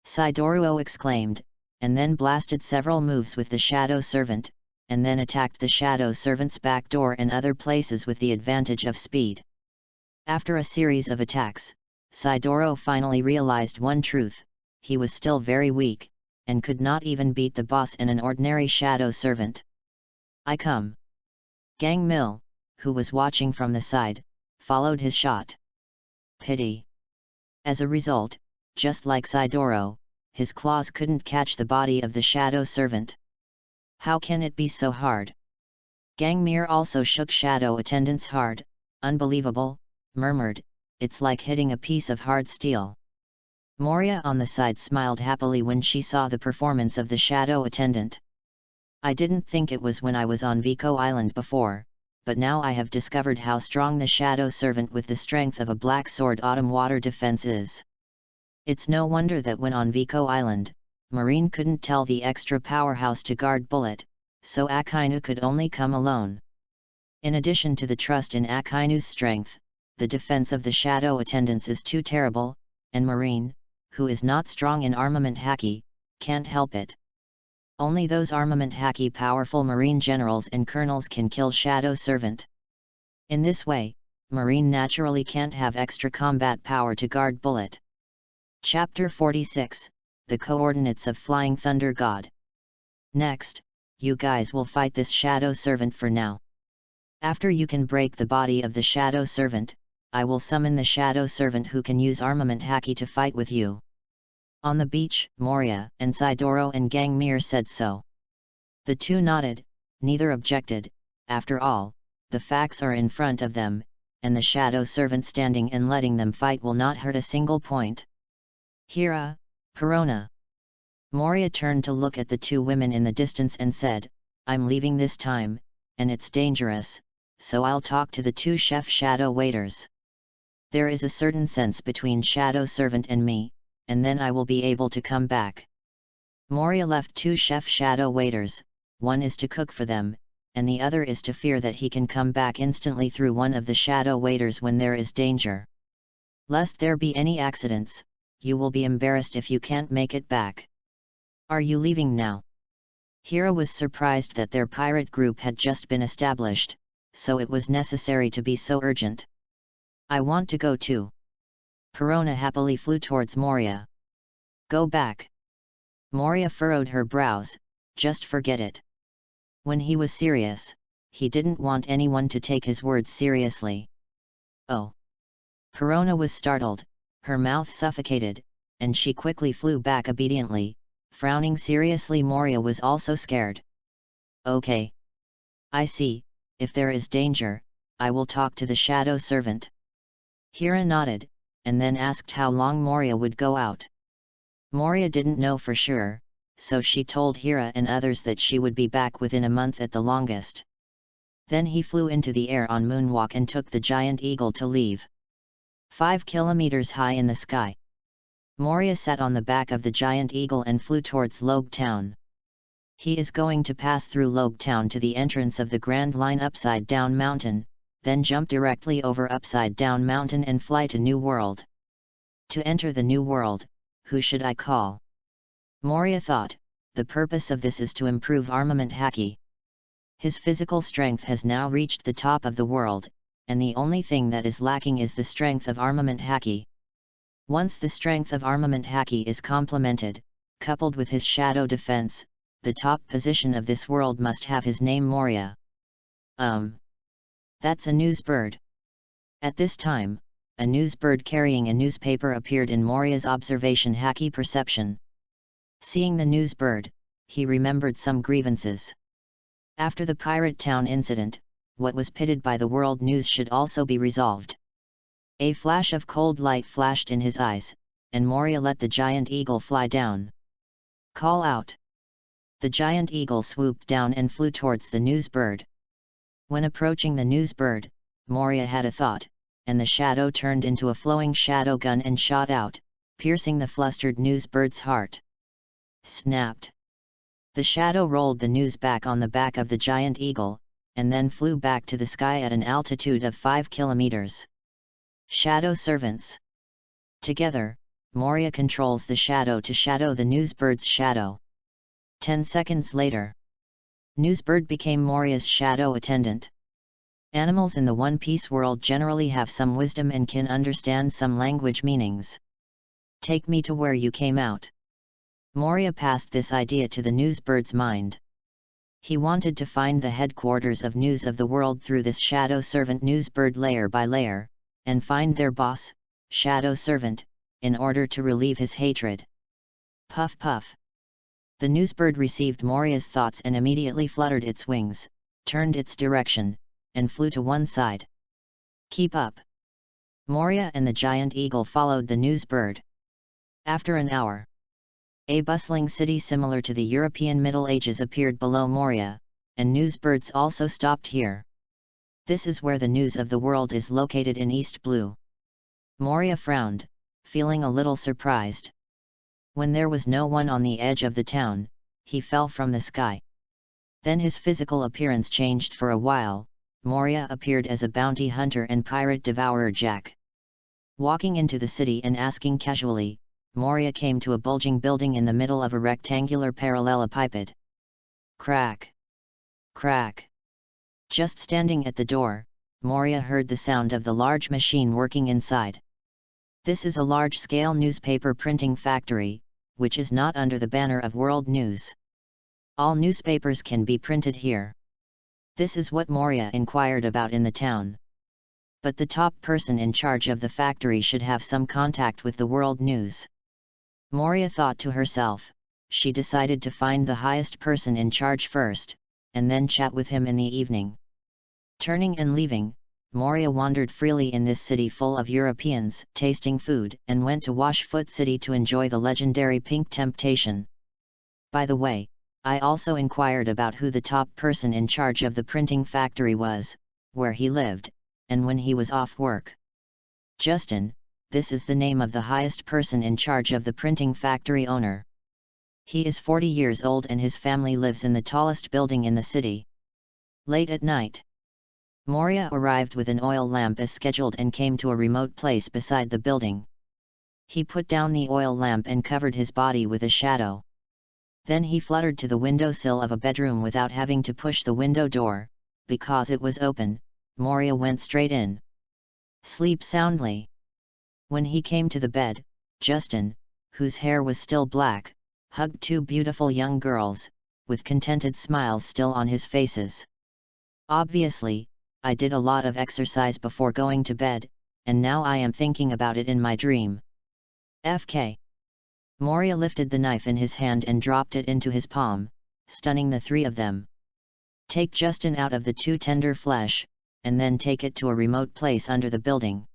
Sidoro exclaimed, and then blasted several moves with the Shadow Servant, and then attacked the Shadow Servant's back door and other places with the advantage of speed. After a series of attacks, Sidoro finally realized one truth: he was still very weak, and could not even beat the boss in an ordinary Shadow Servant. I come. Gang Mill, who was watching from the side, followed his shot. Pity. As a result, just like Sidoro, his claws couldn't catch the body of the Shadow Servant. How can it be so hard? Gangmir also shook Shadow Attendants hard. Unbelievable, murmured, it's like hitting a piece of hard steel. Moria on the side smiled happily when she saw the performance of the Shadow Attendant. I didn't think it was when I was on Vico Island before, but now I have discovered how strong the Shadow Servant with the strength of a Black Sword Autumn Water defense is. It's no wonder that when on Vico Island, Marine couldn't tell the extra powerhouse to guard Bullet, so Akainu could only come alone. In addition to the trust in Akainu's strength, the defense of the Shadow Attendants is too terrible, and Marine, who is not strong in Armament Haki, can't help it. Only those Armament Haki powerful Marine generals and colonels can kill Shadow Servant. In this way, Marine naturally can't have extra combat power to guard Bullet. Chapter 46, The Coordinates of Flying Thunder God. Next, you guys will fight this Shadow Servant for now. After you can break the body of the Shadow Servant, I will summon the Shadow Servant who can use Armament Haki to fight with you. On the beach, Moria and Sidoro and Gangmir said so. The two nodded, neither objected. After all, the facts are in front of them, and the Shadow Servant standing and letting them fight will not hurt a single point. Hira, Perona. Moria turned to look at the two women in the distance and said, I'm leaving this time, and it's dangerous, so I'll talk to the two chef shadow waiters. There is a certain sense between Shadow Servant and me, and then I will be able to come back. Moria left two chef shadow waiters, one is to cook for them, and the other is to fear that he can come back instantly through one of the shadow waiters when there is danger. Lest there be any accidents, you will be embarrassed if you can't make it back. Are you leaving now? Hira was surprised that their pirate group had just been established, so it was necessary to be so urgent. I want to go too. Perona happily flew towards Moria. Go back. Moria furrowed her brows, just forget it. When he was serious, he didn't want anyone to take his words seriously. Oh. Perona was startled, her mouth suffocated, and she quickly flew back obediently, frowning seriously. Moria was also scared. Okay. I see, if there is danger, I will talk to the Shadow Servant. Hira nodded, and then asked how long Moria would go out. Moria didn't know for sure, so she told Hira and others that she would be back within a month at the longest. Then he flew into the air on moonwalk and took the giant eagle to leave. 5 kilometers high in the sky. Moria sat on the back of the giant eagle and flew towards Logue Town. He is going to pass through Logue Town to the entrance of the Grand Line Upside Down Mountain, then jump directly over Upside Down Mountain and fly to New World. To enter the New World, who should I call? Moria thought, the purpose of this is to improve Armament Haki. His physical strength has now reached the top of the world, and the only thing that is lacking is the strength of Armament Haki. Once the strength of armament Haki is complemented, coupled with his shadow defense, the top position of this world must have his name Moria. That's a news bird. At this time, a news bird carrying a newspaper appeared in Moria's observation Haki perception. Seeing the news bird, he remembered some grievances. After the pirate town incident, what was pitted by the world news should also be resolved. A flash of cold light flashed in his eyes, and Moria let the giant eagle fly down. Call out! The giant eagle swooped down and flew towards the news bird. When approaching the news bird, Moria had a thought, and the shadow turned into a flowing shadow gun and shot out, piercing the flustered news bird's heart. Snapped! The shadow rolled the news back on the back of the giant eagle, and then flew back to the sky at an altitude of 5 kilometers. Shadow servants. Together, Moria controls the shadow to shadow the newsbird's shadow. 10 seconds later, Newsbird became Moria's shadow attendant. Animals in the One Piece world generally have some wisdom and can understand some language meanings. Take me to where you came out. Moria passed this idea to the newsbird's mind. He wanted to find the headquarters of News of the World through this shadow servant newsbird layer by layer, and find their boss, shadow servant, in order to relieve his hatred. Puff puff. The newsbird received Moria's thoughts and immediately fluttered its wings, turned its direction, and flew to one side. Keep up! Moria and the giant eagle followed the newsbird. After an hour, a bustling city similar to the European Middle Ages appeared below Moria, and newsbirds also stopped here. This is where the News of the World is located in East Blue. Moria frowned, feeling a little surprised. When there was no one on the edge of the town, he fell from the sky. Then his physical appearance changed for a while. Moria appeared as a bounty hunter and pirate devourer Jack. Walking into the city and asking casually, Moria came to a bulging building in the middle of a rectangular parallelepiped. Crack! Crack! Just standing at the door, Moria heard the sound of the large machine working inside. This is a large-scale newspaper printing factory, which is not under the banner of World News. All newspapers can be printed here. This is what Moria inquired about in the town. But the top person in charge of the factory should have some contact with the World News. Moria thought to herself. She decided to find the highest person in charge first, and then chat with him in the evening. Turning and leaving, Moria wandered freely in this city full of Europeans, tasting food, and went to Washfoot City to enjoy the legendary Pink Temptation. By the way, I also inquired about who the top person in charge of the printing factory was, where he lived, and when he was off work. Justin, this is the name of the highest person in charge of the printing factory owner. He is 40 years old and his family lives in the tallest building in the city. Late at night, Moria arrived with an oil lamp as scheduled and came to a remote place beside the building. He put down the oil lamp and covered his body with a shadow. Then he fluttered to the windowsill of a bedroom without having to push the window door, because it was open. Moria went straight in. Sleep soundly. When he came to the bed, Justin, whose hair was still black, hugged two beautiful young girls, with contented smiles still on his faces. Obviously, I did a lot of exercise before going to bed, and now I am thinking about it in my dream. FK. Moria lifted the knife in his hand and dropped it into his palm, stunning the three of them. Take Justin out of the too tender flesh, and then take it to a remote place under the building.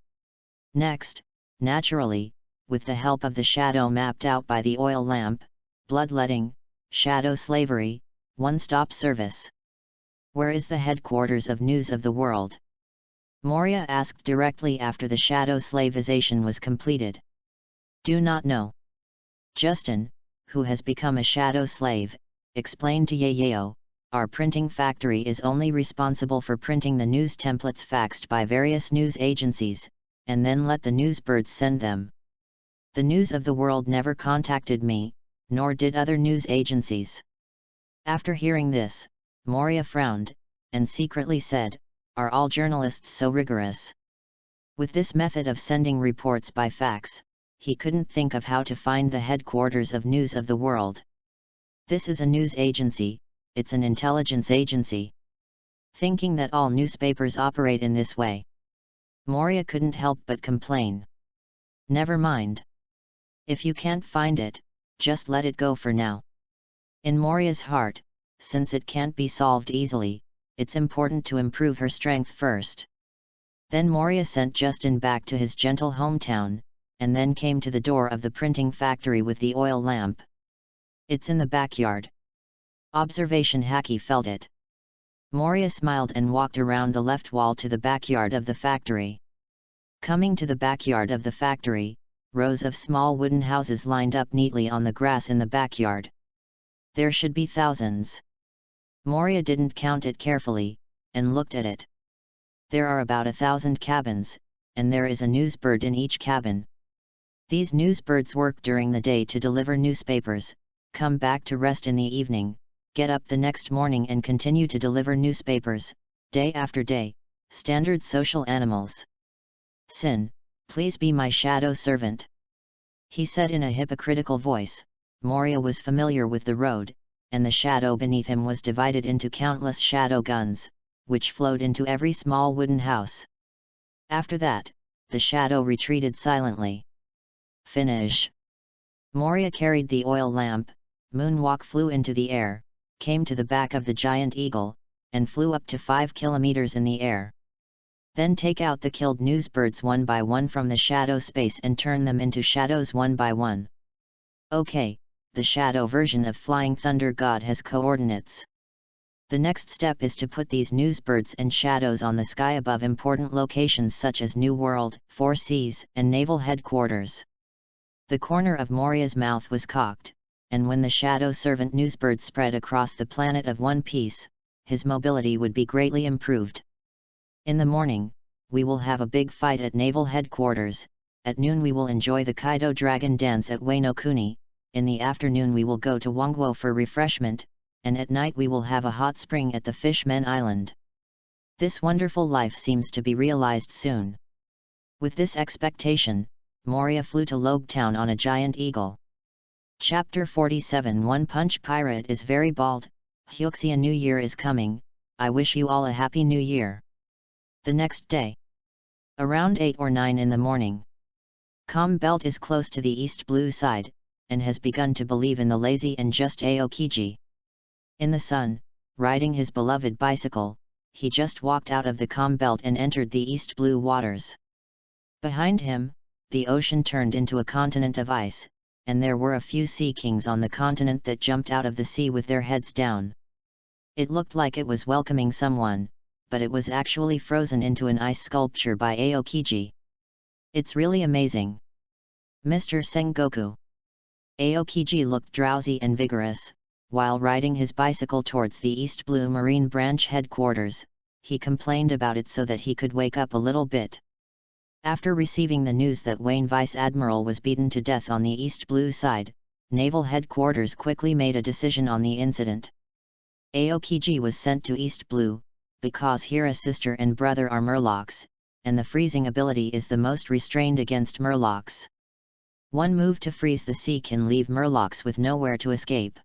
Next, naturally, with the help of the shadow mapped out by the oil lamp, bloodletting, shadow slavery, one-stop service. Where is the headquarters of News of the World? Moria asked directly after the shadow slavization was completed. Do not know. Justin, who has become a shadow slave, explained to Yayo, our printing factory is only responsible for printing the news templates faxed by various news agencies, and then let the newsbirds send them. The News of the World never contacted me, nor did other news agencies. After hearing this, Moria frowned, and secretly said, are all journalists so rigorous? With this method of sending reports by fax, he couldn't think of how to find the headquarters of News of the World. This is a news agency, it's an intelligence agency. Thinking that all newspapers operate in this way, Moria couldn't help but complain. Never mind. If you can't find it, just let it go for now. In Moria's heart, since it can't be solved easily, it's important to improve her strength first. Then Moria sent Justin back to his gentle hometown, and then came to the door of the printing factory with the oil lamp. It's in the backyard. Observation Hacky felt it. Moria smiled and walked around the left wall to the backyard of the factory. Coming to the backyard of the factory, rows of small wooden houses lined up neatly on the grass in the backyard. There should be thousands. Moria didn't count it carefully, and looked at it. There are about 1,000 cabins, and there is a newsbird in each cabin. These newsbirds work during the day to deliver newspapers, come back to rest in the evening, get up the next morning and continue to deliver newspapers, day after day, standard social animals. Sin, please be my shadow servant. He said in a hypocritical voice. Moria was familiar with the road, and the shadow beneath him was divided into countless shadow guns, which flowed into every small wooden house. After that, the shadow retreated silently. Finish. Moria carried the oil lamp, Moonwalk flew into the air, came to the back of the giant eagle, and flew up to 5 kilometers in the air. Then take out the killed newsbirds one by one from the shadow space and turn them into shadows one by one. Okay, the shadow version of Flying Thunder God has coordinates. The next step is to put these newsbirds and shadows on the sky above important locations such as New World, Four Seas, and Naval Headquarters. The corner of Moria's mouth was cocked, and when the shadow servant newsbird spread across the planet of One Piece, his mobility would be greatly improved. In the morning, we will have a big fight at Naval Headquarters, at noon we will enjoy the Kaido Dragon Dance at Wano Kuni, in the afternoon we will go to Wongwo for refreshment, and at night we will have a hot spring at the Fishmen Island. This wonderful life seems to be realized soon. With this expectation, Moria flew to Logue Town on a giant eagle. Chapter 47 One Punch Pirate is very bald. Hyuxia New Year is coming, I wish you all a happy new year. The next day. Around 8 or 9 in the morning. Calm Belt is close to the East Blue side, and has begun to believe in the lazy and just Aokiji. In the sun, riding his beloved bicycle, he just walked out of the Calm Belt and entered the East Blue waters. Behind him, the ocean turned into a continent of ice, and there were a few sea kings on the continent that jumped out of the sea with their heads down. It looked like it was welcoming someone, but it was actually frozen into an ice sculpture by Aokiji. It's really amazing. Mr. Sengoku. Aokiji looked drowsy and vigorous, while riding his bicycle towards the East Blue Marine Branch headquarters. He complained about it so that he could wake up a little bit. After receiving the news that Wayne Vice Admiral was beaten to death on the East Blue side, Naval Headquarters quickly made a decision on the incident. Aokiji was sent to East Blue, because here a sister and brother are murlocs, and the freezing ability is the most restrained against murlocs. One move to freeze the sea can leave murlocs with nowhere to escape.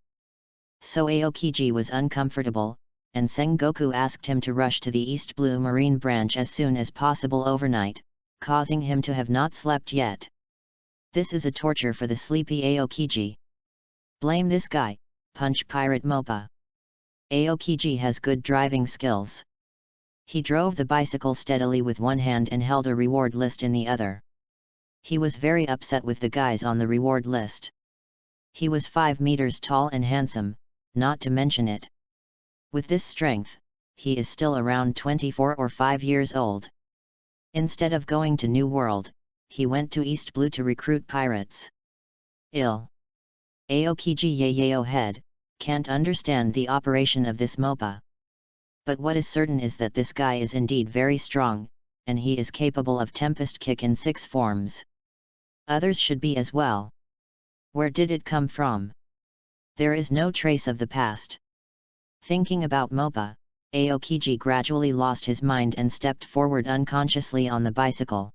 So Aokiji was uncomfortable, and Sengoku asked him to rush to the East Blue Marine Branch as soon as possible overnight, causing him to have not slept yet. This is a torture for the sleepy Aokiji. Blame this guy, Punch Pirate Mopa. Aokiji has good driving skills. He drove the bicycle steadily with one hand and held a reward list in the other. He was very upset with the guys on the reward list. He was 5 meters tall and handsome, not to mention it. With this strength, he is still around 24 or 5 years old. Instead of going to New World, he went to East Blue to recruit pirates. Ill. Aokiji Yayo head, can't understand the operation of this Mopa. But what is certain is that this guy is indeed very strong, and he is capable of Tempest Kick in 6 forms. Others should be as well. Where did it come from? There is no trace of the past. Thinking about Mopa, Aokiji gradually lost his mind and stepped forward unconsciously on the bicycle.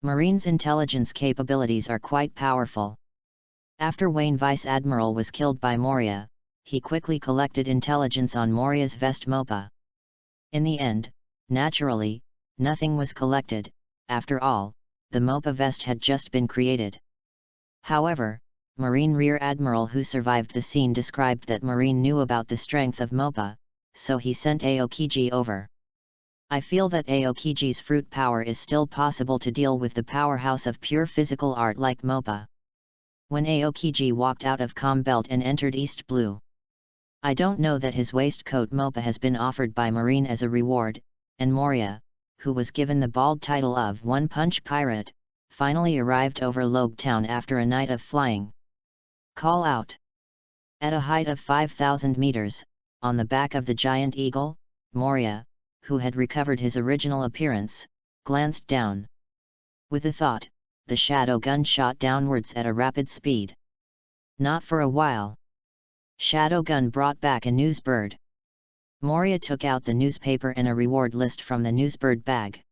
Marine's intelligence capabilities are quite powerful. After Wayne Vice Admiral was killed by Moria, he quickly collected intelligence on Moria's vest MOPA. In the end, naturally, nothing was collected. After all, the MOPA vest had just been created. However, Marine Rear Admiral who survived the scene described that Marine knew about the strength of MOPA, so he sent Aokiji over. I feel that Aokiji's fruit power is still possible to deal with the powerhouse of pure physical art like MOPA. When Aokiji walked out of Combelt and entered East Blue. I don't know that his waistcoat MOPA has been offered by Marine as a reward, and Moria, who was given the bald title of One Punch Pirate, finally arrived over Logue Town after a night of flying. Call out. At a height of 5,000 meters, on the back of the giant eagle, Moria, who had recovered his original appearance, glanced down. With a thought, the shadow gun shot downwards at a rapid speed. Not for a while. Shadow gun brought back a newsbird. Moria took out the newspaper and a reward list from the newsbird bag.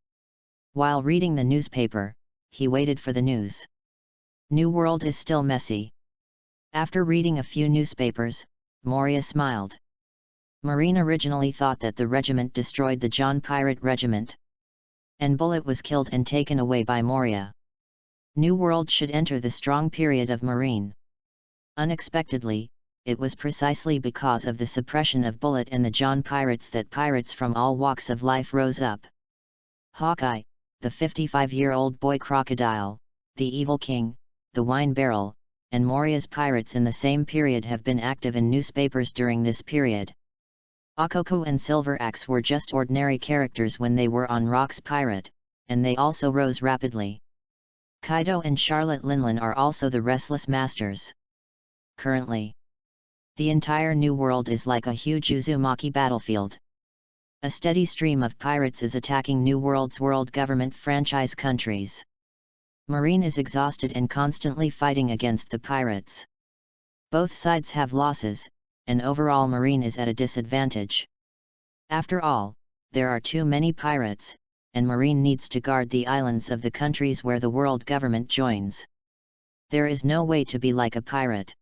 While reading the newspaper, he waited for the news. New World is still messy. After reading a few newspapers, Moria smiled. Marine originally thought that the regiment destroyed the John Pirate Regiment. And Bullet was killed and taken away by Moria. New World should enter the strong period of Marine. Unexpectedly, it was precisely because of the suppression of Bullet and the John Pirates that pirates from all walks of life rose up. Hawkeye, the 55-year-old boy crocodile, the evil king, the wine barrel, and Moria's pirates in the same period have been active in newspapers during this period. Akoku and Silver Axe were just ordinary characters when they were on Rock's Pirate, and they also rose rapidly. Kaido and Charlotte Linlin are also the restless masters. Currently, the entire New World is like a huge Uzumaki battlefield. A steady stream of pirates is attacking New World's world government franchise countries. Marine is exhausted and constantly fighting against the pirates. Both sides have losses, and overall Marine is at a disadvantage. After all, there are too many pirates, and Marine needs to guard the islands of the countries where the world government joins. There is no way to be like a pirate.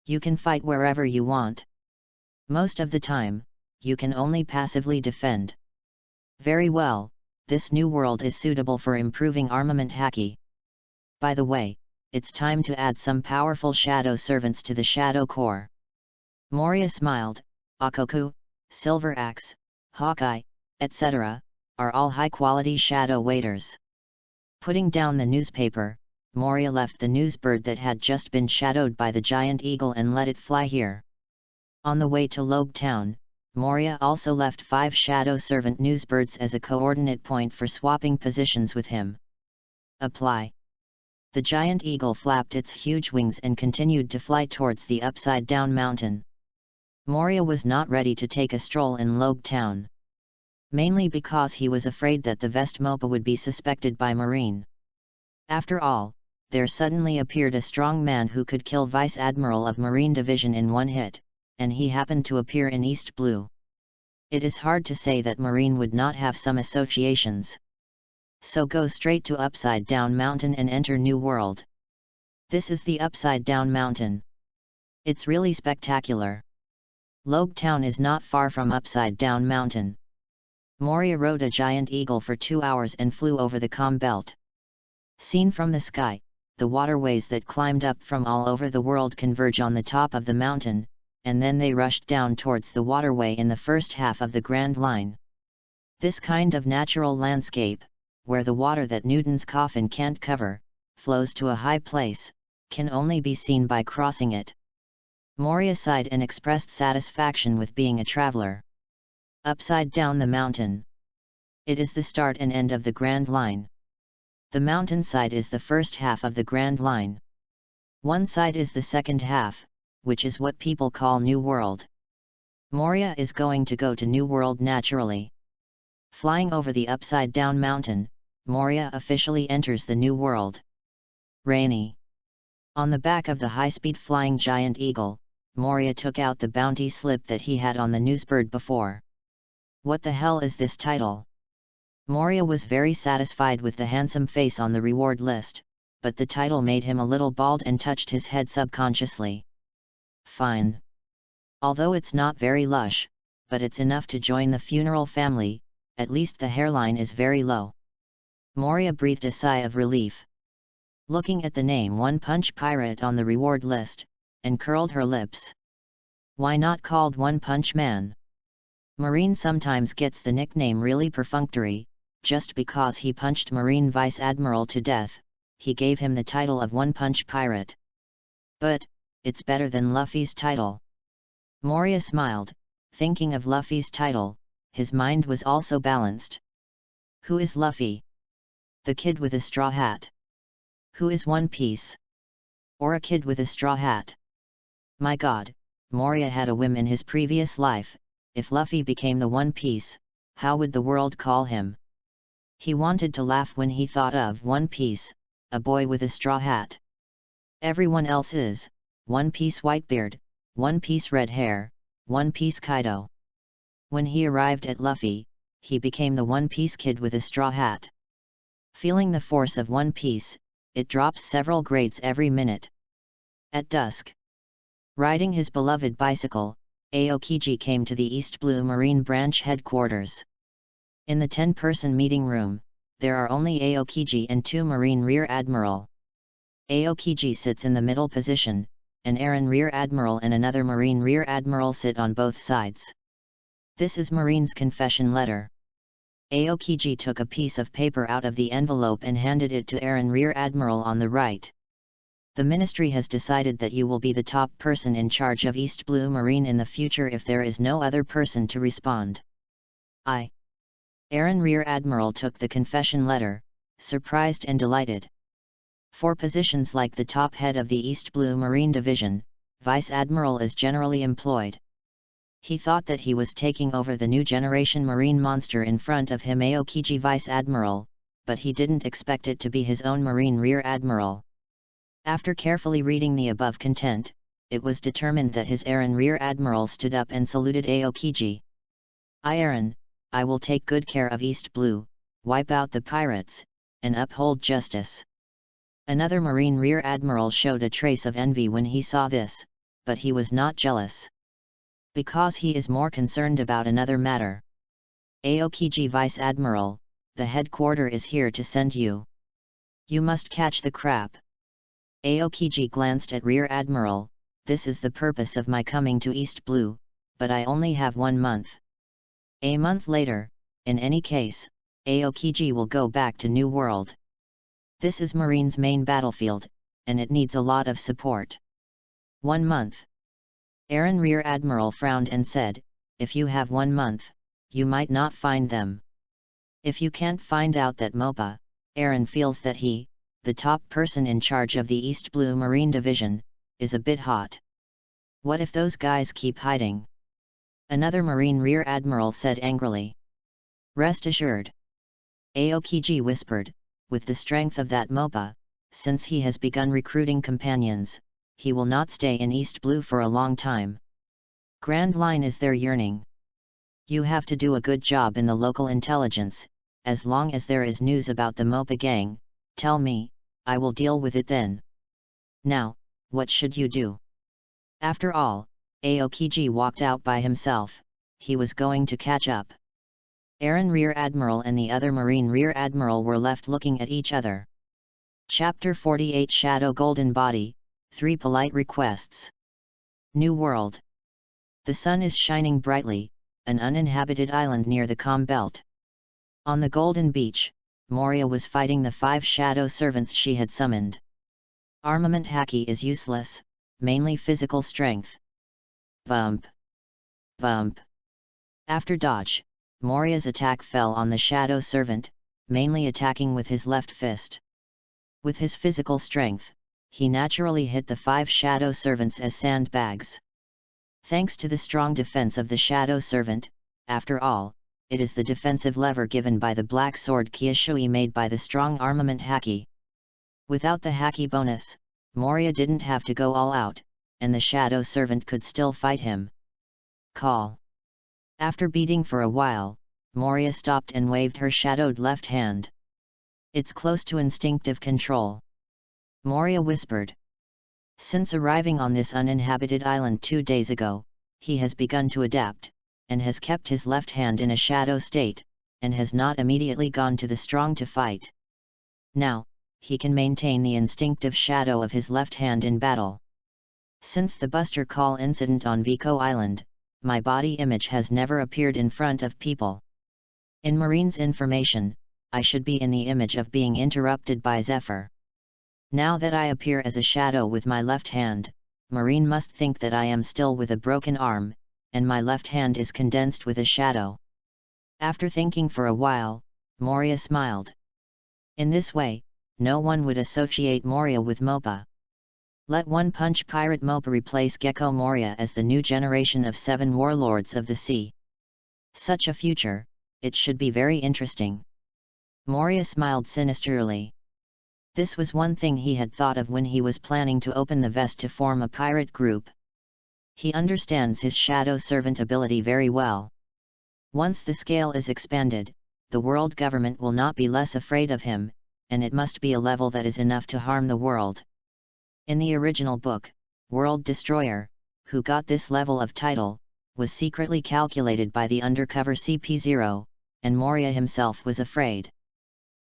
You can fight wherever you want. Most of the time, you can only passively defend. Very well, this new world is suitable for improving armament haki. By the way, it's time to add some powerful shadow servants to the Shadow Corps. Moria smiled. Akoku, Silver Axe, Hawkeye, etc., are all high-quality shadow waiters. Putting down the newspaper, Moria left the newsbird that had just been shadowed by the giant eagle and let it fly here. On the way to Logue Town, Moria also left 5 shadow servant newsbirds as a coordinate point for swapping positions with him. Apply. The giant eagle flapped its huge wings and continued to fly towards the upside-down mountain. Moria was not ready to take a stroll in Logue Town. Mainly because he was afraid that the vest MOPA would be suspected by Marine. After all, there suddenly appeared a strong man who could kill Vice Admiral of Marine Division in one hit, and he happened to appear in East Blue. It is hard to say that Marine would not have some associations. So go straight to Upside Down Mountain and enter New World. This is the Upside Down Mountain. It's really spectacular. Logue Town is not far from Upside Down Mountain. Moria rode a giant eagle for 2 hours and flew over the Combelt. Seen from the sky, the waterways that climbed up from all over the world converge on the top of the mountain, and then they rushed down towards the waterway in the first half of the Grand Line. This kind of natural landscape, where the water that Newton's coffin can't cover, flows to a high place, can only be seen by crossing it. Moria sighed and expressed satisfaction with being a traveler. Upside down the mountain. It is the start and end of the Grand Line. The mountainside is the first half of the Grand Line. One side is the second half, which is what people call New World. Moria is going to go to New World naturally. Flying over the upside down mountain, Moria officially enters the New World. Rainy. On the back of the high-speed flying giant eagle, Moria took out the bounty slip that he had on the newsbird before. What the hell is this title? Moria was very satisfied with the handsome face on the reward list, but the title made him a little bald and touched his head subconsciously. Fine. Although it's not very lush, but it's enough to join the funeral family, at least the hairline is very low. Moria breathed a sigh of relief. Looking at the name One Punch Pirate on the reward list, and curled her lips. Why not called One Punch Man? Marine sometimes gets the nickname really perfunctory, just because he punched Marine Vice Admiral to death, he gave him the title of One Punch Pirate. But, it's better than Luffy's title. Moria smiled, thinking of Luffy's title, his mind was also balanced. Who is Luffy? The kid with a straw hat. Who is One Piece? Or a kid with a straw hat? My God, Moria had a whim in his previous life, if Luffy became the One Piece, how would the world call him? He wanted to laugh when he thought of One Piece, a boy with a straw hat. Everyone else is, One Piece Whitebeard, One Piece Red Hair, One Piece Kaido. When he arrived at Luffy, he became the One Piece kid with a straw hat. Feeling the force of One Piece, it drops several grades every minute. At dusk, riding his beloved bicycle, Aokiji came to the East Blue Marine Branch headquarters. In the 10-person meeting room, there are only Aokiji and 2 Marine Rear Admiral. Aokiji sits in the middle position, an Aaron Rear Admiral and another Marine Rear Admiral sit on both sides. This is Marine's confession letter. Aokiji took a piece of paper out of the envelope and handed it to Aaron Rear Admiral on the right. The Ministry has decided that you will be the top person in charge of East Blue Marine in the future if there is no other person to respond. Aaron Rear Admiral took the confession letter, surprised and delighted. For positions like the top head of the East Blue Marine Division, Vice Admiral is generally employed. He thought that he was taking over the new generation marine monster in front of him, Aokiji Vice Admiral, but he didn't expect it to be his own Marine Rear Admiral. After carefully reading the above content, it was determined that his Aaron Rear Admiral stood up and saluted Aokiji. Aaron, I will take good care of East Blue, wipe out the pirates, and uphold justice. Another Marine Rear Admiral showed a trace of envy when he saw this, but he was not jealous. Because he is more concerned about another matter. Aokiji Vice Admiral, the headquarter is here to send you. You must catch the crap. Aokiji glanced at Rear Admiral, this is the purpose of my coming to East Blue, but I only have 1 month. A month later, in any case, Aokiji will go back to New World. This is Marine's main battlefield, and it needs a lot of support. 1 month. Aaron Rear Admiral frowned and said, if you have 1 month, you might not find them. If you can't find out that MOPA, Aaron feels that he, the top person in charge of the East Blue Marine Division, is a bit hot. What if those guys keep hiding? Another Marine Rear Admiral said angrily. Rest assured. Aokiji whispered, with the strength of that MOPA, since he has begun recruiting companions, he will not stay in East Blue for a long time. Grand Line is their yearning. You have to do a good job in the local intelligence, as long as there is news about the MOPA gang, tell me, I will deal with it then. Now, what should you do? After all, Aokiji walked out by himself, he was going to catch up. Aaron Rear Admiral and the other Marine Rear Admiral were left looking at each other. Chapter 48 Shadow Golden Body, 3 Polite Requests. New World. The sun is shining brightly, an uninhabited island near the calm belt. On the Golden Beach, Moria was fighting the 5 shadow servants she had summoned. Armament haki is useless, mainly physical strength. Bump. Bump. After dodge, Moria's attack fell on the shadow servant, mainly attacking with his left fist. With his physical strength, he naturally hit the 5 shadow servants as sandbags. Thanks to the strong defense of the shadow servant, after all, it is the defensive lever given by the black sword Kyushui made by the strong armament haki. Without the haki bonus, Moria didn't have to go all out, and the shadow servant could still fight him. Call. After beating for a while, Moria stopped and waved her shadowed left hand. "It's close to instinctive control," Moria whispered. Since arriving on this uninhabited island 2 days ago, he has begun to adapt, and has kept his left hand in a shadow state, and has not immediately gone to the strong to fight. Now, he can maintain the instinctive shadow of his left hand in battle. Since the Buster Call incident on Vico Island, my body image has never appeared in front of people. In Marine's information, I should be in the image of being interrupted by Zephyr. Now that I appear as a shadow with my left hand, Marine must think that I am still with a broken arm, and my left hand is condensed with a shadow. After thinking for a while, Moria smiled. In this way, no one would associate Moria with Mopa. Let One Punch Pirate Mopa replace Gecko Moria as the new generation of 7 warlords of the sea. Such a future, it should be very interesting. Moria smiled sinisterly. This was one thing he had thought of when he was planning to open the vest to form a pirate group. He understands his shadow servant ability very well. Once the scale is expanded, the world government will not be less afraid of him, and it must be a level that is enough to harm the world. In the original book, World Destroyer, who got this level of title, was secretly calculated by the undercover CP0, and Moria himself was afraid.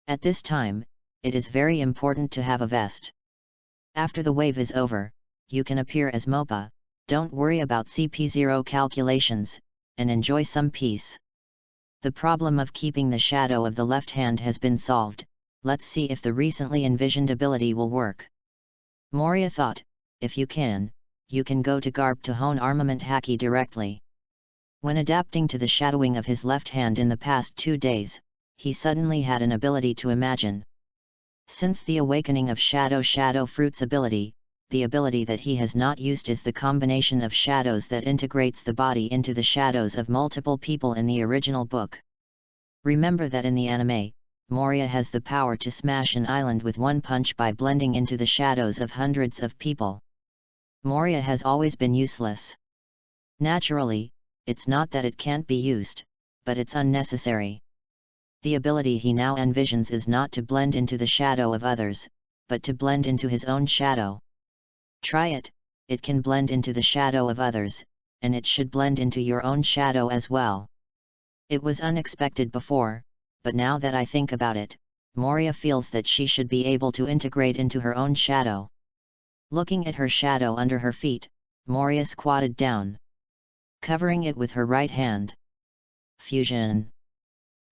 At this time, it is very important to have a vest. After the wave is over, you can appear as Mopa, don't worry about CP0 calculations, and enjoy some peace. The problem of keeping the shadow of the left hand has been solved. Let's see if the recently envisioned ability will work. Moria thought, if you can go to Garb to hone armament haki directly. When adapting to the shadowing of his left hand in the past 2 days, he suddenly had an ability to imagine. Since the awakening of Shadow Fruit's ability, the ability that he has not used is the combination of shadows that integrates the body into the shadows of multiple people in the original book. Remember that in the anime, Moria has the power to smash an island with one punch by blending into the shadows of hundreds of people. Moria has always been useless. Naturally, it's not that it can't be used, but it's unnecessary. The ability he now envisions is not to blend into the shadow of others, but to blend into his own shadow. Try it, it can blend into the shadow of others, and it should blend into your own shadow as well. It was unexpected before, but now that I think about it, Moria feels that she should be able to integrate into her own shadow. Looking at her shadow under her feet, Moria squatted down, covering it with her right hand. Fusion.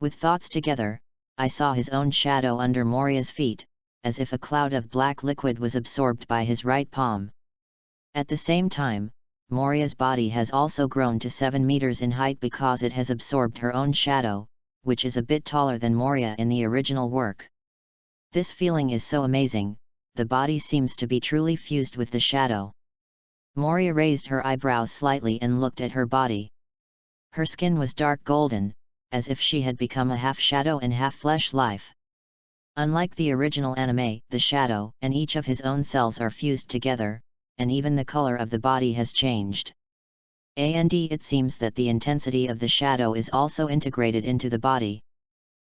With thoughts together, I saw his own shadow under Moria's feet, as if a cloud of black liquid was absorbed by his right palm. At the same time, Moria's body has also grown to 7 meters in height because it has absorbed her own shadow, which is a bit taller than Moria in the original work. This feeling is so amazing, the body seems to be truly fused with the shadow. Moria raised her eyebrows slightly and looked at her body. Her skin was dark golden, as if she had become a half shadow and half flesh life. Unlike the original anime, the shadow and each of his own cells are fused together, and even the color of the body has changed. And it seems that the intensity of the shadow is also integrated into the body.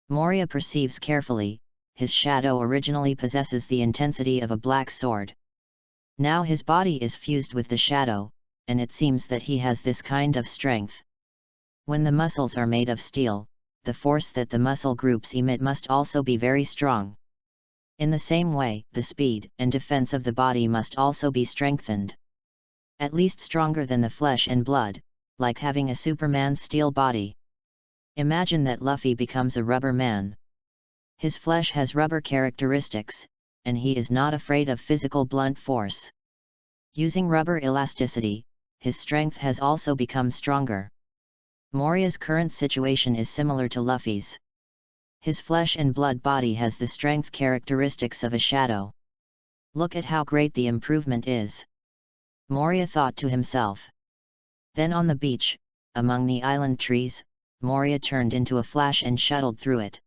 Moria perceives carefully, his shadow originally possesses the intensity of a black sword. Now his body is fused with the shadow, and it seems that he has this kind of strength. When the muscles are made of steel, the force that the muscle groups emit must also be very strong. In the same way, the speed and defense of the body must also be strengthened. At least stronger than the flesh and blood, like having a Superman's steel body. Imagine that Luffy becomes a rubber man. His flesh has rubber characteristics, and he is not afraid of physical blunt force. Using rubber elasticity, his strength has also become stronger. Moria's current situation is similar to Luffy's. His flesh and blood body has the strength characteristics of a shadow. Look at how great the improvement is. Moria thought to himself. Then on the beach, among the island trees, Moria turned into a flash and shuttled through it.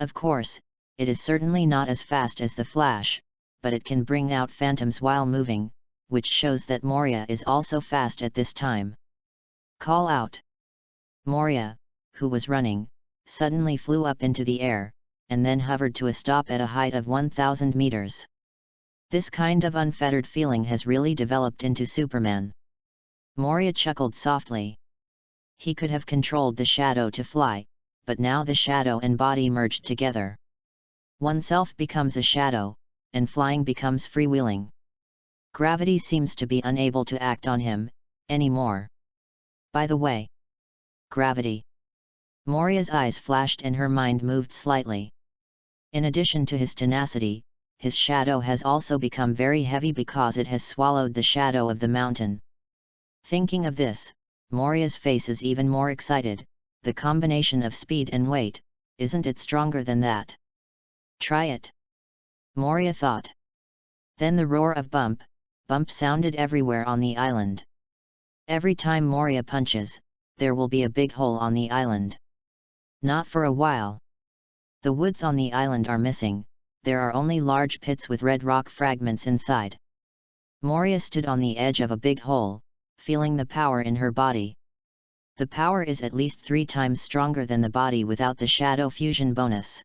Of course, it is certainly not as fast as the Flash, but it can bring out phantoms while moving, which shows that Moria is also fast at this time. Call out. Moria, who was running, suddenly flew up into the air, and then hovered to a stop at a height of 1,000 meters. This kind of unfettered feeling has really developed into Superman. Moria chuckled softly. He could have controlled the shadow to fly, but now the shadow and body merged together. Oneself becomes a shadow, and flying becomes freewheeling. Gravity seems to be unable to act on him anymore. By the way, gravity. Moria's eyes flashed and her mind moved slightly. In addition to his tenacity, his shadow has also become very heavy because it has swallowed the shadow of the mountain. Thinking of this, Moria's face is even more excited. The combination of speed and weight, isn't it stronger than that? Try it. Moria thought. Then the roar of bump sounded everywhere on the island. Every time Moria punches, there will be a big hole on the island. Not for a while. The woods on the island are missing, there are only large pits with red rock fragments inside. Moria stood on the edge of a big hole, feeling the power in her body. The power is at least 3 times stronger than the body without the shadow fusion bonus.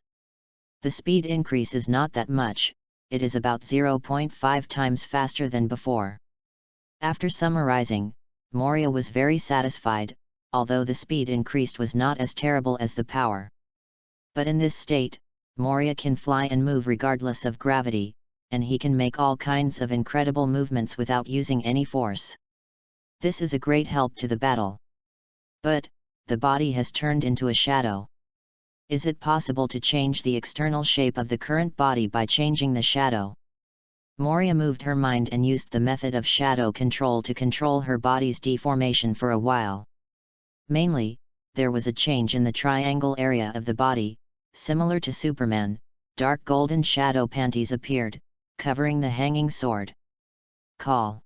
The speed increase is not that much, it is about 0.5 times faster than before. After summarizing, Moria was very satisfied, although the speed increased was not as terrible as the power. But in this state, Moria can fly and move regardless of gravity, and he can make all kinds of incredible movements without using any force. This is a great help to the battle. But, the body has turned into a shadow. Is it possible to change the external shape of the current body by changing the shadow? Moria moved her mind and used the method of shadow control to control her body's deformation for a while. Mainly, there was a change in the triangle area of the body, similar to Superman. Dark golden shadow panties appeared, covering the hanging sword. Call.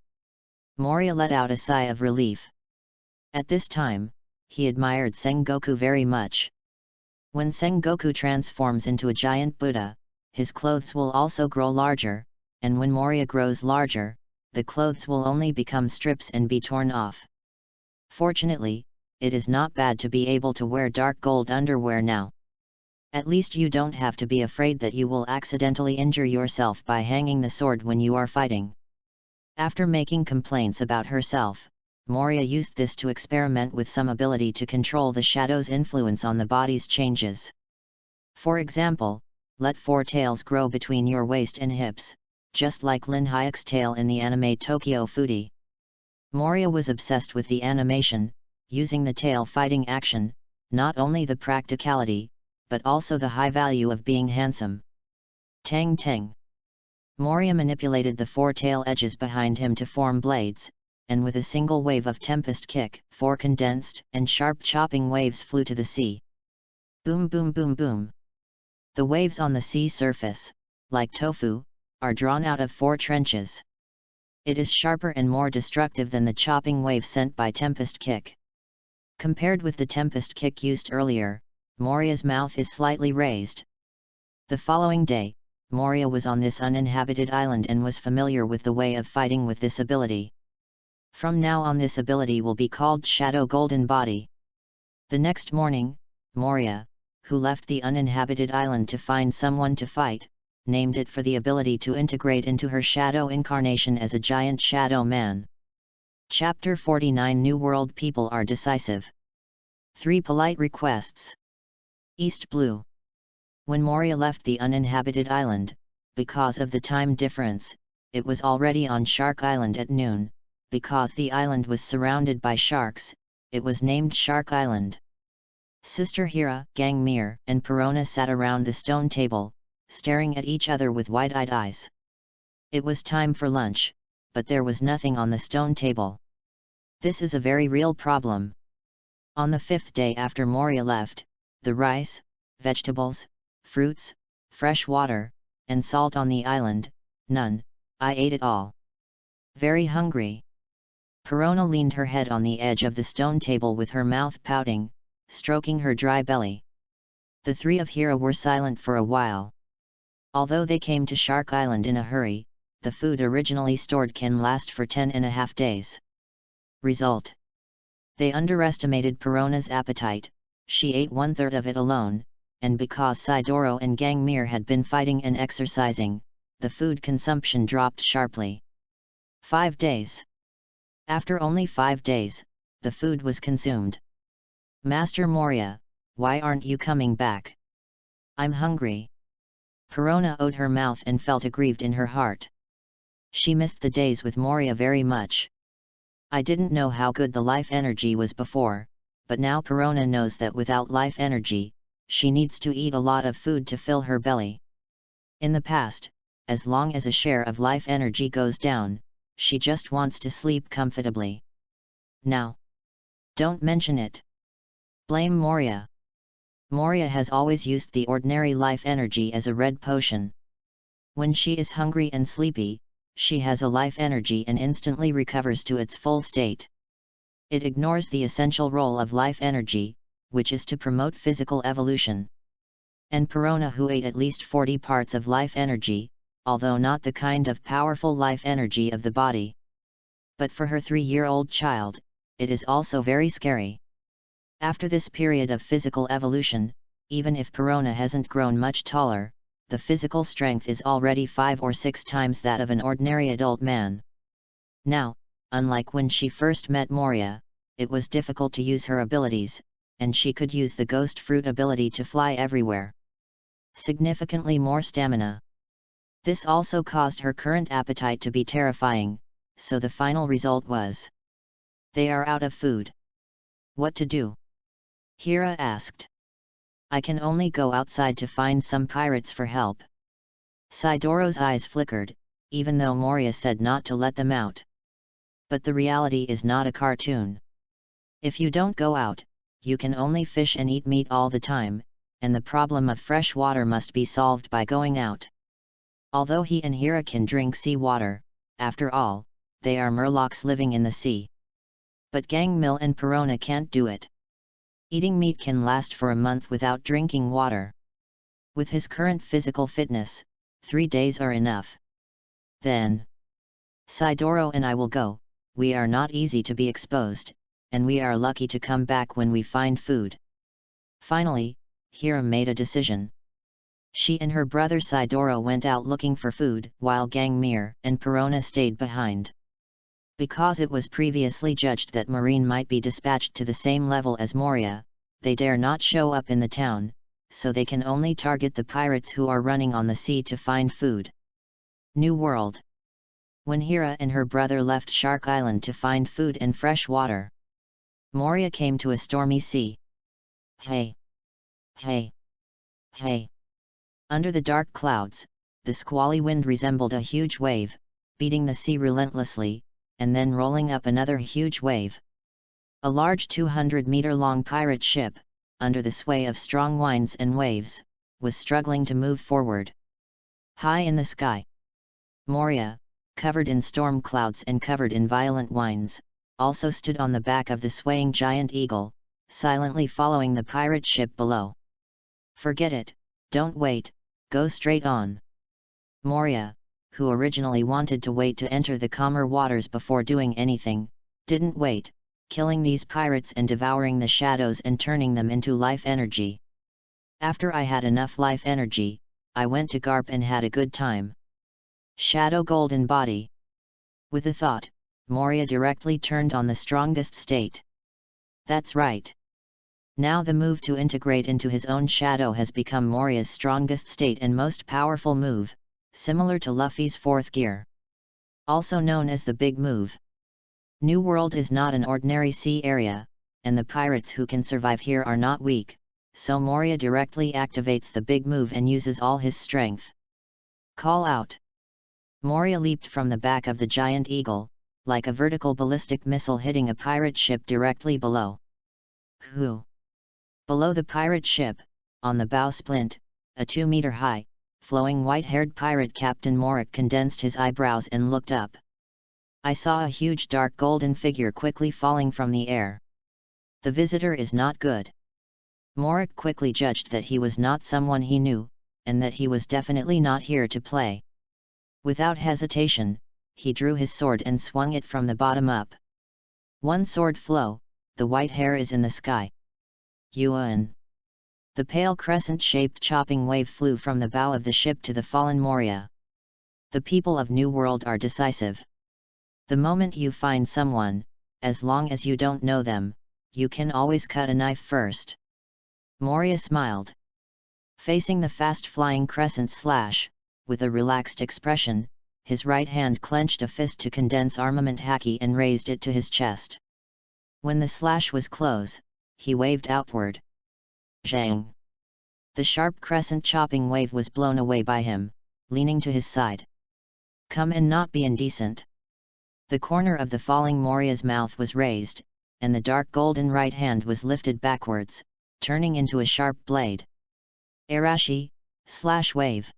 Moria let out a sigh of relief. At this time, he admired Sengoku very much. When Sengoku transforms into a giant Buddha, his clothes will also grow larger, and when Moria grows larger, the clothes will only become strips and be torn off. Fortunately, it is not bad to be able to wear dark gold underwear now. At least you don't have to be afraid that you will accidentally injure yourself by hanging the sword when you are fighting. After making complaints about herself, Moria used this to experiment with some ability to control the shadow's influence on the body's changes. For example, let 4 tails grow between your waist and hips, just like Lin Hyuk's tail in the anime Tokyo Foodie. Moria was obsessed with the animation, using the tail fighting action, not only the practicality, but also the high value of being handsome. Tang tang. Moria manipulated the 4 tail edges behind him to form blades, and with a single wave of Tempest Kick, 4 condensed and sharp chopping waves flew to the sea. Boom boom boom boom. The waves on the sea surface, like tofu, are drawn out of 4 trenches. It is sharper and more destructive than the chopping wave sent by Tempest Kick. Compared with the Tempest Kick used earlier, Moria's mouth is slightly raised. The following day, Moria was on this uninhabited island and was familiar with the way of fighting with this ability. From now on this ability will be called Shadow Golden Body. The next morning, Moria, who left the uninhabited island to find someone to fight, named it for the ability to integrate into her shadow incarnation as a giant shadow man. Chapter 49 New World People are decisive. 3 polite requests. East Blue. When Moria left the uninhabited island, because of the time difference, it was already on Shark Island at noon. Because the island was surrounded by sharks, it was named Shark Island. Sister Hira, Gangmir, and Perona sat around the stone table, staring at each other with wide-eyed eyes. It was time for lunch, but there was nothing on the stone table. This is a very real problem. On the 5th day after Moria left, the rice, vegetables, fruits, fresh water, and salt on the island, none. I ate it all. Very hungry. Perona leaned her head on the edge of the stone table with her mouth pouting, stroking her dry belly. The 3 of Hira were silent for a while. Although they came to Shark Island in a hurry, the food originally stored can last for 10.5 days. Result: they underestimated Perona's appetite. she ate 1/3 of it alone, and because Sidoro and Gangmir had been fighting and exercising, the food consumption dropped sharply. 5 days. After only 5 days, the food was consumed. Master Moria, why aren't you coming back? I'm hungry. Perona owed her mouth and felt aggrieved in her heart. She missed the days with Moria very much. I didn't know how good the life energy was before, but now Perona knows that without life energy, she needs to eat a lot of food to fill her belly. In the past, as long as a share of life energy goes down, she just wants to sleep comfortably. Now, don't mention it. Blame Moria. Moria has always used the ordinary life energy as a red potion. When she is hungry and sleepy, she has a life energy and instantly recovers to its full state. It ignores the essential role of life energy, which is to promote physical evolution. And Perona, who ate at least 40 parts of life energy, although not the kind of powerful life energy of the body. But for her 3-year-old child, it is also very scary. After this period of physical evolution, even if Perona hasn't grown much taller, the physical strength is already 5 or 6 times that of an ordinary adult man. Now, unlike when she first met Moria, it was difficult to use her abilities, and she could use the ghost fruit ability to fly everywhere. Significantly more stamina. This also caused her current appetite to be terrifying, so the final result was: they are out of food. What to do? Hira asked. I can only go outside to find some pirates for help. Sidoro's eyes flickered, even though Moria said not to let them out. But the reality is not a cartoon. If you don't go out, you can only fish and eat meat all the time, and the problem of fresh water must be solved by going out. Although he and Hira can drink sea water, after all, they are murlocs living in the sea. But Gangmil and Perona can't do it. Eating meat can last for a month without drinking water. With his current physical fitness, 3 days are enough. Then, Sidoro and I will go. We are not easy to be exposed, and we are lucky to come back when we find food. Finally, Hira made a decision. She and her brother Sidoro went out looking for food, while Gangmir and Perona stayed behind. Because it was previously judged that Marine might be dispatched to the same level as Moria, they dare not show up in the town, so they can only target the pirates who are running on the sea to find food. New World. When Hira and her brother left Shark Island to find food and fresh water, Moria came to a stormy sea. Hey! Hey! Hey! Under the dark clouds, the squally wind resembled a huge wave, beating the sea relentlessly, and then rolling up another huge wave. A large 200-meter-long pirate ship, under the sway of strong winds and waves, was struggling to move forward. High in the sky, Moria, covered in storm clouds and covered in violent winds, also stood on the back of the swaying giant eagle, silently following the pirate ship below. Forget it, don't wait, go straight on. Moria, who originally wanted to wait to enter the calmer waters before doing anything, didn't wait, killing these pirates and devouring the shadows and turning them into life energy. After I had enough life energy, I went to Garp and had a good time. Shadow Golden Body. With a thought, Moria directly turned on the strongest state. That's right. Now the move to integrate into his own shadow has become Moria's strongest state and most powerful move, similar to Luffy's 4th gear. Also known as the Big Move. New World is not an ordinary sea area, and the pirates who can survive here are not weak, so Moria directly activates the Big Move and uses all his strength. Call out. Moria leaped from the back of the giant eagle, like a vertical ballistic missile hitting a pirate ship directly below. Who? Below the pirate ship, on the bowsprit, a 2-meter-high, flowing white-haired pirate Captain Morik condensed his eyebrows and looked up. I saw a huge dark golden figure quickly falling from the air. The visitor is not good. Morik quickly judged that he was not someone he knew, and that he was definitely not here to play. Without hesitation, he drew his sword and swung it from the bottom up. One sword flow, the white hair is in the sky. Yuan. The pale crescent-shaped chopping wave flew from the bow of the ship to the fallen Moria. The people of New World are decisive. The moment you find someone, as long as you don't know them, you can always cut a knife first. Moria smiled. Facing the fast-flying crescent slash, with a relaxed expression, his right hand clenched a fist to condense armament haki and raised it to his chest. When the slash was close, he waved outward. Zhang! The sharp crescent chopping wave was blown away by him, leaning to his side. Come and not be indecent. The corner of the falling Moria's mouth was raised, and the dark golden right hand was lifted backwards, turning into a sharp blade. Arashi, slash wave.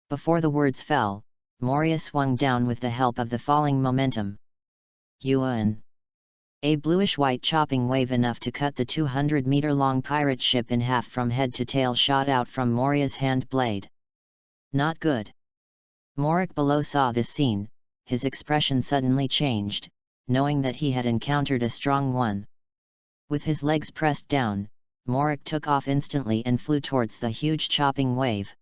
Before the words fell, Moria swung down with the help of the falling momentum. Yuan. A bluish-white chopping wave enough to cut the 200-meter-long pirate ship in half from head to tail shot out from Moria's hand blade. Not good. Morik below saw this scene, his expression suddenly changed, knowing that he had encountered a strong one. With his legs pressed down, Morik took off instantly and flew towards the huge chopping wave.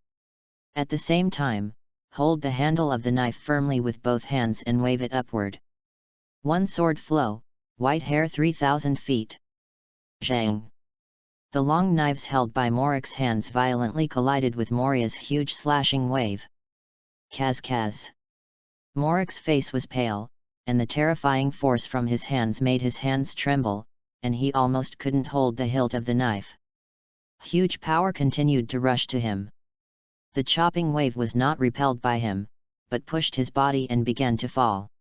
At the same time, hold the handle of the knife firmly with both hands and wave it upward. One sword flow, white hair 3,000 feet. Zhang! The long knives held by Morik's hands violently collided with Moria's huge slashing wave. Kaz. Morik's face was pale, and the terrifying force from his hands made his hands tremble, and he almost couldn't hold the hilt of the knife. Huge power continued to rush to him. The chopping wave was not repelled by him, but pushed his body and began to fall.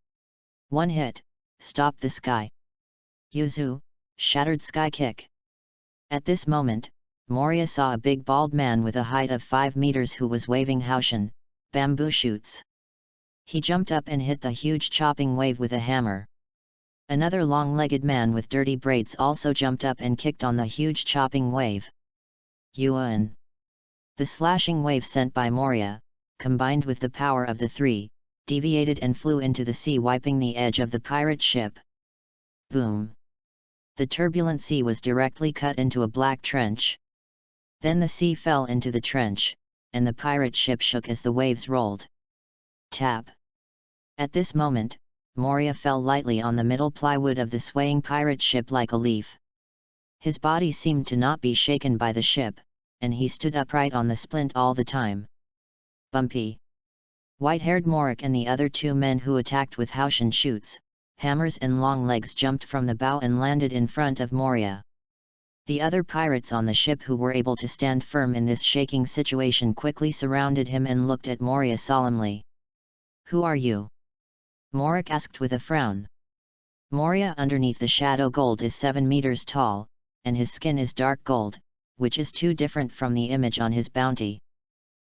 One hit, stopped the sky. Yuzu, shattered sky kick. At this moment, Moria saw a big bald man with a height of 5 meters who was waving Haoshan, bamboo shoots. He jumped up and hit the huge chopping wave with a hammer. Another long-legged man with dirty braids also jumped up and kicked on the huge chopping wave. Yuan. The slashing wave sent by Moria, combined with the power of the three, deviated and flew into the sea, wiping the edge of the pirate ship. Boom! The turbulent sea was directly cut into a black trench. Then the sea fell into the trench, and the pirate ship shook as the waves rolled. Tap! At this moment, Moria fell lightly on the middle plywood of the swaying pirate ship like a leaf. His body seemed to not be shaken by the ship, and he stood upright on the splint all the time. Bumpy! White-haired Morik and the other two men who attacked with Haoshan shoots, hammers and long legs jumped from the bow and landed in front of Moria. The other pirates on the ship who were able to stand firm in this shaking situation quickly surrounded him and looked at Moria solemnly. Who are you? Morik asked with a frown. Moria underneath the shadow gold is 7 meters tall, and his skin is dark gold, which is too different from the image on his bounty.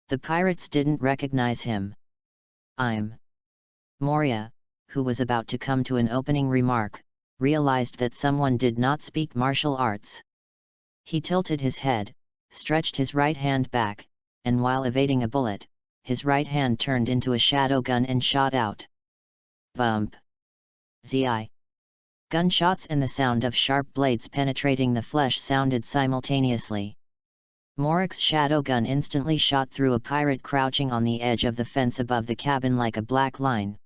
The pirates didn't recognize him. I'm Moria, who was about to come to an opening remark, realized that someone did not speak martial arts. He tilted his head, stretched his right hand back, and while evading a bullet, his right hand turned into a shadow gun and shot out. Bump! Zi! Gunshots and the sound of sharp blades penetrating the flesh sounded simultaneously. Morik's shadow gun instantly shot through a pirate crouching on the edge of the fence above the cabin like a black line.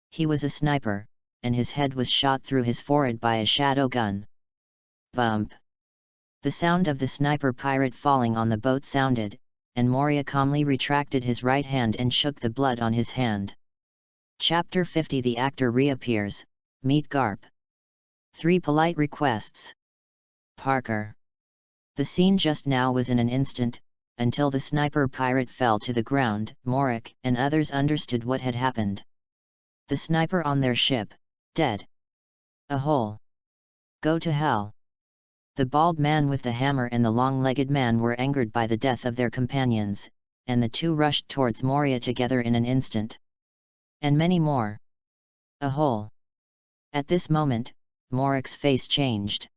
He was a sniper, and his head was shot through his forehead by a shadow gun. Bump! The sound of the sniper pirate falling on the boat sounded, and Moria calmly retracted his right hand and shook the blood on his hand. Chapter 50. The actor reappears. Meet Garp. 3 polite requests. Parker. The scene just now was in an instant, until the sniper pirate fell to the ground. Morik and others understood what had happened. The sniper on their ship, dead. A hole. Go to hell. The bald man with the hammer and the long-legged man were angered by the death of their companions, and the two rushed towards Moria together in an instant. And many more. A hole. At this moment, Morik's face changed.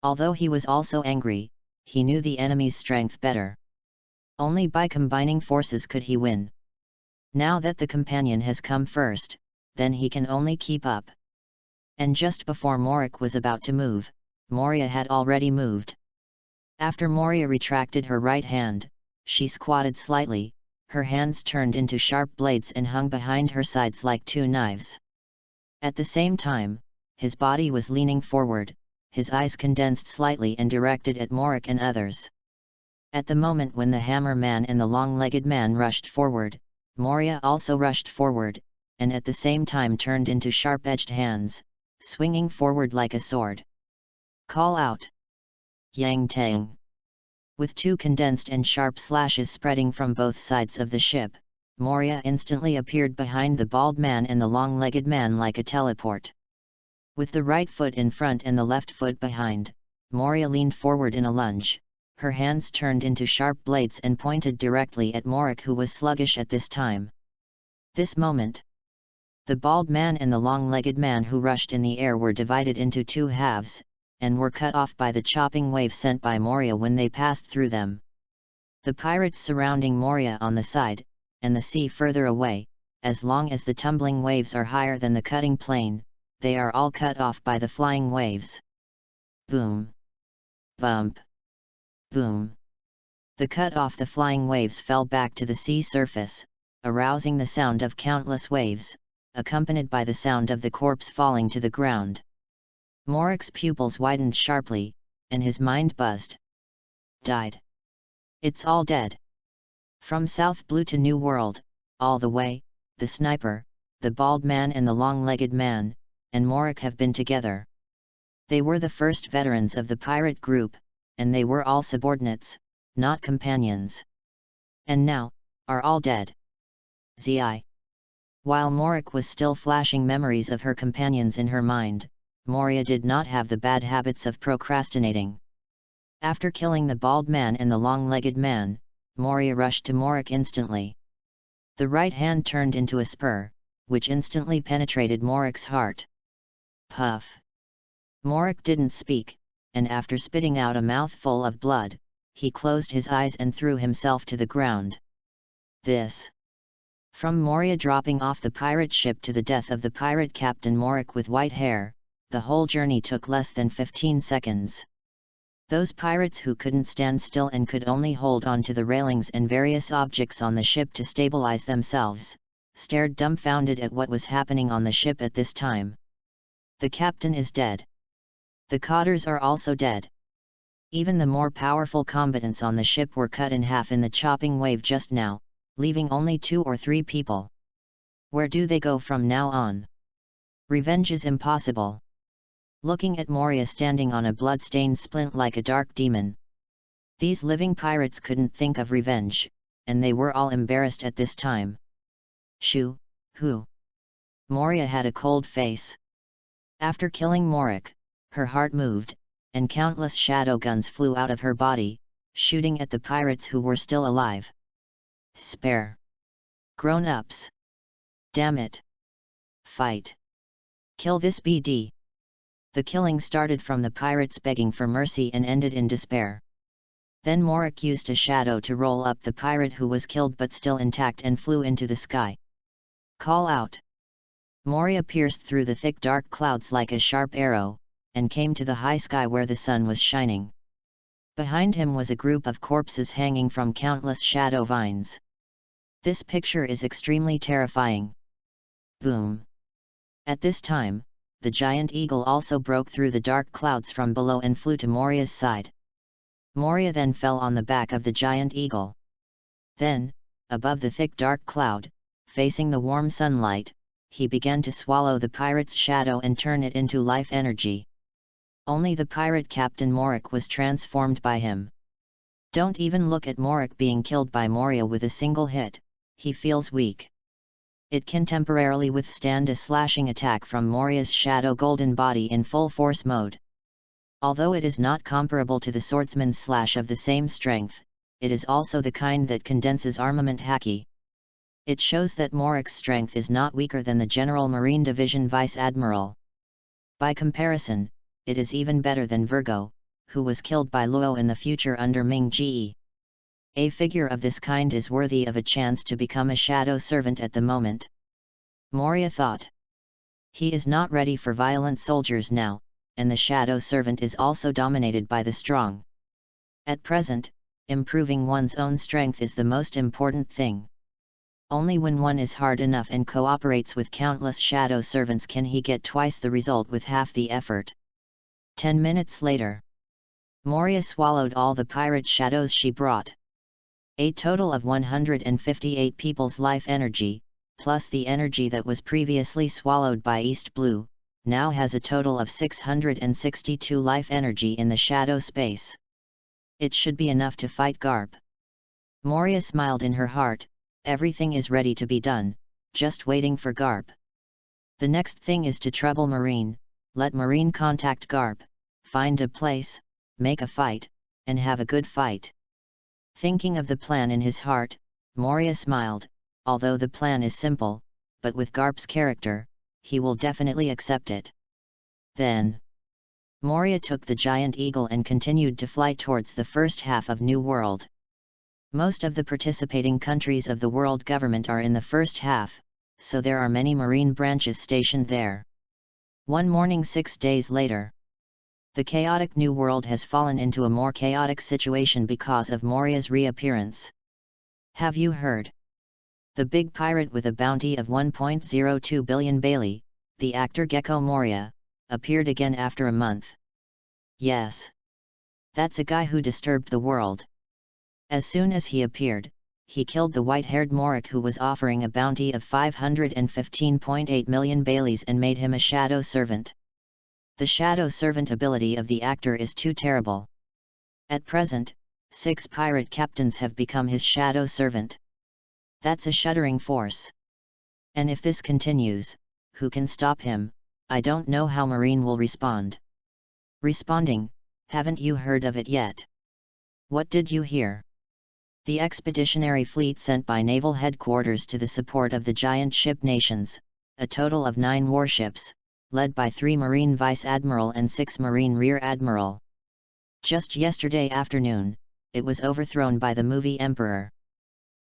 Although he was also angry, he knew the enemy's strength better. Only by combining forces could he win. Now that the companion has come first, then he can only keep up. And just before Morik was about to move, Moria had already moved. After Moria retracted her right hand, she squatted slightly, her hands turned into sharp blades and hung behind her sides like two knives. At the same time, his body was leaning forward, his eyes condensed slightly and directed at Morik and others. At the moment when the hammer man and the long-legged man rushed forward, Moria also rushed forward, and at the same time turned into sharp-edged hands, swinging forward like a sword. Call out! Yang Tang! With two condensed and sharp slashes spreading from both sides of the ship, Moria instantly appeared behind the bald man and the long-legged man like a teleport. With the right foot in front and the left foot behind, Moria leaned forward in a lunge, her hands turned into sharp blades and pointed directly at Morik, who was sluggish at this time. This moment, the bald man and the long-legged man who rushed in the air were divided into two halves, and were cut off by the chopping wave sent by Moria when they passed through them. The pirates surrounding Moria on the side, and the sea further away, as long as the tumbling waves are higher than the cutting plane, they are all cut off by the flying waves. Boom! Bump! Boom! The cut off the flying waves fell back to the sea surface, arousing the sound of countless waves, accompanied by the sound of the corpse falling to the ground. Morik's pupils widened sharply, and his mind buzzed. Died. It's all dead. From South Blue to New World, all the way, the sniper, the bald man and the long-legged man, and Morik have been together. They were the first veterans of the pirate group, and they were all subordinates, not companions. And now, are all dead. Zi. While Morik was still flashing memories of her companions in her mind, Moria did not have the bad habits of procrastinating. After killing the bald man and the long-legged man, Moria rushed to Morik instantly. The right hand turned into a spur, which instantly penetrated Morik's heart. Puff! Morik didn't speak, and after spitting out a mouthful of blood, he closed his eyes and threw himself to the ground. This. From Moria dropping off the pirate ship to the death of the pirate captain Morik with white hair, the whole journey took less than 15 seconds. Those pirates who couldn't stand still and could only hold on to the railings and various objects on the ship to stabilize themselves, stared dumbfounded at what was happening on the ship at this time. The captain is dead. The cotters are also dead. Even the more powerful combatants on the ship were cut in half in the chopping wave just now, leaving only 2 or 3 people. Where do they go from now on? Revenge is impossible. Looking at Moria standing on a blood-stained splint like a dark demon. These living pirates couldn't think of revenge, and they were all embarrassed at this time. Shoo, who? Moria had a cold face. After killing Morik, her heart moved, and countless shadow guns flew out of her body, shooting at the pirates who were still alive. Spare. Grown-ups. Damn it. Fight. Kill this BD. The killing started from the pirates begging for mercy and ended in despair. Then Morik used a shadow to roll up the pirate who was killed but still intact and flew into the sky. Call out. Moria pierced through the thick dark clouds like a sharp arrow, and came to the high sky where the sun was shining. Behind him was a group of corpses hanging from countless shadow vines. This picture is extremely terrifying. Boom. At this time, the giant eagle also broke through the dark clouds from below and flew to Moria's side. Moria then fell on the back of the giant eagle. Then, above the thick dark cloud, facing the warm sunlight, he began to swallow the pirate's shadow and turn it into life energy. Only the pirate captain Morik was transformed by him. Don't even look at Morik being killed by Moria with a single hit, he feels weak. It can temporarily withstand a slashing attack from Moria's shadow golden body in full force mode. Although it is not comparable to the swordsman's slash of the same strength, it is also the kind that condenses armament haki. It shows that Morik's strength is not weaker than the General Marine Division Vice Admiral. By comparison, it is even better than Virgo, who was killed by Luo in the future under Ming Ge. A figure of this kind is worthy of a chance to become a shadow servant at the moment. Moria thought. He is not ready for violent soldiers now, and the shadow servant is also dominated by the strong. At present, improving one's own strength is the most important thing. Only when one is hard enough and cooperates with countless shadow servants can he get twice the result with half the effort. 10 minutes later, Moria swallowed all the pirate shadows she brought. A total of 158 people's life energy, plus the energy that was previously swallowed by East Blue, now has a total of 662 life energy in the shadow space. It should be enough to fight Garp. Moria smiled in her heart. Everything is ready to be done, just waiting for Garp. The next thing is to trouble Marine, let Marine contact Garp, find a place, make a fight, and have a good fight. Thinking of the plan in his heart, Moria smiled. Although the plan is simple, but with Garp's character, he will definitely accept it. Then, Moria took the giant eagle and continued to fly towards the first half of New World. Most of the participating countries of the world government are in the first half, so there are many marine branches stationed there. One morning 6 days later, the chaotic New World has fallen into a more chaotic situation because of Moria's reappearance. Have you heard? The big pirate with a bounty of 1.02 billion Bailey, the actor Gecko Moria, appeared again after a month. Yes. That's a guy who disturbed the world. As soon as he appeared, he killed the white-haired Morik who was offering a bounty of 515.8 million Baileys and made him a shadow servant. The shadow servant ability of the actor is too terrible. At present, 6 pirate captains have become his shadow servant. That's a shuddering force. And if this continues, who can stop him? I don't know how Marine will respond. Responding, haven't you heard of it yet? What did you hear? The expeditionary fleet sent by naval headquarters to the support of the giant ship nations, a total of 9 warships, led by 3 Marine Vice Admiral and 6 Marine Rear Admiral. Just yesterday afternoon, it was overthrown by the movie Emperor.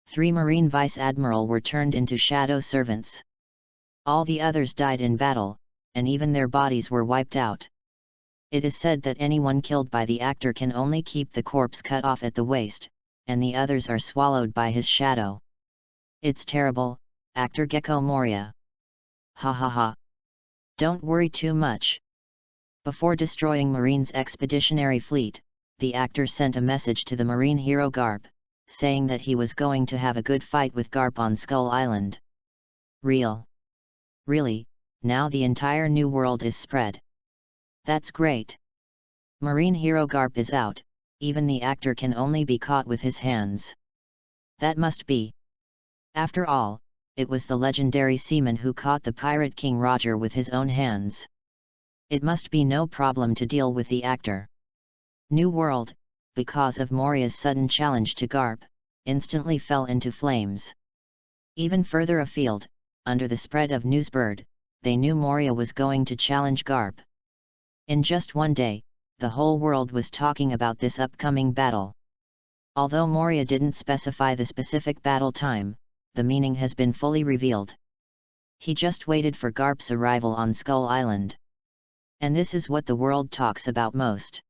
3 Marine Vice Admiral were turned into shadow servants. All the others died in battle, and even their bodies were wiped out. It is said that anyone killed by the actor can only keep the corpse cut off at the waist, and the others are swallowed by his shadow. It's terrible, actor Gecko Moria. Ha ha ha. Don't worry too much. Before destroying Marine's expeditionary fleet, the actor sent a message to the Marine hero Garp, saying that he was going to have a good fight with Garp on Skull Island. Really, now the entire New World is spread. That's great. Marine hero Garp is out, even the actor can only be caught with his hands. That must be. After all, it was the legendary seaman who caught the pirate King Roger with his own hands. It must be no problem to deal with the actor. New World, because of Moria's sudden challenge to Garp, instantly fell into flames. Even further afield, under the spread of Newsbird, they knew Moria was going to challenge Garp. In just one day, the whole world was talking about this upcoming battle. Although Moria didn't specify the specific battle time, the meaning has been fully revealed. He just waited for Garp's arrival on Skull Island. And this is what the world talks about most.